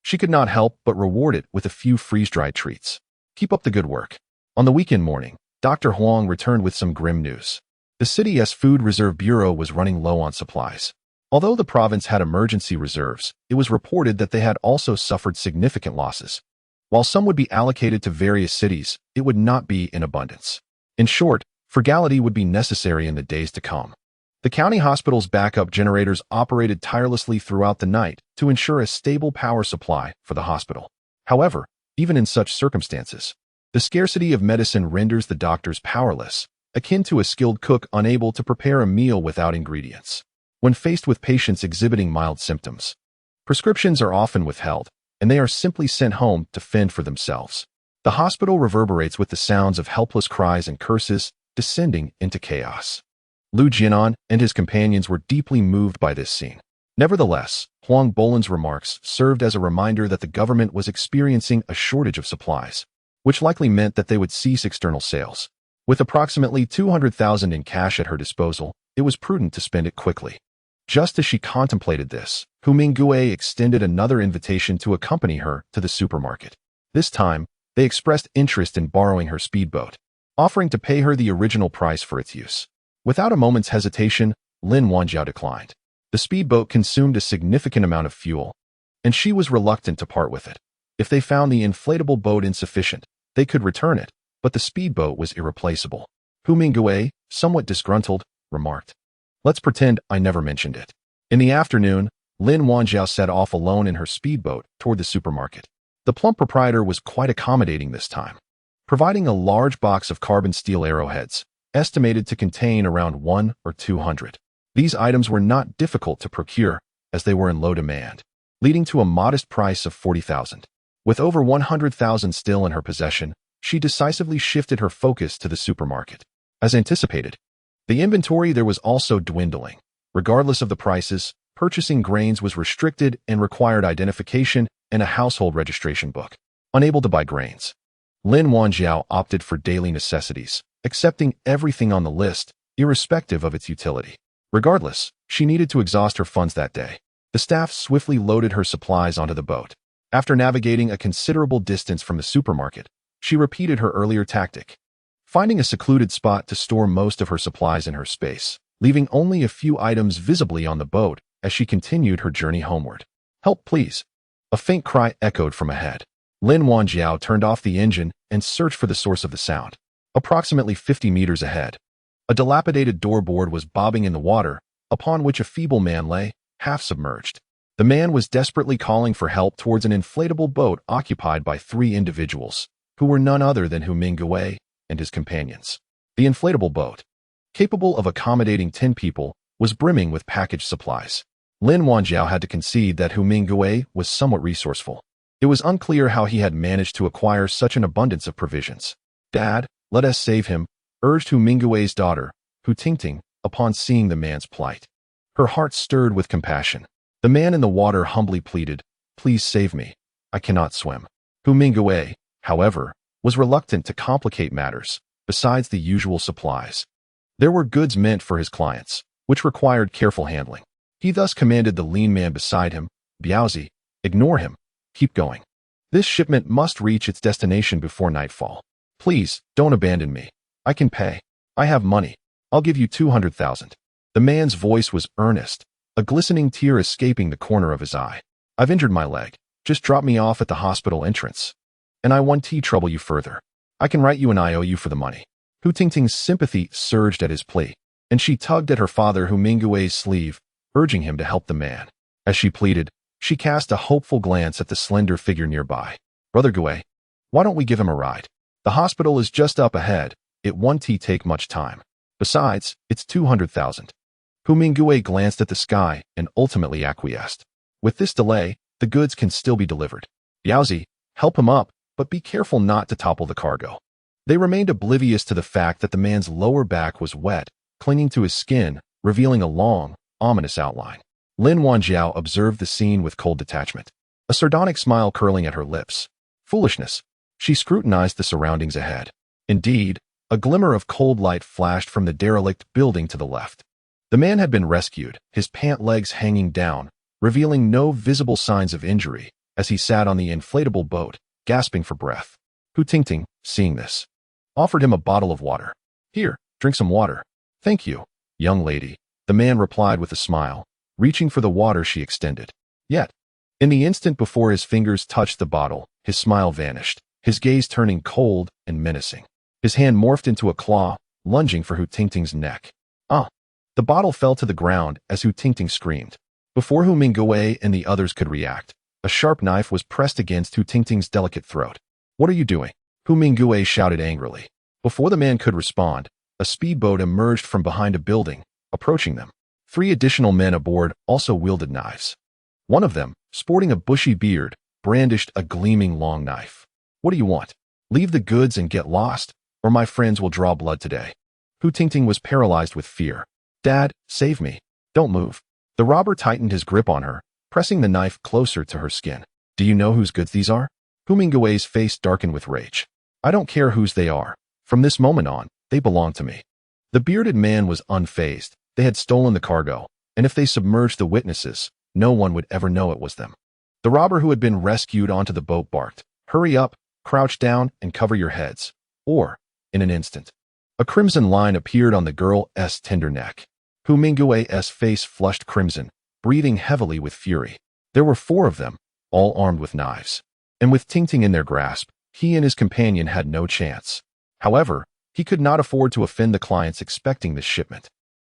she could not help but reward it with a few freeze-dried treats. Keep up the good work. On the weekend morning, Dr. Huang returned with some grim news. The city's Food Reserve Bureau was running low on supplies. Although the province had emergency reserves, it was reported that they had also suffered significant losses. While some would be allocated to various cities, it would not be in abundance. In short, frugality would be necessary in the days to come. The county hospital's backup generators operated tirelessly throughout the night to ensure a stable power supply for the hospital. However, even in such circumstances, the scarcity of medicine renders the doctors powerless, akin to a skilled cook unable to prepare a meal without ingredients. When faced with patients exhibiting mild symptoms, prescriptions are often withheld, and they are simply sent home to fend for themselves. The hospital reverberates with the sounds of helpless cries and curses, descending into chaos. Lu Jianan and his companions were deeply moved by this scene. Nevertheless, Huang Bolan's remarks served as a reminder that the government was experiencing a shortage of supplies, which likely meant that they would cease external sales. With approximately 200,000 in cash at her disposal, it was prudent to spend it quickly. Just as she contemplated this, Hu Mingyue extended another invitation to accompany her to the supermarket. This time, they expressed interest in borrowing her speedboat, offering to pay her the original price for its use. Without a moment's hesitation, Lin Wanxiao declined. The speedboat consumed a significant amount of fuel, and she was reluctant to part with it. If they found the inflatable boat insufficient, they could return it, but the speedboat was irreplaceable. Hu Mingyue, somewhat disgruntled, remarked, "Let's pretend I never mentioned it." In the afternoon, Lin Wanxiao set off alone in her speedboat toward the supermarket. The plump proprietor was quite accommodating this time, providing a large box of carbon steel arrowheads, estimated to contain around 1 or 200. These items were not difficult to procure, as they were in low demand, leading to a modest price of 40,000. With over 100,000 still in her possession, she decisively shifted her focus to the supermarket. As anticipated, the inventory there was also dwindling. Regardless of the prices, purchasing grains was restricted and required identification and a household registration book. Unable to buy grains, Lin Wanxiao opted for daily necessities, accepting everything on the list, irrespective of its utility. Regardless, she needed to exhaust her funds that day. The staff swiftly loaded her supplies onto the boat. After navigating a considerable distance from the supermarket, she repeated her earlier tactic, finding a secluded spot to store most of her supplies in her space, leaving only a few items visibly on the boat as she continued her journey homeward. "Help, please." A faint cry echoed from ahead. Lin Wanxiao turned off the engine and searched for the source of the sound. Approximately 50 meters ahead, a dilapidated doorboard was bobbing in the water, upon which a feeble man lay, half submerged. The man was desperately calling for help towards an inflatable boat occupied by 3 individuals, who were none other than Hu Mingyue and his companions. The inflatable boat, capable of accommodating 10 people, was brimming with packaged supplies. Lin Wanxiao had to concede that Hu Mingyue was somewhat resourceful. It was unclear how he had managed to acquire such an abundance of provisions. "Dad, let us save him," urged Hu Mingyue's daughter, Hu Tingting, upon seeing the man's plight. Her heart stirred with compassion. The man in the water humbly pleaded, "Please save me. I cannot swim." Hu Mingyue, however, was reluctant to complicate matters. Besides the usual supplies, there were goods meant for his clients, which required careful handling. He thus commanded the lean man beside him, "Biaozi, ignore him. Keep going. This shipment must reach its destination before nightfall. Please, don't abandon me." I can pay. I have money. I'll give you 200,000. The man's voice was earnest, a glistening tear escaping the corner of his eye. I've injured my leg. Just drop me off at the hospital entrance. And I won't trouble you further. I can write you an IOU for the money. Hu Tingting's sympathy surged at his plea, and she tugged at her father Hu Mingue's sleeve, urging him to help the man. As she pleaded, she cast a hopeful glance at the slender figure nearby. Brother Gue, why don't we give him a ride? The hospital is just up ahead. It won't take much time. Besides, it's 200,000. Hu Mingue glanced at the sky and ultimately acquiesced. With this delay, the goods can still be delivered. Yaozi, help him up, but be careful not to topple the cargo. They remained oblivious to the fact that the man's lower back was wet, clinging to his skin, revealing a long, ominous outline. Lin Wanjiao observed the scene with cold detachment, a sardonic smile curling at her lips. Foolishness. She scrutinized the surroundings ahead. Indeed, a glimmer of cold light flashed from the derelict building to the left. The man had been rescued, his pant legs hanging down, revealing no visible signs of injury, as he sat on the inflatable boat, gasping for breath. Hu Tingting, seeing this, offered him a bottle of water. Here, drink some water. Thank you, young lady, the man replied with a smile, reaching for the water she extended. Yet, in the instant before his fingers touched the bottle, his smile vanished, his gaze turning cold and menacing. His hand morphed into a claw, lunging for Hu Tingting's neck. Ah! The bottle fell to the ground as Hu Tingting screamed. Before Hu Mingue and the others could react, a sharp knife was pressed against Hu Tingting's delicate throat. What are you doing? Hu Mingue shouted angrily. Before the man could respond, a speedboat emerged from behind a building, approaching them. 3 additional men aboard also wielded knives. One of them, sporting a bushy beard, brandished a gleaming long knife. What do you want? Leave the goods and get lost, or my friends will draw blood today. Hu Tingting was paralyzed with fear. Dad, save me. Don't move. The robber tightened his grip on her, pressing the knife closer to her skin. Do you know whose goods these are? Hu Mingue's face darkened with rage. I don't care whose they are. From this moment on, they belong to me. The bearded man was unfazed. They had stolen the cargo, and if they submerged the witnesses, no one would ever know it was them. The robber who had been rescued onto the boat barked, Hurry up, crouch down, and cover your heads. Or, in an instant, a crimson line appeared on the girl's tender neck. Hu Mingue's face flushed crimson, breathing heavily with fury. There were 4 of them, all armed with knives. And with Tingting in their grasp, he and his companion had no chance. However, he could not afford to offend the clients expecting this shipment.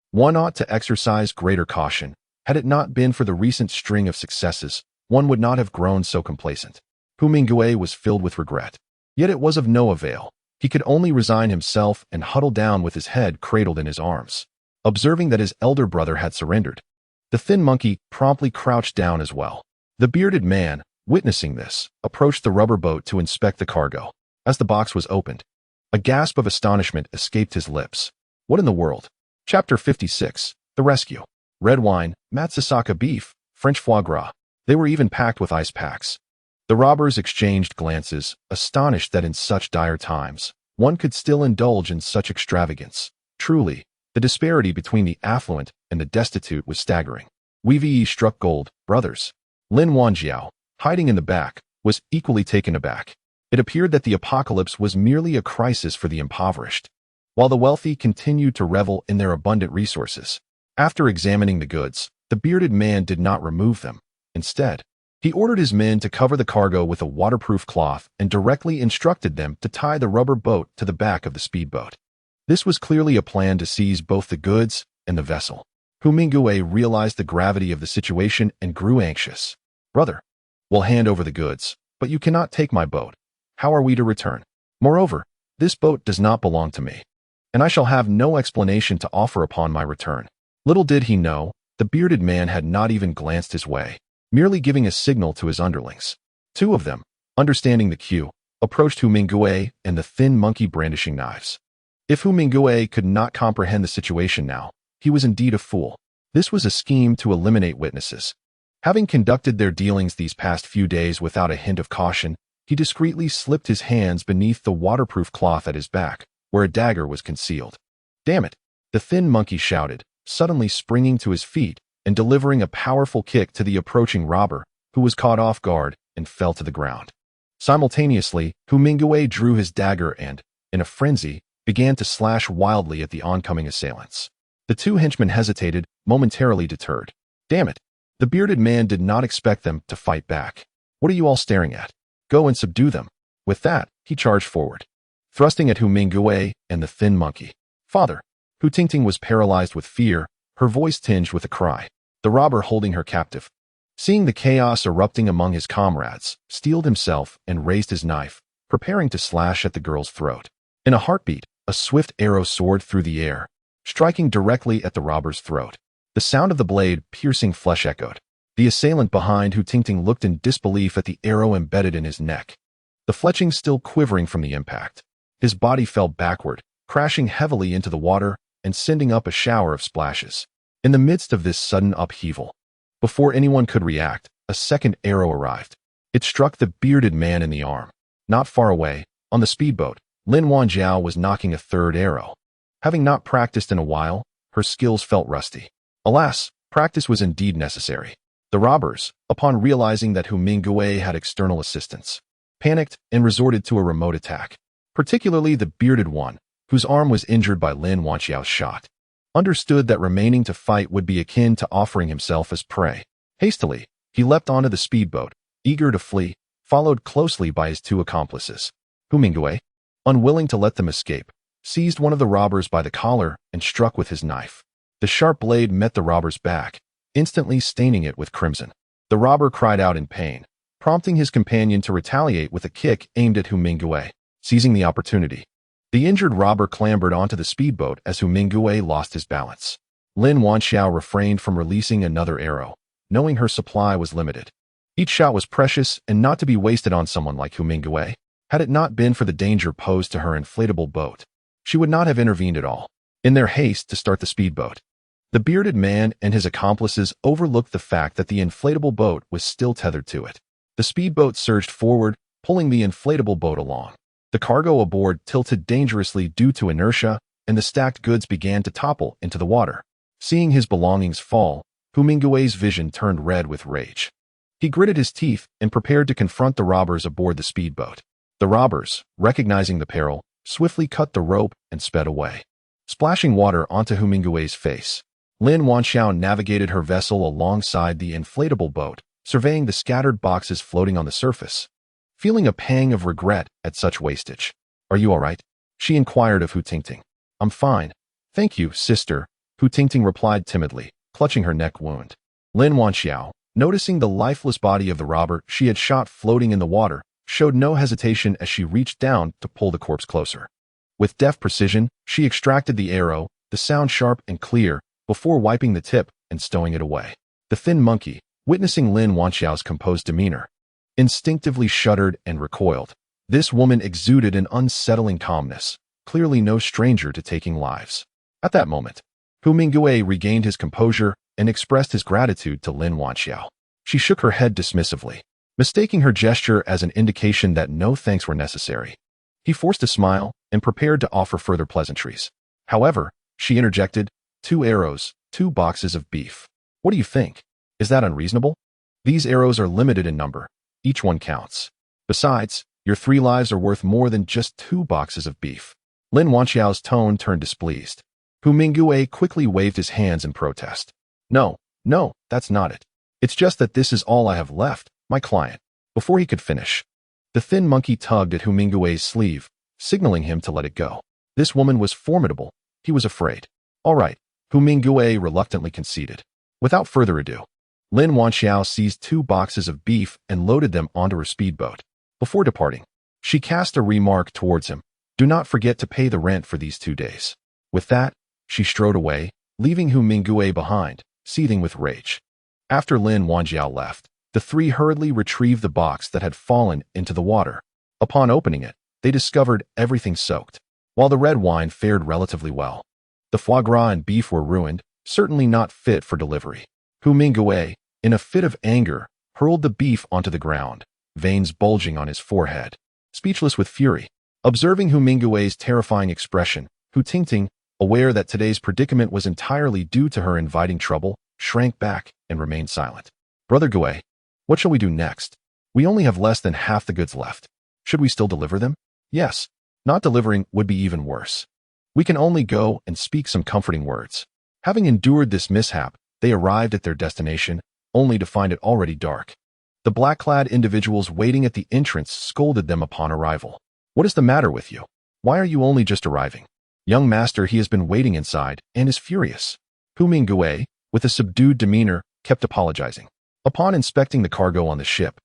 One ought to exercise greater caution. Had it not been for the recent string of successes, one would not have grown so complacent. Hu Mingue was filled with regret. Yet it was of no avail. He could only resign himself and huddle down with his head cradled in his arms. Observing that his elder brother had surrendered, the thin monkey promptly crouched down as well. The bearded man, witnessing this, approached the rubber boat to inspect the cargo. As the box was opened, a gasp of astonishment escaped his lips. What in the world? Chapter 56, The Rescue. Red wine, Matsusaka beef, French foie gras. They were even packed with ice packs. The robbers exchanged glances, astonished that in such dire times, one could still indulge in such extravagance. Truly, the disparity between the affluent and the destitute was staggering. Wei struck gold, brothers. Lin Wanjiao, hiding in the back, was equally taken aback. It appeared that the apocalypse was merely a crisis for the impoverished, while the wealthy continued to revel in their abundant resources. After examining the goods, the bearded man did not remove them. Instead, he ordered his men to cover the cargo with a waterproof cloth and directly instructed them to tie the rubber boat to the back of the speedboat. This was clearly a plan to seize both the goods and the vessel. Hu Mingue realized the gravity of the situation and grew anxious. Brother, we'll hand over the goods, but you cannot take my boat. How are we to return? Moreover, this boat does not belong to me, and I shall have no explanation to offer upon my return. Little did he know, the bearded man had not even glanced his way, merely giving a signal to his underlings. 2 of them, understanding the cue, approached Hu Mingue and the thin monkey brandishing knives. If Hu Mingue could not comprehend the situation now, he was indeed a fool. This was a scheme to eliminate witnesses. Having conducted their dealings these past few days without a hint of caution, he discreetly slipped his hands beneath the waterproof cloth at his back, where a dagger was concealed. Damn it! The thin monkey shouted, suddenly springing to his feet and delivering a powerful kick to the approaching robber, who was caught off guard and fell to the ground. Simultaneously, Hu Mingue drew his dagger and, in a frenzy, began to slash wildly at the oncoming assailants. The two henchmen hesitated, momentarily deterred. Damn it! The bearded man did not expect them to fight back. What are you all staring at? Go and subdue them. With that, he charged forward, thrusting at Hu Mingui and the thin monkey. Father! Hu Tingting was paralyzed with fear, her voice tinged with a cry. The robber holding her captive, seeing the chaos erupting among his comrades, steeled himself and raised his knife, preparing to slash at the girl's throat. In a heartbeat, a swift arrow soared through the air, striking directly at the robber's throat. The sound of the blade piercing flesh echoed. The assailant behind Hu Tingting looked in disbelief at the arrow embedded in his neck, the fletching still quivering from the impact. His body fell backward, crashing heavily into the water and sending up a shower of splashes. In the midst of this sudden upheaval, before anyone could react, a second arrow arrived. It struck the bearded man in the arm. Not far away, on the speedboat, Lin Wanjiao was knocking a third arrow. Having not practiced in a while, her skills felt rusty. Alas, practice was indeed necessary. The robbers, upon realizing that Hu Mingui had external assistance, panicked and resorted to a remote attack. Particularly the bearded one, whose arm was injured by Lin Wanjiao's shot, understood that remaining to fight would be akin to offering himself as prey. Hastily, he leapt onto the speedboat, eager to flee, followed closely by his two accomplices. Hu Mingui, unwilling to let them escape, seized one of the robbers by the collar and struck with his knife. The sharp blade met the robber's back, instantly staining it with crimson. The robber cried out in pain, prompting his companion to retaliate with a kick aimed at Hu Mingui. Seizing the opportunity, the injured robber clambered onto the speedboat as Hu Mingui lost his balance. Lin Wanxiao refrained from releasing another arrow, knowing her supply was limited. Each shot was precious and not to be wasted on someone like Hu Mingui. Had it not been for the danger posed to her inflatable boat, she would not have intervened at all. In their haste to start the speedboat, the bearded man and his accomplices overlooked the fact that the inflatable boat was still tethered to it. The speedboat surged forward, pulling the inflatable boat along. The cargo aboard tilted dangerously due to inertia, and the stacked goods began to topple into the water. Seeing his belongings fall, Hu Mingui's vision turned red with rage. He gritted his teeth and prepared to confront the robbers aboard the speedboat. The robbers, recognizing the peril, swiftly cut the rope and sped away, splashing water onto Hu Mingui's face. Lin Wanxiao navigated her vessel alongside the inflatable boat, surveying the scattered boxes floating on the surface, feeling a pang of regret at such wastage. "Are you all right?" she inquired of Hu Tingting. "I'm fine. Thank you, sister," Hu Tingting replied timidly, clutching her neck wound. Lin Wanxiao, noticing the lifeless body of the robber she had shot floating in the water, showed no hesitation as she reached down to pull the corpse closer. With deft precision, she extracted the arrow, the sound sharp and clear, before wiping the tip and stowing it away. The thin monkey, witnessing Lin Wanxiao's composed demeanor, instinctively shuddered and recoiled. This woman exuded an unsettling calmness, clearly no stranger to taking lives. At that moment, Hu Mingui regained his composure and expressed his gratitude to Lin Wanxiao. She shook her head dismissively, mistaking her gesture as an indication that no thanks were necessary. He forced a smile and prepared to offer further pleasantries. However, she interjected, 2 arrows, 2 boxes of beef. What do you think? Is that unreasonable? These arrows are limited in number. Each one counts. Besides, your 3 lives are worth more than just 2 boxes of beef. Lin Wanxiao's tone turned displeased. Hu Mingui quickly waved his hands in protest. No, that's not it. It's just that this is all I have left, my client. Before he could finish, the thin monkey tugged at Hu Mingui's sleeve, signaling him to let it go. This woman was formidable. He was afraid. All right, Hu Mingui reluctantly conceded. Without further ado, Lin Wanxiao seized 2 boxes of beef and loaded them onto her speedboat. Before departing, she cast a remark towards him. Do not forget to pay the rent for these 2 days. With that, she strode away, leaving Hu Mingui behind, seething with rage. After Lin Wanxiao left, the 3 hurriedly retrieved the box that had fallen into the water. Upon opening it, they discovered everything soaked. While the red wine fared relatively well, the foie gras and beef were ruined, certainly not fit for delivery. Hu Mingui, in a fit of anger, hurled the beef onto the ground, veins bulging on his forehead. Speechless with fury, observing Hu Mingui's terrifying expression, Hu Tingting, aware that today's predicament was entirely due to her inviting trouble, shrank back and remained silent. Brother Gui, what shall we do next? We only have less than half the goods left. Should we still deliver them? Yes. Not delivering would be even worse. We can only go and speak some comforting words. Having endured this mishap, they arrived at their destination, only to find it already dark. The black-clad individuals waiting at the entrance scolded them upon arrival. What is the matter with you? Why are you only just arriving? Young master, he has been waiting inside and is furious. Hu Mingwei, with a subdued demeanor, kept apologizing. Upon inspecting the cargo on the ship,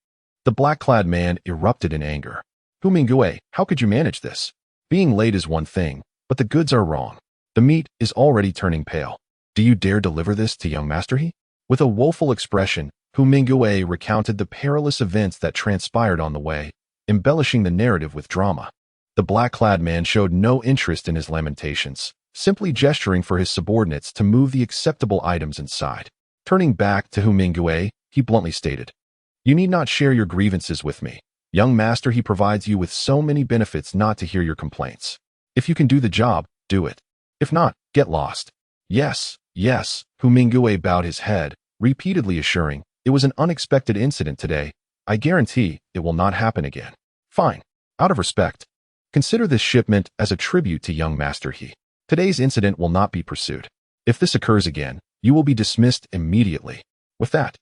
the black-clad man erupted in anger. Hu Mingwei, how could you manage this? Being late is one thing, but the goods are wrong. The meat is already turning pale. Do you dare deliver this to young master he? With a woeful expression, Hu Mingwei recounted the perilous events that transpired on the way, embellishing the narrative with drama. The black-clad man showed no interest in his lamentations, simply gesturing for his subordinates to move the acceptable items inside. Turning back to Hu Mingwei, he bluntly stated, "You need not share your grievances with me. Young master, he provides you with so many benefits not to hear your complaints. If you can do the job, do it. If not, get lost." Yes, yes, Hu Mingwei bowed his head, repeatedly assuring, "It was an unexpected incident today. I guarantee it will not happen again." Fine. Out of respect, consider this shipment as a tribute to young master he. Today's incident will not be pursued. If this occurs again, you will be dismissed immediately. With that,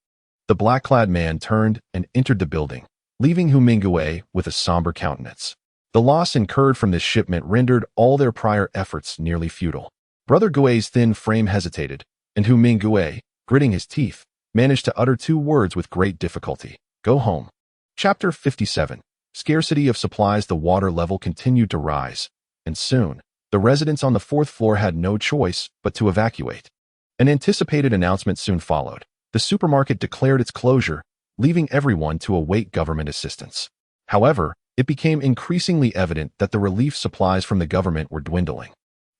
the black-clad man turned and entered the building, leaving Hu Mingwei with a somber countenance. The loss incurred from this shipment rendered all their prior efforts nearly futile. Brother Gui's thin frame hesitated, and Hu Mingwei, gritting his teeth, managed to utter two words with great difficulty: "Go home." Chapter 57. Scarcity of supplies. The water level continued to rise, and soon, the residents on the fourth floor had no choice but to evacuate. An anticipated announcement soon followed. The supermarket declared its closure, leaving everyone to await government assistance. However, it became increasingly evident that the relief supplies from the government were dwindling.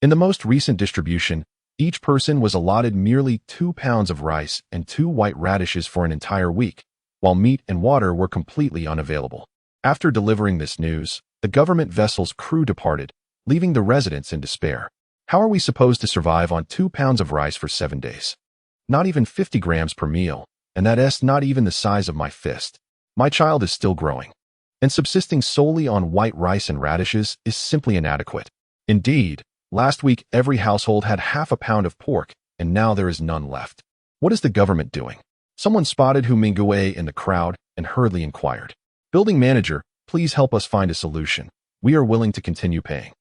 In the most recent distribution, each person was allotted merely 2 pounds of rice and 2 white radishes for an entire week, while meat and water were completely unavailable. After delivering this news, the government vessel's crew departed, leaving the residents in despair. How are we supposed to survive on 2 pounds of rice for 7 days? Not even 50 grams per meal, and that's not even the size of my fist. My child is still growing, and subsisting solely on white rice and radishes is simply inadequate. Indeed, last week every household had half a pound of pork, and now there is none left. What is the government doing? Someone spotted Hu Mingwei in the crowd and hurriedly inquired, "Building manager, please help us find a solution. We are willing to continue paying."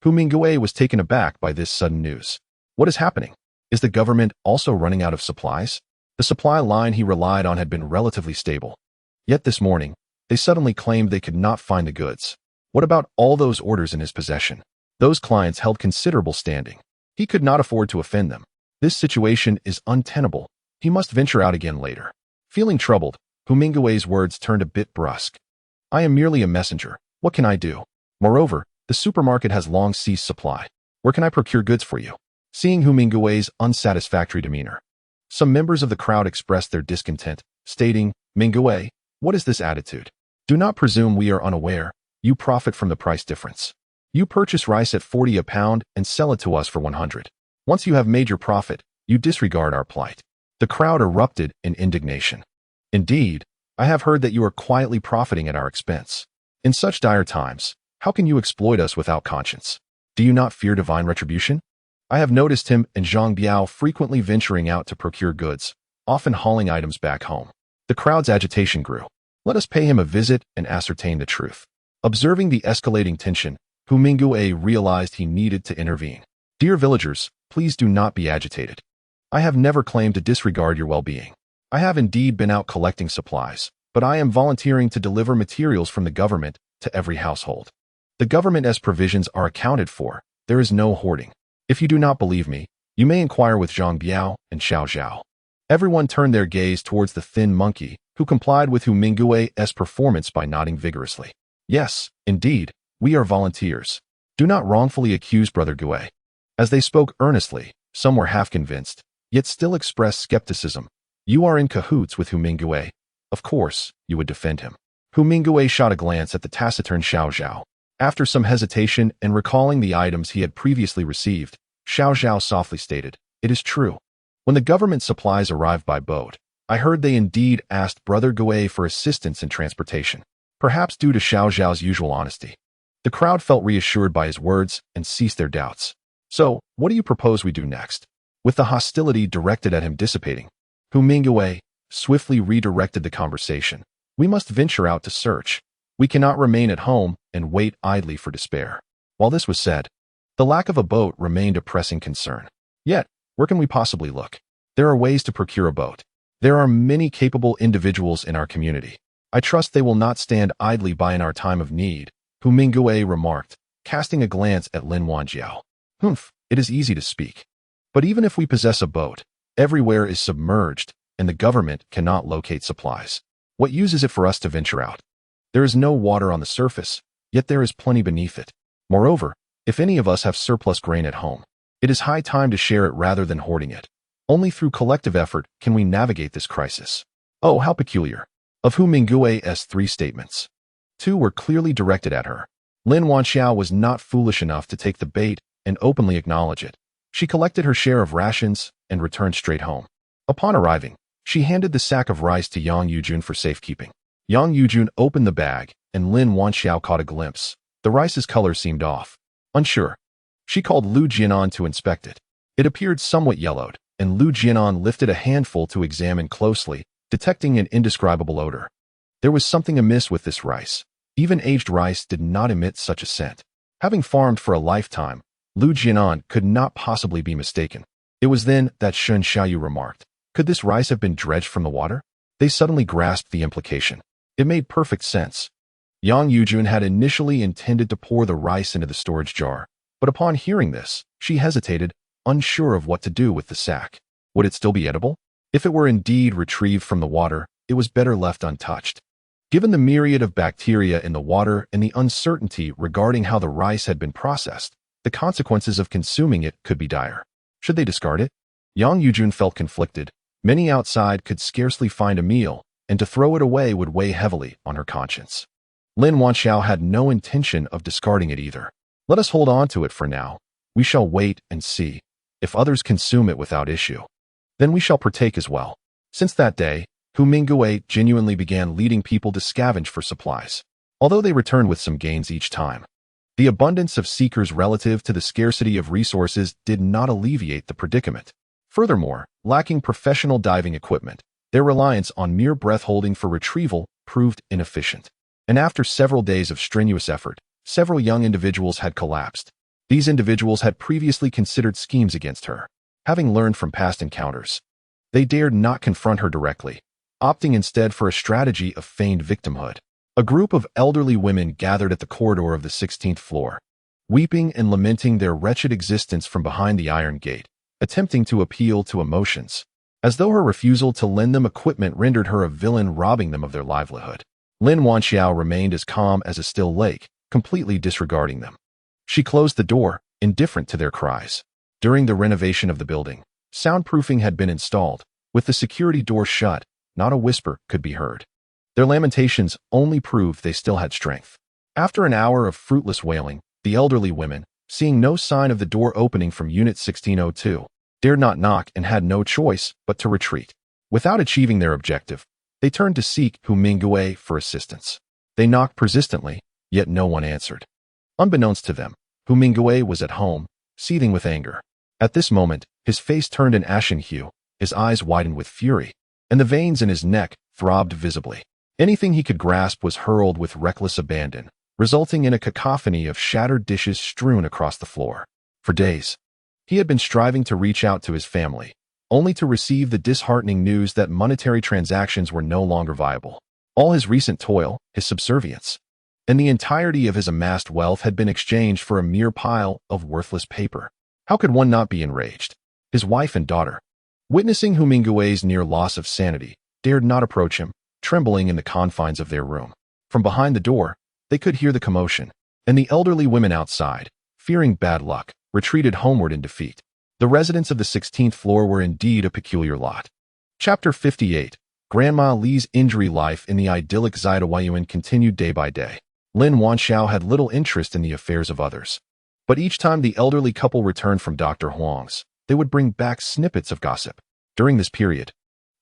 Hu Mingwei was taken aback by this sudden news. What is happening? Is the government also running out of supplies? The supply line he relied on had been relatively stable. Yet this morning, they suddenly claimed they could not find the goods. What about all those orders in his possession? Those clients held considerable standing. He could not afford to offend them. This situation is untenable. He must venture out again later. Feeling troubled, Hu Mingwei's words turned a bit brusque. "I am merely a messenger. What can I do? Moreover, the supermarket has long ceased supply. Where can I procure goods for you?" Seeing Hu Mingwei's unsatisfactory demeanor, some members of the crowd expressed their discontent, stating, "Mingwei, what is this attitude? Do not presume we are unaware. You profit from the price difference. You purchase rice at 40 a pound and sell it to us for 100. Once you have made your profit, you disregard our plight." The crowd erupted in indignation. "Indeed, I have heard that you are quietly profiting at our expense. In such dire times, how can you exploit us without conscience? Do you not fear divine retribution? I have noticed him and Zhang Biao frequently venturing out to procure goods, often hauling items back home." The crowd's agitation grew. Let us pay him a visit and ascertain the truth. Observing the escalating tension, Hu Mingwei realized he needed to intervene. "Dear villagers, please do not be agitated. I have never claimed to disregard your well-being. I have indeed been out collecting supplies, but I am volunteering to deliver materials from the government to every household. The government's provisions are accounted for. There is no hoarding. If you do not believe me, you may inquire with Zhang Biao and Xiao Zhao." Everyone turned their gaze towards the thin monkey, who complied with Hu Mingwei's performance by nodding vigorously. "Yes, indeed, we are volunteers. Do not wrongfully accuse Brother Gui." As they spoke earnestly, some were half convinced, yet still expressed skepticism. "You are in cahoots with Hu Mingwei. Of course, you would defend him." Hu Mingwei shot a glance at the taciturn Xiao Zhao. After some hesitation and recalling the items he had previously received, Xiao Zhao softly stated, "It is true. When the government supplies arrived by boat, I heard they indeed asked Brother Gui for assistance in transportation." Perhaps due to Xiao Zhao's usual honesty, the crowd felt reassured by his words and ceased their doubts. So, what do you propose we do next? With the hostility directed at him dissipating, Hu Mingwei swiftly redirected the conversation. We must venture out to search. We cannot remain at home and wait idly for despair. While this was said, the lack of a boat remained a pressing concern. Yet, where can we possibly look? There are ways to procure a boat. There are many capable individuals in our community. I trust they will not stand idly by in our time of need, Hu Mingwei remarked, casting a glance at Lin Wanjiao. It is easy to speak. But even if we possess a boat, everywhere is submerged, and the government cannot locate supplies. What use is it for us to venture out? There is no water on the surface, yet there is plenty beneath it. Moreover, if any of us have surplus grain at home, it is high time to share it rather than hoarding it. Only through collective effort can we navigate this crisis. Oh, how peculiar. Of Hu Mingwei's 3 statements, 2 were clearly directed at her. Lin Wanxiao was not foolish enough to take the bait and openly acknowledge it. She collected her share of rations and returned straight home. Upon arriving, she handed the sack of rice to Yang Yujun for safekeeping. Yang Yujun opened the bag, and Lin Wanxiao caught a glimpse. The rice's color seemed off. Unsure, she called Lu Jianan to inspect it. It appeared somewhat yellowed, and Lu Jianan lifted a handful to examine closely, detecting an indescribable odor. There was something amiss with this rice. Even aged rice did not emit such a scent. Having farmed for a lifetime, Lu Jianan could not possibly be mistaken. It was then that Shun Xiaoyu remarked, "Could this rice have been dredged from the water?" They suddenly grasped the implication. It made perfect sense. Yang Yujun had initially intended to pour the rice into the storage jar, but upon hearing this, she hesitated, unsure of what to do with the sack. Would it still be edible? If it were indeed retrieved from the water, it was better left untouched. Given the myriad of bacteria in the water and the uncertainty regarding how the rice had been processed, the consequences of consuming it could be dire. Should they discard it? Yang Yujun felt conflicted. Many outside could scarcely find a meal, and to throw it away would weigh heavily on her conscience. Lin Wanxiao had no intention of discarding it either. Let us hold on to it for now. We shall wait and see. If others consume it without issue, then we shall partake as well. Since that day, Hu Mingwei genuinely began leading people to scavenge for supplies, although they returned with some gains each time. The abundance of seekers relative to the scarcity of resources did not alleviate the predicament. Furthermore, lacking professional diving equipment, their reliance on mere breath-holding for retrieval proved inefficient. And after several days of strenuous effort, several young individuals had collapsed. These individuals had previously considered schemes against her. Having learned from past encounters, they dared not confront her directly, opting instead for a strategy of feigned victimhood. A group of elderly women gathered at the corridor of the 16th floor, weeping and lamenting their wretched existence from behind the iron gate, attempting to appeal to emotions, as though her refusal to lend them equipment rendered her a villain robbing them of their livelihood. Lin Wanxiao remained as calm as a still lake, completely disregarding them. She closed the door, indifferent to their cries. During the renovation of the building, soundproofing had been installed. With the security door shut, not a whisper could be heard. Their lamentations only proved they still had strength. After an hour of fruitless wailing, the elderly women, seeing no sign of the door opening from Unit 1602, dared not knock and had no choice but to retreat. Without achieving their objective, they turned to seek Hu Mingwei for assistance. They knocked persistently, yet no one answered. Unbeknownst to them, Hu Mingwei was at home, seething with anger. At this moment, his face turned an ashen hue, his eyes widened with fury, and the veins in his neck throbbed visibly. Anything he could grasp was hurled with reckless abandon, resulting in a cacophony of shattered dishes strewn across the floor. For days, he had been striving to reach out to his family, only to receive the disheartening news that monetary transactions were no longer viable. All his recent toil, his subservience, and the entirety of his amassed wealth had been exchanged for a mere pile of worthless paper. How could one not be enraged? His wife and daughter, witnessing Hu Mingwei's near loss of sanity, dared not approach him, trembling in the confines of their room. From behind the door, they could hear the commotion, and the elderly women outside, fearing bad luck, retreated homeward in defeat. The residents of the 16th floor were indeed a peculiar lot. Chapter 58. Grandma Li's injury. Life in the idyllic Zidawayuan continued day by day. Lin Wanxiao had little interest in the affairs of others. But each time the elderly couple returned from Dr. Huang's, they would bring back snippets of gossip. During this period,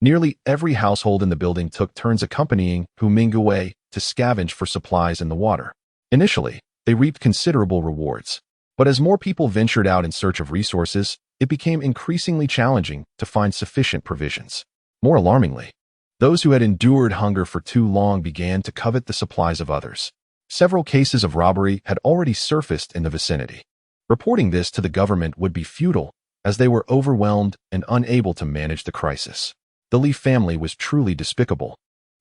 nearly every household in the building took turns accompanying Hu Mingwei to scavenge for supplies in the water. Initially, they reaped considerable rewards. But as more people ventured out in search of resources, it became increasingly challenging to find sufficient provisions. More alarmingly, those who had endured hunger for too long began to covet the supplies of others. Several cases of robbery had already surfaced in the vicinity. Reporting this to the government would be futile, as they were overwhelmed and unable to manage the crisis. The Li family was truly despicable,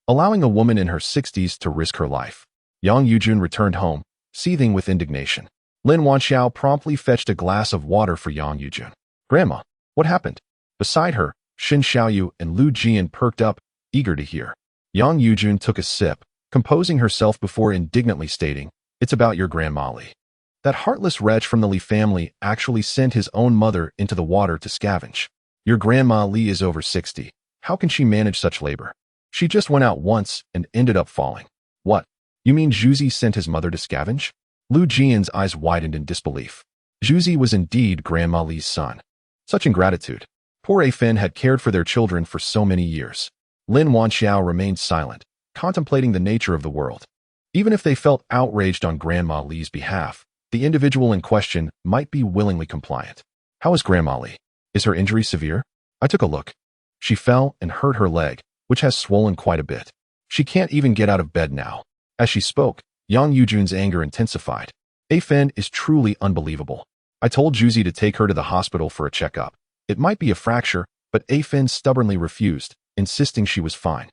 allowing a woman in her 60s to risk her life. Yang Yujun returned home, seething with indignation. Lin Wanxiao promptly fetched a glass of water for Yang Yujun. "Grandma, what happened?" Beside her, Xin Xiaoyu and Lu Jian perked up, eager to hear. Yang Yujun took a sip, composing herself before indignantly stating, "It's about your Grandma Li. That heartless wretch from the Li family actually sent his own mother into the water to scavenge. Your Grandma Li is over 60. How can she manage such labor? She just went out once and ended up falling." "What? You mean Zhuzi sent his mother to scavenge?" Lu Jian's eyes widened in disbelief. Zhuzi was indeed Grandma Li's son. Such ingratitude. Poor Afen had cared for their children for so many years. Lin Wanxiao remained silent, contemplating the nature of the world. Even if they felt outraged on Grandma Li's behalf, the individual in question might be willingly compliant. "How is Grandma Li? Is her injury severe?" "I took a look. She fell and hurt her leg, which has swollen quite a bit. She can't even get out of bed now." As she spoke, Yang Yujun's anger intensified. "Afen is truly unbelievable. I told Zhuzi to take her to the hospital for a checkup. It might be a fracture, but Afen stubbornly refused, insisting she was fine."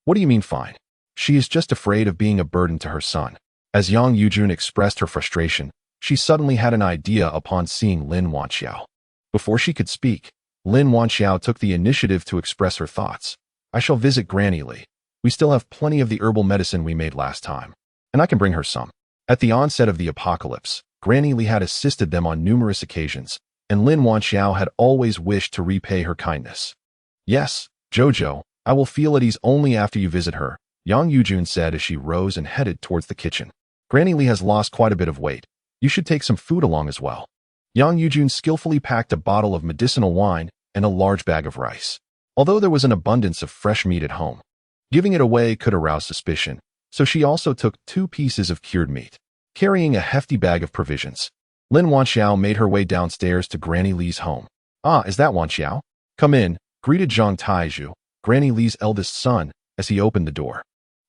"What do you mean fine?" "She is just afraid of being a burden to her son." As Yang Yujun expressed her frustration, she suddenly had an idea upon seeing Lin Wanxiao. Before she could speak, Lin Wanxiao took the initiative to express her thoughts. "I shall visit Granny Li. We still have plenty of the herbal medicine we made last time, and I can bring her some." At the onset of the apocalypse, Granny Li had assisted them on numerous occasions, and Lin Wanxiao had always wished to repay her kindness. "Yes, Jojo, I will feel at ease only after you visit her," Yang Yujun said as she rose and headed towards the kitchen. "Granny Li has lost quite a bit of weight. You should take some food along as well." Yang Yujun skillfully packed a bottle of medicinal wine and a large bag of rice. Although there was an abundance of fresh meat at home, giving it away could arouse suspicion, so she also took 2 pieces of cured meat. Carrying a hefty bag of provisions, Lin Wanxiao made her way downstairs to Granny Li's home. "Ah, is that Wanxiao? Come in," greeted Zhang Taizhu, Granny Li's eldest son, as he opened the door.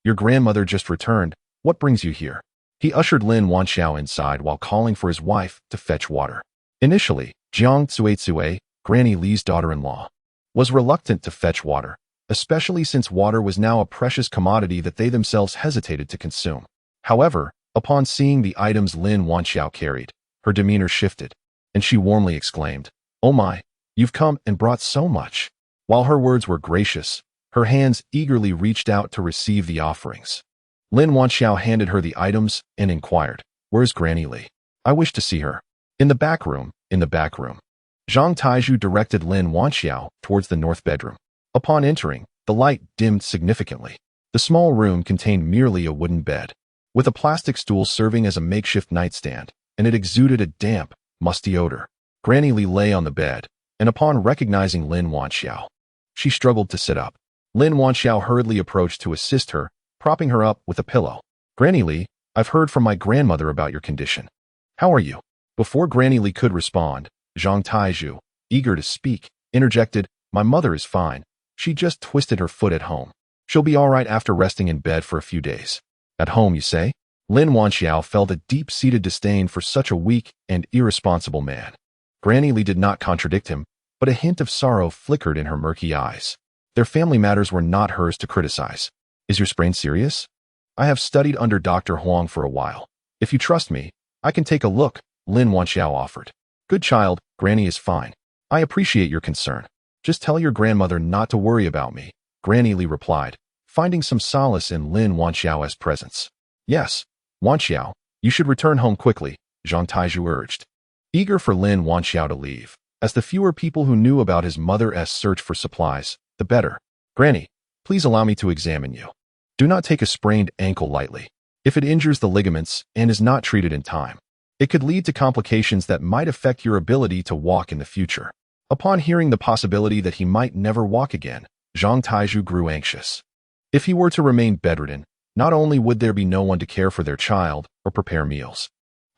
"Your grandmother just returned. What brings you here?" He ushered Lin Wanxiao inside while calling for his wife to fetch water. Initially, Jiang Tsuetsue, Granny Li's daughter-in-law, was reluctant to fetch water, especially since water was now a precious commodity that they themselves hesitated to consume. However, upon seeing the items Lin Wanxiao carried, her demeanor shifted, and she warmly exclaimed, "Oh my, you've come and brought so much." While her words were gracious, her hands eagerly reached out to receive the offerings. Lin Wanxiao handed her the items and inquired, "Where's Granny Li? I wish to see her." In the back room. Zhang Taizhu directed Lin Wanxiao towards the north bedroom. Upon entering, the light dimmed significantly. The small room contained merely a wooden bed, with a plastic stool serving as a makeshift nightstand, and it exuded a damp, musty odor. Granny Li lay on the bed, and upon recognizing Lin Wanxiao, she struggled to sit up. Lin Wanxiao hurriedly approached to assist her, propping her up with a pillow. "Granny Li, I've heard from my grandmother about your condition. How are you?" Before Granny Li could respond, Zhang Taizhu, eager to speak, interjected, "My mother is fine. She just twisted her foot at home. She'll be all right after resting in bed for a few days." "At home, you say?" Lin Wanxiao felt a deep-seated disdain for such a weak and irresponsible man. Granny Li did not contradict him, but a hint of sorrow flickered in her murky eyes. Their family matters were not hers to criticize. "Is your sprain serious?" "I have studied under Dr. Huang for a while. If you trust me, I can take a look," Lin Wanxiao offered. "Good child, Granny is fine. I appreciate your concern. Just tell your grandmother not to worry about me," Granny Li replied, finding some solace in Lin Wanxiao's presence. "Yes, Wanxiao, you should return home quickly," Zhang Taizhu urged, eager for Lin Wanxiao to leave, as the fewer people who knew about his mother's search for supplies, the better. "Granny, please allow me to examine you. Do not take a sprained ankle lightly. If it injures the ligaments and is not treated in time, it could lead to complications that might affect your ability to walk in the future." Upon hearing the possibility that he might never walk again, Zhang Taizhu grew anxious. If he were to remain bedridden, not only would there be no one to care for their child or prepare meals,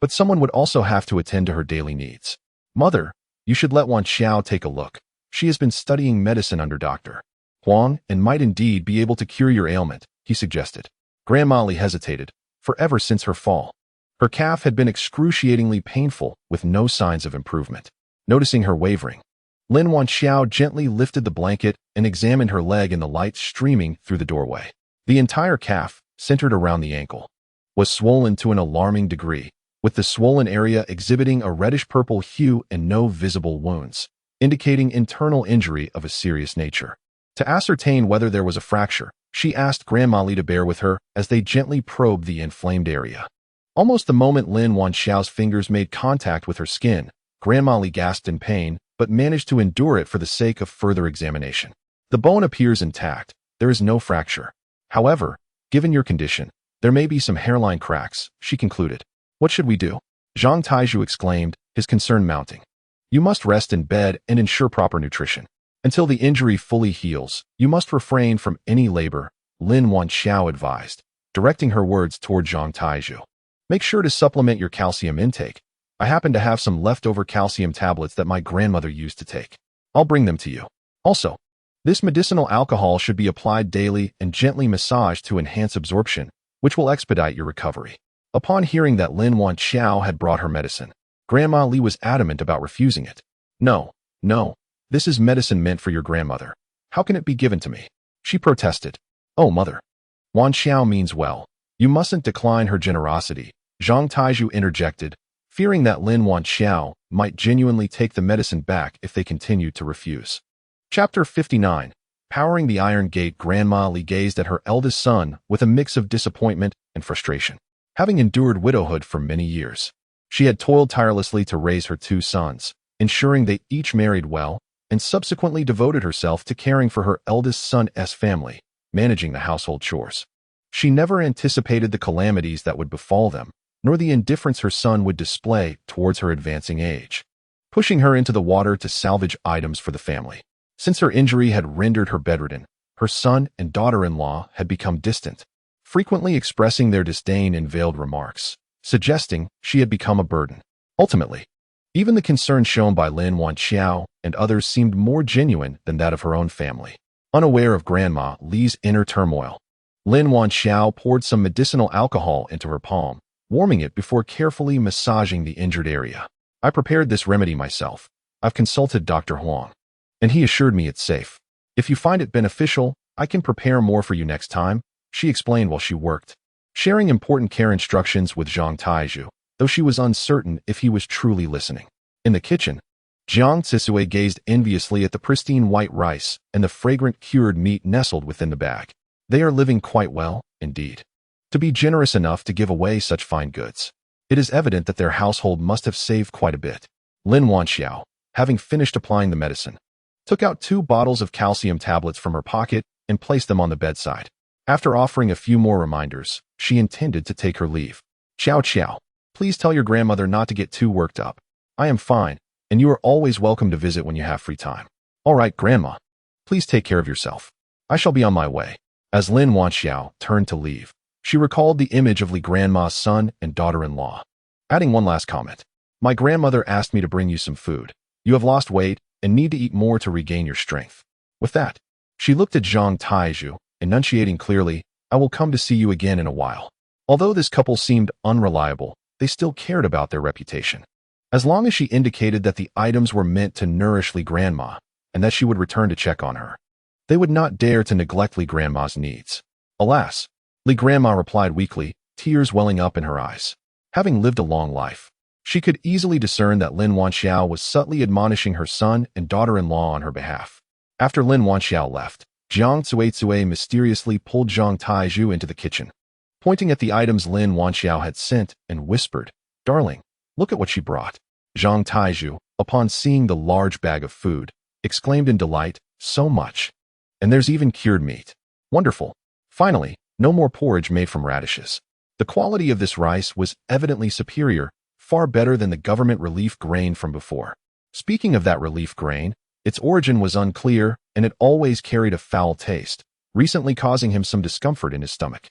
but someone would also have to attend to her daily needs. Mother, you should let Wan Xiao take a look. She has been studying medicine under Dr. Huang and might indeed be able to cure your ailment, he suggested. Grandma Li hesitated, for ever since her fall. Her calf had been excruciatingly painful, with no signs of improvement. Noticing her wavering, Lin Wanxiao gently lifted the blanket and examined her leg in the light streaming through the doorway. The entire calf, centered around the ankle, was swollen to an alarming degree, with the swollen area exhibiting a reddish-purple hue and no visible wounds, indicating internal injury of a serious nature. To ascertain whether there was a fracture, she asked Grandma Li to bear with her as they gently probed the inflamed area. Almost the moment Lin Wanxiao's fingers made contact with her skin, Grandma Li gasped in pain, but managed to endure it for the sake of further examination. The bone appears intact. There is no fracture. However, given your condition, there may be some hairline cracks, she concluded. What should we do? Zhang Taizhu exclaimed, his concern mounting. You must rest in bed and ensure proper nutrition. Until the injury fully heals, you must refrain from any labor, Lin Wanxiao advised, directing her words toward Zhang Taizhu. Make sure to supplement your calcium intake. I happen to have some leftover calcium tablets that my grandmother used to take. I'll bring them to you. Also, this medicinal alcohol should be applied daily and gently massaged to enhance absorption, which will expedite your recovery. Upon hearing that Lin Wanxiao had brought her medicine, Grandma Li was adamant about refusing it. No, this is medicine meant for your grandmother. How can it be given to me? She protested. Oh, mother. Wanxiao means well. You mustn't decline her generosity, Zhang Taizhu interjected, fearing that Lin Wanxiao might genuinely take the medicine back if they continued to refuse. Chapter 59. Powering the Iron Gate. Grandma Li gazed at her eldest son with a mix of disappointment and frustration. Having endured widowhood for many years, she had toiled tirelessly to raise her two sons, ensuring they each married well, and subsequently devoted herself to caring for her eldest son's family, managing the household chores. She never anticipated the calamities that would befall them, nor the indifference her son would display towards her advancing age, pushing her into the water to salvage items for the family. Since her injury had rendered her bedridden, her son and daughter-in-law had become distant, frequently expressing their disdain in veiled remarks, suggesting she had become a burden. Ultimately, even the concern shown by Lin Wanxiao and others seemed more genuine than that of her own family. Unaware of Grandma Li's inner turmoil, Lin Wanxiao poured some medicinal alcohol into her palm, warming it before carefully massaging the injured area. I prepared this remedy myself. I've consulted Dr. Huang, and he assured me it's safe. If you find it beneficial, I can prepare more for you next time, she explained while she worked, sharing important care instructions with Zhang Taizhu, though she was uncertain if he was truly listening. In the kitchen, Jiang Zisui gazed enviously at the pristine white rice and the fragrant cured meat nestled within the bag. They are living quite well, indeed, to be generous enough to give away such fine goods. It is evident that their household must have saved quite a bit. Lin Wanxiao, having finished applying the medicine, took out 2 bottles of calcium tablets from her pocket and placed them on the bedside. After offering a few more reminders, she intended to take her leave. Xiao, please tell your grandmother not to get too worked up. I am fine, and you are always welcome to visit when you have free time. All right, Grandma. Please take care of yourself. I shall be on my way. As Lin Wanxiao turned to leave, she recalled the image of Li Grandma's son and daughter-in-law, adding one last comment. My grandmother asked me to bring you some food. You have lost weight and need to eat more to regain your strength. With that, she looked at Zhang Taizhu, enunciating clearly, I will come to see you again in a while. Although this couple seemed unreliable, they still cared about their reputation. As long as she indicated that the items were meant to nourish Li Grandma and that she would return to check on her, they would not dare to neglect Li Grandma's needs. Alas, Li Grandma replied weakly, tears welling up in her eyes. Having lived a long life, she could easily discern that Lin Wanxiao was subtly admonishing her son and daughter-in-law on her behalf. After Lin Wanxiao left, Jiang Zuizui mysteriously pulled Zhang Taizhu into the kitchen, pointing at the items Lin Wanxiao had sent and whispered, Darling, look at what she brought. Zhang Taizhu, upon seeing the large bag of food, exclaimed in delight, So much. And there's even cured meat. Wonderful. Finally, no more porridge made from radishes. The quality of this rice was evidently superior, far better than the government relief grain from before. Speaking of that relief grain, its origin was unclear and it always carried a foul taste, recently causing him some discomfort in his stomach.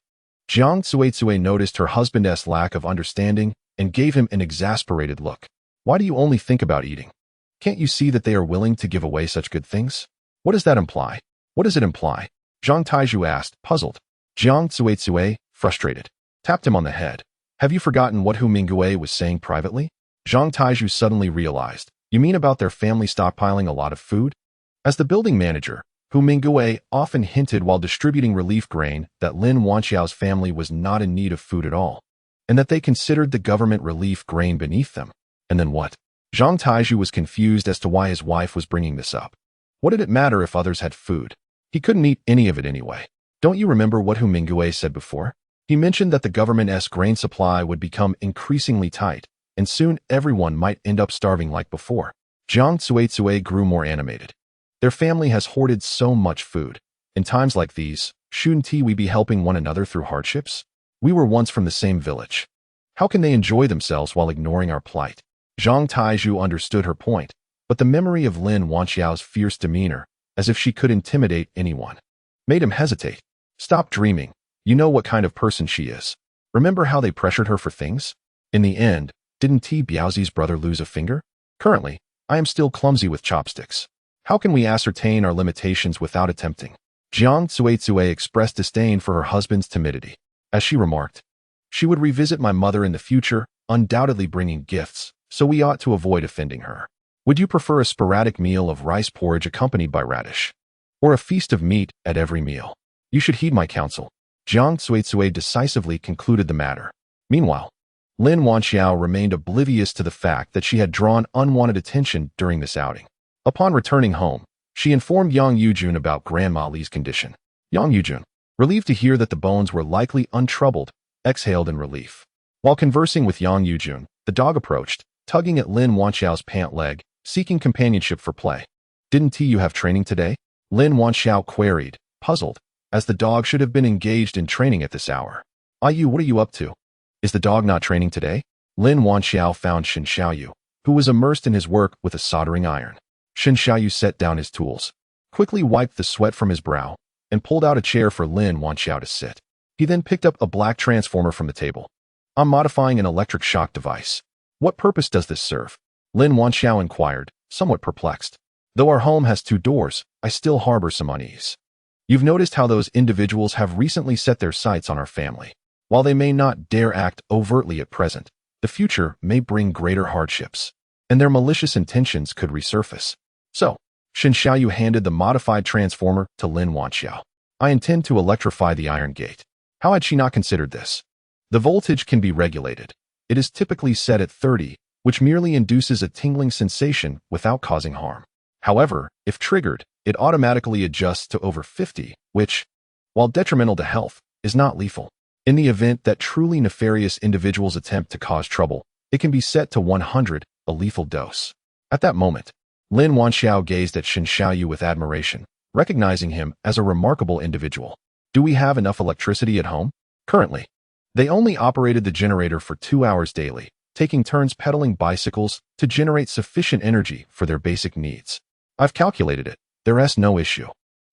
Jiang Zuizui noticed her husband's lack of understanding and gave him an exasperated look. Why do you only think about eating? Can't you see that they are willing to give away such good things? What does that imply? What does it imply? Zhang Taizhu asked, puzzled. Jiang Cuizue, frustrated, tapped him on the head. Have you forgotten what Hu Mingyue was saying privately? Zhang Taizhu suddenly realized. You mean about their family stockpiling a lot of food? As the building manager, Hu Mingyue often hinted while distributing relief grain that Lin Wanxiao's family was not in need of food at all, and that they considered the government relief grain beneath them. And then what? Zhang Taizhu was confused as to why his wife was bringing this up. What did it matter if others had food? He couldn't eat any of it anyway. Don't you remember what Hu Mingyue said before? He mentioned that the government's grain supply would become increasingly tight, and soon everyone might end up starving like before. Jiang Cuizue grew more animated. Their family has hoarded so much food. In times like these, shouldn't we be helping one another through hardships? We were once from the same village. How can they enjoy themselves while ignoring our plight? Zhang Taizhu understood her point, but the memory of Lin Wanxiao's fierce demeanor, as if she could intimidate anyone, made him hesitate. Stop dreaming. You know what kind of person she is. Remember how they pressured her for things? In the end, didn't Ti Biaozi's brother lose a finger? Currently, I am still clumsy with chopsticks. How can we ascertain our limitations without attempting? Jiang Cuizue expressed disdain for her husband's timidity. As she remarked, she would revisit my mother in the future, undoubtedly bringing gifts, so we ought to avoid offending her. Would you prefer a sporadic meal of rice porridge accompanied by radish, or a feast of meat at every meal? You should heed my counsel. Jiang Cuizue decisively concluded the matter. Meanwhile, Lin Wanxiao remained oblivious to the fact that she had drawn unwanted attention during this outing. Upon returning home, she informed Yang Yujun about Grandma Li's condition. Yang Yujun, relieved to hear that the bones were likely untroubled, exhaled in relief. While conversing with Yang Yujun, the dog approached, tugging at Lin Wanxiao's pant leg, seeking companionship for play. Didn't you have training today? Lin Wanxiao queried, puzzled, as the dog should have been engaged in training at this hour. Yu, what are you up to? Is the dog not training today? Lin Wanxiao found Shen Xiaoyu, who was immersed in his work with a soldering iron. Shen Xiaoyu set down his tools, quickly wiped the sweat from his brow, and pulled out a chair for Lin Wanxiao to sit. He then picked up a black transformer from the table. I'm modifying an electric shock device. What purpose does this serve? Lin Wanxiao inquired, somewhat perplexed. Though our home has 2 doors, I still harbor some unease. You've noticed how those individuals have recently set their sights on our family. While they may not dare act overtly at present, the future may bring greater hardships, and their malicious intentions could resurface. So, Shen Xiaoyu handed the modified transformer to Lin Wanxiao. I intend to electrify the iron gate. How had she not considered this? The voltage can be regulated. It is typically set at 30, which merely induces a tingling sensation without causing harm. However, if triggered, it automatically adjusts to over 50, which, while detrimental to health, is not lethal. In the event that truly nefarious individuals attempt to cause trouble, it can be set to 100, a lethal dose. At that moment, Lin Wanxiao gazed at Shen Xiaoyu with admiration, recognizing him as a remarkable individual. Do we have enough electricity at home? Currently, they only operated the generator for 2 hours daily, taking turns pedaling bicycles to generate sufficient energy for their basic needs. I've calculated it. There's no issue.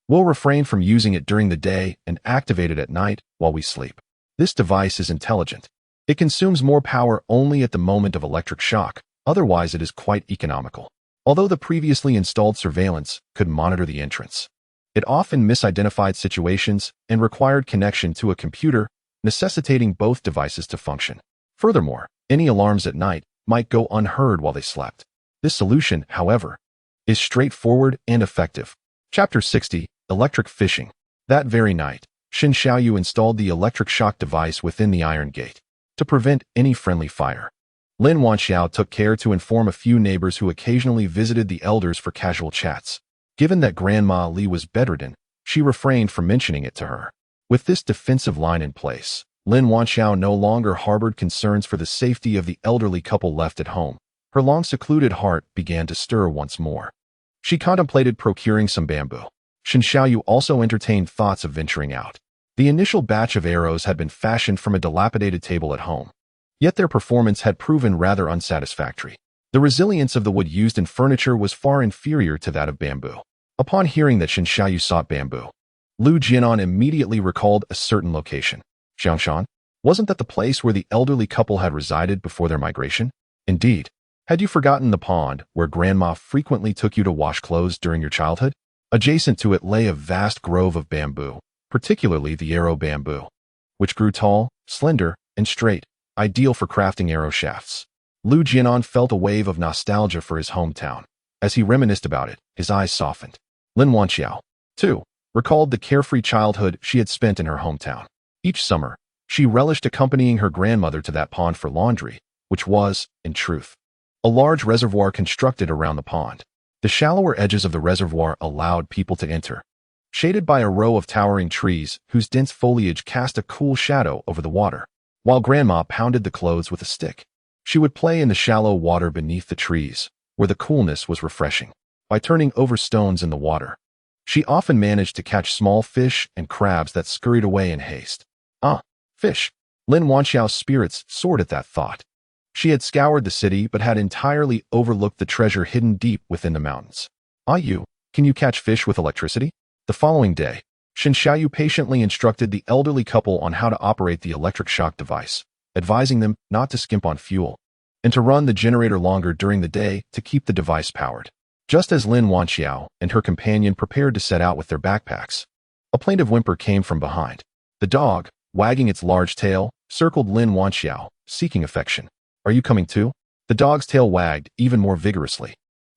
We'll refrain from using it during the day and activate it at night while we sleep. This device is intelligent. It consumes more power only at the moment of electric shock, otherwise it is quite economical. Although the previously installed surveillance could monitor the entrance, it often misidentified situations and required connection to a computer, necessitating both devices to function. Furthermore, any alarms at night might go unheard while they slept. This solution, however, is straightforward and effective. Chapter 60, Electric Fishing. That very night, Shen Xiaoyu installed the electric shock device within the iron gate to prevent any friendly fire. Lin Wanxiao took care to inform a few neighbors who occasionally visited the elders for casual chats. Given that Grandma Li was bedridden, she refrained from mentioning it to her. With this defensive line in place, Lin Wanxiao no longer harbored concerns for the safety of the elderly couple left at home. Her long-secluded heart began to stir once more. She contemplated procuring some bamboo. Shen Xiaoyu also entertained thoughts of venturing out. The initial batch of arrows had been fashioned from a dilapidated table at home. Yet their performance had proven rather unsatisfactory. The resilience of the wood used in furniture was far inferior to that of bamboo. Upon hearing that Shen Xiaoyu sought bamboo, Lu Jianan immediately recalled a certain location. Xiangshan, Wasn't that the place where the elderly couple had resided before their migration? Indeed. Had you forgotten the pond where Grandma frequently took you to wash clothes during your childhood? Adjacent to it lay a vast grove of bamboo, particularly the arrow bamboo, which grew tall, slender, and straight, ideal for crafting arrow shafts. Lu Jianan felt a wave of nostalgia for his hometown. As he reminisced about it, his eyes softened. Lin Wanxiao, too, recalled the carefree childhood she had spent in her hometown. Each summer, she relished accompanying her grandmother to that pond for laundry, which was, in truth, a large reservoir constructed around the pond. The shallower edges of the reservoir allowed people to enter, shaded by a row of towering trees whose dense foliage cast a cool shadow over the water. While Grandma pounded the clothes with a stick, she would play in the shallow water beneath the trees, where the coolness was refreshing. By turning over stones in the water, she often managed to catch small fish and crabs that scurried away in haste. Ah, fish! Lin Wanxiao's spirits soared at that thought. She had scoured the city but had entirely overlooked the treasure hidden deep within the mountains. Ah, can you catch fish with electricity? The following day, Shen Xiaoyu patiently instructed the elderly couple on how to operate the electric shock device, advising them not to skimp on fuel and to run the generator longer during the day to keep the device powered. Just as Lin Wanxiao and her companion prepared to set out with their backpacks, a plaintive whimper came from behind. The dog, wagging its large tail, circled Lin Wanxiao, seeking affection. Are you coming too? The dog's tail wagged even more vigorously,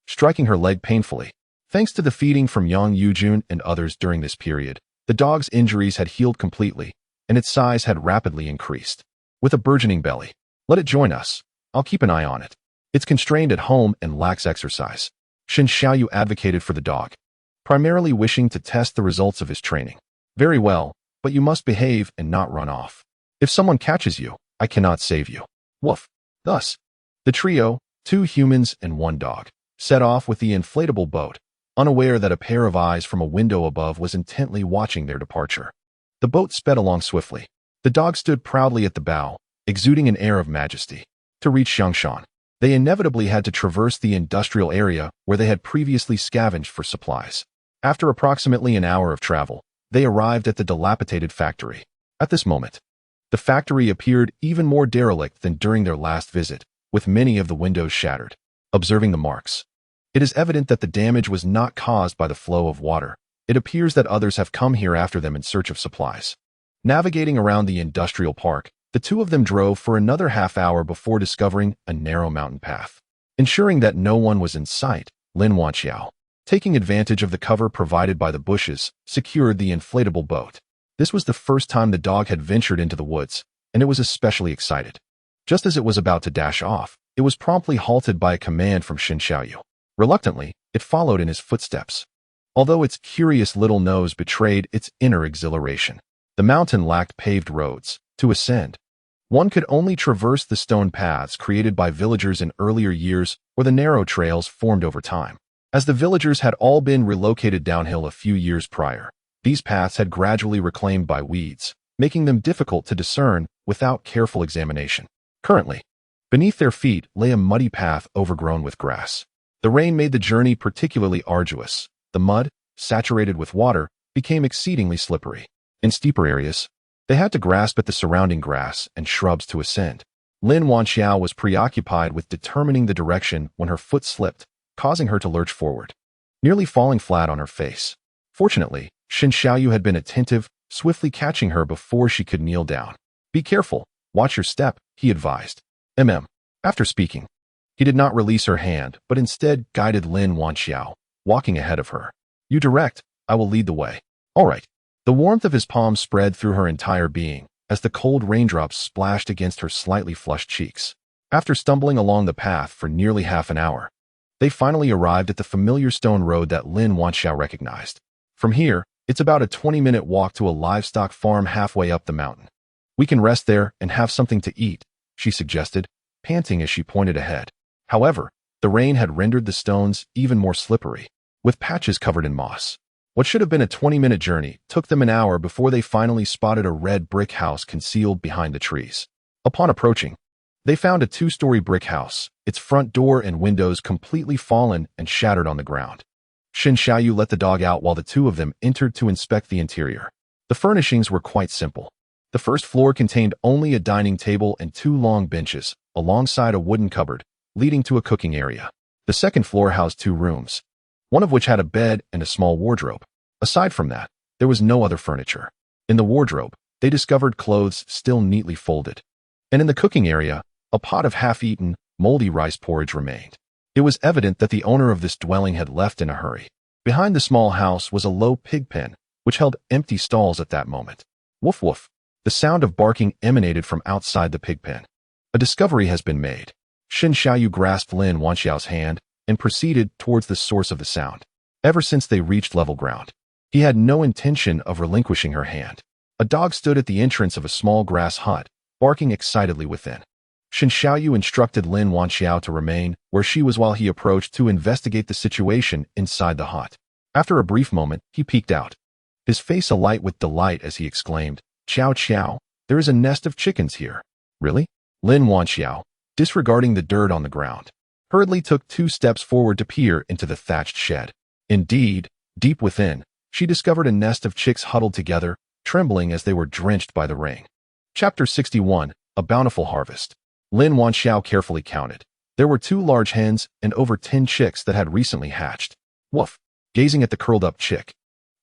striking her leg painfully. Thanks to the feeding from Yang Yujun and others during this period, the dog's injuries had healed completely, and its size had rapidly increased. With a burgeoning belly, let it join us. I'll keep an eye on it. It's constrained at home and lacks exercise. Shen Xiaoyu advocated for the dog, primarily wishing to test the results of his training. Very well, but you must behave and not run off. If someone catches you, I cannot save you. Woof. Thus, the trio, 2 humans and 1 dog, set off with the inflatable boat, unaware that a pair of eyes from a window above was intently watching their departure. The boat sped along swiftly. The dog stood proudly at the bow, exuding an air of majesty. To reach Xiangshan, they inevitably had to traverse the industrial area where they had previously scavenged for supplies. After approximately an hour of travel, they arrived at the dilapidated factory. At this moment, the factory appeared even more derelict than during their last visit, with many of the windows shattered. Observing the marks, it is evident that the damage was not caused by the flow of water. It appears that others have come here after them in search of supplies. Navigating around the industrial park, the 2 of them drove for another half-hour before discovering a narrow mountain path. Ensuring that no one was in sight, Lin Wanxiao, taking advantage of the cover provided by the bushes, secured the inflatable boat. This was the first time the dog had ventured into the woods, and it was especially excited. Just as it was about to dash off, it was promptly halted by a command from Shen Xiaoyu. Reluctantly, it followed in his footsteps. Although its curious little nose betrayed its inner exhilaration, the mountain lacked paved roads. To ascend, one could only traverse the stone paths created by villagers in earlier years or the narrow trails formed over time. As the villagers had all been relocated downhill a few years prior, these paths had gradually reclaimed by weeds, making them difficult to discern without careful examination. Currently, beneath their feet lay a muddy path overgrown with grass. The rain made the journey particularly arduous. The mud, saturated with water, became exceedingly slippery. In steeper areas, they had to grasp at the surrounding grass and shrubs to ascend. Lin Wanxiao was preoccupied with determining the direction when her foot slipped, causing her to lurch forward, nearly falling flat on her face. Fortunately, Shen Xiaoyu had been attentive, swiftly catching her before she could kneel down. Be careful, watch your step, he advised. After speaking, he did not release her hand, but instead guided Lin Wanxiao, walking ahead of her. You direct, I will lead the way. All right. The warmth of his palm spread through her entire being, as the cold raindrops splashed against her slightly flushed cheeks. After stumbling along the path for nearly half an hour, they finally arrived at the familiar stone road that Lin Wanxiao recognized. From here, it's about a 20-minute walk to a livestock farm halfway up the mountain. We can rest there and have something to eat, she suggested, panting as she pointed ahead. However, the rain had rendered the stones even more slippery, with patches covered in moss. What should have been a 20-minute journey took them an hour before they finally spotted a red brick house concealed behind the trees. Upon approaching, they found a 2-story brick house, its front door and windows completely fallen and shattered on the ground. Shen Xiaoyu let the dog out while the 2 of them entered to inspect the interior. The furnishings were quite simple. The first floor contained only a dining table and 2 long benches, alongside a wooden cupboard, leading to a cooking area. The second floor housed 2 rooms, one of which had a bed and a small wardrobe. Aside from that, there was no other furniture. In the wardrobe, they discovered clothes still neatly folded. And in the cooking area, a pot of half-eaten, moldy rice porridge remained. It was evident that the owner of this dwelling had left in a hurry. Behind the small house was a low pig pen, which held empty stalls at that moment. Woof woof. The sound of barking emanated from outside the pig pen. A discovery has been made. Shen Xiaoyu grasped Lin Wanxiao's hand and proceeded towards the source of the sound. Ever since they reached level ground, he had no intention of relinquishing her hand. A dog stood at the entrance of a small grass hut, barking excitedly within. Shen Xiaoyu instructed Lin Wanxiao to remain where she was while he approached to investigate the situation inside the hut. After a brief moment, he peeked out, his face alight with delight as he exclaimed, "Chow chow, there is a nest of chickens here." "Really?" Lin Wanxiao, disregarding the dirt on the ground, hurriedly took 2 steps forward to peer into the thatched shed. Indeed, deep within, she discovered a nest of chicks huddled together, trembling as they were drenched by the rain. Chapter 61, A Bountiful Harvest. Lin Wanxiao carefully counted. There were 2 large hens and over 10 chicks that had recently hatched. Woof! Gazing at the curled-up chick,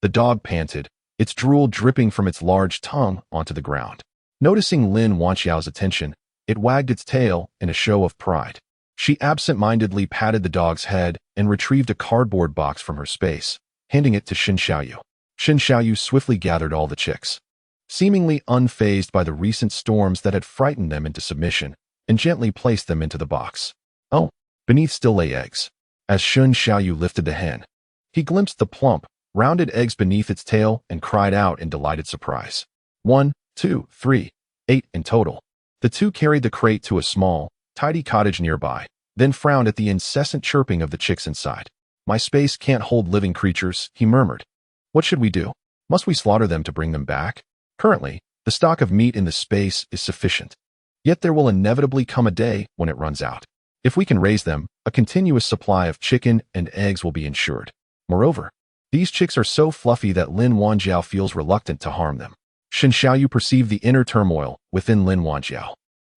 the dog panted, its drool dripping from its large tongue onto the ground. Noticing Lin Wanxiao's attention, it wagged its tail in a show of pride. She absent-mindedly patted the dog's head and retrieved a cardboard box from her space, handing it to Shen Xiaoyu. Shen Xiaoyu swiftly gathered all the chicks, seemingly unfazed by the recent storms that had frightened them into submission, and gently placed them into the box. Oh, beneath still lay eggs. As Shen Xiaoyu lifted the hen, he glimpsed the plump, rounded eggs beneath its tail and cried out in delighted surprise. 1, 2, 3, 8 in total. The 2 carried the crate to a small, tidy cottage nearby, then frowned at the incessant chirping of the chicks inside. "My space can't hold living creatures," he murmured. "What should we do? Must we slaughter them to bring them back? Currently, the stock of meat in this space is sufficient. Yet there will inevitably come a day when it runs out. If we can raise them, a continuous supply of chicken and eggs will be ensured. Moreover, these chicks are so fluffy that Lin Wanxiao feels reluctant to harm them." Shen Xiaoyu perceived the inner turmoil within Lin Wanxiao.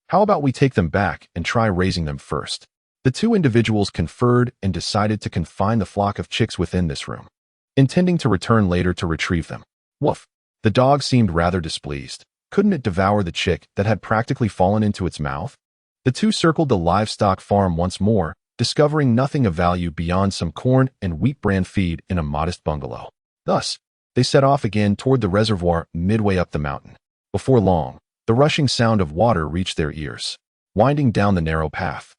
"How about we take them back and try raising them first?" The 2 individuals conferred and decided to confine the flock of chicks within this room, intending to return later to retrieve them. Woof! The dog seemed rather displeased. Couldn't it devour the chick that had practically fallen into its mouth? The 2 circled the livestock farm once more, discovering nothing of value beyond some corn and wheat bran feed in a modest bungalow. Thus, they set off again toward the reservoir midway up the mountain. Before long, the rushing sound of water reached their ears, winding down the narrow path.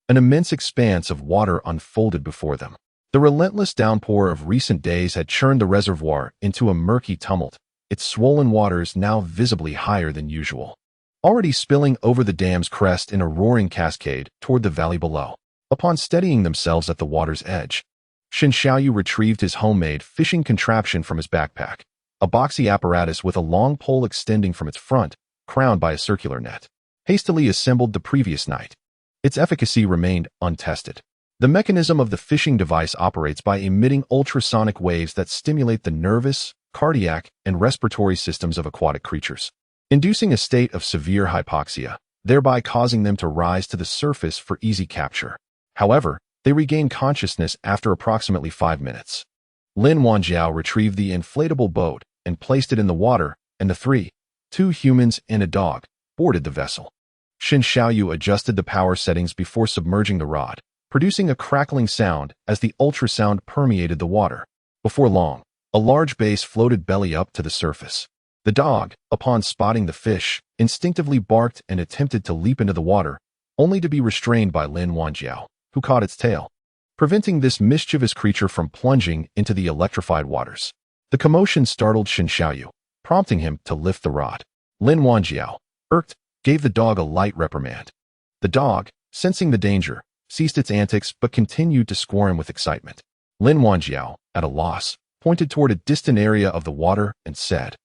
An immense expanse of water unfolded before them. The relentless downpour of recent days had churned the reservoir into a murky tumult, its swollen waters now visibly higher than usual, already spilling over the dam's crest in a roaring cascade toward the valley below. Upon steadying themselves at the water's edge, Shen Xiaoyu retrieved his homemade fishing contraption from his backpack, a boxy apparatus with a long pole extending from its front, crowned by a circular net, hastily assembled the previous night. Its efficacy remained untested. The mechanism of the fishing device operates by emitting ultrasonic waves that stimulate the nervous, cardiac, and respiratory systems of aquatic creatures, inducing a state of severe hypoxia, thereby causing them to rise to the surface for easy capture. However, they regained consciousness after approximately 5 minutes. Lin Wanxiao retrieved the inflatable boat and placed it in the water, and the 2 humans and a dog, boarded the vessel. Shen Xiaoyu adjusted the power settings before submerging the rod, producing a crackling sound as the ultrasound permeated the water. Before long, a large bass floated belly up to the surface. The dog, upon spotting the fish, instinctively barked and attempted to leap into the water, only to be restrained by Lin Wanxiao, who caught its tail, preventing this mischievous creature from plunging into the electrified waters. The commotion startled Shen Xiaoyu, prompting him to lift the rod. Lin Wanxiao, irked, gave the dog a light reprimand. The dog, sensing the danger, ceased its antics but continued to squirm with excitement. Lin Wanxiao, at a loss, pointed toward a distant area of the water and said,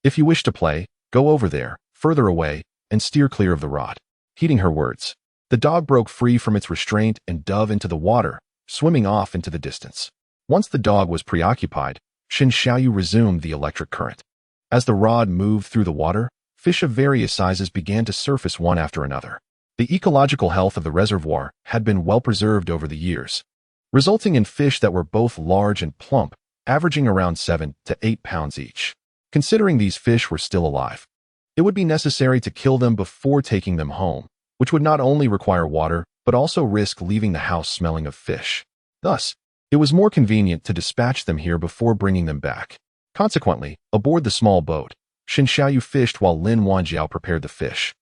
"If you wish to play, go over there, further away, and steer clear of the rod." Heeding her words, the dog broke free from its restraint and dove into the water, swimming off into the distance. Once the dog was preoccupied, Shen Xiaoyu resumed the electric current. As the rod moved through the water, fish of various sizes began to surface one after another. The ecological health of the reservoir had been well preserved over the years, resulting in fish that were both large and plump, averaging around 7 to 8 pounds each. Considering these fish were still alive, it would be necessary to kill them before taking them home, which would not only require water, but also risk leaving the house smelling of fish. Thus, it was more convenient to dispatch them here before bringing them back. Consequently, aboard the small boat, Shen Xiaoyu fished while Lin Wanjiao prepared the fish,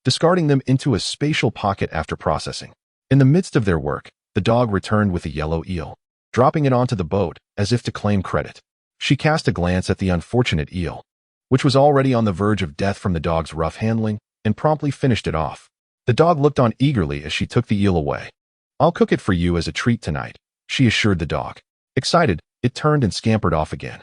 discarding them into a spatial pocket after processing. In the midst of their work, the dog returned with a yellow eel, dropping it onto the boat as if to claim credit. She cast a glance at the unfortunate eel, which was already on the verge of death from the dog's rough handling, and promptly finished it off. The dog looked on eagerly as she took the eel away. "I'll cook it for you as a treat tonight," she assured the dog. Excited, it turned and scampered off again.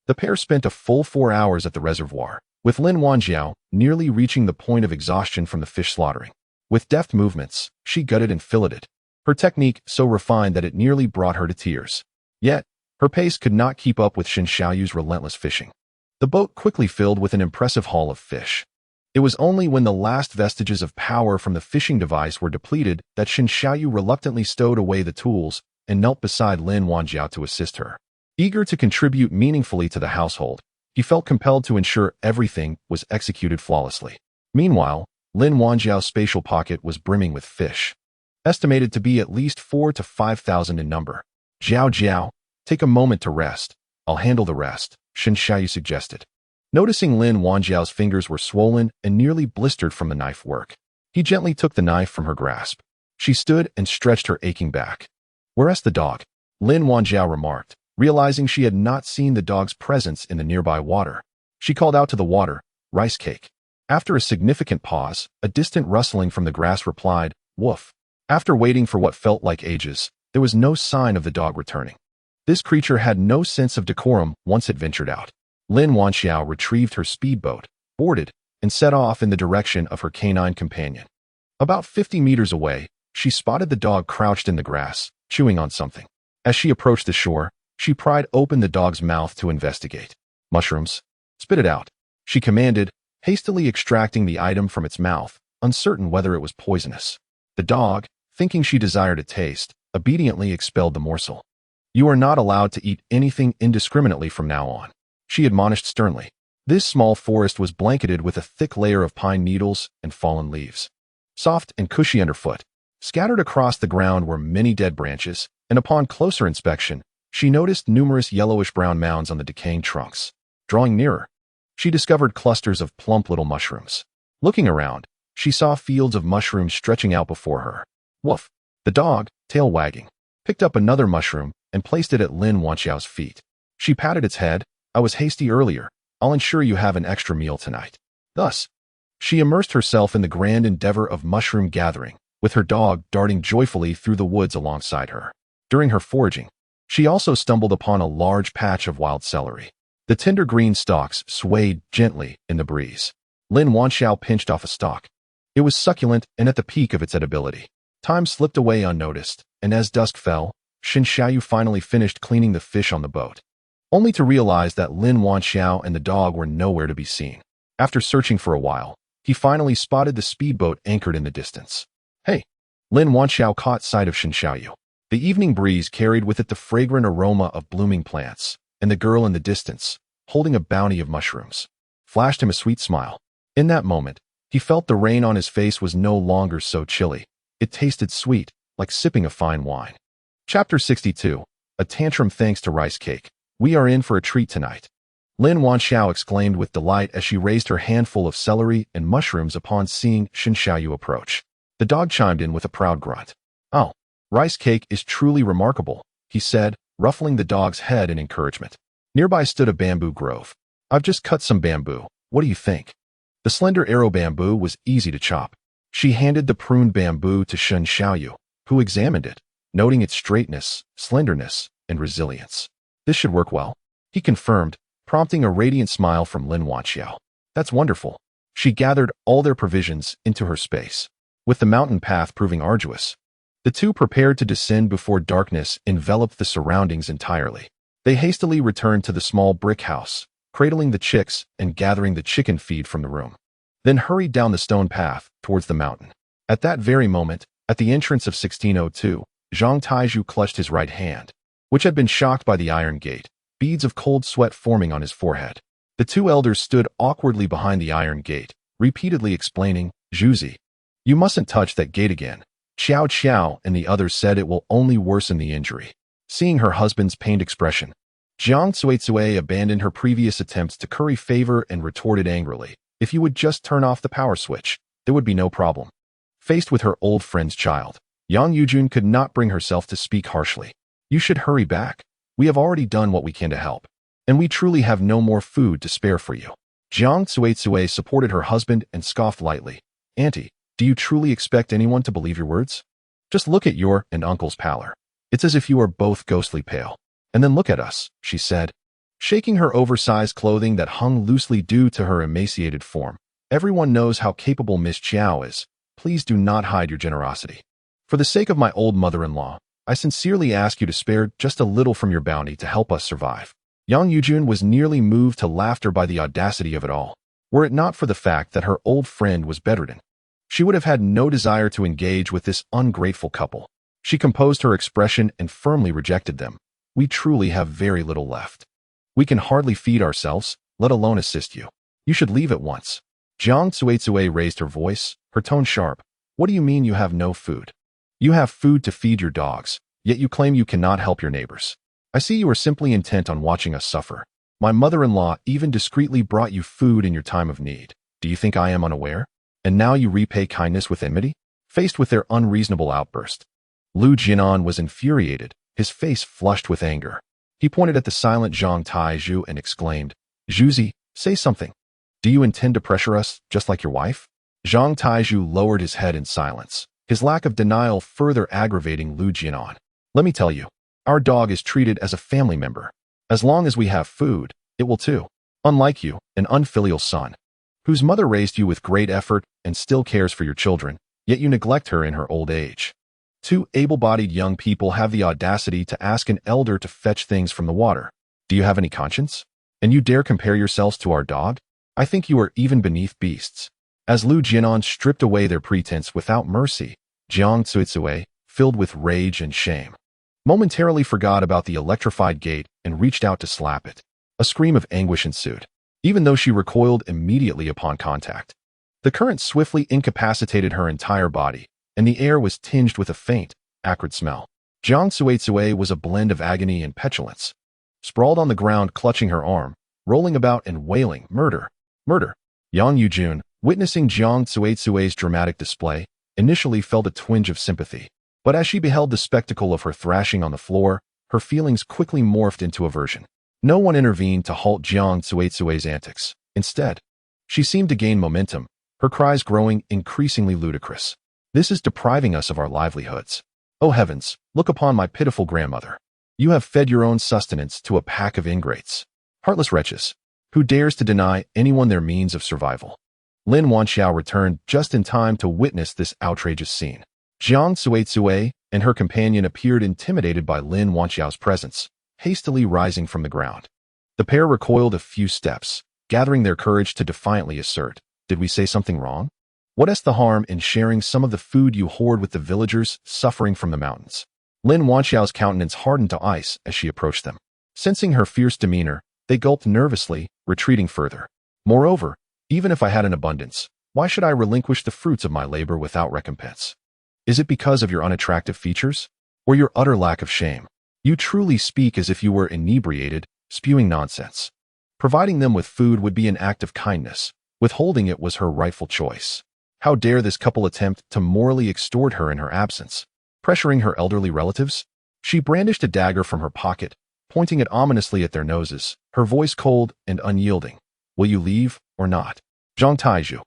The pair spent a full 4 hours at the reservoir, with Lin Wanjiao nearly reaching the point of exhaustion from the fish slaughtering. With deft movements, she gutted and filleted, her technique so refined that it nearly brought her to tears. Yet, her pace could not keep up with Shen Xiaoyu's relentless fishing. The boat quickly filled with an impressive haul of fish. It was only when the last vestiges of power from the fishing device were depleted that Shen Xiaoyu reluctantly stowed away the tools and knelt beside Lin Wanjiao to assist her. Eager to contribute meaningfully to the household, he felt compelled to ensure everything was executed flawlessly. Meanwhile, Lin Wanjiao's spatial pocket was brimming with fish, estimated to be at least 4 to 5,000 in number. "Jiao Jiao, take a moment to rest. I'll handle the rest," Shen Xiaoyu suggested. Noticing Lin Wanjiao's fingers were swollen and nearly blistered from the knife work, he gently took the knife from her grasp. She stood and stretched her aching back. "Where's the dog?" Lin Wanjiao remarked, realizing she had not seen the dog's presence in the nearby water. She called out to the water, "Rice cake." After a significant pause, a distant rustling from the grass replied, "Woof." After waiting for what felt like ages, there was no sign of the dog returning. This creature had no sense of decorum once it ventured out. Lin Wanxiao retrieved her speedboat, boarded, and set off in the direction of her canine companion. About 50 meters away, she spotted the dog crouched in the grass, chewing on something. As she approached the shore, she pried open the dog's mouth to investigate. "Mushrooms. Spit it out," she commanded, hastily extracting the item from its mouth, uncertain whether it was poisonous. The dog, thinking she desired a taste, obediently expelled the morsel. "You are not allowed to eat anything indiscriminately from now on," she admonished sternly. This small forest was blanketed with a thick layer of pine needles and fallen leaves. Soft and cushy underfoot, scattered across the ground were many dead branches, and upon closer inspection, she noticed numerous yellowish-brown mounds on the decaying trunks. Drawing nearer, she discovered clusters of plump little mushrooms. Looking around, she saw fields of mushrooms stretching out before her. "Woof!" The dog, tail wagging, picked up another mushroom and placed it at Lin Wanxiao's feet. She patted its head. "I was hasty earlier. I'll ensure you have an extra meal tonight." Thus, she immersed herself in the grand endeavor of mushroom gathering, with her dog darting joyfully through the woods alongside her. During her foraging, she also stumbled upon a large patch of wild celery. The tender green stalks swayed gently in the breeze. Lin Wanxiao pinched off a stalk. It was succulent and at the peak of its edibility. Time slipped away unnoticed, and as dusk fell, Shen Xiaoyu finally finished cleaning the fish on the boat, only to realize that Lin Wanxiao and the dog were nowhere to be seen. After searching for a while, he finally spotted the speedboat anchored in the distance. "Hey!" Lin Wanxiao caught sight of Shen Xiaoyu. The evening breeze carried with it the fragrant aroma of blooming plants, and the girl in the distance, holding a bounty of mushrooms, flashed him a sweet smile. In that moment, he felt the rain on his face was no longer so chilly. It tasted sweet, like sipping a fine wine. Chapter 62. A tantrum thanks to rice cake. "We are in for a treat tonight," Lin Wanxiao exclaimed with delight as she raised her handful of celery and mushrooms upon seeing Shen Xiaoyu approach. The dog chimed in with a proud grunt. "Oh, rice cake is truly remarkable," he said, ruffling the dog's head in encouragement. Nearby stood a bamboo grove. "I've just cut some bamboo. What do you think?" The slender arrow bamboo was easy to chop. She handed the pruned bamboo to Shen Xiaoyu, who examined it, noting its straightness, slenderness, and resilience. "This should work well," he confirmed, prompting a radiant smile from Lin Wanxiao. "That's wonderful." She gathered all their provisions into her space. With the mountain path proving arduous, the two prepared to descend before darkness enveloped the surroundings entirely. They hastily returned to the small brick house, cradling the chicks and gathering the chicken feed from the room. then hurried down the stone path towards the mountain. At that very moment, at the entrance of 1602, Zhang Taizhu clutched his right hand, which had been shocked by the iron gate, beads of cold sweat forming on his forehead. The two elders stood awkwardly behind the iron gate, repeatedly explaining, "Zhuzi, you mustn't touch that gate again." Xiao Qiao and the others said it will only worsen the injury. Seeing her husband's pained expression, Jiang Cuizue abandoned her previous attempts to curry favor and retorted angrily, "If you would just turn off the power switch, there would be no problem." Faced with her old friend's child, Yang Yujun could not bring herself to speak harshly. "You should hurry back. We have already done what we can to help, and we truly have no more food to spare for you." Jiang Cuizue supported her husband and scoffed lightly. "Auntie, do you truly expect anyone to believe your words? Just look at your and uncle's pallor. It's as if you are both ghostly pale. And then look at us," she said, shaking her oversized clothing that hung loosely due to her emaciated form. "Everyone knows how capable Miss Qiao is. Please do not hide your generosity. For the sake of my old mother-in-law, I sincerely ask you to spare just a little from your bounty to help us survive." Yang Yujun was nearly moved to laughter by the audacity of it all. Were it not for the fact that her old friend was bedridden, she would have had no desire to engage with this ungrateful couple. She composed her expression and firmly rejected them. "We truly have very little left. We can hardly feed ourselves, let alone assist you. You should leave at once." Jiang Cuizue raised her voice, her tone sharp. "What do you mean you have no food? You have food to feed your dogs, yet you claim you cannot help your neighbors. I see you are simply intent on watching us suffer. My mother-in-law even discreetly brought you food in your time of need. Do you think I am unaware? And now you repay kindness with enmity?" Faced with their unreasonable outburst, Lu Jianan was infuriated, his face flushed with anger. He pointed at the silent Zhang Taizhu and exclaimed, "Zhuzi, say something. Do you intend to pressure us, just like your wife?" Zhang Taizhu lowered his head in silence, his lack of denial further aggravating Lu Jianan. "Let me tell you, our dog is treated as a family member. As long as we have food, it will too. Unlike you, an unfilial son, whose mother raised you with great effort and still cares for your children, yet you neglect her in her old age. Two able-bodied young people have the audacity to ask an elder to fetch things from the water. Do you have any conscience? And you dare compare yourselves to our dog? I think you are even beneath beasts." As Lu Jianan stripped away their pretense without mercy, Jiang Cuizue, filled with rage and shame, momentarily forgot about the electrified gate and reached out to slap it. A scream of anguish ensued, even though she recoiled immediately upon contact. The current swiftly incapacitated her entire body, and the air was tinged with a faint, acrid smell. Jiang Cuizue was a blend of agony and petulance. Sprawled on the ground, clutching her arm, rolling about and wailing, "Murder! Murder!" Yang Yujun, witnessing Jiang Cuizue's dramatic display, initially felt a twinge of sympathy. But as she beheld the spectacle of her thrashing on the floor, her feelings quickly morphed into aversion. No one intervened to halt Jiang Cuizue's antics. Instead, she seemed to gain momentum, her cries growing increasingly ludicrous. "This is depriving us of our livelihoods. Oh heavens, look upon my pitiful grandmother. You have fed your own sustenance to a pack of ingrates. Heartless wretches. Who dares to deny anyone their means of survival?" Lin Wanxiao returned just in time to witness this outrageous scene. Jiang Cuizue and her companion appeared intimidated by Lin Wanxiao's presence, hastily rising from the ground. The pair recoiled a few steps, gathering their courage to defiantly assert, "Did we say something wrong? What is the harm in sharing some of the food you hoard with the villagers suffering from the mountains?" Lin Wanxiao's countenance hardened to ice as she approached them. Sensing her fierce demeanor, they gulped nervously, retreating further. "Moreover, even if I had an abundance, why should I relinquish the fruits of my labor without recompense? Is it because of your unattractive features? Or your utter lack of shame? You truly speak as if you were inebriated, spewing nonsense. Providing them with food would be an act of kindness. Withholding it was her rightful choice. How dare this couple attempt to morally extort her in her absence? Pressuring her elderly relatives? She brandished a dagger from her pocket, pointing it ominously at their noses, her voice cold and unyielding. "Will you leave or not?" Zhang Taizhu,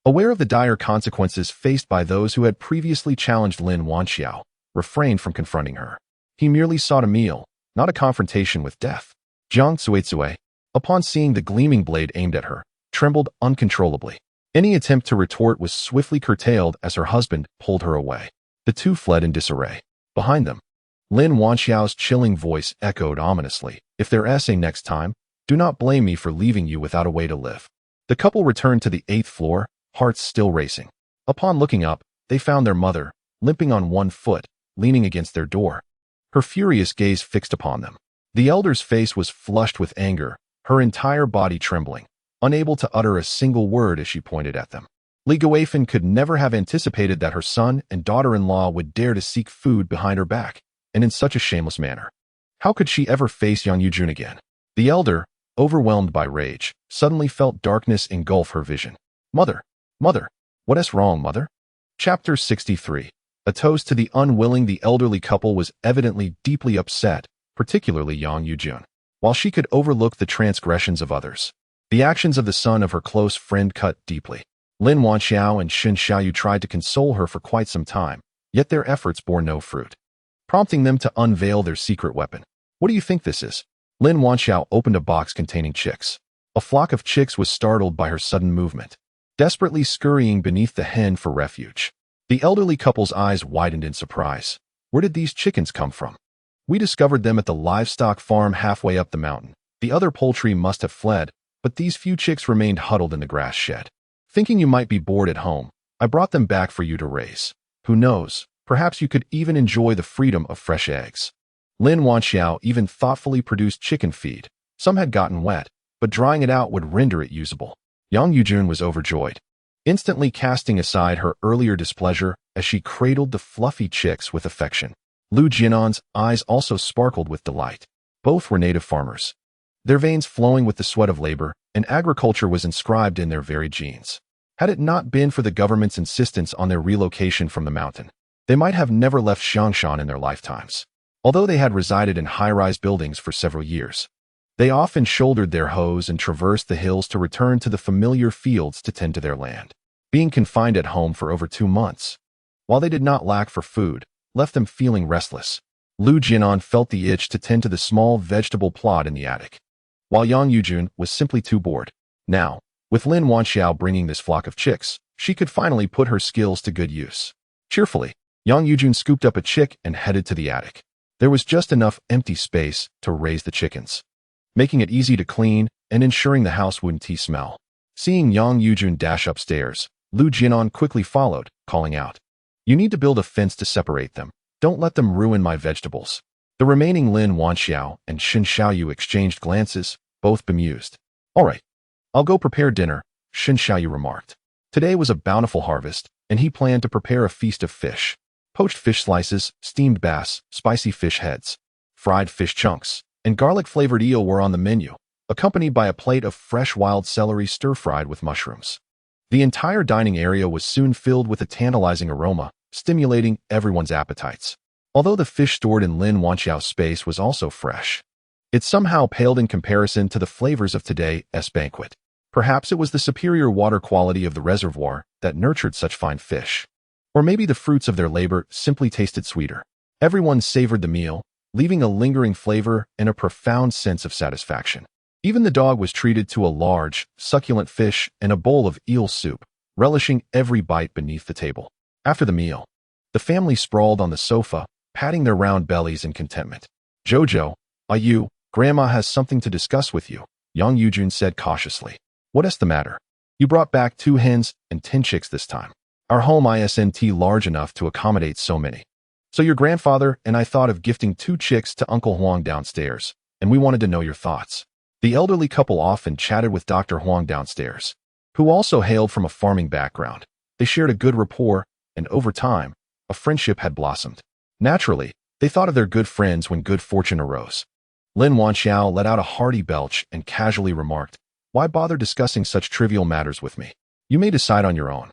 aware of the dire consequences faced by those who had previously challenged Lin Wanxiao, refrained from confronting her. He merely sought a meal, not a confrontation with death. Jiang Cuizue, upon seeing the gleaming blade aimed at her, trembled uncontrollably. Any attempt to retort was swiftly curtailed as her husband pulled her away. The two fled in disarray. Behind them, Lin Wanxiao's chilling voice echoed ominously, "If they're essay next time, do not blame me for leaving you without a way to live." The couple returned to the 8th floor, hearts still racing. Upon looking up, they found their mother, limping on one foot, leaning against their door, her furious gaze fixed upon them. The elder's face was flushed with anger, her entire body trembling, unable to utter a single word as she pointed at them. Li Guifan could never have anticipated that her son and daughter-in-law would dare to seek food behind her back, and in such a shameless manner. How could she ever face Yang Yujun again? The elder, overwhelmed by rage, suddenly felt darkness engulf her vision. Mother! Mother! What is wrong, mother? Chapter 63. A toast to the unwilling. The elderly couple was evidently deeply upset, particularly Yang Yujun. While she could overlook the transgressions of others, the actions of the son of her close friend cut deeply. Lin Wanxiao and Xin Xiaoyu tried to console her for quite some time, yet their efforts bore no fruit, prompting them to unveil their secret weapon. What do you think this is? Lin Wanxiao opened a box containing chicks. A flock of chicks was startled by her sudden movement, desperately scurrying beneath the hen for refuge. The elderly couple's eyes widened in surprise. Where did these chickens come from? We discovered them at the livestock farm halfway up the mountain. The other poultry must have fled, but these few chicks remained huddled in the grass shed. Thinking you might be bored at home, I brought them back for you to raise. Who knows, perhaps you could even enjoy the freedom of fresh eggs. Lin Wanxiao even thoughtfully produced chicken feed. Some had gotten wet, but drying it out would render it usable. Yang Yujun was overjoyed, instantly casting aside her earlier displeasure as she cradled the fluffy chicks with affection. Lu Jianan's eyes also sparkled with delight. Both were native farmers, their veins flowing with the sweat of labor, and agriculture was inscribed in their very genes. Had it not been for the government's insistence on their relocation from the mountain, they might have never left Xiangshan in their lifetimes. Although they had resided in high-rise buildings for several years, they often shouldered their hoes and traversed the hills to return to the familiar fields to tend to their land. Being confined at home for over 2 months, while they did not lack for food, left them feeling restless. Lu Jianan felt the itch to tend to the small vegetable plot in the attic, while Yang Yujun was simply too bored. Now, with Lin Wanxiao bringing this flock of chicks, she could finally put her skills to good use. Cheerfully, Yang Yujun scooped up a chick and headed to the attic. There was just enough empty space to raise the chickens, making it easy to clean and ensuring the house wouldn't smell. Seeing Yang Yujun dash upstairs, Lu Jianan quickly followed, calling out, "You need to build a fence to separate them. Don't let them ruin my vegetables." The remaining Lin Wanxiao and Xin Xiaoyu exchanged glances, both bemused. "All right, I'll go prepare dinner," Xin Xiaoyu remarked. Today was a bountiful harvest, and he planned to prepare a feast of fish. Poached fish slices, steamed bass, spicy fish heads, fried fish chunks, and garlic-flavored eel were on the menu, accompanied by a plate of fresh wild celery stir-fried with mushrooms. The entire dining area was soon filled with a tantalizing aroma, stimulating everyone's appetites. Although the fish stored in Lin Wanxiao's space was also fresh, it somehow paled in comparison to the flavors of today's banquet. Perhaps it was the superior water quality of the reservoir that nurtured such fine fish. Or maybe the fruits of their labor simply tasted sweeter. Everyone savored the meal, leaving a lingering flavor and a profound sense of satisfaction. Even the dog was treated to a large, succulent fish and a bowl of eel soup, relishing every bite beneath the table. After the meal, the family sprawled on the sofa, patting their round bellies in contentment. "Jojo, Grandma has something to discuss with you," Yang Yujun said cautiously. "What is the matter? You brought back 2 hens and 10 chicks this time. Our home isn't large enough to accommodate so many. So your grandfather and I thought of gifting 2 chicks to Uncle Huang downstairs, and we wanted to know your thoughts." The elderly couple often chatted with Dr. Huang downstairs, who also hailed from a farming background. They shared a good rapport, and over time, a friendship had blossomed. Naturally, they thought of their good friends when good fortune arose. Lin Wanxiao let out a hearty belch and casually remarked, "Why bother discussing such trivial matters with me? You may decide on your own."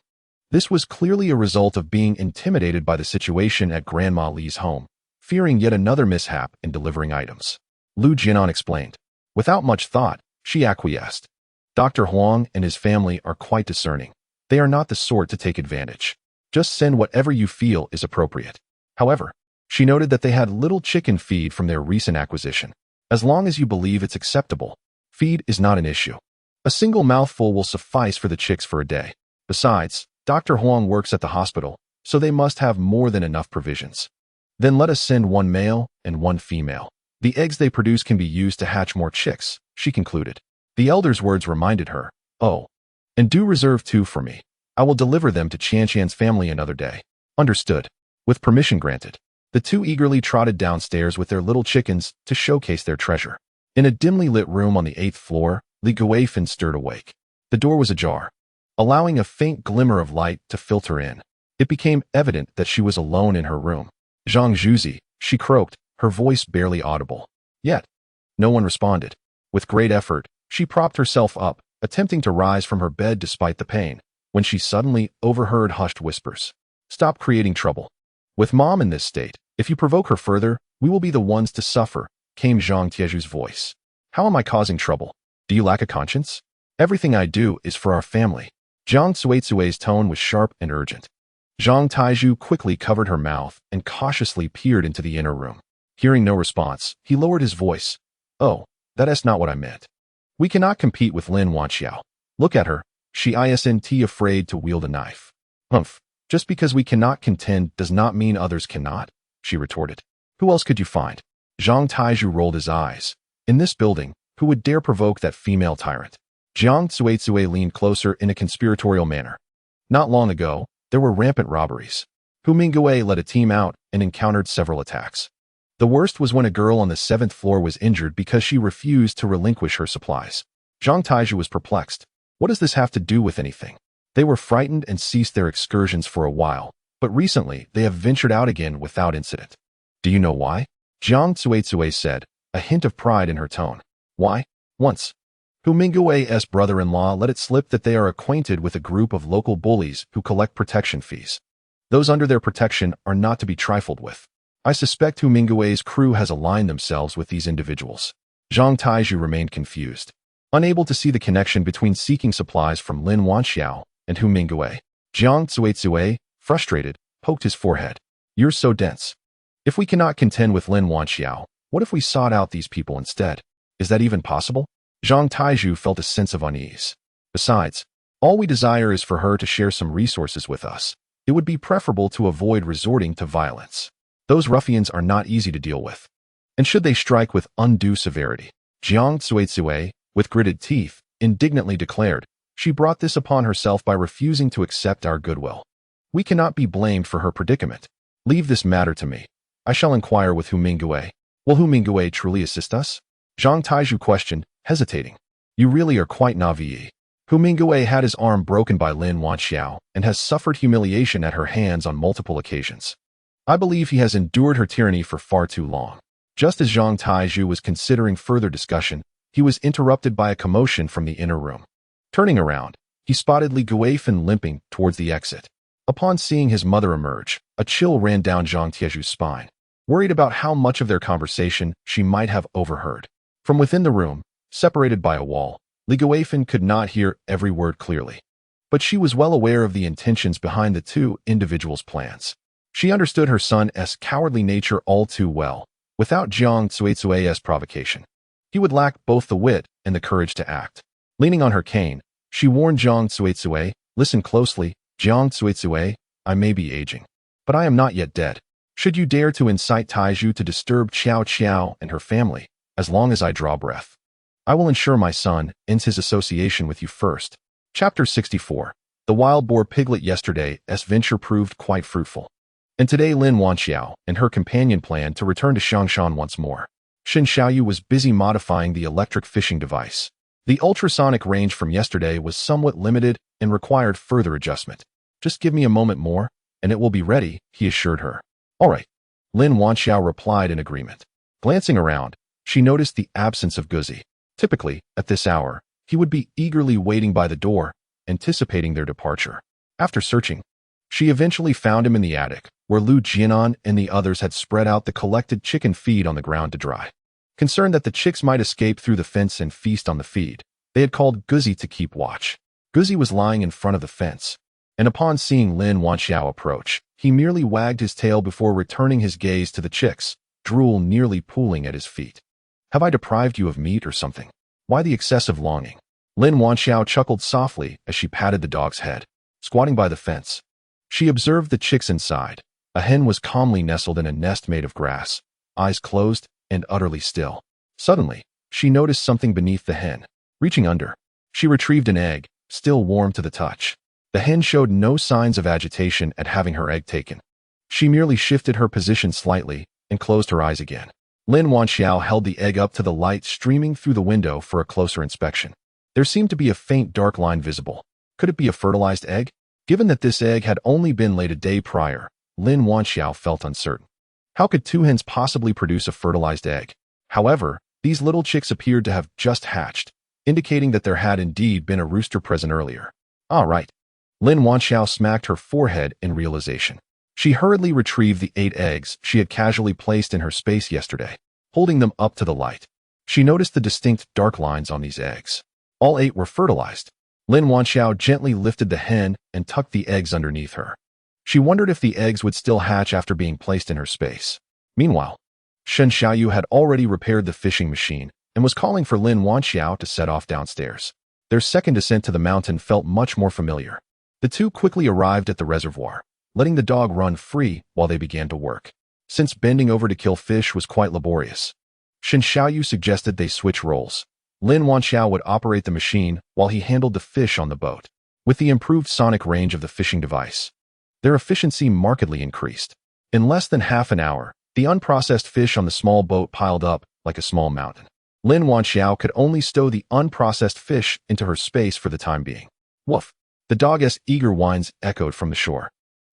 This was clearly a result of being intimidated by the situation at Grandma Li's home, fearing yet another mishap in delivering items. Lu Jianan explained. Without much thought, she acquiesced. Dr. Huang and his family are quite discerning. They are not the sort to take advantage. Just send whatever you feel is appropriate. However, she noted that they had little chicken feed from their recent acquisition. As long as you believe it's acceptable, feed is not an issue. A single mouthful will suffice for the chicks for a day. Besides, Dr. Huang works at the hospital, so they must have more than enough provisions. Then let us send 1 male and 1 female. The eggs they produce can be used to hatch more chicks, she concluded. The elder's words reminded her, "Oh, and do reserve 2 for me." I will deliver them to Qianqian's family another day. Understood. With permission granted. The two eagerly trotted downstairs with their little chickens to showcase their treasure. In a dimly lit room on the 8th floor, Li Guifan stirred awake. The door was ajar, allowing a faint glimmer of light to filter in. It became evident that she was alone in her room. Zhang Zhuzi, she croaked, her voice barely audible. Yet, no one responded. With great effort, she propped herself up, attempting to rise from her bed despite the pain, when she suddenly overheard hushed whispers. Stop creating trouble. With Mom in this state, if you provoke her further, we will be the ones to suffer, came Zhang Tieju's voice. How am I causing trouble? Do you lack a conscience? Everything I do is for our family. Zhang Cuizui's tone was sharp and urgent. Zhang Taiju quickly covered her mouth and cautiously peered into the inner room. Hearing no response, he lowered his voice. Oh, that is not what I meant. We cannot compete with Lin Wanxiao. Look at her. She isn't afraid to wield a knife. Humph. Just because we cannot contend does not mean others cannot, she retorted. Who else could you find? Zhang Taiju rolled his eyes. In this building, who would dare provoke that female tyrant? Zhang Cuizui leaned closer in a conspiratorial manner. Not long ago, there were rampant robberies. Hu Mingyue led a team out and encountered several attacks. The worst was when a girl on the 7th floor was injured because she refused to relinquish her supplies. Zhang Taiju was perplexed. What does this have to do with anything? They were frightened and ceased their excursions for a while, but recently they have ventured out again without incident. Do you know why? Zhang Cuizui said, a hint of pride in her tone. Why? Once, Hu Mingyue's brother-in-law let it slip that they are acquainted with a group of local bullies who collect protection fees. Those under their protection are not to be trifled with. I suspect Hu Mingyue's crew has aligned themselves with these individuals. Zhang Taiju remained confused, unable to see the connection between seeking supplies from Lin Wanxiao and Hu Mingyue. Zhang Cuizui, frustrated, poked his forehead. You're so dense. If we cannot contend with Lin Wanxiao, what if we sought out these people instead? Is that even possible? Zhang Taiju felt a sense of unease. Besides, all we desire is for her to share some resources with us. It would be preferable to avoid resorting to violence. Those ruffians are not easy to deal with. And should they strike with undue severity? Zhang Cuizui, with gritted teeth, indignantly declared, she brought this upon herself by refusing to accept our goodwill. We cannot be blamed for her predicament. Leave this matter to me. I shall inquire with Hu Mingyue. Will Hu Mingyue truly assist us? Zhang Taiju questioned, hesitating. You really are quite naive. Hu Mingyue had his arm broken by Lin Wanxiao and has suffered humiliation at her hands on multiple occasions. I believe he has endured her tyranny for far too long. Just as Zhang Taiju was considering further discussion, he was interrupted by a commotion from the inner room. Turning around, he spotted Li Guifan limping towards the exit. Upon seeing his mother emerge, a chill ran down Zhang Tieju's spine, worried about how much of their conversation she might have overheard. From within the room, separated by a wall, Li Guifan could not hear every word clearly. But she was well aware of the intentions behind the two individuals' plans. She understood her son's cowardly nature all too well. Without Zhang Cuizui's provocation, he would lack both the wit and the courage to act. Leaning on her cane, she warned Zhang Cuizui, listen closely, Zhang Cuizui, I may be aging, but I am not yet dead. Should you dare to incite Taiju to disturb Qiao Qiao and her family, as long as I draw breath, I will ensure my son ends his association with you first. Chapter 64. The wild boar piglet. Yesterday's venture proved quite fruitful. And today Lin Wanxiao and her companion planned to return to Xiangshan once more. Xin Xiaoyu was busy modifying the electric fishing device. The ultrasonic range from yesterday was somewhat limited and required further adjustment. Just give me a moment more, and it will be ready, he assured her. All right. Lin Wanxiao replied in agreement. Glancing around, she noticed the absence of Guzi. Typically, at this hour, he would be eagerly waiting by the door, anticipating their departure. After searching, she eventually found him in the attic, where Lu Jianan and the others had spread out the collected chicken feed on the ground to dry. Concerned that the chicks might escape through the fence and feast on the feed, they had called Guzi to keep watch. Guzi was lying in front of the fence, and upon seeing Lin Wanxiao approach, he merely wagged his tail before returning his gaze to the chicks, drool nearly pooling at his feet. Have I deprived you of meat or something? Why the excessive longing? Lin Wanxiao chuckled softly as she patted the dog's head. Squatting by the fence, she observed the chicks inside. A hen was calmly nestled in a nest made of grass, eyes closed and utterly still. Suddenly, she noticed something beneath the hen. Reaching under, she retrieved an egg, still warm to the touch. The hen showed no signs of agitation at having her egg taken. She merely shifted her position slightly and closed her eyes again. Lin Wanxiao held the egg up to the light streaming through the window for a closer inspection. There seemed to be a faint dark line visible. Could it be a fertilized egg? Given that this egg had only been laid a day prior, Lin Wanxiao felt uncertain. How could two hens possibly produce a fertilized egg? However, these little chicks appeared to have just hatched, indicating that there had indeed been a rooster present earlier. All right. Lin Wanxiao smacked her forehead in realization. She hurriedly retrieved the 8 eggs she had casually placed in her space yesterday, holding them up to the light. She noticed the distinct dark lines on these eggs. All 8 were fertilized. Lin Wanxiao gently lifted the hen and tucked the eggs underneath her. She wondered if the eggs would still hatch after being placed in her space. Meanwhile, Shen Xiaoyu had already repaired the fishing machine and was calling for Lin Wanxiao to set off downstairs. Their second descent to the mountain felt much more familiar. The two quickly arrived at the reservoir, letting the dog run free while they began to work. Since bending over to kill fish was quite laborious, Shen Xiaoyu suggested they switch roles. Lin Wanxiao would operate the machine while he handled the fish on the boat. With the improved sonic range of the fishing device, their efficiency markedly increased. In less than half an hour, the unprocessed fish on the small boat piled up like a small mountain. Lin Wanxiao could only stow the unprocessed fish into her space for the time being. Woof! The dog's eager whines echoed from the shore.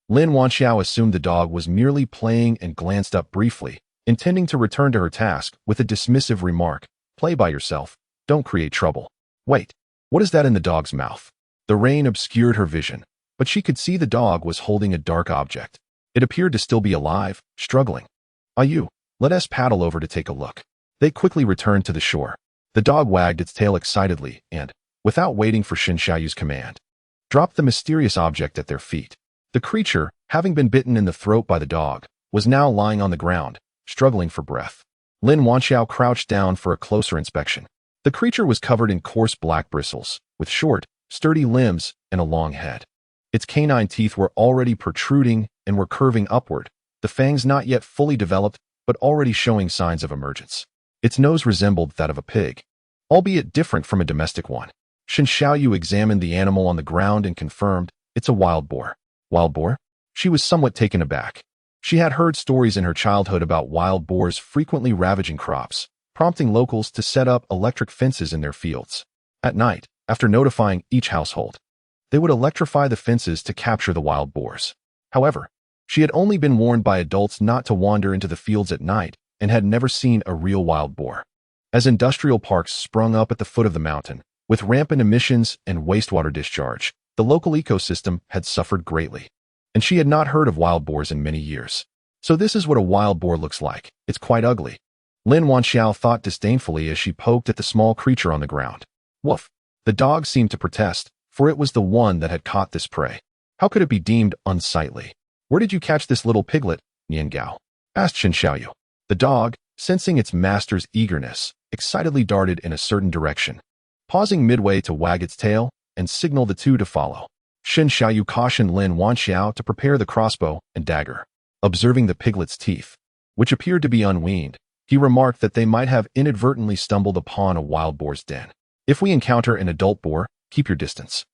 Lin Wanxiao assumed the dog was merely playing and glanced up briefly, intending to return to her task with a dismissive remark, "Play by yourself, don't create trouble." Wait, what is that in the dog's mouth? The rain obscured her vision, but she could see the dog was holding a dark object. It appeared to still be alive, struggling. "Ayu, let us paddle over to take a look." They quickly returned to the shore. The dog wagged its tail excitedly and, without waiting for Shen Xiaoyu's command, dropped the mysterious object at their feet. The creature, having been bitten in the throat by the dog, was now lying on the ground, struggling for breath. Lin Wanxiao crouched down for a closer inspection. The creature was covered in coarse black bristles, with short, sturdy limbs and a long head. Its canine teeth were already protruding and were curving upward, the fangs not yet fully developed but already showing signs of emergence. Its nose resembled that of a pig, albeit different from a domestic one. Shen Xiaoyu examined the animal on the ground and confirmed, "It's a wild boar." Wild boar? She was somewhat taken aback. She had heard stories in her childhood about wild boars frequently ravaging crops, prompting locals to set up electric fences in their fields. At night, after notifying each household, they would electrify the fences to capture the wild boars. However, she had only been warned by adults not to wander into the fields at night and had never seen a real wild boar. As industrial parks sprung up at the foot of the mountain, with rampant emissions and wastewater discharge, the local ecosystem had suffered greatly, and she had not heard of wild boars in many years. So this is what a wild boar looks like. It's quite ugly. Lin Wanxiao thought disdainfully as she poked at the small creature on the ground. Woof! The dog seemed to protest, for it was the one that had caught this prey. How could it be deemed unsightly? "Where did you catch this little piglet, Niangao?" asked Shen Xiaoyu. The dog, sensing its master's eagerness, excitedly darted in a certain direction, pausing midway to wag its tail and signal the two to follow. Shen Xiaoyu cautioned Lin Wanxiao to prepare the crossbow and dagger. Observing the piglet's teeth, which appeared to be unweaned, he remarked that they might have inadvertently stumbled upon a wild boar's den. "If we encounter an adult boar, keep your distance."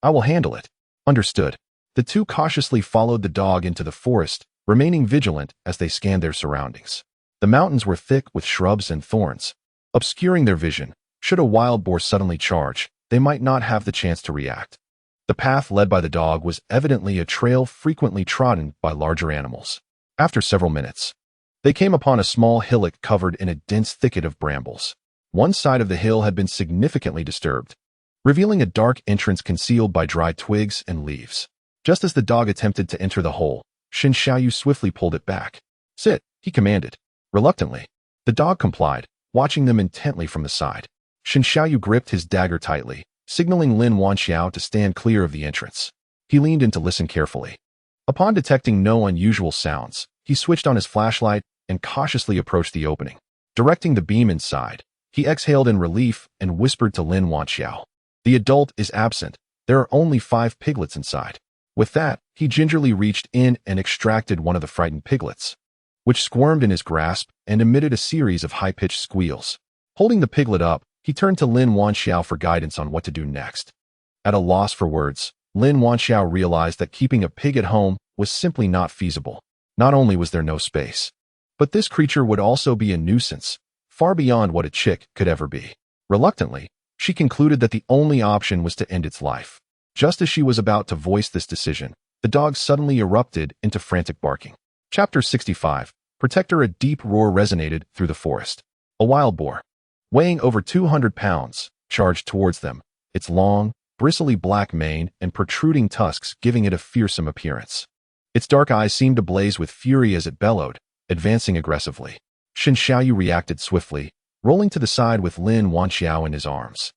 "I will handle it." Understood. The two cautiously followed the dog into the forest, remaining vigilant as they scanned their surroundings. The mountains were thick with shrubs and thorns, obscuring their vision. Should a wild boar suddenly charge, they might not have the chance to react. The path led by the dog was evidently a trail frequently trodden by larger animals. After several minutes, they came upon a small hillock covered in a dense thicket of brambles. One side of the hill had been significantly disturbed, revealing a dark entrance concealed by dry twigs and leaves. Just as the dog attempted to enter the hole, Shen Xiaoyu swiftly pulled it back. "Sit," he commanded. Reluctantly, the dog complied, watching them intently from the side. Shen Xiaoyu gripped his dagger tightly, signaling Lin Wanxiao to stand clear of the entrance. He leaned in to listen carefully. Upon detecting no unusual sounds, he switched on his flashlight and cautiously approached the opening. Directing the beam inside, he exhaled in relief and whispered to Lin Wanxiao, "The adult is absent. There are only 5 piglets inside." With that, he gingerly reached in and extracted one of the frightened piglets, which squirmed in his grasp and emitted a series of high-pitched squeals. Holding the piglet up, he turned to Lin Wanxiao for guidance on what to do next. At a loss for words, Lin Wanxiao realized that keeping a pig at home was simply not feasible. Not only was there no space, but this creature would also be a nuisance, far beyond what a chick could ever be. Reluctantly, she concluded that the only option was to end its life. Just as she was about to voice this decision, the dog suddenly erupted into frantic barking. Chapter 65. Protector. A deep roar resonated through the forest. A wild boar, weighing over 200 pounds, charged towards them, its long, bristly black mane and protruding tusks giving it a fearsome appearance. Its dark eyes seemed to blaze with fury as it bellowed, advancing aggressively. Shen Xiaoyu reacted swiftly, rolling to the side with Lin Wanxiao in his arms.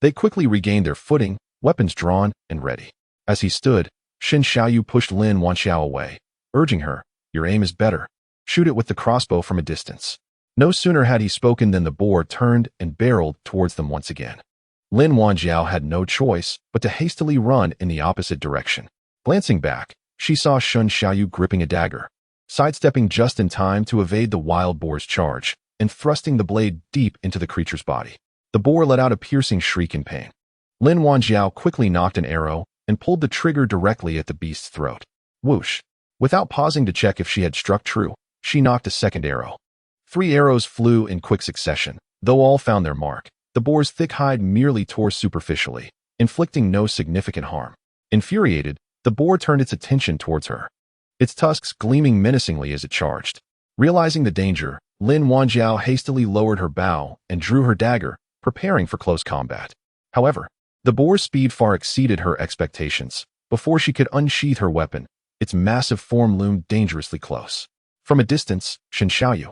They quickly regained their footing, weapons drawn and ready. As he stood, Shen Xiaoyu pushed Lin Wanxiao away, urging her, "Your aim is better. Shoot it with the crossbow from a distance." No sooner had he spoken than the boar turned and barreled towards them once again. Lin Wanxiao had no choice but to hastily run in the opposite direction. Glancing back, she saw Shen Xiaoyu gripping a dagger, sidestepping just in time to evade the wild boar's charge, and thrusting the blade deep into the creature's body. The boar let out a piercing shriek in pain. Lin Wanxiao quickly nocked an arrow and pulled the trigger directly at the beast's throat. Whoosh! Without pausing to check if she had struck true, she nocked a second arrow. 3 arrows flew in quick succession. Though all found their mark, the boar's thick hide merely tore superficially, inflicting no significant harm. Infuriated, the boar turned its attention towards her, its tusks gleaming menacingly as it charged. Realizing the danger, Lin Wanxiao hastily lowered her bow and drew her dagger, preparing for close combat. However, the boar's speed far exceeded her expectations. Before she could unsheath her weapon, its massive form loomed dangerously close. From a distance, Shen Xiaoyu,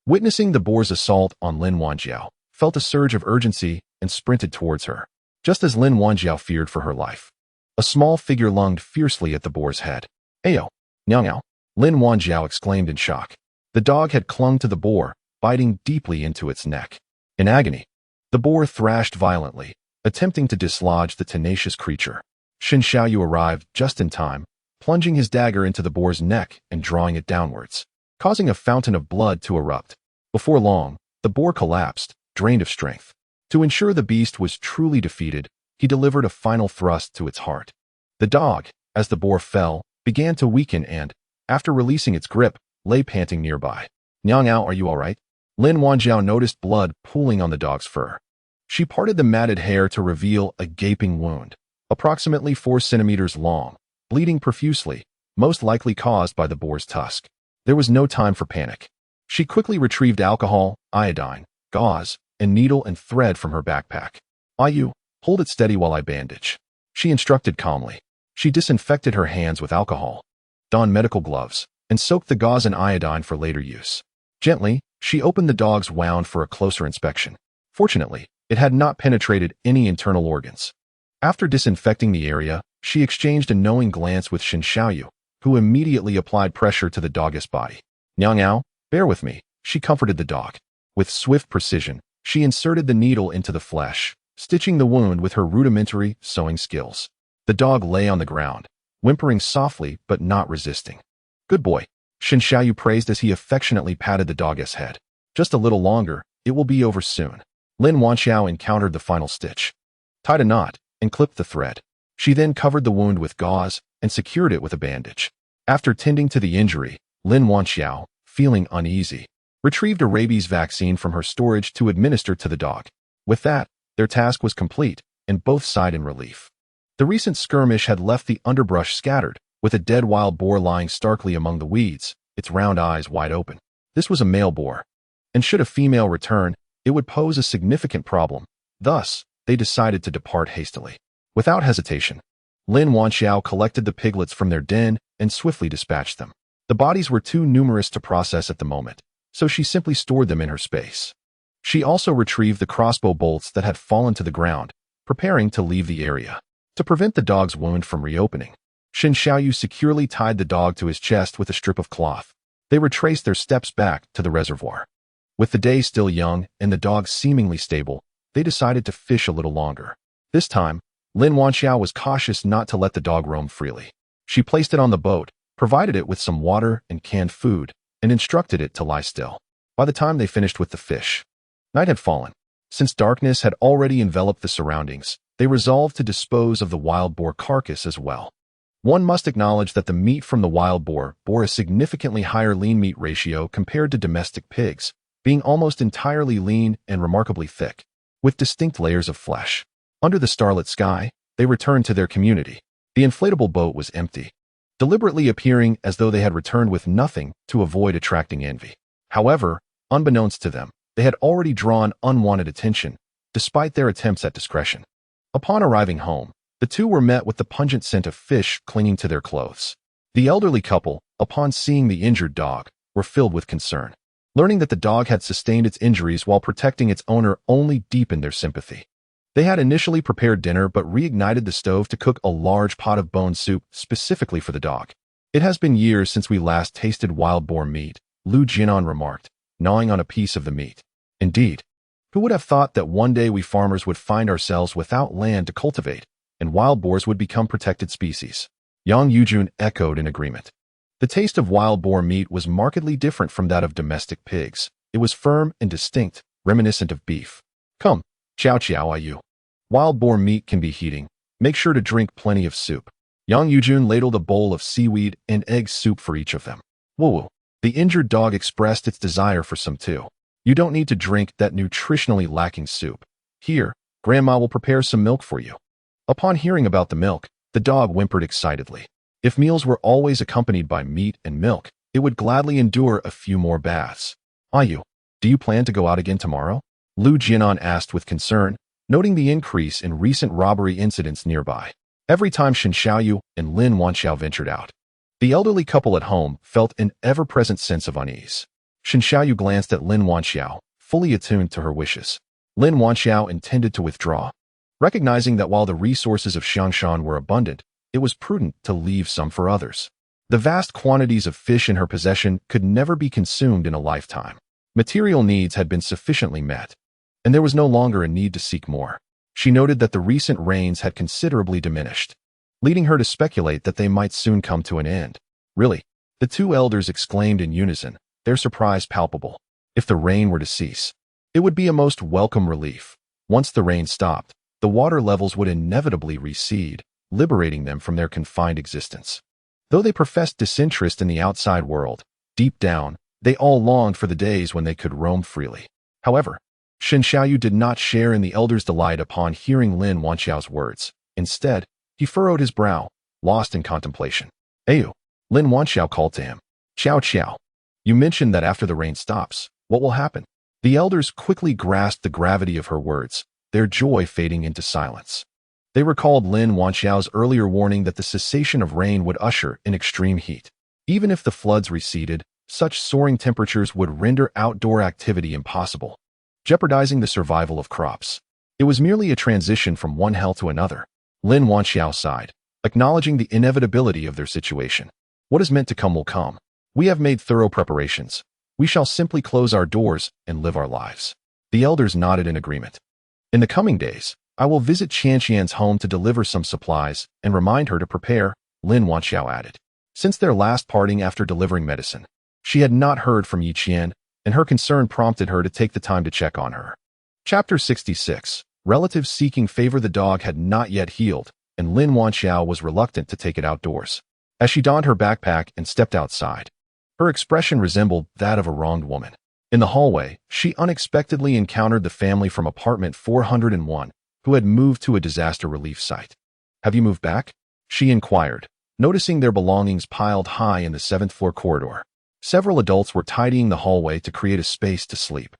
witnessing the boar's assault on Lin Wanxiao, felt a surge of urgency and sprinted towards her. Just as Lin Wanxiao feared for her life, a small figure lunged fiercely at the boar's head. "Ayo, Nyangao!" Lin Wanxiao exclaimed in shock. The dog had clung to the boar, biting deeply into its neck. In agony, the boar thrashed violently, attempting to dislodge the tenacious creature. Shen Xiaoyu arrived just in time, plunging his dagger into the boar's neck and drawing it downwards, causing a fountain of blood to erupt. Before long, the boar collapsed, drained of strength. To ensure the beast was truly defeated, he delivered a final thrust to its heart. The dog, as the boar fell, began to weaken and, after releasing its grip, lay panting nearby. "Nyangao, are you all right?" Lin Wanxiao noticed blood pooling on the dog's fur. She parted the matted hair to reveal a gaping wound, approximately 4 centimeters long, bleeding profusely, most likely caused by the boar's tusk. There was no time for panic. She quickly retrieved alcohol, iodine, gauze, and needle and thread from her backpack. "Ayu, hold it steady while I bandage," she instructed calmly. She disinfected her hands with alcohol, donned medical gloves, and soaked the gauze in iodine for later use. Gently, she opened the dog's wound for a closer inspection. Fortunately, it had not penetrated any internal organs. After disinfecting the area, she exchanged a knowing glance with Shen Xiaoyu, who immediately applied pressure to the dog's body. "Nyangao, bear with me," she comforted the dog. With swift precision, she inserted the needle into the flesh, stitching the wound with her rudimentary sewing skills. The dog lay on the ground, whimpering softly but not resisting. "Good boy," Shen Xiaoyu praised as he affectionately patted the dog's head. "Just a little longer, it will be over soon." Lin Wanxiao encountered the final stitch, tied a knot, and clipped the thread. She then covered the wound with gauze and secured it with a bandage. After tending to the injury, Lin Wanxiao, feeling uneasy, retrieved a rabies vaccine from her storage to administer to the dog. With that, their task was complete, and both sighed in relief. The recent skirmish had left the underbrush scattered, with a dead wild boar lying starkly among the weeds, its round eyes wide open. This was a male boar, and should a female return, it would pose a significant problem. Thus, they decided to depart hastily. Without hesitation, Lin Wanxiao collected the piglets from their den and swiftly dispatched them. The bodies were too numerous to process at the moment, so she simply stored them in her space. She also retrieved the crossbow bolts that had fallen to the ground, preparing to leave the area. To prevent the dog's wound from reopening, Shen Xiaoyu securely tied the dog to his chest with a strip of cloth. They retraced their steps back to the reservoir. With the day still young and the dog seemingly stable, they decided to fish a little longer. This time, Lin Wanxiao was cautious not to let the dog roam freely. She placed it on the boat, provided it with some water and canned food, and instructed it to lie still. By the time they finished with the fish, night had fallen. Since darkness had already enveloped the surroundings, they resolved to dispose of the wild boar carcass as well. One must acknowledge that the meat from the wild boar bore a significantly higher lean meat ratio compared to domestic pigs, being almost entirely lean and remarkably thick, with distinct layers of flesh. Under the starlit sky, they returned to their community. The inflatable boat was empty, deliberately appearing as though they had returned with nothing to avoid attracting envy. However, unbeknownst to them, they had already drawn unwanted attention, despite their attempts at discretion. Upon arriving home, the two were met with the pungent scent of fish clinging to their clothes. The elderly couple, upon seeing the injured dog, were filled with concern. Learning that the dog had sustained its injuries while protecting its owner only deepened their sympathy. They had initially prepared dinner but reignited the stove to cook a large pot of bone soup specifically for the dog. "It has been years since we last tasted wild boar meat," Lu Jianan remarked, gnawing on a piece of the meat. "Indeed. Who would have thought that one day we farmers would find ourselves without land to cultivate, and wild boars would become protected species?" Yang Yujun echoed in agreement. The taste of wild boar meat was markedly different from that of domestic pigs. It was firm and distinct, reminiscent of beef. "Come, Xiao Xiao Ayu. Wild boar meat can be heating. Make sure to drink plenty of soup." Yang Yujun ladled a bowl of seaweed and egg soup for each of them. "Woo-woo." The injured dog expressed its desire for some too. "You don't need to drink that nutritionally lacking soup. Here, Grandma will prepare some milk for you." Upon hearing about the milk, the dog whimpered excitedly. If meals were always accompanied by meat and milk, it would gladly endure a few more baths. "Ayu, do you plan to go out again tomorrow?" Lu Jianan asked with concern, noting the increase in recent robbery incidents nearby. Every time Shen Xiaoyu and Lin Wanxiao ventured out, the elderly couple at home felt an ever-present sense of unease. Shen Xiaoyu glanced at Lin Wanxiao, fully attuned to her wishes. Lin Wanxiao intended to withdraw, recognizing that while the resources of Xiangshan were abundant, it was prudent to leave some for others. The vast quantities of fish in her possession could never be consumed in a lifetime. Material needs had been sufficiently met, and there was no longer a need to seek more. She noted that the recent rains had considerably diminished, leading her to speculate that they might soon come to an end. "Really?" The two elders exclaimed in unison, their surprise palpable. If the rain were to cease, it would be a most welcome relief. Once the rain stopped, the water levels would inevitably recede, liberating them from their confined existence. Though they professed disinterest in the outside world, deep down, they all longed for the days when they could roam freely. However, Shen Xiaoyu did not share in the elder's delight upon hearing Lin Wanxiao's words. Instead, he furrowed his brow, lost in contemplation. "Ayu," Lin Wanxiao called to him. "Xiao Xiao, you mentioned that after the rain stops, what will happen?" The elders quickly grasped the gravity of her words, their joy fading into silence. They recalled Lin Wanxiao's earlier warning that the cessation of rain would usher in extreme heat. Even if the floods receded, such soaring temperatures would render outdoor activity impossible, jeopardizing the survival of crops. It was merely a transition from one hell to another. Lin Wanxiao sighed, acknowledging the inevitability of their situation. "What is meant to come will come. We have made thorough preparations. We shall simply close our doors and live our lives." The elders nodded in agreement. "In the coming days, I will visit Qianqian's home to deliver some supplies and remind her to prepare," Lin Wanxiao added. Since their last parting after delivering medicine, she had not heard from Yi Qian, and her concern prompted her to take the time to check on her. Chapter 66. Relatives seeking favor. The dog had not yet healed, and Lin Wanxiao was reluctant to take it outdoors. As she donned her backpack and stepped outside, her expression resembled that of a wronged woman. In the hallway, she unexpectedly encountered the family from apartment 401, who had moved to a disaster relief site. "Have you moved back?" she inquired, noticing their belongings piled high in the 7th-floor corridor. Several adults were tidying the hallway to create a space to sleep,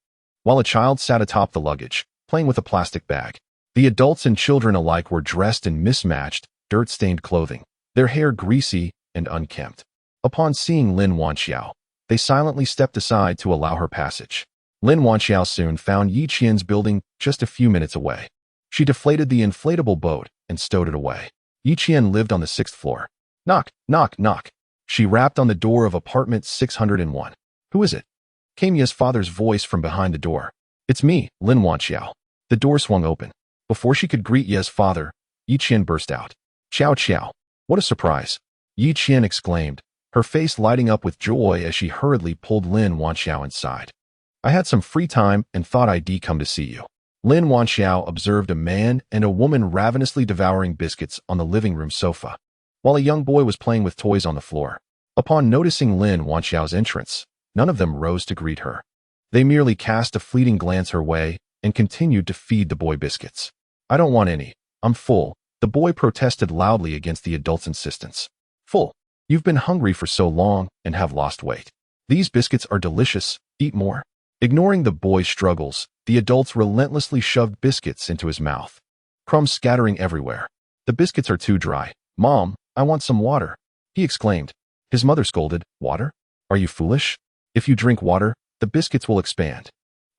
while a child sat atop the luggage, playing with a plastic bag. The adults and children alike were dressed in mismatched, dirt-stained clothing, their hair greasy and unkempt. Upon seeing Lin Wanxiao, they silently stepped aside to allow her passage. Lin Wanxiao soon found Yi Qian's building just a few minutes away. She deflated the inflatable boat and stowed it away. Yi Qian lived on the 6th floor. "Knock, knock, knock." She rapped on the door of apartment 601. "Who is it?" came Ye's father's voice from behind the door. "It's me, Lin Wanxiao." The door swung open. Before she could greet Ye's father, Yi Qian burst out. "Xiao Qiao, what a surprise!" Yi Qian exclaimed, her face lighting up with joy as she hurriedly pulled Lin Wanxiao inside. "I had some free time and thought I'd come to see you." Lin Wanxiao observed a man and a woman ravenously devouring biscuits on the living room sofa, while a young boy was playing with toys on the floor. Upon noticing Lin Wanxiao's entrance, none of them rose to greet her. They merely cast a fleeting glance her way and continued to feed the boy biscuits. "I don't want any. I'm full," the boy protested loudly against the adult's insistence. "Full? You've been hungry for so long and have lost weight. These biscuits are delicious. Eat more." Ignoring the boy's struggles, the adults relentlessly shoved biscuits into his mouth, crumbs scattering everywhere. "The biscuits are too dry. Mom, I want some water," he exclaimed. His mother scolded. "Water? Are you foolish? If you drink water, the biscuits will expand."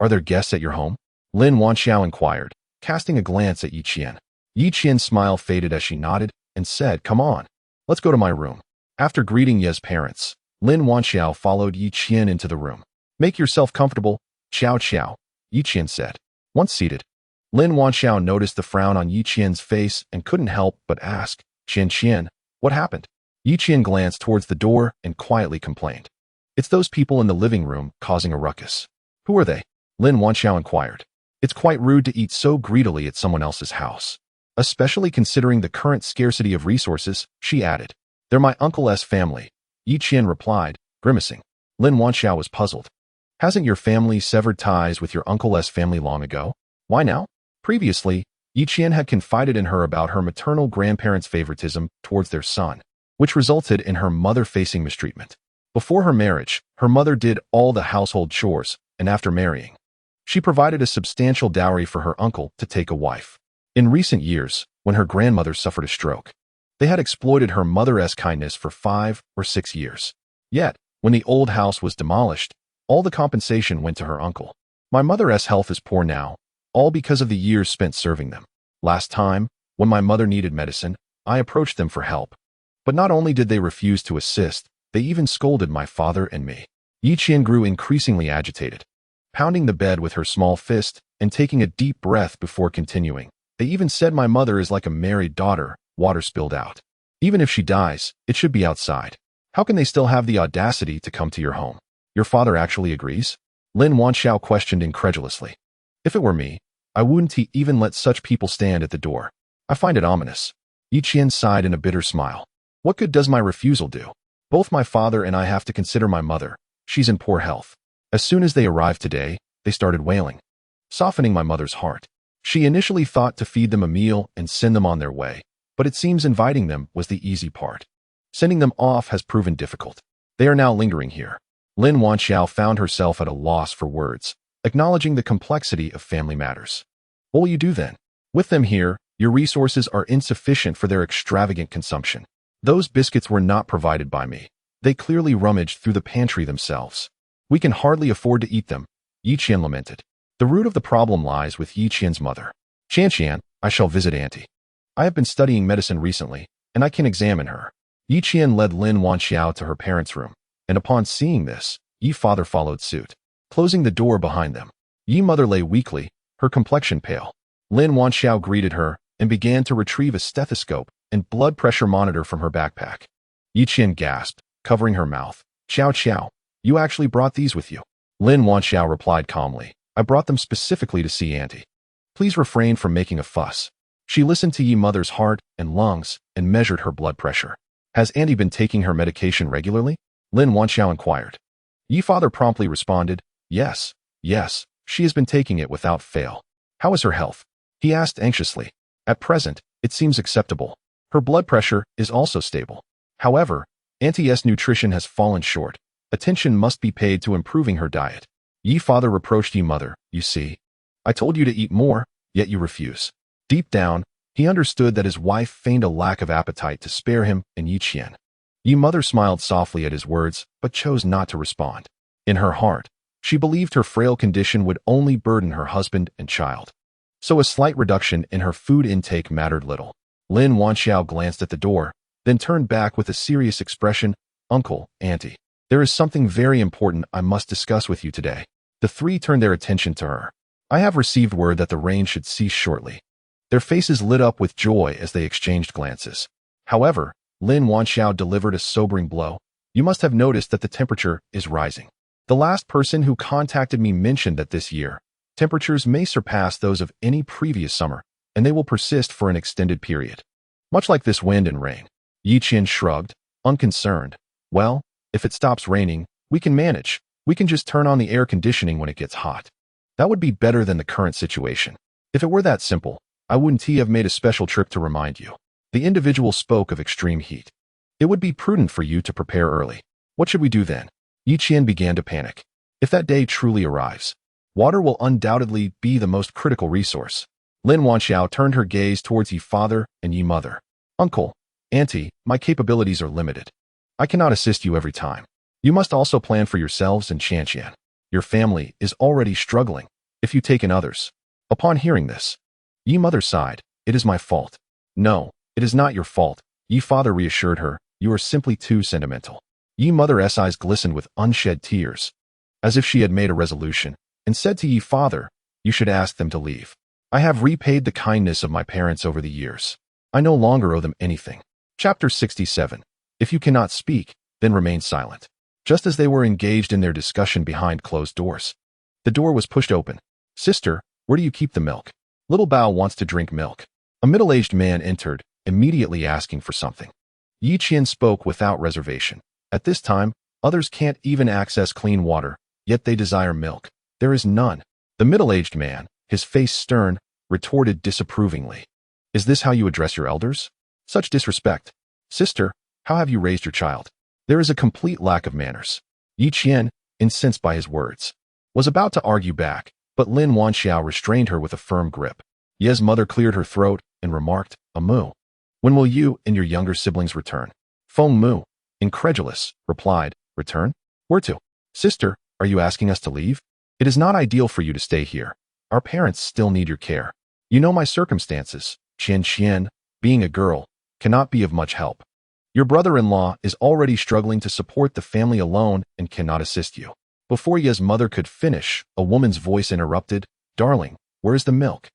"Are there guests at your home?" Lin Wanxiao inquired, casting a glance at Yi Qian. Yi Qian's smile faded as she nodded and said, "Come on, let's go to my room." After greeting Ye's parents, Lin Wanxiao followed Yi Qian into the room. "Make yourself comfortable, Qiao Qiao," Yi Qian said. Once seated, Lin Wanxiao noticed the frown on Yi Qian's face and couldn't help but ask, Qian, what happened?" Yi Qian glanced towards the door and quietly complained. "It's those people in the living room causing a ruckus." "Who are they?" Lin Wanxiao inquired. "It's quite rude to eat so greedily at someone else's house, especially considering the current scarcity of resources," she added. "They're my uncle's family," Yi Qian replied, grimacing. Lin Wanxiao was puzzled. "Hasn't your family severed ties with your uncle's family long ago? Why now?" Previously, Yi Qian had confided in her about her maternal grandparents' favoritism towards their son, which resulted in her mother facing mistreatment. Before her marriage, her mother did all the household chores, and after marrying, she provided a substantial dowry for her uncle to take a wife. In recent years, when her grandmother suffered a stroke, they had exploited her mother's kindness for 5 or 6 years. Yet, when the old house was demolished, all the compensation went to her uncle. "My mother's health is poor now, all because of the years spent serving them. Last time, when my mother needed medicine, I approached them for help. But not only did they refuse to assist, they even scolded my father and me." Yi Qian grew increasingly agitated, pounding the bed with her small fist and taking a deep breath before continuing. "They even said my mother is like a married daughter, water spilled out. Even if she dies, it should be outside. How can they still have the audacity to come to your home?" "Your father actually agrees?" Lin Wanxiao questioned incredulously. "If it were me, I wouldn't even let such people stand at the door. I find it ominous." Yi Qian sighed in a bitter smile. "What good does my refusal do? Both my father and I have to consider my mother. She's in poor health. As soon as they arrived today, they started wailing, softening my mother's heart. She initially thought to feed them a meal and send them on their way, but it seems inviting them was the easy part. Sending them off has proven difficult. They are now lingering here." Lin Wanxiao found herself at a loss for words, acknowledging the complexity of family matters. "What will you do then? With them here, your resources are insufficient for their extravagant consumption. Those biscuits were not provided by me. They clearly rummaged through the pantry themselves. We can hardly afford to eat them," Yi Qian lamented. The root of the problem lies with Yi Qian's mother. "Qian, I shall visit Auntie. I have been studying medicine recently, and I can examine her." Yi Qian led Lin Wanxiao to her parents' room, and upon seeing this, Yi father followed suit, closing the door behind them. Yi mother lay weakly, her complexion pale. Lin Wanxiao greeted her and began to retrieve a stethoscope and blood pressure monitor from her backpack. Yi Qian gasped, covering her mouth. Qiao, you actually brought these with you?" Lin Wanxiao replied calmly. "I brought them specifically to see Auntie. Please refrain from making a fuss." She listened to Yi mother's heart and lungs and measured her blood pressure. "Has Auntie been taking her medication regularly?" Lin Wanxiao inquired. Yi father promptly responded, Yes, she has been taking it without fail." "How is her health?" he asked anxiously. "At present, it seems acceptable. Her blood pressure is also stable. However, Auntie's nutrition has fallen short. Attention must be paid to improving her diet." Yi father reproached Yi mother. "You see, I told you to eat more, yet you refuse." Deep down, he understood that his wife feigned a lack of appetite to spare him and Yi Qian. Yi mother smiled softly at his words, but chose not to respond. In her heart, she believed her frail condition would only burden her husband and child. So a slight reduction in her food intake mattered little. Lin Wanxiao glanced at the door, then turned back with a serious expression. "Uncle, Auntie, there is something very important I must discuss with you today." The three turned their attention to her. "I have received word that the rain should cease shortly." Their faces lit up with joy as they exchanged glances. However, Lin Wanxiao delivered a sobering blow. "You must have noticed that the temperature is rising. The last person who contacted me mentioned that this year, Temperatures may surpass those of any previous summer, and they will persist for an extended period. Much like this wind and rain. Yi Qian shrugged, unconcerned. Well, if it stops raining, we can manage. We can just turn on the air conditioning when it gets hot. That would be better than the current situation. If it were that simple, I wouldn't have made a special trip to remind you. The individual spoke of extreme heat. It would be prudent for you to prepare early. What should we do then? Yi Qian began to panic. If that day truly arrives, water will undoubtedly be the most critical resource. Lin Wanxiao turned her gaze towards Yi father and Yi mother. Uncle, auntie, my capabilities are limited. I cannot assist you every time. You must also plan for yourselves and Qianqian. Your family is already struggling, if you take in others. Upon hearing this, Yi mother sighed. It is my fault. No, it is not your fault. Yi father reassured her. You are simply too sentimental. Yi mother's eyes glistened with unshed tears, as if she had made a resolution, and said to Yi father, you should ask them to leave. I have repaid the kindness of my parents over the years. I no longer owe them anything. Chapter 67. If you cannot speak, then remain silent. Just as they were engaged in their discussion behind closed doors, the door was pushed open. Sister, where do you keep the milk? Little Bao wants to drink milk. A middle-aged man entered, immediately asking for something. Yi Qian spoke without reservation. At this time, others can't even access clean water, yet they desire milk. There is none. The middle-aged man, his face stern, retorted disapprovingly. Is this how you address your elders? Such disrespect. Sister, how have you raised your child? There is a complete lack of manners. Yi Qian, incensed by his words, was about to argue back, but Lin Wanxiao restrained her with a firm grip. Ye's mother cleared her throat and remarked, Mu. When will you and your younger siblings return? Feng Mu, incredulous, replied, Return? Where to? Sister, are you asking us to leave? It is not ideal for you to stay here. Our parents still need your care. You know my circumstances. Qian, being a girl, cannot be of much help. Your brother-in-law is already struggling to support the family alone and cannot assist you. Before Ye's mother could finish, a woman's voice interrupted, Darling, where is the milk?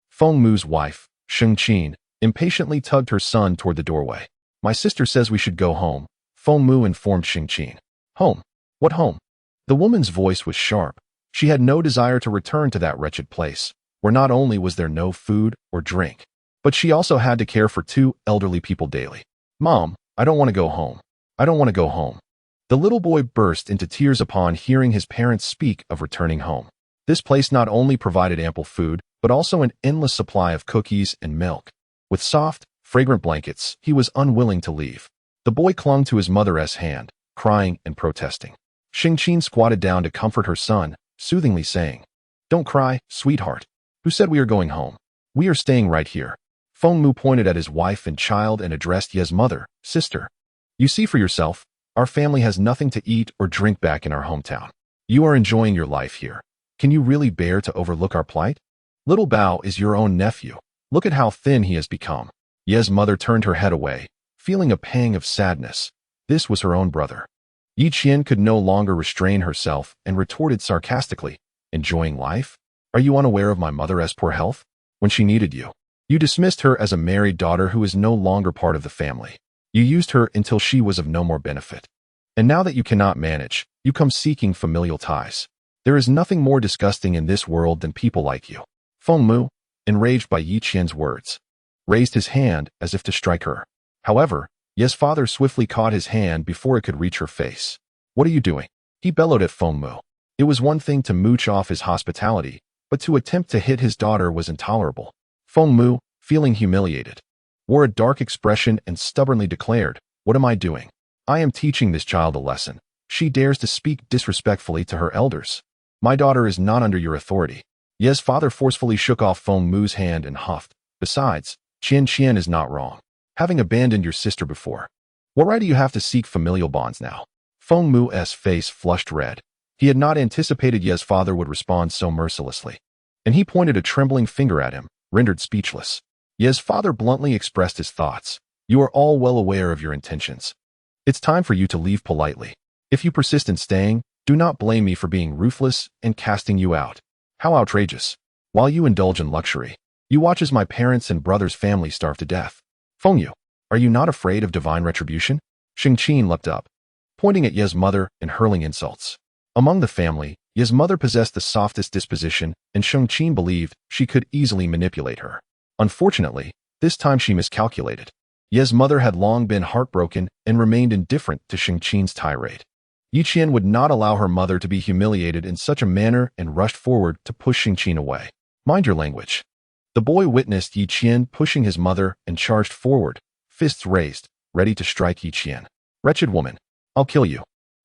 Feng Mu's wife, Sheng Qin, impatiently tugged her son toward the doorway. My sister says we should go home, Feng Mu informed Sheng Qin. Home? What home? The woman's voice was sharp. She had no desire to return to that wretched place, where not only was there no food or drink, but she also had to care for 2 elderly people daily. Mom, I don't want to go home. I don't want to go home. The little boy burst into tears upon hearing his parents speak of returning home. This place not only provided ample food, but also an endless supply of cookies and milk. With soft, fragrant blankets, he was unwilling to leave. The boy clung to his mother's hand, crying and protesting. Sheng Qin squatted down to comfort her son, soothingly saying, Don't cry, sweetheart. Who said we are going home? We are staying right here. Feng Mu pointed at his wife and child and addressed Ye's mother, Sister. You see for yourself, our family has nothing to eat or drink back in our hometown. You are enjoying your life here. Can you really bear to overlook our plight? Little Bao is your own nephew. Look at how thin he has become. Ye's mother turned her head away, feeling a pang of sadness. This was her own brother. Yi Qian could no longer restrain herself and retorted sarcastically, Enjoying life? Are you unaware of my mother's poor health? When she needed you, you dismissed her as a married daughter who is no longer part of the family. You used her until she was of no more benefit. And now that you cannot manage, you come seeking familial ties. There is nothing more disgusting in this world than people like you. Feng Mu, enraged by Yi Qian's words, raised his hand as if to strike her. However, Ye's father swiftly caught his hand before it could reach her face. What are you doing? He bellowed at Feng Mu. It was one thing to mooch off his hospitality, but to attempt to hit his daughter was intolerable. Feng Mu, feeling humiliated, wore a dark expression and stubbornly declared, What am I doing? I am teaching this child a lesson. She dares to speak disrespectfully to her elders. My daughter is not under your authority. Ye's father forcefully shook off Feng Mu's hand and huffed. Besides, Qian is not wrong, having abandoned your sister before. What right do you have to seek familial bonds now? Feng Mu's face flushed red. He had not anticipated Ye's father would respond so mercilessly, and he pointed a trembling finger at him, rendered speechless. Ye's father bluntly expressed his thoughts. You are all well aware of your intentions. It's time for you to leave politely. If you persist in staying, do not blame me for being ruthless and casting you out. How outrageous. While you indulge in luxury, you watch as my parents and brother's family starve to death. Feng Yu, are you not afraid of divine retribution? Sheng Qin leapt up, pointing at Ye's mother and hurling insults. Among the family, Ye's mother possessed the softest disposition, and Shang-Qin believed she could easily manipulate her. Unfortunately, this time she miscalculated. Ye's mother had long been heartbroken and remained indifferent to Shang-Qin's tirade. Yi Qian would not allow her mother to be humiliated in such a manner and rushed forward to push Shang-Qin away. Mind your language. The boy witnessed Yi Qian pushing his mother and charged forward, fists raised, ready to strike Yi Qian. Wretched woman, I'll kill you.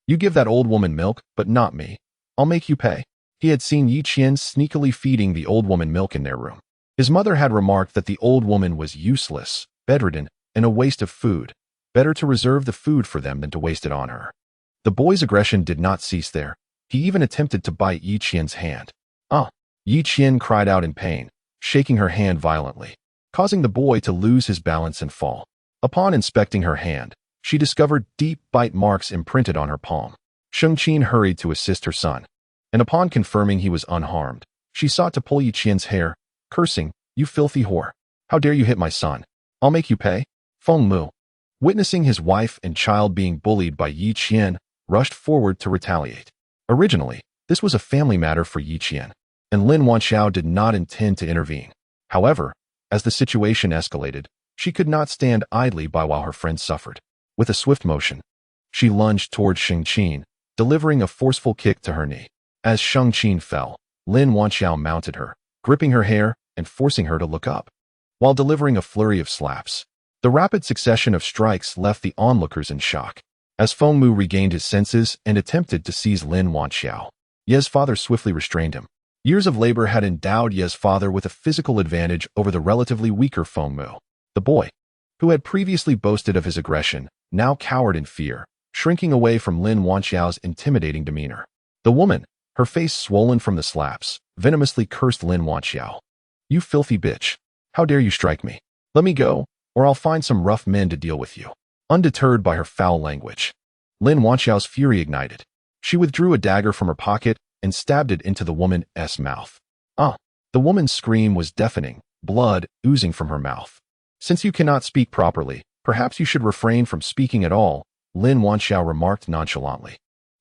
You give that old woman milk, but not me. I'll make you pay. He had seen Yi Qian sneakily feeding the old woman milk in their room. His mother had remarked that the old woman was useless, bedridden, and a waste of food. Better to reserve the food for them than to waste it on her. The boy's aggression did not cease there. He even attempted to bite Yi Qian's hand. Ah! Yi Qian cried out in pain, shaking her hand violently, causing the boy to lose his balance and fall. Upon inspecting her hand, she discovered deep bite marks imprinted on her palm. Shang-Qin hurried to assist her son, and upon confirming he was unharmed, she sought to pull Yi Qian's hair, cursing, "You filthy whore! How dare you hit my son? I'll make you pay." Feng Mu, witnessing his wife and child being bullied by Yi Qian, rushed forward to retaliate. Originally, this was a family matter for Yi Qian, and Lin Wanxiao did not intend to intervene. However, as the situation escalated, she could not stand idly by while her friend suffered. With a swift motion, she lunged towards Shang-Qin, delivering a forceful kick to her knee. As Shang-Qin fell, Lin Wanxiao mounted her, gripping her hair and forcing her to look up, while delivering a flurry of slaps. The rapid succession of strikes left the onlookers in shock. As Feng Mu regained his senses and attempted to seize Lin Wanxiao, Ye's father swiftly restrained him. Years of labor had endowed Ye's father with a physical advantage over the relatively weaker Feng Mu. The boy, who had previously boasted of his aggression, now cowered in fear, shrinking away from Lin Wanxiao's intimidating demeanor. The woman, her face swollen from the slaps, venomously cursed Lin Wanxiao. "You filthy bitch! How dare you strike me? Let me go, or I'll find some rough men to deal with you." Undeterred by her foul language, Lin Wanxiao's fury ignited. She withdrew a dagger from her pocket and stabbed it into the woman's mouth. Ah! The woman's scream was deafening, blood oozing from her mouth. "Since you cannot speak properly, perhaps you should refrain from speaking at all," Lin Wanxiao remarked nonchalantly.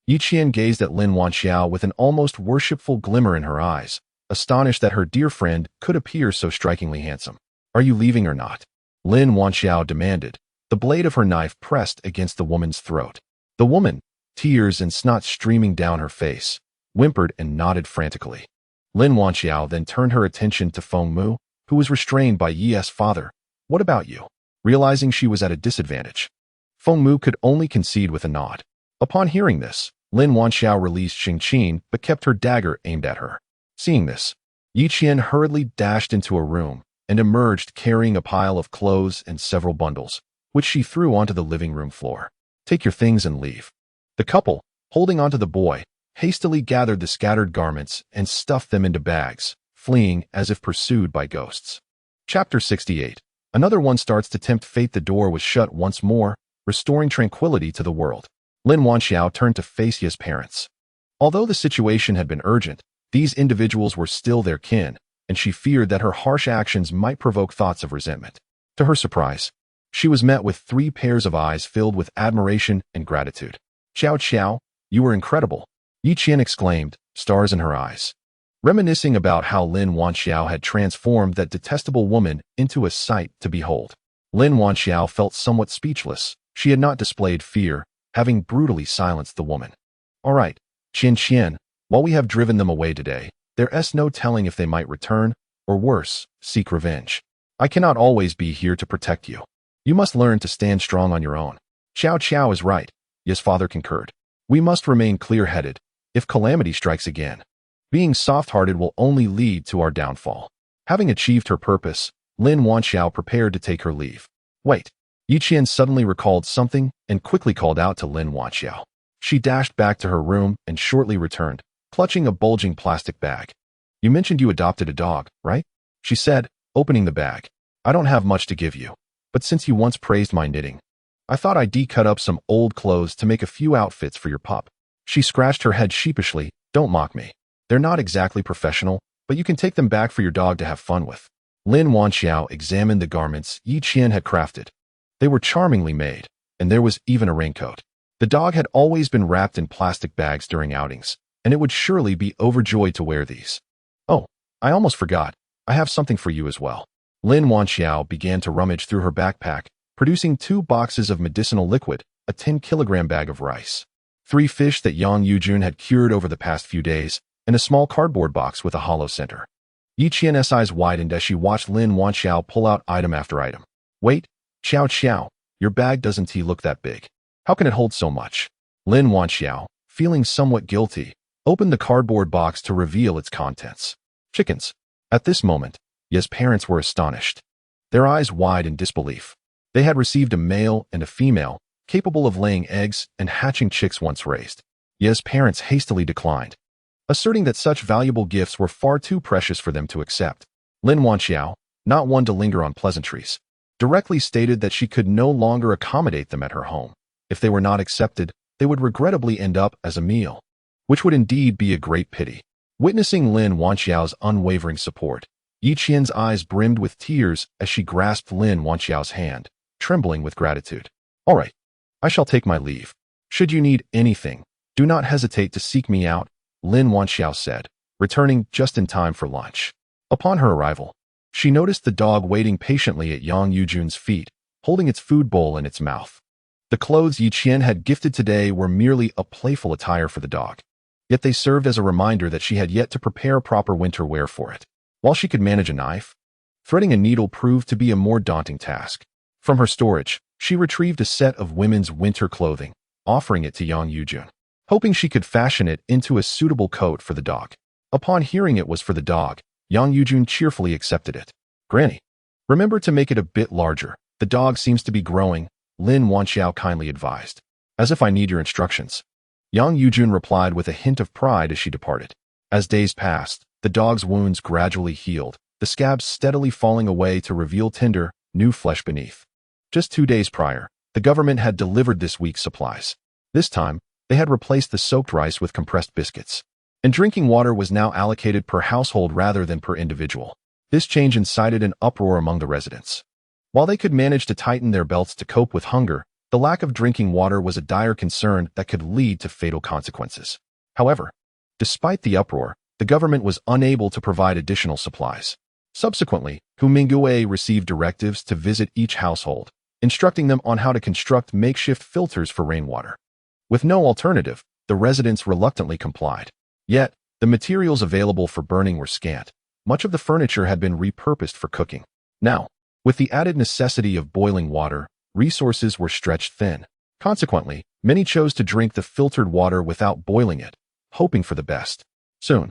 Yi Qian gazed at Lin Wanxiao with an almost worshipful glimmer in her eyes, astonished that her dear friend could appear so strikingly handsome. "Are you leaving or not?" Lin Wanxiao demanded, the blade of her knife pressed against the woman's throat. The woman, tears and snot streaming down her face, whimpered and nodded frantically. Lin Wanxiao then turned her attention to Feng Mu, who was restrained by Yi's father. "What about you?" Realizing she was at a disadvantage, Feng Mu could only concede with a nod. Upon hearing this, Lin Wanxiao released Shang-Qin but kept her dagger aimed at her. Seeing this, Yi Qian hurriedly dashed into a room and emerged carrying a pile of clothes and several bundles, which she threw onto the living room floor. "Take your things and leave." The couple, holding onto the boy, hastily gathered the scattered garments and stuffed them into bags, fleeing as if pursued by ghosts. Chapter 68. Another one starts to tempt fate. The door was shut once more, restoring tranquility to the world. Lin Wanxiao turned to face Ye's parents. Although the situation had been urgent, these individuals were still their kin, and she feared that her harsh actions might provoke thoughts of resentment. To her surprise, she was met with 3 pairs of eyes filled with admiration and gratitude. "Xiao Xiao, you were incredible," Yi Qian exclaimed, stars in her eyes. Reminiscing about how Lin Wanxiao had transformed that detestable woman into a sight to behold, Lin Wanxiao felt somewhat speechless. She had not displayed fear, having brutally silenced the woman. "All right, Qian Qian, while we have driven them away today, there's no telling if they might return, or worse, seek revenge. I cannot always be here to protect you. You must learn to stand strong on your own." "Xiao Xiao is right," Ye's father concurred. "We must remain clear-headed. If calamity strikes again, being soft-hearted will only lead to our downfall." Having achieved her purpose, Lin Wanxiao prepared to take her leave. "Wait." Yi Qian suddenly recalled something and quickly called out to Lin Wanxiao. She dashed back to her room and shortly returned, clutching a bulging plastic bag. "You mentioned you adopted a dog, right?" she said, opening the bag. "I don't have much to give you, but since you once praised my knitting, I thought I'd cut up some old clothes to make a few outfits for your pup." She scratched her head sheepishly. "Don't mock me. They're not exactly professional, but you can take them back for your dog to have fun with." Lin Wanxiao examined the garments Yi Qian had crafted. They were charmingly made, and there was even a raincoat. The dog had always been wrapped in plastic bags during outings, and it would surely be overjoyed to wear these. Oh, I almost forgot. I have something for you as well. Lin Wanxiao began to rummage through her backpack, producing 2 boxes of medicinal liquid, a 10-kilogram bag of rice, 3 fish that Yang Yujun had cured over the past few days, and a small cardboard box with a hollow center. Yi Qian's eyes widened as she watched Lin Wanxiao pull out item after item. Wait, Xiao Xiao, your bag doesn't look that big. How can it hold so much? Lin Wanxiao, feeling somewhat guilty, opened the cardboard box to reveal its contents. Chickens. At this moment, Ye's parents were astonished, their eyes wide in disbelief. They had received a male and a female, capable of laying eggs and hatching chicks once raised. Ye's parents hastily declined, asserting that such valuable gifts were far too precious for them to accept. Lin Wanxiao, not one to linger on pleasantries, directly stated that she could no longer accommodate them at her home. If they were not accepted, they would regrettably end up as a meal, which would indeed be a great pity. Witnessing Lin Wanxiao's unwavering support, Yi Qian's eyes brimmed with tears as she grasped Lin Wanxiao's hand, trembling with gratitude. All right, I shall take my leave. Should you need anything, do not hesitate to seek me out, Lin Wanxiao said, returning just in time for lunch. Upon her arrival, she noticed the dog waiting patiently at Yang Yujun's feet, holding its food bowl in its mouth. The clothes Yi Qian had gifted today were merely a playful attire for the dog, yet they served as a reminder that she had yet to prepare proper winter wear for it. While she could manage a knife, threading a needle proved to be a more daunting task. From her storage, she retrieved a set of women's winter clothing, offering it to Yang Yujun, hoping she could fashion it into a suitable coat for the dog. Upon hearing it was for the dog, Yang Yujun cheerfully accepted it. Granny, remember to make it a bit larger. The dog seems to be growing, Lin Wanxiao kindly advised. As if I need your instructions. Yang Yujun replied with a hint of pride as she departed. As days passed, the dog's wounds gradually healed, the scabs steadily falling away to reveal tender, new flesh beneath. Just 2 days prior, the government had delivered this week's supplies. This time, they had replaced the soaked rice with compressed biscuits, and drinking water was now allocated per household rather than per individual. This change incited an uproar among the residents. While they could manage to tighten their belts to cope with hunger, the lack of drinking water was a dire concern that could lead to fatal consequences. However, despite the uproar, the government was unable to provide additional supplies. Subsequently, Hu Mingyue received directives to visit each household, instructing them on how to construct makeshift filters for rainwater. With no alternative, the residents reluctantly complied. Yet, the materials available for burning were scant. Much of the furniture had been repurposed for cooking. Now, with the added necessity of boiling water, resources were stretched thin. Consequently, many chose to drink the filtered water without boiling it, hoping for the best. Soon,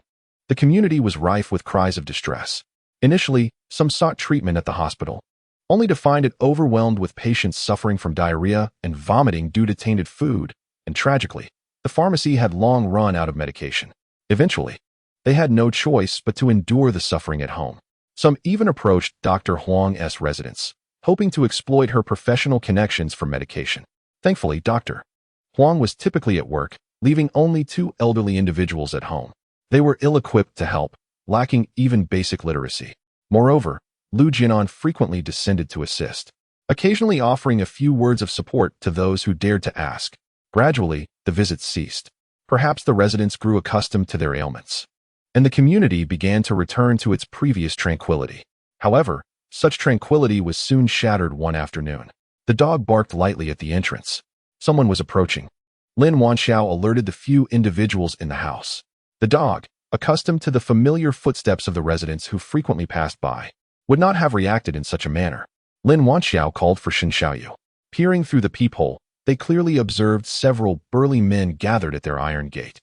the community was rife with cries of distress. Initially, some sought treatment at the hospital, only to find it overwhelmed with patients suffering from diarrhea and vomiting due to tainted food, and tragically, the pharmacy had long run out of medication. Eventually, they had no choice but to endure the suffering at home. Some even approached Dr. Huang's residence, hoping to exploit her professional connections for medication. Thankfully, Dr. Huang was typically at work, leaving only 2 elderly individuals at home. They were ill-equipped to help, lacking even basic literacy. Moreover, Lu Jinan frequently descended to assist, occasionally offering a few words of support to those who dared to ask. Gradually, the visits ceased. Perhaps the residents grew accustomed to their ailments, and the community began to return to its previous tranquility. However, such tranquility was soon shattered one afternoon. The dog barked lightly at the entrance. Someone was approaching. Lin Wanxiao alerted the few individuals in the house. The dog, accustomed to the familiar footsteps of the residents who frequently passed by, would not have reacted in such a manner. Lin Wanxiao called for Shen Xiaoyu. Peering through the peephole, they clearly observed several burly men gathered at their iron gate.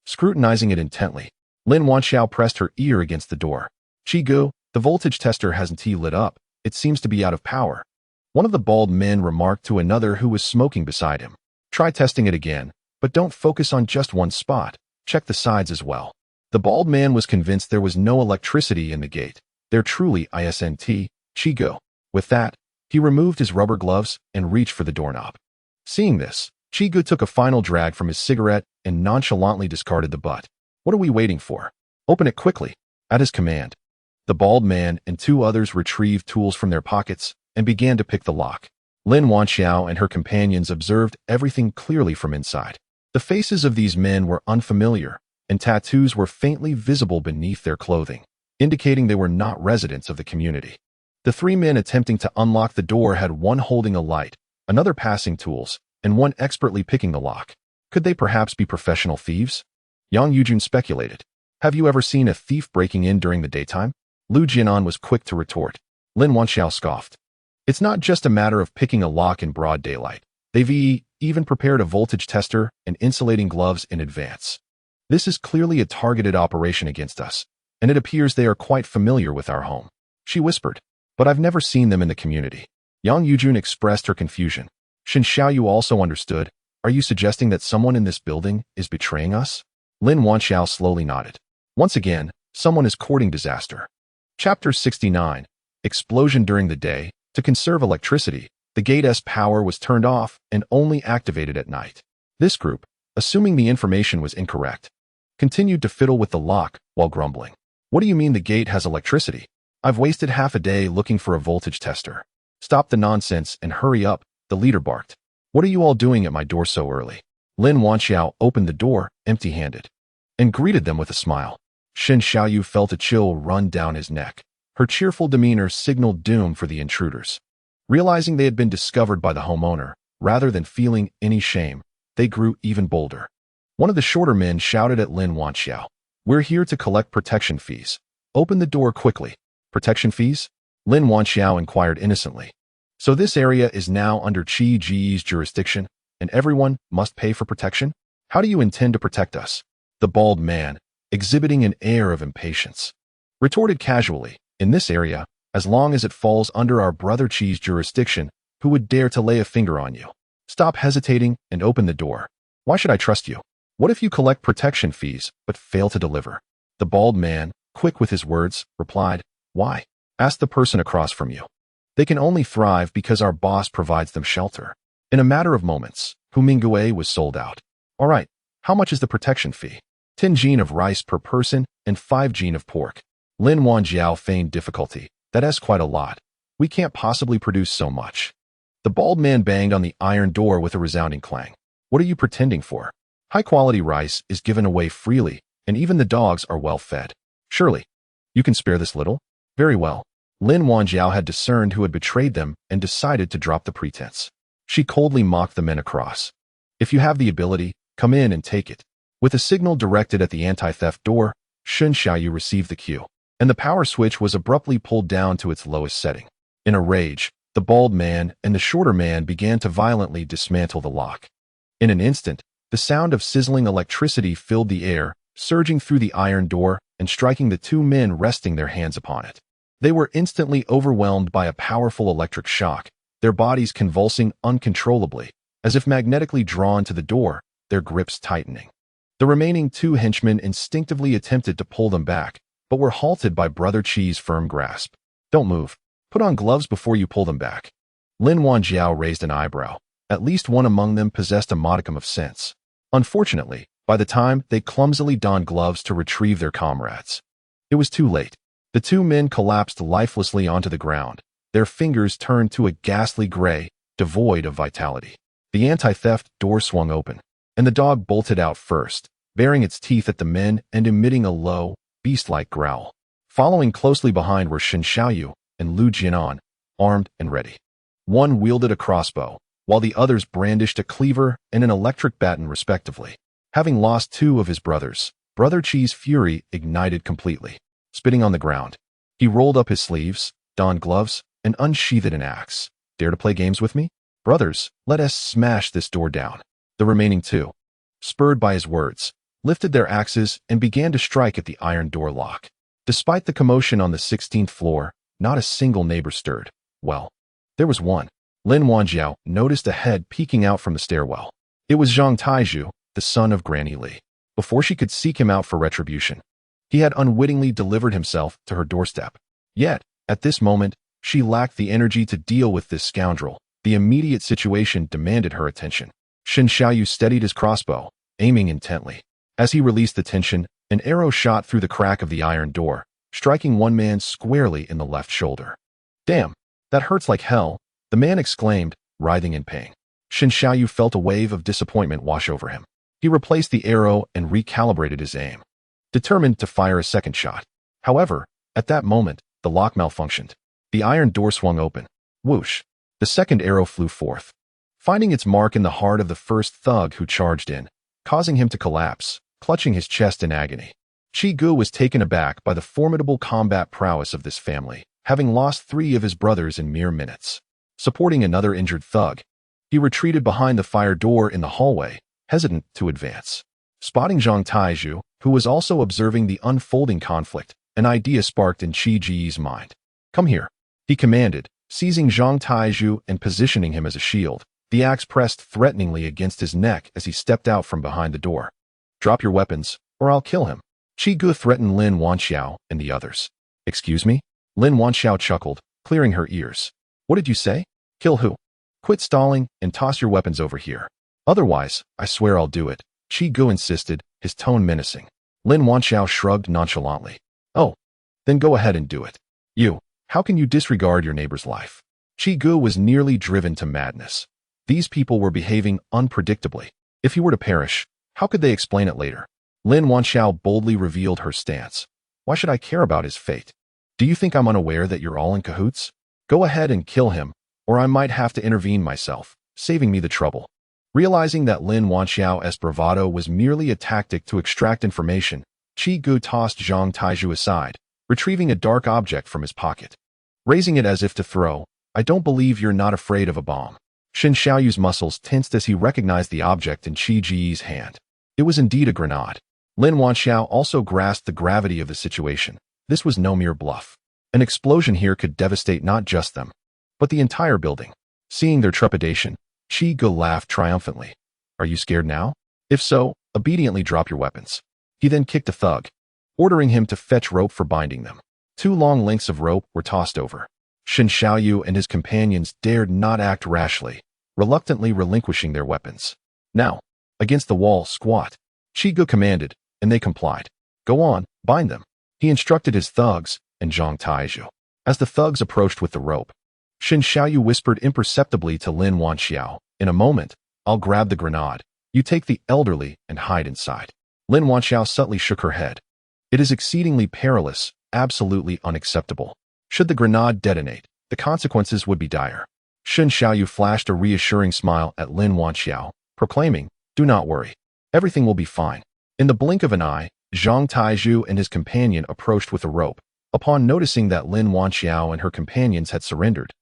Scrutinizing it intently, Lin Wanxiao pressed her ear against the door. Chigu, the voltage tester hasn't lit up. It seems to be out of power. One of the bald men remarked to another who was smoking beside him. Try testing it again, but don't focus on just one spot. Check the sides as well. The bald man was convinced there was no electricity in the gate. There truly isn't, Chigu. With that, he removed his rubber gloves and reached for the doorknob. Seeing this, Chigu took a final drag from his cigarette and nonchalantly discarded the butt. What are we waiting for? Open it quickly. At his command, the bald man and 2 others retrieved tools from their pockets and began to pick the lock. Lin Wanxiao and her companions observed everything clearly from inside. The faces of these men were unfamiliar, and tattoos were faintly visible beneath their clothing, indicating they were not residents of the community. The three men attempting to unlock the door had one holding a light, another passing tools, and one expertly picking the lock. Could they perhaps be professional thieves? Yang Yujun speculated. Have you ever seen a thief breaking in during the daytime? Lu Jianan was quick to retort. Lin Wanxiao scoffed. It's not just a matter of picking a lock in broad daylight. They've even prepared a voltage tester and insulating gloves in advance. This is clearly a targeted operation against us, and it appears they are quite familiar with our home. She whispered. But I've never seen them in the community. Yang Yujun expressed her confusion. Shen Xiaoyu also understood. Are you suggesting that someone in this building is betraying us? Lin Wanxiao slowly nodded. Once again, someone is courting disaster. Chapter 69. Explosion during the day. To conserve electricity, the gate's power was turned off and only activated at night. This group, assuming the information was incorrect, continued to fiddle with the lock while grumbling. What do you mean the gate has electricity? I've wasted half a day looking for a voltage tester. Stop the nonsense and hurry up, the leader barked. What are you all doing at my door so early? Lin Wanxiao opened the door, empty-handed, and greeted them with a smile. Shen Xiaoyu felt a chill run down his neck. Her cheerful demeanor signaled doom for the intruders. Realizing they had been discovered by the homeowner, rather than feeling any shame, they grew even bolder. One of the shorter men shouted at Lin Wanxiao. We're here to collect protection fees. Open the door quickly. Protection fees? Lin Wanxiao inquired innocently. So this area is now under Qi Ji's jurisdiction, and everyone must pay for protection? How do you intend to protect us? The bald man, exhibiting an air of impatience, retorted casually. In this area, as long as it falls under our brother Qi's jurisdiction, who would dare to lay a finger on you? Stop hesitating and open the door. Why should I trust you? What if you collect protection fees but fail to deliver? The bald man, quick with his words, replied. Why? Ask the person across from you. They can only thrive because our boss provides them shelter. In a matter of moments, Hu Mingue was sold out. All right, how much is the protection fee? 10 jin of rice per person and 5 jin of pork. Lin Wanjiao feigned difficulty. That's quite a lot. We can't possibly produce so much. The bald man banged on the iron door with a resounding clang. What are you pretending for? High-quality rice is given away freely, and even the dogs are well fed. Surely, you can spare this little? Very well. Lin Wanjiao had discerned who had betrayed them and decided to drop the pretense. She coldly mocked the men across. If you have the ability, come in and take it. With a signal directed at the anti-theft door, Shen Xiaoyu received the cue, and the power switch was abruptly pulled down to its lowest setting. In a rage, the bald man and the shorter man began to violently dismantle the lock. In an instant, the sound of sizzling electricity filled the air, surging through the iron door and striking the two men resting their hands upon it. They were instantly overwhelmed by a powerful electric shock, their bodies convulsing uncontrollably, as if magnetically drawn to the door, their grips tightening. The remaining two henchmen instinctively attempted to pull them back, but were halted by Brother Qi's firm grasp. Don't move. Put on gloves before you pull them back. Lin Wanjiao raised an eyebrow. At least one among them possessed a modicum of sense. Unfortunately, by the time they clumsily donned gloves to retrieve their comrades, it was too late. The two men collapsed lifelessly onto the ground, their fingers turned to a ghastly gray, devoid of vitality. The anti-theft door swung open, and the dog bolted out first, baring its teeth at the men and emitting a low, beast-like growl. Following closely behind were Shen Xiaoyu and Lu Jianan, armed and ready. One wielded a crossbow, while the others brandished a cleaver and an electric baton respectively. Having lost two of his brothers, Brother Qi's fury ignited completely. Spitting on the ground, he rolled up his sleeves, donned gloves, and unsheathed an axe. Dare to play games with me? Brothers, let us smash this door down. The remaining two, spurred by his words, lifted their axes and began to strike at the iron door lock. Despite the commotion on the 16th floor, not a single neighbor stirred. Well, there was one. Lin Wanjiao noticed a head peeking out from the stairwell. It was Zhang Taizhu, the son of Granny Li. Before she could seek him out for retribution, he had unwittingly delivered himself to her doorstep. Yet, at this moment, she lacked the energy to deal with this scoundrel. The immediate situation demanded her attention. Shen Xiaoyu steadied his crossbow, aiming intently. As he released the tension, an arrow shot through the crack of the iron door, striking one man squarely in the left shoulder. Damn, that hurts like hell, the man exclaimed, writhing in pain. Shen Xiaoyu felt a wave of disappointment wash over him. He replaced the arrow and recalibrated his aim, determined to fire a second shot. However, at that moment, the lock malfunctioned. The iron door swung open. Whoosh! The second arrow flew forth, finding its mark in the heart of the first thug who charged in, causing him to collapse, clutching his chest in agony. Chi Gu was taken aback by the formidable combat prowess of this family, having lost 3 of his brothers in mere minutes. Supporting another injured thug, he retreated behind the fire door in the hallway, hesitant to advance. Spotting Zhang Taizhu, who was also observing the unfolding conflict, an idea sparked in Qi Ji's mind. "Come here," he commanded, seizing Zhang Taizhu and positioning him as a shield. The axe pressed threateningly against his neck as he stepped out from behind the door. "Drop your weapons, or I'll kill him." Qi Gu threatened Lin Wanxiao and the others. "Excuse me?" Lin Wanxiao chuckled, clearing her ears. "What did you say? Kill who? Quit stalling and toss your weapons over here. Otherwise, I swear I'll do it," Qi Gu insisted, his tone menacing. Lin Wanxiao shrugged nonchalantly. "Oh, then go ahead and do it. You, how can you disregard your neighbor's life?" Qi Gu was nearly driven to madness. These people were behaving unpredictably. If he were to perish, how could they explain it later? Lin Wanxiao boldly revealed her stance. "Why should I care about his fate? Do you think I'm unaware that you're all in cahoots? Go ahead and kill him, or I might have to intervene myself, saving me the trouble." Realizing that Lin Wanxiao's bravado was merely a tactic to extract information, Qi Gu tossed Zhang Taizhu aside, retrieving a dark object from his pocket. Raising it as if to throw, "I don't believe you're not afraid of a bomb." Shen Xiaoyu's muscles tensed as he recognized the object in Qi Ji's hand. It was indeed a grenade. Lin Wanxiao also grasped the gravity of the situation. This was no mere bluff. An explosion here could devastate not just them, but the entire building. Seeing their trepidation, Qi Gu laughed triumphantly. "Are you scared now? If so, obediently drop your weapons." He then kicked a thug, ordering him to fetch rope for binding them. 2 long lengths of rope were tossed over. Shen Xiaoyu and his companions dared not act rashly, reluctantly relinquishing their weapons. "Now, against the wall, squat," Qi Gu commanded, and they complied. "Go on, bind them," he instructed his thugs and Zhang Taizhu. As the thugs approached with the rope, Shen Xiaoyu whispered imperceptibly to Lin Wanxiao, "In a moment, I'll grab the grenade. You take the elderly and hide inside." Lin Wanxiao subtly shook her head. "It is exceedingly perilous, absolutely unacceptable. Should the grenade detonate, the consequences would be dire." Shen Xiaoyu flashed a reassuring smile at Lin Wanxiao, proclaiming, "Do not worry. Everything will be fine." In the blink of an eye, Zhang Taizhu and his companion approached with a rope. Upon noticing that Lin Wanxiao and her companions had surrendered,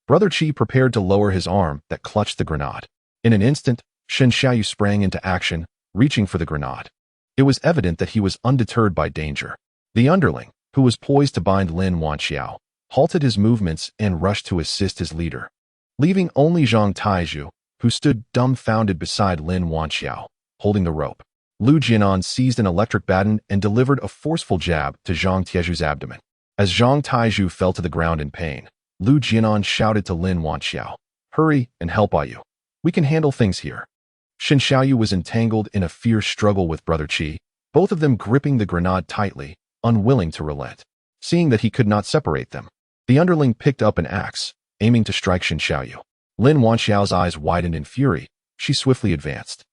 Brother Qi prepared to lower his arm that clutched the grenade. In an instant, Shen Xiaoyu sprang into action, reaching for the grenade. It was evident that he was undeterred by danger. The underling, who was poised to bind Lin Wanxiao, halted his movements and rushed to assist his leader, leaving only Zhang Taizhu, who stood dumbfounded beside Lin Wanxiao, holding the rope. Lu Jianan seized an electric baton and delivered a forceful jab to Zhang Taizhu's abdomen. As Zhang Taizhu fell to the ground in pain, Lu Jianan shouted to Lin Wanxiao, "Hurry and help Ayu. We can handle things here." Shen Xiaoyu was entangled in a fierce struggle with Brother Qi, both of them gripping the grenade tightly, unwilling to relent. Seeing that he could not separate them, the underling picked up an axe, aiming to strike Shen Xiaoyu. Lin Wanxiao's eyes widened in fury. She swiftly advanced,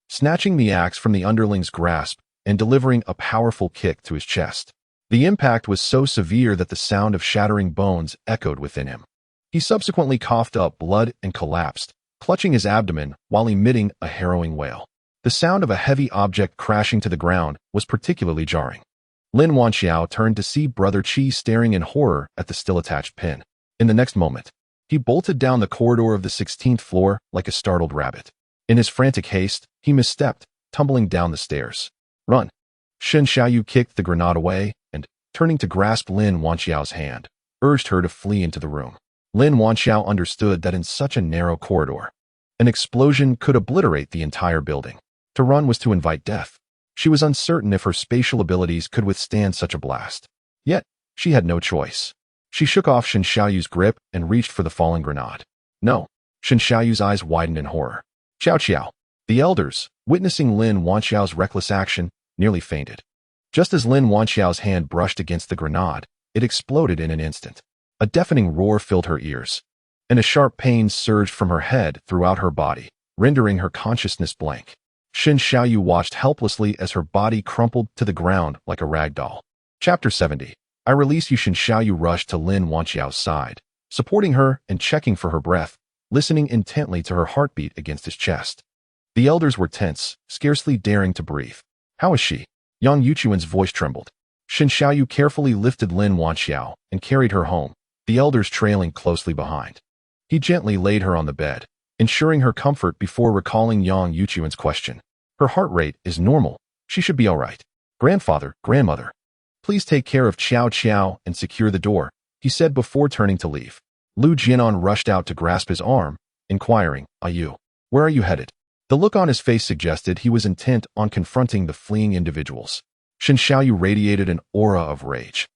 snatching the axe from the underling's grasp and delivering a powerful kick to his chest. The impact was so severe that the sound of shattering bones echoed within him. He subsequently coughed up blood and collapsed, clutching his abdomen while emitting a harrowing wail. The sound of a heavy object crashing to the ground was particularly jarring. Lin Wanxiao turned to see Brother Qi staring in horror at the still-attached pin. In the next moment, he bolted down the corridor of the 16th floor like a startled rabbit. In his frantic haste, he misstepped, tumbling down the stairs. "Run!" Shen Xiaoyu kicked the grenade away and, turning to grasp Lin Wanxiao's hand, urged her to flee into the room. Lin Wanxiao understood that in such a narrow corridor, an explosion could obliterate the entire building. To run was to invite death. She was uncertain if her spatial abilities could withstand such a blast. Yet, she had no choice. She shook off Shen Xiaoyu's grip and reached for the falling grenade. "No!" Shen Xiaoyu's eyes widened in horror. "Xiao Qiao!" The elders, witnessing Lin Wanxiao's reckless action, nearly fainted. Just as Lin Wanxiao's hand brushed against the grenade, it exploded in an instant. A deafening roar filled her ears, and a sharp pain surged from her head throughout her body, rendering her consciousness blank. Shin Xiaoyu watched helplessly as her body crumpled to the ground like a rag doll. Chapter 70. I release you. Shin Xiaoyu rushed to Lin Wanqiao's side, supporting her and checking for her breath, listening intently to her heartbeat against his chest. The elders were tense, scarcely daring to breathe. How is she? Yang Yuchuan's voice trembled. Shin Xiaoyu carefully lifted Lin Wanqiao and carried her home, the elders trailing closely behind. He gently laid her on the bed, ensuring her comfort before recalling Yang Yuchuan's question. Her heart rate is normal. She should be all right. Grandfather, grandmother, please take care of Qiao Qiao and secure the door, he said before turning to leave. Lu Jianan rushed out to grasp his arm, inquiring, "You, where are you headed?" The look on his face suggested he was intent on confronting the fleeing individuals. Shin Xiaoyu radiated an aura of rage.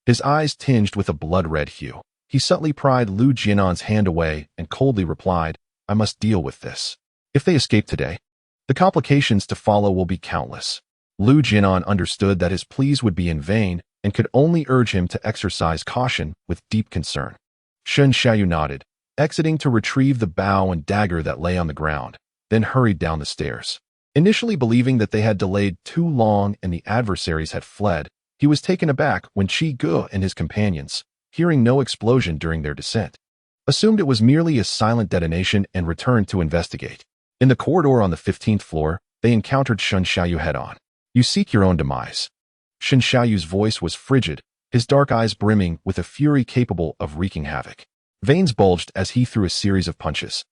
His eyes tinged with a blood-red hue. He subtly pried Lu Jianan's hand away and coldly replied, "I must deal with this. If they escape today, the complications to follow will be countless." Lu Jianan understood that his pleas would be in vain and could only urge him to exercise caution with deep concern. Shin Xiaoyu nodded, exiting to retrieve the bow and dagger that lay on the ground, then hurried down the stairs. Initially believing that they had delayed too long and the adversaries had fled, he was taken aback when Qi Ge and his companions, hearing no explosion during their descent, assumed it was merely a silent detonation and returned to investigate. In the corridor on the 15th floor, they encountered Shin Xiaoyu head-on. "You seek your own demise." Shin Xiaoyu's voice was frigid, his dark eyes brimming with a fury capable of wreaking havoc. Veins bulged as he threw a series of punches,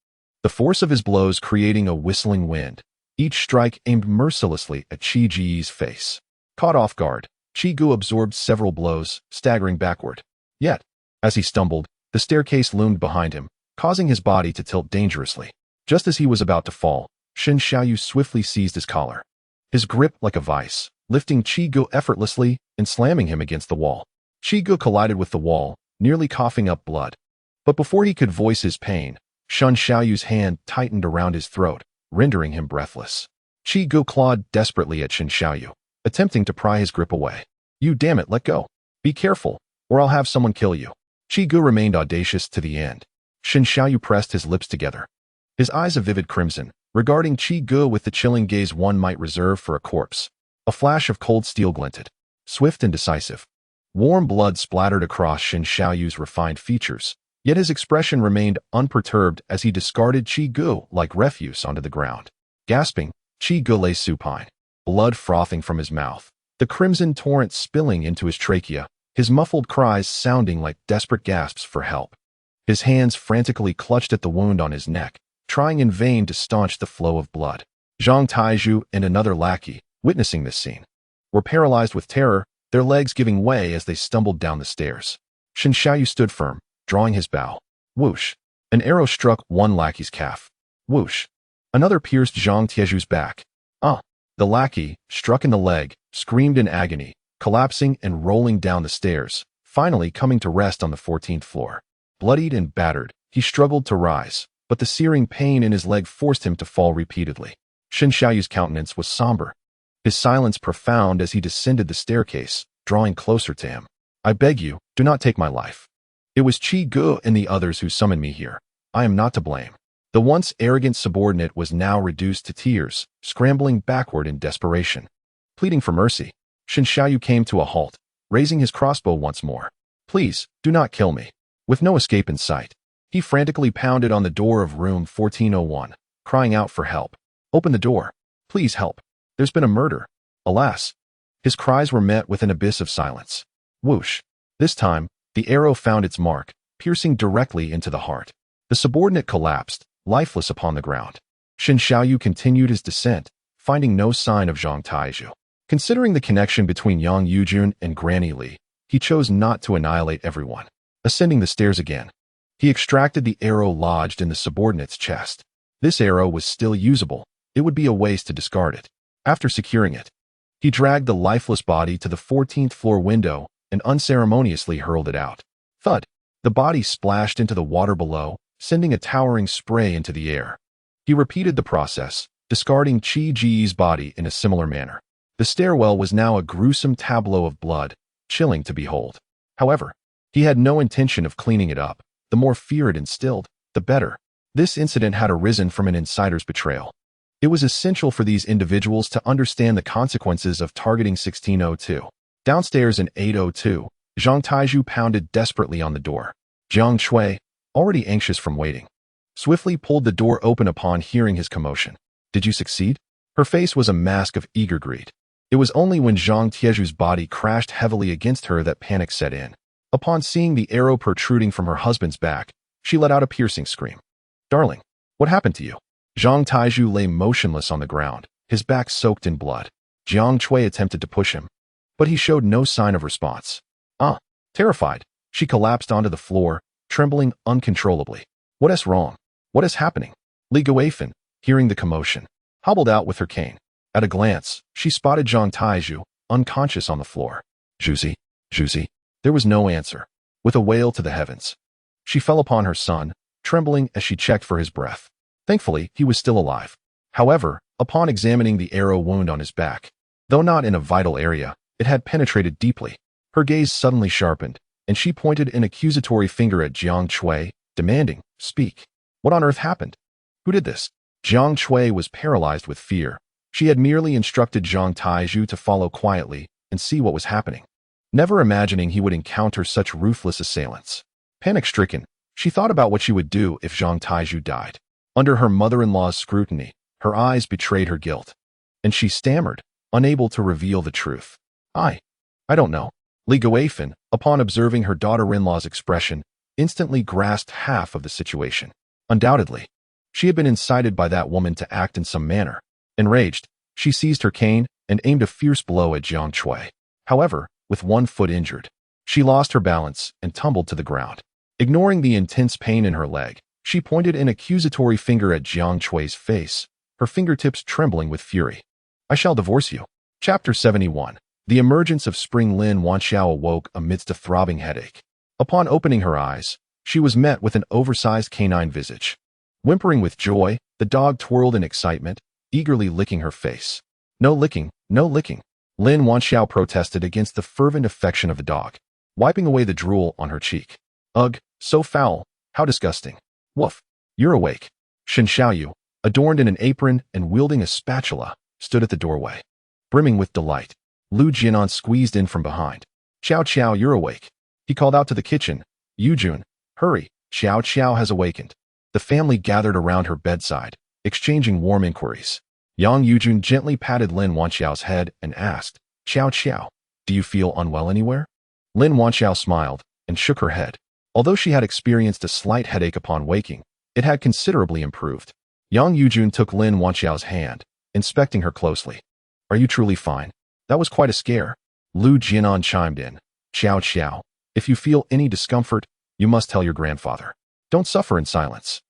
the force of his blows creating a whistling wind, each strike aimed mercilessly at Qi Ji's face. Caught off guard, Qi Gu absorbed several blows, staggering backward. Yet, as he stumbled, the staircase loomed behind him, causing his body to tilt dangerously. Just as he was about to fall, Shin Xiaoyu swiftly seized his collar. His grip like a vice, lifting Qi Gu effortlessly and slamming him against the wall. Qi Gu collided with the wall, nearly coughing up blood. But before he could voice his pain, Shin Xiaoyu's hand tightened around his throat, rendering him breathless. Qi Gu clawed desperately at Shin Xiaoyu, attempting to pry his grip away. "You damn it, let go. Be careful, or I'll have someone kill you." Qi Gu remained audacious to the end. Shin Xiaoyu pressed his lips together, his eyes a vivid crimson, regarding Qi Gu with the chilling gaze one might reserve for a corpse. A flash of cold steel glinted, swift and decisive. Warm blood splattered across Shin Xiaoyu's refined features, yet his expression remained unperturbed as he discarded Qi Gu like refuse onto the ground. Gasping, Qi Gu lay supine, blood frothing from his mouth, the crimson torrent spilling into his trachea, his muffled cries sounding like desperate gasps for help. His hands frantically clutched at the wound on his neck, trying in vain to staunch the flow of blood. Zhang Taizhu and another lackey, witnessing this scene, were paralyzed with terror, their legs giving way as they stumbled down the stairs. Shin Xiaoyu stood firm, drawing his bow. Whoosh! An arrow struck one lackey's calf. Whoosh! Another pierced Zhang Tieju's back. The lackey, struck in the leg, screamed in agony, collapsing and rolling down the stairs, finally coming to rest on the 14th floor. Bloodied and battered, he struggled to rise, but the searing pain in his leg forced him to fall repeatedly. Shin Xiaoyu's countenance was somber, his silence profound as he descended the staircase, drawing closer to him. "I beg you, do not take my life. It was Qi Gu and the others who summoned me here. I am not to blame." The once arrogant subordinate was now reduced to tears, scrambling backward in desperation. Pleading for mercy, Shin Xiaoyu came to a halt, raising his crossbow once more. "Please, do not kill me." With no escape in sight, he frantically pounded on the door of room 1401, crying out for help. "Open the door. Please help. There's been a murder." Alas! His cries were met with an abyss of silence. Whoosh! This time, the arrow found its mark, piercing directly into the heart. The subordinate collapsed, lifeless upon the ground. Shin Xiaoyu continued his descent, finding no sign of Zhang Taizhu. Considering the connection between Yang Yujun and Granny Li, he chose not to annihilate everyone. Ascending the stairs again, he extracted the arrow lodged in the subordinate's chest. This arrow was still usable. It would be a waste to discard it. After securing it, he dragged the lifeless body to the 14th floor window and unceremoniously hurled it out. Thud! The body splashed into the water below, sending a towering spray into the air. He repeated the process, discarding Qi Ji's body in a similar manner. The stairwell was now a gruesome tableau of blood, chilling to behold. However, he had no intention of cleaning it up. The more fear it instilled, the better. This incident had arisen from an insider's betrayal. It was essential for these individuals to understand the consequences of targeting 1602. Downstairs in 802, Zhang Taizhu pounded desperately on the door. Jiang Shui, already anxious from waiting, swiftly pulled the door open upon hearing his commotion. Did you succeed? Her face was a mask of eager greed. It was only when Zhang Tieju's body crashed heavily against her that panic set in. Upon seeing the arrow protruding from her husband's back, she let out a piercing scream. Darling, what happened to you? Zhang Taizhu lay motionless on the ground, his back soaked in blood. Jiang Shui attempted to push him, but he showed no sign of response. Terrified, she collapsed onto the floor, trembling uncontrollably. What is wrong? What is happening? Li Guifan, hearing the commotion, hobbled out with her cane. At a glance, she spotted Zhang Taizhu, unconscious on the floor. Zhuzi. There was no answer. With a wail to the heavens, she fell upon her son, trembling as she checked for his breath. Thankfully, he was still alive. However, upon examining the arrow wound on his back, though not in a vital area, it had penetrated deeply. Her gaze suddenly sharpened, and she pointed an accusatory finger at Jiang Shui, demanding, "Speak. What on earth happened? Who did this?" Jiang Shui was paralyzed with fear. She had merely instructed Zhang Taizhu to follow quietly and see what was happening, never imagining he would encounter such ruthless assailants. Panic-stricken, she thought about what she would do if Zhang Taizhu died. Under her mother-in-law's scrutiny, her eyes betrayed her guilt, and she stammered, unable to reveal the truth. I don't know. Li Guifan, upon observing her daughter-in-law's expression, instantly grasped half of the situation. Undoubtedly, she had been incited by that woman to act in some manner. Enraged, she seized her cane and aimed a fierce blow at Jiang Shui. However, with one foot injured, she lost her balance and tumbled to the ground. Ignoring the intense pain in her leg, she pointed an accusatory finger at Jiang Shui's face, her fingertips trembling with fury. I shall divorce you. Chapter 71. The emergence of Spring Lin Wanxiao awoke amidst a throbbing headache. Upon opening her eyes, she was met with an oversized canine visage. Whimpering with joy, the dog twirled in excitement, eagerly licking her face. No licking, no licking. Lin Wanxiao protested against the fervent affection of the dog, wiping away the drool on her cheek. Ugh, so foul, how disgusting. Woof. You're awake. Shen Xiaoyu, adorned in an apron and wielding a spatula, stood at the doorway. Brimming with delight, Lu Jianan squeezed in from behind. Xiao Qiao, you're awake. He called out to the kitchen. Yujun, hurry, Xiao Qiao has awakened. The family gathered around her bedside, exchanging warm inquiries. Yang Yujun gently patted Lin Wanxiao's head and asked, Xiao Qiao, do you feel unwell anywhere? Lin Wanxiao smiled and shook her head. Although she had experienced a slight headache upon waking, it had considerably improved. Yang Yujun took Lin Wanxiao's hand, inspecting her closely. Are you truly fine? That was quite a scare. Lu Jianan chimed in. Xiao Qiao, if you feel any discomfort, you must tell your grandfather. Don't suffer in silence.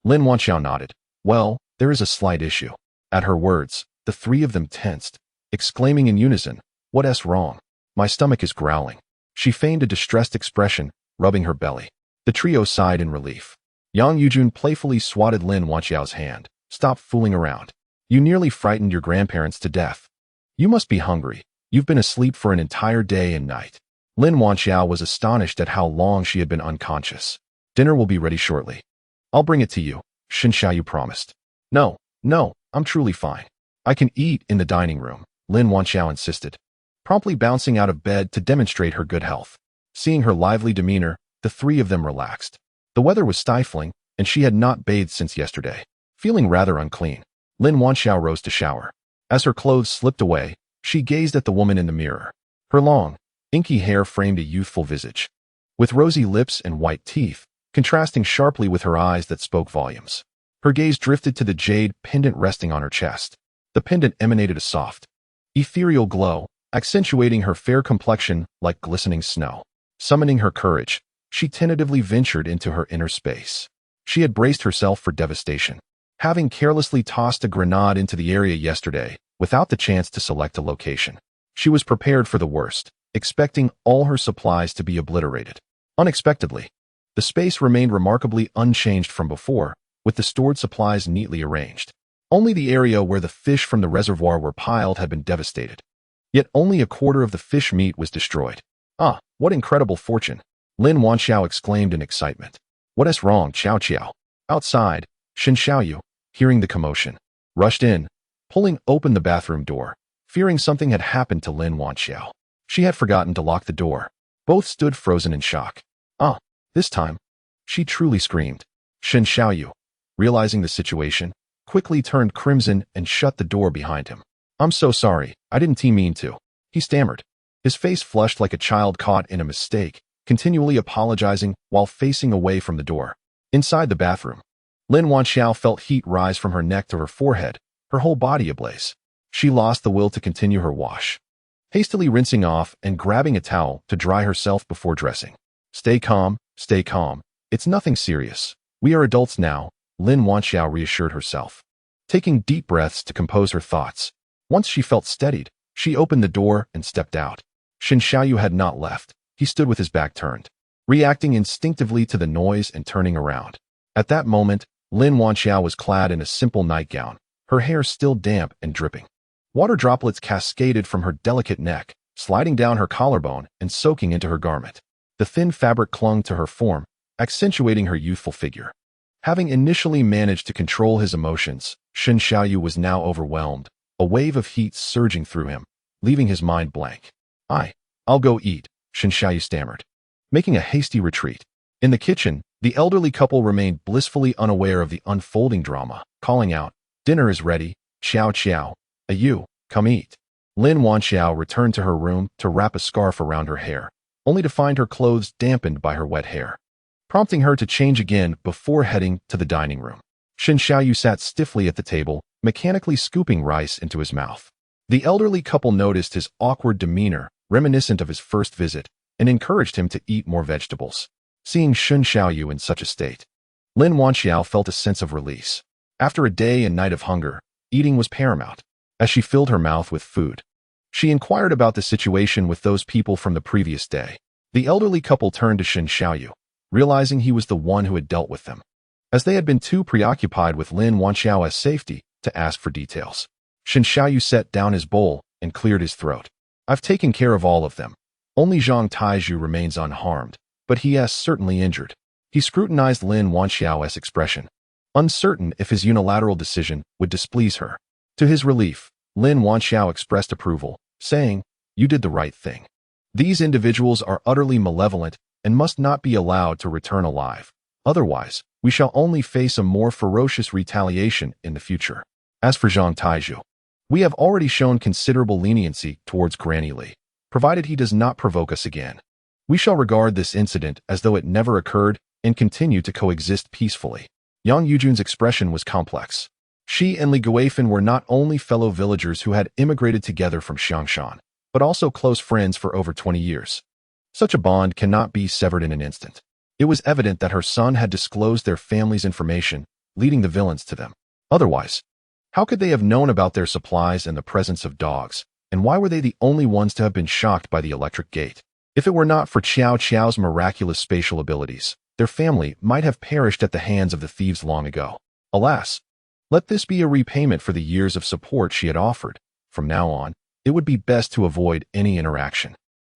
Lin Wanxiao nodded. Well, there is a slight issue. At her words, the three of them tensed, exclaiming in unison, What's wrong? My stomach is growling. She feigned a distressed expression, rubbing her belly. The trio sighed in relief. Yang Yujun playfully swatted Lin Wanxiao's hand. Stop fooling around. You nearly frightened your grandparents to death. You must be hungry. You've been asleep for an entire day and night. Lin Wanxiao was astonished at how long she had been unconscious. Dinner will be ready shortly. I'll bring it to you, Shen Xiaoyu promised. No, I'm truly fine. I can eat in the dining room, Lin Wanxiao insisted, promptly bouncing out of bed to demonstrate her good health. Seeing her lively demeanor, the three of them relaxed. The weather was stifling, and she had not bathed since yesterday. Feeling rather unclean, Lin Wanxiao rose to shower. As her clothes slipped away, she gazed at the woman in the mirror. Her long, inky hair framed a youthful visage, with rosy lips and white teeth, contrasting sharply with her eyes that spoke volumes. Her gaze drifted to the jade pendant resting on her chest. The pendant emanated a soft, ethereal glow, accentuating her fair complexion like glistening snow. Summoning her courage, she tentatively ventured into her inner space. She had braced herself for devastation, having carelessly tossed a grenade into the area yesterday without the chance to select a location. She was prepared for the worst, expecting all her supplies to be obliterated. Unexpectedly, the space remained remarkably unchanged from before, with the stored supplies neatly arranged. Only the area where the fish from the reservoir were piled had been devastated. Yet only a quarter of the fish meat was destroyed. Ah, what incredible fortune! Lin Wanxiao exclaimed in excitement. What is wrong, Xiao Qiao? Outside, Shen Xiaoyu, hearing the commotion, rushed in, pulling open the bathroom door, fearing something had happened to Lin Wanxiao. She had forgotten to lock the door. Both stood frozen in shock. Ah, this time, she truly screamed. Shen Xiaoyu, realizing the situation, quickly turned crimson and shut the door behind him. I'm so sorry, I didn't mean to. He stammered. His face flushed like a child caught in a mistake, continually apologizing while facing away from the door. Inside the bathroom, Lin Wanxiao felt heat rise from her neck to her forehead, her whole body ablaze. She lost the will to continue her wash, hastily rinsing off and grabbing a towel to dry herself before dressing. Stay calm, it's nothing serious. We are adults now, Lin Wanxiao reassured herself, taking deep breaths to compose her thoughts. Once she felt steadied, she opened the door and stepped out. Shen Xiaoyu had not left. He stood with his back turned, reacting instinctively to the noise and turning around. At that moment, Lin Wanxiao was clad in a simple nightgown, her hair still damp and dripping. Water droplets cascaded from her delicate neck, sliding down her collarbone and soaking into her garment. The thin fabric clung to her form, accentuating her youthful figure. Having initially managed to control his emotions, Shen Xiaoyu was now overwhelmed, a wave of heat surging through him, leaving his mind blank. I'll go eat, Shen Xiaoyu stammered, making a hasty retreat. In the kitchen, the elderly couple remained blissfully unaware of the unfolding drama, calling out, "Dinner is ready, Xiao, you, come eat." Lin Wanxiao returned to her room to wrap a scarf around her hair, only to find her clothes dampened by her wet hair, prompting her to change again before heading to the dining room. Shen Xiaoyu sat stiffly at the table, mechanically scooping rice into his mouth. The elderly couple noticed his awkward demeanor, reminiscent of his first visit, and encouraged him to eat more vegetables. Seeing Shen Xiaoyu in such a state, Lin Wanxiao felt a sense of release. After a day and night of hunger, eating was paramount. As she filled her mouth with food, she inquired about the situation with those people from the previous day. The elderly couple turned to Shen Xiaoyu, realizing he was the one who had dealt with them, as they had been too preoccupied with Lin Wanxiao's safety to ask for details. Shen Xiaoyu set down his bowl and cleared his throat. I've taken care of all of them. Only Zhang Taizhu remains unharmed, but he is certainly injured. He scrutinized Lin Wanxiao's expression, uncertain if his unilateral decision would displease her. To his relief, Lin Wanxiao expressed approval, saying, "You did the right thing. These individuals are utterly malevolent and must not be allowed to return alive. Otherwise, we shall only face a more ferocious retaliation in the future. As for Zhang Taizhu, we have already shown considerable leniency towards Granny Li, provided he does not provoke us again. We shall regard this incident as though it never occurred and continue to coexist peacefully." Yang Yujun's expression was complex. She and Li Guifan were not only fellow villagers who had immigrated together from Xiangshan, but also close friends for over 20 years. Such a bond cannot be severed in an instant. It was evident that her son had disclosed their family's information, leading the villains to them. Otherwise, how could they have known about their supplies and the presence of dogs, and why were they the only ones to have been shocked by the electric gate? If it were not for Qiao Qiao's miraculous spatial abilities, their family might have perished at the hands of the thieves long ago. Alas, let this be a repayment for the years of support she had offered. From now on, it would be best to avoid any interaction.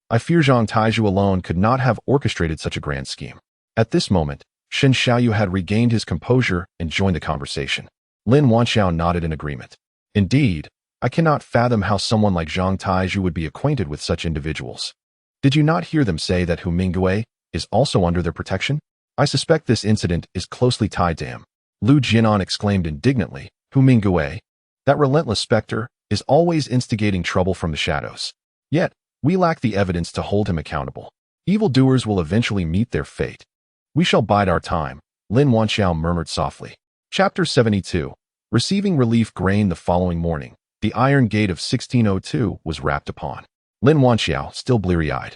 I fear Zhang Taizhu alone could not have orchestrated such a grand scheme. At this moment, Shen Xiaoyu had regained his composure and joined the conversation. Lin Wanxiao nodded in agreement. Indeed, I cannot fathom how someone like Zhang Taizhu would be acquainted with such individuals. Did you not hear them say that Hu Minggui is also under their protection? I suspect this incident is closely tied to him. Lu Jianan exclaimed indignantly, Hu Minggui, that relentless specter, is always instigating trouble from the shadows. Yet, we lack the evidence to hold him accountable. Evildoers will eventually meet their fate. We shall bide our time, Lin Wanxiao murmured softly. Chapter 72. Receiving relief grain the following morning, the iron gate of 1602 was rapped upon. Lin Wanxiao, still bleary-eyed,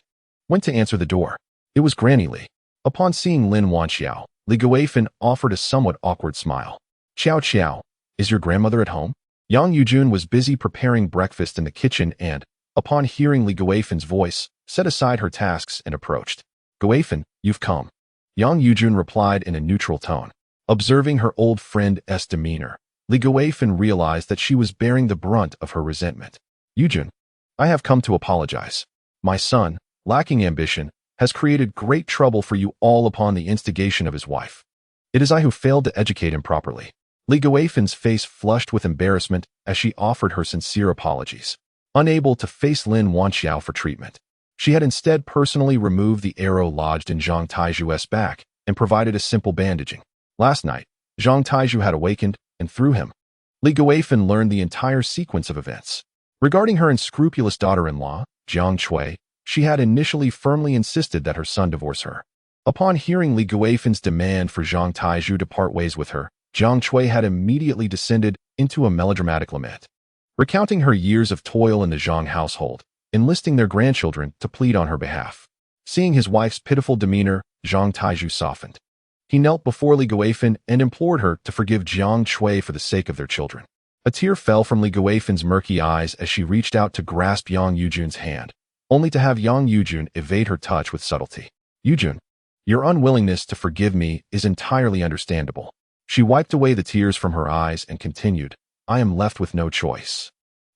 went to answer the door. It was Granny Li. Upon seeing Lin Wanxiao, Li Guifan offered a somewhat awkward smile. Qiao, is your grandmother at home? Yang Yujun was busy preparing breakfast in the kitchen and, upon hearing Li Guifan's voice, set aside her tasks and approached. Guifan, you've come. Yang Yujun replied in a neutral tone. Observing her old friend's demeanor, Li Guifan realized that she was bearing the brunt of her resentment. Yujun, I have come to apologize. My son, lacking ambition, has created great trouble for you all upon the instigation of his wife. It is I who failed to educate him properly. Li Guifen's face flushed with embarrassment as she offered her sincere apologies. Unable to face Lin Wanxiao for treatment, she had instead personally removed the arrow lodged in Zhang Taiju's back and provided a simple bandaging. Last night, Zhang Taiju had awakened, and through him, Li Guifen learned the entire sequence of events. Regarding her unscrupulous daughter-in-law, Jiang Chui, she had initially firmly insisted that her son divorce her. Upon hearing Li Guifen's demand for Zhang Taiju to part ways with her, Jiang Chui had immediately descended into a melodramatic lament, recounting her years of toil in the Zhang household, enlisting their grandchildren to plead on her behalf. Seeing his wife's pitiful demeanor, Zhang Taiju softened. He knelt before Li Guifen and implored her to forgive Jiang Chui for the sake of their children. A tear fell from Li Guifen's murky eyes as she reached out to grasp Yang Yujun's hand, only to have Yang Yujun evade her touch with subtlety. Yujun, your unwillingness to forgive me is entirely understandable. She wiped away the tears from her eyes and continued, I am left with no choice.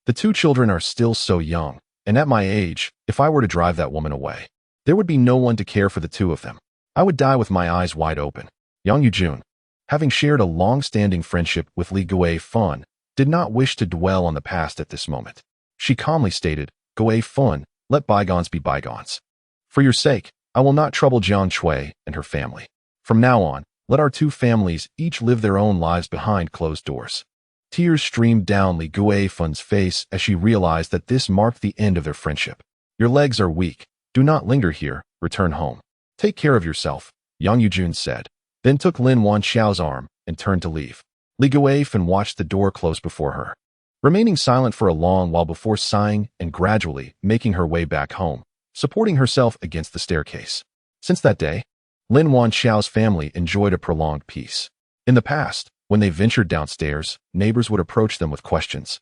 The two children are still so young, and at my age, if I were to drive that woman away, there would be no one to care for the two of them. I would die with my eyes wide open. Yang Yujun, having shared a long-standing friendship with Li Guifeng, did not wish to dwell on the past at this moment. She calmly stated, Guifeng, let bygones be bygones. For your sake, I will not trouble Jiang Chui and her family. From now on, let our two families each live their own lives behind closed doors. Tears streamed down Li Guifeng's face as she realized that this marked the end of their friendship. Your legs are weak. Do not linger here. Return home. Take care of yourself, Yang Yujun said, then took Lin Wanxiao's arm and turned to leave. Li Guifeng watched the door close before her, remaining silent for a long while before sighing and gradually making her way back home, supporting herself against the staircase. Since that day, Lin Wanxiao's family enjoyed a prolonged peace. In the past, when they ventured downstairs, neighbors would approach them with questions.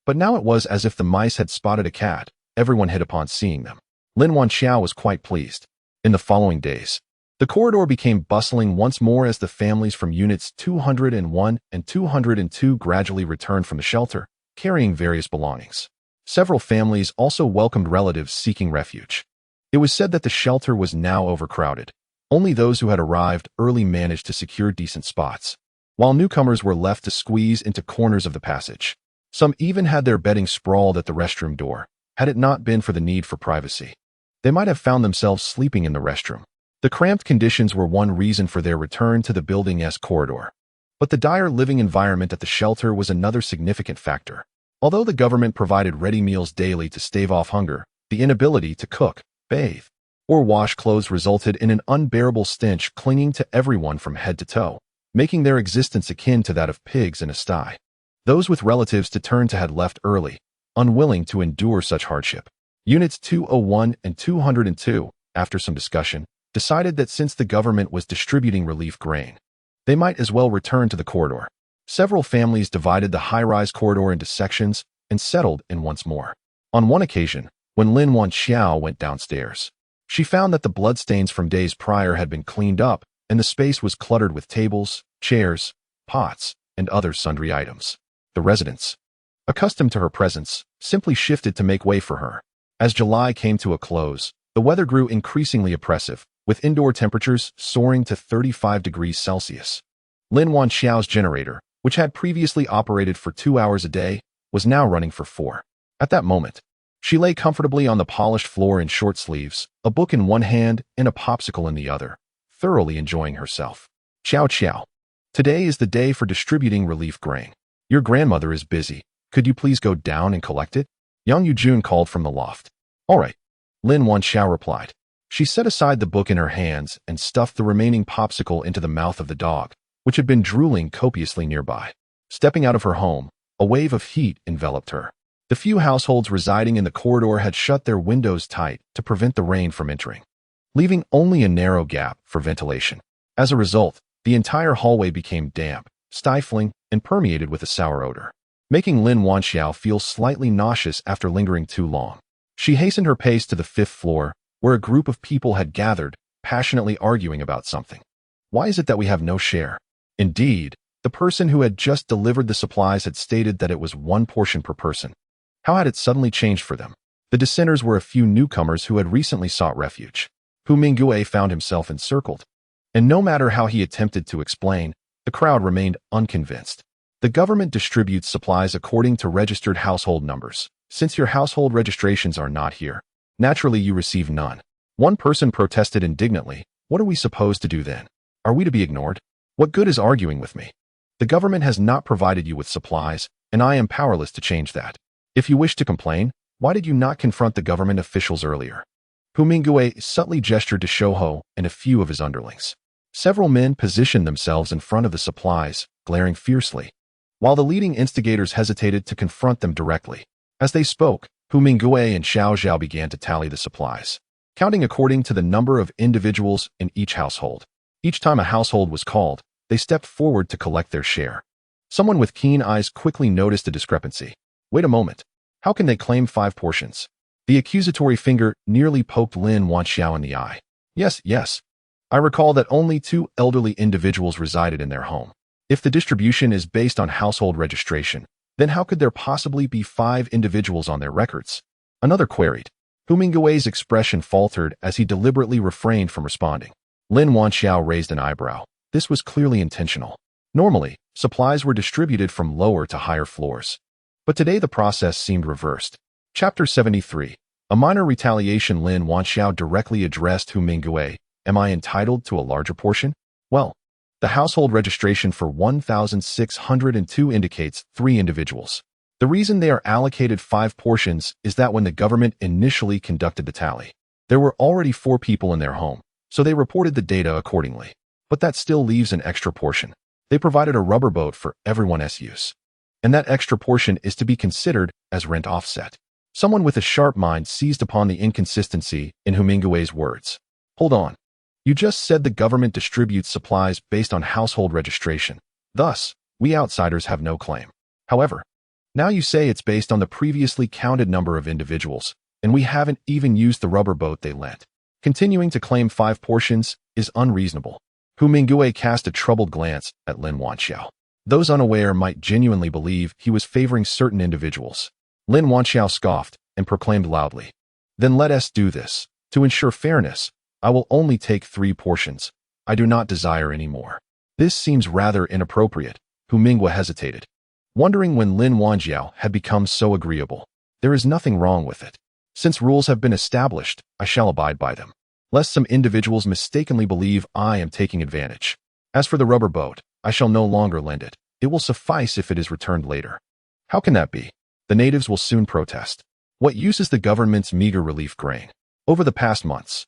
But now it was as if the mice had spotted a cat. Everyone hit upon seeing them. Lin Wanxiao was quite pleased. In the following days, the corridor became bustling once more as the families from Units 201 and 202 gradually returned from the shelter, carrying various belongings. Several families also welcomed relatives seeking refuge. It was said that the shelter was now overcrowded. Only those who had arrived early managed to secure decent spots, while newcomers were left to squeeze into corners of the passage. Some even had their bedding sprawled at the restroom door. Had it not been for the need for privacy, they might have found themselves sleeping in the restroom. The cramped conditions were one reason for their return to the building's corridor. But the dire living environment at the shelter was another significant factor. Although the government provided ready meals daily to stave off hunger, the inability to cook, bathe, or wash clothes resulted in an unbearable stench clinging to everyone from head to toe, making their existence akin to that of pigs in a sty. Those with relatives to turn to had left early, unwilling to endure such hardship. Units 201 and 202, after some discussion, decided that since the government was distributing relief grain, they might as well return to the corridor. Several families divided the high-rise corridor into sections and settled in once more. On one occasion, when Lin Wanxiao went downstairs, she found that the bloodstains from days prior had been cleaned up and the space was cluttered with tables, chairs, pots, and other sundry items. The residents, accustomed to her presence, simply shifted to make way for her. As July came to a close, the weather grew increasingly oppressive, with indoor temperatures soaring to 35 degrees Celsius. Lin Wanxiao's generator, which had previously operated for 2 hours a day, was now running for 4. At that moment, she lay comfortably on the polished floor in short sleeves, a book in one hand and a popsicle in the other, thoroughly enjoying herself. Chow chow. Today is the day for distributing relief grain. Your grandmother is busy. Could you please go down and collect it? Yang Yujun called from the loft. All right, Lin Wanxiao replied. She set aside the book in her hands and stuffed the remaining popsicle into the mouth of the dog, which had been drooling copiously nearby. Stepping out of her home, a wave of heat enveloped her. The few households residing in the corridor had shut their windows tight to prevent the rain from entering, leaving only a narrow gap for ventilation. As a result, the entire hallway became damp, stifling, and permeated with a sour odor, making Lin Wanxiao feel slightly nauseous after lingering too long. She hastened her pace to the 5th floor, where a group of people had gathered, passionately arguing about something. Why is it that we have no share? Indeed, the person who had just delivered the supplies had stated that it was 1 portion per person. How had it suddenly changed for them? The dissenters were a few newcomers who had recently sought refuge. Hu Mingue found himself encircled, and no matter how he attempted to explain, the crowd remained unconvinced. The government distributes supplies according to registered household numbers. Since your household registrations are not here, naturally you receive none. One person protested indignantly. What are we supposed to do then? Are we to be ignored? What good is arguing with me? The government has not provided you with supplies, and I am powerless to change that. If you wish to complain, why did you not confront the government officials earlier? Hu Mingui subtly gestured to Shouho and a few of his underlings. Several men positioned themselves in front of the supplies, glaring fiercely, while the leading instigators hesitated to confront them directly. As they spoke, Hu Mingui and Xiao Zhao began to tally the supplies, counting according to the number of individuals in each household. Each time a household was called, they stepped forward to collect their share. Someone with keen eyes quickly noticed a discrepancy. Wait a moment. How can they claim 5 portions? The accusatory finger nearly poked Lin Wanxiao in the eye. Yes. I recall that only 2 elderly individuals resided in their home. If the distribution is based on household registration, then how could there possibly be 5 individuals on their records? Another queried. Hu Mingui's expression faltered as he deliberately refrained from responding. Lin Wanxiao raised an eyebrow. This was clearly intentional. Normally, supplies were distributed from lower to higher floors. But today the process seemed reversed. Chapter 73. A minor retaliation. Lin Wanxiao directly addressed Hu Mingui. Am I entitled to a larger portion? Well, the household registration for 1,602 indicates 3 individuals. The reason they are allocated 5 portions is that when the government initially conducted the tally, there were already 4 people in their home, so they reported the data accordingly. But that still leaves an extra portion. They provided a rubber boat for everyone's use. And that extra portion is to be considered as rent offset. Someone with a sharp mind seized upon the inconsistency in Hu Mingui's words. Hold on. You just said the government distributes supplies based on household registration. Thus, we outsiders have no claim. However, now you say it's based on the previously counted number of individuals, and we haven't even used the rubber boat they lent. Continuing to claim 5 portions is unreasonable. Hu Mingui cast a troubled glance at Lin Wanxiao. Those unaware might genuinely believe he was favoring certain individuals. Lin Wanxiao scoffed and proclaimed loudly. Then let us do this. To ensure fairness, I will only take 3 portions. I do not desire any more. This seems rather inappropriate. Hu Mingui hesitated, wondering when Lin Wanxiao had become so agreeable. There is nothing wrong with it. Since rules have been established, I shall abide by them, lest some individuals mistakenly believe I am taking advantage. As for the rubber boat, I shall no longer lend it. It will suffice if it is returned later. How can that be? The natives will soon protest. What use is the government's meager relief grain? Over the past months,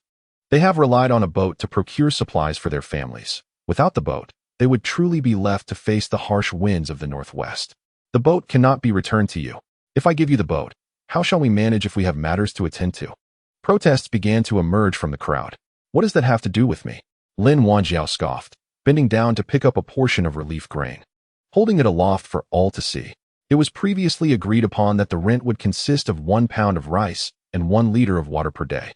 they have relied on a boat to procure supplies for their families. Without the boat, they would truly be left to face the harsh winds of the Northwest. The boat cannot be returned to you. If I give you the boat, how shall we manage if we have matters to attend to? Protests began to emerge from the crowd. What does that have to do with me? Lin Wanxiao scoffed, bending down to pick up a portion of relief grain, holding it aloft for all to see. It was previously agreed upon that the rent would consist of 1 pound of rice and 1 liter of water per day.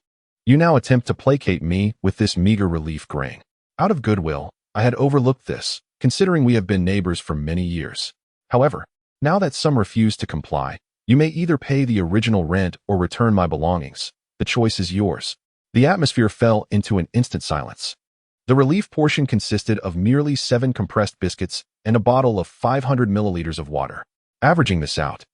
You now attempt to placate me with this meager relief grain. Out of goodwill, I had overlooked this, considering we have been neighbors for many years. However, now that some refuse to comply, you may either pay the original rent or return my belongings. The choice is yours. The atmosphere fell into an instant silence. The relief portion consisted of merely 7 compressed biscuits and a bottle of 500 milliliters of water. Averaging this out,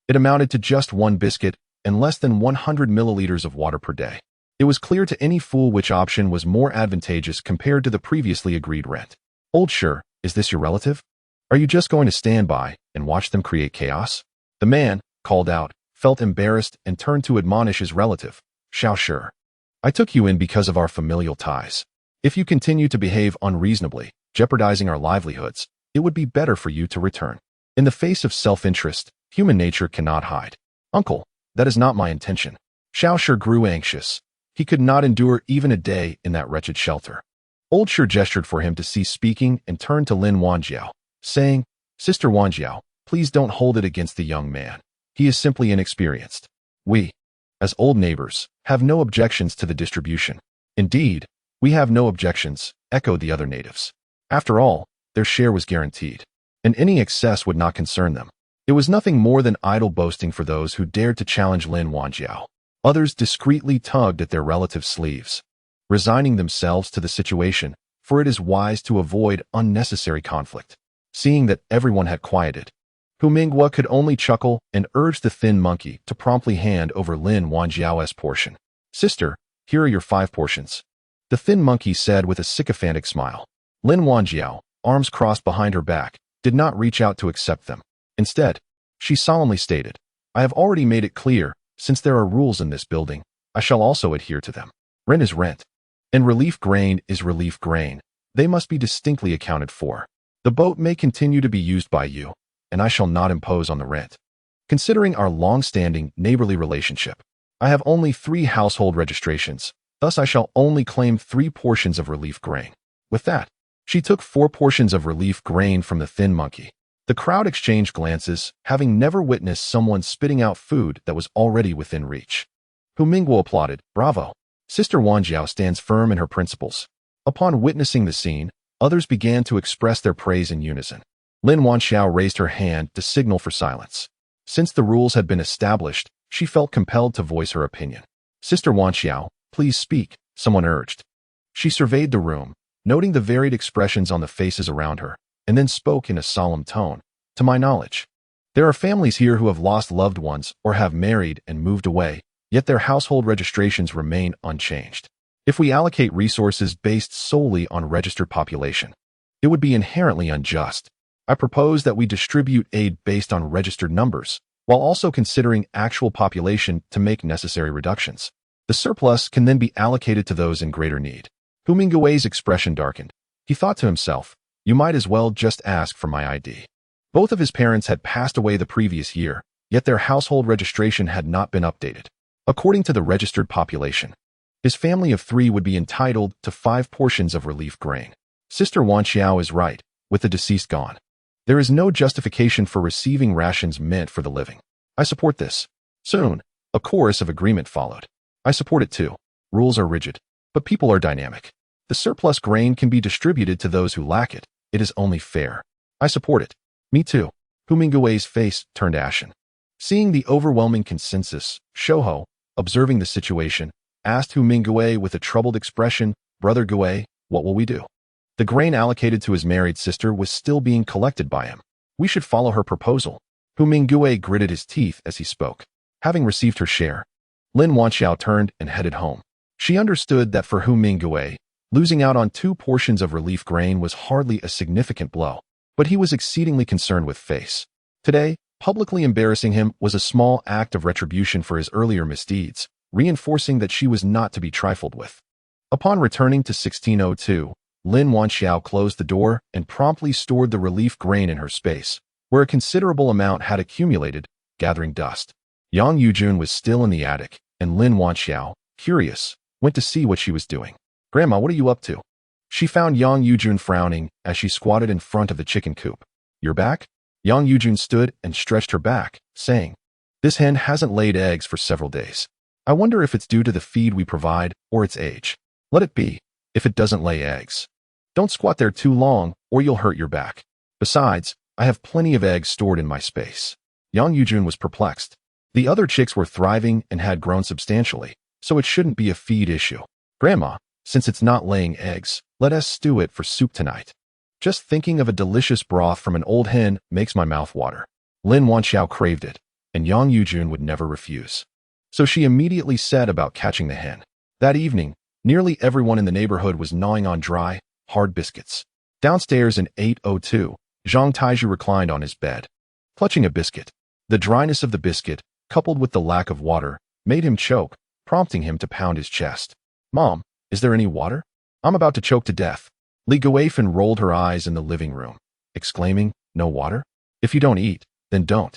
it amounted to just 1 biscuit and less than 100 milliliters of water per day. It was clear to any fool which option was more advantageous compared to the previously agreed rent. Old Sure, is this your relative? Are you just going to stand by and watch them create chaos? The man, called out, felt embarrassed and turned to admonish his relative. Xiao Sure, I took you in because of our familial ties. If you continue to behave unreasonably, jeopardizing our livelihoods, it would be better for you to return. In the face of self-interest, human nature cannot hide. Uncle, that is not my intention. Xiao Sure grew anxious. He could not endure even a day in that wretched shelter. Old Sure gestured for him to cease speaking and turned to Lin Wanxiao, saying, Sister Wanxiao, please don't hold it against the young man. He is simply inexperienced. We, as old neighbors, have no objections to the distribution. Indeed, we have no objections, echoed the other natives. After all, their share was guaranteed, and any excess would not concern them. It was nothing more than idle boasting for those who dared to challenge Lin Wanxiao. Others discreetly tugged at their relatives' sleeves, resigning themselves to the situation, for it is wise to avoid unnecessary conflict. Seeing that everyone had quieted, Hu Minghua could only chuckle and urge the thin monkey to promptly hand over Lin Wanjiao's portion. Sister, here are your 5 portions. The thin monkey said with a sycophantic smile. Lin Wanjiao, arms crossed behind her back, did not reach out to accept them. Instead, she solemnly stated, I have already made it clear, since there are rules in this building, I shall also adhere to them. Rent is rent, and relief grain is relief grain. They must be distinctly accounted for. The boat may continue to be used by you, and I shall not impose on the rent. Considering our long-standing neighborly relationship, I have only 3 household registrations, thus I shall only claim 3 portions of relief grain. With that, she took 4 portions of relief grain from the thin monkey. The crowd exchanged glances, having never witnessed someone spitting out food that was already within reach. Hu Minghua applauded, bravo. Sister Wanjiao stands firm in her principles. Upon witnessing the scene, others began to express their praise in unison. Lin Wanxiao raised her hand to signal for silence. Since the rules had been established, she felt compelled to voice her opinion. Sister Wanxiao, please speak, someone urged. She surveyed the room, noting the varied expressions on the faces around her, and then spoke in a solemn tone. To my knowledge, there are families here who have lost loved ones or have married and moved away, yet their household registrations remain unchanged. If we allocate resources based solely on registered population, it would be inherently unjust. I propose that we distribute aid based on registered numbers, while also considering actual population to make necessary reductions. The surplus can then be allocated to those in greater need. Hu Minggui's expression darkened. He thought to himself, you might as well just ask for my ID. Both of his parents had passed away the previous year, yet their household registration had not been updated. According to the registered population, his family of 3 would be entitled to 5 portions of relief grain. Sister Wanxiao is right, with the deceased gone. There is no justification for receiving rations meant for the living. I support this. Soon, a chorus of agreement followed. I support it too. Rules are rigid, but people are dynamic. The surplus grain can be distributed to those who lack it. It is only fair. I support it. Me too. Hu Minggui's face turned ashen. Seeing the overwhelming consensus, Shouho, observing the situation, asked Hu Minggui with a troubled expression, Brother Gui, what will we do? The grain allocated to his married sister was still being collected by him. We should follow her proposal. Hu Minggui gritted his teeth as he spoke. Having received her share, Lin Wanxiao turned and headed home. She understood that for Hu Minggui, losing out on 2 portions of relief grain was hardly a significant blow, but he was exceedingly concerned with Face. Today, publicly embarrassing him was a small act of retribution for his earlier misdeeds, reinforcing that she was not to be trifled with. Upon returning to 1602, Lin Wanxiao closed the door and promptly stored the relief grain in her space, where a considerable amount had accumulated, gathering dust. Yang Yujun was still in the attic, and Lin Wanxiao, curious, went to see what she was doing. Grandma, what are you up to? She found Yang Yujun frowning as she squatted in front of the chicken coop. You're back? Yang Yujun stood and stretched her back, saying, This hen hasn't laid eggs for several days. I wonder if it's due to the feed we provide or its age. Let it be, if it doesn't lay eggs. Don't squat there too long or you'll hurt your back. Besides, I have plenty of eggs stored in my space. Yang Yujun was perplexed. The other chicks were thriving and had grown substantially, so it shouldn't be a feed issue. Grandma, since it's not laying eggs, let us stew it for soup tonight. Just thinking of a delicious broth from an old hen makes my mouth water. Lin Wanxiao craved it, and Yang Yujun would never refuse. So she immediately set about catching the hen. That evening, nearly everyone in the neighborhood was gnawing on dry, hard biscuits. Downstairs in 802, Zhang Taizhu reclined on his bed, clutching a biscuit. The dryness of the biscuit, coupled with the lack of water, made him choke, prompting him to pound his chest. Mom, is there any water? I'm about to choke to death. Li Guifan rolled her eyes in the living room, exclaiming, No water? If you don't eat, then don't.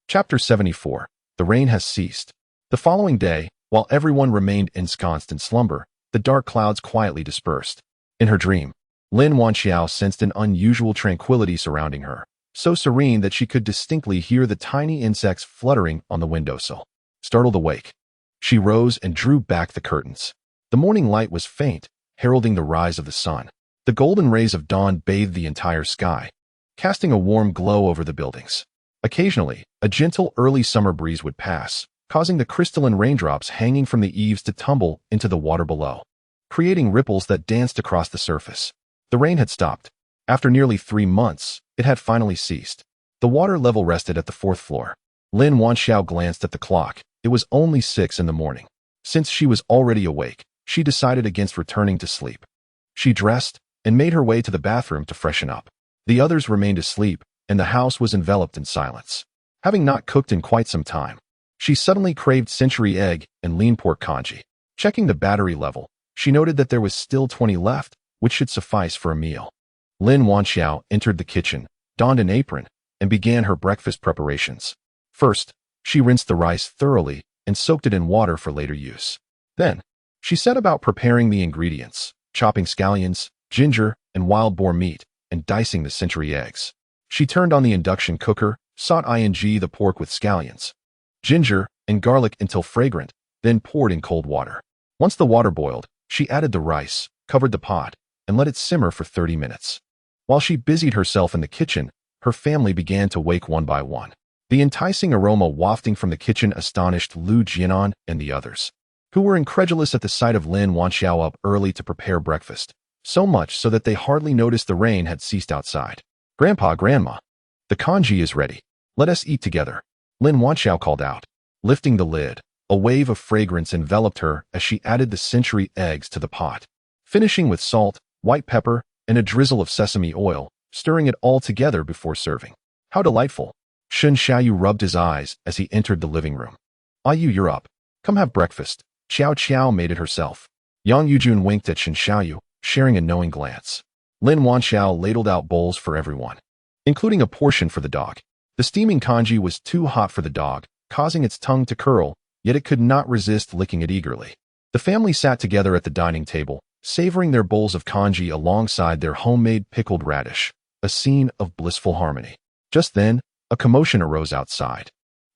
Chapter 74. The rain has ceased. The following day, while everyone remained ensconced in slumber, the dark clouds quietly dispersed. In her dream, Lin Wanxiao sensed an unusual tranquility surrounding her, so serene that she could distinctly hear the tiny insects fluttering on the windowsill. Startled awake, she rose and drew back the curtains. The morning light was faint, heralding the rise of the sun. The golden rays of dawn bathed the entire sky, casting a warm glow over the buildings. Occasionally, a gentle early summer breeze would pass, causing the crystalline raindrops hanging from the eaves to tumble into the water below, creating ripples that danced across the surface. The rain had stopped. After nearly 3 months, It had finally ceased. The water level rested at the 4th floor. Lin Wanxiao glanced at the clock. It was only 6 in the morning. Since she was already awake, she decided against returning to sleep. She dressed and made her way to the bathroom to freshen up. The others remained asleep, and the house was enveloped in silence. Having not cooked in quite some time, she suddenly craved century egg and lean pork congee. Checking the battery level, she noted that there was still 20 left, which should suffice for a meal. Lin Wanxiao entered the kitchen, donned an apron, and began her breakfast preparations. First, she rinsed the rice thoroughly and soaked it in water for later use. Then, she set about preparing the ingredients, chopping scallions, ginger, and wild boar meat, and dicing the century eggs. She turned on the induction cooker, sauteed the pork with scallions, ginger, and garlic until fragrant, then poured in cold water. Once the water boiled, she added the rice, covered the pot, and let it simmer for 30 minutes. While she busied herself in the kitchen, her family began to wake one by one. The enticing aroma wafting from the kitchen astonished Lu Jianan and the others, who were incredulous at the sight of Lin Wanxiao up early to prepare breakfast, so much so that they hardly noticed the rain had ceased outside. "Grandpa, Grandma, the congee is ready. Let us eat together," Lin Wanxiao called out. Lifting the lid, a wave of fragrance enveloped her as she added the century eggs to the pot, finishing with salt, white pepper, and a drizzle of sesame oil, stirring it all together before serving. "How delightful!" Shen Xiaoyu rubbed his eyes as he entered the living room. "You're up. Come have breakfast." Qiao Qiao made it herself. Yang Yujun winked at Shen Xiaoyu, sharing a knowing glance. Lin Wanxiao ladled out bowls for everyone, including a portion for the dog. The steaming congee was too hot for the dog, causing its tongue to curl, yet it could not resist licking it eagerly. The family sat together at the dining table, savoring their bowls of congee alongside their homemade pickled radish, a scene of blissful harmony. Just then, a commotion arose outside,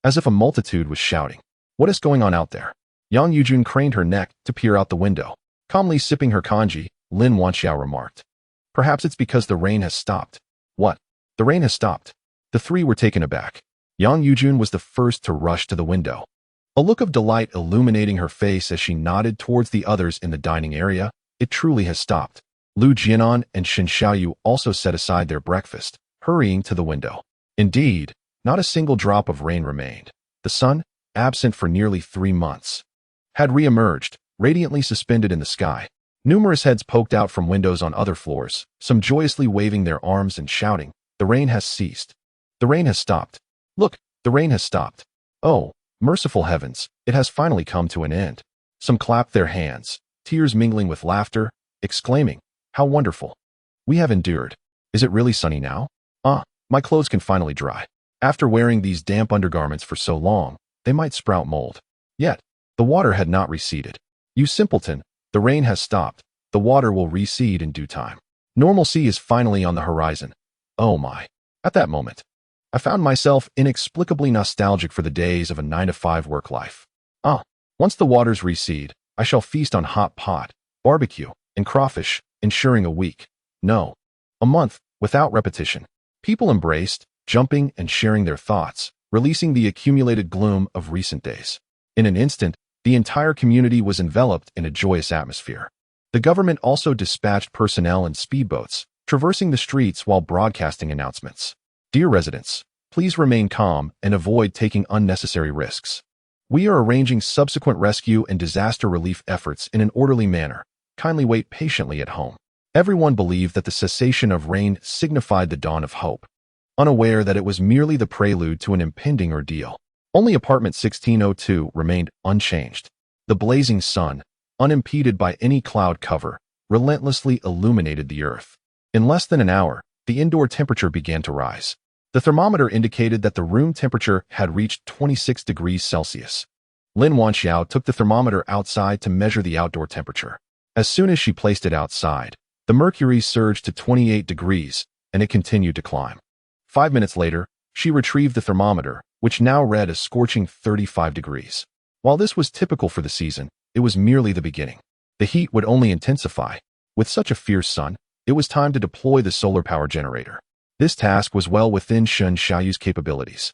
as if a multitude was shouting. "What is going on out there?" Yang Yujun craned her neck to peer out the window. Calmly sipping her congee, Lin Wanxiao remarked, "Perhaps it's because the rain has stopped." "What? The rain has stopped?" The three were taken aback. Yang Yujun was the first to rush to the window, a look of delight illuminating her face as she nodded towards the others in the dining area. "It truly has stopped." Lu Jianan and Shen Xiaoyu also set aside their breakfast, hurrying to the window. Indeed, not a single drop of rain remained. The sun, absent for nearly 3 months, had re-emerged, radiantly suspended in the sky. Numerous heads poked out from windows on other floors, some joyously waving their arms and shouting, "The rain has ceased. The rain has stopped. Look, the rain has stopped. Oh, merciful heavens, it has finally come to an end." Some clapped their hands, tears mingling with laughter, exclaiming, "How wonderful. We have endured. Is it really sunny now? My clothes can finally dry. After wearing these damp undergarments for so long, they might sprout mold." Yet, the water had not receded. "You simpleton, the rain has stopped. The water will recede in due time. Normalcy is finally on the horizon." Oh my. At that moment, I found myself inexplicably nostalgic for the days of a 9-to-5 work life. Once the waters recede, I shall feast on hot pot, barbecue, and crawfish, ensuring a week, no, a month, without repetition. People embraced, jumping and sharing their thoughts, releasing the accumulated gloom of recent days. In an instant, the entire community was enveloped in a joyous atmosphere. The government also dispatched personnel in speedboats, traversing the streets while broadcasting announcements. "Dear residents, please remain calm and avoid taking unnecessary risks. We are arranging subsequent rescue and disaster relief efforts in an orderly manner. Kindly wait patiently at home." Everyone believed that the cessation of rain signified the dawn of hope, unaware that it was merely the prelude to an impending ordeal. Only apartment 1602 remained unchanged. The blazing sun, unimpeded by any cloud cover, relentlessly illuminated the earth. In less than an hour, the indoor temperature began to rise. The thermometer indicated that the room temperature had reached 26 degrees Celsius. Lin Wanxiao took the thermometer outside to measure the outdoor temperature. As soon as she placed it outside, the mercury surged to 28 degrees, and it continued to climb. 5 minutes later, she retrieved the thermometer, which now read a scorching 35 degrees. While this was typical for the season, it was merely the beginning. The heat would only intensify. With such a fierce sun, it was time to deploy the solar power generator. This task was well within Shen Xiaoyu's capabilities.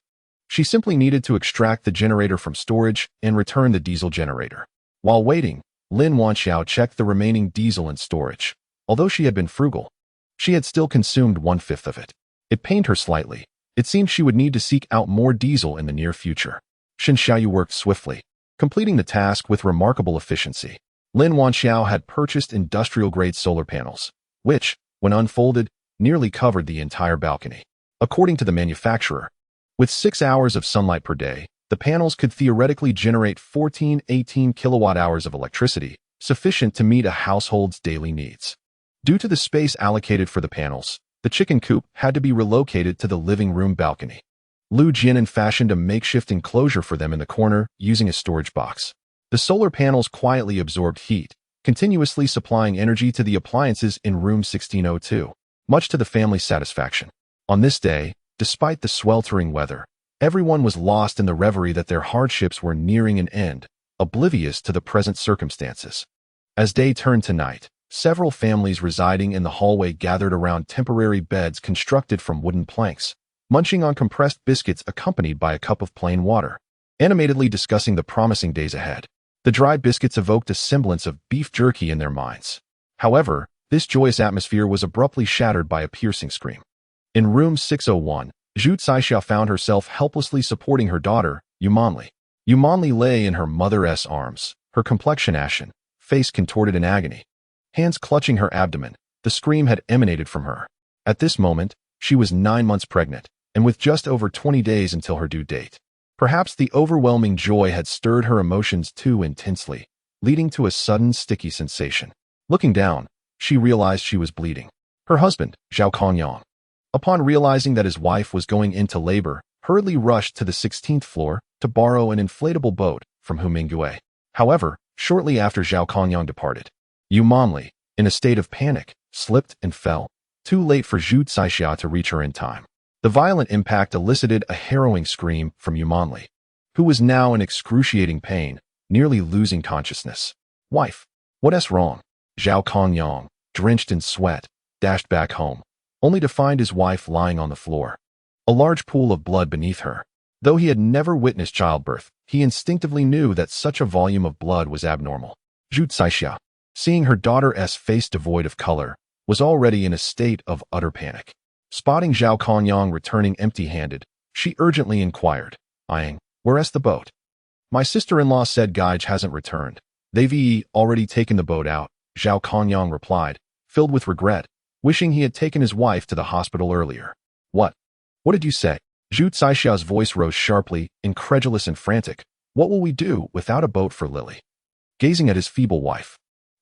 She simply needed to extract the generator from storage and return the diesel generator. While waiting, Lin Wanxiao checked the remaining diesel in storage. Although she had been frugal, she had still consumed 1/5 of it. It pained her slightly. It seemed she would need to seek out more diesel in the near future. Shen Xiaoyu worked swiftly, completing the task with remarkable efficiency. Lin Wanxiao had purchased industrial-grade solar panels, which, when unfolded, nearly covered the entire balcony. According to the manufacturer, with 6 hours of sunlight per day, the panels could theoretically generate 18 kilowatt-hours of electricity, sufficient to meet a household's daily needs. Due to the space allocated for the panels, the chicken coop had to be relocated to the living room balcony. Lu Jian fashioned a makeshift enclosure for them in the corner using a storage box. The solar panels quietly absorbed heat, continuously supplying energy to the appliances in room 1602, much to the family's satisfaction. On this day, despite the sweltering weather, everyone was lost in the reverie that their hardships were nearing an end, oblivious to the present circumstances. As day turned to night, several families residing in the hallway gathered around temporary beds constructed from wooden planks, munching on compressed biscuits accompanied by a cup of plain water, animatedly discussing the promising days ahead. The dry biscuits evoked a semblance of beef jerky in their minds. However, this joyous atmosphere was abruptly shattered by a piercing scream. In room 601, Zhu Caixia found herself helplessly supporting her daughter, Yu Manli. Yu Manli lay in her mother's arms, her complexion ashen, face contorted in agony. Hands clutching her abdomen, the scream had emanated from her. At this moment, she was 9 months pregnant, and with just over 20 days until her due date. Perhaps the overwhelming joy had stirred her emotions too intensely, leading to a sudden sticky sensation. Looking down, she realized she was bleeding. Her husband, Zhao Kongyang, upon realizing that his wife was going into labor, hurriedly rushed to the 16th floor to borrow an inflatable boat from Hu Mingyue. However, shortly after Zhao Kongyang departed, Yu Manli, in a state of panic, slipped and fell, too late for Zhu Caixia to reach her in time. The violent impact elicited a harrowing scream from Yu Manli, who was now in excruciating pain, nearly losing consciousness. Wife, what's wrong? Zhao Kongyang, drenched in sweat, dashed back home, only to find his wife lying on the floor, a large pool of blood beneath her. Though he had never witnessed childbirth, he instinctively knew that such a volume of blood was abnormal. Zhu Caixia, seeing her daughter's face devoid of color, was already in a state of utter panic. Spotting Zhao Kongyang returning empty-handed, she urgently inquired, "Aying, where's the boat?" "My sister-in-law said Gaige hasn't returned. They've already taken the boat out," Zhao Kongyang replied, filled with regret, wishing he had taken his wife to the hospital earlier. What? What did you say?" Zhu Caixia's voice rose sharply, incredulous and frantic. "What will we do without a boat for Lily?" Gazing at his feeble wife,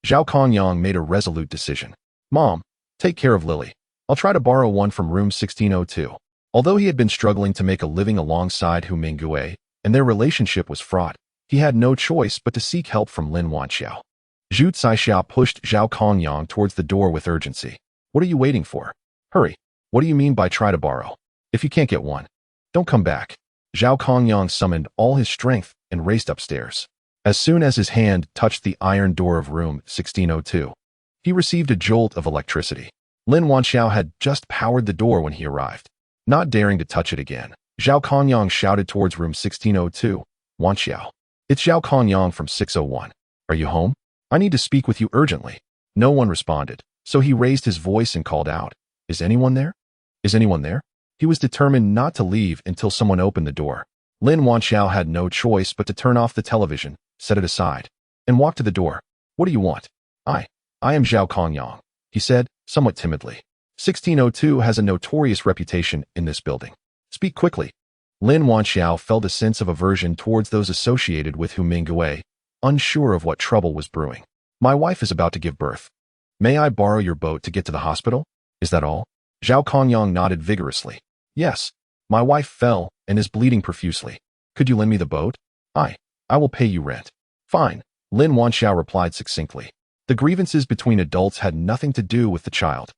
Zhao Kongyang made a resolute decision. "Mom, take care of Lily. I'll try to borrow one from room 1602. Although he had been struggling to make a living alongside Hu Mingyue, and their relationship was fraught, he had no choice but to seek help from Lin Wanxiao. Zhu Caixia pushed Zhao Kongyang towards the door with urgency. "What are you waiting for? Hurry. What do you mean by try to borrow? If you can't get one, don't come back." Zhao Kongyang summoned all his strength and raced upstairs. As soon as his hand touched the iron door of room 1602, he received a jolt of electricity. Lin Wanxiao had just powered the door when he arrived. Not daring to touch it again, Zhao Kongyang shouted towards room 1602, "Wanxiao, it's Zhao Kongyang from 601. Are you home? I need to speak with you urgently." No one responded, so he raised his voice and called out, "Is anyone there? Is anyone there?" He was determined not to leave until someone opened the door. Lin Wanxiao had no choice but to turn off the television, set it aside, and walk to the door. "What do you want?" I am Zhao Kongyang," he said, somewhat timidly. 1602 has a notorious reputation in this building. "Speak quickly." Lin Wanxiao felt a sense of aversion towards those associated with Hu Mingyue, unsure of what trouble was brewing. "My wife is about to give birth. May I borrow your boat to get to the hospital? Is that all?" Zhao Kongyang nodded vigorously. "Yes. My wife fell and is bleeding profusely. Could you lend me the boat? I will pay you rent." "Fine," Lin Wanxiao replied succinctly. The grievances between adults had nothing to do with the child.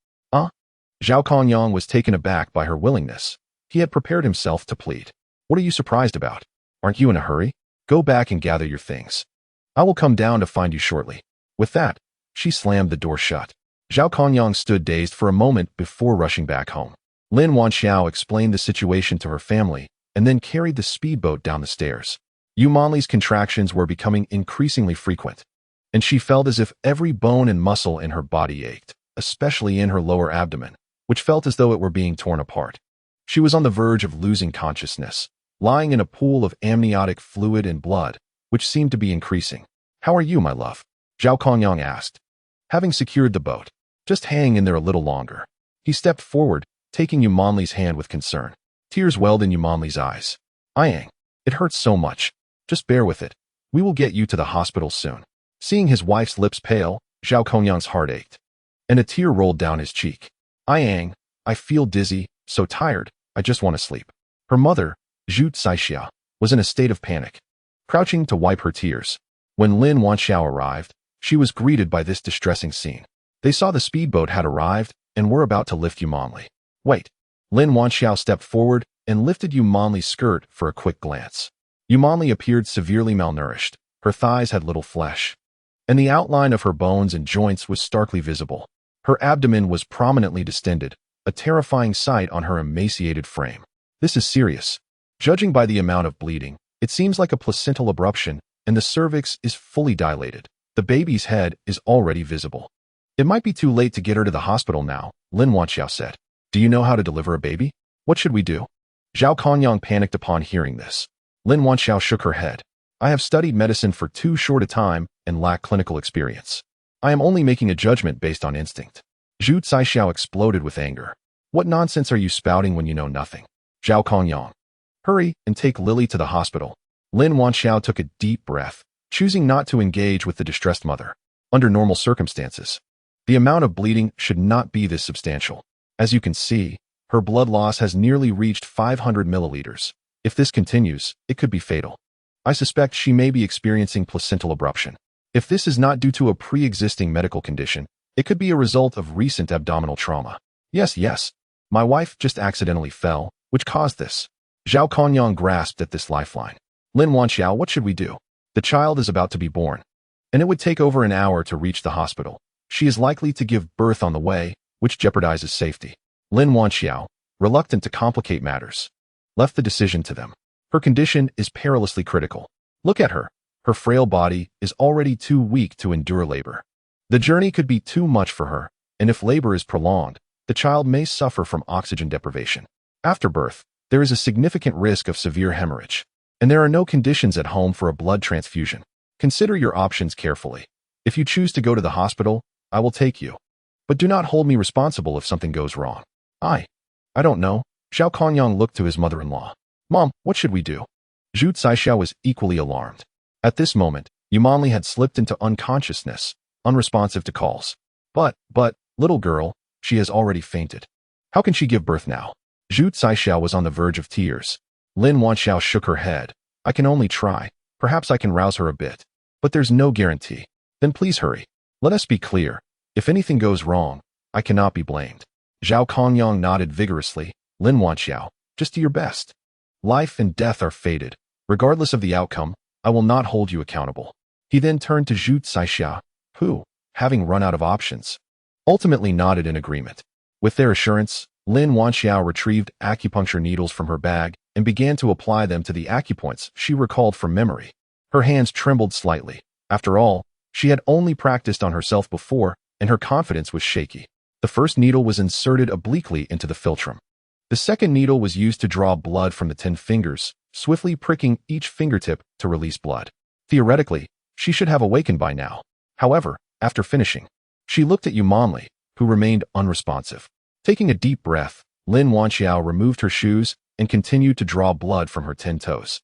Zhao Kongyang was taken aback by her willingness. He had prepared himself to plead. "What are you surprised about? Aren't you in a hurry? Go back and gather your things. I will come down to find you shortly." With that, she slammed the door shut. Zhao Kongyang stood dazed for a moment before rushing back home. Lin Wanxiao explained the situation to her family and then carried the speedboat down the stairs. Yu Manli's contractions were becoming increasingly frequent, and she felt as if every bone and muscle in her body ached, especially in her lower abdomen. which felt as though it were being torn apart. She was on the verge of losing consciousness, lying in a pool of amniotic fluid and blood, which seemed to be increasing. "How are you, my love?" Zhao Kongyang asked. Having secured the boat, "Just hang in there a little longer." He stepped forward, taking Yu Manli's hand with concern. Tears welled in Yu Manli's eyes. "Ayang, it hurts so much. Just bear with it. We will get you to the hospital soon." Seeing his wife's lips pale, Zhao Kongyang's heart ached, and a tear rolled down his cheek. "Ayang, I feel dizzy, so tired, I just want to sleep." Her mother, Zhu Caixia, was in a state of panic, crouching to wipe her tears. When Lin Wanxiao arrived, she was greeted by this distressing scene. They saw the speedboat had arrived and were about to lift Yu Manli. "Wait." Lin Wanxiao stepped forward and lifted Yu Manli's skirt for a quick glance. Yu Manli appeared severely malnourished. Her thighs had little flesh, and the outline of her bones and joints was starkly visible. Her abdomen was prominently distended, a terrifying sight on her emaciated frame. "This is serious. Judging by the amount of bleeding, it seems like a placental abruption, and the cervix is fully dilated. The baby's head is already visible. It might be too late to get her to the hospital now," Lin Wanxiao said. "Do you know how to deliver a baby? What should we do?" Zhao Kongyang panicked upon hearing this. Lin Wanxiao shook her head. "I have studied medicine for too short a time and lack clinical experience. I am only making a judgment based on instinct." Zhu Caixia exploded with anger. "What nonsense are you spouting when you know nothing?" Zhao Kongyang. "Hurry and take Lily to the hospital." Lin Wanxiao took a deep breath, choosing not to engage with the distressed mother. Under normal circumstances, the amount of bleeding should not be this substantial. As you can see, her blood loss has nearly reached 500 milliliters. If this continues, it could be fatal. I suspect she may be experiencing placental abruption. If this is not due to a pre-existing medical condition, it could be a result of recent abdominal trauma. Yes. My wife just accidentally fell, which caused this." Zhao Kongyang grasped at this lifeline. "Lin Wanxiao, what should we do? The child is about to be born, and it would take over an hour to reach the hospital. She is likely to give birth on the way, which jeopardizes safety." Lin Wanxiao, reluctant to complicate matters, left the decision to them. Her condition is perilously critical. Look at her. Her frail body is already too weak to endure labor. The journey could be too much for her, and if labor is prolonged, the child may suffer from oxygen deprivation. After birth, there is a significant risk of severe hemorrhage, and there are no conditions at home for a blood transfusion. Consider your options carefully. If you choose to go to the hospital, I will take you. But do not hold me responsible if something goes wrong. I don't know." Zhao Kongyang looked to his mother-in-law. "Mom, what should we do?" Zhu Caixia was equally alarmed. At this moment, Yu Manli had slipped into unconsciousness, unresponsive to calls. But, little girl, she has already fainted. How can she give birth now?" Zhu Caixia was on the verge of tears. Lin Wanxiao shook her head. "I can only try. Perhaps I can rouse her a bit. But there's no guarantee." "Then please hurry. Let us be clear. If anything goes wrong, I cannot be blamed." Zhao Kongyang nodded vigorously. "Lin Wanxiao, just do your best. Life and death are fated. Regardless of the outcome, I will not hold you accountable." He then turned to Zhu Caixia, who, having run out of options, ultimately nodded in agreement. With their assurance, Lin Wanxiao retrieved acupuncture needles from her bag and began to apply them to the acupoints she recalled from memory. Her hands trembled slightly. After all, she had only practiced on herself before, and her confidence was shaky. The first needle was inserted obliquely into the philtrum. The second needle was used to draw blood from the 10 fingers, swiftly pricking each fingertip to release blood. Theoretically, she should have awakened by now. However, after finishing, she looked at Yu Manli, who remained unresponsive. Taking a deep breath, Lin Wanxiao removed her shoes and continued to draw blood from her 10 toes,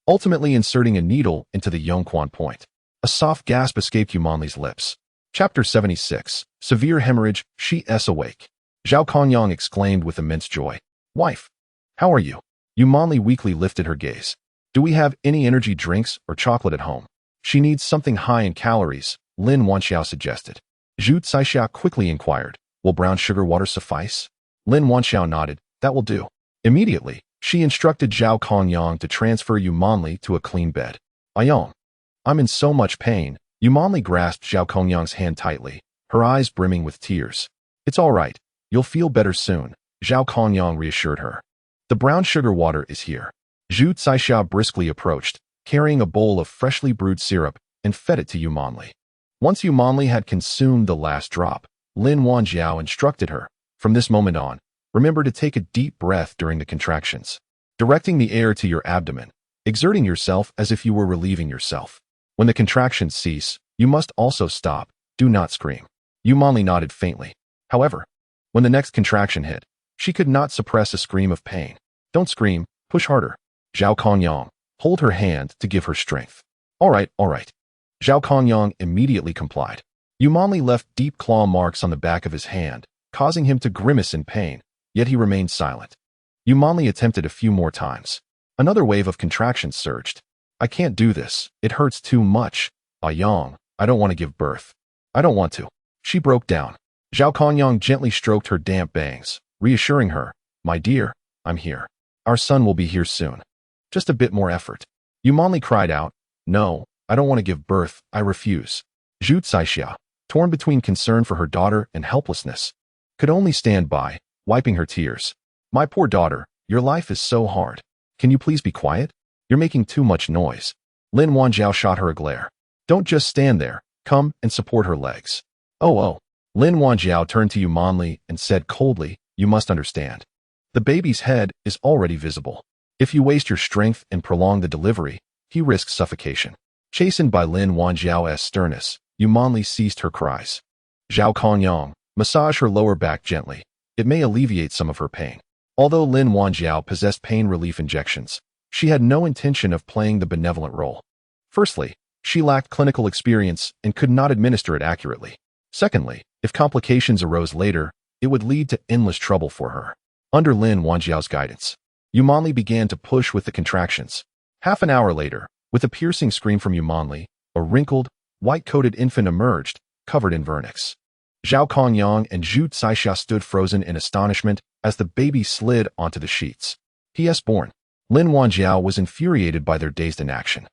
ultimately inserting a needle into the Yongquan point. A soft gasp escaped Yu Manli's lips. Chapter 76. Severe Hemorrhage, She is Awake. Zhao Kongyang exclaimed with immense joy. "Wife, how are you?" Yu Manli weakly lifted her gaze. "Do we have any energy drinks or chocolate at home?" "She needs something high in calories," Lin Wanxiao suggested. Zhu Caixia quickly inquired, "Will brown sugar water suffice?" Lin Wanxiao nodded. "That will do." Immediately, she instructed Zhao Kongyang to transfer Yu Manli to a clean bed. "Ayong, I'm in so much pain." Yu Manli grasped Zhao Kongyang's hand tightly, her eyes brimming with tears. "It's all right. You'll feel better soon," Zhao Kongyang reassured her. "The brown sugar water is here." Zhu Caixia briskly approached, carrying a bowl of freshly brewed syrup, and fed it to Yu Manli. Once Yu Manli had consumed the last drop, Lin Wanxiao instructed her, From this moment on, remember to take a deep breath during the contractions, directing the air to your abdomen, exerting yourself as if you were relieving yourself. When the contractions cease, you must also stop. Do not scream. Yu Manli nodded faintly. However, when the next contraction hit, she could not suppress a scream of pain. Don't scream, push harder. Zhao Kongyang, hold her hand to give her strength. All right. Zhao Kongyang immediately complied. Yu Manli left deep claw marks on the back of his hand, causing him to grimace in pain, yet he remained silent. Yu Manli attempted a few more times. Another wave of contractions surged. I can't do this. It hurts too much. Yang, I don't want to give birth. I don't want to. She broke down. Zhao Kongyang gently stroked her damp bangs, reassuring her, my dear, I'm here. Our son will be here soon. Just a bit more effort. Yu Manli cried out, no, I don't want to give birth. I refuse. Zhu Caixia, torn between concern for her daughter and helplessness, could only stand by, wiping her tears. My poor daughter, your life is so hard. Can you please be quiet? You're making too much noise. Lin Wanjiao shot her a glare. Don't just stand there. Come and support her legs. Oh. Lin Wanjiao turned to Yu Manli and said coldly, you must understand. The baby's head is already visible. If you waste your strength and prolong the delivery, he risks suffocation. Chastened by Lin Wanjiao's sternness, Yu Manli ceased her cries. Zhao Kongyang, massage her lower back gently. It may alleviate some of her pain. Although Lin Wanjiao possessed pain relief injections, she had no intention of playing the benevolent role. Firstly, she lacked clinical experience and could not administer it accurately. Secondly, if complications arose later, it would lead to endless trouble for her. Under Lin Wanjiao's guidance, Yu Manli began to push with the contractions. Half an hour later, with a piercing scream from Yu Manli, a wrinkled, white-coated infant emerged, covered in vernix. Zhao Kongyang and Zhu Caixia stood frozen in astonishment as the baby slid onto the sheets. P.S. born. Lin Wanjiao was infuriated by their dazed inaction.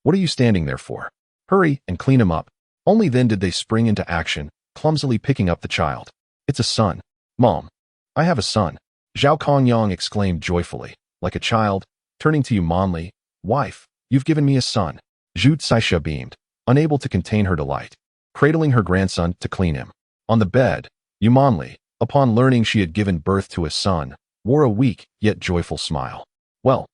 What are you standing there for? Hurry and clean him up. Only then did they spring into action, clumsily picking up the child. It's a son. Mom. I have a son. Zhao Kongyang exclaimed joyfully, like a child, turning to Yu Manli. Wife, you've given me a son. Zhu Caixia beamed, unable to contain her delight, cradling her grandson to clean him. On the bed, Yu Manli, upon learning she had given birth to a son, wore a weak yet joyful smile. Well,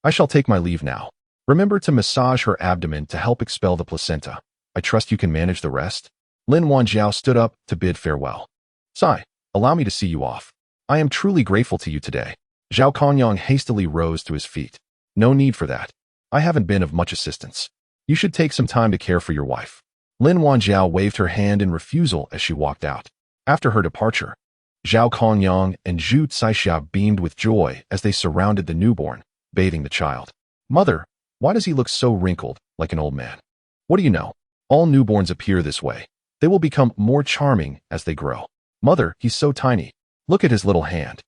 I shall take my leave now. Remember to massage her abdomen to help expel the placenta. I trust you can manage the rest. Lin Wanjiao stood up to bid farewell. Sai, allow me to see you off. I am truly grateful to you today. Zhao Kongyang hastily rose to his feet. No need for that. I haven't been of much assistance. You should take some time to care for your wife. Lin Wanjiao waved her hand in refusal as she walked out. After her departure, Zhao Kongyang and Zhu Caixia beamed with joy as they surrounded the newborn, bathing the child. Mother, why does he look so wrinkled, like an old man? What do you know? All newborns appear this way. They will become more charming as they grow. Mother, he's so tiny. Look at his little hand.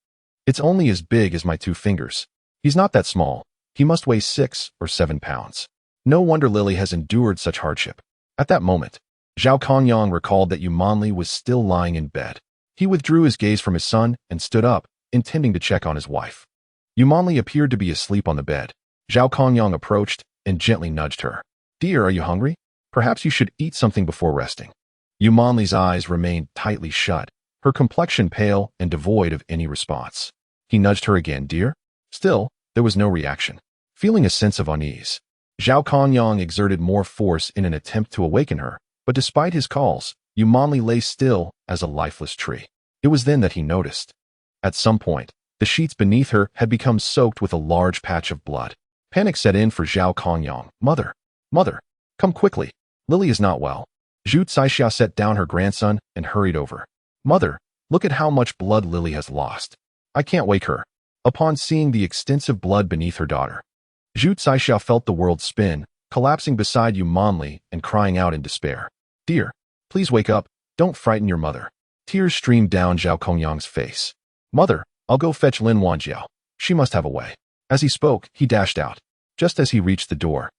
It's only as big as my 2 fingers. He's not that small. He must weigh 6 or 7 pounds. No wonder Lily has endured such hardship. At that moment, Zhao Kongyang recalled that Yu Manli was still lying in bed. He withdrew his gaze from his son and stood up, intending to check on his wife. Yu Manli appeared to be asleep on the bed. Zhao Kongyang approached and gently nudged her. Dear, are you hungry? Perhaps you should eat something before resting. Yu Manli's eyes remained tightly shut, her complexion pale and devoid of any response. He nudged her again. Dear? Still, there was no reaction. Feeling a sense of unease, Zhao Kongyang exerted more force in an attempt to awaken her, but despite his calls, Yu Manli lay still as a lifeless tree. It was then that he noticed. At some point, the sheets beneath her had become soaked with a large patch of blood. Panic set in for Zhao Kongyang. Mother, come quickly. Lily is not well. Zhu Caixia set down her grandson and hurried over. Mother, look at how much blood Lily has lost. I can't wake her. Upon seeing the extensive blood beneath her daughter, Zhu Caixia felt the world spin, collapsing beside Yu Manli and crying out in despair. Dear, please wake up. Don't frighten your mother. Tears streamed down Zhao Kongyang's face. Mother, I'll go fetch Lin Wanjiao. She must have a way. As he spoke, he dashed out. Just as he reached the door,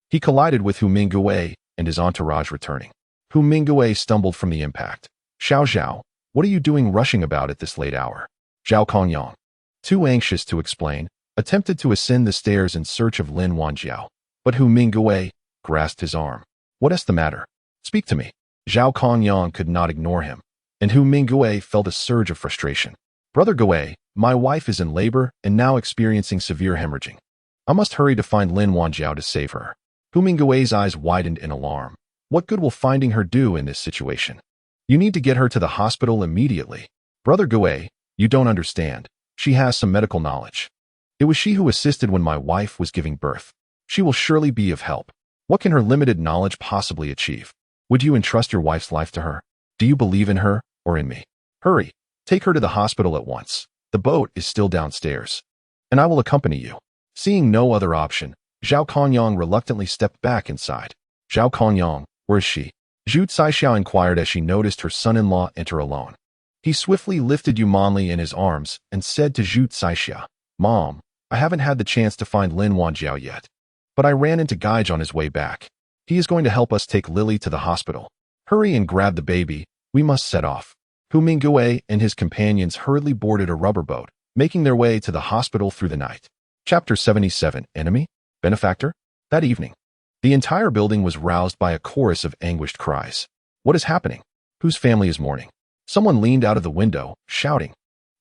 he collided with Hu Mingyue and his entourage returning. Hu Mingyue stumbled from the impact. Xiao, what are you doing rushing about at this late hour? Zhao Kongyang, too anxious to explain, attempted to ascend the stairs in search of Lin Wanjiao, but Hu Mingyue grasped his arm. What's the matter? Speak to me. Zhao Kongyang could not ignore him, and Hu Mingyue felt a surge of frustration. Brother Gui, my wife is in labor and now experiencing severe hemorrhaging. I must hurry to find Lin Wanjiao to save her. Hu Minggui's eyes widened in alarm. What good will finding her do in this situation? You need to get her to the hospital immediately. Brother Gui, you don't understand. She has some medical knowledge. It was she who assisted when my wife was giving birth. She will surely be of help. What can her limited knowledge possibly achieve? Would you entrust your wife's life to her? Do you believe in her or in me? Hurry, take her to the hospital at once. The boat is still downstairs. And I will accompany you. Seeing no other option, Zhao Kongyang reluctantly stepped back inside. Zhao Kongyang, where is she? Zhu Caixia inquired as she noticed her son-in-law enter alone. He swiftly lifted Yu Manli in his arms and said to Zhu Caixia, Mom, I haven't had the chance to find Lin Wanjiao yet. But I ran into Gaige on his way back. He is going to help us take Lily to the hospital. Hurry and grab the baby. We must set off. Hu Minggui and his companions hurriedly boarded a rubber boat, making their way to the hospital through the night. Chapter 77. Enemy? Benefactor? That evening, the entire building was roused by a chorus of anguished cries. What is happening? Whose family is mourning? Someone leaned out of the window, shouting.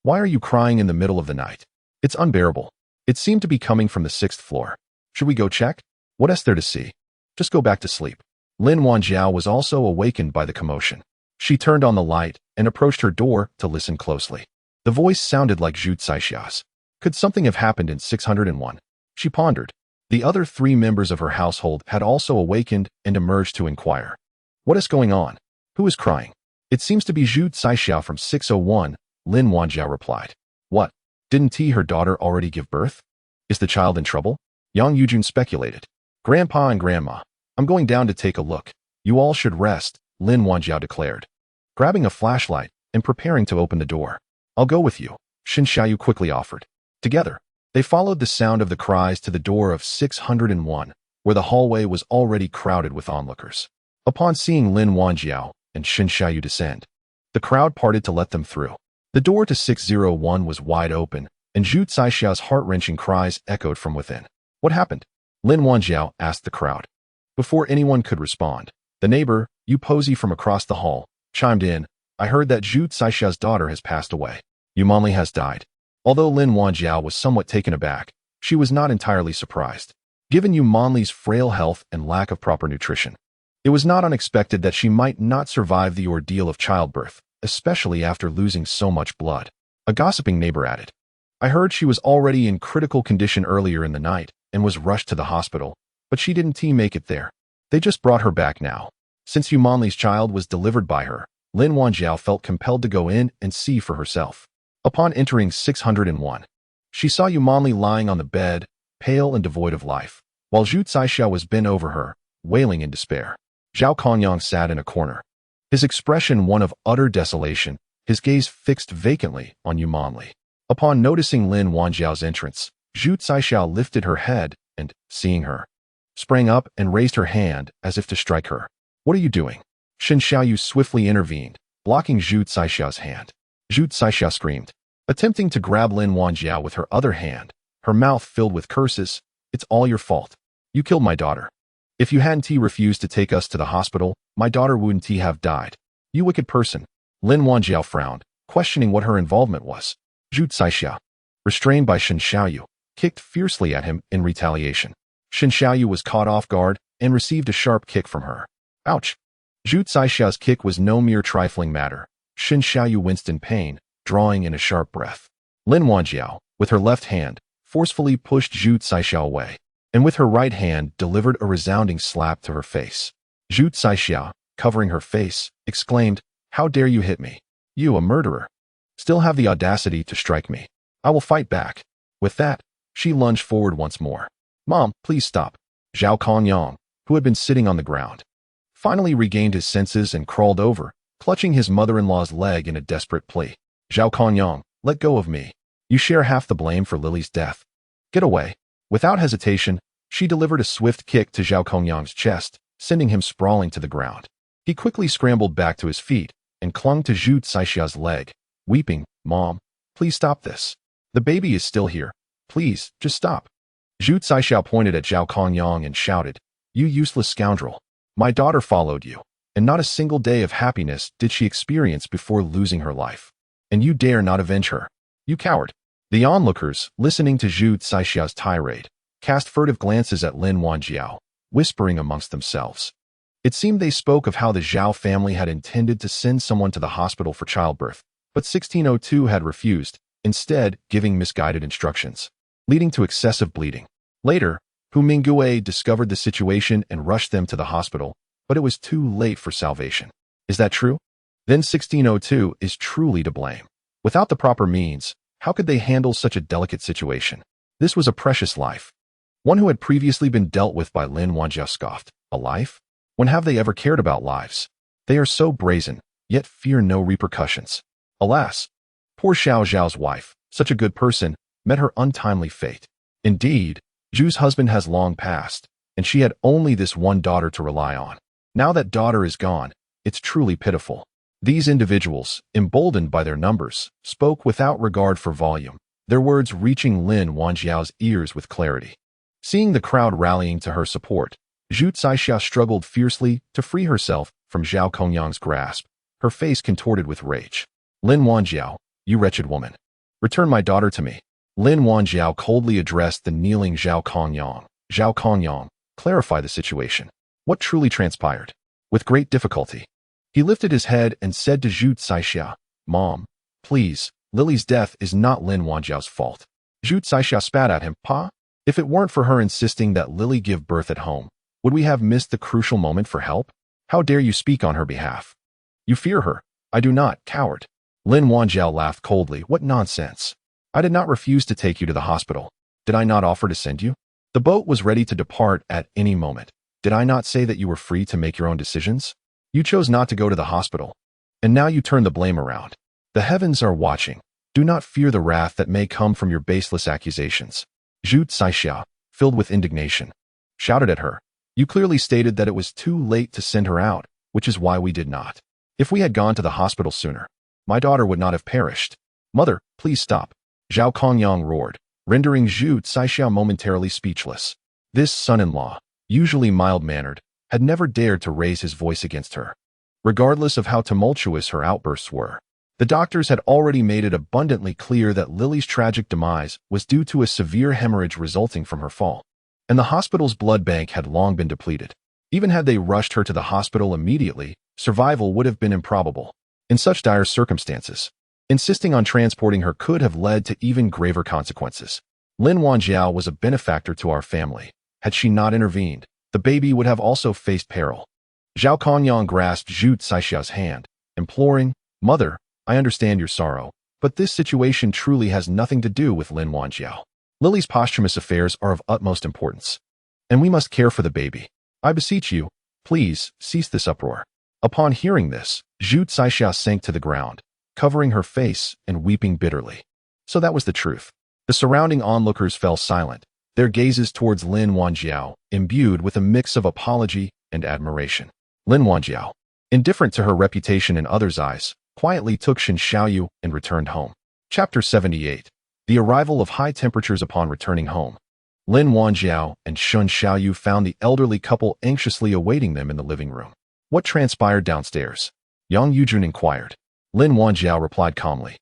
Why are you crying in the middle of the night? It's unbearable. It seemed to be coming from the 6th floor. Should we go check? What is there to see? Just go back to sleep. Lin Wanjiao was also awakened by the commotion. She turned on the light and approached her door to listen closely. The voice sounded like Zhu Caixia's. Could something have happened in 601? She pondered. The other 3 members of her household had also awakened and emerged to inquire. What is going on? Who is crying? It seems to be Zhu Caixia from 601, Lin Wanjiao replied. What? Didn't her daughter already give birth? Is the child in trouble? Yang Yujun speculated. Grandpa and Grandma, I'm going down to take a look. You all should rest, Lin Wanjiao declared. Grabbing a flashlight and preparing to open the door. I'll go with you, Shin Xiaoyu quickly offered. Together, they followed the sound of the cries to the door of 601, where the hallway was already crowded with onlookers. Upon seeing Lin Wanjiao and Shin Xiaoyu descend, the crowd parted to let them through. The door to 601 was wide open, and Zhu Caixia's heart-wrenching cries echoed from within. What happened? Lin Wanjiao asked the crowd. Before anyone could respond, the neighbor, Yu Posey from across the hall, chimed in. I heard that Zhu Caixia's daughter has passed away. Yu Manli has died. Although Lin Wanjiao was somewhat taken aback, she was not entirely surprised. Given Yu Manli's frail health and lack of proper nutrition, it was not unexpected that she might not survive the ordeal of childbirth, especially after losing so much blood. A gossiping neighbor added. I heard she was already in critical condition earlier in the night and was rushed to the hospital, but she didn't make it there. They just brought her back now. Since Yu Manli's child was delivered by her, Lin Wanjiao felt compelled to go in and see for herself. Upon entering 601, she saw Yu Manli lying on the bed, pale and devoid of life, while Zhu Caixia was bent over her, wailing in despair. Zhao Kongyang sat in a corner, his expression one of utter desolation, his gaze fixed vacantly on Yu Manli. Upon noticing Lin Wanjiao's entrance, Zhu Caixia lifted her head and, seeing her, sprang up and raised her hand as if to strike her. What are you doing? Shin Xiaoyu swiftly intervened, blocking Zhu Caixia's hand. Zhu Caixia screamed, attempting to grab Lin Wanjiao with her other hand, her mouth filled with curses. It's all your fault. You killed my daughter. If you hadn't refused to take us to the hospital, my daughter wouldn't have died. You wicked person. Lin Wanjiao frowned, questioning what her involvement was. Zhu Caixia, restrained by Shin Xiaoyu, kicked fiercely at him in retaliation. Shin Xiaoyu was caught off guard and received a sharp kick from her. Ouch! Zhu Caixia's kick was no mere trifling matter. Shin Xiaoyu winced in pain, drawing in a sharp breath. Lin Wanjiao, with her left hand, forcefully pushed Zhu Caixia away, and with her right hand delivered a resounding slap to her face. Zhu Caixia, covering her face, exclaimed, How dare you hit me? You, a murderer. Still have the audacity to strike me. I will fight back. With that, she lunged forward once more. Mom, please stop. Zhao Kongyang, who had been sitting on the ground, finally regained his senses and crawled over, clutching his mother-in-law's leg in a desperate plea. Zhao Kongyang, let go of me. You share half the blame for Lily's death. Get away. Without hesitation, she delivered a swift kick to Zhao Kongyang's chest, sending him sprawling to the ground. He quickly scrambled back to his feet and clung to Zhu Caixia's leg, weeping, Mom, please stop this. The baby is still here. Please, just stop. Zhu Caixia pointed at Zhao Kongyang and shouted, You useless scoundrel. My daughter followed you, and not a single day of happiness did she experience before losing her life. And you dare not avenge her. You coward. The onlookers, listening to Zhu Zaixiao's tirade, cast furtive glances at Lin Wanjiao, whispering amongst themselves. It seemed they spoke of how the Zhao family had intended to send someone to the hospital for childbirth, but 1602 had refused, instead giving misguided instructions, leading to excessive bleeding. Later, Hu Mingue discovered the situation and rushed them to the hospital, but it was too late for salvation. Is that true? Then 1602 is truly to blame. Without the proper means, how could they handle such a delicate situation? This was a precious life. One who had previously been dealt with by Lin Wanjiao scoffed. A life? When have they ever cared about lives? They are so brazen, yet fear no repercussions. Alas, poor Xiao Zhao's wife, such a good person, met her untimely fate. Indeed, Zhu's husband has long passed, and she had only this one daughter to rely on. Now that daughter is gone, it's truly pitiful. These individuals, emboldened by their numbers, spoke without regard for volume, their words reaching Lin Wanjiao's ears with clarity. Seeing the crowd rallying to her support, Zhu Zaixiao struggled fiercely to free herself from Zhao Kongyang's grasp, her face contorted with rage. Lin Wanjiao, you wretched woman. Return my daughter to me. Lin Wanjiao coldly addressed the kneeling Zhao Kongyang. Zhao Kongyang, clarify the situation. What truly transpired? With great difficulty, he lifted his head and said to Zhu Zaixiao, Mom, please, Lily's death is not Lin Wanjiao's fault. Zhu Zaixiao spat at him. Pa? If it weren't for her insisting that Lily give birth at home, would we have missed the crucial moment for help? How dare you speak on her behalf? You fear her. I do not, coward. Lin Wanjiao laughed coldly. What nonsense. I did not refuse to take you to the hospital. Did I not offer to send you? The boat was ready to depart at any moment. Did I not say that you were free to make your own decisions? You chose not to go to the hospital. And now you turn the blame around. The heavens are watching. Do not fear the wrath that may come from your baseless accusations. Zhu Zaixiao, filled with indignation, shouted at her. You clearly stated that it was too late to send her out, which is why we did not. If we had gone to the hospital sooner, my daughter would not have perished. Mother, please stop. Zhao Kongyang roared, rendering Zhu Zaixiao momentarily speechless. This son-in-law, usually mild-mannered, had never dared to raise his voice against her. Regardless of how tumultuous her outbursts were, the doctors had already made it abundantly clear that Lily's tragic demise was due to a severe hemorrhage resulting from her fall, and the hospital's blood bank had long been depleted. Even had they rushed her to the hospital immediately, survival would have been improbable. In such dire circumstances, insisting on transporting her could have led to even graver consequences. Lin Wanjiao was a benefactor to our family. Had she not intervened, the baby would have also faced peril. Zhao Kongyang grasped Zhu Zaixiao's hand, imploring, Mother, I understand your sorrow, but this situation truly has nothing to do with Lin Wanjiao. Lily's posthumous affairs are of utmost importance, and we must care for the baby. I beseech you, please, cease this uproar. Upon hearing this, Zhu Zaixiao sank to the ground, covering her face and weeping bitterly. So that was the truth. The surrounding onlookers fell silent, their gazes towards Lin Wanjiao, imbued with a mix of apology and admiration. Lin Wanjiao, indifferent to her reputation in others' eyes, quietly took Shen Xiaoyu and returned home. Chapter 78. The arrival of high temperatures upon returning home. Lin Wanjiao and Shen Xiaoyu found the elderly couple anxiously awaiting them in the living room. What transpired downstairs? Yang Yujun inquired. Lin Wanjiao replied calmly.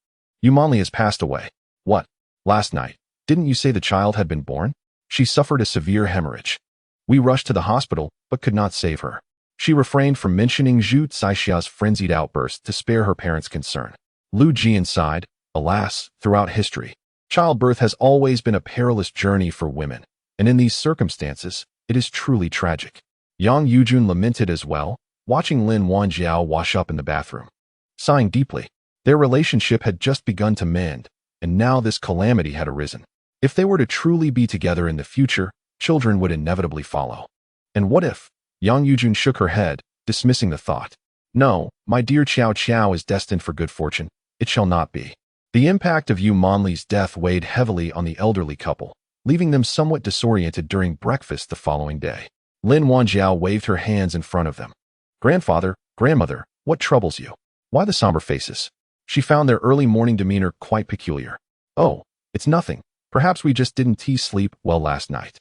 Yumanli has passed away. What? Last night, didn't you say the child had been born? She suffered a severe hemorrhage. We rushed to the hospital, but could not save her. She refrained from mentioning Zhu Zaixiao's frenzied outburst to spare her parents' concern. Lu Jian sighed. Alas, throughout history, childbirth has always been a perilous journey for women, and in these circumstances, it is truly tragic. Yang Yujun lamented as well, watching Lin Wanjiao wash up in the bathroom. Sighing deeply, their relationship had just begun to mend, and now this calamity had arisen. If they were to truly be together in the future, children would inevitably follow. And what if? Yang Yujun shook her head, dismissing the thought. No, my dear Qiao Qiao is destined for good fortune. It shall not be. The impact of Yu Manli's death weighed heavily on the elderly couple, leaving them somewhat disoriented during breakfast the following day. Lin Wanjiao waved her hands in front of them. Grandfather, grandmother, what troubles you? Why the somber faces? She found their early morning demeanor quite peculiar. Oh, it's nothing. Perhaps we just didn't sleep well last night.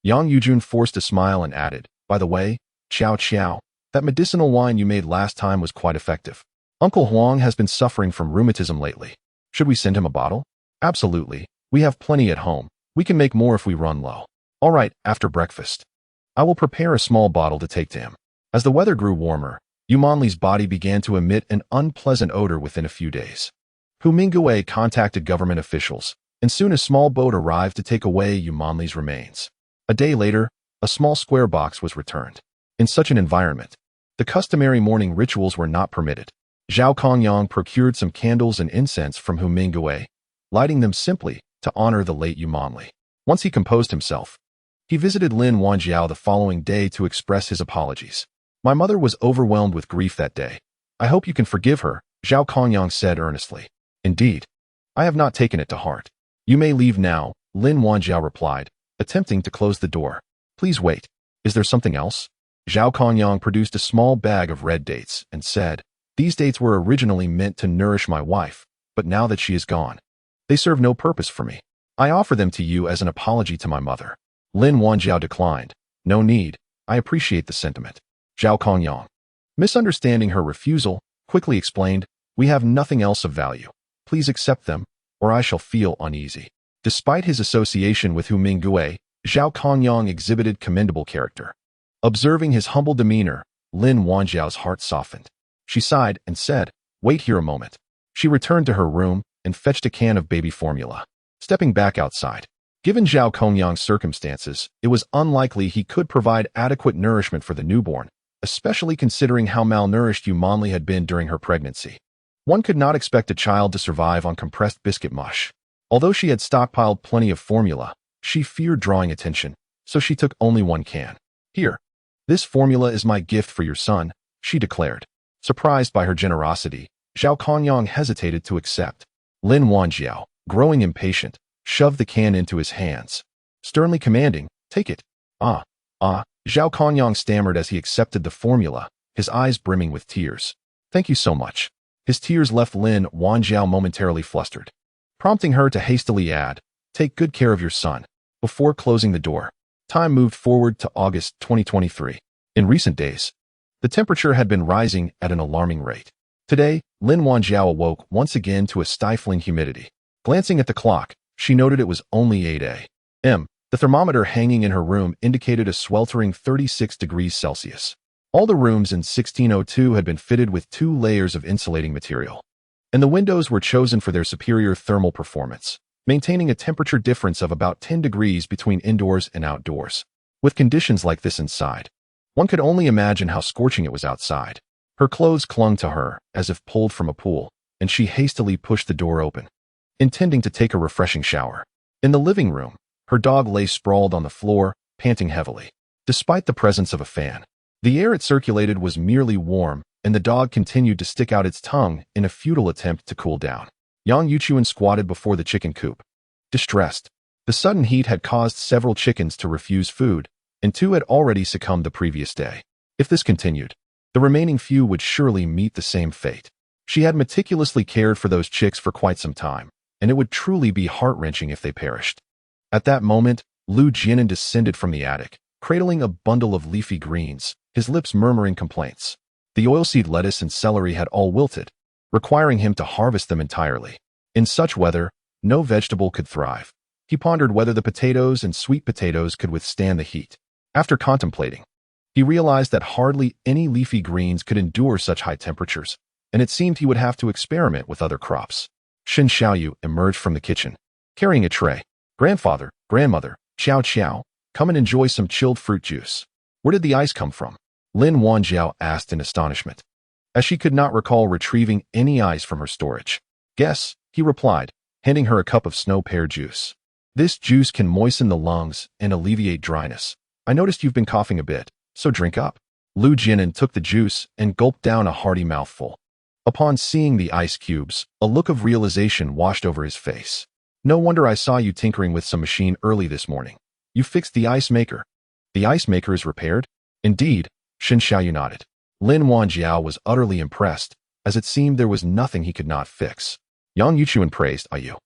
Yang Yujun forced a smile and added, by the way, Qiao Qiao, that medicinal wine you made last time was quite effective. Uncle Huang has been suffering from rheumatism lately. Should we send him a bottle? Absolutely. We have plenty at home. We can make more if we run low. All right, after breakfast. I will prepare a small bottle to take to him. As the weather grew warmer, Yumanli's body began to emit an unpleasant odor within a few days. Hu Mingwei contacted government officials, and soon a small boat arrived to take away Yumanli's remains. A day later, a small square box was returned. In such an environment, the customary morning rituals were not permitted. Zhao Kongyang procured some candles and incense from Hu Mingwei, lighting them simply to honor the late Yumanli. Once he composed himself, he visited Lin Wanjiao the following day to express his apologies. My mother was overwhelmed with grief that day. I hope you can forgive her, Zhao Kongyang said earnestly. Indeed, I have not taken it to heart. You may leave now, Lin Wanjiao replied, attempting to close the door. Please wait. Is there something else? Zhao Kongyang produced a small bag of red dates and said, these dates were originally meant to nourish my wife, but now that she is gone, they serve no purpose for me. I offer them to you as an apology to my mother. Lin Wanjiao declined. No need. I appreciate the sentiment. Zhao Kongyang, misunderstanding her refusal, quickly explained, we have nothing else of value. Please accept them, or I shall feel uneasy. Despite his association with Hu Mingwei, Zhao Kongyang exhibited commendable character. Observing his humble demeanor, Lin Wanjiao's heart softened. She sighed and said, wait here a moment. She returned to her room and fetched a can of baby formula. Stepping back outside, given Zhao Kongyang's circumstances, it was unlikely he could provide adequate nourishment for the newborn, especially considering how malnourished Yumanli had been during her pregnancy. One could not expect a child to survive on compressed biscuit mush. Although she had stockpiled plenty of formula, she feared drawing attention, so she took only one can. Here, this formula is my gift for your son, she declared. Surprised by her generosity, Zhao Kongyang hesitated to accept. Lin Wanjiao, growing impatient, shoved the can into his hands, sternly commanding, take it. Zhao Kongyang stammered as he accepted the formula, his eyes brimming with tears. Thank you so much. His tears left Lin Wanjiao momentarily flustered, prompting her to hastily add, take good care of your son. Before closing the door, time moved forward to August 2023. In recent days, the temperature had been rising at an alarming rate. Today, Lin Wanjiao awoke once again to a stifling humidity. Glancing at the clock, she noted it was only 8 a.m. The thermometer hanging in her room indicated a sweltering 36 degrees Celsius. All the rooms in 1602 had been fitted with 2 layers of insulating material, and the windows were chosen for their superior thermal performance, maintaining a temperature difference of about 10 degrees between indoors and outdoors. With conditions like this inside, one could only imagine how scorching it was outside. Her clothes clung to her as if pulled from a pool, and she hastily pushed the door open, intending to take a refreshing shower. In the living room, her dog lay sprawled on the floor, panting heavily. Despite the presence of a fan, the air it circulated was merely warm, and the dog continued to stick out its tongue in a futile attempt to cool down. Yang Yuchuan squatted before the chicken coop, distressed. The sudden heat had caused several chickens to refuse food, and 2 had already succumbed the previous day. If this continued, the remaining few would surely meet the same fate. She had meticulously cared for those chicks for quite some time, and it would truly be heart-wrenching if they perished. At that moment, Lu Jianan descended from the attic, cradling a bundle of leafy greens, his lips murmuring complaints. The oilseed lettuce and celery had all wilted, requiring him to harvest them entirely. In such weather, no vegetable could thrive. He pondered whether the potatoes and sweet potatoes could withstand the heat. After contemplating, he realized that hardly any leafy greens could endure such high temperatures, and it seemed he would have to experiment with other crops. Shen Xiaoyu emerged from the kitchen, carrying a tray. Grandfather, grandmother, Xiao Xiao, come and enjoy some chilled fruit juice. Where did the ice come from? Lin Wanjiao asked in astonishment, as she could not recall retrieving any ice from her storage. Guess, he replied, handing her a cup of snow pear juice. This juice can moisten the lungs and alleviate dryness. I noticed you've been coughing a bit, so drink up. Lu Jianan took the juice and gulped down a hearty mouthful. Upon seeing the ice cubes, a look of realization washed over his face. No wonder I saw you tinkering with some machine early this morning. You fixed the ice maker. The ice maker is repaired? Indeed, Shen Xiaoyu nodded. Lin Wanjiao was utterly impressed, as it seemed there was nothing he could not fix. Yang Yuchuan praised Ayu.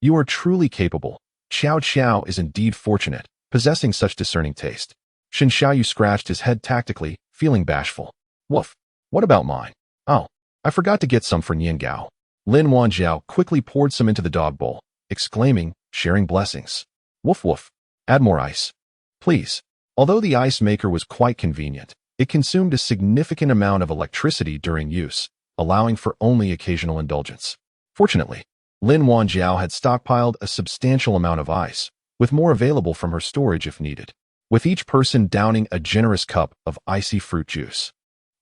You are truly capable. Xiao Xiao is indeed fortunate, possessing such discerning taste. Shen Xiaoyu scratched his head tactically, feeling bashful. Woof. What about mine? Oh, I forgot to get some for Nian Gao. Lin Wanjiao quickly poured some into the dog bowl, exclaiming, sharing blessings. Woof woof. Add more ice. Please. Although the ice maker was quite convenient, it consumed a significant amount of electricity during use, allowing for only occasional indulgence. Fortunately, Lin Wanjiao had stockpiled a substantial amount of ice, with more available from her storage if needed, with each person downing a generous cup of icy fruit juice.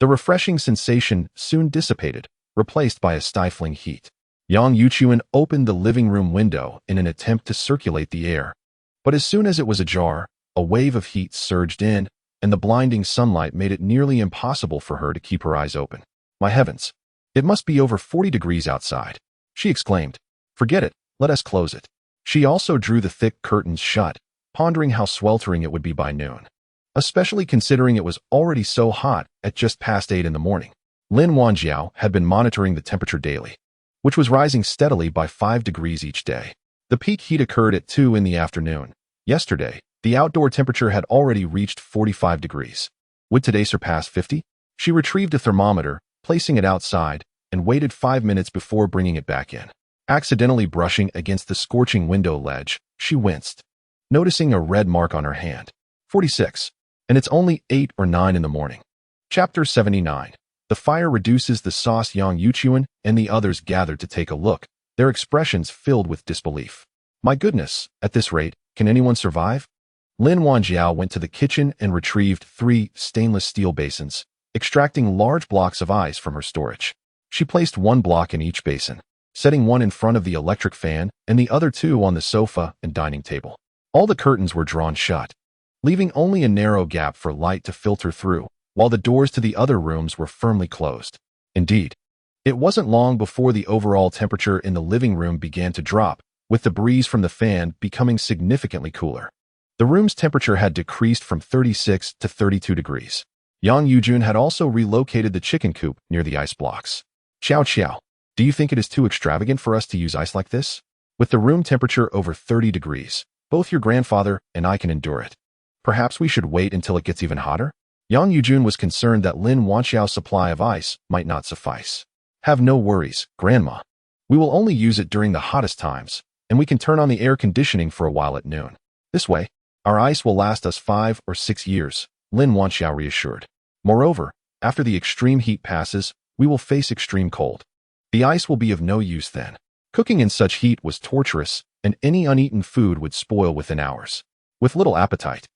The refreshing sensation soon dissipated, replaced by a stifling heat. Yang Yuchuan opened the living room window in an attempt to circulate the air, but as soon as it was ajar, a wave of heat surged in, and the blinding sunlight made it nearly impossible for her to keep her eyes open. My heavens! It must be over 40 degrees outside, she exclaimed. Forget it, let us close it. She also drew the thick curtains shut, pondering how sweltering it would be by noon, especially considering it was already so hot at just past 8 in the morning. Lin Wanjiao had been monitoring the temperature daily, which was rising steadily by 5 degrees each day. The peak heat occurred at 2 in the afternoon. Yesterday, the outdoor temperature had already reached 45 degrees. Would today surpass 50? She retrieved a thermometer, placing it outside, and waited 5 minutes before bringing it back in. Accidentally brushing against the scorching window ledge, she winced, noticing a red mark on her hand. 46. And it's only 8 or 9 in the morning. Chapter 79. The fire reduces the sauce. Yang Yuchuan and the others gathered to take a look, their expressions filled with disbelief. My goodness, at this rate, can anyone survive? Lin Wanjiao went to the kitchen and retrieved 3 stainless steel basins, extracting large blocks of ice from her storage. She placed 1 block in each basin, setting one in front of the electric fan and the other 2 on the sofa and dining table. All the curtains were drawn shut, leaving only a narrow gap for light to filter through, while the doors to the other rooms were firmly closed. Indeed, it wasn't long before the overall temperature in the living room began to drop, with the breeze from the fan becoming significantly cooler. The room's temperature had decreased from 36 to 32 degrees. Yang Yujun had also relocated the chicken coop near the ice blocks. Xiao Xiao, do you think it is too extravagant for us to use ice like this? With the room temperature over 30 degrees, both your grandfather and I can endure it. Perhaps we should wait until it gets even hotter? Yang Yujun was concerned that Lin Wanjiao's supply of ice might not suffice. Have no worries, Grandma. We will only use it during the hottest times, and we can turn on the air conditioning for a while at noon. This way, our ice will last us 5 or 6 years, Lin Wanjiao reassured. Moreover, after the extreme heat passes, we will face extreme cold. The ice will be of no use then. Cooking in such heat was torturous, and any uneaten food would spoil within hours. With little appetite,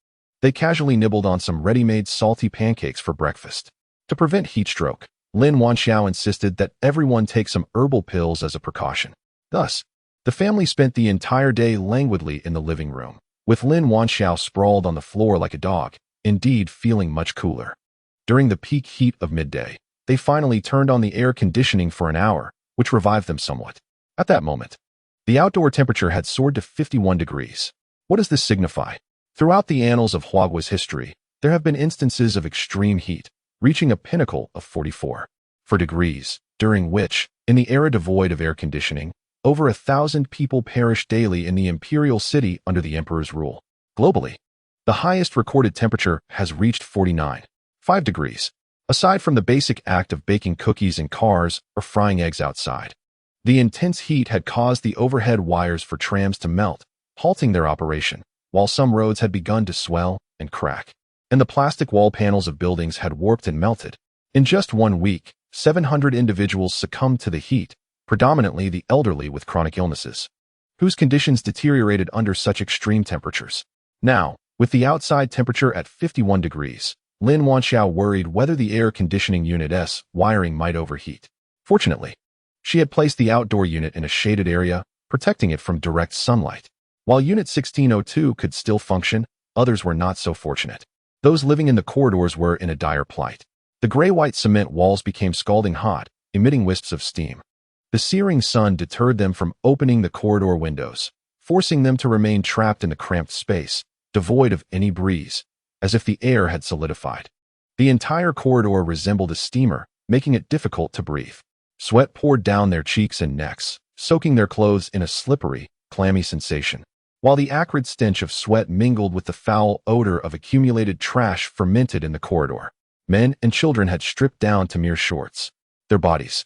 they casually nibbled on some ready-made salty pancakes for breakfast. To prevent heat stroke, Lin Wanjiao insisted that everyone take some herbal pills as a precaution. Thus, the family spent the entire day languidly in the living room, with Lin Wanjiao sprawled on the floor like a dog, indeed feeling much cooler. During the peak heat of midday, they finally turned on the air conditioning for an hour, which revived them somewhat. At that moment, the outdoor temperature had soared to 51 degrees. What does this signify? Throughout the annals of Huagua's history, there have been instances of extreme heat, reaching a pinnacle of 44 degrees, during which, in the era devoid of air conditioning, over 1,000 people perished daily in the imperial city under the emperor's rule. Globally, the highest recorded temperature has reached 49.5 degrees. Aside from the basic act of baking cookies in cars or frying eggs outside, the intense heat had caused the overhead wires for trams to melt, halting their operation, while some roads had begun to swell and crack, and the plastic wall panels of buildings had warped and melted. In just 1 week, 700 individuals succumbed to the heat, predominantly the elderly with chronic illnesses, whose conditions deteriorated under such extreme temperatures. Now, with the outside temperature at 51 degrees, Lin Wanjiao worried whether the air conditioning unit's wiring might overheat. Fortunately, she had placed the outdoor unit in a shaded area, protecting it from direct sunlight. While Unit 1602 could still function, others were not so fortunate. Those living in the corridors were in a dire plight. The gray-white cement walls became scalding hot, emitting wisps of steam. The searing sun deterred them from opening the corridor windows, forcing them to remain trapped in the cramped space, devoid of any breeze, as if the air had solidified. The entire corridor resembled a steamer, making it difficult to breathe. Sweat poured down their cheeks and necks, soaking their clothes in a slippery, clammy sensation. While the acrid stench of sweat mingled with the foul odor of accumulated trash fermented in the corridor, men and children had stripped down to mere shorts. Their bodies,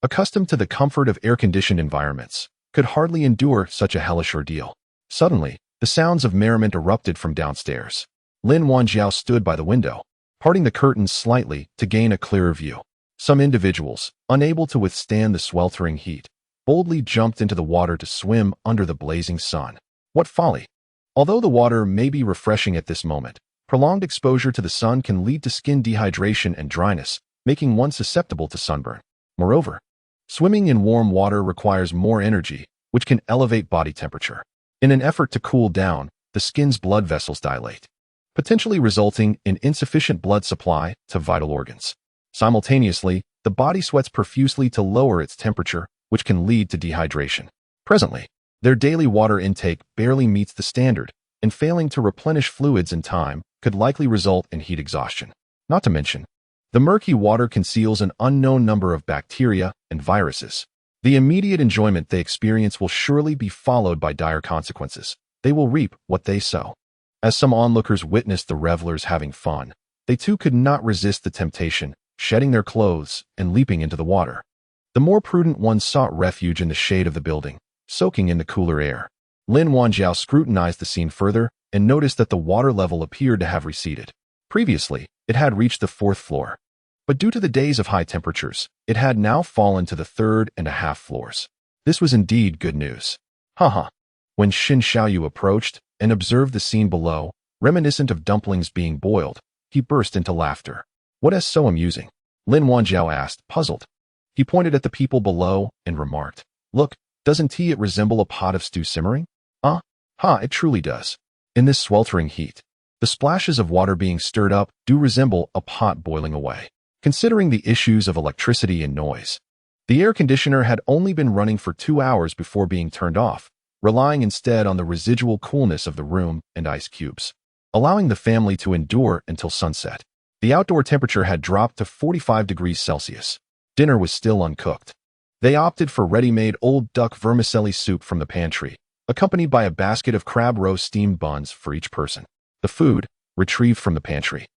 accustomed to the comfort of air-conditioned environments, could hardly endure such a hellish ordeal. Suddenly, the sounds of merriment erupted from downstairs. Lin Wanjiao stood by the window, parting the curtains slightly to gain a clearer view. Some individuals, unable to withstand the sweltering heat, boldly jumped into the water to swim under the blazing sun. What folly! Although the water may be refreshing at this moment, prolonged exposure to the sun can lead to skin dehydration and dryness, making one susceptible to sunburn. Moreover, swimming in warm water requires more energy, which can elevate body temperature. In an effort to cool down, the skin's blood vessels dilate, potentially resulting in insufficient blood supply to vital organs. Simultaneously, the body sweats profusely to lower its temperature, which can lead to dehydration. Presently, their daily water intake barely meets the standard, and failing to replenish fluids in time could likely result in heat exhaustion. Not to mention, the murky water conceals an unknown number of bacteria and viruses. The immediate enjoyment they experience will surely be followed by dire consequences. They will reap what they sow. As some onlookers witnessed the revelers having fun, they too could not resist the temptation, shedding their clothes and leaping into the water. The more prudent ones sought refuge in the shade of the building, soaking in the cooler air. Lin Wanjiao scrutinized the scene further and noticed that the water level appeared to have receded. Previously, it had reached the 4th floor. But due to the days of high temperatures, it had now fallen to the 3.5 floors. This was indeed good news. Haha. When Xin Xiaoyu approached and observed the scene below, reminiscent of dumplings being boiled, he burst into laughter. What is so amusing? Lin Wanjiao asked, puzzled. He pointed at the people below and remarked, Look, doesn't it resemble a pot of stew simmering? It truly does. In this sweltering heat, the splashes of water being stirred up do resemble a pot boiling away. Considering the issues of electricity and noise, the air conditioner had only been running for 2 hours before being turned off, relying instead on the residual coolness of the room and ice cubes, allowing the family to endure until sunset. The outdoor temperature had dropped to 45 degrees Celsius. Dinner was still uncooked. They opted for ready-made old duck vermicelli soup from the pantry, accompanied by a basket of crab roast steamed buns for each person. The food, retrieved from the pantry,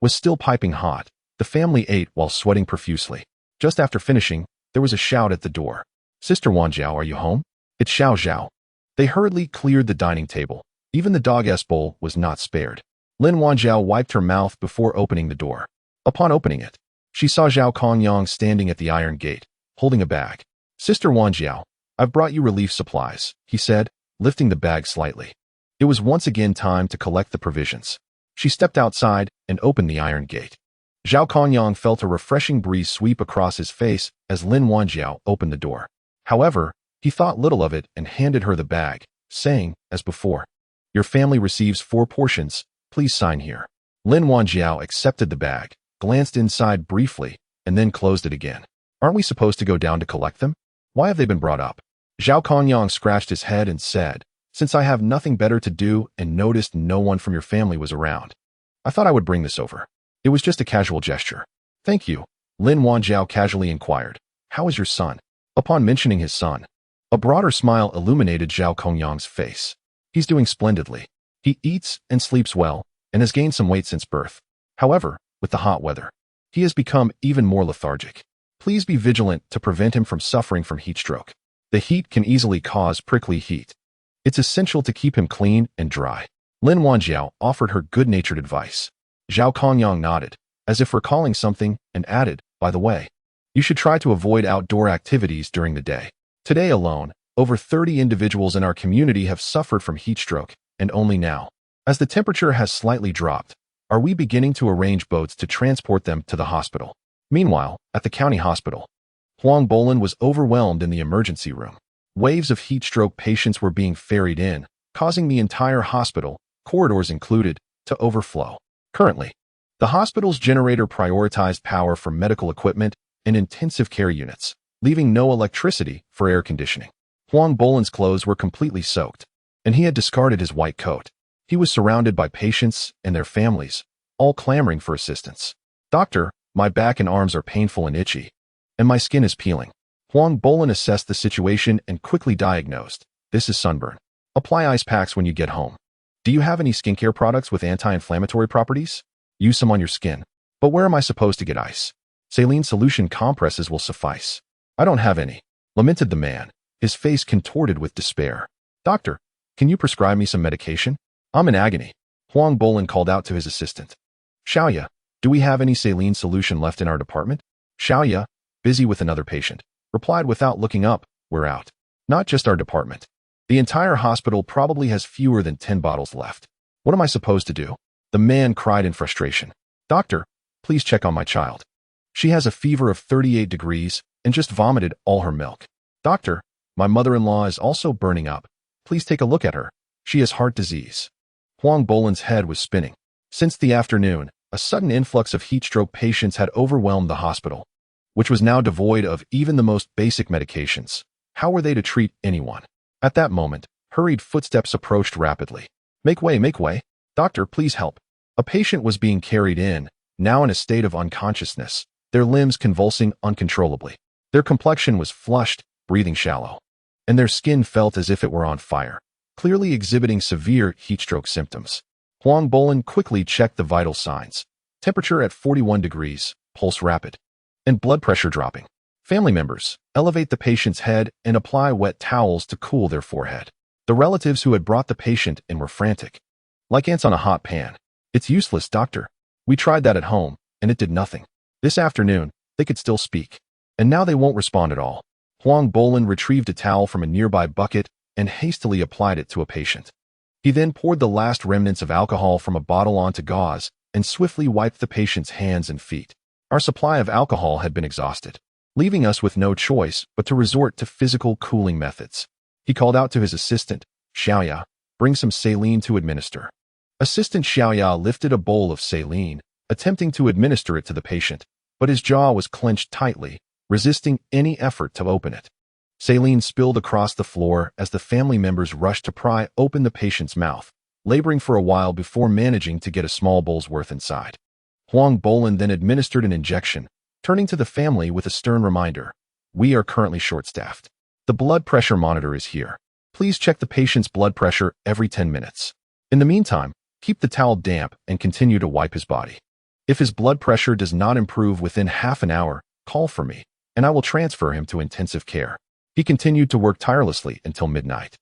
was still piping hot. The family ate while sweating profusely. Just after finishing, there was a shout at the door. Sister Wanjiao, are you home? It's Xiao Zhao. They hurriedly cleared the dining table. Even the dog's bowl was not spared. Lin Wanjiao wiped her mouth before opening the door. Upon opening it, she saw Zhao Kongyang standing at the iron gate, holding a bag. Sister Wanjiao, I've brought you relief supplies, he said, lifting the bag slightly. It was once again time to collect the provisions. She stepped outside and opened the iron gate. Zhao Kongyang felt a refreshing breeze sweep across his face as Lin Wanjiao opened the door. However, he thought little of it and handed her the bag, saying, as before, Your family receives 4 portions, please sign here. Lin Wanjiao accepted the bag, glanced inside briefly, and then closed it again. Aren't we supposed to go down to collect them? Why have they been brought up? Zhao Kongyang scratched his head and said, Since I have nothing better to do and noticed no one from your family was around, I thought I would bring this over. It was just a casual gesture. Thank you, Lin Wanjiao casually inquired. How is your son? Upon mentioning his son, a broader smile illuminated Zhao Kongyang's face. He's doing splendidly. He eats and sleeps well and has gained some weight since birth. However, with the hot weather, he has become even more lethargic. Please be vigilant to prevent him from suffering from heat stroke. The heat can easily cause prickly heat. It's essential to keep him clean and dry. Lin Wanjiao offered her good-natured advice. Zhao Kongyang nodded, as if recalling something, and added, By the way, you should try to avoid outdoor activities during the day. Today alone, over 30 individuals in our community have suffered from heat stroke, and only now, as the temperature has slightly dropped, are we beginning to arrange boats to transport them to the hospital. Meanwhile, at the county hospital, Huang Bolan was overwhelmed in the emergency room. Waves of heat stroke patients were being ferried in, causing the entire hospital, corridors included, to overflow. Currently, the hospital's generator prioritized power for medical equipment and intensive care units, leaving no electricity for air conditioning. Huang Bolan's clothes were completely soaked, and he had discarded his white coat. He was surrounded by patients and their families, all clamoring for assistance. Doctor, my back and arms are painful and itchy, and my skin is peeling. Huang Bolan assessed the situation and quickly diagnosed, This is sunburn. Apply ice packs when you get home. Do you have any skincare products with anti-inflammatory properties? Use some on your skin. But where am I supposed to get ice? Saline solution compresses will suffice. I don't have any, lamented the man, his face contorted with despair. "Doctor, can you prescribe me some medication? I'm in agony." Huang Bolin called out to his assistant. "Xiaoya, do we have any saline solution left in our department?" Xiaoya, busy with another patient, replied without looking up, "We're out. Not just our department. The entire hospital probably has fewer than 10 bottles left. What am I supposed to do?" The man cried in frustration. "Doctor, please check on my child. She has a fever of 38 degrees and just vomited all her milk. Doctor, my mother-in-law is also burning up. Please take a look at her. She has heart disease." Huang Bolin's head was spinning. Since the afternoon, a sudden influx of heat stroke patients had overwhelmed the hospital, which was now devoid of even the most basic medications. How were they to treat anyone? At that moment, hurried footsteps approached rapidly. Make way, make way. Doctor, please help." A patient was being carried in, now in a state of unconsciousness, their limbs convulsing uncontrollably. Their complexion was flushed, breathing shallow, and their skin felt as if it were on fire, clearly exhibiting severe heatstroke symptoms. Huang Bolin quickly checked the vital signs. Temperature at 41 degrees, pulse rapid, and blood pressure dropping. Family members, elevate the patient's head and apply wet towels to cool their forehead. The relatives who had brought the patient in were frantic, like ants on a hot pan. "It's useless, doctor. We tried that at home, and it did nothing. This afternoon, they could still speak, and now they won't respond at all." Huang Bolin retrieved a towel from a nearby bucket and hastily applied it to a patient. He then poured the last remnants of alcohol from a bottle onto gauze and swiftly wiped the patient's hands and feet. Our supply of alcohol had been exhausted, leaving us with no choice but to resort to physical cooling methods. He called out to his assistant, "Xiaoya, bring some saline to administer." Assistant Xiaoya lifted a bowl of saline, attempting to administer it to the patient, but his jaw was clenched tightly, resisting any effort to open it. Saline spilled across the floor as the family members rushed to pry open the patient's mouth, laboring for a while before managing to get a small bowl's worth inside. Huang Bolin then administered an injection, turning to the family with a stern reminder, "We are currently short-staffed. The blood pressure monitor is here. Please check the patient's blood pressure every 10 minutes. In the meantime, keep the towel damp and continue to wipe his body. If his blood pressure does not improve within half an hour, call for me, and I will transfer him to intensive care." He continued to work tirelessly until midnight,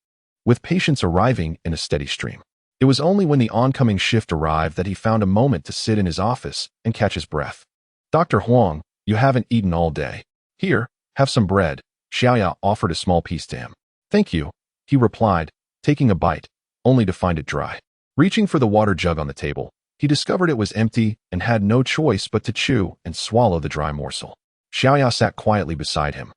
with patients arriving in a steady stream. It was only when the oncoming shift arrived that he found a moment to sit in his office and catch his breath. "Dr. Huang, you haven't eaten all day. Here, have some bread." Xiaoya offered a small piece to him. "Thank you," he replied, taking a bite, only to find it dry. Reaching for the water jug on the table, he discovered it was empty and had no choice but to chew and swallow the dry morsel. Xiaoya sat quietly beside him,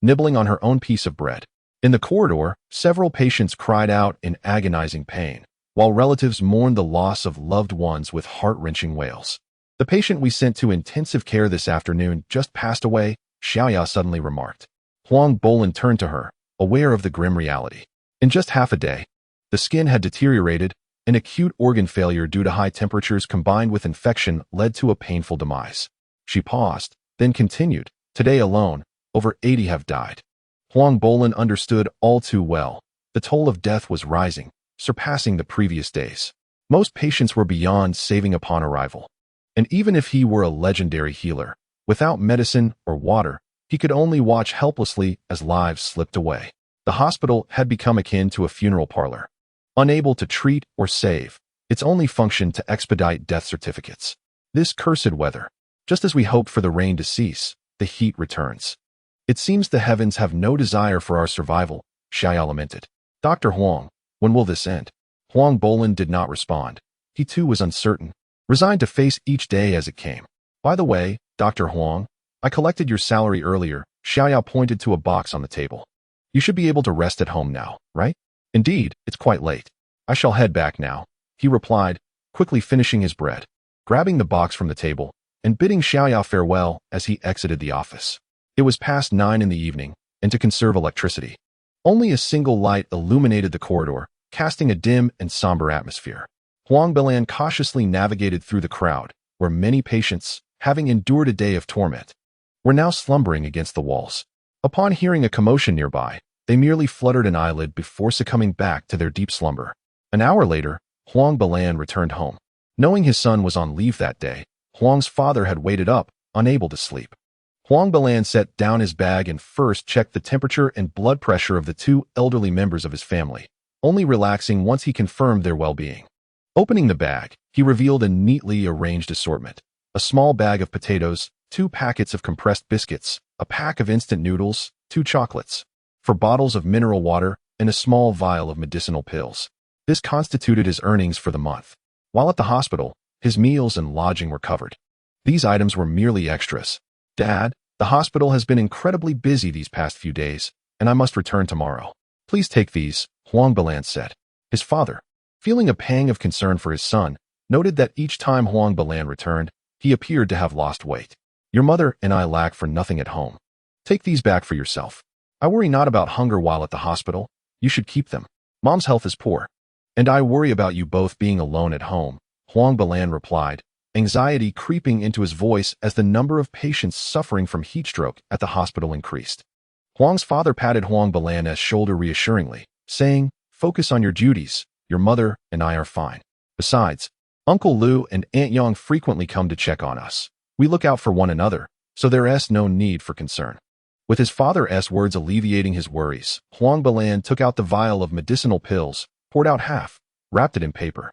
nibbling on her own piece of bread. In the corridor, several patients cried out in agonizing pain, while relatives mourned the loss of loved ones with heart-wrenching wails. "The patient we sent to intensive care this afternoon just passed away," Xiaoya suddenly remarked. Huang Bolin turned to her, aware of the grim reality. In just half a day, the skin had deteriorated, and acute organ failure due to high temperatures combined with infection led to a painful demise. She paused, then continued, "Today alone, over 80 have died." Huang Bolin understood all too well. The toll of death was rising, surpassing the previous days. Most patients were beyond saving upon arrival. And even if he were a legendary healer, without medicine or water, he could only watch helplessly as lives slipped away. The hospital had become akin to a funeral parlor, unable to treat or save, its only function to expedite death certificates. This cursed weather. Just as we hoped for the rain to cease, the heat returns. "It seems the heavens have no desire for our survival," Xiaoya lamented. "Dr. Huang, when will this end?" Huang Bolin did not respond. He too was uncertain, resigned to face each day as it came. "By the way, Dr. Huang, I collected your salary earlier." Xiaoya pointed to a box on the table. "You should be able to rest at home now, right?" "Indeed, it's quite late. I shall head back now," he replied, quickly finishing his bread, grabbing the box from the table, and bidding Xiaoya farewell as he exited the office. It was past 9 in the evening, and to conserve electricity, only a single light illuminated the corridor, casting a dim and somber atmosphere. Huang Bolin cautiously navigated through the crowd, where many patients, having endured a day of torment, were now slumbering against the walls. Upon hearing a commotion nearby, they merely fluttered an eyelid before succumbing back to their deep slumber. An hour later, Huang Bolin returned home. Knowing his son was on leave that day, Huang's father had waited up, unable to sleep. Huang Balan set down his bag and first checked the temperature and blood pressure of the two elderly members of his family, only relaxing once he confirmed their well-being. Opening the bag, he revealed a neatly arranged assortment: a small bag of potatoes, 2 packets of compressed biscuits, a pack of instant noodles, 2 chocolates, 4 bottles of mineral water, and a small vial of medicinal pills. This constituted his earnings for the month. While at the hospital, his meals and lodging were covered. These items were merely extras. "Dad, the hospital has been incredibly busy these past few days, and I must return tomorrow. Please take these," Huang Balan said. His father, feeling a pang of concern for his son, noted that each time Huang Balan returned, he appeared to have lost weight. "Your mother and I lack for nothing at home. Take these back for yourself. I worry not about hunger while at the hospital. You should keep them. Mom's health is poor. And I worry about you both being alone at home," Huang Balan replied, anxiety creeping into his voice as the number of patients suffering from heat stroke at the hospital increased. Huang's father patted Huang Balan's shoulder reassuringly, saying, "Focus on your duties. Your mother and I are fine. Besides, Uncle Lu and Aunt Yang frequently come to check on us. We look out for one another, so there's no need for concern." With his father's words alleviating his worries, Huang Balan took out the vial of medicinal pills, poured out half, wrapped it in paper,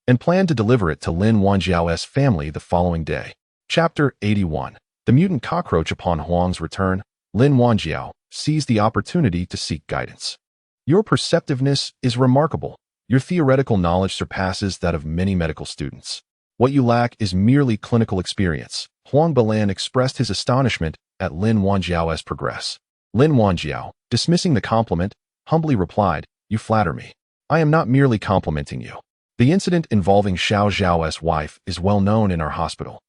and planned to deliver it to Lin Wanjiao's family the following day. Chapter 81. The Mutant Cockroach. Upon Huang's return, Lin Wanjiao seized the opportunity to seek guidance. "Your perceptiveness is remarkable. Your theoretical knowledge surpasses that of many medical students. What you lack is merely clinical experience." Huang Balan expressed his astonishment at Lin Wanjiao's progress. Lin Wanjiao, dismissing the compliment, humbly replied, "You flatter me. I am not merely complimenting you. The incident involving Xiao Zhao's wife is well known in our hospital.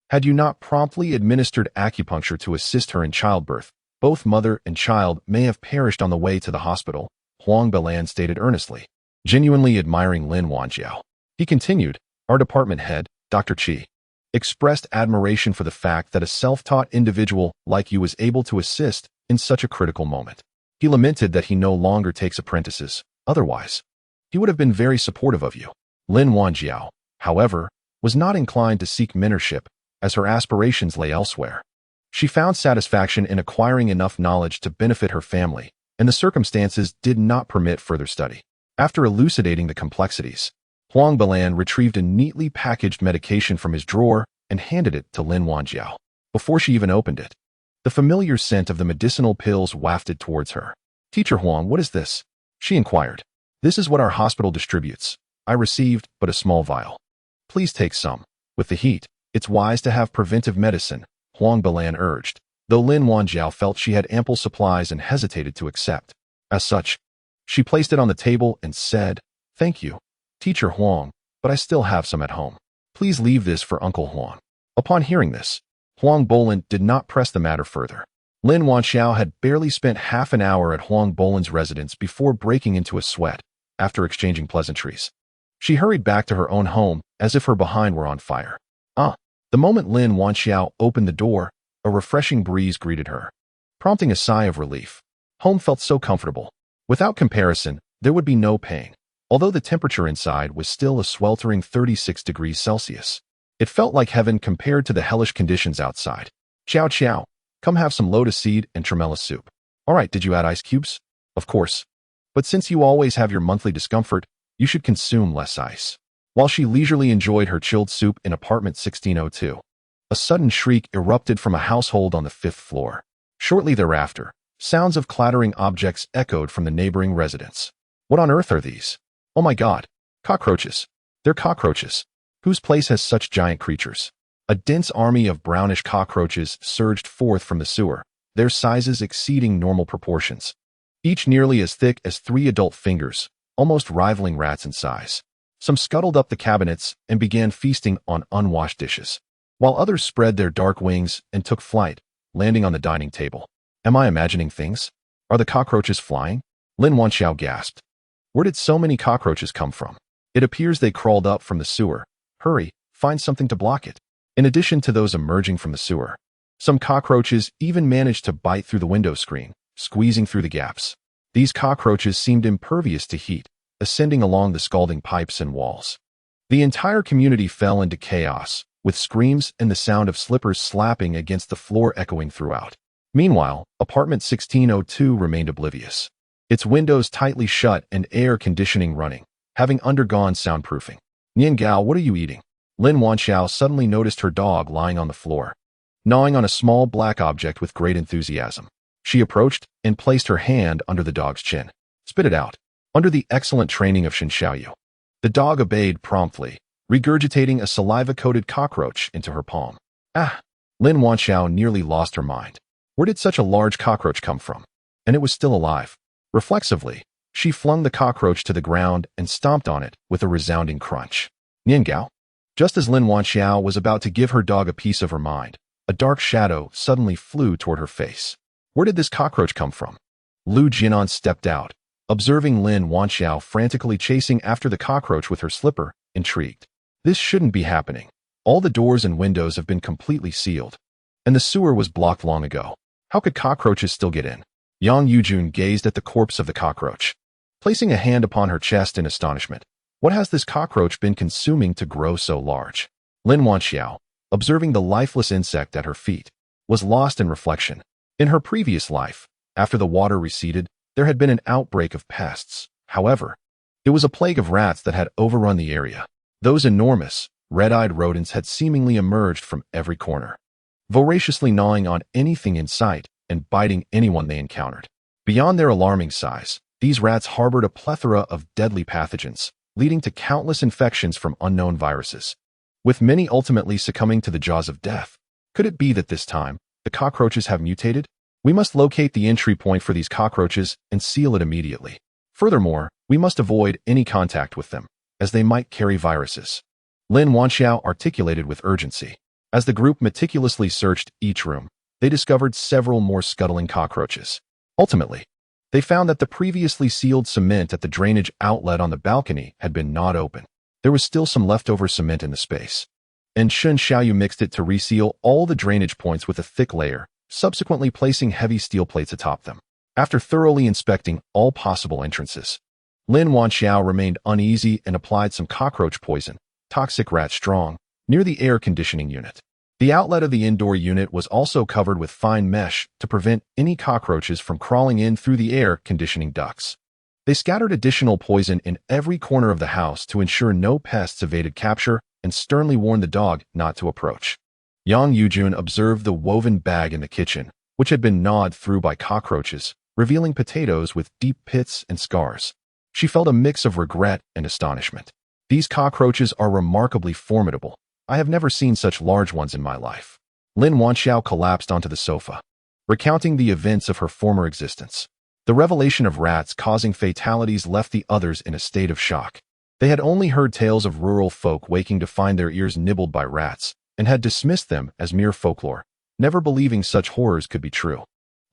Had you not promptly administered acupuncture to assist her in childbirth, both mother and child may have perished on the way to the hospital," Huang Balan stated earnestly, genuinely admiring Lin Wanjiao. He continued, "Our department head, Dr. Qi, expressed admiration for the fact that a self-taught individual like you was able to assist in such a critical moment. He lamented that he no longer takes apprentices. Otherwise, he would have been very supportive of you." Lin Wanjiao, however, was not inclined to seek mentorship, as her aspirations lay elsewhere. She found satisfaction in acquiring enough knowledge to benefit her family, and the circumstances did not permit further study. After elucidating the complexities, Huang Balan retrieved a neatly packaged medication from his drawer and handed it to Lin Wanjiao. Before she even opened it, the familiar scent of the medicinal pills wafted towards her. "Teacher Huang, what is this?" she inquired. "This is what our hospital distributes. I received but a small vial. Please take some. With the heat, it's wise to have preventive medicine," Huang Balan urged, though Lin Wanjiao felt she had ample supplies and hesitated to accept. As such, she placed it on the table and said, "Thank you, Teacher Huang, but I still have some at home. Please leave this for Uncle Huang." Upon hearing this, Huang Balan did not press the matter further. Lin Wanxiao had barely spent half an hour at Huang Balan's residence before breaking into a sweat, after exchanging pleasantries. She hurried back to her own home as if her behind were on fire. The moment Lin Wanxiao opened the door, a refreshing breeze greeted her, prompting a sigh of relief. Home felt so comfortable. Without comparison, there would be no pain, although the temperature inside was still a sweltering 36 degrees Celsius. It felt like heaven compared to the hellish conditions outside. "Chow chow, come have some lotus seed and tremella soup." "All right, did you add ice cubes?" "Of course. But since you always have your monthly discomfort, you should consume less ice." While she leisurely enjoyed her chilled soup in apartment 1602, a sudden shriek erupted from a household on the 5th floor. Shortly thereafter, sounds of clattering objects echoed from the neighboring residence. "What on earth are these? Oh my God, cockroaches. They're cockroaches. Whose place has such giant creatures?" A dense army of brownish cockroaches surged forth from the sewer, their sizes exceeding normal proportions, each nearly as thick as 3 adult fingers, almost rivaling rats in size. Some scuttled up the cabinets and began feasting on unwashed dishes, while others spread their dark wings and took flight, landing on the dining table. "Am I imagining things? Are the cockroaches flying?" Lin Wanxiao gasped. "Where did so many cockroaches come from? It appears they crawled up from the sewer. Hurry, find something to block it." In addition to those emerging from the sewer, some cockroaches even managed to bite through the window screen, squeezing through the gaps. These cockroaches seemed impervious to heat, ascending along the scalding pipes and walls. The entire community fell into chaos, with screams and the sound of slippers slapping against the floor echoing throughout. Meanwhile, apartment 1602 remained oblivious, its windows tightly shut and air conditioning running, having undergone soundproofing. Nian Gao, what are you eating? Lin Wanxiao suddenly noticed her dog lying on the floor, gnawing on a small black object with great enthusiasm. She approached and placed her hand under the dog's chin. Spit it out. Under the excellent training of Shen Xiaoyu, the dog obeyed promptly, regurgitating a saliva-coated cockroach into her palm. Ah! Lin Wanxiao nearly lost her mind. Where did such a large cockroach come from? And it was still alive. Reflexively, she flung the cockroach to the ground and stomped on it with a resounding crunch. Nian Gao? Just as Lin Wanxiao was about to give her dog a piece of her mind, a dark shadow suddenly flew toward her face. Where did this cockroach come from? Lu Jianan stepped out, observing Lin Wanxiao frantically chasing after the cockroach with her slipper, intrigued. This shouldn't be happening. All the doors and windows have been completely sealed, and the sewer was blocked long ago. How could cockroaches still get in? Yang Yujun gazed at the corpse of the cockroach, placing a hand upon her chest in astonishment. What has this cockroach been consuming to grow so large? Lin Wanxiao, observing the lifeless insect at her feet, was lost in reflection. In her previous life, after the water receded, there had been an outbreak of pests. However, it was a plague of rats that had overrun the area. Those enormous, red-eyed rodents had seemingly emerged from every corner, voraciously gnawing on anything in sight and biting anyone they encountered. Beyond their alarming size, these rats harbored a plethora of deadly pathogens, leading to countless infections from unknown viruses, with many ultimately succumbing to the jaws of death. Could it be that this time, the cockroaches have mutated? We must locate the entry point for these cockroaches and seal it immediately. Furthermore, we must avoid any contact with them, as they might carry viruses. Lin Wanxiao articulated with urgency. As the group meticulously searched each room, they discovered several more scuttling cockroaches. Ultimately, they found that the previously sealed cement at the drainage outlet on the balcony had been gnawed open. There was still some leftover cement in the space, and Shen Xiaoyu mixed it to reseal all the drainage points with a thick layer, subsequently placing heavy steel plates atop them. After thoroughly inspecting all possible entrances, Lin Wanxiao remained uneasy and applied some cockroach poison, toxic rat strong, near the air conditioning unit. The outlet of the indoor unit was also covered with fine mesh to prevent any cockroaches from crawling in through the air conditioning ducts. They scattered additional poison in every corner of the house to ensure no pests evaded capture and sternly warned the dog not to approach. Yang Yujun observed the woven bag in the kitchen, which had been gnawed through by cockroaches, revealing potatoes with deep pits and scars. She felt a mix of regret and astonishment. These cockroaches are remarkably formidable. I have never seen such large ones in my life. Lin Wanxiao collapsed onto the sofa, recounting the events of her former existence. The revelation of rats causing fatalities left the others in a state of shock. They had only heard tales of rural folk waking to find their ears nibbled by rats, and had dismissed them as mere folklore, never believing such horrors could be true.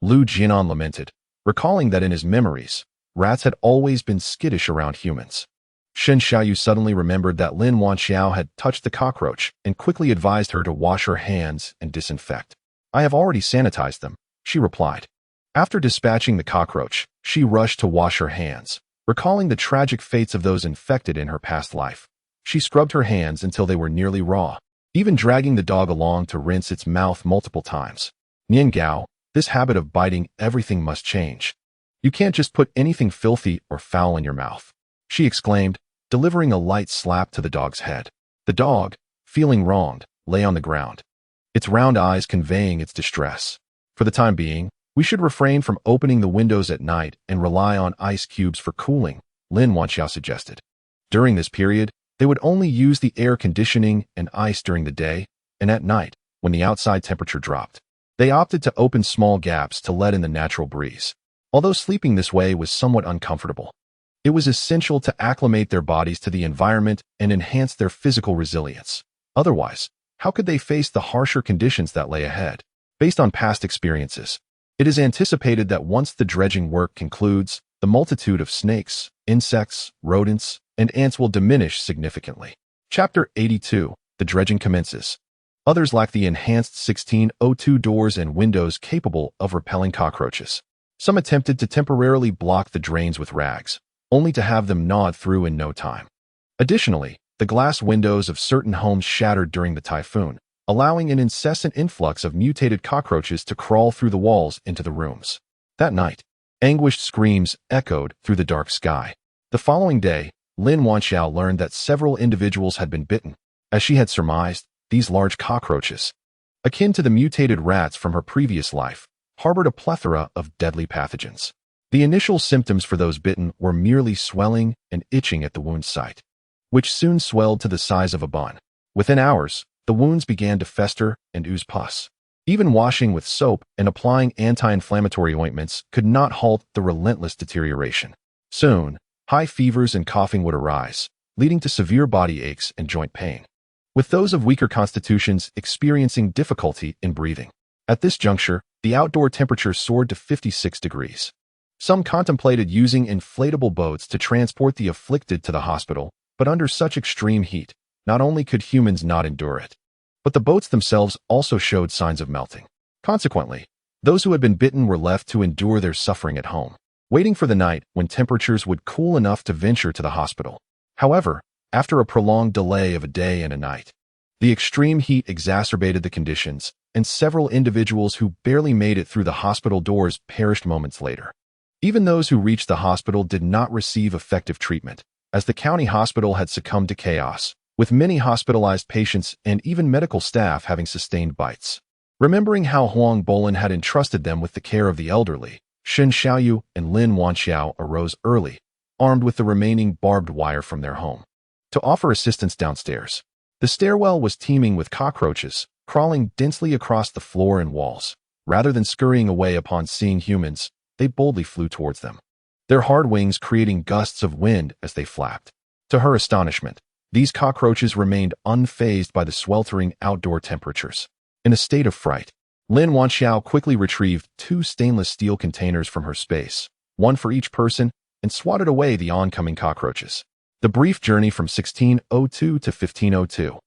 Lu Jianan lamented, recalling that in his memories, rats had always been skittish around humans. Shen Xiaoyu suddenly remembered that Lin Wanxiao had touched the cockroach and quickly advised her to wash her hands and disinfect. I have already sanitized them, she replied. After dispatching the cockroach, she rushed to wash her hands, recalling the tragic fates of those infected in her past life. She scrubbed her hands until they were nearly raw, even dragging the dog along to rinse its mouth multiple times. Nian Gao, this habit of biting everything must change. You can't just put anything filthy or foul in your mouth, she exclaimed, delivering a light slap to the dog's head. The dog, feeling wronged, lay on the ground, its round eyes conveying its distress. For the time being, we should refrain from opening the windows at night and rely on ice cubes for cooling, Lin Wanxiao suggested. During this period, they would only use the air conditioning and ice during the day, and at night, when the outside temperature dropped, they opted to open small gaps to let in the natural breeze. Although sleeping this way was somewhat uncomfortable, it was essential to acclimate their bodies to the environment and enhance their physical resilience. Otherwise, how could they face the harsher conditions that lay ahead? Based on past experiences, it is anticipated that once the dredging work concludes, the multitude of snakes, insects, rodents, and ants will diminish significantly. Chapter 82. The dredging commences. Others lack the enhanced 1602 doors and windows capable of repelling cockroaches. Some attempted to temporarily block the drains with rags, only to have them gnawed through in no time. Additionally, The glass windows of certain homes shattered during the typhoon, allowing an incessant influx of mutated cockroaches to crawl through the walls into the rooms. That night, anguished screams echoed through the dark sky. The following day, Lin Wanxiao learned that several individuals had been bitten. As she had surmised, these large cockroaches, akin to the mutated rats from her previous life, harbored a plethora of deadly pathogens. The initial symptoms for those bitten were merely swelling and itching at the wound site, which soon swelled to the size of a bun. Within hours, the wounds began to fester and ooze pus. Even washing with soap and applying anti-inflammatory ointments could not halt the relentless deterioration. Soon, high fevers and coughing would arise, leading to severe body aches and joint pain, with those of weaker constitutions experiencing difficulty in breathing. At this juncture, the outdoor temperature soared to 56 degrees. Some contemplated using inflatable boats to transport the afflicted to the hospital, but under such extreme heat, not only could humans not endure it, but the boats themselves also showed signs of melting. Consequently, those who had been bitten were left to endure their suffering at home, waiting for the night when temperatures would cool enough to venture to the hospital. However, after a prolonged delay of a day and a night, the extreme heat exacerbated the conditions, and several individuals who barely made it through the hospital doors perished moments later. Even those who reached the hospital did not receive effective treatment, as the county hospital had succumbed to chaos, with many hospitalized patients and even medical staff having sustained bites. Remembering how Huang Bolin had entrusted them with the care of the elderly, Shen Xiaoyu and Lin Wanxiao arose early, armed with the remaining barbed wire from their home, to offer assistance downstairs. The stairwell was teeming with cockroaches, crawling densely across the floor and walls. Rather than scurrying away upon seeing humans, they boldly flew towards them, their hard wings creating gusts of wind as they flapped. To her astonishment, these cockroaches remained unfazed by the sweltering outdoor temperatures. In a state of fright, Lin Wanxiao quickly retrieved 2 stainless steel containers from her space, one for each person, and swatted away the oncoming cockroaches. The brief journey from 1602 to 1502,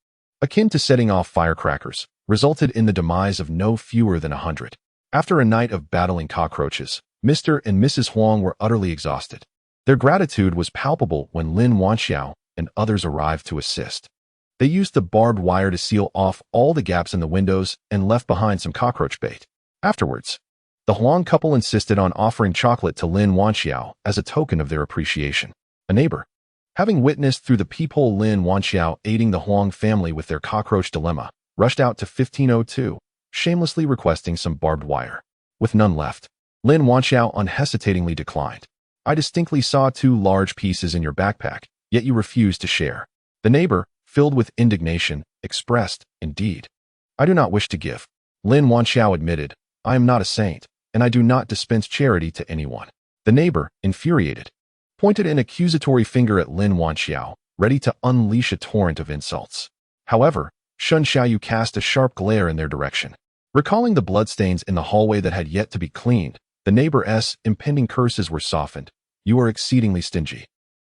akin to setting off firecrackers, resulted in the demise of no fewer than 100. After a night of battling cockroaches, Mr. and Mrs. Huang were utterly exhausted. Their gratitude was palpable when Lin Wanxiao and others arrived to assist. They used the barbed wire to seal off all the gaps in the windows and left behind some cockroach bait. Afterwards, the Huang couple insisted on offering chocolate to Lin Wanxiao as a token of their appreciation. A neighbor, having witnessed through the peephole Lin Wanxiao aiding the Huang family with their cockroach dilemma, rushed out to 1502, shamelessly requesting some barbed wire. With none left, Lin Wanxiao unhesitatingly declined. "I distinctly saw 2 large pieces in your backpack, yet you refused to share." The neighbor, filled with indignation, expressed, "Indeed, I do not wish to give." Lin Wanxiao admitted, "I am not a saint, and I do not dispense charity to anyone." The neighbor, infuriated, pointed an accusatory finger at Lin Wanxiao, ready to unleash a torrent of insults. However, Shen Xiaoyu cast a sharp glare in their direction. Recalling the bloodstains in the hallway that had yet to be cleaned, the neighbor's impending curses were softened. "You are exceedingly stingy.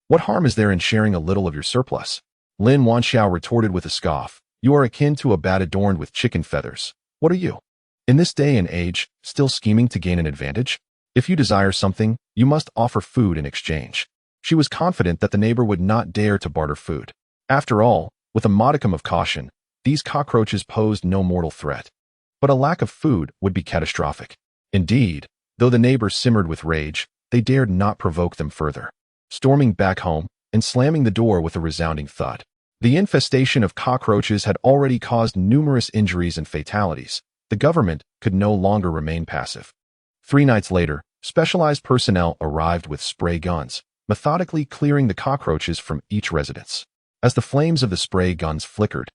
What harm is there in sharing a little of your surplus?" Lin Wanxiao retorted with a scoff. "You are akin to a bat adorned with chicken feathers. What are you, in this day and age, still scheming to gain an advantage? If you desire something, you must offer food in exchange." She was confident that the neighbor would not dare to barter food. After all, with a modicum of caution, these cockroaches posed no mortal threat. But a lack of food would be catastrophic. Indeed, though the neighbors simmered with rage, they dared not provoke them further. Storming back home and slamming the door with a resounding thud, the infestation of cockroaches had already caused numerous injuries and fatalities. The government could no longer remain passive. 3 nights later, specialized personnel arrived with spray guns, methodically clearing the cockroaches from each residence. As the flames of the spray guns flickered,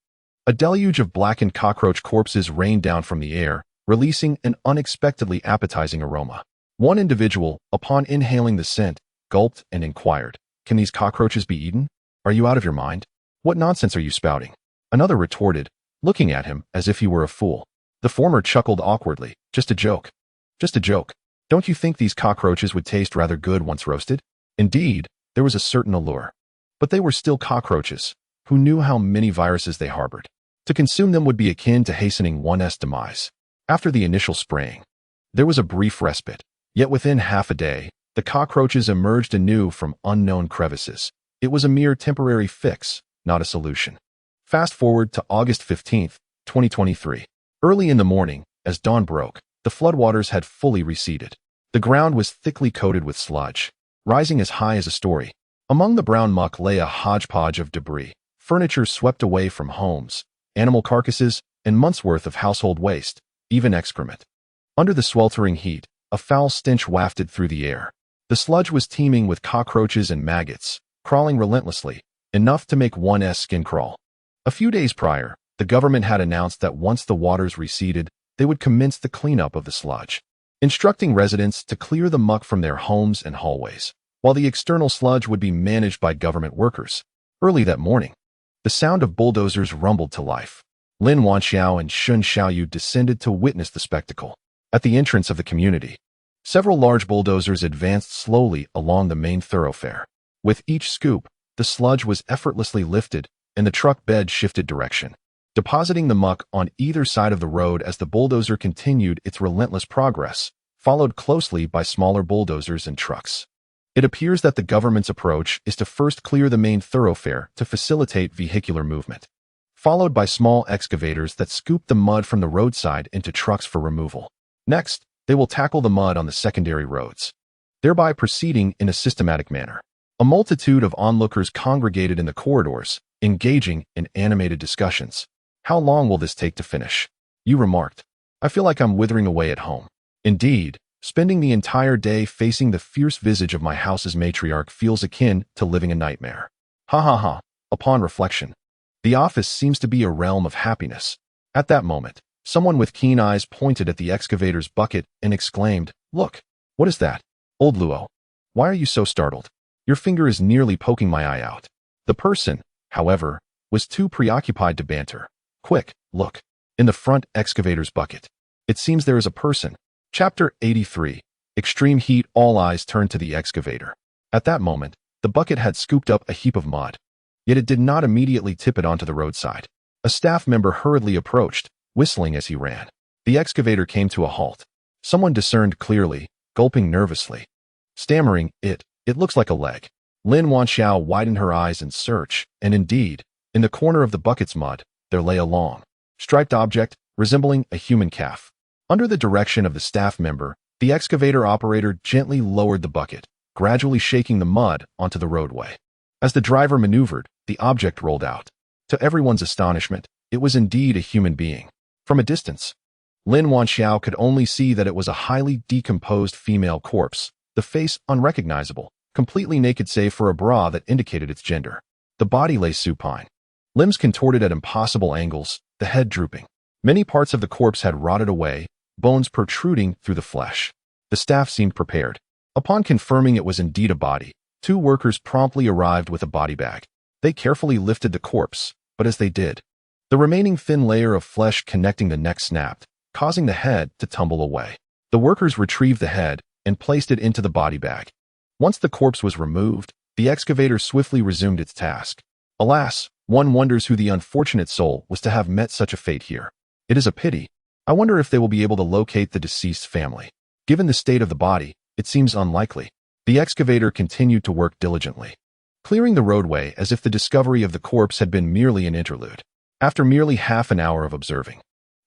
a deluge of blackened cockroach corpses rained down from the air, releasing an unexpectedly appetizing aroma. One individual, upon inhaling the scent, gulped and inquired, "Can these cockroaches be eaten? Are you out of your mind? What nonsense are you spouting?" Another retorted, looking at him as if he were a fool. The former chuckled awkwardly, "Just a joke. Just a joke. Don't you think these cockroaches would taste rather good once roasted?" Indeed, there was a certain allure. But they were still cockroaches. Who knew how many viruses they harbored? To consume them would be akin to hastening one's demise. After the initial spraying, there was a brief respite. Yet within half a day, the cockroaches emerged anew from unknown crevices. It was a mere temporary fix, not a solution. Fast forward to August 15, 2023. Early in the morning, as dawn broke, the floodwaters had fully receded. The ground was thickly coated with sludge, rising as high as a story. Among the brown muck lay a hodgepodge of debris, furniture swept away from homes, animal carcasses, and months' worth of household waste, even excrement. Under the sweltering heat, a foul stench wafted through the air. The sludge was teeming with cockroaches and maggots, crawling relentlessly, enough to make one's skin crawl. A few days prior, the government had announced that once the waters receded, they would commence the cleanup of the sludge, instructing residents to clear the muck from their homes and hallways, while the external sludge would be managed by government workers. Early that morning, the sound of bulldozers rumbled to life. Lin Wanxiao and Shun Xiaoyu descended to witness the spectacle. At the entrance of the community, several large bulldozers advanced slowly along the main thoroughfare. With each scoop, the sludge was effortlessly lifted and the truck bed shifted direction, depositing the muck on either side of the road as the bulldozer continued its relentless progress, followed closely by smaller bulldozers and trucks. It appears that the government's approach is to first clear the main thoroughfare to facilitate vehicular movement, followed by small excavators that scoop the mud from the roadside into trucks for removal. Next, they will tackle the mud on the secondary roads, thereby proceeding in a systematic manner. A multitude of onlookers congregated in the corridors, engaging in animated discussions. "How long will this take to finish?" You remarked. "I feel like I'm withering away at home." Indeed, spending the entire day facing the fierce visage of my house's matriarch feels akin to living a nightmare. Ha ha ha. Upon reflection, the office seems to be a realm of happiness. At that moment, someone with keen eyes pointed at the excavator's bucket and exclaimed, "Look, what is that?" "Old Luo, why are you so startled? Your finger is nearly poking my eye out." The person, however, was too preoccupied to banter. "Quick, look. In the front excavator's bucket. It seems there is a person." Chapter 83. Extreme heat. All eyes turned to the excavator. At that moment, the bucket had scooped up a heap of mud. Yet it did not immediately tip it onto the roadside. A staff member hurriedly approached, whistling as he ran. The excavator came to a halt. Someone discerned clearly, gulping nervously. Stammering, it looks like a leg." Lin Wanxiao widened her eyes in search, and indeed, in the corner of the bucket's mud, there lay a long, striped object resembling a human calf. Under the direction of the staff member, the excavator operator gently lowered the bucket, gradually shaking the mud onto the roadway. As the driver maneuvered, the object rolled out. To everyone's astonishment, it was indeed a human being. From a distance, Lin Wanxiao could only see that it was a highly decomposed female corpse, the face unrecognizable, completely naked save for a bra that indicated its gender. The body lay supine, limbs contorted at impossible angles, the head drooping. Many parts of the corpse had rotted away, bones protruding through the flesh. The staff seemed prepared. Upon confirming it was indeed a body, 2 workers promptly arrived with a body bag. They carefully lifted the corpse, but as they did, the remaining thin layer of flesh connecting the neck snapped, causing the head to tumble away. The workers retrieved the head and placed it into the body bag. Once the corpse was removed, the excavator swiftly resumed its task. Alas, one wonders who the unfortunate soul was to have met such a fate here. It is a pity. I wonder if they will be able to locate the deceased family. Given the state of the body, it seems unlikely. The excavator continued to work diligently, clearing the roadway as if the discovery of the corpse had been merely an interlude. After merely half an hour of observing,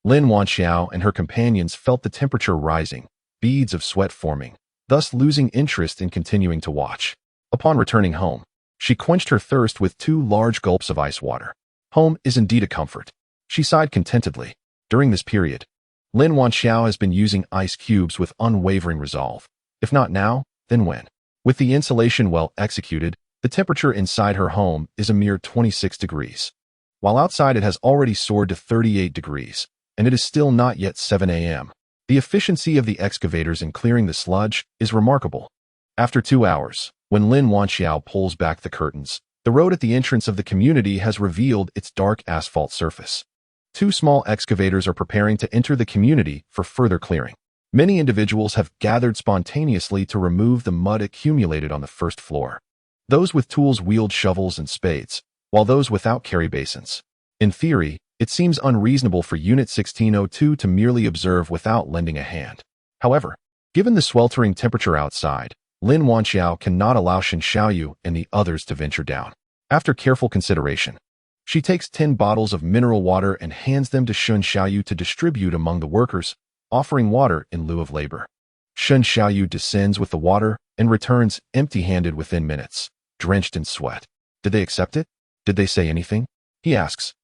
Lin Wanxiao and her companions felt the temperature rising, beads of sweat forming, thus losing interest in continuing to watch. Upon returning home, she quenched her thirst with 2 large gulps of ice water. Home is indeed a comfort. She sighed contentedly. During this period, Lin Wanxiao has been using ice cubes with unwavering resolve. If not now, then when? With the insulation well executed, the temperature inside her home is a mere 26 degrees, while outside it has already soared to 38 degrees, and it is still not yet 7 a.m. The efficiency of the excavators in clearing the sludge is remarkable. After 2 hours, when Lin Wanxiao pulls back the curtains, the road at the entrance of the community has revealed its dark asphalt surface. 2 small excavators are preparing to enter the community for further clearing. Many individuals have gathered spontaneously to remove the mud accumulated on the first floor. Those with tools wield shovels and spades, while those without carry basins. In theory, it seems unreasonable for Unit 1602 to merely observe without lending a hand. However, given the sweltering temperature outside, Lin Wanxiao cannot allow Shen Xiaoyu and the others to venture down. After careful consideration, She takes 10 bottles of mineral water and hands them to Shun Xiaoyu to distribute among the workers, offering water in lieu of labor. Shun Xiaoyu descends with the water and returns empty-handed within minutes, drenched in sweat. Did they accept it? Did they say anything? He asks,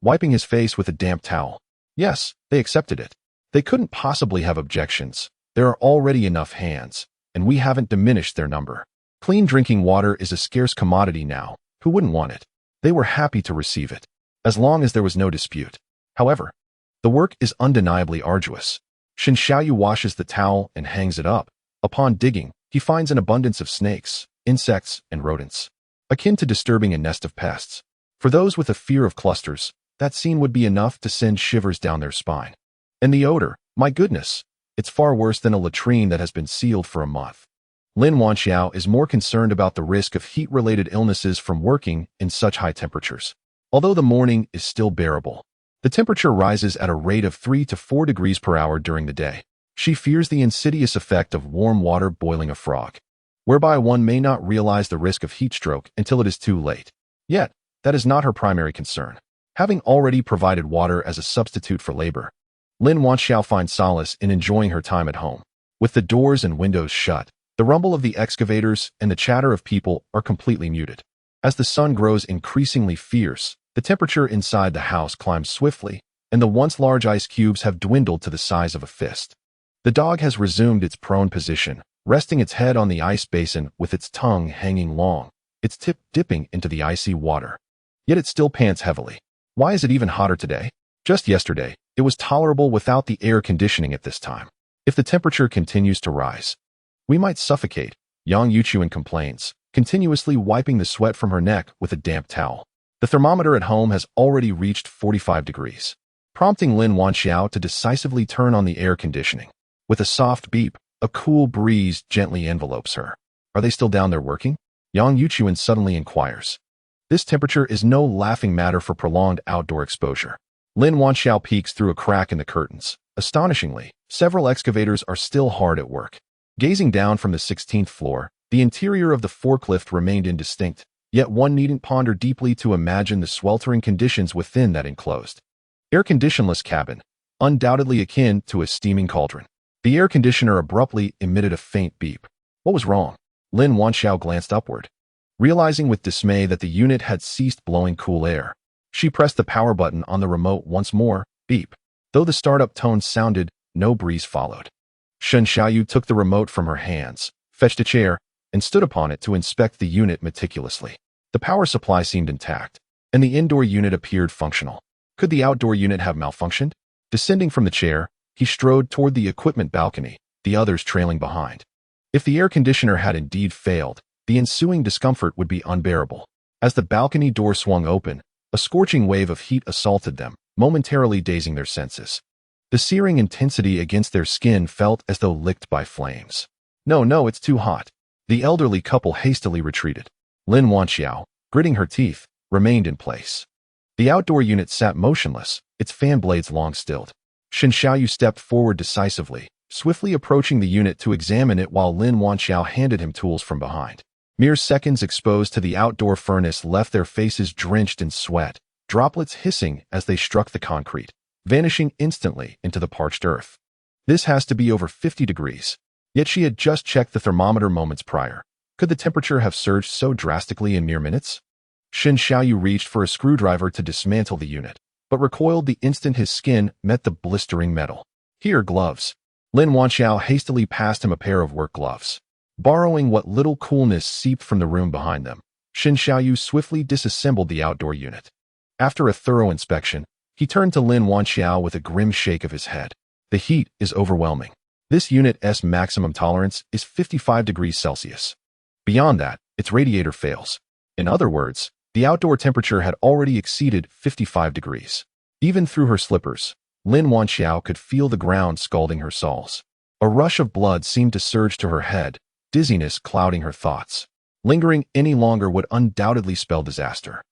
wiping his face with a damp towel. Yes, they accepted it. They couldn't possibly have objections. There are already enough hands, and we haven't diminished their number. Clean drinking water is a scarce commodity now. Who wouldn't want it? They were happy to receive it, as long as there was no dispute. However, the work is undeniably arduous. Shun Xiaoyu washes the towel and hangs it up. Upon digging, he finds an abundance of snakes, insects, and rodents, akin to disturbing a nest of pests. For those with a fear of clusters, that scene would be enough to send shivers down their spine. And the odor, my goodness, it's far worse than a latrine that has been sealed for a month. Lin Wanxiao is more concerned about the risk of heat-related illnesses from working in such high temperatures. Although the morning is still bearable, the temperature rises at a rate of 3 to 4 degrees per hour during the day. She fears the insidious effect of warm water boiling a frog, whereby one may not realize the risk of heat stroke until it is too late. Yet, that is not her primary concern. Having already provided water as a substitute for labor, Lin Wanxiao finds solace in enjoying her time at home. With the doors and windows shut, the rumble of the excavators and the chatter of people are completely muted. As the sun grows increasingly fierce, the temperature inside the house climbs swiftly, and the once large ice cubes have dwindled to the size of a fist. The dog has resumed its prone position, resting its head on the ice basin with its tongue hanging long, its tip dipping into the icy water. Yet it still pants heavily. Why is it even hotter today? Just yesterday, it was tolerable without the air conditioning at this time. If the temperature continues to rise, we might suffocate, Yang Yuchuan complains, continuously wiping the sweat from her neck with a damp towel. The thermometer at home has already reached 45 degrees, prompting Lin Wanxiao to decisively turn on the air conditioning. With a soft beep, a cool breeze gently envelopes her. Are they still down there working? Yang Yuchuan suddenly inquires. This temperature is no laughing matter for prolonged outdoor exposure. Lin Wanxiao peeks through a crack in the curtains. Astonishingly, several excavators are still hard at work. Gazing down from the 16th floor, the interior of the forklift remained indistinct, yet one needn't ponder deeply to imagine the sweltering conditions within that enclosed, air-conditionless cabin, undoubtedly akin to a steaming cauldron. The air conditioner abruptly emitted a faint beep. What was wrong? Lin Wanxiao glanced upward. Realizing with dismay that the unit had ceased blowing cool air, she pressed the power button on the remote once more. Beep. Though the startup tone sounded, no breeze followed. Shun Xiaoyu took the remote from her hands, fetched a chair, and stood upon it to inspect the unit meticulously. The power supply seemed intact, and the indoor unit appeared functional. Could the outdoor unit have malfunctioned? Descending from the chair, he strode toward the equipment balcony, the others trailing behind. If the air conditioner had indeed failed, the ensuing discomfort would be unbearable. As the balcony door swung open, a scorching wave of heat assaulted them, momentarily dazing their senses. The searing intensity against their skin felt as though licked by flames. No, it's too hot. The elderly couple hastily retreated. Lin Wanxiao, gritting her teeth, remained in place. The outdoor unit sat motionless, its fan blades long stilled. Shun Xiaoyu stepped forward decisively, swiftly approaching the unit to examine it while Lin Wanxiao handed him tools from behind. Mere seconds exposed to the outdoor furnace left their faces drenched in sweat, droplets hissing as they struck the concrete, vanishing instantly into the parched earth. This has to be over 50 degrees. Yet she had just checked the thermometer moments prior. Could the temperature have surged so drastically in mere minutes? Shun Xiaoyu reached for a screwdriver to dismantle the unit, but recoiled the instant his skin met the blistering metal. Here, gloves. Lin Wanxiao hastily passed him a pair of work gloves. Borrowing what little coolness seeped from the room behind them, Shun Xiaoyu swiftly disassembled the outdoor unit. After a thorough inspection, he turned to Lin Wanxiao with a grim shake of his head. The heat is overwhelming. This unit's maximum tolerance is 55 degrees Celsius. Beyond that, its radiator fails. In other words, the outdoor temperature had already exceeded 55 degrees. Even through her slippers, Lin Wanxiao could feel the ground scalding her soles. A rush of blood seemed to surge to her head, dizziness clouding her thoughts. Lingering any longer would undoubtedly spell disaster.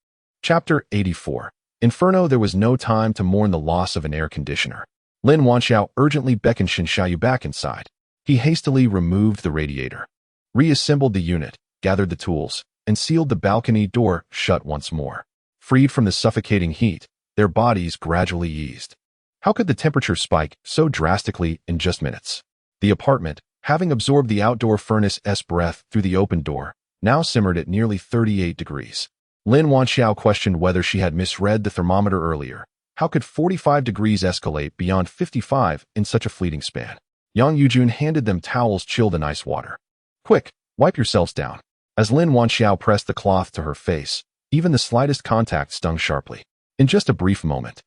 Chapter 84. Inferno. There was no time to mourn the loss of an air conditioner. Lin Wanxiao urgently beckoned Shun Xiaoyu back inside. He hastily removed the radiator, reassembled the unit, gathered the tools, and sealed the balcony door shut once more. Freed from the suffocating heat, their bodies gradually eased. How could the temperature spike so drastically in just minutes? The apartment, having absorbed the outdoor furnace's breath through the open door, now simmered at nearly 38 degrees. Lin Wanxiao questioned whether she had misread the thermometer earlier. How could 45 degrees escalate beyond 55 in such a fleeting span? Yang Yujun handed them towels chilled in ice water. Quick, wipe yourselves down. As Lin Wanxiao pressed the cloth to her face, even the slightest contact stung sharply. In just a brief moment,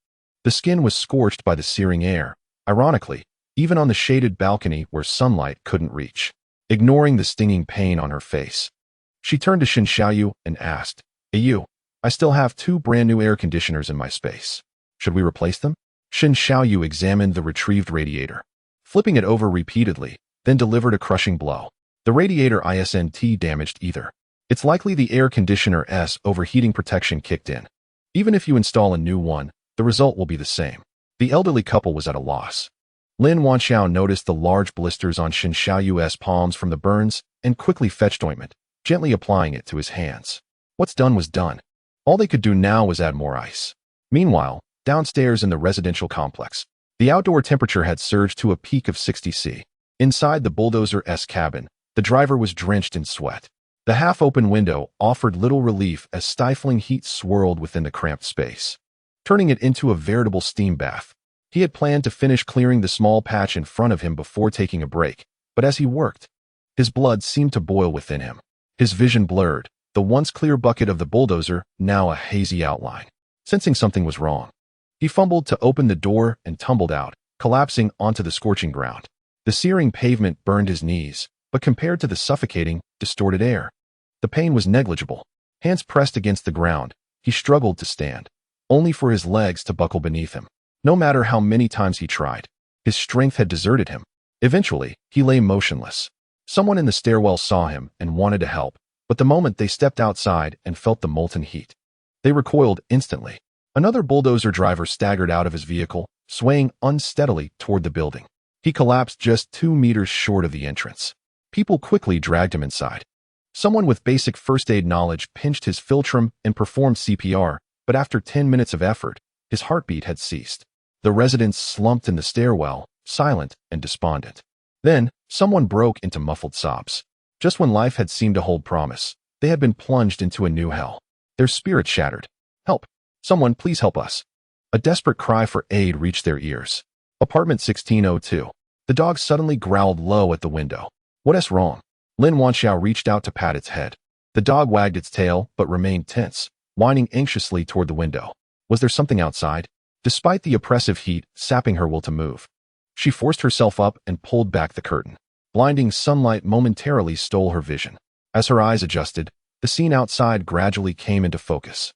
the skin was scorched by the searing air, ironically, even on the shaded balcony where sunlight couldn't reach. Ignoring the stinging pain on her face, she turned to Shen Xiaoyu and asked, "Hey you, I still have 2 brand new air conditioners in my space. Should we replace them?" Shen Xiaoyu examined the retrieved radiator, flipping it over repeatedly, then delivered a crushing blow. The radiator isn't damaged either. It's likely the air conditioner's overheating protection kicked in. Even if you install a new one, the result will be the same. The elderly couple was at a loss. Lin Wanxiao noticed the large blisters on Shen Xiaoyu's palms from the burns and quickly fetched ointment, gently applying it to his hands. What's done was done. All they could do now was add more ice. Meanwhile, downstairs in the residential complex, the outdoor temperature had surged to a peak of 60 C. Inside the bulldozer's cabin, the driver was drenched in sweat. The half-open window offered little relief as stifling heat swirled within the cramped space, turning it into a veritable steam bath. He had planned to finish clearing the small patch in front of him before taking a break, but as he worked, his blood seemed to boil within him. His vision blurred, the once clear bucket of the bulldozer now a hazy outline. Sensing something was wrong, he fumbled to open the door and tumbled out, collapsing onto the scorching ground. The searing pavement burned his knees, but compared to the suffocating, distorted air, the pain was negligible. Hands pressed against the ground, he struggled to stand, only for his legs to buckle beneath him. No matter how many times he tried, his strength had deserted him. Eventually, he lay motionless. Someone in the stairwell saw him and wanted to help, but the moment they stepped outside and felt the molten heat, they recoiled instantly. Another bulldozer driver staggered out of his vehicle, swaying unsteadily toward the building. He collapsed just 2 meters short of the entrance. People quickly dragged him inside. Someone with basic first aid knowledge pinched his philtrum and performed CPR, but after 10 minutes of effort, his heartbeat had ceased. The residents slumped in the stairwell, silent and despondent. Then, someone broke into muffled sobs. Just when life had seemed to hold promise, they had been plunged into a new hell. Their spirits shattered. "Help! Someone please help us!" A desperate cry for aid reached their ears. Apartment 1602. The dog suddenly growled low at the window. "What's wrong?" Lin Wanxiao reached out to pat its head. The dog wagged its tail but remained tense, whining anxiously toward the window. Was there something outside? Despite the oppressive heat sapping her will to move, she forced herself up and pulled back the curtain. Blinding sunlight momentarily stole her vision. As her eyes adjusted, the scene outside gradually came into focus.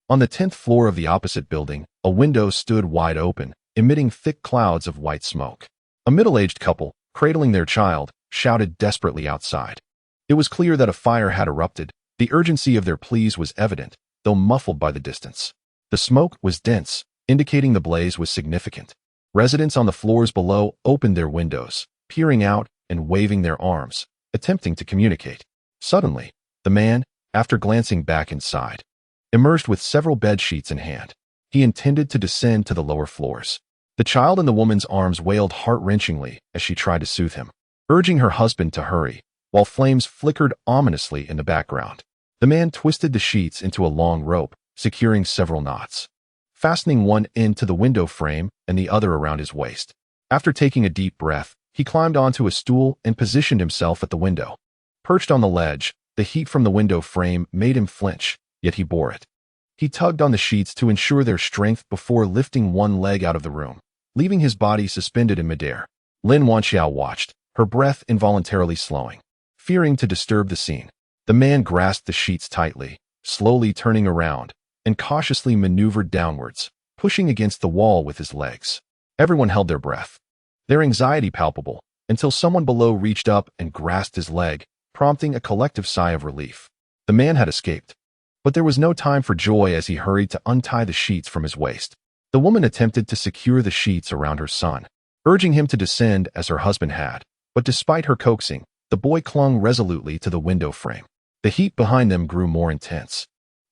On the 10th floor of the opposite building, a window stood wide open, emitting thick clouds of white smoke. A middle-aged couple, cradling their child, shouted desperately outside. It was clear that a fire had erupted. The urgency of their pleas was evident, though muffled by the distance. The smoke was dense, indicating the blaze was significant. Residents on the floors below opened their windows, peering out and waving their arms, attempting to communicate. Suddenly, the man, after glancing back inside, emerged with several bed sheets in hand. He intended to descend to the lower floors. The child in the woman's arms wailed heart-wrenchingly as she tried to soothe him, urging her husband to hurry, while flames flickered ominously in the background. The man twisted the sheets into a long rope, securing several knots, fastening one end to the window frame and the other around his waist. After taking a deep breath, he climbed onto a stool and positioned himself at the window. Perched on the ledge, the heat from the window frame made him flinch, yet he bore it. He tugged on the sheets to ensure their strength before lifting one leg out of the room, leaving his body suspended in midair. Lin Wanxiao watched, her breath involuntarily slowing. Fearing to disturb the scene, the man grasped the sheets tightly, slowly turning around, and cautiously maneuvered downwards, pushing against the wall with his legs. Everyone held their breath, their anxiety palpable, until someone below reached up and grasped his leg, prompting a collective sigh of relief. The man had escaped, but there was no time for joy as he hurried to untie the sheets from his waist. The woman attempted to secure the sheets around her son, urging him to descend as her husband had, but despite her coaxing, the boy clung resolutely to the window frame. The heat behind them grew more intense,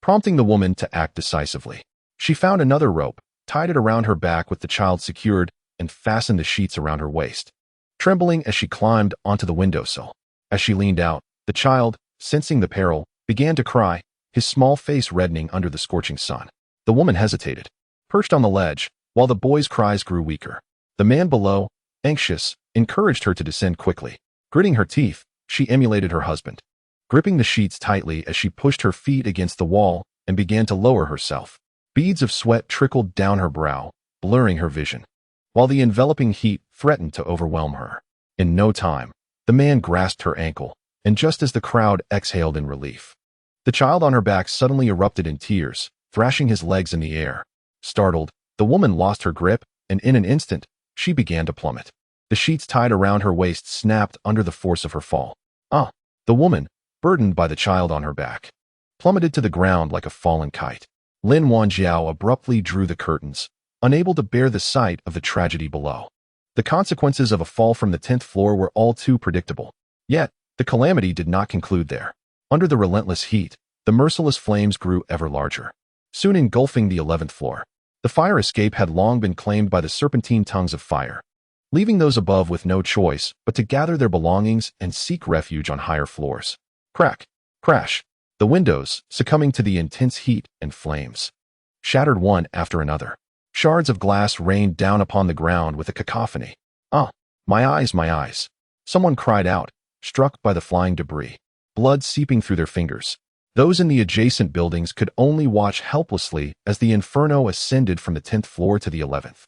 prompting the woman to act decisively. She found another rope, tied it around her back with the child secured, and fastened the sheets around her waist, trembling as she climbed onto the windowsill. As she leaned out, the child, sensing the peril, began to cry, his small face reddening under the scorching sun. The woman hesitated, perched on the ledge, while the boy's cries grew weaker. The man below, anxious, encouraged her to descend quickly. Gritting her teeth, she emulated her husband, gripping the sheets tightly as she pushed her feet against the wall and began to lower herself. Beads of sweat trickled down her brow, blurring her vision, while the enveloping heat threatened to overwhelm her. In no time, the man grasped her ankle, and just as the crowd exhaled in relief, the child on her back suddenly erupted in tears, thrashing his legs in the air. Startled, the woman lost her grip, and in an instant, she began to plummet. The sheets tied around her waist snapped under the force of her fall. The woman, burdened by the child on her back, plummeted to the ground like a fallen kite. Lin Wanjiao abruptly drew the curtains, unable to bear the sight of the tragedy below. The consequences of a fall from the 10th floor were all too predictable. Yet, the calamity did not conclude there. Under the relentless heat, the merciless flames grew ever larger, soon engulfing the 11th floor. The fire escape had long been claimed by the serpentine tongues of fire, leaving those above with no choice but to gather their belongings and seek refuge on higher floors. Crack, crash, the windows, succumbing to the intense heat and flames, shattered one after another. Shards of glass rained down upon the ground with a cacophony. My eyes, my eyes! Someone cried out, struck by the flying debris, blood seeping through their fingers. Those in the adjacent buildings could only watch helplessly as the inferno ascended from the 10th floor to the 11th,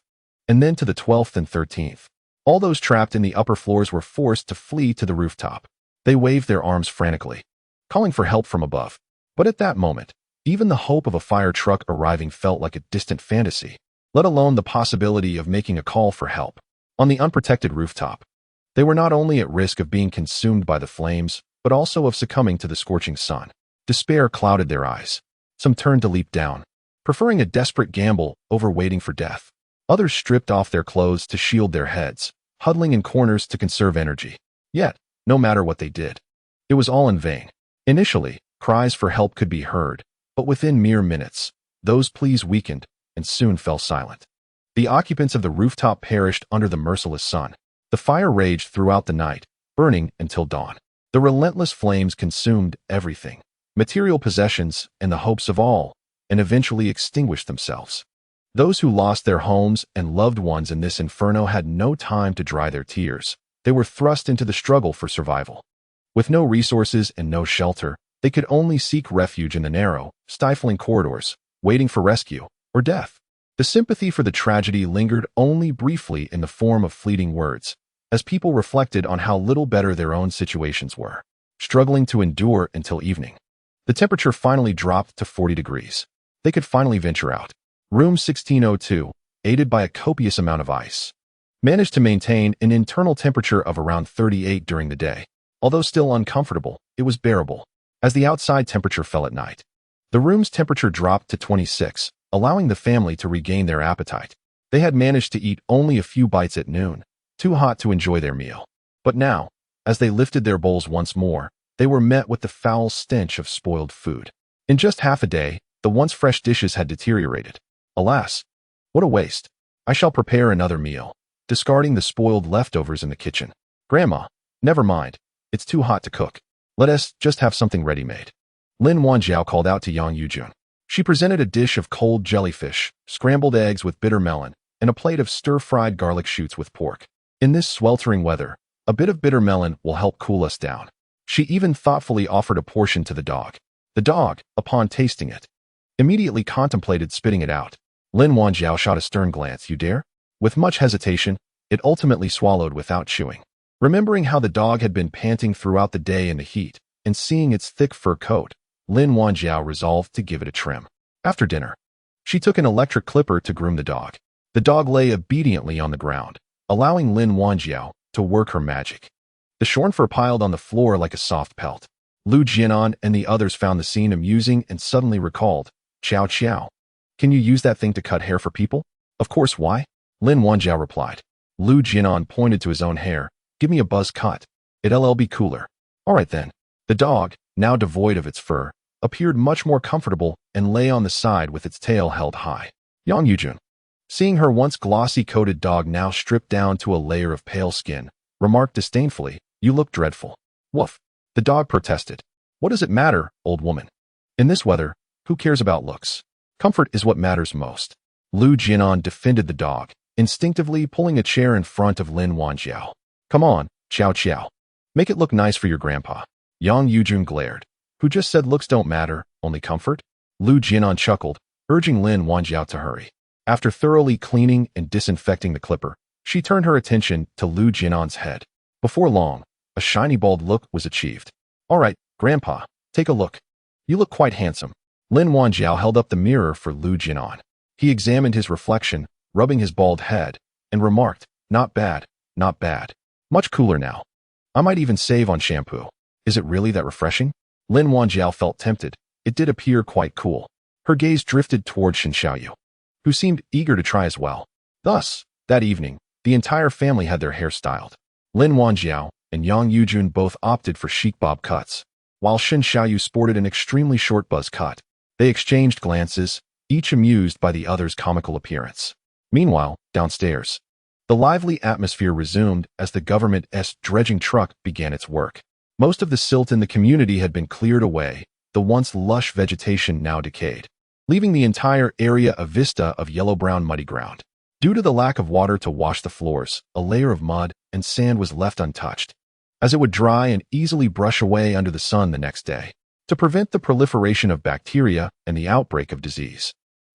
and then to the 12th and 13th. All those trapped in the upper floors were forced to flee to the rooftop. They waved their arms frantically, calling for help from above. But at that moment, even the hope of a fire truck arriving felt like a distant fantasy, let alone the possibility of making a call for help. On the unprotected rooftop, they were not only at risk of being consumed by the flames, but also of succumbing to the scorching sun. Despair clouded their eyes. Some turned to leap down, preferring a desperate gamble over waiting for death. Others stripped off their clothes to shield their heads, huddling in corners to conserve energy. Yet, no matter what they did, it was all in vain. Initially, cries for help could be heard, but within mere minutes, those pleas weakened and soon fell silent. The occupants of the rooftop perished under the merciless sun. The fire raged throughout the night, burning until dawn. The relentless flames consumed everything, material possessions and the hopes of all, and eventually extinguished themselves. Those who lost their homes and loved ones in this inferno had no time to dry their tears. They were thrust into the struggle for survival. With no resources and no shelter, they could only seek refuge in the narrow, stifling corridors, waiting for rescue or death. The sympathy for the tragedy lingered only briefly in the form of fleeting words, as people reflected on how little better their own situations were, struggling to endure until evening. The temperature finally dropped to 40 degrees. They could finally venture out. Room 1602, aided by a copious amount of ice, managed to maintain an internal temperature of around 38 during the day. Although still uncomfortable, it was bearable. As the outside temperature fell at night, the room's temperature dropped to 26, allowing the family to regain their appetite. They had managed to eat only a few bites at noon, too hot to enjoy their meal. But now, as they lifted their bowls once more, they were met with the foul stench of spoiled food. In just half a day, the once fresh dishes had deteriorated. Alas, what a waste! I shall prepare another meal, discarding the spoiled leftovers in the kitchen. Grandma, never mind, it's too hot to cook. Let us just have something ready-made. Lin Wanjiao called out to Yang Yujun. She presented a dish of cold jellyfish, scrambled eggs with bitter melon, and a plate of stir-fried garlic shoots with pork. In this sweltering weather, a bit of bitter melon will help cool us down. She even thoughtfully offered a portion to the dog. The dog, upon tasting it, immediately contemplated spitting it out. Lin Wanjiao shot a stern glance. You dare? With much hesitation, it ultimately swallowed without chewing. Remembering how the dog had been panting throughout the day in the heat, and seeing its thick fur coat, Lin Wanjiao resolved to give it a trim. After dinner, she took an electric clipper to groom the dog. The dog lay obediently on the ground, allowing Lin Wanjiao to work her magic. The shorn fur piled on the floor like a soft pelt. Lu Jianan and the others found the scene amusing and suddenly recalled, Xiao Xiao, can you use that thing to cut hair for people? Of course, why? Lin Wanjiao replied. Lu Jianan pointed to his own hair. Give me a buzz cut. It'll be cooler. All right then. The dog, now devoid of its fur, appeared much more comfortable and lay on the side with its tail held high. Yang Yujun, seeing her once glossy-coated dog now stripped down to a layer of pale skin, remarked disdainfully, "You look dreadful." "Woof," the dog protested. "What does it matter, old woman? In this weather, who cares about looks? Comfort is what matters most." Lu Jinan defended the dog, instinctively pulling a chair in front of Lin Wanjiao. "Come on, Xiao Xiao. Make it look nice for your grandpa." Yang Yujun glared. "Who just said looks don't matter, only comfort?" Lu Jinan chuckled, urging Lin Wanjiao to hurry. After thoroughly cleaning and disinfecting the clipper, she turned her attention to Lu Jinan's head. Before long, a shiny bald look was achieved. "All right, Grandpa, take a look. You look quite handsome." Lin Wanjiao held up the mirror for Lu Jinan. He examined his reflection, rubbing his bald head, and remarked, "Not bad, not bad. Much cooler now. I might even save on shampoo. Is it really that refreshing?" Lin Wanjiao felt tempted. It did appear quite cool. Her gaze drifted toward Shen Xiaoyu, who seemed eager to try as well. Thus, that evening, the entire family had their hair styled. Lin Wanjiao and Yang Yujun both opted for chic bob cuts, while Shen Xiaoyu sported an extremely short buzz cut. They exchanged glances, each amused by the other's comical appearance. Meanwhile, downstairs, the lively atmosphere resumed as the government's dredging truck began its work. Most of the silt in the community had been cleared away, the once lush vegetation now decayed, leaving the entire area a vista of yellow-brown muddy ground. Due to the lack of water to wash the floors, a layer of mud and sand was left untouched, as it would dry and easily brush away under the sun the next day. To prevent the proliferation of bacteria and the outbreak of disease,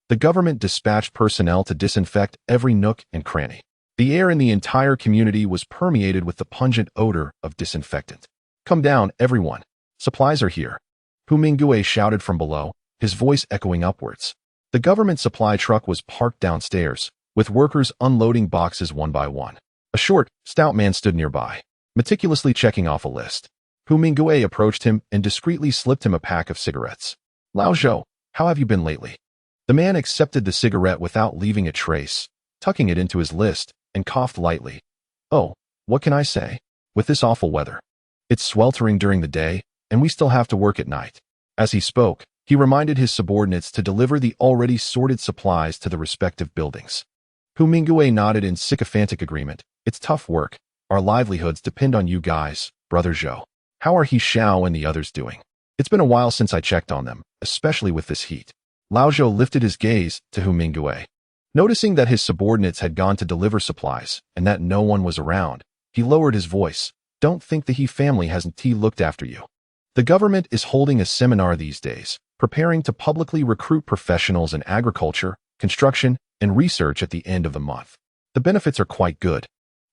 the government dispatched personnel to disinfect every nook and cranny. The air in the entire community was permeated with the pungent odor of disinfectant. "Come down, everyone. Supplies are here," Hu Mingyue shouted from below, his voice echoing upwards. The government supply truck was parked downstairs, with workers unloading boxes one by one. A short, stout man stood nearby, meticulously checking off a list. Hu Mingyue approached him and discreetly slipped him a pack of cigarettes. "Lao Zhou, how have you been lately?" The man accepted the cigarette without leaving a trace, tucking it into his list, and coughed lightly. "Oh, what can I say? With this awful weather. It's sweltering during the day, and we still have to work at night." As he spoke, he reminded his subordinates to deliver the already sorted supplies to the respective buildings. Hu Mingyue nodded in sycophantic agreement. "It's tough work. Our livelihoods depend on you guys, Brother Zhou. How are He Xiao and the others doing? It's been a while since I checked on them, especially with this heat." Lao Zhou lifted his gaze to Hu Mingyue. Noticing that his subordinates had gone to deliver supplies and that no one was around, he lowered his voice. "Don't think the He family hasn't looked after you. The government is holding a seminar these days, preparing to publicly recruit professionals in agriculture, construction, and research at the end of the month. The benefits are quite good,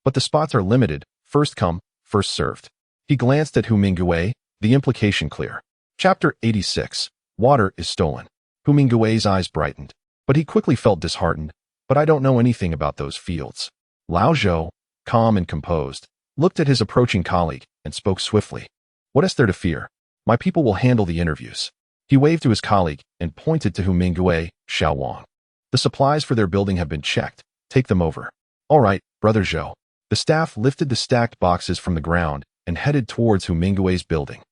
but the spots are limited, first come, first served." He glanced at Hu Mingyue, the implication clear. Chapter 86. Water is stolen. Hu Mingyue's eyes brightened, but he quickly felt disheartened. "But I don't know anything about those fields." Lao Zhou, calm and composed, looked at his approaching colleague and spoke swiftly. "What is there to fear? My people will handle the interviews." He waved to his colleague and pointed to Hu Mingyue, Xiao Wang. "The supplies for their building have been checked. Take them over." "All right, Brother Zhou." The staff lifted the stacked boxes from the ground and headed towards Hu Mingyue's building.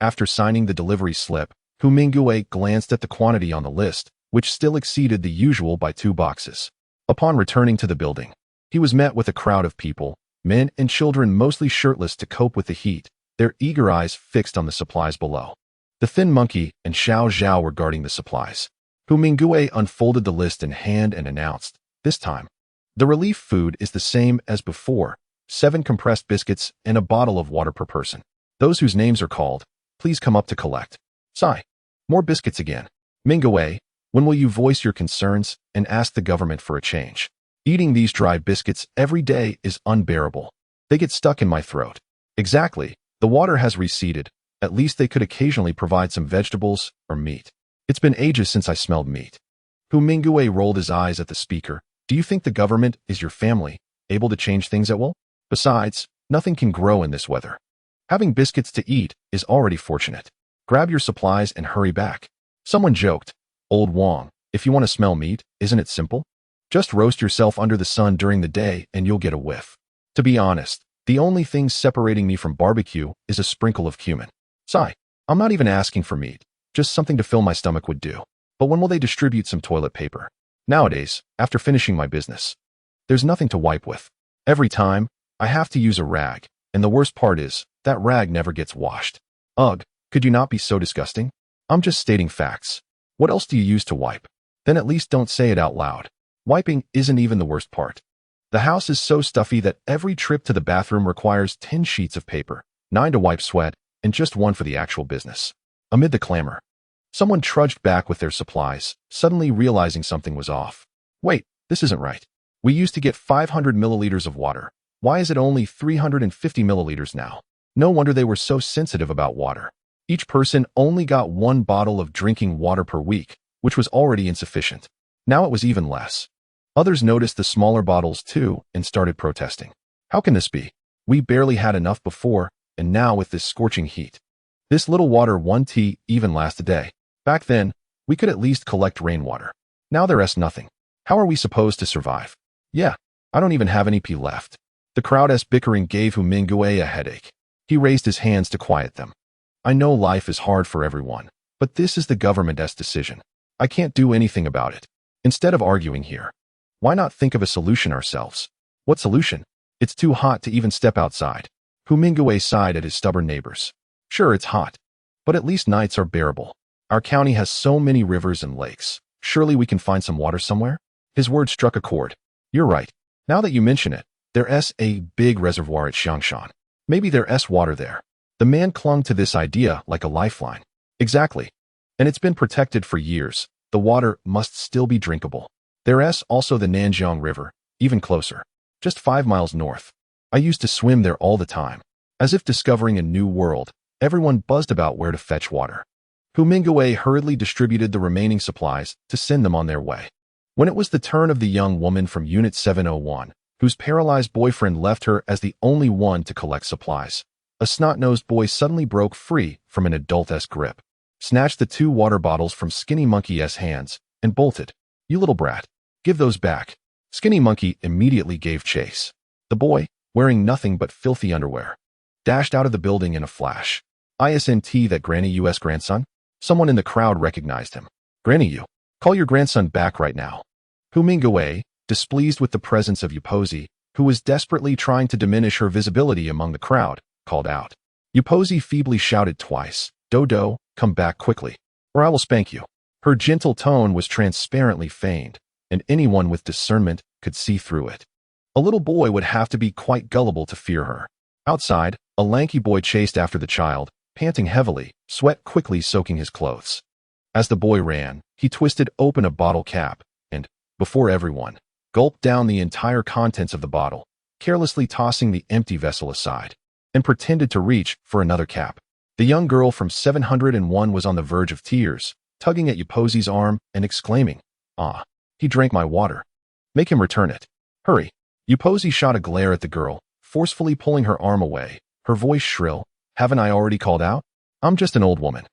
After signing the delivery slip, Hu Mingyue glanced at the quantity on the list, which still exceeded the usual by 2 boxes. Upon returning to the building, he was met with a crowd of people, men and children mostly shirtless to cope with the heat, their eager eyes fixed on the supplies below. The thin monkey and Xiao Zhao were guarding the supplies. Hu Mingyue unfolded the list in hand and announced, "This time, the relief food is the same as before, 7 compressed biscuits and a bottle of water per person. Those whose names are called, please come up to collect." Sigh. More biscuits again. "Mingyue, when will you voice your concerns and ask the government for a change? Eating these dry biscuits every day is unbearable. They get stuck in my throat." "Exactly. The water has receded. At least they could occasionally provide some vegetables or meat. It's been ages since I smelled meat." Hu Mingyue rolled his eyes at the speaker. "Do you think the government is your family, able to change things at will? Besides, nothing can grow in this weather. Having biscuits to eat is already fortunate. Grab your supplies and hurry back." Someone joked, "Old Wang, if you want to smell meat, isn't it simple? Just roast yourself under the sun during the day and you'll get a whiff. To be honest, the only thing separating me from barbecue is a sprinkle of cumin." Sigh. "I'm not even asking for meat, Just something to fill my stomach would do. But when will they distribute some toilet paper? Nowadays, after finishing my business, there's nothing to wipe with. Every time, I have to use a rag, and the worst part is, that rag never gets washed. Ugh, could you not be so disgusting? I'm just stating facts. What else do you use to wipe? Then at least don't say it out loud. Wiping isn't even the worst part. The house is so stuffy that every trip to the bathroom requires 10 sheets of paper, 9 to wipe sweat, and just 1 for the actual business. Amid the clamor, someone trudged back with their supplies, suddenly realizing something was off. Wait, this isn't right. We used to get 500 milliliters of water. Why is it only 350 milliliters now? No wonder they were so sensitive about water. Each person only got 1 bottle of drinking water per week, which was already insufficient. Now it was even less. Others noticed the smaller bottles too and started protesting. How can this be? We barely had enough before, and now with this scorching heat. This little water won't even last a day. Back then, we could at least collect rainwater. Now there's nothing. How are we supposed to survive? Yeah, I don't even have any pee left. The crowd's bickering gave Hu Mingwei a headache. He raised his hands to quiet them. I know life is hard for everyone, but this is the government's decision. I can't do anything about it. Instead of arguing here, why not think of a solution ourselves? What solution? It's too hot to even step outside. Hu Mingwei sighed at his stubborn neighbors. Sure, it's hot, but at least nights are bearable. Our county has so many rivers and lakes. Surely we can find some water somewhere? His words struck a chord. You're right. Now that you mention it, there's a big reservoir at Xiangshan. Maybe there's water there. The man clung to this idea like a lifeline. Exactly. And it's been protected for years. The water must still be drinkable. There's also the Nanjiang River, even closer. Just 5 miles north. I used to swim there all the time. As if discovering a new world, everyone buzzed about where to fetch water. Hu Mingwei hurriedly distributed the remaining supplies to send them on their way. When it was the turn of the young woman from Unit 701, whose paralyzed boyfriend left her as the only one to collect supplies, a snot-nosed boy suddenly broke free from an adult-esque grip, snatched the 2 water bottles from Skinny Monkey's hands, and bolted. You little brat, give those back. Skinny Monkey immediately gave chase. The boy, wearing nothing but filthy underwear, dashed out of the building in a flash. Isn't that Granny Yu's grandson? Someone in the crowd recognized him. Granny Yu, call your grandson back right now. Hu Mingwei, displeased with the presence of Yupozi, who was desperately trying to diminish her visibility among the crowd, called out. Yupozi feebly shouted twice, Dodo, come back quickly, or I will spank you. Her gentle tone was transparently feigned, and anyone with discernment could see through it. A little boy would have to be quite gullible to fear her. Outside, a lanky boy chased after the child, panting heavily, sweat quickly soaking his clothes. As the boy ran, he twisted open a bottle cap and, before everyone, gulped down the entire contents of the bottle, carelessly tossing the empty vessel aside, and pretended to reach for another cap. The young girl from 701 was on the verge of tears, tugging at Yupozi's arm and exclaiming, "Ah, he drank my water. Make him return it. Hurry." Yupozi shot a glare at the girl, forcefully pulling her arm away, her voice shrill. Haven't I already called out? I'm just an old woman.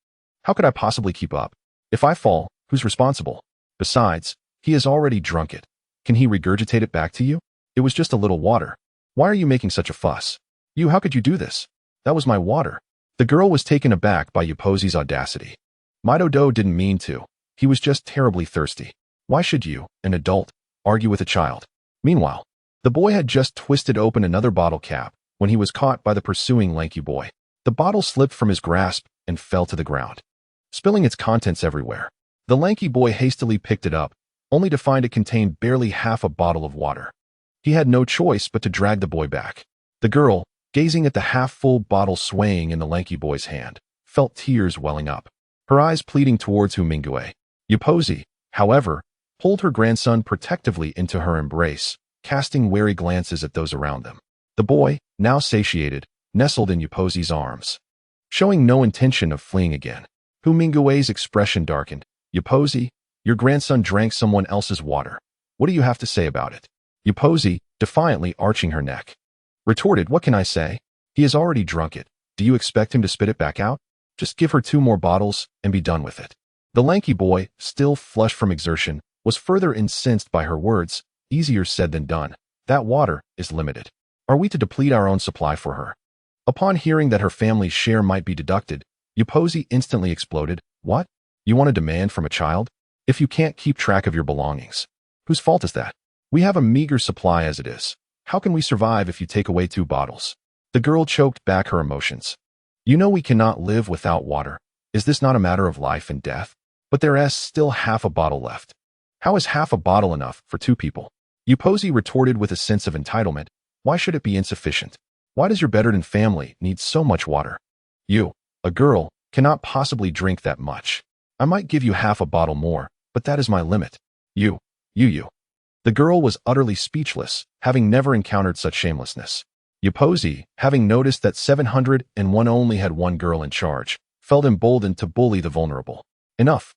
How could I possibly keep up? If I fall, who's responsible? Besides, he has already drunk it. Can he regurgitate it back to you? It was just a little water. Why are you making such a fuss? You, how could you do this? That was my water. The girl was taken aback by Yupozi's audacity. Mido-do didn't mean to. He was just terribly thirsty. Why should you, an adult, argue with a child? Meanwhile, the boy had just twisted open another bottle cap when he was caught by the pursuing lanky boy. The bottle slipped from his grasp and fell to the ground, spilling its contents everywhere. The lanky boy hastily picked it up, only to find it contained barely half a bottle of water. He had no choice but to drag the boy back. The girl, gazing at the half-full bottle swaying in the lanky boy's hand, felt tears welling up, her eyes pleading towards Hu Mingwei. Yupozi, however, pulled her grandson protectively into her embrace, casting wary glances at those around them. The boy, now satiated, nestled in Yupozi's arms, showing no intention of fleeing again. Hu Mingwei's expression darkened. Yupozi, your grandson drank someone else's water. What do you have to say about it? Yupozi, defiantly arching her neck, retorted, what can I say? He has already drunk it. Do you expect him to spit it back out? Just give her 2 more bottles and be done with it. The lanky boy, still flushed from exertion, was further incensed by her words. Easier said than done. That water is limited. Are we to deplete our own supply for her? Upon hearing that her family's share might be deducted, Yupozi instantly exploded. What? You want a demand from a child? If you can't keep track of your belongings, whose fault is that? We have a meager supply as it is. How can we survive if you take away 2 bottles? The girl choked back her emotions. You know we cannot live without water. Is this not a matter of life and death? But there's still half a bottle left. How is half a bottle enough for 2 people? Uposi retorted with a sense of entitlement. Why should it be insufficient? Why does your better-than family need so much water? You, a girl, cannot possibly drink that much. I might give you half a bottle more, but that is my limit. You. The girl was utterly speechless, having never encountered such shamelessness. Uposi, having noticed that 701 only had 1 girl in charge, felt emboldened to bully the vulnerable. Enough!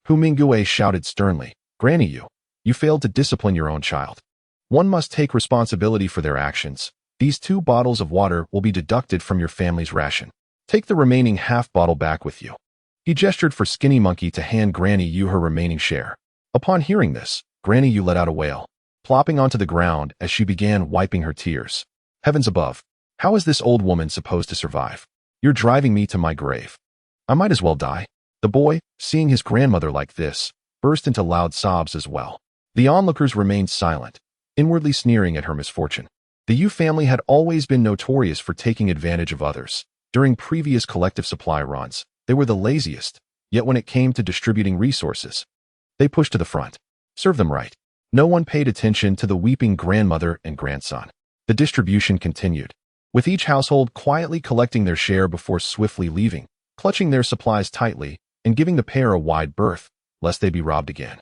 Hu Mingui shouted sternly. Granny, you failed to discipline your own child. One must take responsibility for their actions. These 2 bottles of water will be deducted from your family's ration. Take the remaining half bottle back with you. He gestured for Skinny Monkey to hand Granny Yu her remaining share. Upon hearing this, Granny Yu let out a wail, plopping onto the ground as she began wiping her tears. Heavens above, how is this old woman supposed to survive? You're driving me to my grave. I might as well die. The boy, seeing his grandmother like this, burst into loud sobs as well. The onlookers remained silent, inwardly sneering at her misfortune. The Yu family had always been notorious for taking advantage of others. During previous collective supply runs, they were the laziest, yet when it came to distributing resources, they pushed to the front. Serve them right. No one paid attention to the weeping grandmother and grandson. The distribution continued, with each household quietly collecting their share before swiftly leaving, clutching their supplies tightly, and giving the pair a wide berth, lest they be robbed again.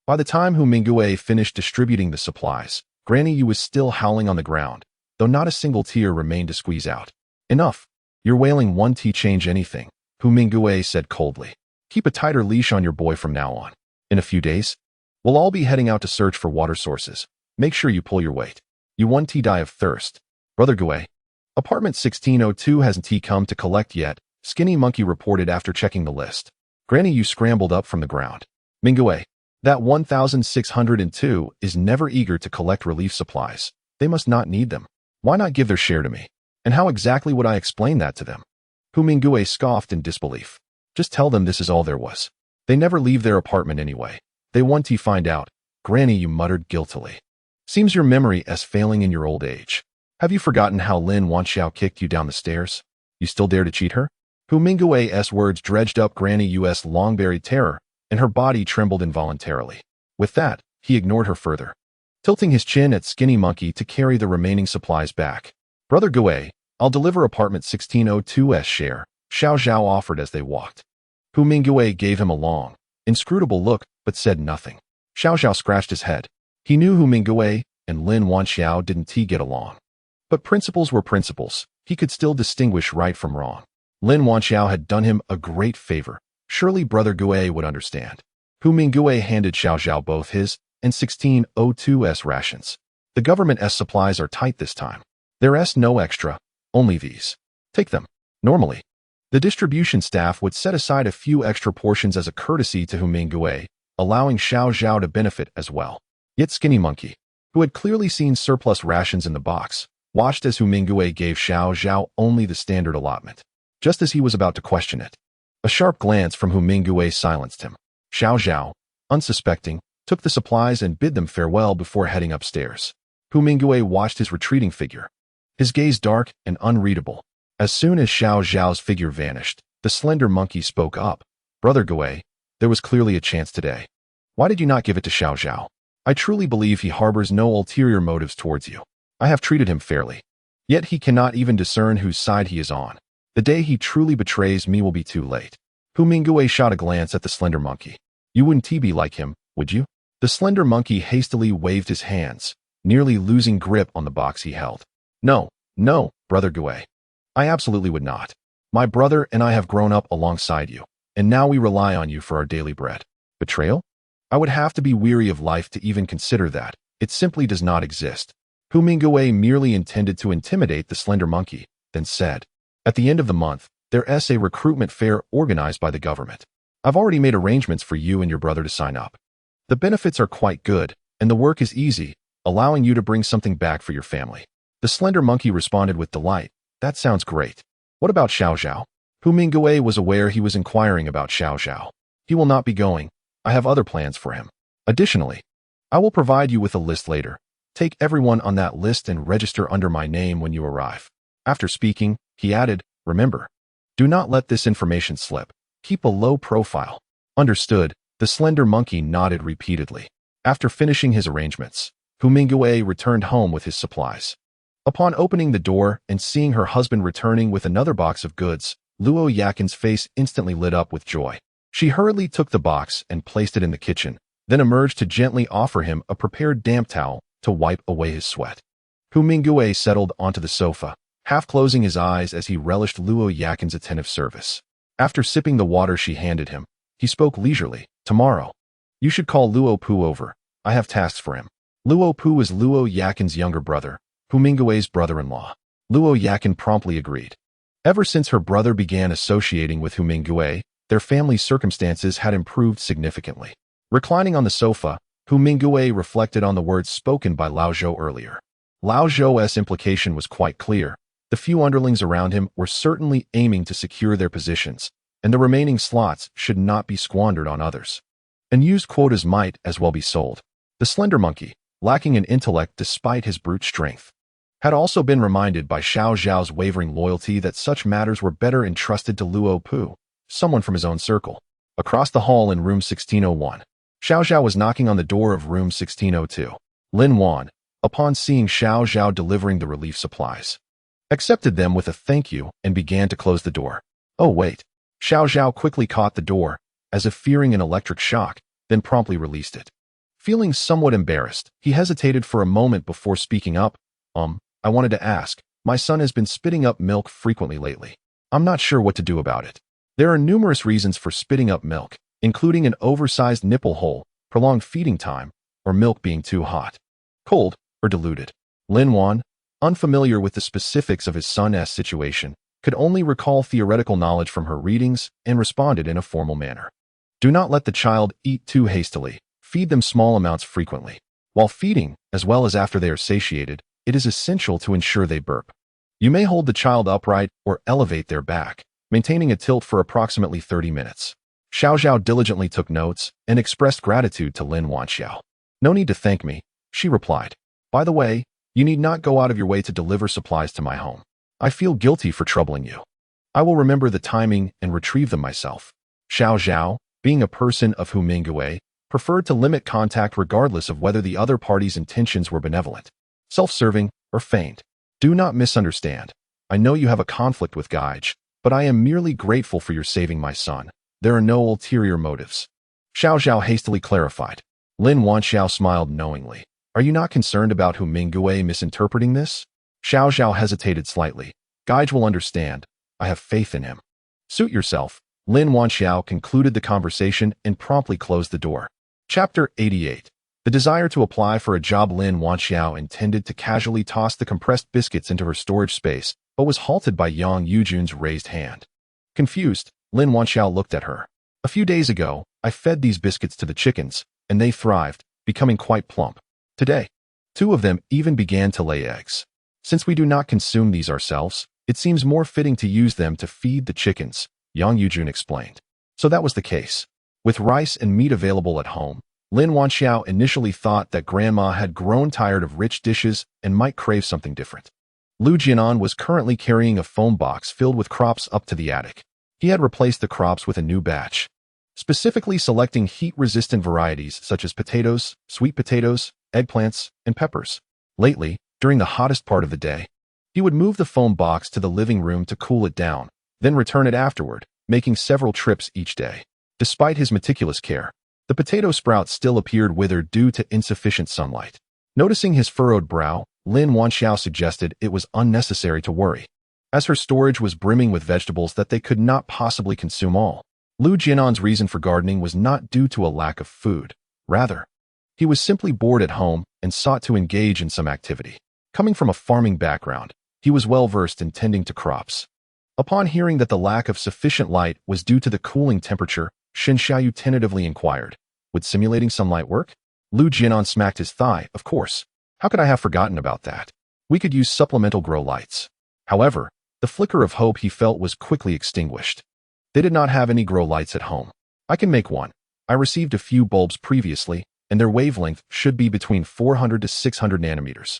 By the time Hu Mingui finished distributing the supplies, Granny Yu was still howling on the ground, though not a single tear remained to squeeze out. Enough! You're wailing 1 tea change anything, Hu Mingui said coldly. Keep a tighter leash on your boy from now on. In a few days, we'll all be heading out to search for water sources. Make sure you pull your weight. You 1 tea die of thirst. Brother Gue. Apartment 1602 hasn't tea come to collect yet, Skinny Monkey reported after checking the list. Granny Yu scrambled up from the ground. Mingui, that 1602 is never eager to collect relief supplies. They must not need them. Why not give their share to me? And how exactly would I explain that to them? Hu Mingui scoffed in disbelief. Just tell them this is all there was. They never leave their apartment anyway. They want to find out. Granny Yu muttered guiltily. Seems your memory is failing in your old age. Have you forgotten how Lin Wanxiao kicked you down the stairs? You still dare to cheat her? Hu Mingui's words dredged up Granny Yu's long-buried terror, and her body trembled involuntarily. With that, he ignored her further, tilting his chin at Skinny Monkey to carry the remaining supplies back. Brother Gue, I'll deliver apartment 1602's share, Xiao Zhao offered as they walked. Hu Mingui gave him a long, inscrutable look, but said nothing. Xiao Zhao scratched his head. He knew Hu Mingui and Lin Wanxiao didn't get along. But principles were principles. He could still distinguish right from wrong. Lin Wanxiao had done him a great favor. Surely Brother Gue would understand. Hu Mingui handed Xiao Zhao both his and 1602's rations. The government's supplies are tight this time. There's no extra, only these. Take them. Normally, the distribution staff would set aside a few extra portions as a courtesy to Hu Mingui, allowing Xiao Zhao to benefit as well. Yet Skinny Monkey, who had clearly seen surplus rations in the box, watched as Hu Mingui gave Xiao Zhao only the standard allotment. Just as he was about to question it, a sharp glance from Hu Mingui silenced him. Xiao Zhao, unsuspecting, took the supplies and bid them farewell before heading upstairs. Hu Mingui watched his retreating figure, his gaze dark and unreadable. As soon as Xiao Zhao's figure vanished, the slender monkey spoke up. Brother Gue, there was clearly a chance today. Why did you not give it to Xiao Zhao? I truly believe he harbors no ulterior motives towards you. I have treated him fairly. Yet he cannot even discern whose side he is on. The day he truly betrays me will be too late. Hu Mingui shot a glance at the slender monkey. You wouldn't be like him, would you? The slender monkey hastily waved his hands, nearly losing grip on the box he held. No, Brother Gue. I absolutely would not. My brother and I have grown up alongside you, and now we rely on you for our daily bread. Betrayal? I would have to be weary of life to even consider that. It simply does not exist. Hu Mingui merely intended to intimidate the slender monkey, then said, at the end of the month, there's a recruitment fair organized by the government. I've already made arrangements for you and your brother to sign up. The benefits are quite good, and the work is easy, allowing you to bring something back for your family. The slender monkey responded with delight. That sounds great. What about Xiao Zhao? Hu Mingwei was aware he was inquiring about Xiao Zhao. He will not be going. I have other plans for him. Additionally, I will provide you with a list later. Take everyone on that list and register under my name when you arrive. After speaking, he added, remember, do not let this information slip. Keep a low profile. Understood. The slender monkey nodded repeatedly. After finishing his arrangements, Hu Mingwei returned home with his supplies. Upon opening the door and seeing her husband returning with another box of goods, Luo Yakin's face instantly lit up with joy. She hurriedly took the box and placed it in the kitchen, then emerged to gently offer him a prepared damp towel to wipe away his sweat. Hu Mingwei settled onto the sofa, half closing his eyes as he relished Luo Yakin's attentive service. After sipping the water she handed him, he spoke leisurely. Tomorrow, you should call Luo Pu over. I have tasks for him. Luo Pu is Luo Yakin's younger brother, Hu Mingwei's brother-in-law. Luo Yakin promptly agreed. Ever since her brother began associating with Hu Mingwei, their family's circumstances had improved significantly. Reclining on the sofa, Hu Mingwei reflected on the words spoken by Lao Zhou earlier. Lao Zhou's implication was quite clear. The few underlings around him were certainly aiming to secure their positions, and the remaining slots should not be squandered on others. Unused quotas might as well be sold. The slender monkey, lacking in intellect despite his brute strength, had also been reminded by Xiao Zhao's wavering loyalty that such matters were better entrusted to Luo Pu, someone from his own circle. Across the hall in room 1601, Xiao Zhao was knocking on the door of room 1602. Lin Wan, upon seeing Xiao Zhao delivering the relief supplies, accepted them with a thank you and began to close the door. Oh wait. Xiao Zhao quickly caught the door, as if fearing an electric shock, then promptly released it. Feeling somewhat embarrassed, he hesitated for a moment before speaking up. I wanted to ask, my son has been spitting up milk frequently lately. I'm not sure what to do about it. There are numerous reasons for spitting up milk, including an oversized nipple hole, prolonged feeding time, or milk being too hot, cold, or diluted. Lin Wan, unfamiliar with the specifics of his son's situation, could only recall theoretical knowledge from her readings and responded in a formal manner. Do not let the child eat too hastily. Feed them small amounts frequently. While feeding, as well as after they are satiated, it is essential to ensure they burp. You may hold the child upright or elevate their back, maintaining a tilt for approximately 30 minutes. Xiao Zhao diligently took notes and expressed gratitude to Lin Wanxiao. No need to thank me, she replied. By the way, you need not go out of your way to deliver supplies to my home. I feel guilty for troubling you. I will remember the timing and retrieve them myself. Xiao Zhao, being a person of Hu Mingwei, preferred to limit contact regardless of whether the other party's intentions were benevolent, self-serving, or feigned. Do not misunderstand. I know you have a conflict with Gaige, but I am merely grateful for your saving my son. There are no ulterior motives. Xiao Zhao hastily clarified. Lin Wanxiao smiled knowingly. Are you not concerned about Hu Mingwei misinterpreting this? Xiao Zhao hesitated slightly. Gaige will understand. I have faith in him. Suit yourself. Lin Wanxiao concluded the conversation and promptly closed the door. Chapter 88. The desire to apply for a job. Lin Wanxiao intended to casually toss the compressed biscuits into her storage space, but was halted by Yang Yujun's raised hand. Confused, Lin Wanxiao looked at her. A few days ago, I fed these biscuits to the chickens, and they thrived, becoming quite plump. Today, 2 of them even began to lay eggs. Since we do not consume these ourselves, it seems more fitting to use them to feed the chickens, Yang Yujun explained. So that was the case. With rice and meat available at home, Lin Wanxiao initially thought that Grandma had grown tired of rich dishes and might crave something different. Lu Jianan was currently carrying a foam box filled with crops up to the attic. He had replaced the crops with a new batch, specifically selecting heat-resistant varieties such as potatoes, sweet potatoes, eggplants, and peppers. Lately, during the hottest part of the day, he would move the foam box to the living room to cool it down, then return it afterward, making several trips each day. Despite his meticulous care, the potato sprouts still appeared withered due to insufficient sunlight. Noticing his furrowed brow, Lin Wanxiao suggested it was unnecessary to worry, as her storage was brimming with vegetables that they could not possibly consume all. Lu Jianan's reason for gardening was not due to a lack of food. Rather, he was simply bored at home and sought to engage in some activity. Coming from a farming background, he was well versed in tending to crops. Upon hearing that the lack of sufficient light was due to the cooling temperature, Shen Xiaoyu tentatively inquired, would simulating sunlight work? Lu Jianan smacked his thigh. Of course. How could I have forgotten about that? We could use supplemental grow lights. However, The flicker of hope he felt was quickly extinguished. They did not have any grow lights at home. I can make one. I received a few bulbs previously, and their wavelength should be between 400 to 600 nanometers.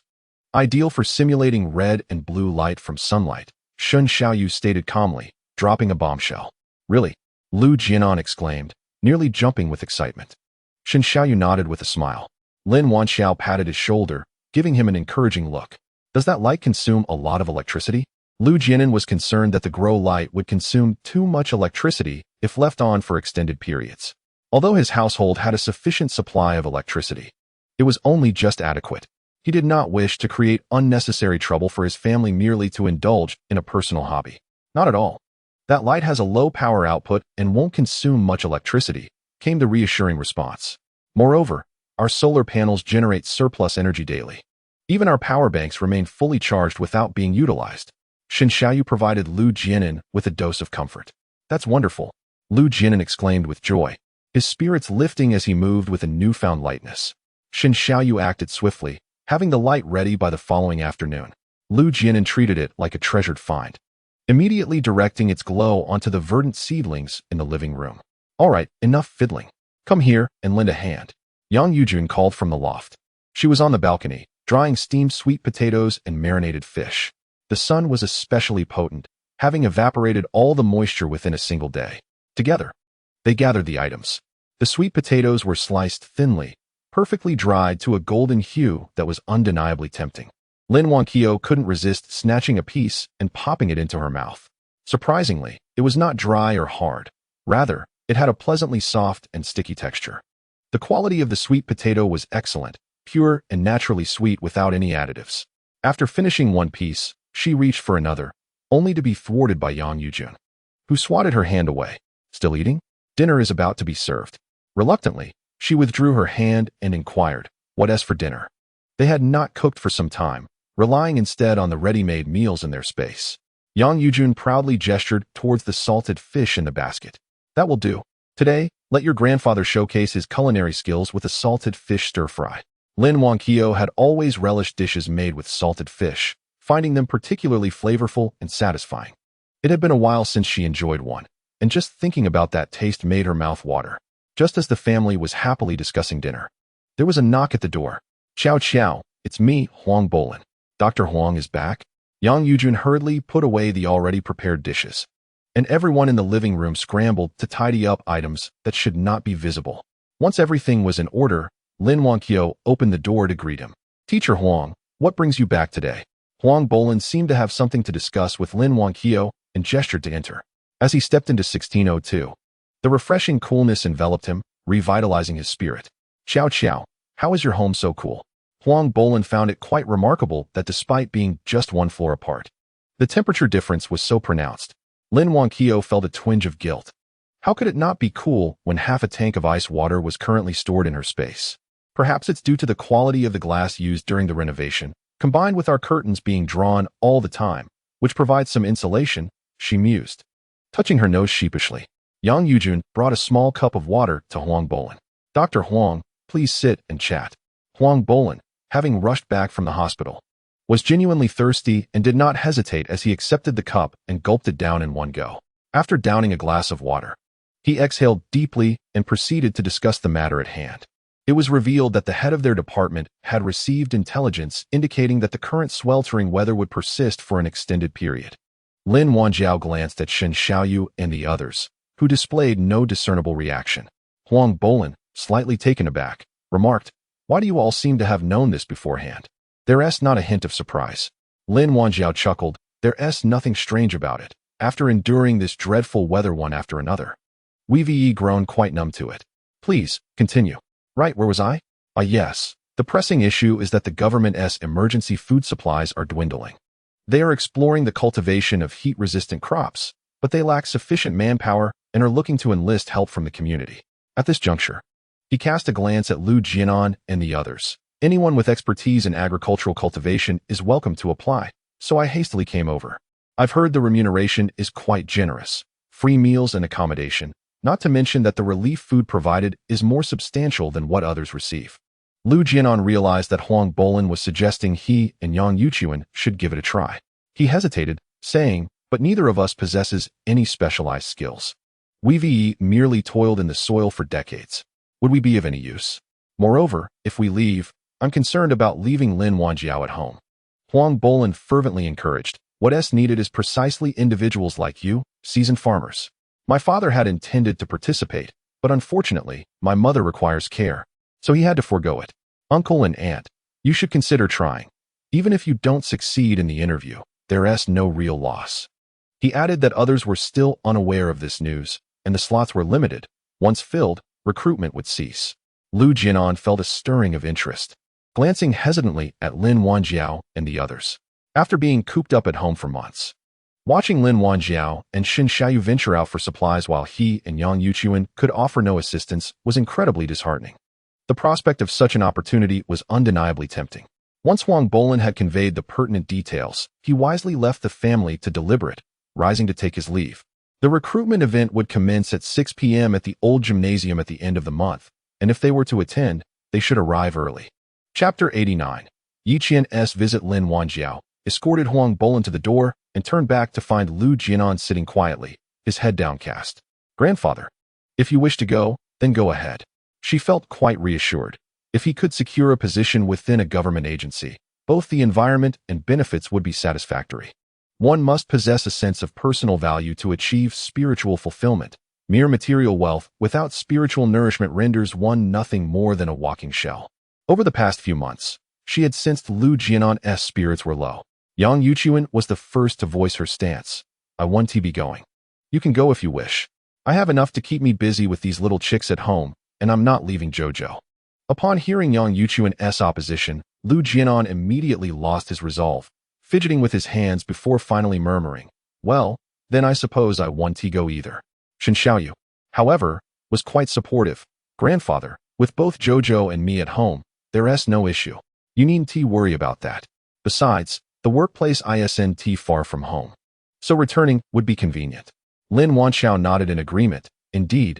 Ideal for simulating red and blue light from sunlight, Shen Xiaoyu stated calmly, dropping a bombshell. Really? Lu Jianan exclaimed, nearly jumping with excitement. Shen Xiaoyu nodded with a smile. Lin Wanxiao patted his shoulder, giving him an encouraging look. Does that light consume a lot of electricity? Lu Jianan was concerned that the grow light would consume too much electricity if left on for extended periods. Although his household had a sufficient supply of electricity, it was only just adequate. He did not wish to create unnecessary trouble for his family merely to indulge in a personal hobby. Not at all. That light has a low power output and won't consume much electricity, came the reassuring response. Moreover, our solar panels generate surplus energy daily. Even our power banks remain fully charged without being utilized. Shen Xiaoyu provided Lu Jianan with a dose of comfort. That's wonderful, Lu Jianan exclaimed with joy, his spirits lifting as he moved with a newfound lightness. Shen Xiaoyu acted swiftly, having the light ready by the following afternoon. Lu Jianan treated it like a treasured find, immediately directing its glow onto the verdant seedlings in the living room. All right, enough fiddling. Come here and lend a hand, Yang Yujun called from the loft. She was on the balcony, drying steamed sweet potatoes and marinated fish. The sun was especially potent, having evaporated all the moisture within a single day. Together, they gathered the items. The sweet potatoes were sliced thinly, perfectly dried to a golden hue that was undeniably tempting. Lin Wanqiao couldn't resist snatching a piece and popping it into her mouth. Surprisingly, it was not dry or hard. Rather, it had a pleasantly soft and sticky texture. The quality of the sweet potato was excellent, pure and naturally sweet without any additives. After finishing one piece, she reached for another, only to be thwarted by Yang Yujun, who swatted her hand away. Still eating? Dinner is about to be served. Reluctantly, she withdrew her hand and inquired, what as for dinner? They had not cooked for some time, relying instead on the ready-made meals in their space. Yang Yujun proudly gestured towards the salted fish in the basket. That will do. Today, let your grandfather showcase his culinary skills with a salted fish stir-fry. Lin Wanqiao had always relished dishes made with salted fish, finding them particularly flavorful and satisfying. It had been a while since she enjoyed one, and just thinking about that taste made her mouth water. Just as the family was happily discussing dinner, there was a knock at the door. Chow Chow, it's me, Huang Bolin. Dr. Huang is back? Yang Yujun hurriedly put away the already prepared dishes, and everyone in the living room scrambled to tidy up items that should not be visible. Once everything was in order, Lin Wanqiao opened the door to greet him. Teacher Huang, what brings you back today? Huang Bolin seemed to have something to discuss with Lin Wanqiao and gestured to enter. As he stepped into 1602, the refreshing coolness enveloped him, revitalizing his spirit. Chow Chow, how is your home so cool? Huang Bolin found it quite remarkable that despite being just one floor apart, the temperature difference was so pronounced. Lin Wanqiao felt a twinge of guilt. How could it not be cool when half a tank of ice water was currently stored in her space? Perhaps it's due to the quality of the glass used during the renovation, combined with our curtains being drawn all the time, which provides some insulation, she mused. Touching her nose sheepishly, Yang Yujun brought a small cup of water to Huang Bolin. Dr. Huang, please sit and chat. Huang Bolin, having rushed back from the hospital, was genuinely thirsty and did not hesitate as he accepted the cup and gulped it down in one go. After downing a glass of water, he exhaled deeply and proceeded to discuss the matter at hand. It was revealed that the head of their department had received intelligence indicating that the current sweltering weather would persist for an extended period. Lin Wanjiao glanced at Shen Xiaoyu and the others, who displayed no discernible reaction. Huang Bolin, slightly taken aback, remarked, why do you all seem to have known this beforehand? There's not a hint of surprise. Lin Wanjiao chuckled, there's nothing strange about it. After enduring this dreadful weather one after another, we've grown quite numb to it. Please, continue. Right, where was I? Yes. The pressing issue is that the government's emergency food supplies are dwindling. They are exploring the cultivation of heat-resistant crops, but they lack sufficient manpower and are looking to enlist help from the community. At this juncture, he cast a glance at Lu Jianan and the others. Anyone with expertise in agricultural cultivation is welcome to apply, so I hastily came over. I've heard the remuneration is quite generous. Free meals and accommodation, not to mention that the relief food provided is more substantial than what others receive. Lu Jianan realized that Huang Bolin was suggesting he and Yang Yuchuan should give it a try. He hesitated, saying, "But neither of us possesses any specialized skills. We've merely toiled in the soil for decades. Would we be of any use? Moreover, if we leave, I'm concerned about leaving Lin Wanjiao at home." Huang Bolan fervently encouraged, "What's needed is precisely individuals like you, seasoned farmers. My father had intended to participate, but unfortunately, my mother requires care, so he had to forego it. Uncle and aunt, you should consider trying. Even if you don't succeed in the interview, there's no real loss." He added that others were still unaware of this news, and the slots were limited. Once filled, recruitment would cease. Lu Jianan felt a stirring of interest, glancing hesitantly at Lin Wanjiao and the others. After being cooped up at home for months, watching Lin Wanjiao and Xin Xiaoyu venture out for supplies while he and Yang Yuchuan could offer no assistance was incredibly disheartening. The prospect of such an opportunity was undeniably tempting. Once Huang Bolan had conveyed the pertinent details, he wisely left the family to deliberate, rising to take his leave. The recruitment event would commence at 6 p.m. at the old gymnasium at the end of the month, and if they were to attend, they should arrive early. Chapter 89. Yi Qian's visit. Lin Wanjiao escorted Huang Bolan to the door and turned back to find Lu Jianan sitting quietly, his head downcast. "Grandfather, if you wish to go, then go ahead." She felt quite reassured. If he could secure a position within a government agency, both the environment and benefits would be satisfactory. One must possess a sense of personal value to achieve spiritual fulfillment. Mere material wealth without spiritual nourishment renders one nothing more than a walking shell. Over the past few months, she had sensed Lu Jianan's spirits were low. Yang Yuchuan was the first to voice her stance. "I want to be going. You can go if you wish. I have enough to keep me busy with these little chicks at home, and I'm not leaving Jojo." Upon hearing Yang Yuchuan's opposition, Lu Jianan immediately lost his resolve, fidgeting with his hands before finally murmuring, "Well, then I suppose I want to go either." Xin Xiaoyu, however, was quite supportive. "Grandfather, with both Jojo and me at home, there's no issue. You needn't worry about that. Besides, the workplace isn't far from home, so returning would be convenient." Lin Wanjiao nodded in agreement. Indeed.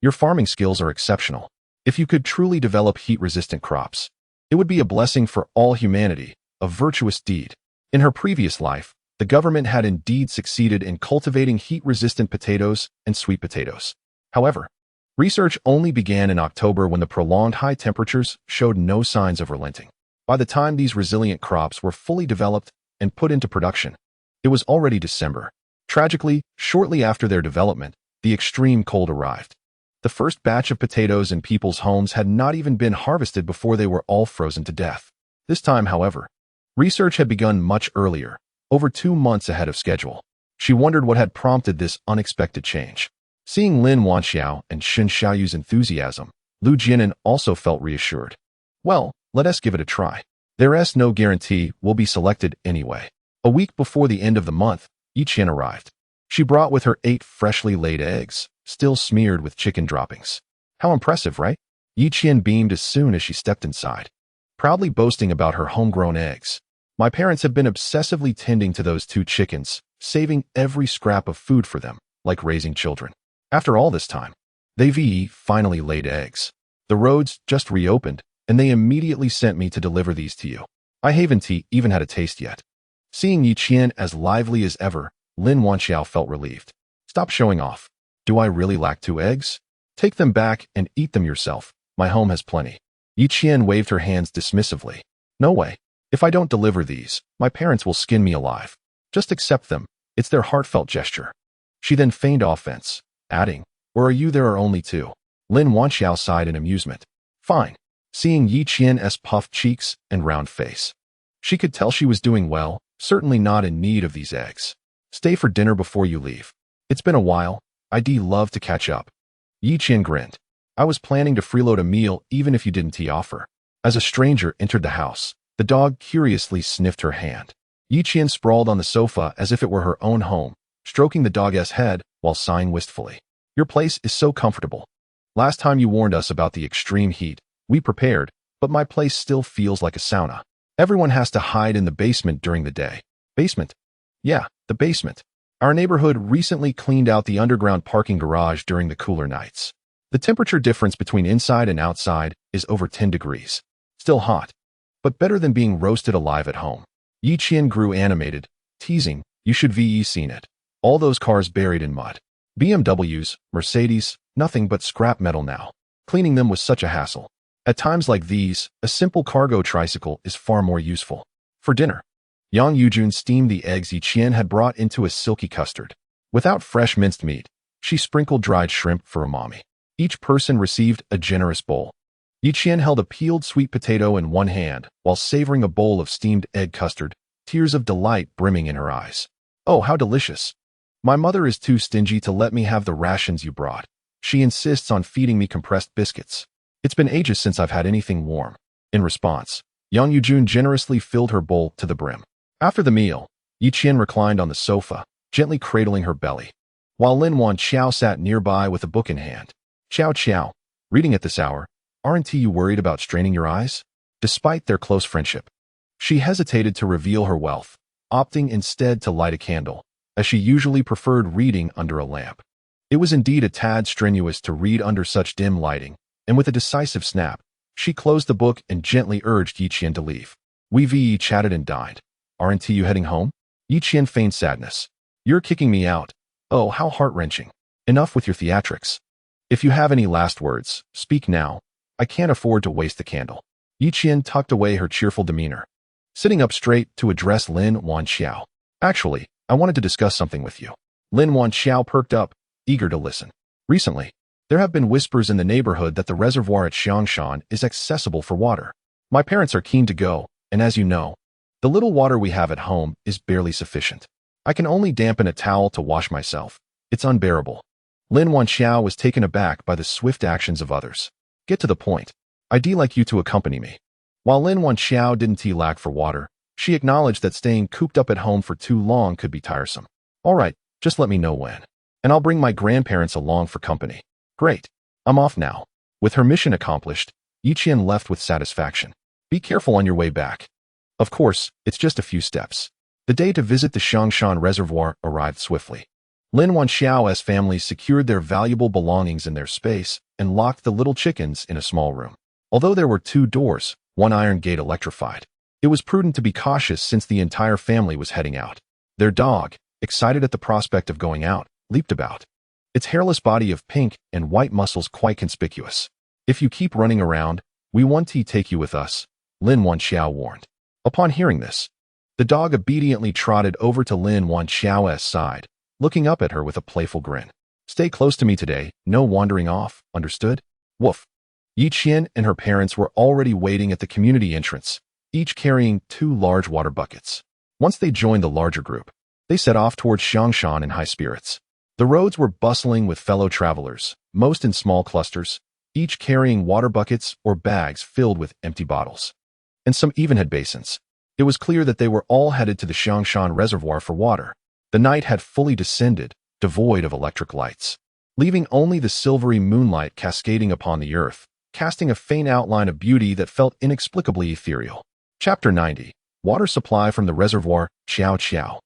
Your farming skills are exceptional. If you could truly develop heat-resistant crops, it would be a blessing for all humanity, a virtuous deed." In her previous life, the government had indeed succeeded in cultivating heat-resistant potatoes and sweet potatoes. However, research only began in October when the prolonged high temperatures showed no signs of relenting. By the time these resilient crops were fully developed and put into production, it was already December. Tragically, shortly after their development, the extreme cold arrived. The first batch of potatoes in people's homes had not even been harvested before they were all frozen to death. This time, however, research had begun much earlier, over 2 months ahead of schedule. She wondered what had prompted this unexpected change. Seeing Lin Wanjiao and Xin Xiaoyu's enthusiasm, Lu Jianan also felt reassured. "Well, let us give it a try. There's no guarantee we'll be selected anyway." A week before the end of the month, Yi Qian arrived. She brought with her 8 freshly laid eggs, still smeared with chicken droppings. "How impressive, right?" Yi Qian beamed as soon as she stepped inside, proudly boasting about her homegrown eggs. "My parents have been obsessively tending to those 2 chickens, saving every scrap of food for them, like raising children. After all this time, they've finally laid eggs. The roads just reopened, and they immediately sent me to deliver these to you. I haven't even had a taste yet." Seeing Yi Qian as lively as ever, Lin Wanjiao felt relieved. "Stop showing off. Do I really lack 2 eggs? Take them back and eat them yourself. My home has plenty." Yi Qian waved her hands dismissively. "No way. If I don't deliver these, my parents will skin me alive. Just accept them. It's their heartfelt gesture." She then feigned offense, adding, "Or are you there are only 2? Lin Wanjiao sighed in amusement. "Fine." Seeing Yi Qian's puffed cheeks and round face, she could tell she was doing well, certainly not in need of these eggs. "Stay for dinner before you leave. It's been a while. I'd love to catch up." Yi Qian grinned. "I was planning to freeload a meal even if you didn't offer." As a stranger entered the house, the dog curiously sniffed her hand. Yi Qian sprawled on the sofa as if it were her own home, stroking the dog's head while sighing wistfully. "Your place is so comfortable. Last time you warned us about the extreme heat, we prepared, but my place still feels like a sauna. Everyone has to hide in the basement during the day." "Basement?" "Yeah, the basement. Our neighborhood recently cleaned out the underground parking garage during the cooler nights. The temperature difference between inside and outside is over 10 degrees. Still hot, but better than being roasted alive at home." Yi Qian grew animated, teasing, You should ve seen it. All those cars buried in mud. BMWs, Mercedes, nothing but scrap metal now. Cleaning them was such a hassle. At times like these, a simple cargo tricycle is far more useful. For dinner, Yang Yujun steamed the eggs Yiqian had brought into a silky custard. Without fresh minced meat, she sprinkled dried shrimp for umami. Each person received a generous bowl. Yiqian held a peeled sweet potato in one hand while savoring a bowl of steamed egg custard, tears of delight brimming in her eyes. Oh, how delicious. My mother is too stingy to let me have the rations you brought. She insists on feeding me compressed biscuits. It's been ages since I've had anything warm. In response, Yang Yujun generously filled her bowl to the brim. After the meal, Yiqian reclined on the sofa, gently cradling her belly, while Lin Wanqiao sat nearby with a book in hand. Qiao Qiao, reading at this hour, aren't you worried about straining your eyes? Despite their close friendship, she hesitated to reveal her wealth, opting instead to light a candle, as she usually preferred reading under a lamp. It was indeed a tad strenuous to read under such dim lighting, and with a decisive snap, she closed the book and gently urged Yiqian to leave. We chatted and dined. Aren't you heading home? Yiqian feigned sadness. You're kicking me out. Oh, how heart-wrenching. Enough with your theatrics. If you have any last words, speak now. I can't afford to waste the candle. Yiqian tucked away her cheerful demeanor, sitting up straight to address Lin Wanqiao. Actually, I wanted to discuss something with you. Lin Wanqiao perked up, eager to listen. Recently, there have been whispers in the neighborhood that the reservoir at Xiangshan is accessible for water. My parents are keen to go, and as you know, the little water we have at home is barely sufficient. I can only dampen a towel to wash myself. It's unbearable. Lin Wanqiao was taken aback by the swift actions of others. Get to the point. I'd like you to accompany me. While Lin Wanqiao didn't lack for water, she acknowledged that staying cooped up at home for too long could be tiresome. All right, just let me know when. And I'll bring my grandparents along for company. Great. I'm off now. With her mission accomplished, Yiqian left with satisfaction. Be careful on your way back. Of course, it's just a few steps. The day to visit the Xiangshan Reservoir arrived swiftly. Lin Wanxiao's family secured their valuable belongings in their space and locked the little chickens in a small room. Although there were 2 doors, one iron gate electrified, it was prudent to be cautious since the entire family was heading out. Their dog, excited at the prospect of going out, leaped about, its hairless body of pink and white muscles quite conspicuous. If you keep running around, we want to take you with us, Lin Wanxiao warned. Upon hearing this, the dog obediently trotted over to Lin Wanxiao's side, looking up at her with a playful grin. Stay close to me today, no wandering off, understood? Woof. Yiqian and her parents were already waiting at the community entrance, each carrying 2 large water buckets. Once they joined the larger group, they set off towards Xiangshan in high spirits. The roads were bustling with fellow travelers, most in small clusters, each carrying water buckets or bags filled with empty bottles. And some even had basins. It was clear that they were all headed to the Xiangshan Reservoir for water. The night had fully descended, devoid of electric lights, leaving only the silvery moonlight cascading upon the earth, casting a faint outline of beauty that felt inexplicably ethereal. Chapter 90. Water supply from the reservoir, Qiao Qiao.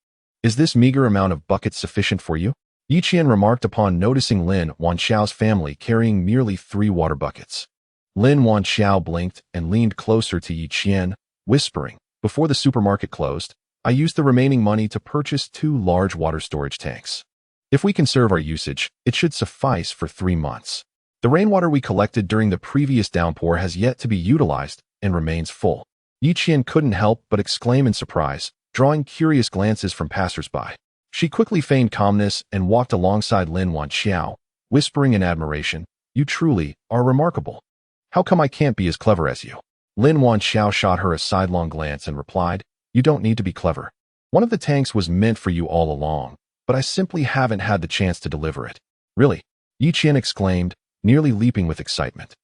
Is this meager amount of buckets sufficient for you? Yiqian remarked upon noticing Lin Wanxiao's family carrying merely 3 water buckets. Lin Wanxiao blinked and leaned closer to Yiqian, whispering, before the supermarket closed, I used the remaining money to purchase 2 large water storage tanks. If we conserve our usage, it should suffice for 3 months. The rainwater we collected during the previous downpour has yet to be utilized and remains full. Yiqian couldn't help but exclaim in surprise, drawing curious glances from passers-by. She quickly feigned calmness and walked alongside Lin Wanxiao, whispering in admiration, You truly are remarkable. How come I can't be as clever as you? Lin Wanxiao shot her a sidelong glance and replied, You don't need to be clever. One of the tanks was meant for you all along, but I simply haven't had the chance to deliver it. Really? Yiqian exclaimed, nearly leaping with excitement.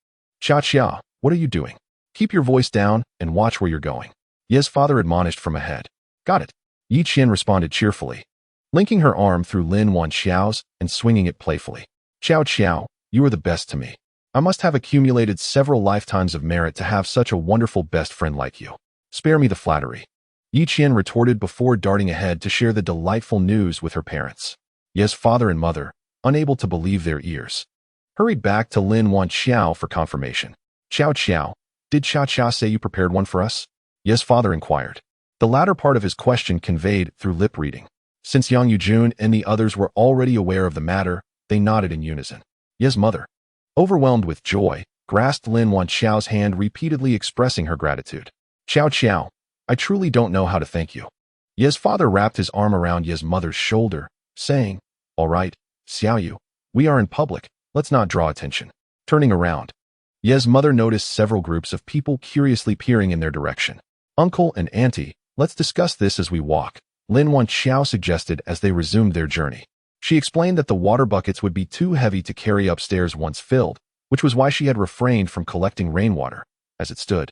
Xia, what are you doing? Keep your voice down and watch where you're going. Ye's father admonished from ahead. Got it. Yiqian responded cheerfully, linking her arm through Lin Wanxiao's and swinging it playfully. Qiao, you are the best to me. I must have accumulated several lifetimes of merit to have such a wonderful best friend like you. Spare me the flattery. Yiqian retorted before darting ahead to share the delightful news with her parents. Ye's father and mother, unable to believe their ears, hurried back to Lin Wanxiao for confirmation. Qiao, did Xia say you prepared one for us? Ye's father inquired. The latter part of his question conveyed through lip reading. Since Yang Yujun and the others were already aware of the matter, they nodded in unison. Ye's mother, overwhelmed with joy, grasped Lin Wanxiao's hand, repeatedly expressing her gratitude. Xiao Xiao, I truly don't know how to thank you. Ye's father wrapped his arm around Ye's mother's shoulder, saying, All right, Xiaoyu, we are in public, let's not draw attention. Turning around, Ye's mother noticed several groups of people curiously peering in their direction. Uncle and Auntie, let's discuss this as we walk, Lin Wanxiao suggested as they resumed their journey. She explained that the water buckets would be too heavy to carry upstairs once filled, which was why she had refrained from collecting rainwater. As it stood,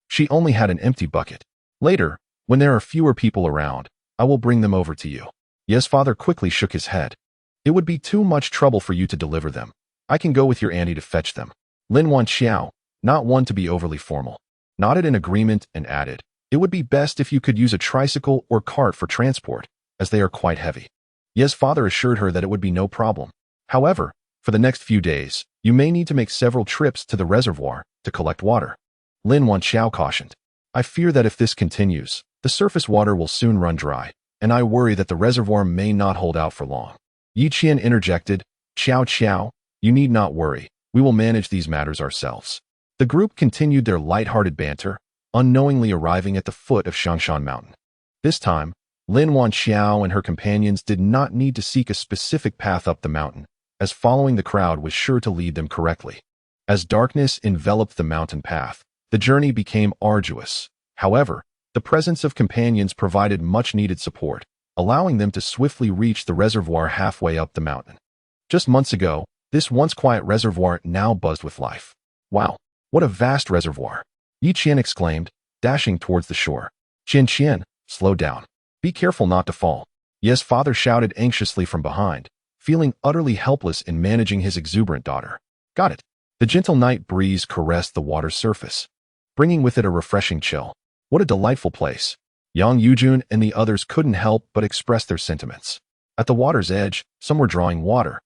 she only had an empty bucket. Later, when there are fewer people around, I will bring them over to you. Ye's father quickly shook his head. It would be too much trouble for you to deliver them. I can go with your auntie to fetch them. Lin Wanxiao, not one to be overly formal, nodded in agreement and added, It would be best if you could use a tricycle or cart for transport, as they are quite heavy. Ye's father assured her that it would be no problem. However, for the next few days, you may need to make several trips to the reservoir to collect water. Lin Wanxiao cautioned. I fear that if this continues, the surface water will soon run dry, and I worry that the reservoir may not hold out for long. Yi Qian interjected, Xiao Xiao, you need not worry, we will manage these matters ourselves. The group continued their light-hearted banter, unknowingly arriving at the foot of Shangshan Mountain. This time, Lin Wanxiao and her companions did not need to seek a specific path up the mountain, as following the crowd was sure to lead them correctly. As darkness enveloped the mountain path, the journey became arduous. However, the presence of companions provided much-needed support, allowing them to swiftly reach the reservoir halfway up the mountain. Just months ago, this once quiet reservoir now buzzed with life. Wow, what a vast reservoir! Yi Qian exclaimed, dashing towards the shore. Qian Qian, slow down. Be careful not to fall. Ye's father shouted anxiously from behind, feeling utterly helpless in managing his exuberant daughter. Got it. The gentle night breeze caressed the water's surface, bringing with it a refreshing chill. What a delightful place. Yang Yujun and the others couldn't help but express their sentiments. At the water's edge, some were drawing water,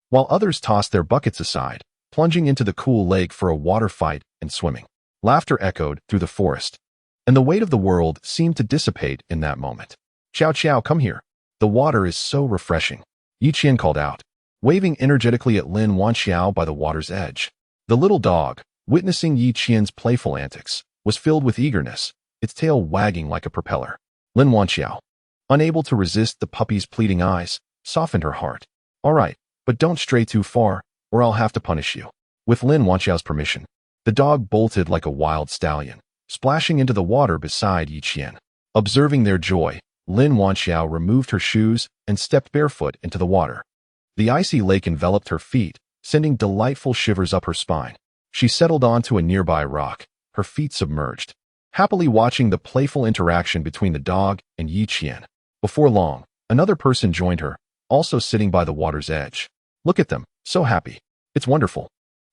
while others tossed their buckets aside, plunging into the cool lake for a water fight and swimming. Laughter echoed through the forest, and the weight of the world seemed to dissipate in that moment. Xiao Xiao, come here. The water is so refreshing, Yi Qian called out, waving energetically at Lin Wanxiao by the water's edge. The little dog, witnessing Yi Qian's playful antics, was filled with eagerness, its tail wagging like a propeller. Lin Wanxiao, unable to resist the puppy's pleading eyes, softened her heart. All right, but don't stray too far, or I'll have to punish you. With Lin Wanxiao's permission, the dog bolted like a wild stallion, splashing into the water beside Yi Qian. Observing their joy, Lin Wanxiao removed her shoes and stepped barefoot into the water. The icy lake enveloped her feet, sending delightful shivers up her spine. She settled onto a nearby rock, her feet submerged, happily watching the playful interaction between the dog and Yi Qian. Before long, another person joined her, also sitting by the water's edge. Look at them, so happy. It's wonderful,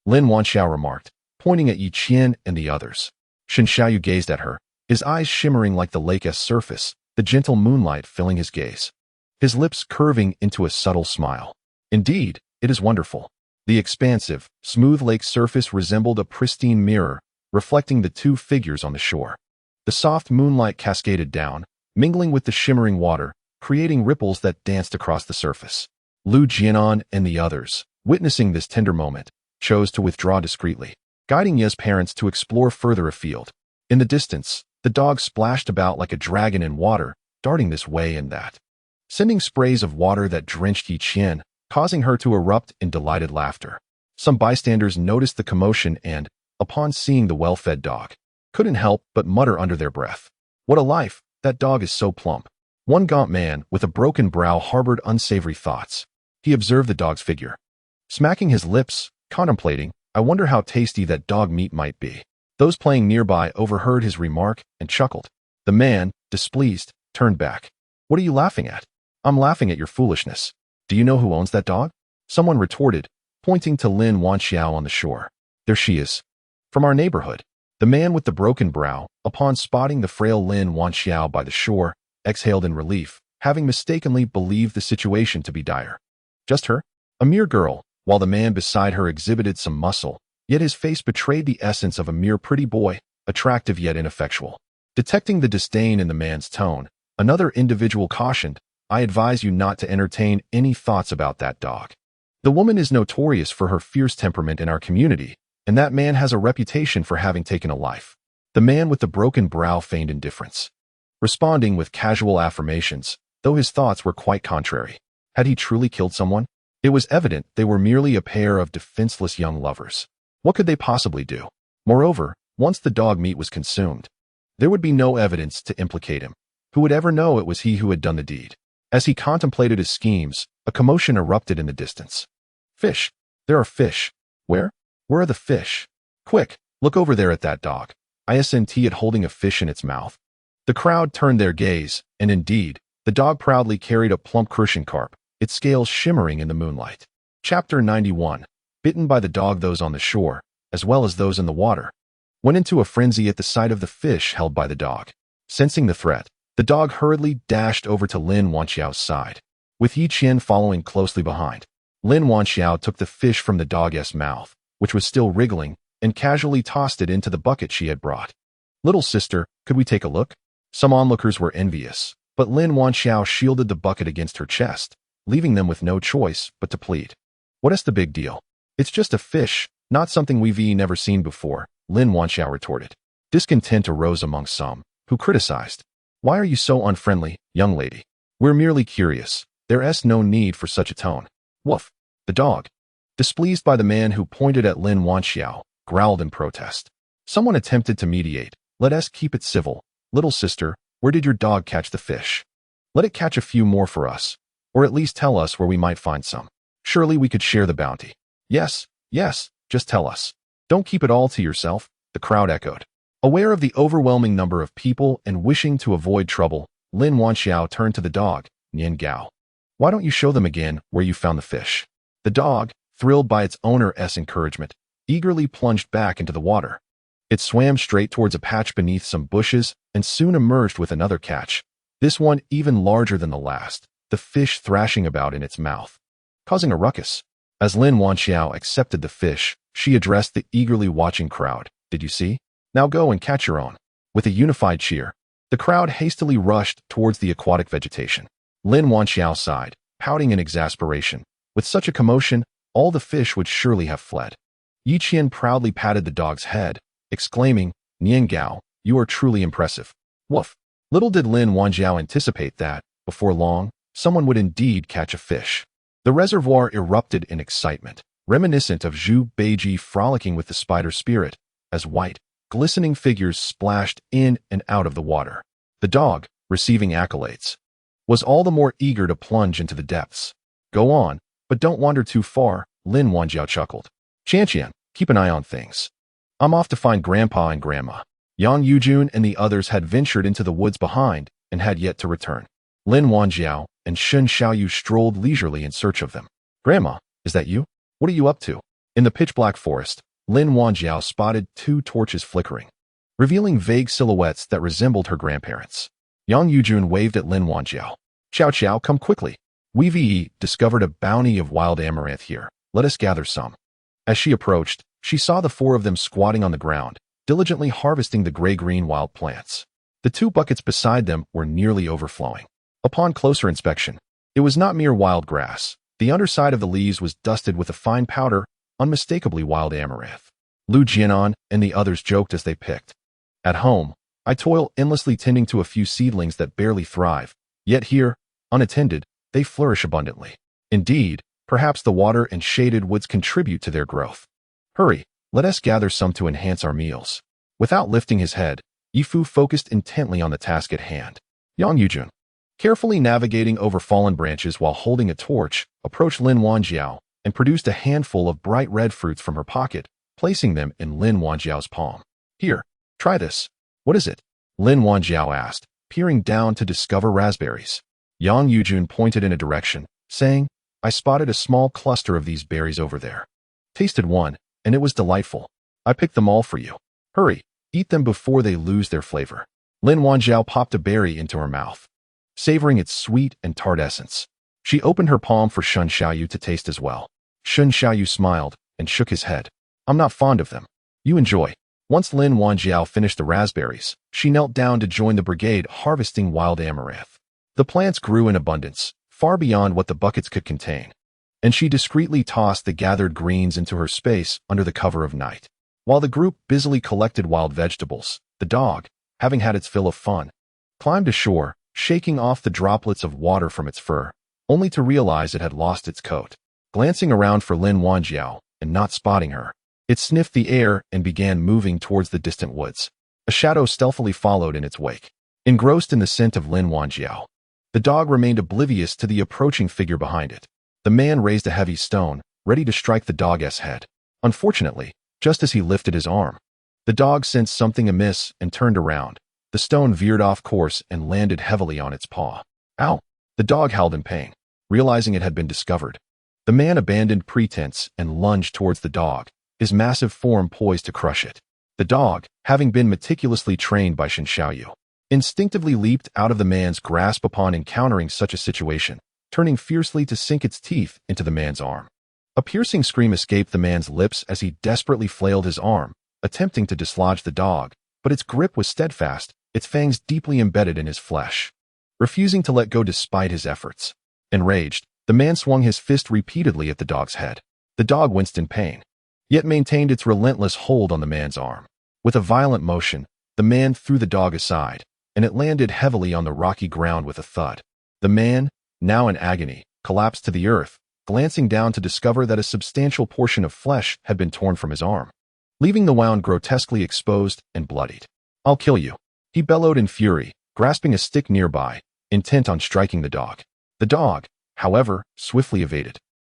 Lin Wanxiao remarked, pointing at Yi Qian and the others. Shen Xiaoyu gazed at her, his eyes shimmering like the lake's surface, the gentle moonlight filling his gaze. His lips curving into a subtle smile. Indeed, it is wonderful. The expansive, smooth lake surface resembled a pristine mirror, reflecting the two figures on the shore. The soft moonlight cascaded down, mingling with the shimmering water, creating ripples that danced across the surface. Lu Jianan and the others, witnessing this tender moment, chose to withdraw discreetly, guiding Ye's parents to explore further afield. In the distance, the dog splashed about like a dragon in water, darting this way and that, sending sprays of water that drenched Yi Qian, causing her to erupt in delighted laughter. Some bystanders noticed the commotion and, upon seeing the well-fed dog, couldn't help but mutter under their breath. What a life, that dog is so plump. One gaunt man with a broken brow harbored unsavory thoughts. He observed the dog's figure, smacking his lips, contemplating, I wonder how tasty that dog meat might be. Those playing nearby overheard his remark and chuckled. The man, displeased, turned back. What are you laughing at? I'm laughing at your foolishness. Do you know who owns that dog? Someone retorted, pointing to Lin Wanxiao on the shore. There she is. From our neighborhood. The man with the broken brow, upon spotting the frail Lin Wanxiao by the shore, exhaled in relief, having mistakenly believed the situation to be dire. Just her? A mere girl, while the man beside her exhibited some muscle, yet his face betrayed the essence of a mere pretty boy, attractive yet ineffectual. Detecting the disdain in the man's tone, another individual cautioned, I advise you not to entertain any thoughts about that dog. The woman is notorious for her fierce temperament in our community, and that man has a reputation for having taken a life. The man with the broken brow feigned indifference, responding with casual affirmations, though his thoughts were quite contrary. Had he truly killed someone? It was evident they were merely a pair of defenseless young lovers. What could they possibly do? Moreover, once the dog meat was consumed, there would be no evidence to implicate him. Who would ever know it was he who had done the deed? As he contemplated his schemes, a commotion erupted in the distance. Fish! There are fish! Where? Where are the fish? Quick, look over there at that dog. ISNT it holding a fish in its mouth. The crowd turned their gaze, and indeed, the dog proudly carried a plump crucian carp, its scales shimmering in the moonlight. Chapter 91. Bitten by the dog. Those on the shore, as well as those in the water, went into a frenzy at the sight of the fish held by the dog. Sensing the threat, the dog hurriedly dashed over to Lin Wanxiao's side, with Yi Qian following closely behind. Lin Wanxiao took the fish from the dog's mouth, which was still wriggling, and casually tossed it into the bucket she had brought. Little sister, could we take a look? Some onlookers were envious, but Lin Wanxiao shielded the bucket against her chest, leaving them with no choice but to plead. What is the big deal? It's just a fish, not something we've never seen before, Lin Wanxiao retorted. Discontent arose among some, who criticized. Why are you so unfriendly, young lady? We're merely curious. There's no need for such a tone. Woof! The dog, displeased by the man who pointed at Lin Wanxiao, growled in protest. Someone attempted to mediate. Let us keep it civil. Little sister, where did your dog catch the fish? Let it catch a few more for us, or at least tell us where we might find some. Surely we could share the bounty. Yes, just tell us. Don't keep it all to yourself, the crowd echoed. Aware of the overwhelming number of people and wishing to avoid trouble, Lin Wanxiao turned to the dog, Nian Gao. Why don't you show them again where you found the fish? The dog, thrilled by its owner's encouragement, eagerly plunged back into the water. It swam straight towards a patch beneath some bushes and soon emerged with another catch, this one even larger than the last, the fish thrashing about in its mouth, causing a ruckus. As Lin Wanxiao accepted the fish, she addressed the eagerly watching crowd. Did you see? Now go and catch your own. With a unified cheer, the crowd hastily rushed towards the aquatic vegetation. Lin Wanxiao sighed, pouting in exasperation. With such a commotion, all the fish would surely have fled. Yi Qian proudly patted the dog's head, exclaiming, Nian Gao, you are truly impressive. Woof! Little did Lin Wanxiao anticipate that, before long, someone would indeed catch a fish. The reservoir erupted in excitement, reminiscent of Zhu Beiji frolicking with the spider spirit, as white, glistening figures splashed in and out of the water. The dog, receiving accolades, was all the more eager to plunge into the depths. Go on, but don't wander too far, Lin Wanxiao chuckled. Qianqian, keep an eye on things. I'm off to find Grandpa and Grandma. Yang Yujun and the others had ventured into the woods behind and had yet to return. Lin Wanxiao and Shun Xiaoyu strolled leisurely in search of them. Grandma, is that you? What are you up to? In the pitch-black forest, Lin Wanxiao spotted two torches flickering, revealing vague silhouettes that resembled her grandparents. Yang Yujun waved at Lin Wanxiao. Xiao Xiao, come quickly. We've discovered a bounty of wild amaranth here. Let us gather some. As she approached, she saw the four of them squatting on the ground, diligently harvesting the gray-green wild plants. The two buckets beside them were nearly overflowing. Upon closer inspection, it was not mere wild grass. The underside of the leaves was dusted with a fine powder, unmistakably wild amaranth. Lu Jianan and the others joked as they picked. At home, I toil endlessly tending to a few seedlings that barely thrive, yet here, unattended, they flourish abundantly. Indeed, perhaps the water and shaded woods contribute to their growth. Hurry, let us gather some to enhance our meals. Without lifting his head, Yifu focused intently on the task at hand. Yang Yujun, carefully navigating over fallen branches while holding a torch, approached Lin Wanxiao and produced a handful of bright red fruits from her pocket, placing them in Lin Wanxiao's palm. Here, try this. What is it? Lin Wanxiao asked, peering down to discover raspberries. Yang Yujun pointed in a direction, saying, I spotted a small cluster of these berries over there. Tasted one, and it was delightful. I picked them all for you. Hurry, eat them before they lose their flavor. Lin Wanxiao popped a berry into her mouth, savoring its sweet and tart essence. She opened her palm for Shun Xiaoyu to taste as well. Shun Xiaoyu smiled and shook his head. I'm not fond of them. You enjoy. Once Lin Wanxiao finished the raspberries, she knelt down to join the brigade harvesting wild amaranth. The plants grew in abundance, far beyond what the buckets could contain, and she discreetly tossed the gathered greens into her space under the cover of night. While the group busily collected wild vegetables, the dog, having had its fill of fun, climbed ashore, shaking off the droplets of water from its fur, only to realize it had lost its coat. Glancing around for Lin Wanjiao and not spotting her, it sniffed the air and began moving towards the distant woods. A shadow stealthily followed in its wake. Engrossed in the scent of Lin Wanjiao, the dog remained oblivious to the approaching figure behind it. The man raised a heavy stone, ready to strike the dog's head. Unfortunately, just as he lifted his arm, the dog sensed something amiss and turned around. The stone veered off course and landed heavily on its paw. Ow! The dog howled in pain, realizing it had been discovered. The man abandoned pretense and lunged towards the dog, his massive form poised to crush it. The dog, having been meticulously trained by Shen Xiaoyu, instinctively leaped out of the man's grasp upon encountering such a situation, turning fiercely to sink its teeth into the man's arm. A piercing scream escaped the man's lips as he desperately flailed his arm, attempting to dislodge the dog, but its grip was steadfast, its fangs deeply embedded in his flesh, refusing to let go despite his efforts. Enraged, the man swung his fist repeatedly at the dog's head. The dog winced in pain, yet maintained its relentless hold on the man's arm. With a violent motion, the man threw the dog aside, and it landed heavily on the rocky ground with a thud. The man, now in agony, collapsed to the earth, glancing down to discover that a substantial portion of flesh had been torn from his arm, leaving the wound grotesquely exposed and bloodied. "I'll kill you," he bellowed in fury, grasping a stick nearby, intent on striking the dog. The dog, however, swiftly evaded,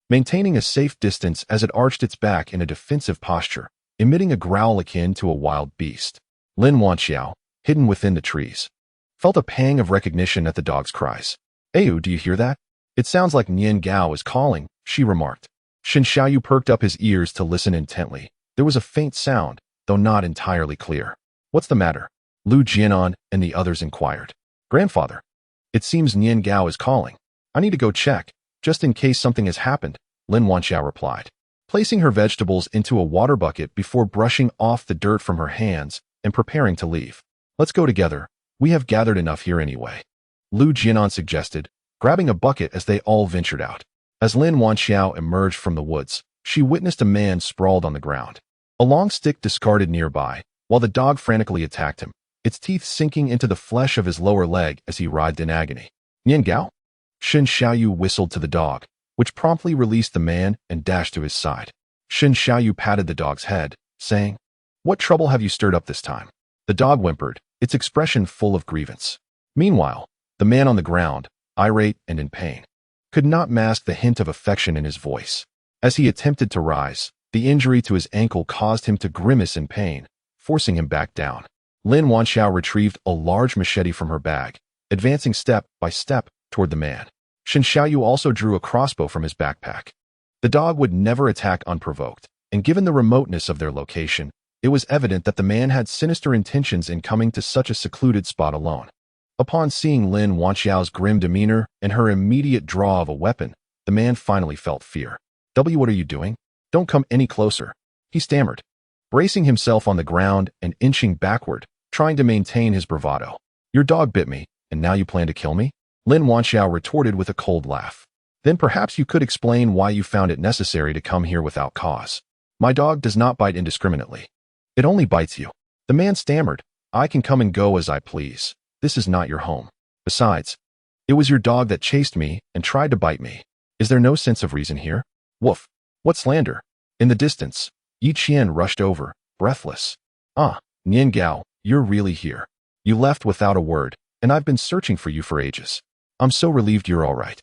maintaining a safe distance as it arched its back in a defensive posture, emitting a growl akin to a wild beast. Lin Wanxiao, hidden within the trees, felt a pang of recognition at the dog's cries. "Ayu, do you hear that? It sounds like Nian Gao is calling," she remarked. Shen Xiaoyu perked up his ears to listen intently. There was a faint sound, though not entirely clear. "What's the matter?" Lu Jianan and the others inquired. "Grandfather, it seems Nian Gao is calling. I need to go check, just in case something has happened," Lin Wanxiao replied, placing her vegetables into a water bucket before brushing off the dirt from her hands and preparing to leave. "Let's go together. We have gathered enough here anyway," Lu Jianan suggested, grabbing a bucket as they all ventured out. As Lin Wanxiao emerged from the woods, she witnessed a man sprawled on the ground, a long stick discarded nearby, while the dog frantically attacked him, its teeth sinking into the flesh of his lower leg as he writhed in agony. "Nian Gao?" Shen Xiaoyu whistled to the dog, which promptly released the man and dashed to his side. Shen Xiaoyu patted the dog's head, saying, "What trouble have you stirred up this time?" The dog whimpered, its expression full of grievance. Meanwhile, the man on the ground, irate and in pain, could not mask the hint of affection in his voice. As he attempted to rise, the injury to his ankle caused him to grimace in pain, forcing him back down. Lin Wanxiao retrieved a large machete from her bag, advancing step by step toward the man. Shen Xiaoyu also drew a crossbow from his backpack. The dog would never attack unprovoked, and given the remoteness of their location, it was evident that the man had sinister intentions in coming to such a secluded spot alone. Upon seeing Lin Wanxiao's grim demeanor and her immediate draw of a weapon, the man finally felt fear. "What are you doing? Don't come any closer," he stammered, bracing himself on the ground and inching backward, trying to maintain his bravado. "Your dog bit me, and now you plan to kill me?" Lin Wanxiao retorted with a cold laugh. "Then perhaps you could explain why you found it necessary to come here without cause. My dog does not bite indiscriminately. It only bites you." The man stammered, "I can come and go as I please. This is not your home. Besides, it was your dog that chased me and tried to bite me. Is there no sense of reason here?" "Woof. What slander?" In the distance, Yi Qian rushed over, breathless. "Ah, Nian Gao, you're really here. You left without a word, and I've been searching for you for ages. I'm so relieved you're all right."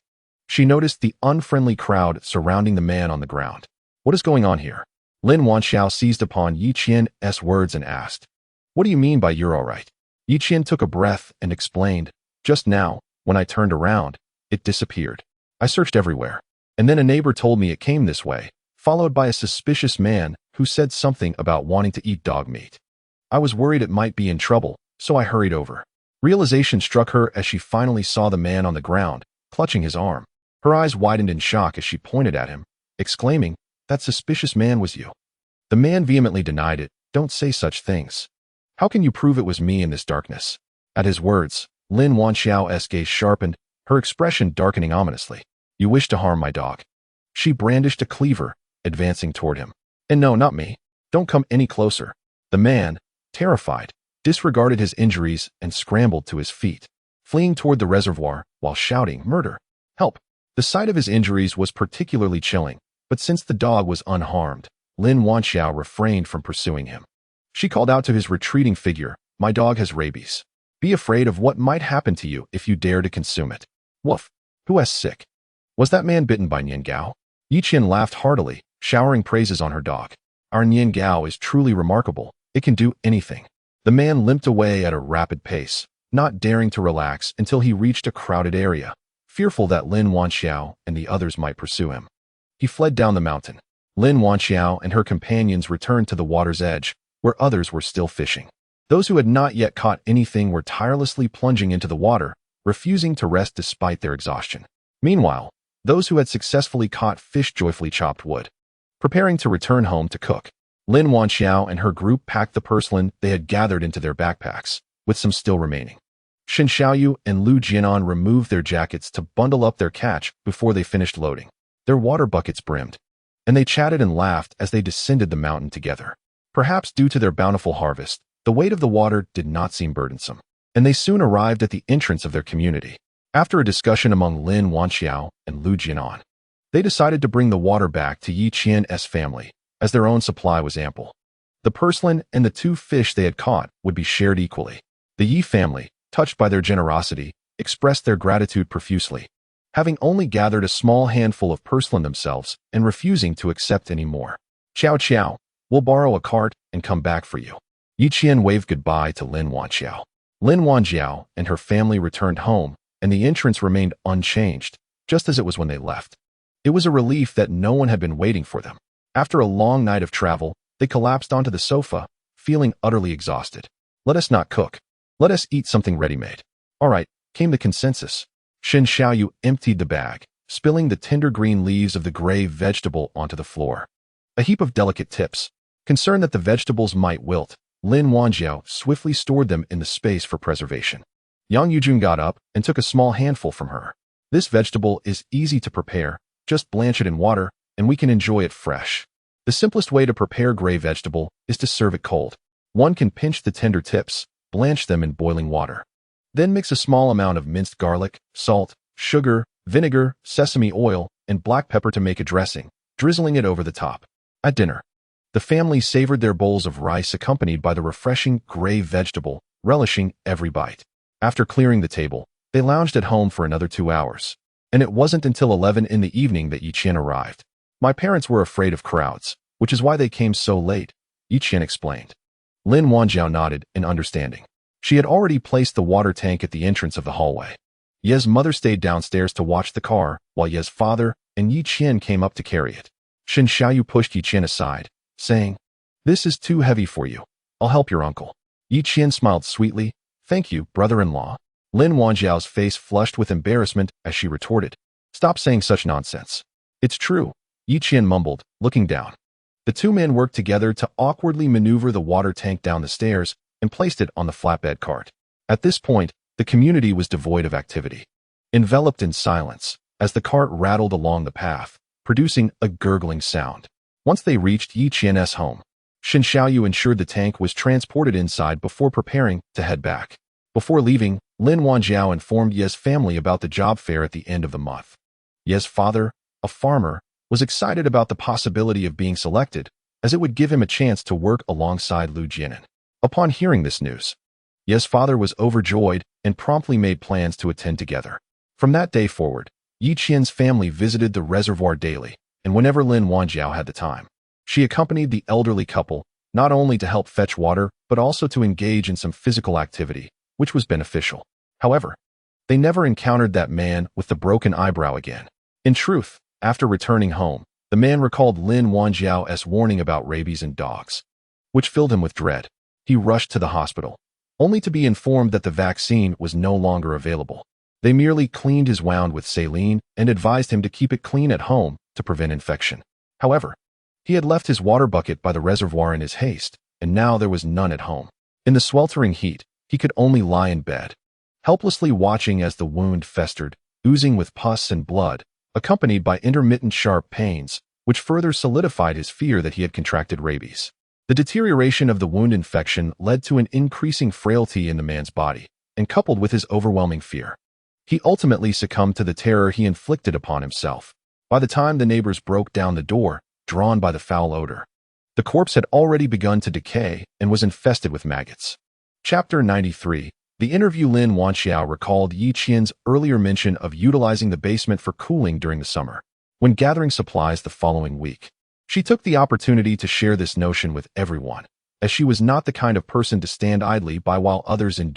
She noticed the unfriendly crowd surrounding the man on the ground. "What is going on here?" Lin Wanxiao seized upon Yi Qian's words and asked, "What do you mean by you're all right?" Yi Qian took a breath and explained, "Just now, when I turned around, it disappeared. I searched everywhere, and then a neighbor told me it came this way, followed by a suspicious man who said something about wanting to eat dog meat. I was worried it might be in trouble, so I hurried over." Realization struck her as she finally saw the man on the ground, clutching his arm. Her eyes widened in shock as she pointed at him, exclaiming, "That suspicious man was you." The man vehemently denied it. "Don't say such things. How can you prove it was me in this darkness?" At his words, Lin Wanxiao's gaze sharpened, her expression darkening ominously. "You wish to harm my dog." She brandished a cleaver, advancing toward him. "And no, not me. Don't come any closer." The man, terrified, disregarded his injuries and scrambled to his feet, fleeing toward the reservoir while shouting, "Murder! Help!" The sight of his injuries was particularly chilling, but since the dog was unharmed, Lin Wanxiao refrained from pursuing him. She called out to his retreating figure, "My dog has rabies. Be afraid of what might happen to you if you dare to consume it." "Woof! Who is sick? Was that man bitten by Nian Gao?" Yi Qian laughed heartily, showering praises on her dog. "Our Nian Gao is truly remarkable. It can do anything." The man limped away at a rapid pace, not daring to relax until he reached a crowded area, fearful that Lin Wanxiao and the others might pursue him. He fled down the mountain. Lin Wanxiao and her companions returned to the water's edge, where others were still fishing. Those who had not yet caught anything were tirelessly plunging into the water, refusing to rest despite their exhaustion. Meanwhile, those who had successfully caught fish joyfully chopped wood, preparing to return home to cook. Lin Wanxiao and her group packed the porcelain they had gathered into their backpacks, with some still remaining. Shen Xiaoyu and Lu Jianan removed their jackets to bundle up their catch before they finished loading. Their water buckets brimmed, and they chatted and laughed as they descended the mountain together. Perhaps due to their bountiful harvest, the weight of the water did not seem burdensome, and they soon arrived at the entrance of their community. After a discussion among Lin Wanxiao and Lu Jianan, they decided to bring the water back to Yi Qian's family, as their own supply was ample. The porcelain and the 2 fish they had caught would be shared equally. The Yi family, touched by their generosity, expressed their gratitude profusely, having only gathered a small handful of porcelain themselves and refusing to accept any more. "Qiao Qiao, we'll borrow a cart and come back for you." Yi Qian waved goodbye to Lin Wanxiao. Lin Wanxiao and her family returned home, and the entrance remained unchanged, just as it was when they left. It was a relief that no one had been waiting for them. After a long night of travel, they collapsed onto the sofa, feeling utterly exhausted. "Let us not cook. Let us eat something ready-made." "All right," came the consensus. Shen Xiaoyu emptied the bag, spilling the tender green leaves of the gray vegetable onto the floor. A heap of delicate tips. Concerned that the vegetables might wilt, Lin Wanxiao swiftly stored them in the space for preservation. Yang Yujun got up and took a small handful from her. "This vegetable is easy to prepare. Just blanch it in water, and we can enjoy it fresh." The simplest way to prepare gray vegetable is to serve it cold. One can pinch the tender tips, blanch them in boiling water. Then mix a small amount of minced garlic, salt, sugar, vinegar, sesame oil, and black pepper to make a dressing, drizzling it over the top. At dinner, the family savored their bowls of rice accompanied by the refreshing gray vegetable, relishing every bite. After clearing the table, they lounged at home for another 2 hours. And it wasn't until 11 in the evening that Yi Qian arrived. "My parents were afraid of crowds, which is why they came so late," Yi Qian explained. Lin Wanxiao nodded in understanding. She had already placed the water tank at the entrance of the hallway. Ye's mother stayed downstairs to watch the car, while Ye's father and Yi Qian came up to carry it. Shen Xiaoyu pushed Yi Qian aside, saying, "This is too heavy for you. I'll help your uncle." Yi Qian smiled sweetly. "Thank you, brother-in-law." Lin Wanxiao's face flushed with embarrassment as she retorted, "Stop saying such nonsense." "It's true," Yi Qian mumbled, looking down. The 2 men worked together to awkwardly maneuver the water tank down the stairs and placed it on the flatbed cart. At this point, the community was devoid of activity, enveloped in silence, as the cart rattled along the path, producing a gurgling sound. Once they reached Yi Qian's home, Shen Xiaoyu ensured the tank was transported inside before preparing to head back. Before leaving, Lin Wanxiao informed Ye's family about the job fair at the end of the month. Ye's father, a farmer, was excited about the possibility of being selected, as it would give him a chance to work alongside Lu Jianan. Upon hearing this news, Ye's father was overjoyed and promptly made plans to attend together. From that day forward, Yi Qian's family visited the reservoir daily, and whenever Lin Wanxiao had the time, she accompanied the elderly couple, not only to help fetch water, but also to engage in some physical activity, which was beneficial. However, they never encountered that man with the broken eyebrow again. In truth, after returning home, the man recalled Lin Wanxiao's warning about rabies in dogs, which filled him with dread. He rushed to the hospital, only to be informed that the vaccine was no longer available. They merely cleaned his wound with saline and advised him to keep it clean at home to prevent infection. However, he had left his water bucket by the reservoir in his haste, and now there was none at home. In the sweltering heat, he could only lie in bed, helplessly watching as the wound festered, oozing with pus and blood, accompanied by intermittent sharp pains, which further solidified his fear that he had contracted rabies. The deterioration of the wound infection led to an increasing frailty in the man's body, and coupled with his overwhelming fear, he ultimately succumbed to the terror he inflicted upon himself. By the time the neighbors broke down the door, drawn by the foul odor, the corpse had already begun to decay and was infested with maggots. Chapter 93. The interview. Lin Wanxiao recalled Yi Qian's earlier mention of utilizing the basement for cooling during the summer, when gathering supplies the following week. She took the opportunity to share this notion with everyone, as she was not the kind of person to stand idly by while others endured